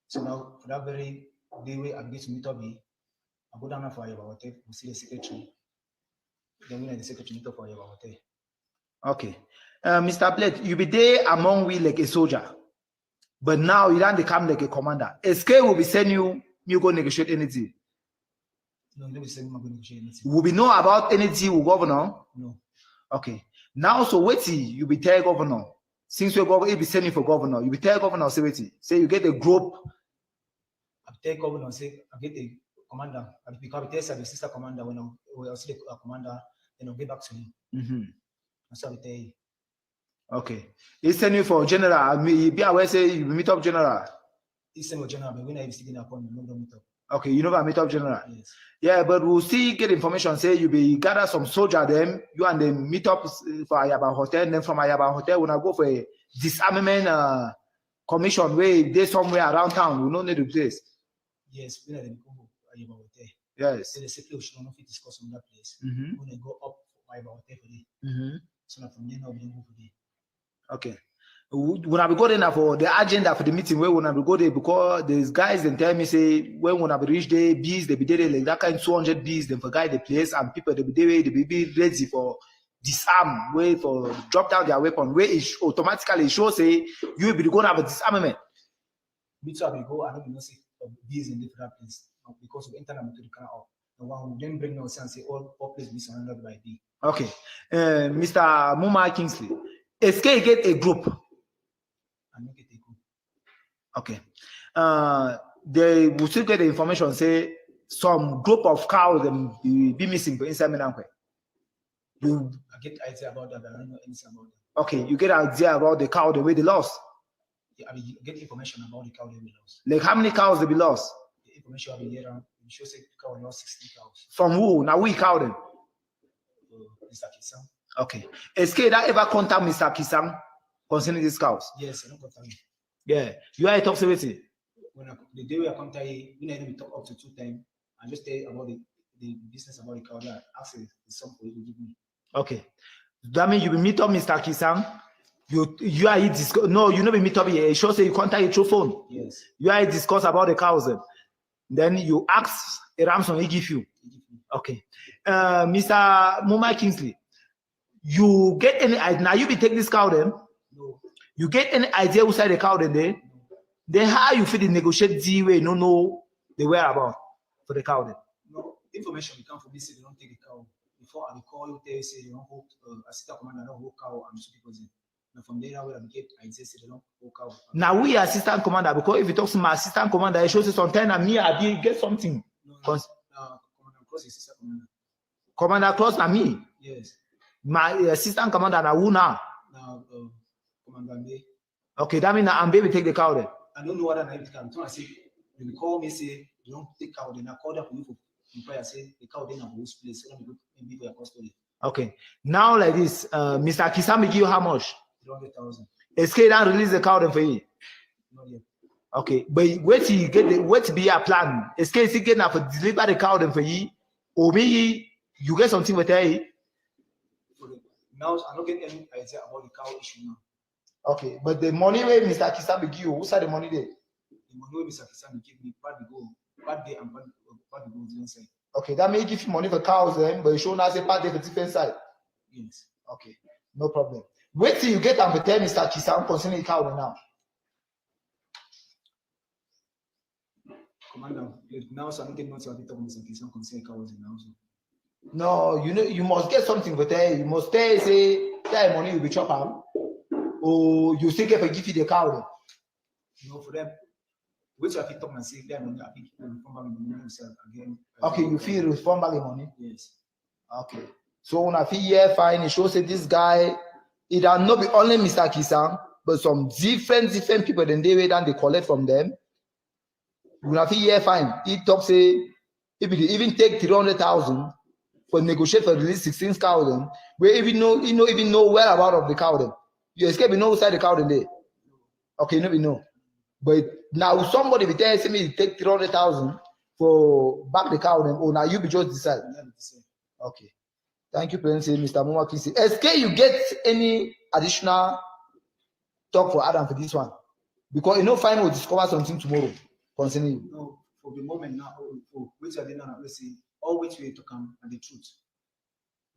So now for that very day way I get to meet up, I go down for Ayaba Hotel, we see the secretary. Then we the secretary meet up for Ayaba Hotel. Okay. Mr. Blake, you be there among we like a soldier. But now you don't become like a commander. SK will be sending you go negotiate anything. No, they will send me go negotiate anything. Will be know about anything with governor? No. Okay. Now so wait till you be tell governor. Since we go, you be sending for governor, you be tell governor say wait. Say you get a group. I tell governor say I get the commander. I become the assistant commander when I see the commander, then I'll get back to him. That's how I tell you. Okay. He send you for general. Be aware say you meet up general. He send for general, but when I see the appointment, no meet up. Okay, you never meet up general. Yes. Yeah, but we'll still get information. Say you be gather some soldier them, you and them meet up for Ayaba Hotel. And then from Ayaba Hotel, when I go for a disarmament commission where they somewhere around town, we don't need the place. Yes, when I go Ayaba Hotel. Yes. So they say we should not discuss on that place. When I go up for Ayaba Hotel for the. So now from there now we move for the. Okay. When I be go there for the agenda for the meeting, where when I be go there, because these guys then tell me say when I be reach there, bees they be there like that kind 200 bees then for guide the place and people they be there, they be ready for disarm, way for drop down their weapon, where it automatically shows say you will be going to have a disarmament. Me too, I will go and I will not see bees in different places because we enter them to the canal. The one who then bring us and say all places be surrounded by bee. Okay, Mr. Muma Kingsley, SK get a group. Okay. They will still get the information, say some group of cows them be missing inside Menankwe. You I get idea about that, but I don't know anything about that. Okay, you get idea about the cow the way they lost. Yeah, I mean, get information about the cow they be lost. Like how many cows they be lost? The information I be here around. You should say the cow lost 16 cows. From who? Now we cow them. Mr. Kisang. Okay. SK that ever contact Mr. Kisang concerning these cows? Yes, I don't contact him. Yeah, you are a top security. When the day we are contact him, we need to talk up to 2 times and just tell about the business about the cow that actually is something he will give me. Okay. That means you will meet up Mr. Kisang. You are no, you never meet up here. It shows say you contact your through phone. Yes. You are discuss about the cows. Then you ask a ransom, he give you. Okay. Mr. Muma Kingsley, you get any idea? Now you be take this cow then? No. You get any idea who side the cow then? No. Then how you fit negotiate the way you don't know the whereabouts for the cow then? No, information will come from this, they don't take the cow. Before I call you, they say they don't hold assistant commander, don't hold cow, and so people say. Now from there, where I get, I say they don't hold cow. Now we assistant commander, because if you talk to my assistant commander, it shows you sometimes and me, I be get something. No, Commander Cross is assistant commander. Commander Cross na me? Yes. My assistant commander na who now? Now, Commander Ambe. Okay, that means Ambe will take the cow then. I don't know what I take. I'm trying to say, they call me, say, they don't take cow, then I call them for you for prayer, say, the cow then have whose place, so let me go and be for your custody. Okay. Now like this, Mr. Kisami give you how much? 300,000. SK then release the cow then for you? Not yet. Okay, but wait till you get the wait be a plan. SK is getting now for deliver the cow then for you, or me you get something with her. Now I'm not getting any idea about the cow issue now. Okay, but the money where Mr. Kisami give you, who's the money there? The money where Mr. Kisami give me, part day and part the go inside. Okay, that may give you money for cows then, but you show us a part day for different side. Yes. Okay, no problem. Wait till you get and tell Mr. Kisami concerning the cow now. Commander, now so I don't get notes of Mr. Kisami concerning cows now. No, you know you must get something for there. You must say that money will be chopped out. Or you still get for give you the cow then. No, for them. Which I picked up and say that money I pick from money again. Okay, you feel reform back the money? Yes. Okay. So when I feel here fine, it shows that this guy, it will not be only Mr. Kisam, but some different people then they collect from them. When I feel here fine, he talk say if you even take 300,000 for negotiate for release 16 cow then, we even know whereabouts of the cow then. You escape, you know inside the cow then there. Okay, no, we know. But now somebody will tell me take 300,000 for back the cow then. Oh, now you be just decide. Okay. Thank you, Plenty, Mr. Muma Kisi. SK, you get any additional talk for Adam for this one? Because you know, fine, we'll discover something tomorrow concerning you. No, for the moment now, which I didn't let's see, all which way to come and the truth.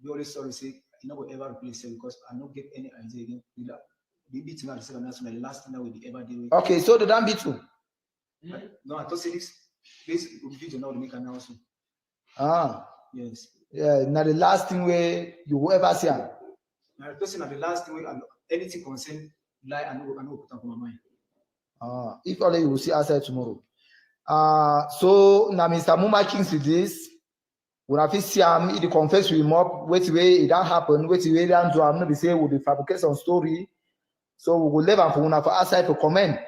We always sorry say, you know, ever replace it because I don't get any idea again. The beating at the last thing that we ever did. Okay, so the damn beat you. No, I thought say this video now to make an announcement. Ah. Yes. Yeah, now the last thing where you will ever see. Now the person at the last thing where anything concern lie and no put on my mind. If only you will see outside tomorrow. So now Mr. Muma Kingsley this. When I see him, he confess with him up, wait way it don't happen, wait way don't do I'm not be say we will fabricate some story. So we will leave and for outside for comment.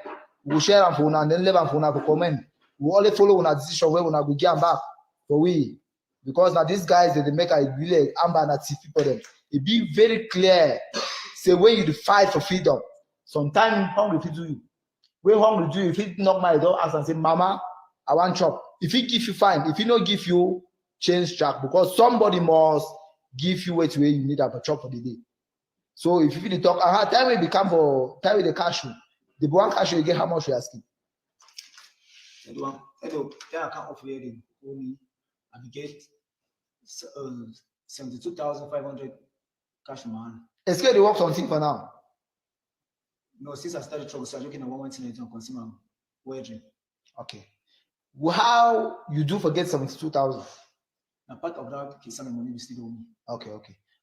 We will share and for and then leave and for comment. We only follow on a decision where we will get back for we. Because now these guys they make a really amber and people them. It be very clear. Say when you fight for freedom, sometimes hungry fit do you. When hungry do you, if it knock my door and say, Mama, I want chop. If he give you fine, if he not give you, change track because somebody must give you what way you need a chop for the day. So if you feel the talk, time will become for time with the cash. The one cash you get how much you asking? I can't offer you only I get 72,500 cash man. It's good to work something for now. No, since I started trouble, so I'm looking at 119 on consumer wedding. Okay. How you do forget 72,000? Now part of that is some money we still owe me. Okay.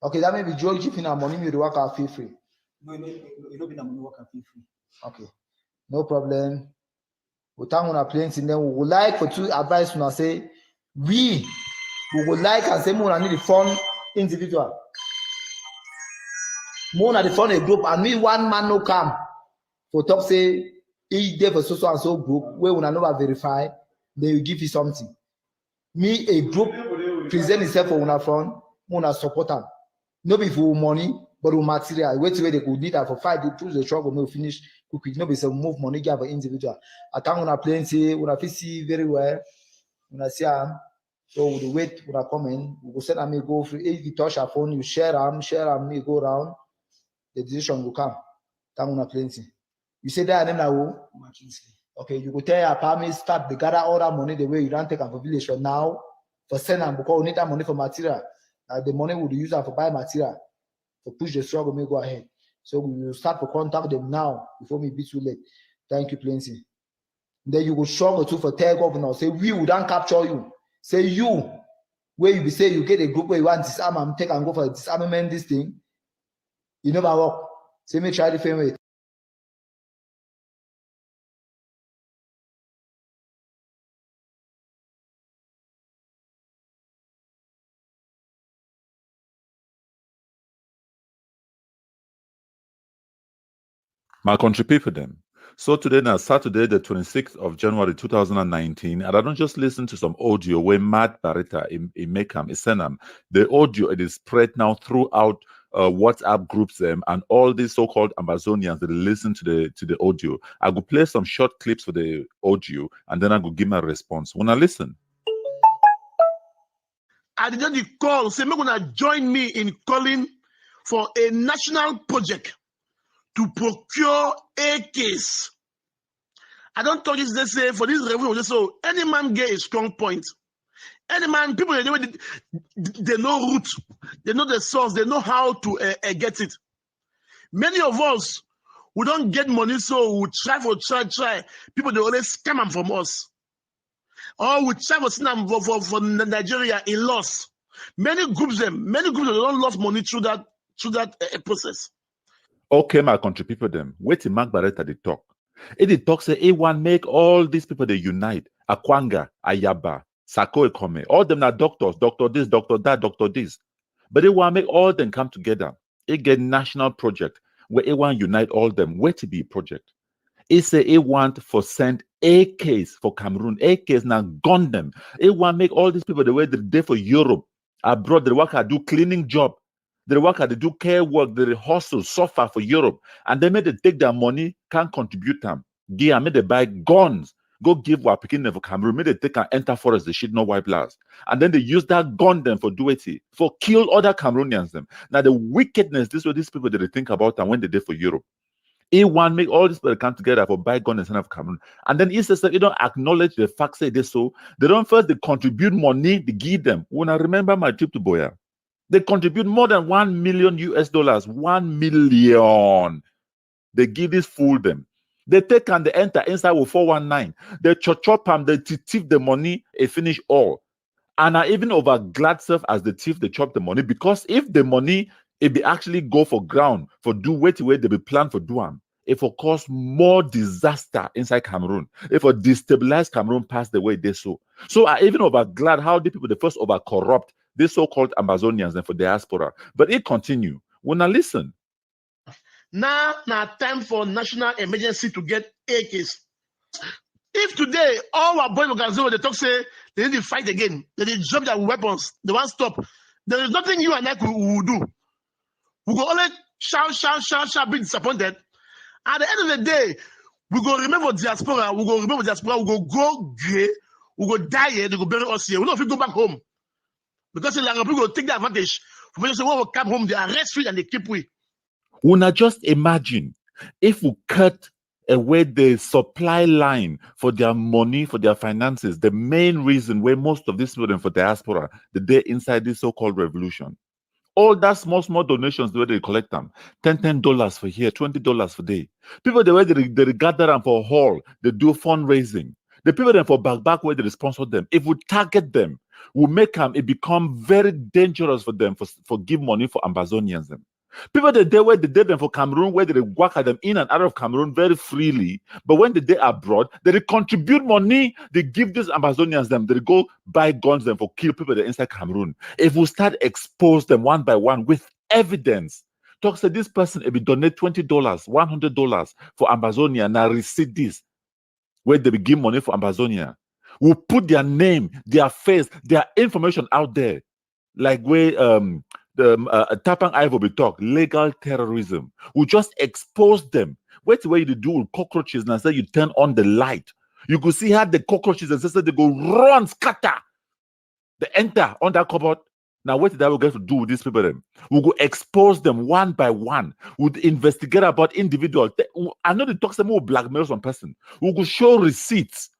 Okay, that may be Joe keeping our money to work out fee free. No, you don't be money work out fee free. Okay, no problem. We talk on our planes and then we would like for two advice when I say we would like and say more I need the fund individual. More than the fund a group and me one man no come for top say each day for so and so group where we never verify they will give you something. Me a group present itself for una front, una support them. No be for money, but for material. Wait till they could need that for 5 days, push the truck, no finish quick. No be some move money give for individual. I think una plenty, una see very well. Una see so we wait, una come in. We go send them go through. If you touch your phone, you share them, me go around. The decision will come. Thank una plenty. You say that name now? Okay, you go tell your family start the gather all that money the way you don't take am for village for now for send am because we need that money for material. The money we use am for buy material to push the struggle may go ahead. So we will start to contact them now before me be too late. Thank you, plenty. Then you will struggle to for tell governor say we will don't capture you. Say you where you be say you get a group where you want disarm and take and go for disarmament this thing. You never work. Say me try the same way. My country people them. So today now Saturday the 26th of January 2019, and I don't just listen to some audio where Matt Barita in Mekam is sending the audio. It is spread now throughout WhatsApp groups and all these so-called Amazonians that listen to the audio. I will play some short clips for the audio and then I will give my response. When I listen. I did call, say, "You're gonna join me in calling for a national project to procure AKs." I don't talk this, they say, for this revolution, so any man get a strong point. Any man, people, they know root, they know the source, they know how to get it. Many of us, we don't get money, so we try. People, they always scam them from us. Or we try for Nigeria in loss. Many groups don't lost money through that process. Okay, my country people them. Wait till Mark Barretta they talk. It did talk say A1 make all these people they unite. Akwanga, Ayaba, Sako Ekome. All them are doctors, doctor this, doctor that, doctor this. But they want to make all them come together. It get national project where A1 unite all them. Where to be a project? It's a A1 for send AKs for Cameroon. AKs now gun them. A1 make all these people the way they for Europe. Abroad, they work do cleaning job. They work they do care work, they hustle, suffer for Europe. And they made they take their money, can't contribute them. Gear, made they buy guns. Go give what picking for Cameroon. Made they take and enter forest, they shit no white blast. And then they use that gun them for do it, for kill other Cameroonians them. Now the wickedness, this is what these people that they think about and when they did for Europe. A1 make all these people come together for buy gun and send of Cameroon. And then it's just like you don't acknowledge the fact say this so they don't first they contribute money, they give them. When I remember my trip to Boya, they contribute more than $1 million US. 1 million. They give this fool them. They take and they enter inside with 419. They chop them, they thief the money, and finish all. And I even over glad self as the thief, they chop the money because if the money, if they actually go for ground for do wait away, they be planned for doing. It will cause more disaster inside Cameroon. It will destabilize Cameroon past the way they so. So I even over glad how the people the first over corrupt these so-called Amazonians and for diaspora. But it continue. When I listen. Now time for national emergency to get AKs. If today all our boys of they talk say they need to fight again, they need to drop their weapons, they won't stop. There is nothing you and I will do. We go only shout, be disappointed. At the end of the day, we go remember diaspora, we go go gray, we go die here, they go bury us here. We don't have to go back home. Because the people will take the advantage. For people will come home, they arrest you and they keep we. Una just imagine if we cut away the supply line for their money, for their finances, the main reason where most of these people for diaspora, the day inside this so-called revolution. All that small donations, the way they collect them, $10 for here, $20 for day. People, the way they gather them for a hall, they do fundraising. The people then for back where they sponsor them. If we target them, we make them, it become very dangerous for them for give money for Amazonians. Them. People the day where they did them for Cameroon, where they work at them in and out of Cameroon very freely. But when they abroad, they contribute money, they give these Amazonians them, they go buy guns them for kill people that inside Cameroon. If we start expose them one by one with evidence, talk say this person if we donate $20, $100 for Amazonia, now receive this, where they give money for Amazonia. We'll put their name, their face, their information out there. Like where Tapang Ivo will talk, legal terrorism. We'll just expose them. Wait the way you do with cockroaches and say you turn on the light. You could see how the cockroaches and say they go run, scatter. They enter on that cupboard. Now, what did I get to do with these people? Then we go expose them one by one. We'll investigate about individual. I know the talk some will blackmail some person. We go show receipts.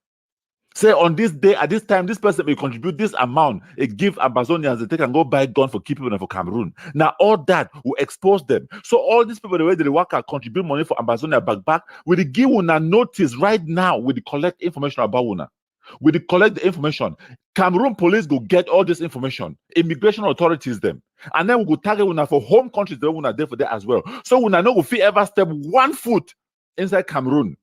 Say on this day, at this time, this person will contribute this amount. It give Amazonians they can go buy gun for keep people for Cameroon. Now all that will expose them. So all these people the way they work contribute money for Amazonia back. We give una notice right now. We collect information about una. We collect the information. Cameroon police go get all this information. Immigration authorities them, and then we go target una for home countries. They una there for that as well. So una no go fit ever step 1 foot inside Cameroon.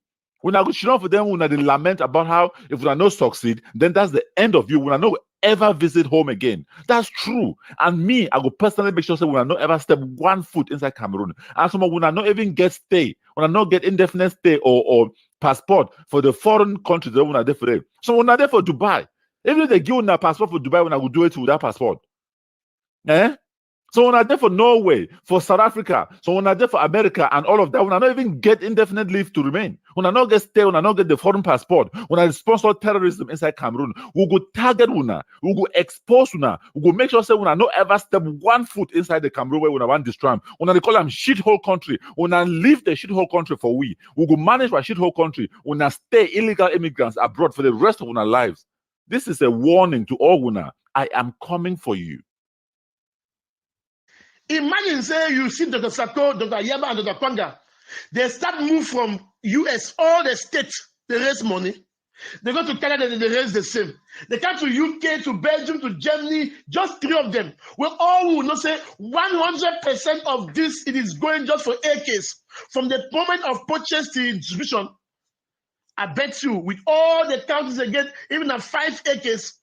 When I go show for them, when I lament about how if we are not succeed, then that's the end of you. When I not ever visit home again. That's true. And me, I go personally make sure that when I not ever step 1 foot inside Cameroon. And someone when I not even get stay, when I not get indefinite stay or passport for the foreign countries that when I there for them. So when I there for Dubai, even if they give me a passport for Dubai, when I go do it with that passport. So when I there for Norway, for South Africa, so when I there for America and all of that, when I not even get indefinite leave to remain, when I not get stay, when I not get the foreign passport, when I sponsor terrorism inside Cameroon, we go target una, we go expose una, we go make sure say when I not ever step 1 foot inside the Cameroon where when I want destroy them, when I call them shithole country, when I leave the shithole country for we go manage our shithole country, when I stay illegal immigrants abroad for the rest of our lives. This is a warning to all una. I am coming for you. Imagine say you see Dr. Sako, Dr. Yaba, and Dr. Kwanga. They start move from US, all the states, they raise money. They go to Canada, they raise the same. They come to UK, to Belgium, to Germany, just 3 of them. We all will not say 100% of this, it is going just for AKs. From the moment of purchase to distribution, I bet you, with all the counties they get, even at 5 AKs,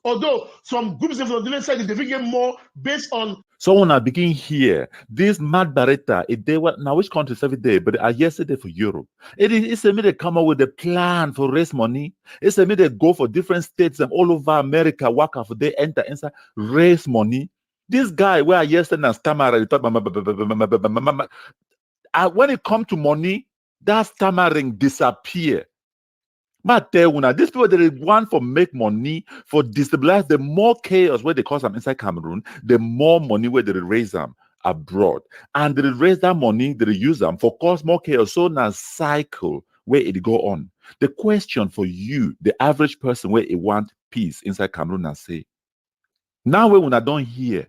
although some groups from the different side, they get more based on. So when I begin here, this mad barretta, they were now which countries every day, but yesterday for Europe. It's a me they come up with a plan for raise money. It's a me they go for different states and all over America, work after they enter inside, raise money. This guy where yesterday and stammer, when it comes to money, that stammering disappear. But these people they want for make money for destabilize, the more chaos where they cause them inside Cameroon, the more money where they raise them abroad. And they raise that money, they use them for cause more chaos. So now cycle where it go on. The question for you, the average person where it want peace inside Cameroon and say, now when I don't hear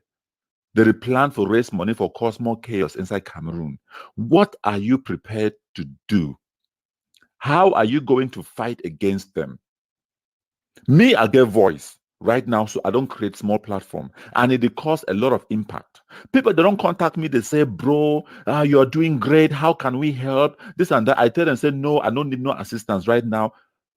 the plan for raise money for cause more chaos inside Cameroon, what are you prepared to do? How are you going to fight against them? Me, I get voice right now, so I don't create small platform. And it cause a lot of impact. People, they don't contact me. They say, bro, you're doing great. How can we help? This and that. I tell them, say, no, I don't need no assistance right now.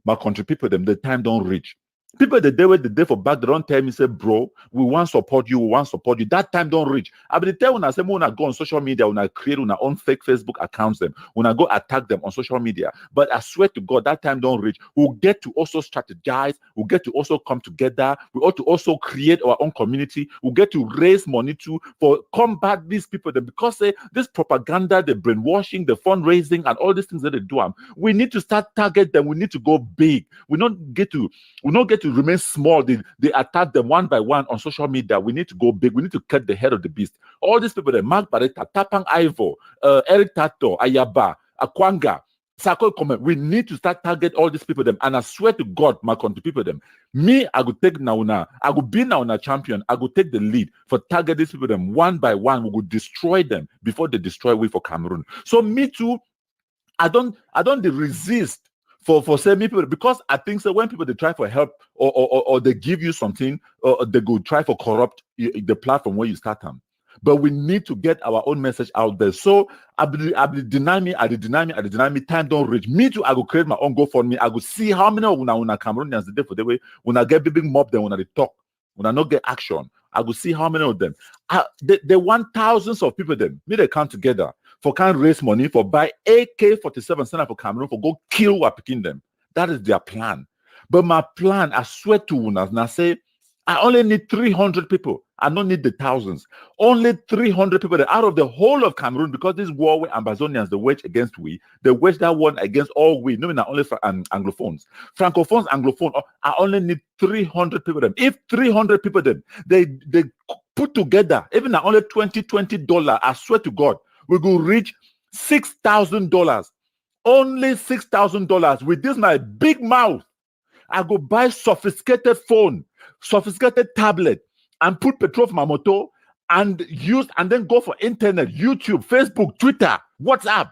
My country people, them, the time don't reach. People, the day for back, they don't tell me, say, bro, we want to support you, we want to support you. That time don't reach. I be tell when I say, when I go on social media, when I create on our own fake Facebook accounts, them, when I go attack them on social media. But I swear to God, that time don't reach. We'll get to also strategize. We'll get to also come together. We ought to also create our own community. We'll get to raise money too for combat these people. Because this propaganda, the brainwashing, the fundraising, and all these things that they do, we need to start target them. We need to go big. We not get to remain small. They attack them one by one on social media. We need to go big. We need to cut the head of the beast. All these people, Mark Barretta, Tapang Ivo, Eric Tato, Ayaba, Akwanga, Sako Comment. We need to start target all these people. And I swear to God, my country people, me, I will take now. I will be now a champion. I will take the lead for target these people. One by one, we will destroy them before they destroy we for Cameroon. So me too. I don't resist. For some people, because I think so when people they try for help or they give you something, or they go try for corrupt the platform where you start them. But we need to get our own message out there. So I be deny me, time don't reach. Me too, I go create my own GoFundMe. I go see how many of una Cameroonians the day for the way when I get big mob them, when I talk, when I not get action. I go see how many of them. They want thousands of people them. Me they come together for can raise money for buy AK-47 stand up for Cameroon for go kill what picking them. That is their plan. But my plan, I swear to una, and I say, I only need 300 people. I don't need the thousands. Only 300 people that out of the whole of Cameroon, because this war with Ambazonians, they wage against we, they wage that one against all we, no, not only for Anglophones. Francophones, Anglophones, I only need 300 people. Them. If 300 people, them, they put together, even at only $20, I swear to God, we will reach $6,000. Only $6,000 with this my big mouth. I go buy sophisticated phone, sophisticated tablet, and put petrol for my motor and use and then go for internet, YouTube, Facebook, Twitter, WhatsApp,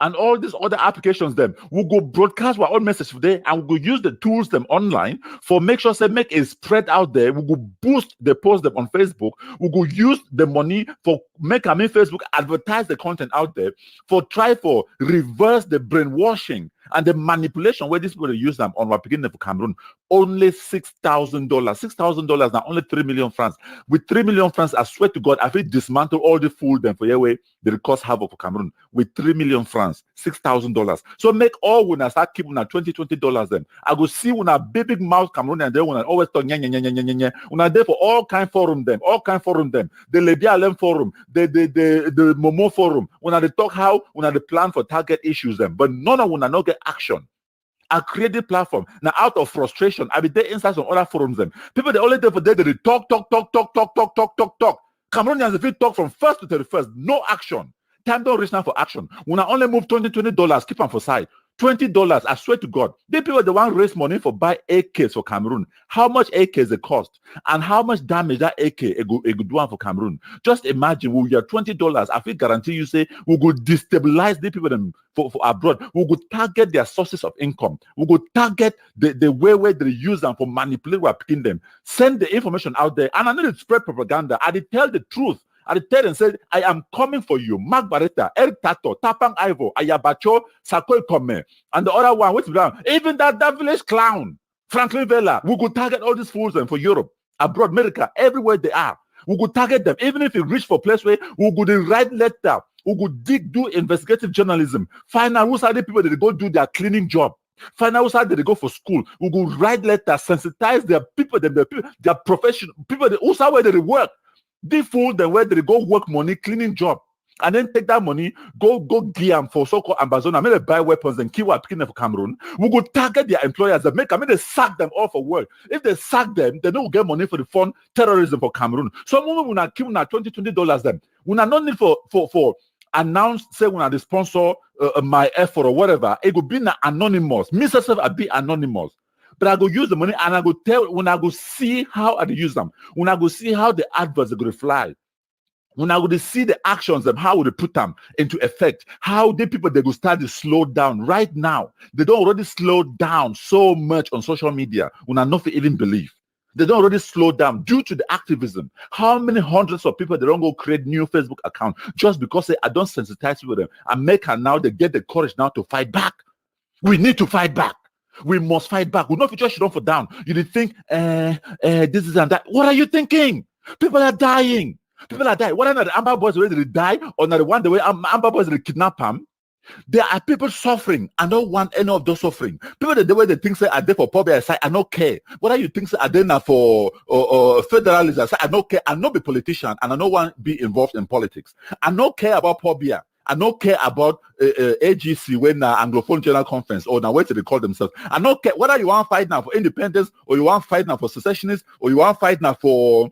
and all these other applications. Them we go broadcast our own message today, and we go use the tools them online for make sure say make it spread out there. We go boost the post them on Facebook. We go use the money for make them in Facebook advertise the content out there for try for reverse the brainwashing and the manipulation where these people use them on our beginning for Cameroon. Only $6,000. $6,000 now, only 3 million francs. With 3 million francs, I swear to God, I will dismantle all the fool them for your way they cause havoc for Cameroon. With 3 million francs, $6,000. So make all when I start keeping $20 then. I go see when a big mouth Cameroon and they when I always talk when I there for all kind forum them, the Libya Alem forum, the Momo forum. When I talk how when I plan for target issues them, but none of when I not get action. I created platform. Now, out of frustration, I be there inside some other forums. Them people they only there for there they talk. Cameroonians if you talk from 1st to 31st, no action. Time don't reach now for action. When I only move $20, keep on for side. $20, I swear to God. They people the one raise money for buy AKs for Cameroon. How much AKs they cost and how much damage that AK it go do for Cameroon. Just imagine we get $20. I feel guarantee you say we go destabilize the people them for abroad. We go target their sources of income. We go target the way where they use them for manipulating or picking them. Send the information out there, and I need to spread propaganda. I did tell the truth. I tell and said, I am coming for you. Mark Barretta, Eric Tato, Tapang Ivo, Ayabacho, Sakoi Kome, and the other one, even that village clown, Franklin Vela, we could target all these fools for Europe, abroad, America, everywhere they are. We could target them, even if we reach for a place where we could write letter, we could do investigative journalism, find out who's are the people that go do their cleaning job. Find out how they go for school. We go write letters, sensitize their people, their profession, people who's are where they work. They fool them where they go work money, cleaning job, and then take that money, go gear them for so-called Amazon. I mean, they buy weapons and kill picking them for Cameroon. We go target their employers. They sack them all for work. If they sack them, they don't get money for the fund terrorism for Cameroon. So we not kill na $20 them. We not need for announce say when I the sponsor my effort or whatever. It could be na anonymous. Me myself I be anonymous. But I go use the money and I go tell when I go see how I use them. When I go see how the adverts are going to fly. When I go see the actions and how they put them into effect. How the people they go start to slow down right now. They don't already slow down so much on social media. When I not even believe. They don't already slow down due to the activism. How many hundreds of people they don't go create new Facebook account just because I don't sensitize with them. And make her now they get the courage now to fight back. We need to fight back. We must fight back. We not just shut off down. You didn't think this is and that. What are you thinking? People are dying. People are dying. What are the Amber Boys ready to die? Or not the one the way Amber Boys will kidnap them? There are people suffering. I don't want any of those suffering. People the way they think say are there for poverty, I say I don't care. What are you think say are there now for federalism? I say I don't care. I not be politician and I don't want to be involved in politics. I don't care about poverty. I don't care about AGC when Anglophone General Conference or now what they call themselves. I don't care whether you want to fight now for independence or you want to fight now for secessionists or you want to fight now for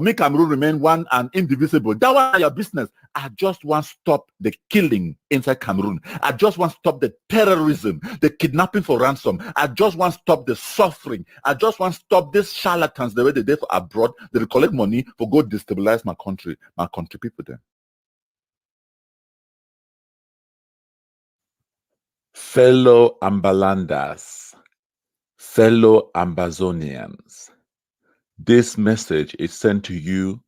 make Cameroon remain one and indivisible. That one is your business. I just want to stop the killing inside Cameroon. I just want to stop the terrorism, the kidnapping for ransom. I just want to stop the suffering. I just want to stop these charlatans the way they did for abroad. They collect money for go destabilize my country people there. Fellow Ambalandas, fellow Ambazonians, this message is sent to you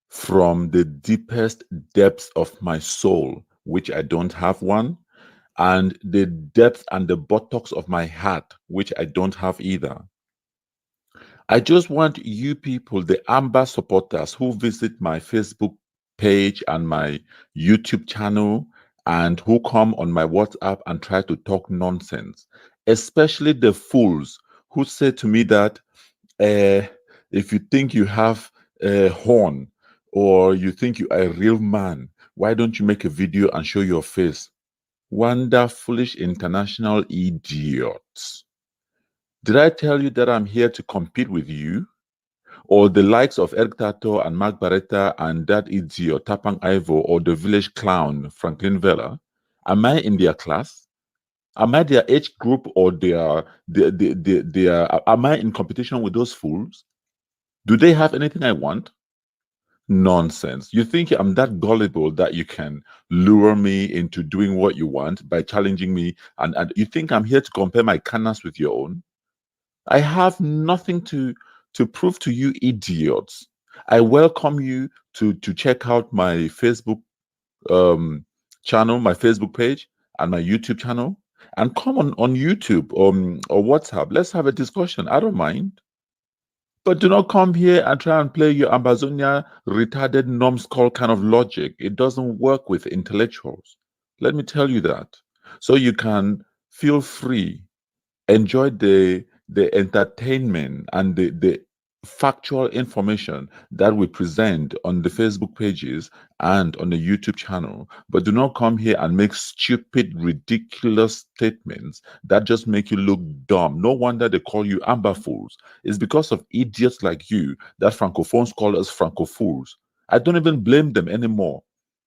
from the deepest depths of my soul, which I don't have one, and the depth and the buttocks of my heart, which I don't have either. I just want you people, the Amba supporters who visit my Facebook page and my YouTube channel, and who come on my WhatsApp and try to talk nonsense, especially the fools who say to me that If you think you have a horn or you think you are a real man, why don't you make a video and show your face? Wonder foolish international idiots. Did I tell you that I'm here to compete with you? Or the likes of Eric Tato and Mark Barretta and that idiot Tapang Ivo or the village clown Franklin Vela? Am I in their class? Am I their age group or am I in competition with those fools? Do they have anything I want? Nonsense. You think I'm that gullible that you can lure me into doing what you want by challenging me, and you think I'm here to compare my cannas with your own? I have nothing to prove to you idiots. I welcome you to check out my Facebook channel, my Facebook page, and my YouTube channel, and come on YouTube or WhatsApp. Let's have a discussion. I don't mind. But do not come here and try and play your Ambazonia retarded numbskull kind of logic. It doesn't work with intellectuals. Let me tell you that. So you can feel free, enjoy the entertainment and the factual information that we present on the Facebook pages and on the YouTube channel, but do not come here and make stupid, ridiculous statements that just make you look dumb. No wonder they call you Amber Fools. It's because of idiots like you that Francophones call us Francofools. I don't even blame them anymore.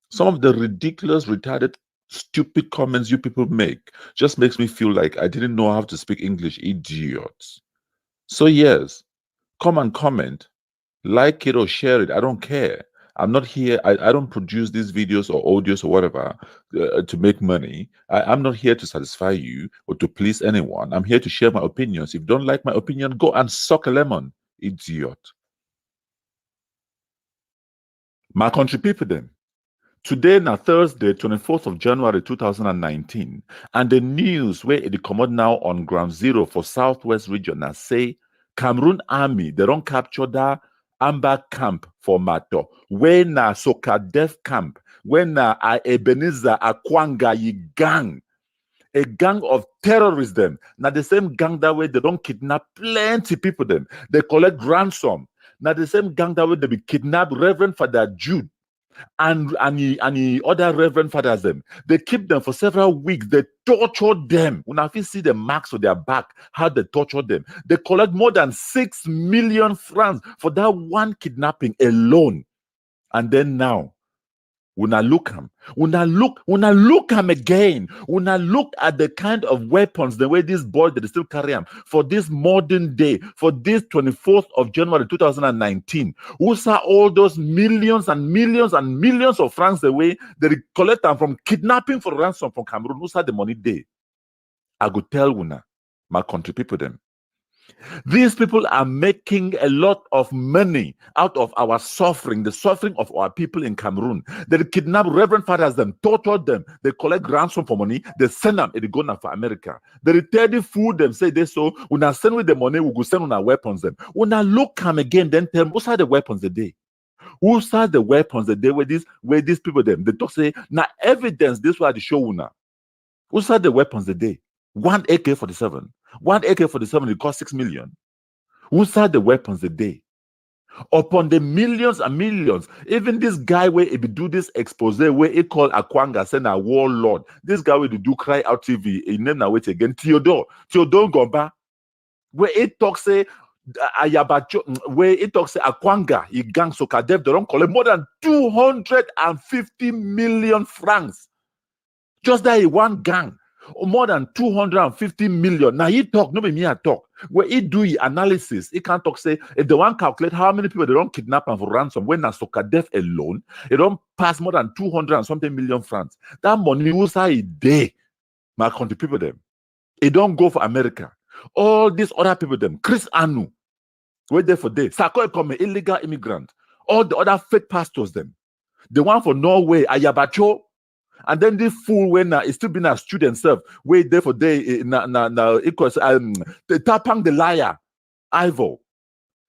Some of the ridiculous, retarded, stupid comments you people make just makes me feel like I didn't know how to speak English, idiots. So yes, come and comment, like it or share it. I don't care. I'm not here. I don't produce these videos or audios or whatever to make money. I'm not here to satisfy you or to please anyone. I'm here to share my opinions. If you don't like my opinion, go and suck a lemon, idiot. My country people then. Today na Thursday, 24th of January 2019, and the news where it come out now on ground zero for Southwest region na say Cameroon army, they don't capture that Amber camp for Mato. When na Sokadef camp, when na Ebenezer Akwanga gang, a gang of terrorists them. Now the same gang that way they don't kidnap plenty people them. They collect ransom. Now the same gang that way they be kidnap Reverend Father Jude and the other Reverend Fathers them. They keep them for several weeks. They torture them. When I see the marks on their back, how they torture them. They collect more than 6 million francs for that one kidnapping alone. And then now, when I look again, when I look at the kind of weapons, the way these boys they still carry them for this modern day, for this 24th of January 2019, who saw all those millions and millions and millions of francs away they collect them from kidnapping for ransom from Cameroon, who saw the money day. I go tell Una, my country people them. These people are making a lot of money out of our suffering, the suffering of our people in Cameroon. They kidnap Reverend Fathers, them, torture them, they collect ransom for money, they send them, they go now for America. They return the food, them say they so, when I send with the money, we go send on our weapons them. When I look come again, then tell them, what's the weapons the day? Who saw the weapons the day where these people them? They talk say, now evidence, this was the show now. Who saw the weapons the day? One AK-47. One AK-47, it cost 6 million. Who saw the weapons a day? Upon the millions and millions, even this guy where he do this expose where he called Akwanga, saying a warlord. This guy where do Cry Out TV, he name now wait again, Theodore Gomba, where he talk say Ayabacho, where he talk say Akwanga, he gang Sokadef, they don't collect more than 250 million francs. Just that one gang. More than 250 million. Now he talk, no be me I talk. Where he do analysis, he can't talk say if they want calculate how many people they don't kidnap and for ransom. When Sokadef alone, they don't pass more than 200 and something million francs. That money was a day. My country people them. It don't go for America. All these other people them. Chris Anu, wait there for day. Sako come illegal immigrant. All the other fake pastors them. The one for Norway, Ayabacho. And then this fool when it's still been a student self, wait there for day it was the Tapang the liar, Ivo.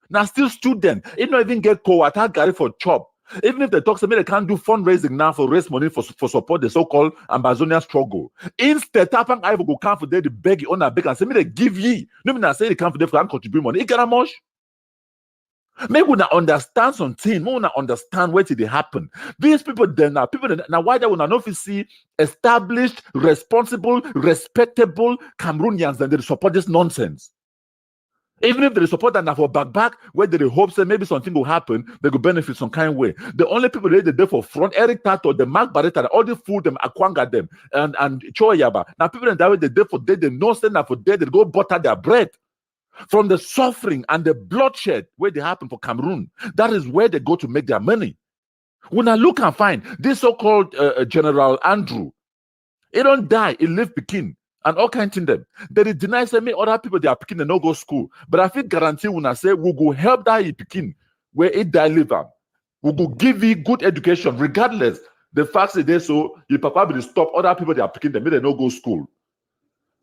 Now still student, it not even get co-attack Gary for chop. Even if they talk to me, they can't do fundraising now for raise money for support the so-called Ambazonia struggle. Instead, Tapang Ivo go come for there to beg you on a beg and say me they give ye. No me not say they come for there for contribute money. It get a much. Maybe we not understand something. We not understand what did happen. These people then are people now. Why they will not see established, responsible, respectable Cameroonians and they support this nonsense. Even if they support that for back, where they hope that maybe something will happen, they will benefit some kind of way. The only people they there for front, Eric Tato, the Mark Barretta, all the food them, Akwanga them, and Choyaba. Now people in that way they there for dead, they know that for dead, they go butter their bread. From the suffering and the bloodshed where they happen for Cameroon, that is where they go to make their money. When I look and find this so-called General Andrew, he don't die, he live Pekin and all kinds of them. They deny say me other people they are Pekin and no go school. But I feel guarantee when I say we go help that in Pekin where it die live. We go give you good education regardless. The fact that they so you probably stop other people they are Pekin them, they no go school.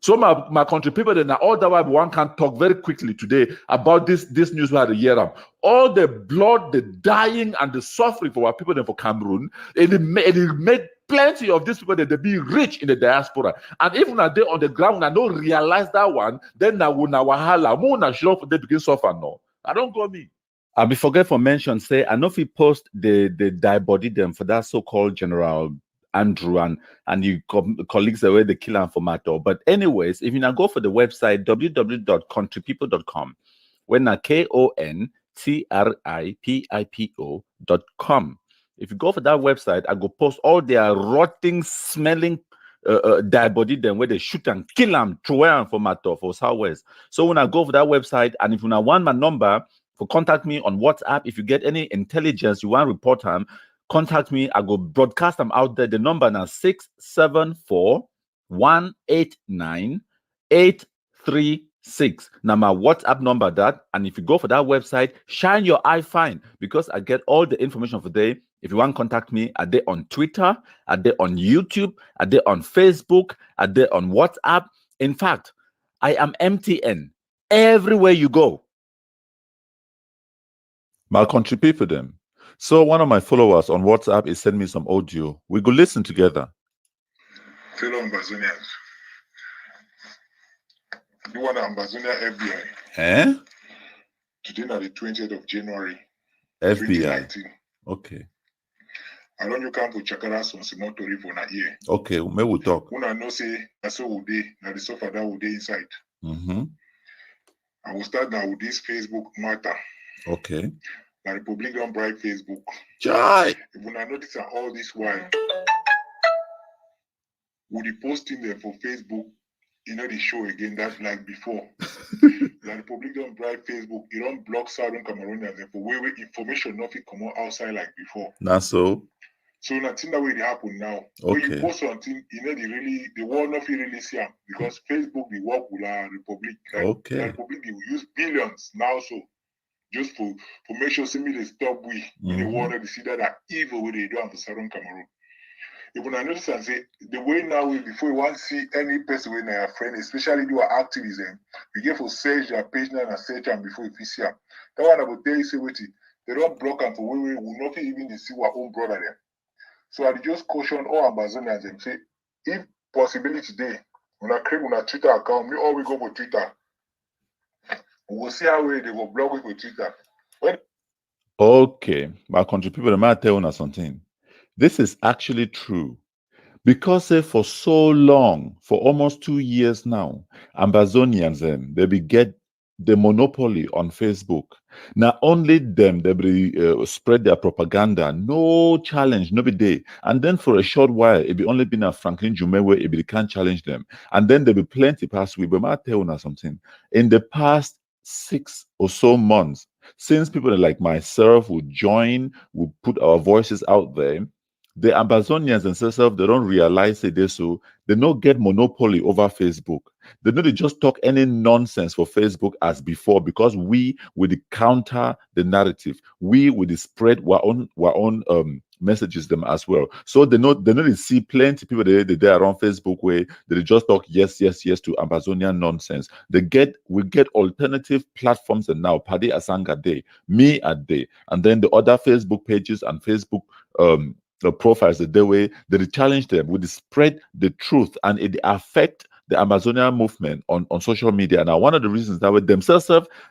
So my country people, then all that why one can talk very quickly today about this news we had a year up. All the blood, the dying, and the suffering for our people then for Cameroon, it made plenty of these people that they be rich in the diaspora. And even when they on the ground, when I don't realize that one, then now wahala, more na sure for they begin suffer no. I don't go me. I be forget for mention say I know if you post the die body them for that so-called General Andrew and you colleagues the way they kill him for matter. But anyways, if you now go for the website www.countrypeople.com, when na KONTRIPIPO.com. If you go for that website, I go post all their rotting, smelling dead body them where they shoot and kill them, throw them for matter for Southwest. So when I go for that website, and if you now want my number for contact me on WhatsApp, if you get any intelligence you want to report them, contact me. I go broadcast them out there. The number now 674-189-836. Now my WhatsApp number that. And if you go for that website, shine your eye fine because I get all the information for today. If you want to contact me, are they on Twitter? Are they on YouTube? Are they on Facebook? Are they on WhatsApp? In fact, I am MTN everywhere you go. My country people them. So one of my followers on WhatsApp is sending me some audio. We go listen together. Fellow Ambazonians, you want Ambazonia FBI? Eh? Today na the 20th of January, FBI. 2019. Okay. I don't you come to Chakaras on Simotori for na year. Okay, may we talk. When I know say that's so would they, na the sofa that would they inside. Mm-hmm. I will start now with this Facebook matter. Okay. The Republic don't bribe Facebook. Jai. If when I notice that all this while, would you posting there for Facebook, you know the show again that like before. The Republic don't bribe Facebook, you don't block Southern Cameroonians and for where information nothing come out outside like before. That's so. So nothing that way they happen now. Okay. When you post something, you know the world nothing really see them because Facebook they work with the Republic. Like, okay. The Republic they use billions now so. Just for make sure see me they stop we when they want to see that evil way they do for Southern Cameroon. If when I notice and say the way now before you want to see any person when they are friend, especially do activism, you get for search their page now and search them before you see them. That one about tell you say wait, they don't block them for we will not even see our own brother there. So I just caution all Ambazonians and say if possibility there, when I create on a Twitter account, me all we go for Twitter. We'll see how they will block it with Twitter. Okay, my country people, they might tell us something. This is actually true because for so long, for almost 2 years now, Ambazonians they be get the monopoly on Facebook. Now only them they be spread their propaganda, no challenge, no be day. And then for a short while, it be only been a Franklin Jumewe, it be can't challenge them. And then there be plenty past week. But might tell us something. In the past 6 or so months, since people like myself would join, would put our voices out there, the Ambazonians themselves, they don't realize it so they don't get monopoly over Facebook. They don't just talk any nonsense for Facebook as before because we will counter the narrative. We will spread our own messages them as well. So they know they see plenty people they around Facebook where they just talk yes to Ambazonian nonsense. We get alternative platforms and now Paddy Asanga Day, me at day, and then the other Facebook pages and Facebook the profiles that they challenge them would spread the truth and it affect the Amazonian movement on social media. Now, one of the reasons that with themselves,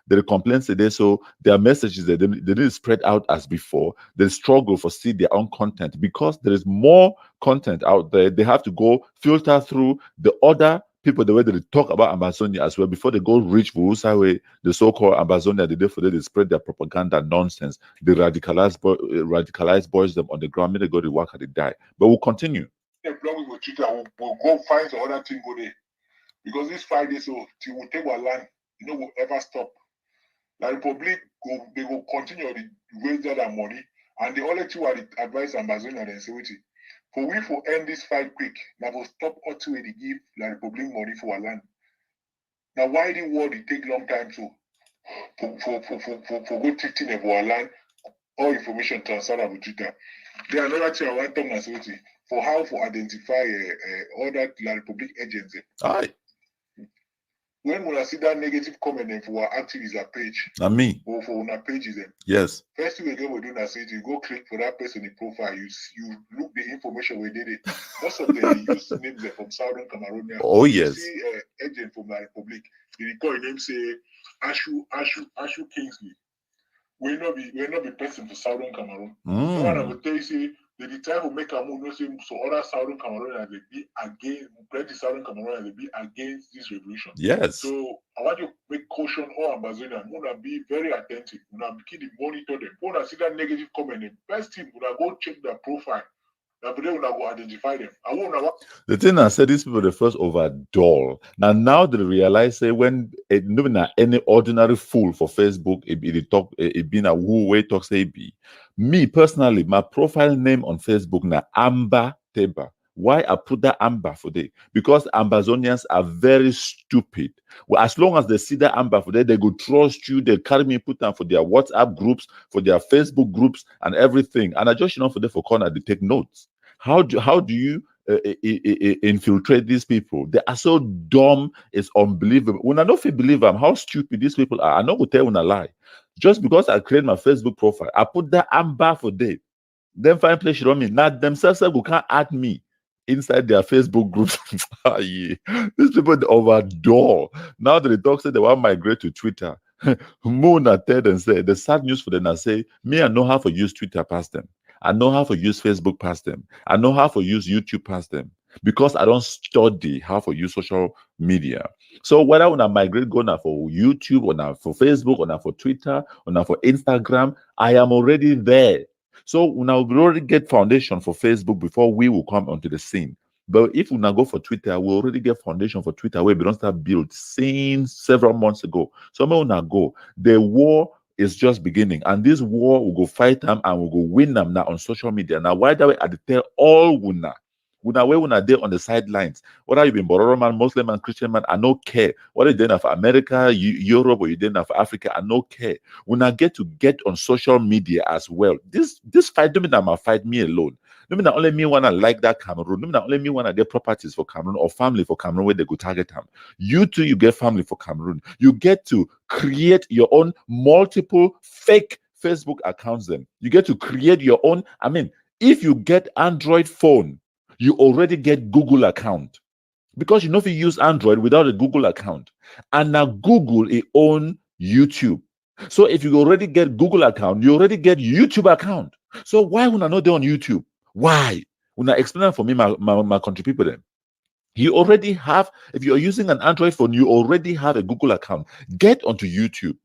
the complaints today, so their messages they didn't spread out as before. They struggle for see their own content because there is more content out there. They have to go filter through the other people the way they talk about Amazonia as well before they go reach Vuusawe, the so-called Amazonia. They spread their propaganda nonsense. They radicalize boys them on the ground. They go to work and they die. But we'll continue. We'll go find some other thing go there. Because this Friday, so till we take our land, we'll ever stop. The Republic they will continue to raise their money, and the only two are the advice Amazonia and security. For we for end this fight quick, now we'll stop all two way to give the Republic money for our land. Now why the war it take long time to for good treating of our land, all information transfer with Twitter. There another thing I want to talk about for how to identify all that La Republic agents. Aye. When we see that negative comment for our activities page, me or for our pages, yes. First thing we do is you go click for that person in profile. You look the information we did it. Most of them use names from Southern Cameroon. Oh yes. You see agent from La Republic. The record name say Ashu Kingsley. We not be person for Southern Cameroon. So I will tell you say. The time will make a move, no say so other Southern Cameroonians they be against plenty Southern Cameroonians they be against this revolution. Yes. So I want you to make caution all Amazonians. Wanna be very attentive. Wanna be monitor them. Wanna see that negative comment. First thing, wanna go check their profile. Now they wanna go identify them. The thing I said, these people they first over dull. Now they realize say when any ordinary fool for Facebook, it been a who way talk say be. Me personally, my profile name on Facebook now Amber Teba. Why I put that Amber for day? Because Amazonians are very stupid. Well, as long as they see that Amber for day, they go trust you. They carry me, put them for their WhatsApp groups, for their Facebook groups, and everything. And I just for them for corner, they take notes. How do you infiltrate these people? They are so dumb, it's unbelievable. When I don't believe them, how stupid these people are, I know will tell when I lie. Just because I create my Facebook profile, I put that Amber for day. Then find place on me. Now themselves who can't add me inside their Facebook groups. Yeah. These people overdoor. Now that the talk said they want to migrate to Twitter. Moon attend and say the sad news for them. I say me, I know how to use Twitter past them. I know how to use Facebook past them. I know how to use YouTube past them because I don't study how to use social media. So whether when I migrate go now for YouTube or now for Facebook or now for Twitter or now for Instagram, I am already there. So we now already get foundation for Facebook before we will come onto the scene. But if we now go for Twitter, we already get foundation for Twitter where we don't start build since several months ago. So we will now go. The war is just beginning, and this war will go fight them and we'll go win them now on social media. Now, why that way I tell all winner there on the sidelines, whether you been Bororo man, Muslim man, Christian man, I no care. Whether you're there for America, Europe, or you're there for Africa, I no care. When I get on social media as well, this fight don't mean I'm a fight me alone. No mean that only me wanna like that Cameroon. No mean that only me wanna get properties for Cameroon or family for Cameroon where they go target them. You too, you get family for Cameroon. You get to create your own multiple fake Facebook accounts. Then you get to create your own. I mean, if you get Android phone, you already get Google account because you know if you use Android without a Google account, and now Google it own YouTube. So if you already get Google account, you already get YouTube account. So why would I not do on YouTube? Why? When I explain that for me, my country people then. You already have, if you're using an Android phone, you already have a Google account. Get onto YouTube.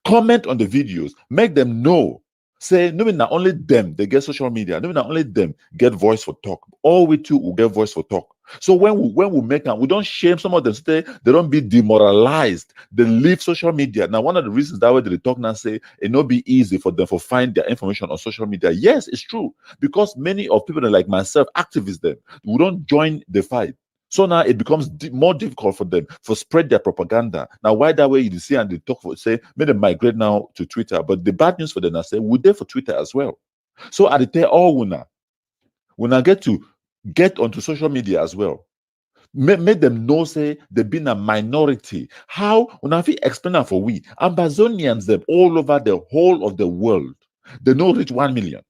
Comment on the videos. Make them know. Say, no, not only them, they get social media. No, not only them get voice for talk. All we too will get voice for talk. So when we make them, we don't shame some of them. Say they don't be demoralized. They leave social media. Now, one of the reasons that way they talk now say it not be easy for them to find their information on social media. Yes, it's true because many of people like myself, activists, them we don't join the fight. So now it becomes more difficult for them to spread their propaganda. Now, why that way you see and they talk for say, may they migrate now to Twitter. But the bad news for them, I say, we're there for Twitter as well. So I tell all when I get onto social media as well, make them know say they've been a minority. How when I feel explain that for we Amazonians them all over the whole of the world, they know reach 1 million.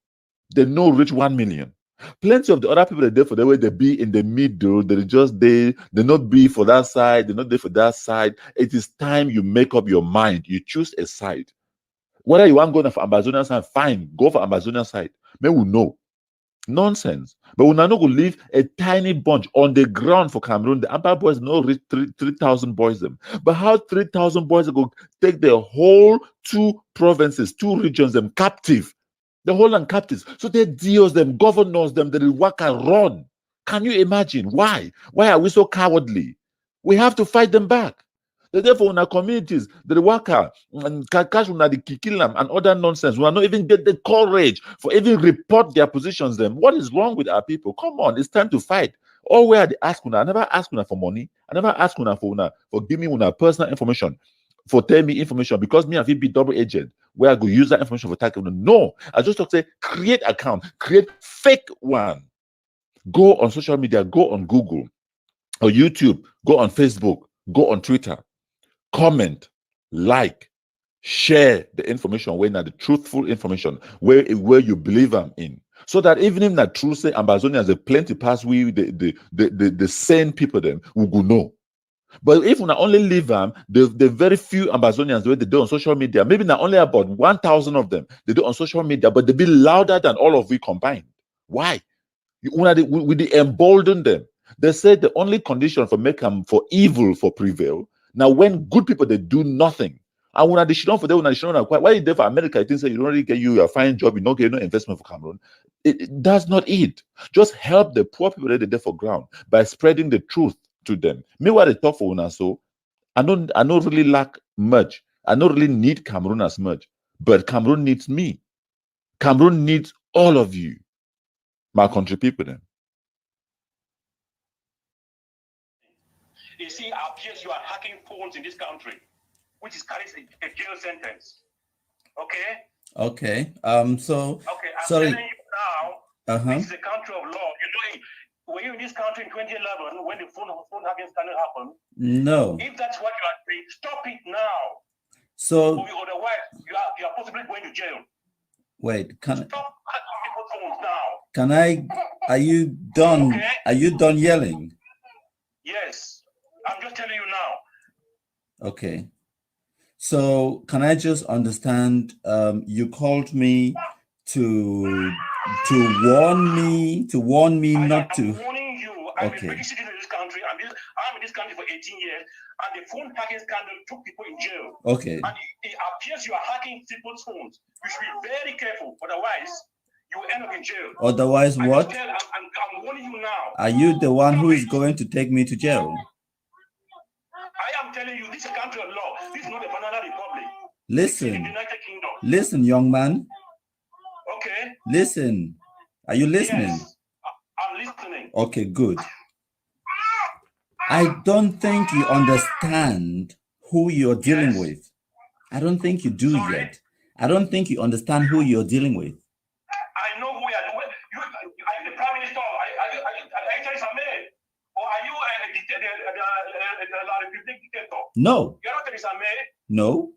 They know reach 1 million. Plenty of the other people that there for the way they be in the middle, they not be for that side, they're not there for that side. It is time you make up your mind. You choose a side. Whether you want to go for Amazonian side, fine, go for Amazonian side. May we know. Nonsense. But we are not going to leave a tiny bunch on the ground for Cameroon. The Amba boys no reach 3,000 boys them. But how 3,000 boys are going to take the whole 2 provinces, 2 regions them captive? The whole land captives. So they deals them, governors them, they work and run. Can you imagine? Why? Why are we so cowardly? We have to fight them back. Therefore, in our communities, the worker and cash the kill them and other nonsense. We are not even get the courage for even report their positions. Them. What is wrong with our people? Come on, it's time to fight. All where they ask una, I never ask una for money. I never ask una for give me una personal information, for tell me information because me and be double agent. Where I go use that information for tackling. No, I just talk say create account, create fake one. Go on social media, go on Google or YouTube, go on Facebook, go on Twitter, comment, like, share the information where now the truthful information where you believe I'm in. So that even if that true say Ambazonians are plenty past we the same people them who go know. But if we not only leave them, the very few Amazonians the way they do on social media, maybe not only about 1,000 of them they do on social media, but they be louder than all of we combined. Why? We embolden them. They said the only condition for make them for evil for prevail. Now, when good people they do nothing, and when they should not for them, when they should not why you there for America? I think say you don't really get you a fine job, you don't get no investment for Cameroon. That's not it. Just help the poor people that are there for ground by spreading the truth to them. Me what they talk for una so I don't really lack much. I don't really need Cameroon as much, but Cameroon needs me. Cameroon needs all of you, my country people. Then you see, our peers, you are hacking phones in this country, which is carries a jail sentence. Okay. Okay. So. Okay. I'm sorry. telling you now. This is a country of law. You know, were you in this country in 2011 when the phone hacking scandal happened? No. If that's what you are saying, stop it now. So. Otherwise, you are possibly going to jail. Wait. Stop hacking people's phones now. Can I? Are you done? Okay. Are you done yelling? Yes. I'm just telling you now. Okay. So can I just understand? You called me to warn me not to. I'm warning you. I'm okay. a British citizen in this country. I'm in this country for 18 years, and the phone hacking scandal took people in jail. Okay. And it appears you are hacking people's phones. You should be very careful, otherwise you will end up in jail. Otherwise, what? I'm warning you now. Are you the one who is going to take me to jail? I am telling you, this is a country of law. This is not a banana republic. Listen. United Kingdom. Listen, young man. Okay. Listen. Are you listening? Yes, I'm listening. Okay, good. I don't think you understand who you're dealing with. I don't think you do yet. I don't think you understand who you're dealing with. I know who you are. Are you the Prime Minister? Are you Theresa May? Or are you the dictator? No. You're not Theresa May. No.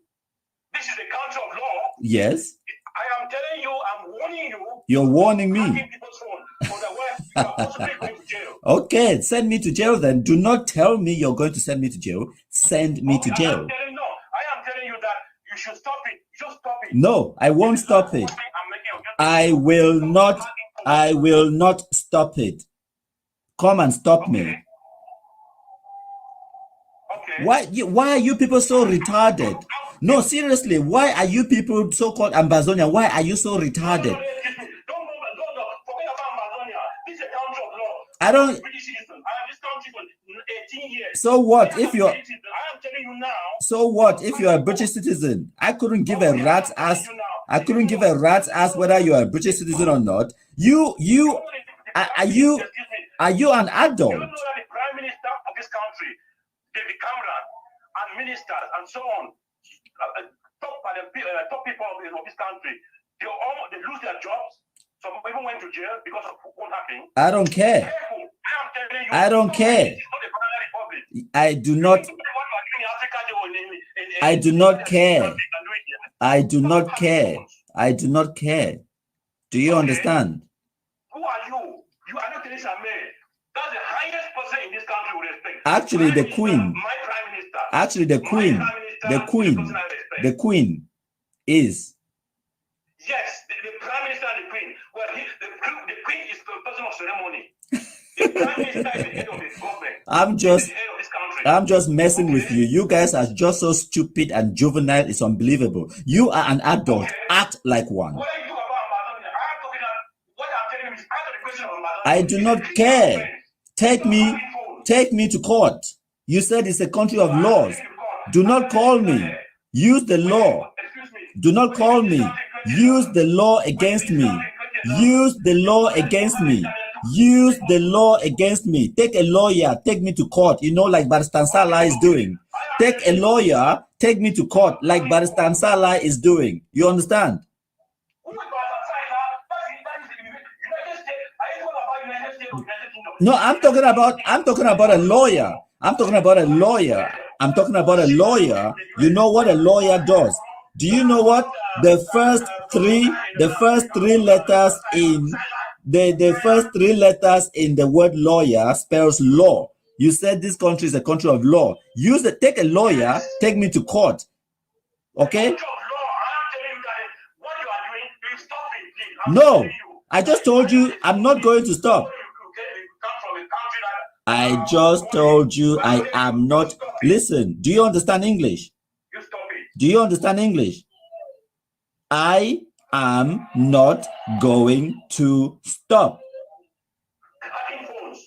This is a country of law. Yes. I am telling you, I'm warning you. You're warning me. Otherwise, you are possibly going to jail. Okay, send me to jail then. Do not tell me you're going to send me to jail. Send me to jail. I am telling you that you should stop it. Just stop it. No, I won't stop it. I will not stop it. Come and stop me. Okay. Why are you people so retarded? No, seriously, why are you people so-called Ambazonia? Why are you so retarded? I don't. So what if you're? So what if you're a British citizen? I couldn't give a rat's ass. I couldn't give a rat's ass whether you're a British citizen or not. Are you an adult? You know that the Prime Minister of this country, David Cameron, and ministers and so on, top people of this country, they lose their jobs. Some people went to jail because of phone hacking. I don't care. I don't care. I do not. I do not care. I do not care. I do not care. Do you understand? Who are you? Actually, the queen. My prime minister. Actually, the queen. The queen. The queen is. Yes, the prime minister and the queen. Well, the queen is the person of ceremony. The prime minister is the head of the government. I'm just messing with you. You guys are just so stupid and juvenile. It's unbelievable. You are an adult. Act like one. What are you talking about? What I'm telling you is answer the question of Amazon. I do not care. Take me to court. You said it's a country of laws. Do not call me. Use the law. Do not call me. Use the law against me. Use the law against me. Use the law against me. Take a lawyer, take me to court, you know, like Barrister Salah is doing. Take a lawyer, take me to court, like Barrister Salah is doing. You understand? No, I'm talking about a lawyer. I'm talking about a lawyer. I'm talking about a lawyer. You know what a lawyer does? Do you know what the first three letters in the first three letters in the word lawyer spells law? You said this country is a country of law. Use it. Take a lawyer. Take me to court. Okay? No, I just told you I'm not going to stop. I just told you I am not. Listen, do you understand English? Do you understand English? I am not going to stop.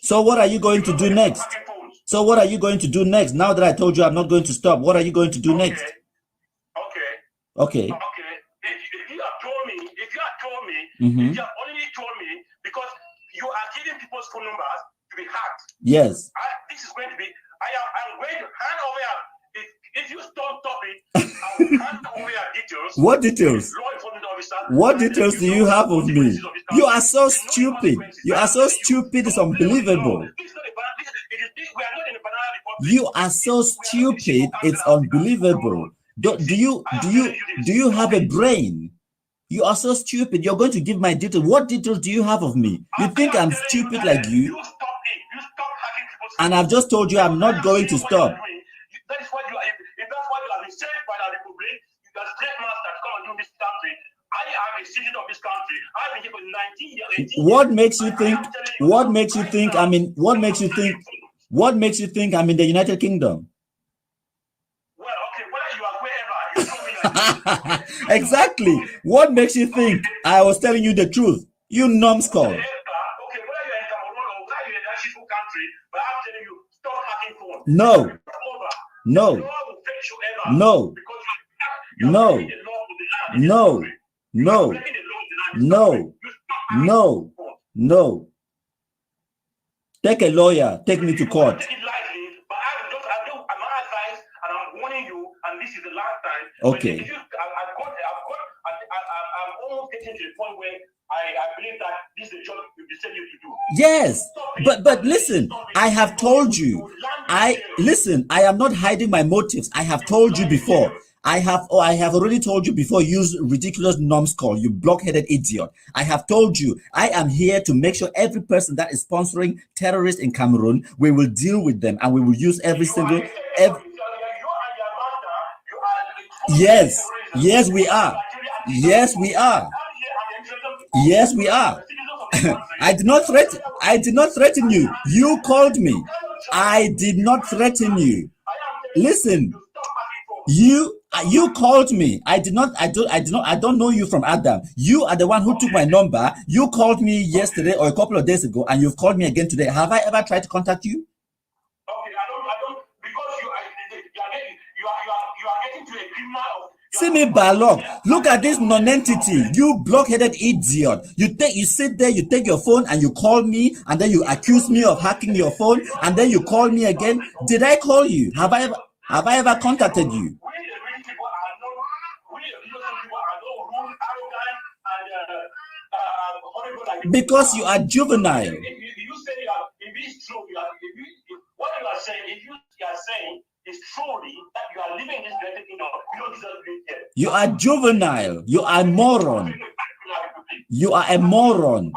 So what are you going to do next? So what are you going to do next? Now that I told you I'm not going to stop, what are you going to do next? Okay. If you have told me, if you have only told me because you are giving people's phone numbers to be hacked. Yes. This is going to be, I'm going to hand over, if you don't stop it, I will hand over your details. What details? Law enforcement officer. What details do you have of me? You are so stupid. You are so stupid, it's unbelievable. You are so stupid, it's unbelievable. Do you have a brain? You are so stupid. You're going to give my details. What details do you have of me? You think I'm stupid like you? And I've just told you I'm not going to stop. That is what you are. If that's what you have been said by the Republic, you are great master to come and do this country. I am a citizen of this country. I've been here for 19 years. What makes you think? What makes you think? I mean, what makes you think? What makes you think I'm in the United Kingdom? Well, okay, whether you are wherever, you told me. Exactly. What makes you think I was telling you the truth? You numbskull. Okay, whether you're in Cameroon or whether you're in a peaceful country, but I'm telling you, stop hacking phones. No. No. No. No. No. No. No. No. No. Take a lawyer. Take me to court. Okay. I'm almost getting to the point where I believe that this is the job you said you to do. Yes, but listen, I have told you. I am not hiding my motives. I have told you before. I have already told you before. Use ridiculous numbskull, you blockheaded idiot. I have told you I am here to make sure every person that is sponsoring terrorists in Cameroon, we will deal with them and we will use every single. Yes, we are. Yes, we are. Yes, we are. I did not threaten you. You called me. I did not threaten you. Listen, you called me. I don't know you from Adam. You are the one who took my number. You called me yesterday or a couple of days ago, and you've called me again today. Have I ever tried to contact you? Okay, I don't because you are getting to a criminal. See me, Balok. Look at this non-entity. You blockheaded idiot. You sit there, you take your phone and you call me, and then you accuse me of hacking your phone, and then you call me again. Did I call you? Have I ever contacted you? Because you are juvenile. If you say if it's true, what you are saying, if you are saying is truly that you are living in this United Kingdom, you don't deserve to live here. You are juvenile. You are a moron. You are a moron.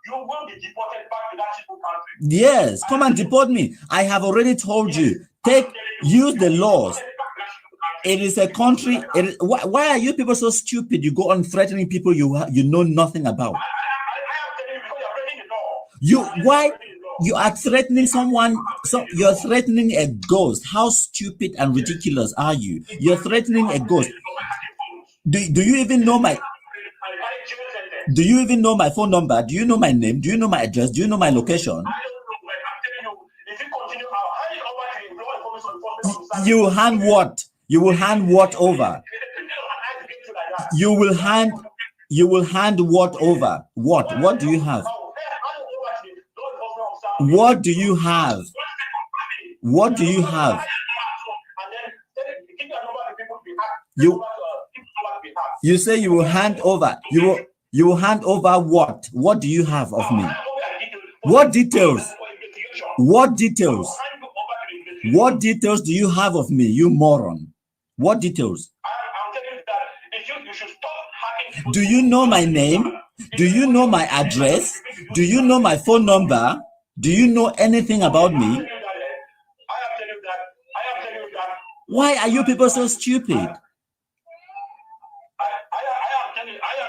You will be deported back to that people country. Yes, come and deport me. I have already told you. Use the laws. It is a country. Why are you people so stupid? You go on threatening people you know nothing about. Why you are threatening someone? So you're threatening a ghost. How stupid and ridiculous are you? You're threatening a ghost. Do you even know my? Do you even know my phone number? Do you know my name? Do you know my address? Do you know my location? You will hand what? You will hand what over? You will hand what over? What do you have? What do you have? What do you have? You say you will hand over. You will hand over what? What do you have of me? What details? What details? What details do you have of me, you moron? What details? Do you know my name? Do you know my address? Do you know my phone number? Do you know anything about me? Why are you people so stupid? I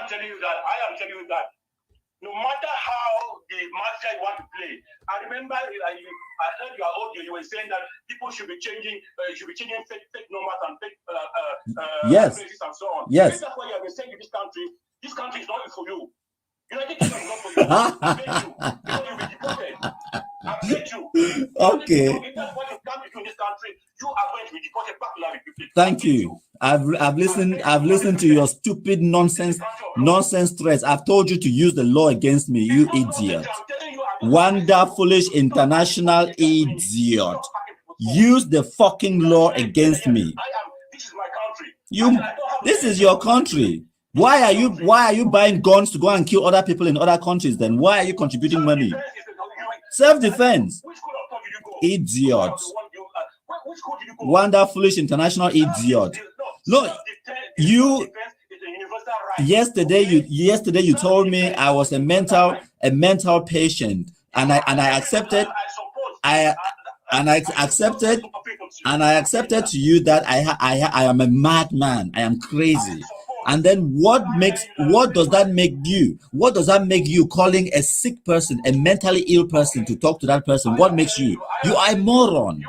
am telling you that no matter how the master want to play, I remember I heard your audio. You were saying that people should be changing fake numbers and fake yes, addresses and so on. yes. That's why you have been saying in this country is not for you. United Kingdom is not for you. I beg you, because you'll be deported. I beg you. Okay. If that's what you come to do in this country, you are going to be deported back to Republic. Thank you. I've listened to your stupid nonsense threats. I've told you to use the law against me, you idiot. Wonderfulish international idiot. Use the fucking law against me. This is my country. This is your country. Why are you buying guns to go and kill other people in other countries then? Why are you contributing money? Self-defense. Idiot. Wonderfulish international idiot. Look, yesterday you told me I was a mental patient, and I accepted to you that I am a madman. I am crazy. And then what does that make you? What does that make you calling a sick person, a mentally ill person, to talk to that person? What makes you? You are a moron.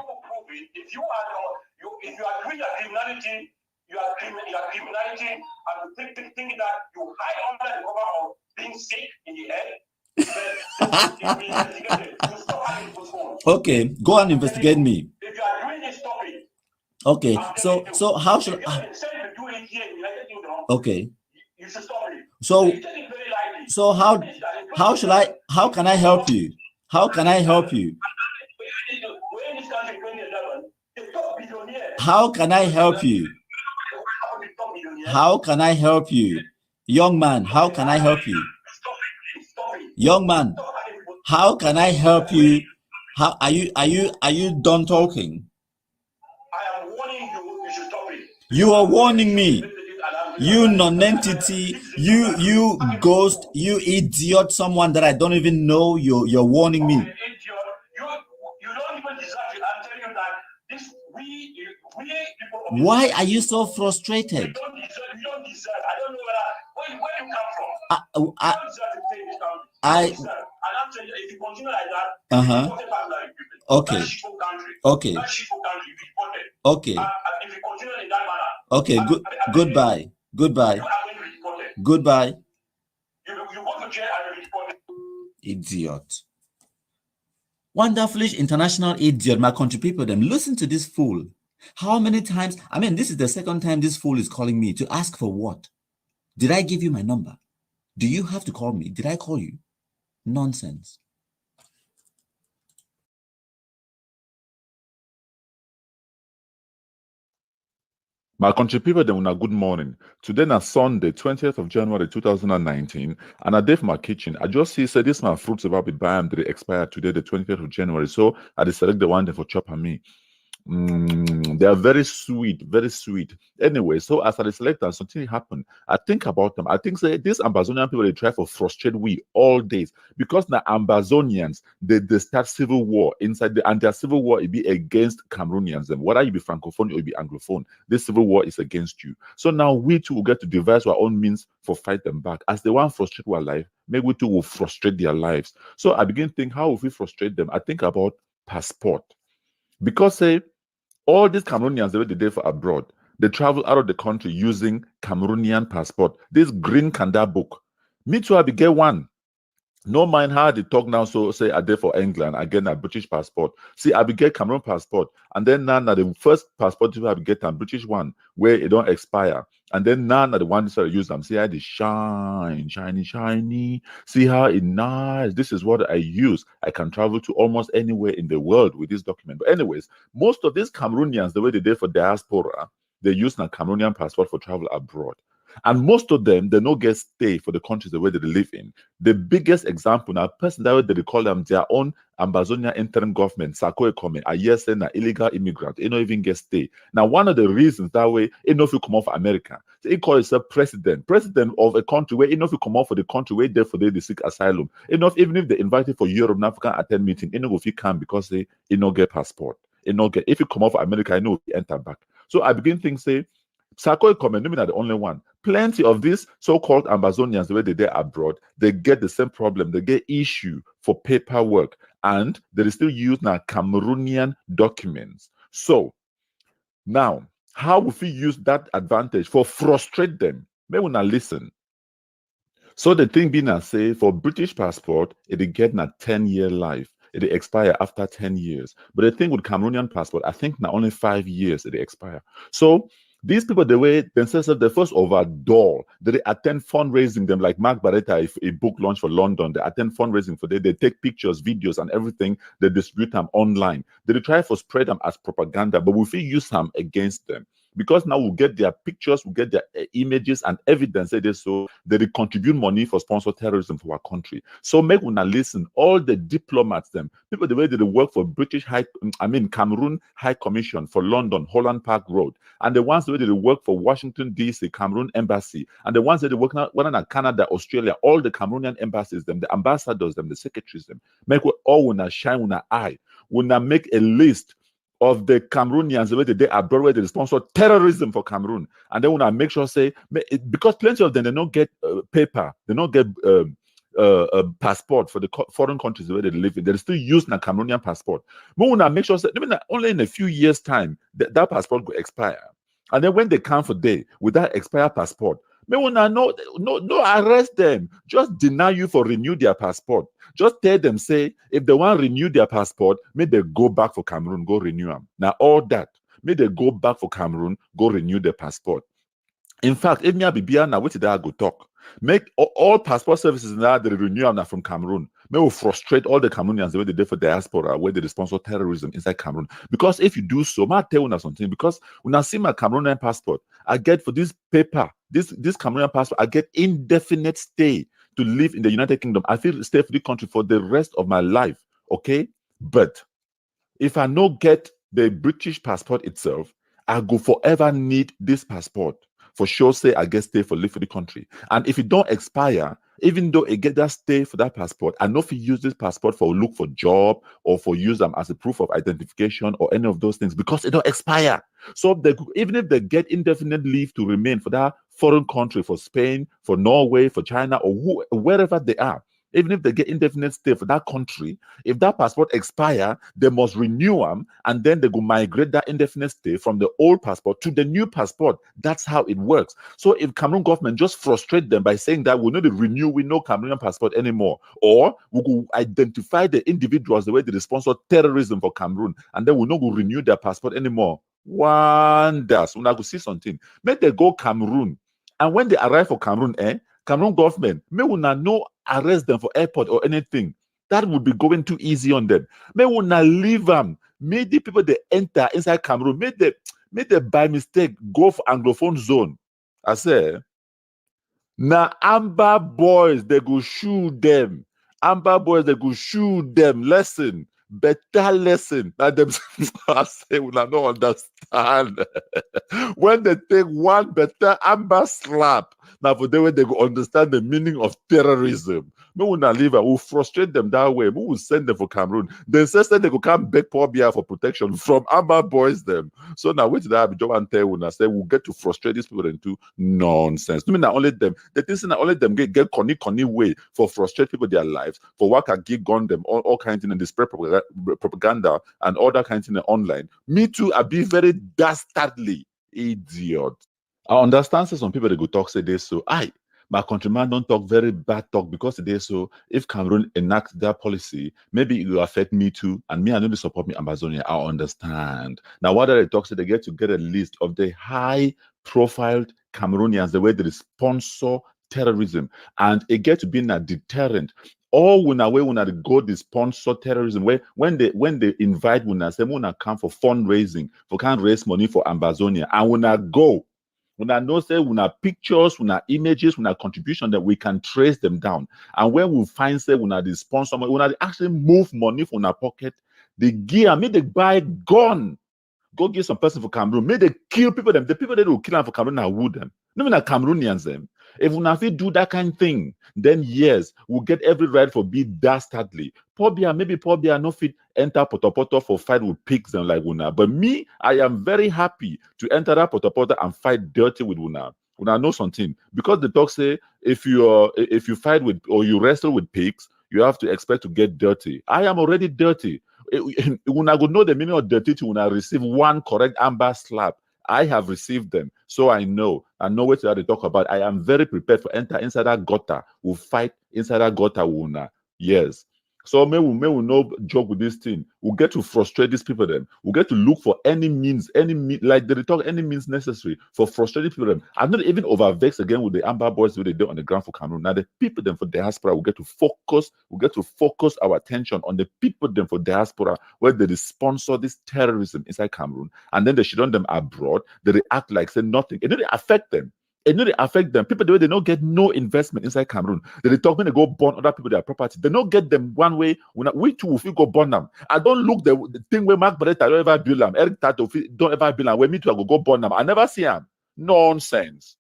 If you are doing your criminality, you are criminality, and thinking that you hide under the cover of being sick in the head, okay, go and investigate me. If you are doing this topic, okay, so how should I? Okay. You should stop it. So how should I? How can I help you? How can I help you? How can I help you? How can I help you? Young man, how can I help you? Young man, how can I help you? How are you done talking? I am warning you, you should stop it. You are warning me. You non-entity, you ghost, you idiot, someone that I don't even know, you're warning me. You don't even deserve it. I'm telling you that this we people. Why are you so frustrated? You don't deserve. I don't know where you come from. You don't deserve to stay in this country. And I'm telling you, if you continue like that, you'll be deported back to the people. Okay. That shitful country. Okay. That shitful country, you'll be deported. Okay. And if you continue in that manner. Okay. Goodbye. Goodbye. You are going to be deported. Goodbye. You go to jail and you'll be deported. Idiot. Wonderfulish international idiot. My country people, them listen to this fool. How many times? I mean, this is the second time this fool is calling me to ask for what? Did I give you my number? Do you have to call me? Did I call you? Nonsense. My country people, them a good morning. Today na Sunday, 20th of January 2019, and I did my kitchen. I just see say this my fruits about it buy them they expire today, the 20th of January. So I select the one day for chop and me. They are very sweet, very sweet. Anyway, so as I select and something happened, I think about them. I think say these Ambazonian people, they try to frustrate we all days because the Ambazonians they start civil war inside the and their civil war it be against Cameroonians. And whether you be francophone or you be anglophone, this civil war is against you. So now we too will get to devise our own means for fight them back. As they want to frustrate our life, maybe we too will frustrate their lives. So I begin to think, how will we frustrate them? I think about passport. Because say all these Cameroonians they did for abroad, they travel out of the country using Cameroonian passport. This green Kanda book. Me too, I be get one. No mind how they talk now. So say I did for England, again a British passport. See, I be get Cameroon passport, and then now the first passport I be get a British one where it don't expire. And then now the one that I use them. See how they shine, shiny, shiny. See how it nice. This is what I use. I can travel to almost anywhere in the world with this document. But anyways, most of these Cameroonians, the way they did for diaspora, they use a Cameroonian passport for travel abroad. And most of them, they don't get stay for the countries the way they live in. The biggest example now, person that way they call them their own Ambazonia interim government, Sako Ekome, a year saying an illegal immigrant, they don't even get stay. Now, one of the reasons that way, if you come off America, so he calls himself president of a country where if you come off for the country where therefore they seek asylum. Even if they invited for Europe and Africa attend meeting, if you can because they don't get passport. If you come off America, I know you enter back. So I begin to say, Sako Ekome, not the only one. Plenty of these so-called Ambazonians, the way they're abroad, they get the same problem. They get issue for paperwork, and they still use now Cameroonian documents. So now, how will we use that advantage for frustrate them? May we not listen. So the thing being, I say, for British passport, it get a 10-year life. It expire after 10 years. But the thing with Cameroonian passport, I think now only 5 years it expire. So these people, the way themselves, they first overdoor. They attend fundraising them like Mark Barretta, if a book launch for London, they attend fundraising for them. They take pictures, videos, and everything. They distribute them online. They try to spread them as propaganda, but we will use them against them. Because now we'll get their pictures, we'll get their images and evidence that they contribute money for sponsor terrorism for our country. So make una listen, all the diplomats, them people the way they work for Cameroon High Commission for London, Holland Park Road, and the ones that they work for Washington DC, Cameroon Embassy, and the ones that they work now in Canada, Australia, all the Cameroonian embassies, them, the ambassadors, them, the secretaries, them, make all una shine una eye, una make a list of the Cameroonians, the way they abroad, where they sponsor terrorism for Cameroon. And then when I make sure, say, because plenty of them, they don't get paper, they don't get a passport for the foreign countries where they live in. They still use a Cameroonian passport. But when I make sure, say, only in a few years' time, that passport will expire. And then when they come for day with that expired passport, may we not no arrest them. Just deny you for renew their passport. Just tell them, say, if they want to renew their passport, may they go back for Cameroon, go renew them. Now, all that, may they go back for Cameroon, go renew their passport. In fact, if me be now, what did I go talk? Make all passport services now they renew them from Cameroon. May we frustrate all the Cameroonians the way they did for diaspora, where they sponsor terrorism inside Cameroon. Because if you do so, I tell you something. Because when I see my Cameroonian passport, I get for this paper, this Cameroonian passport, I get indefinite stay to live in the United Kingdom. I feel stay for the country for the rest of my life. Okay, but if I don't get the British passport itself, I go forever need this passport. For sure, say I get stay for live for the country. And if it don't expire, even though it get that stay for that passport, I know if you use this passport for look for job or for use them as a proof of identification or any of those things because it don't expire. So even if they get indefinite leave to remain for that foreign country, for Spain, for Norway, for China, or wherever they are, even if they get indefinite stay for that country, if that passport expire, they must renew them, and then they go migrate that indefinite stay from the old passport to the new passport. That's how it works. So if Cameroon government just frustrate them by saying that we need to renew, we no Cameroonian passport anymore, or we will identify the individuals the way they sponsor terrorism for Cameroon, and then we no go renew their passport anymore. Wonders. When I go see something, make they go Cameroon, and when they arrive for Cameroon, Cameroon government may we not no arrest them for airport or anything. That would be going too easy on them. May we not leave them. May the people they enter inside Cameroon, may they by mistake go for Anglophone zone. I say, now Amber boys, they go shoot them. Amber boys, they go shoot them. Listen, better lesson that them say we not understand. When they take one better amber slap, now for the way they go understand the meaning of terrorism. We will not leave. We will frustrate them that way. We will send them for Cameroon. They say they could come beg Paul Biya for protection from amber boys them. So now wait till I have job and tell you say we'll get to frustrate these people into nonsense. I mean not only them, the things not only them get conny way for frustrate people their lives, for what can give gun them all kinds of things in the spread propaganda and other kinds of things online. Me too, I be very dastardly idiot. I understand some people they go talk say this so my countrymen don't talk very bad talk because they so if Cameroon enact their policy, maybe it will affect me too, and me I know they support me Amazonia. I understand. Now what they talk so they get to get a list of the high profiled Cameroonians, the way they sponsor terrorism, and it get to be a deterrent. All when they go the sponsor terrorism, when they invite when say when come for fundraising, for can raise money for Amazonia, and when I go. When I know say when I pictures, when I images, when I contribution that we can trace them down. And when we find say when I the sponsor, when I actually move money from our pocket, the gear, may they buy gun. Go get some person for Cameroon. May they kill people them. The people that will kill them for Cameroon are wood them. No mean Cameroonians them. If we not do that kind of thing, then yes, we'll get every right for be dastardly. Maybe Paul Biya no fit enter Potopoto for fight with pigs and like Una. But me, I am very happy to enter that Potopoto and fight dirty with Una. Una know something. Because the talk say if you fight with or you wrestle with pigs, you have to expect to get dirty. I am already dirty. Una go know the meaning of dirty to when I receive one correct amber slap. I have received them, so I know what they talk about. I am very prepared for enter inside that gutter. We'll fight inside that gutter, Una. Yes. So may we no joke with this thing. We'll get to frustrate these people then. We'll get to look for any means, like they talk any means necessary for frustrating people then. I'm not even overvexed again with the amber boys they do on the ground for Cameroon. Now the people then for diaspora will get to focus our attention on the people then for diaspora where they sponsor this terrorism inside Cameroon, and then they should on them abroad. They react like say nothing. It didn't affect them. It really affect them. People, the way they don't get no investment inside Cameroon. They talk when they go burn other people their property. They don't get them one way. We too, if we go burn them. I don't look the thing where Mark Barrett don't ever build them. Eric Tato don't ever build them. When me too, I go burn them. I never see them. Nonsense.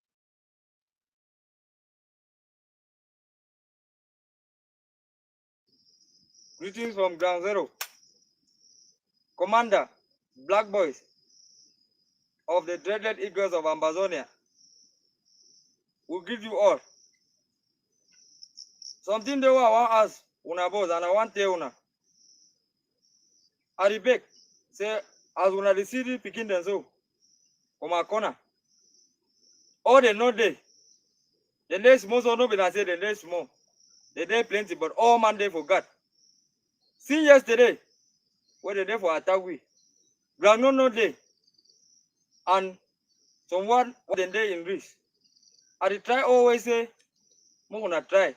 Greetings from Ground Zero. Commander, Black Boys of the dreaded Eagles of Amazonia will give you all. Something they want ask una boss and I want tell una. I repeat, say as una the city picking them so from a corner. All they know they. The day small so no be I say the day small. The day plenty, but all man they forgot. See yesterday, where the day for attack we. Ground no day. And someone what the day in risk. I try always say, I'm gonna try.